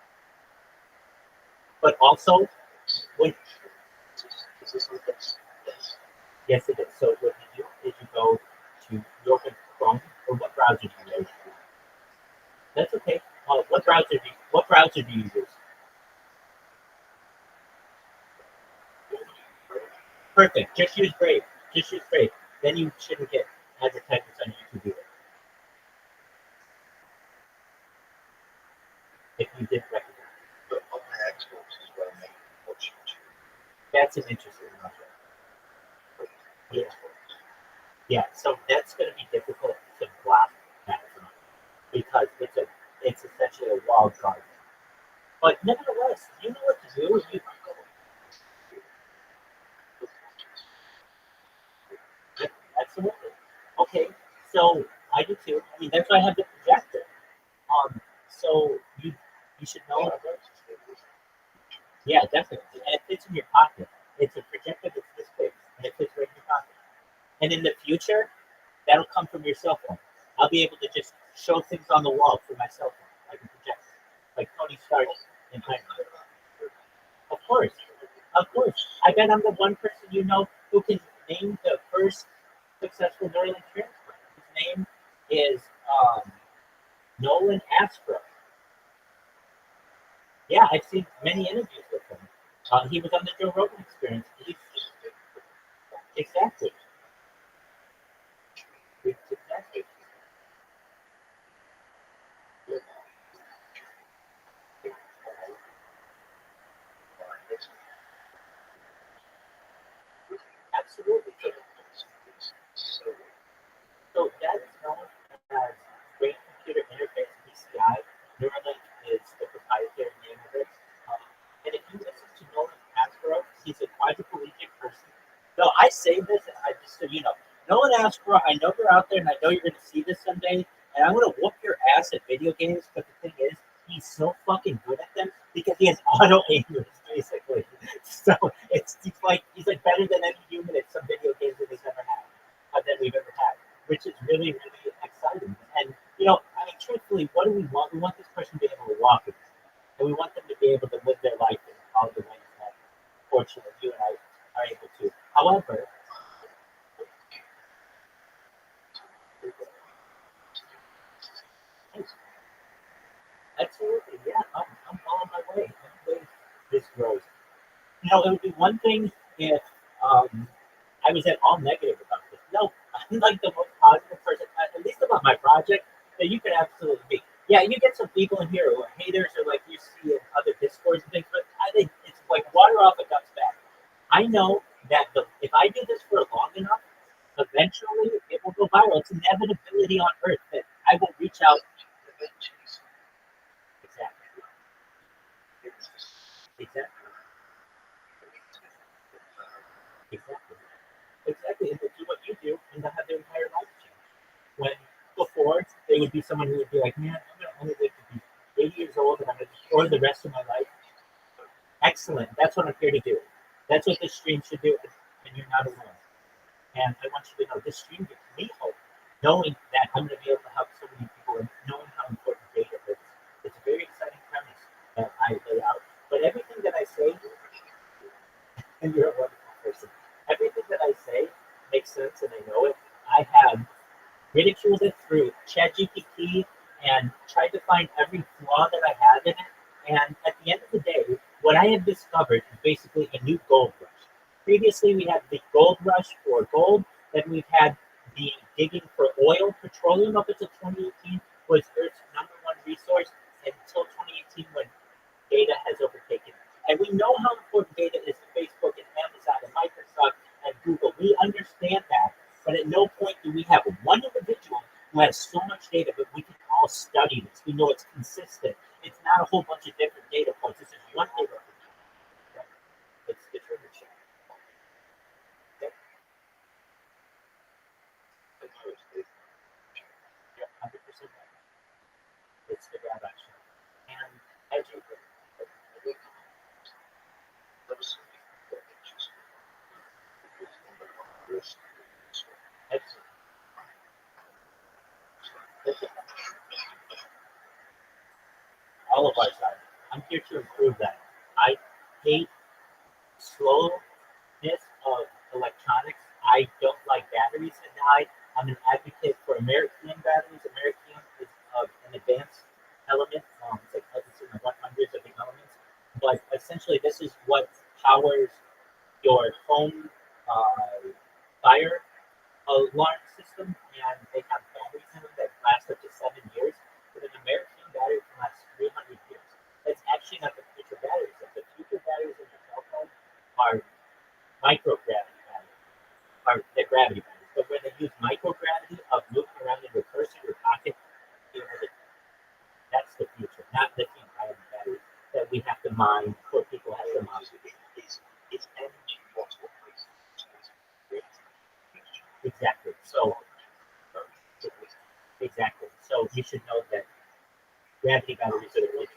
But also, yes, it is. So what you do is you go to you open Chrome, or what browser do you use? That's okay. What browser do you use? Perfect. Just use Brave. Then you shouldn't get advertisements on YouTube either. If you did recognize it. That's an interesting one. Yeah. Yeah, so that's going to be difficult to block that because it's essentially a walled garden. But nevertheless, you know what to do. Absolutely. Okay, so I do too. I mean, that's why I have the projector. So you should know. Yeah, definitely, and it fits in your pocket. It's a projector that's this big, and it fits right in your pocket. And in the future, that'll come from your cell phone. I'll be able to just show things on the wall through my cell phone. I can project, like Tony Stark in Iron Man. Of course. I bet I'm the one person you know who can name the first successful Neuralink transplant. His name is Nolan Astro. Yeah, I've seen many interviews with him. He was on the Joe Rogan Experience. Exactly. Absolutely. So that is known as Brain Computer Interface (BCI). Neuralink is the proprietary name of it. And if you listen to Nolan Astro, he's a quadriplegic person. No, I say this, just so you know. Nolan Astro, I know you're out there, and I know you're going to see this someday, and I'm going to whoop your ass at video games, but the thing is, he's so fucking good at them because he has auto aimers, basically. So he's like better than any human at some video games that we've ever had, which is really, really exciting. And I mean, truthfully, what do we want? We want this person to be able to walk with us, and we want them to be able to live their life in all the ways that, fortunately, you and I are able to. However, absolutely, yeah, I'm on my way. This grows. It would be one thing if I was at all negative about this. No, I'm like the most positive person, at least about my project, that you could absolutely be. Yeah, you get some people in here who are haters or like you see in other discords and things, but I think it's like water off a duck's back. I know that if I do this for long enough, eventually it will go viral. It's inevitability on Earth that I will reach out. Exactly. And they'll do what you do, and they'll have their entire life change. When before, they would be someone who would be like, man, I'm going to only live to be 80 years old, and I'm going to destroy the rest of my life. Excellent. That's what I'm here to do. That's what this stream should do, and you're not alone. And I want you to know this stream gives me hope, knowing that I'm going to be able to help so many people and knowing how important data is. It's a very exciting premise that I lay out. But everything that I say, and you're a wonderful person, everything that I say ridiculed it through ChatGPT and tried to find every flaw that I have in it. And at the end of the day, what I have discovered is basically a new gold rush. Previously, we had the gold rush for gold. Then we've had the digging for oil. Petroleum up until 2018 was Earth's #1 resource until 2018 when data has overtaken it. And we know how important data is to Facebook and Amazon and Microsoft and Google. We understand that. But at no point do we have one individual who has so much data, but we can all study this. We know it's consistent. It's not a whole bunch of different data points. This is one data point. Okay? It's the trigger check. Okay? Yep, 100% right. It's the grab action. And as you all of our side. I'm here to improve that. I hate slowness of electronics. I don't like batteries that die. I'm an advocate for American batteries. American is an advanced element. It's in the 100s of the elements. But essentially, this is what powers your home fire alarm system, and they have batteries in them that last up to 7 years. But an American battery can last 300 years. That's actually not the future batteries. The future batteries in your cell phone are microgravity batteries, are the gravity batteries. But when they use microgravity of moving around in your purse or your pocket, that's the future, not lithium-ion batteries that we have to mine or people have to mine. It's energy multiple places. Exactly. So you should know that gravity batteries are the future.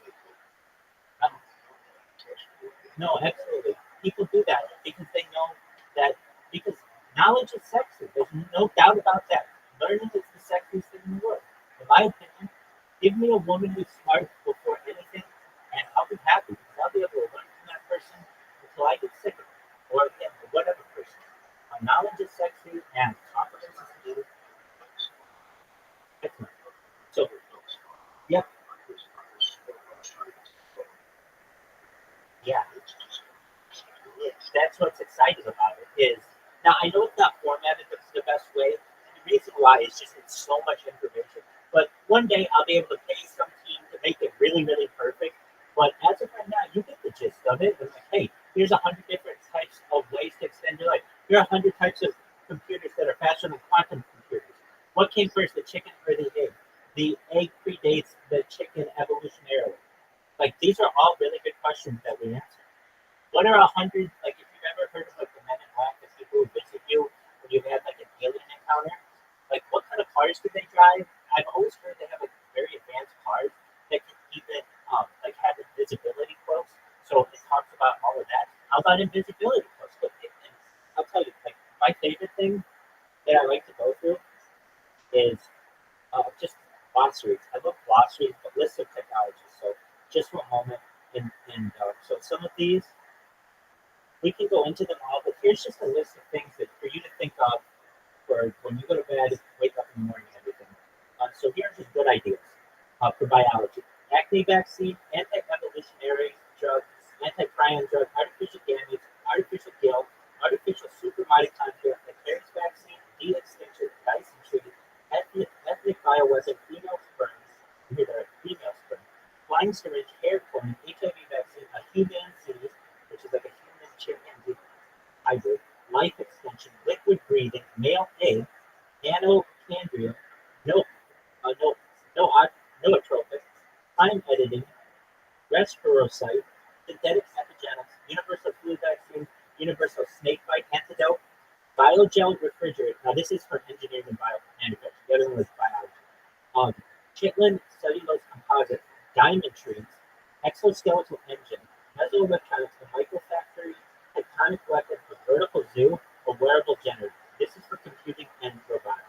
No, absolutely. People do that because they know that, because knowledge is sexy. There's no doubt about that. Learning is the sexiest thing in the world. In my opinion, give me a woman who's smart before anything, and I'll be happy because I'll be able to learn from that person until I get sick of it, or again, whatever person. Knowledge is sexy and confidence is needed. Excellent. So, yep. Yeah. That's what's exciting about it. Is now I know it's not formatted the best way. The reason why is just it's so much information. But one day I'll be able to pay some team to make it really, really perfect. But as of right now, you get the gist of it. It's like, hey, here's 100 different types of ways to extend your life. There are 100 types of computers that are faster than quantum computers. What came first, the chicken or the egg? The egg predates the chicken evolutionarily. Like, these are all really good questions that we answer. What are 100, like, if you've ever heard of, like, the Men in Black, the people who visit you when you've had, like, an alien encounter? Like, what kind of cars do they drive? I've always heard they have, like, very advanced cars that can even, like, have invisibility cloaks. So it talks about all of that. How about invisibility cloaks? But I'll tell you, like, my favorite thing that I like to go through is just glossaries. I love glossaries, but lists of technologies. So just for a moment, so some of these, we can go into them all, but here's just a list of things that for you to think of for when you go to bed, wake up in the morning, and everything. So here's just good ideas for biology. Acne vaccine, anti-evolutionary drug, anti-prion drug, artificial gametes, artificial gill, artificial super mitochondria, the carriage vaccine, de-extinction, Dyson tree, ethnic bioweapon, female sperms, here there are female sperm, flying syringe, hair cloning, HIV vaccine, a human disease, which is like a human chimpanzee hybrid, life extension, liquid breathing, male egg, nanochondria, nootropic, time editing, respirocyte, synthetic epigenetics, universal flu vaccine, universal snakebite antidote, biogel refrigerant. Now this is for engineering and manufacturing. The other one is biology. Chitlin cellulose composite, diamond trees, exoskeletal engine, mesoelectronics, a microfactory, tectonic weapon, a vertical zoo, a wearable generator. This is for computing and robotics.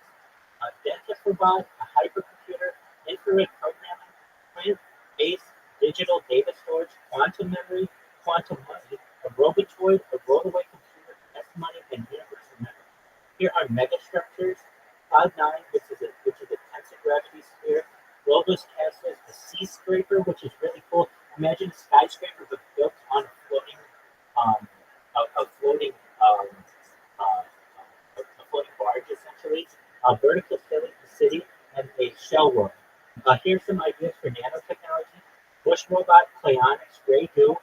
A dentist robot, a hypercomputer, infrared programming, plant-based digital data storage, quantum memory, quantum money, a robotoid, a rollaway computer, S money, and universal memory. Here are megastructures, Cloud9, which Globus Castle, a sea scraper, which is really cool. Imagine a skyscraper but built on a floating barge essentially. A vertical city and a shell world. Here's some ideas for nanotechnology. Bush robot, Clayonics, Grey Goo.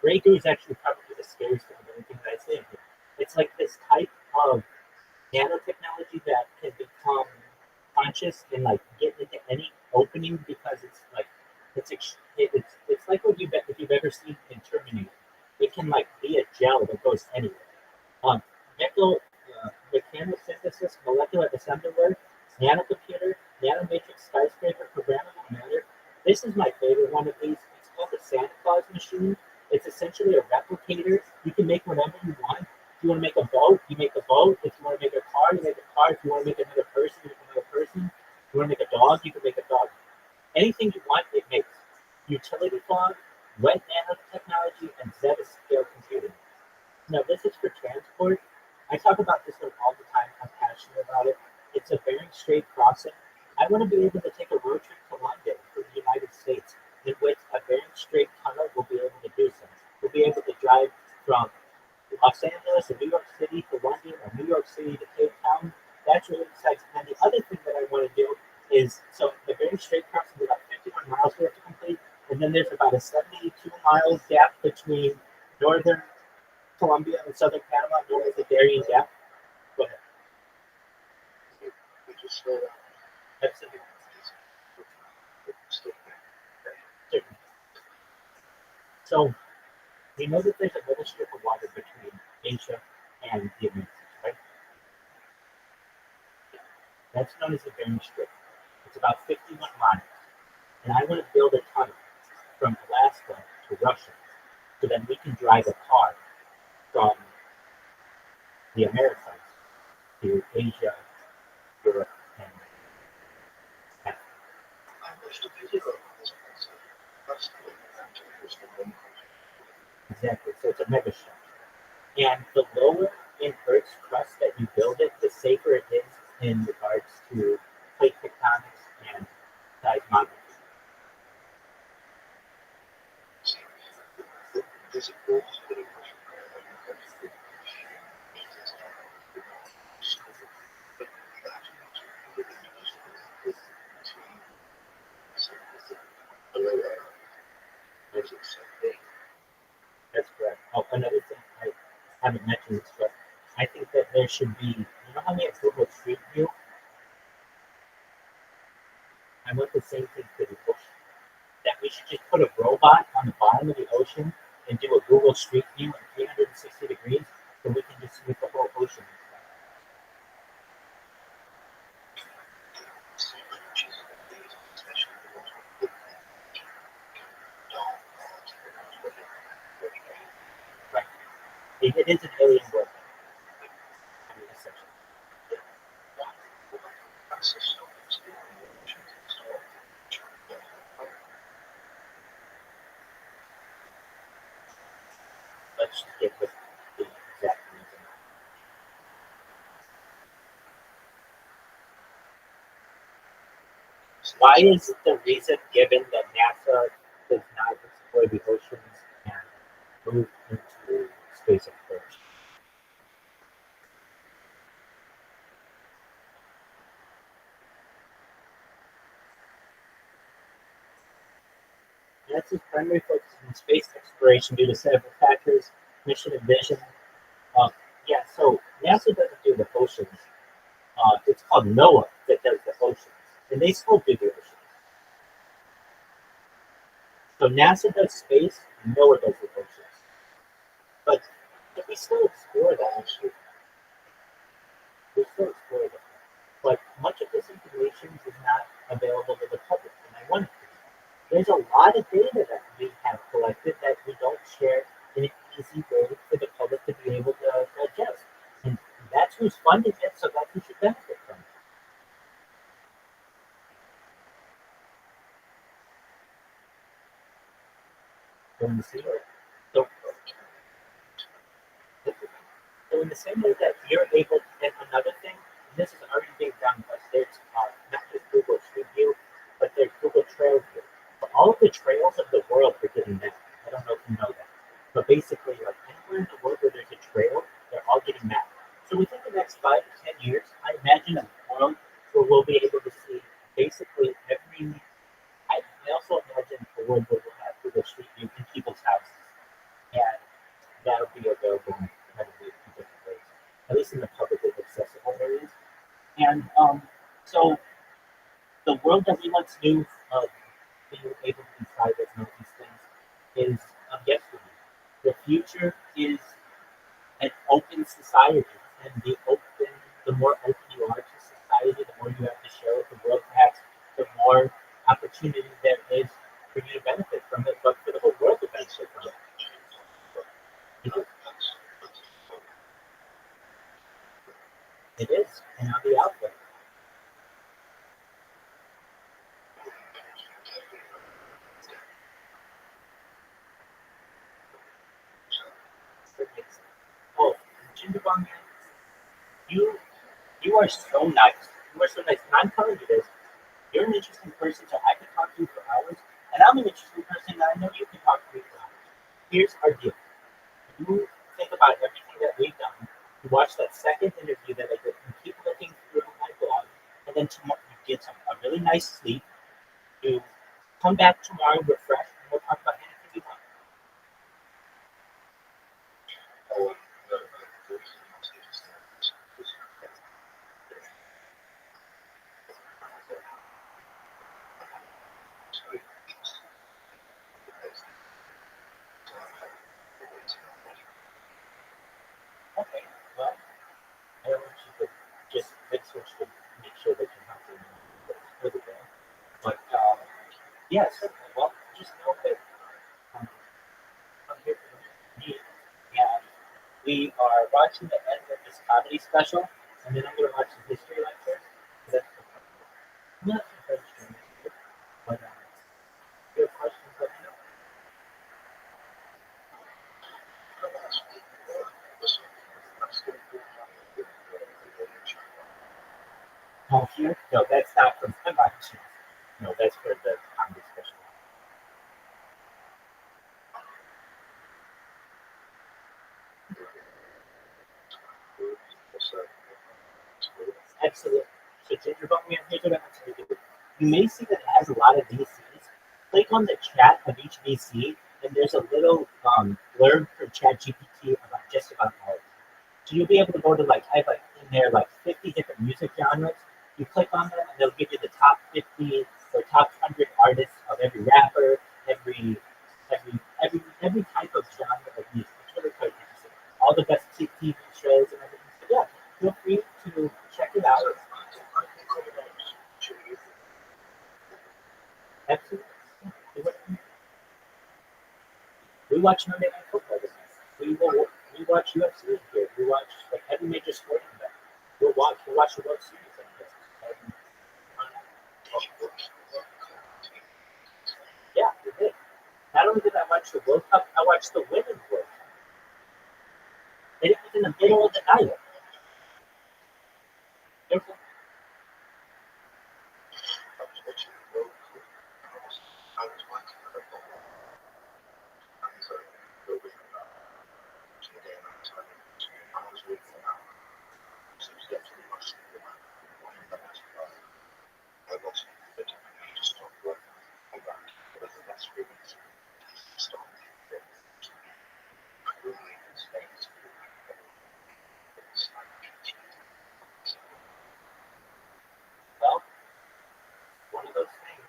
Grey Goo is actually probably the scariest thing of anything that I see in here. It's like this type of nanotechnology that can become conscious and like get into any opening because it's like it's like what if you've ever seen in Terminator. It can like be a gel that goes anywhere. Mechanosynthesis, molecular assembler, nanocomputer, nanomatrix skyscraper, programmable matter. This is my favorite one of these. It's called the Santa Claus machine. It's essentially a replicator. You can make whatever you want. If you want to make a boat, you make a boat. If you want to make a car, you make a car. If you want to make another person, you can make a person. If you want to make a dog, you can make a dog. Anything you want, it makes. Utility fog, wet nanotechnology, and zettascale computing. Now, this is for transport. I talk about this one all the time. I'm passionate about it. It's a Bering Strait crossing. I want to be able to take a road trip to London from the United States, in which a Bering Strait tunnel will be able to do so. We'll be able to drive from Los Angeles to New York City to London, or New York City to Cape Town. That's really exciting. And the other thing that I want to do is, so the Bering Strait crossing is about 51 miles we have to complete, and then there's about a 72 mile gap between northern Colombia and southern Panama, known as the Darien Gap. Go ahead. Absolutely. So we know that there's a little strip of water between Asia and the Americas, right? That's known as the Bering Strait. It's about 51 miles. And I want to build a tunnel from Alaska to Russia so that we can drive a car from the Americas to Asia, Europe, and Africa. Exactly. So it's a mega shell. And the lower in Earth's crust that you build it, the safer it is in regards to plate tectonics and seismography. That's correct. Oh, another thing I haven't mentioned this, but I think that there should be, you know how we have Google Street View? I want the same thing for the ocean. That we should just put a robot on the bottom of the ocean and do a Google Street View at 360 degrees so we can just see the whole ocean. Right. It is an alien world. Let's get with the exact reason. Why is the reason given that NASA does not explore the oceans and move into space exploration? NASA's primary focus is on space exploration due to several factors, mission and vision. So NASA doesn't do the oceans. It's called NOAA that does the oceans, and they still do the oceans. So NASA does space, and NOAA does the oceans. But if we still explore that issue, we still explore that. But much of this information is not available to the public, and I want it to. There's a lot of data that we have collected that we don't share in an easy way for the public to be able to digest. And that's who's funding it, so that's who should benefit from it. So in the same way that you're able to, and another thing, and this is already being done, but there's not just Google Street View, all of the trails of the world are getting mapped. I don't know if you know that. But basically, like anywhere in the world where there's a trail, they're all getting mapped. So within the next 5 to 10 years, I imagine a world where we'll be able to see basically every. I also imagine a world where we'll have Google Street View in people's houses. And that'll be available in incredibly different ways, at least in the publicly accessible areas. And so the world that we once knew of being able to be private and all these things is yesterday. The future is an open society, and the more open you are to society, the more you have to share with the world, perhaps the more opportunity there is for you to benefit from it, but for the whole world to benefit from it. It is, and I'll be out there. Oh, Ginger Bomb Man, you are so nice. You are so nice. And I'm telling you this, you're an interesting person, so I could talk to you for hours, and I'm an interesting person that I know you can talk to me for hours. Here's our deal. You think about everything that we've done. You watch that second interview that I did, and keep looking through my blog, and then tomorrow you get a really nice sleep. You come back tomorrow refreshed, and we'll talk about anything you want. Okay, well, I don't want you to just fix switch to make sure that you're not doing it for the day. But, yes, well, just know that I'm here for me. And we are watching the end of this comedy special, and then I'm going to watch the history lecture. I'm not sure if I'm doing it, but if you have questions, let me know. Oh, here? No, that's not from my watching. No, that's for the comedy special. Excellent. So Ginger Bomb Man, here's what I want you to do. You may see that it has a lot of VCs. Click on the chat of each VC, and there's a little blurb for ChatGPT about just about all of it. So you'll be able to go to I have in there 50 different music genres. You click on them, and they'll give you the top 50 or top 100 artists of every rapper, every type of genre of music. It's really quite interesting. All the best TV shows and everything. So yeah, feel free to check it out. Absolutely. We watch Monday Night Football this night. We watch UFC here. We watch every major sporting event. We'll watch the World Series. Yeah, we did. Not only did I watch the World Cup, I watched the Women's World Cup. And it was in the middle of the night. Well, one of those things.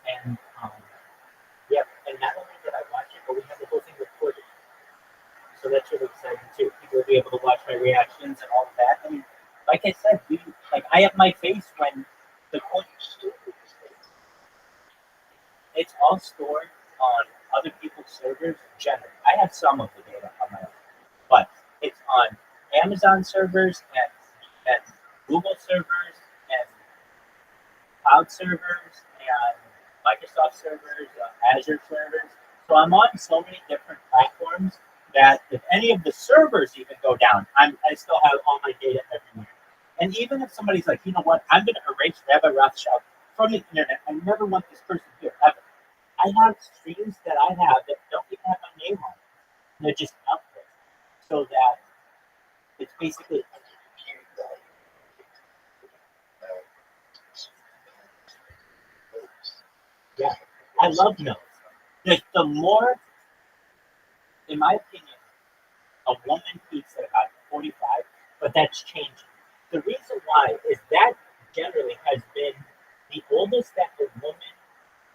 And yeah, and not only did I watch it, but we have the whole thing recorded. So that's really exciting too. People will be able to watch my reactions and all of that. I mean, like I said, I have my face when the quote. It's all stored on other people's servers generally. I have some of the data on my own, but it's on Amazon servers and Google servers and cloud servers and Microsoft servers, Azure servers. So I'm on so many different platforms that if any of the servers even go down, I still have all my data everywhere. And even if somebody's like, you know what, I'm going to erase Rabbi Rothschild from the internet, I never want this person here ever. I have streams that I have that don't even have my name on it. They're just up there. So that it's basically yeah. I love MILF. The more, in my opinion, a woman peaks at about 45, but that's changing. The reason why is that generally has been the oldest that a woman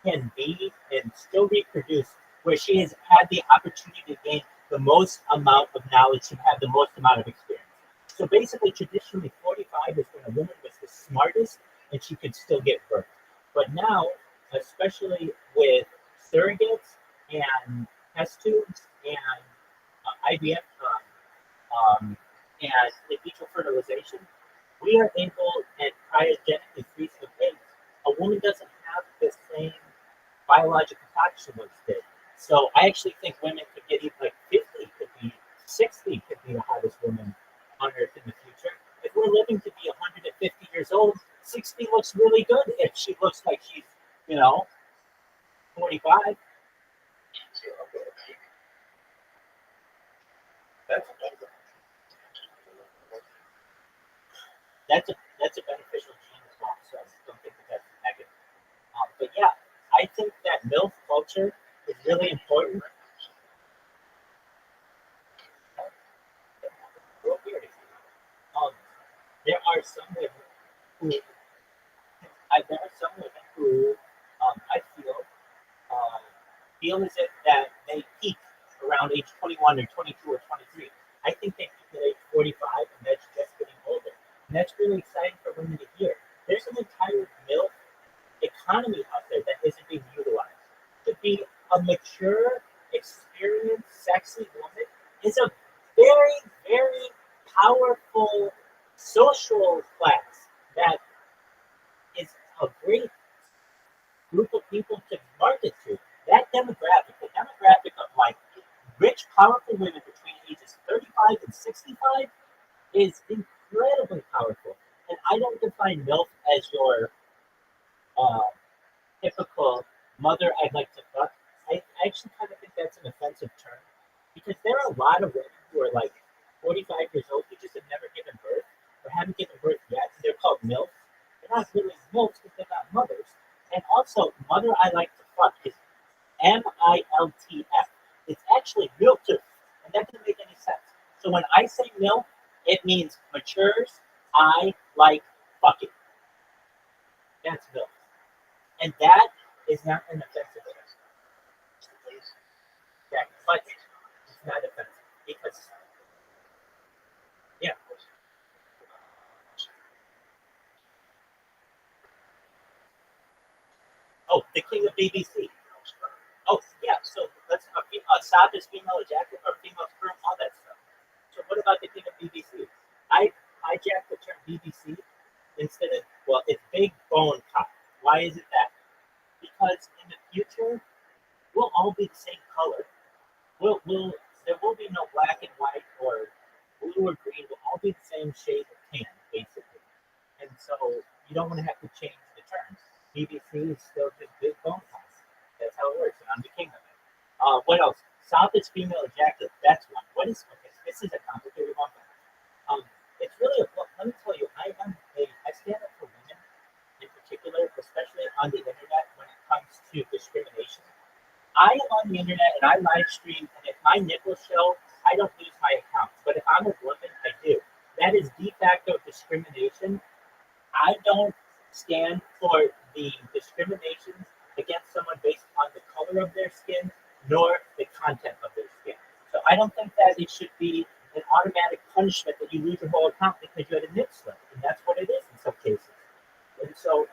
can be and still reproduce, where she has had the opportunity to gain the most amount of knowledge and have the most amount of experience. So basically, traditionally, 45 is when a woman was the smartest and she could still get birth. But now, especially with surrogates and test tubes and IVF and in vitro fertilization, we are able and cryogenically freeze the eggs. A woman doesn't have the same biological clock she once did. So I actually think women could get even like 50, could be 60, could be the hottest woman on earth in the future. If we're living to be 150 years old, 60 looks really good if she looks like she's, 45. That's a beneficial gene as well. So I don't think that that's negative. But yeah, I think that MILF culture is really important. There are some women who I feel as if that they peak around age 21 or 22 or 23. I think they peak at age 45, and that's just getting older. And that's really exciting for women to hear. There's an entire MILF economy out there that isn't being utilized. To be a mature, experienced, sexy woman is a very, very powerful social class that is a great group of people to market to. That demographic, the demographic of like rich, powerful women between ages 35 and 65 is incredibly powerful. And I don't define MILF as your typical mother I'd like to fuck. I actually kind of think that's an offensive term because there are a lot of women who are like 45 years old who just have never given birth or haven't given birth yet. They're called MILF. They're not really MILFs because they're not mothers. And also, mother I like to fuck is MILTF. It's actually MILTF, and that doesn't make any sense. So when I say MILF, it means matures, I like fucking. That's MILF. And that is not an offensive term. That, but it's not offensive because, yeah. Oh, the king of BBC. Oh, yeah. So let's Saab is female ejaculate or female sperm, all that stuff. So what about the king of BBC? I hijacked the term BBC instead of it's big bone cock. Why is it that? Because in the future, we'll all be the same color. There will be no black and white or blue or green. We'll all be the same shade of tan, basically. And so you don't want to have to change the terms. BBC is still just big bone cock. That's how it works, and I'm the king of it. What else? South is female ejaculate. That's one. What is okay? This is a complicated one. It's really let me tell you, I stand up for women in particular, especially on the internet when it comes to discrimination. I am on the internet and I live stream, and if my nipples show, I don't lose my account. But if I'm a woman, I do. That is de facto discrimination. I don't stand for the discrimination against someone based on the color of their skin nor the content of their skin. So I don't think that it should be an automatic punishment that you lose your whole account because you had a nip slip, and that's what it is in some cases. And so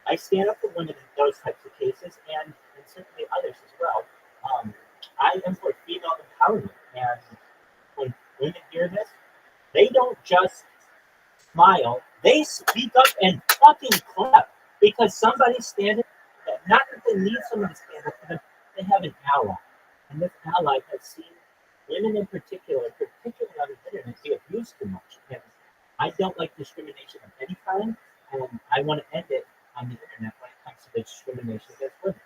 I stand up for women in those types of cases, and certainly others as well. I am for female empowerment, and when women hear this, they don't just smile, they speak up and fucking clap because somebody's standing. Not that they need someone to stand up for them, they have an ally, and this ally has seen women in particular, particularly on the internet, be abused too much. And I don't like discrimination of any kind, and I want to end it on the internet when it comes to discrimination against women.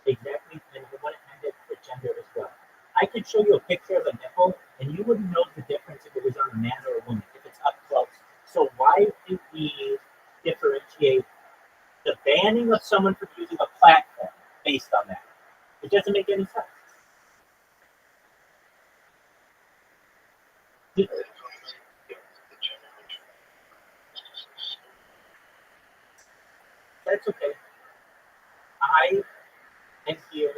Exactly, and I want to end it with gender as well. I could show you a picture of a nipple, and you wouldn't know the difference if it was on a man or a woman, if it's up close. So why do we differentiate the banning of someone from using a platform based on that? It doesn't make any sense. That's okay. I am here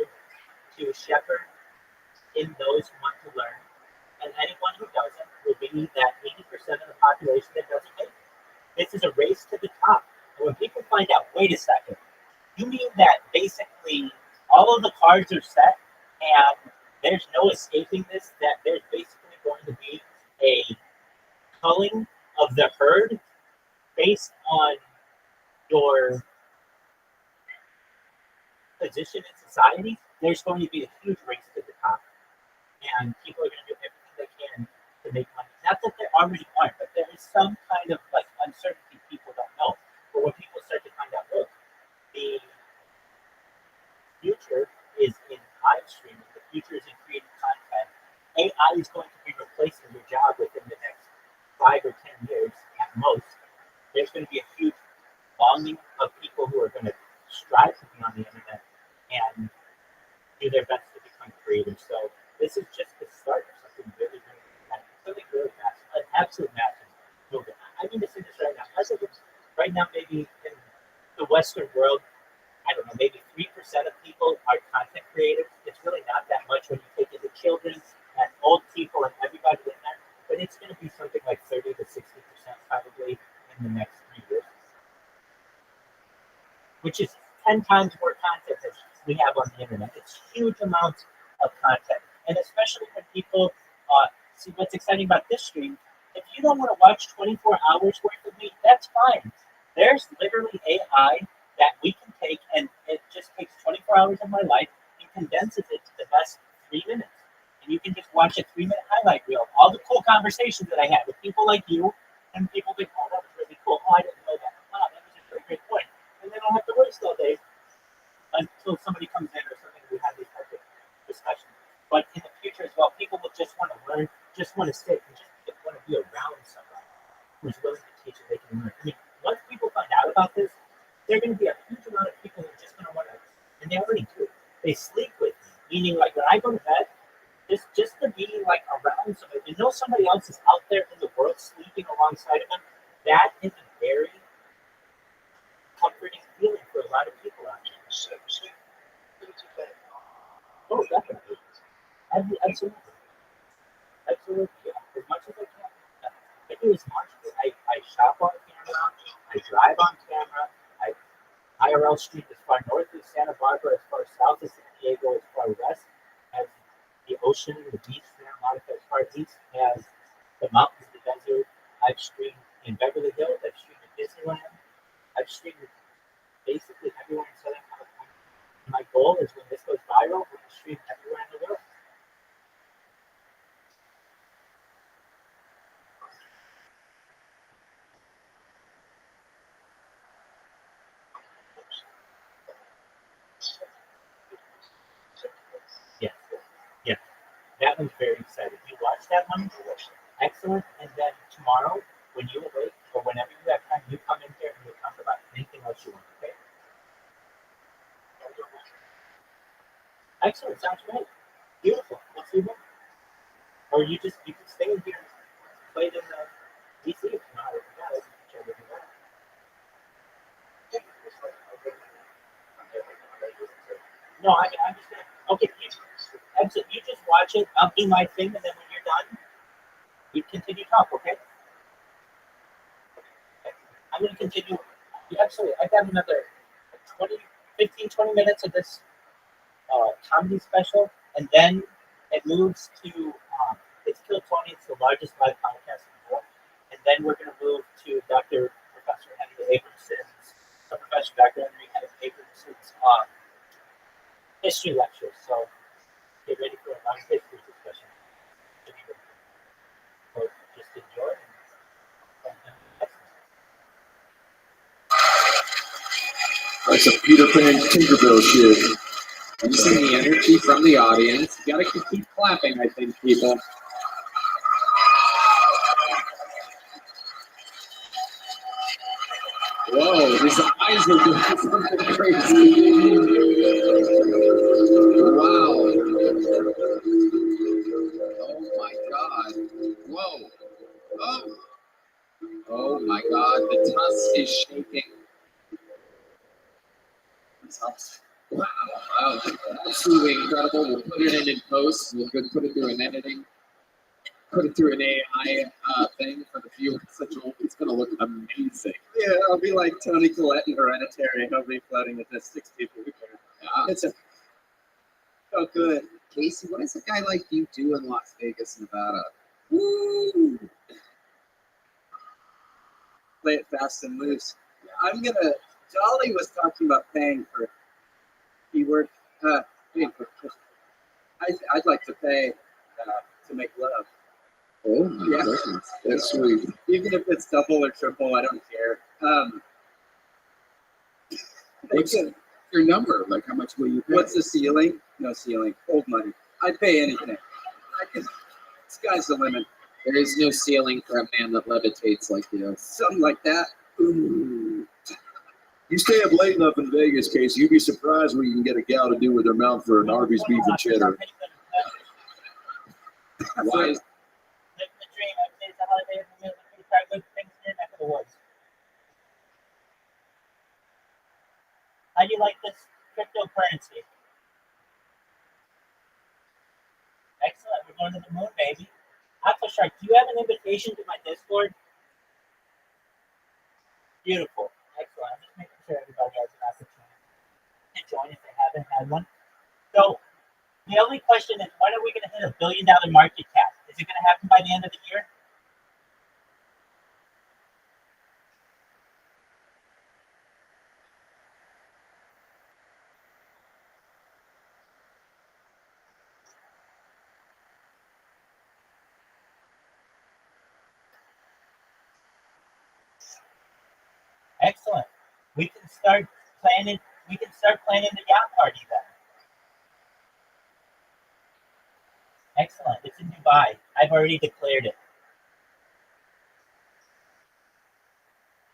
to shepherd in those who want to learn, and anyone who doesn't will be that 80% of the population that doesn't make it. This is a race to the top. And when people find out, wait a second, you mean that basically all of the cards are set and there's no escaping this, that there's basically going to be a culling of the herd based on your position in society, there's going to be a huge race to the top. And people are going to do everything they can to make money. Not that there already aren't, but there is some kind of like uncertainty people don't know. But when people start to find out, look, the future is in live streaming, the future is in creating content. AI is going to be replacing your job within the next 5 or 10 years at most. There's going to be a huge longing of people who are going to strive to be on the internet and do their best to become creative. So this is just the start of something really, really massive. Something really massive, an absolute massive movement. I mean to say this right now. I think right now, maybe in the Western world, I don't know, maybe 3% of people are content creators. It's really not that much when you take in the children and old people and everybody in there. But it's going to be something like 30 to 60% probably in the next 3 years, which is 10 times more content than we have on the internet. It's huge amounts of content. And especially when people see what's exciting about this stream, if you don't want to watch 24 hours worth of me, that's fine. There's literally AI that we can take, and it just takes 24 hours of my life and condenses it to the best 3 minutes. And you can just watch a 3-minute highlight reel of all the cool conversations that I had with people like you, and people think, oh, that was really cool. Oh, I didn't know that. Wow, that was a very great point. And they don't have to waste all day until somebody comes in or something. We have these types of discussions. But in the future as well, people will just want to learn, just want to sit, and just want to be around somebody who's willing to teach and they can learn. I mean, once people find out about this, there are going to be a huge amount of people who are just going to want to, and they already do. They sleep with me, meaning like when I go to bed, just to be like around somebody, to know somebody else is out there in the world sleeping alongside of them, that is a very comforting feeling for a lot of people out there. Oh, definitely. Absolutely. Absolutely. Yeah. As much as I can. I do as much. I shop on camera. I drive on camera. I IRL stream as far north as Santa Barbara, as far south as San Diego, as far west as the ocean, the beach, Santa Monica, as far east as the mountains, the desert. I've streamed in Beverly Hills. I've streamed in Disneyland. I've streamed basically everywhere in Southern California. My goal is when this goes viral, we're going to stream everywhere in the world. Yes. Yeah. That one's very exciting. You watch that one? Excellent. And then tomorrow, when you awake, or whenever you have time, you come in here and we'll talk about anything else you want, okay? Excellent. Sounds great. Beautiful. We'll see you then. Or you can stay in here and play it in the DC if you know how to do that. No, I'm just gonna. Okay, you just watch it. I'll do my thing, and then when you're done, we continue talk. Okay? I'm gonna continue. Yeah, absolutely. I got another 20 minutes of this comedy special, and then it moves to it's Kill Tony. It's the largest live podcast in the world, and then we're gonna move to Professor Henry Abramson's Professor Dr. Henry Abramson's history lecture. So get ready for a long history discussion. So just enjoy. That's a Peter Pan Tinkerbell shit. I'm seeing the energy from the audience. You gotta keep clapping, I think, people. Whoa, his eyes are doing something crazy. Wow. Oh my God. Whoa. Oh. Oh my God, the tusk is shaking. Wow. Wow. Absolutely incredible. We'll put it in post. We'll put it through an editing. Put it through an AI thing for the viewers. It's going to look amazing. Yeah, I'll be like Tony Collette in Hereditary. I'll be floating with the 6 people. Yeah. It's so good. Casey, what does a guy like you do in Las Vegas, Nevada? Woo! Play it fast and loose. I'm gonna. Dolly was talking about paying for keyword. Paying for. I'd like to pay to make love. Oh my goodness, that's sweet. Even if it's double or triple, I don't care. What's your number? Like, how much will you pay? What's the ceiling? No ceiling. Old money. I'd pay anything. Sky's the limit. There is no ceiling for a man that levitates like you. Something like that. Ooh. You stay up late enough in Vegas, Casey, you'd be surprised what you can get a gal to do with her mouth for an Arby's beef and cheddar. Why is Living the dream. Every day's a holiday. Every meal is a try good things in your neck of the woods. How do you like this cryptocurrency? Excellent. We're going to the moon, baby. Aqua Shark, do you have an invitation to my Discord? Beautiful. Excellent. I'm just making sure everybody has an opportunity to join if they haven't had one. So, the only question is, when are we going to hit $1 billion market cap? Is it going to happen by the end of the year? Excellent. We can start planning. We can start planning the yacht party then. Excellent. It's in Dubai. I've already declared it.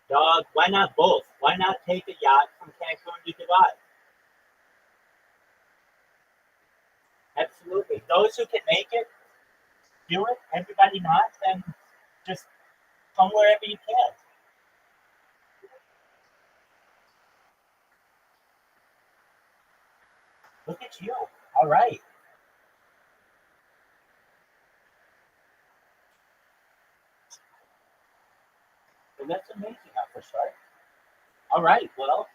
Dog, why not both? Why not take a yacht from Cancun to Dubai? Absolutely. Those who can make it, do it. Everybody not, then just come wherever you can. Look at you. All right. Well, that's amazing, Aqua Shark. All right, well,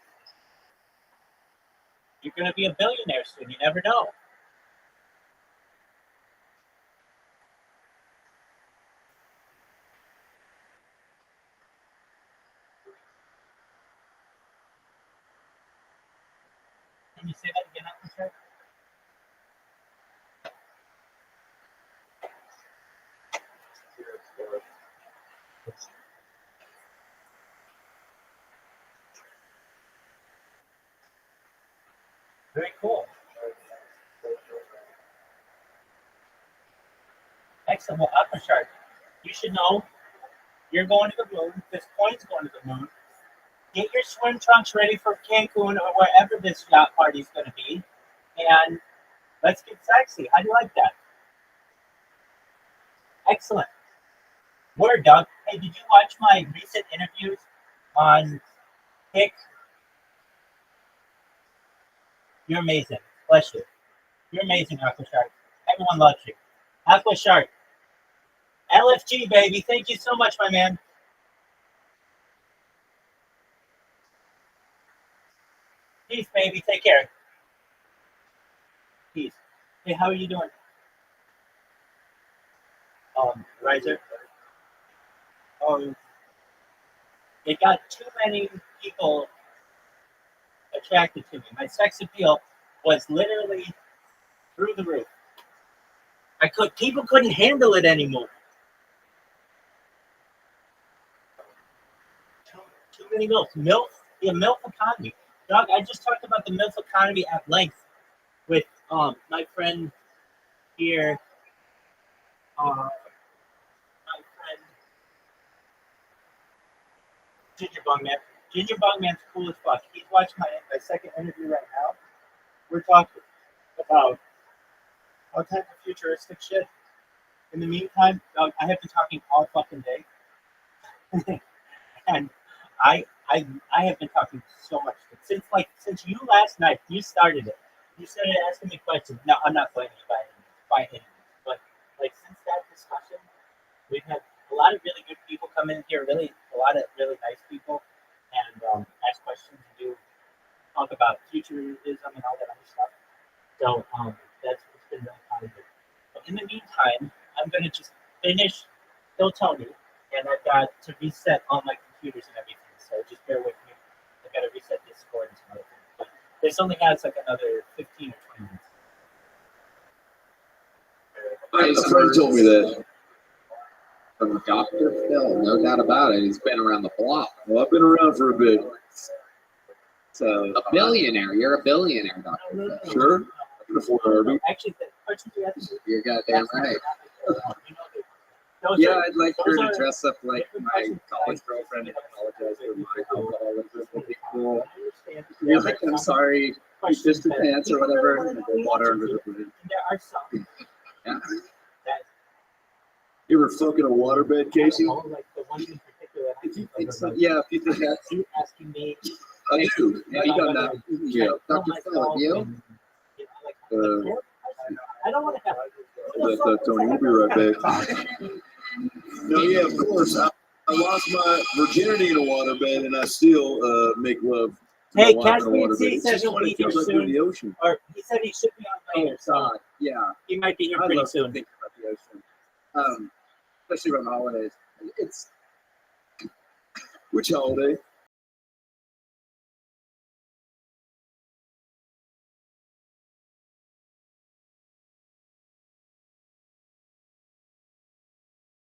you're going to be a billionaire soon. You never know. Can you say that again, Aqua Shark? Very cool. Excellent. Well, Aqua Shark, you should know you're going to the moon. This coin's going to the moon. Get your swim trunks ready for Cancun or wherever this yacht party is going to be. And let's get sexy. How do you like that? Excellent. Word, Doug. Hey, did you watch my recent interviews on Kick? You're amazing. Bless you. You're amazing, Aqua Shark. Everyone loves you. Aqua Shark. LFG, baby. Thank you so much, my man. Peace, baby. Take care. Peace. Hey, how are you doing? Riser. It got too many people attracted to me. My sex appeal was literally through the roof. People couldn't handle it anymore. Too many MILFs. Yeah, MILF upon me. Doug, I just talked about the MILF economy at length with my friend here. My friend Ginger Bungman. Ginger Bungman's cool as fuck. He's watching my second interview right now. We're talking about all kinds of futuristic shit. In the meantime, Doug, I have been talking all fucking day. And I have been talking so much since you last night. You started it. You started asking me questions. No, I'm not blaming you by any means, but like since that discussion, we've had a lot of really good people come in here. Really, a lot of really nice people, and ask questions and do talk about futurism and all that other stuff. So it's been really positive. But in the meantime, I'm gonna just finish Kill Tony, and I've got to reset all my computers and everything. So just bear with me. I've got to reset Discord and some other things. But this only has like another 15 or 20 minutes. A friend told me that. From Dr. Phil, no doubt about it. He's been around the block. Well, I've been around for a bit. So a billionaire. You're a billionaire, Dr. Phil. Sure. I can afford Arby. Actually, the questions you asked me. You're goddamn right. Yeah, I'd like her to dress up like my college girlfriend and apologize for my alcoholism. Would be cool. You're like, I'm sorry, you pissed your pants or whatever, and then water under the hood. There are some. Yeah. You ever fucking a waterbed, Casey? Like the one in particular. If you think so, yeah, if you think that's you asking me. I do. Yeah, you done that. Yeah. Dr. Phil, you? I don't want to have Tony, we'll be right back. No, yeah, of course. I lost my virginity in a waterbed, and I still make love to Hey, my wife in a Caspian waterbed. C It's says just he'll funny, be it here feels like we're in the soon. ocean. Or he said he should be on later, so God, yeah. he might be here I pretty love soon. thinking about the ocean, especially around the holidays. It's Which holiday?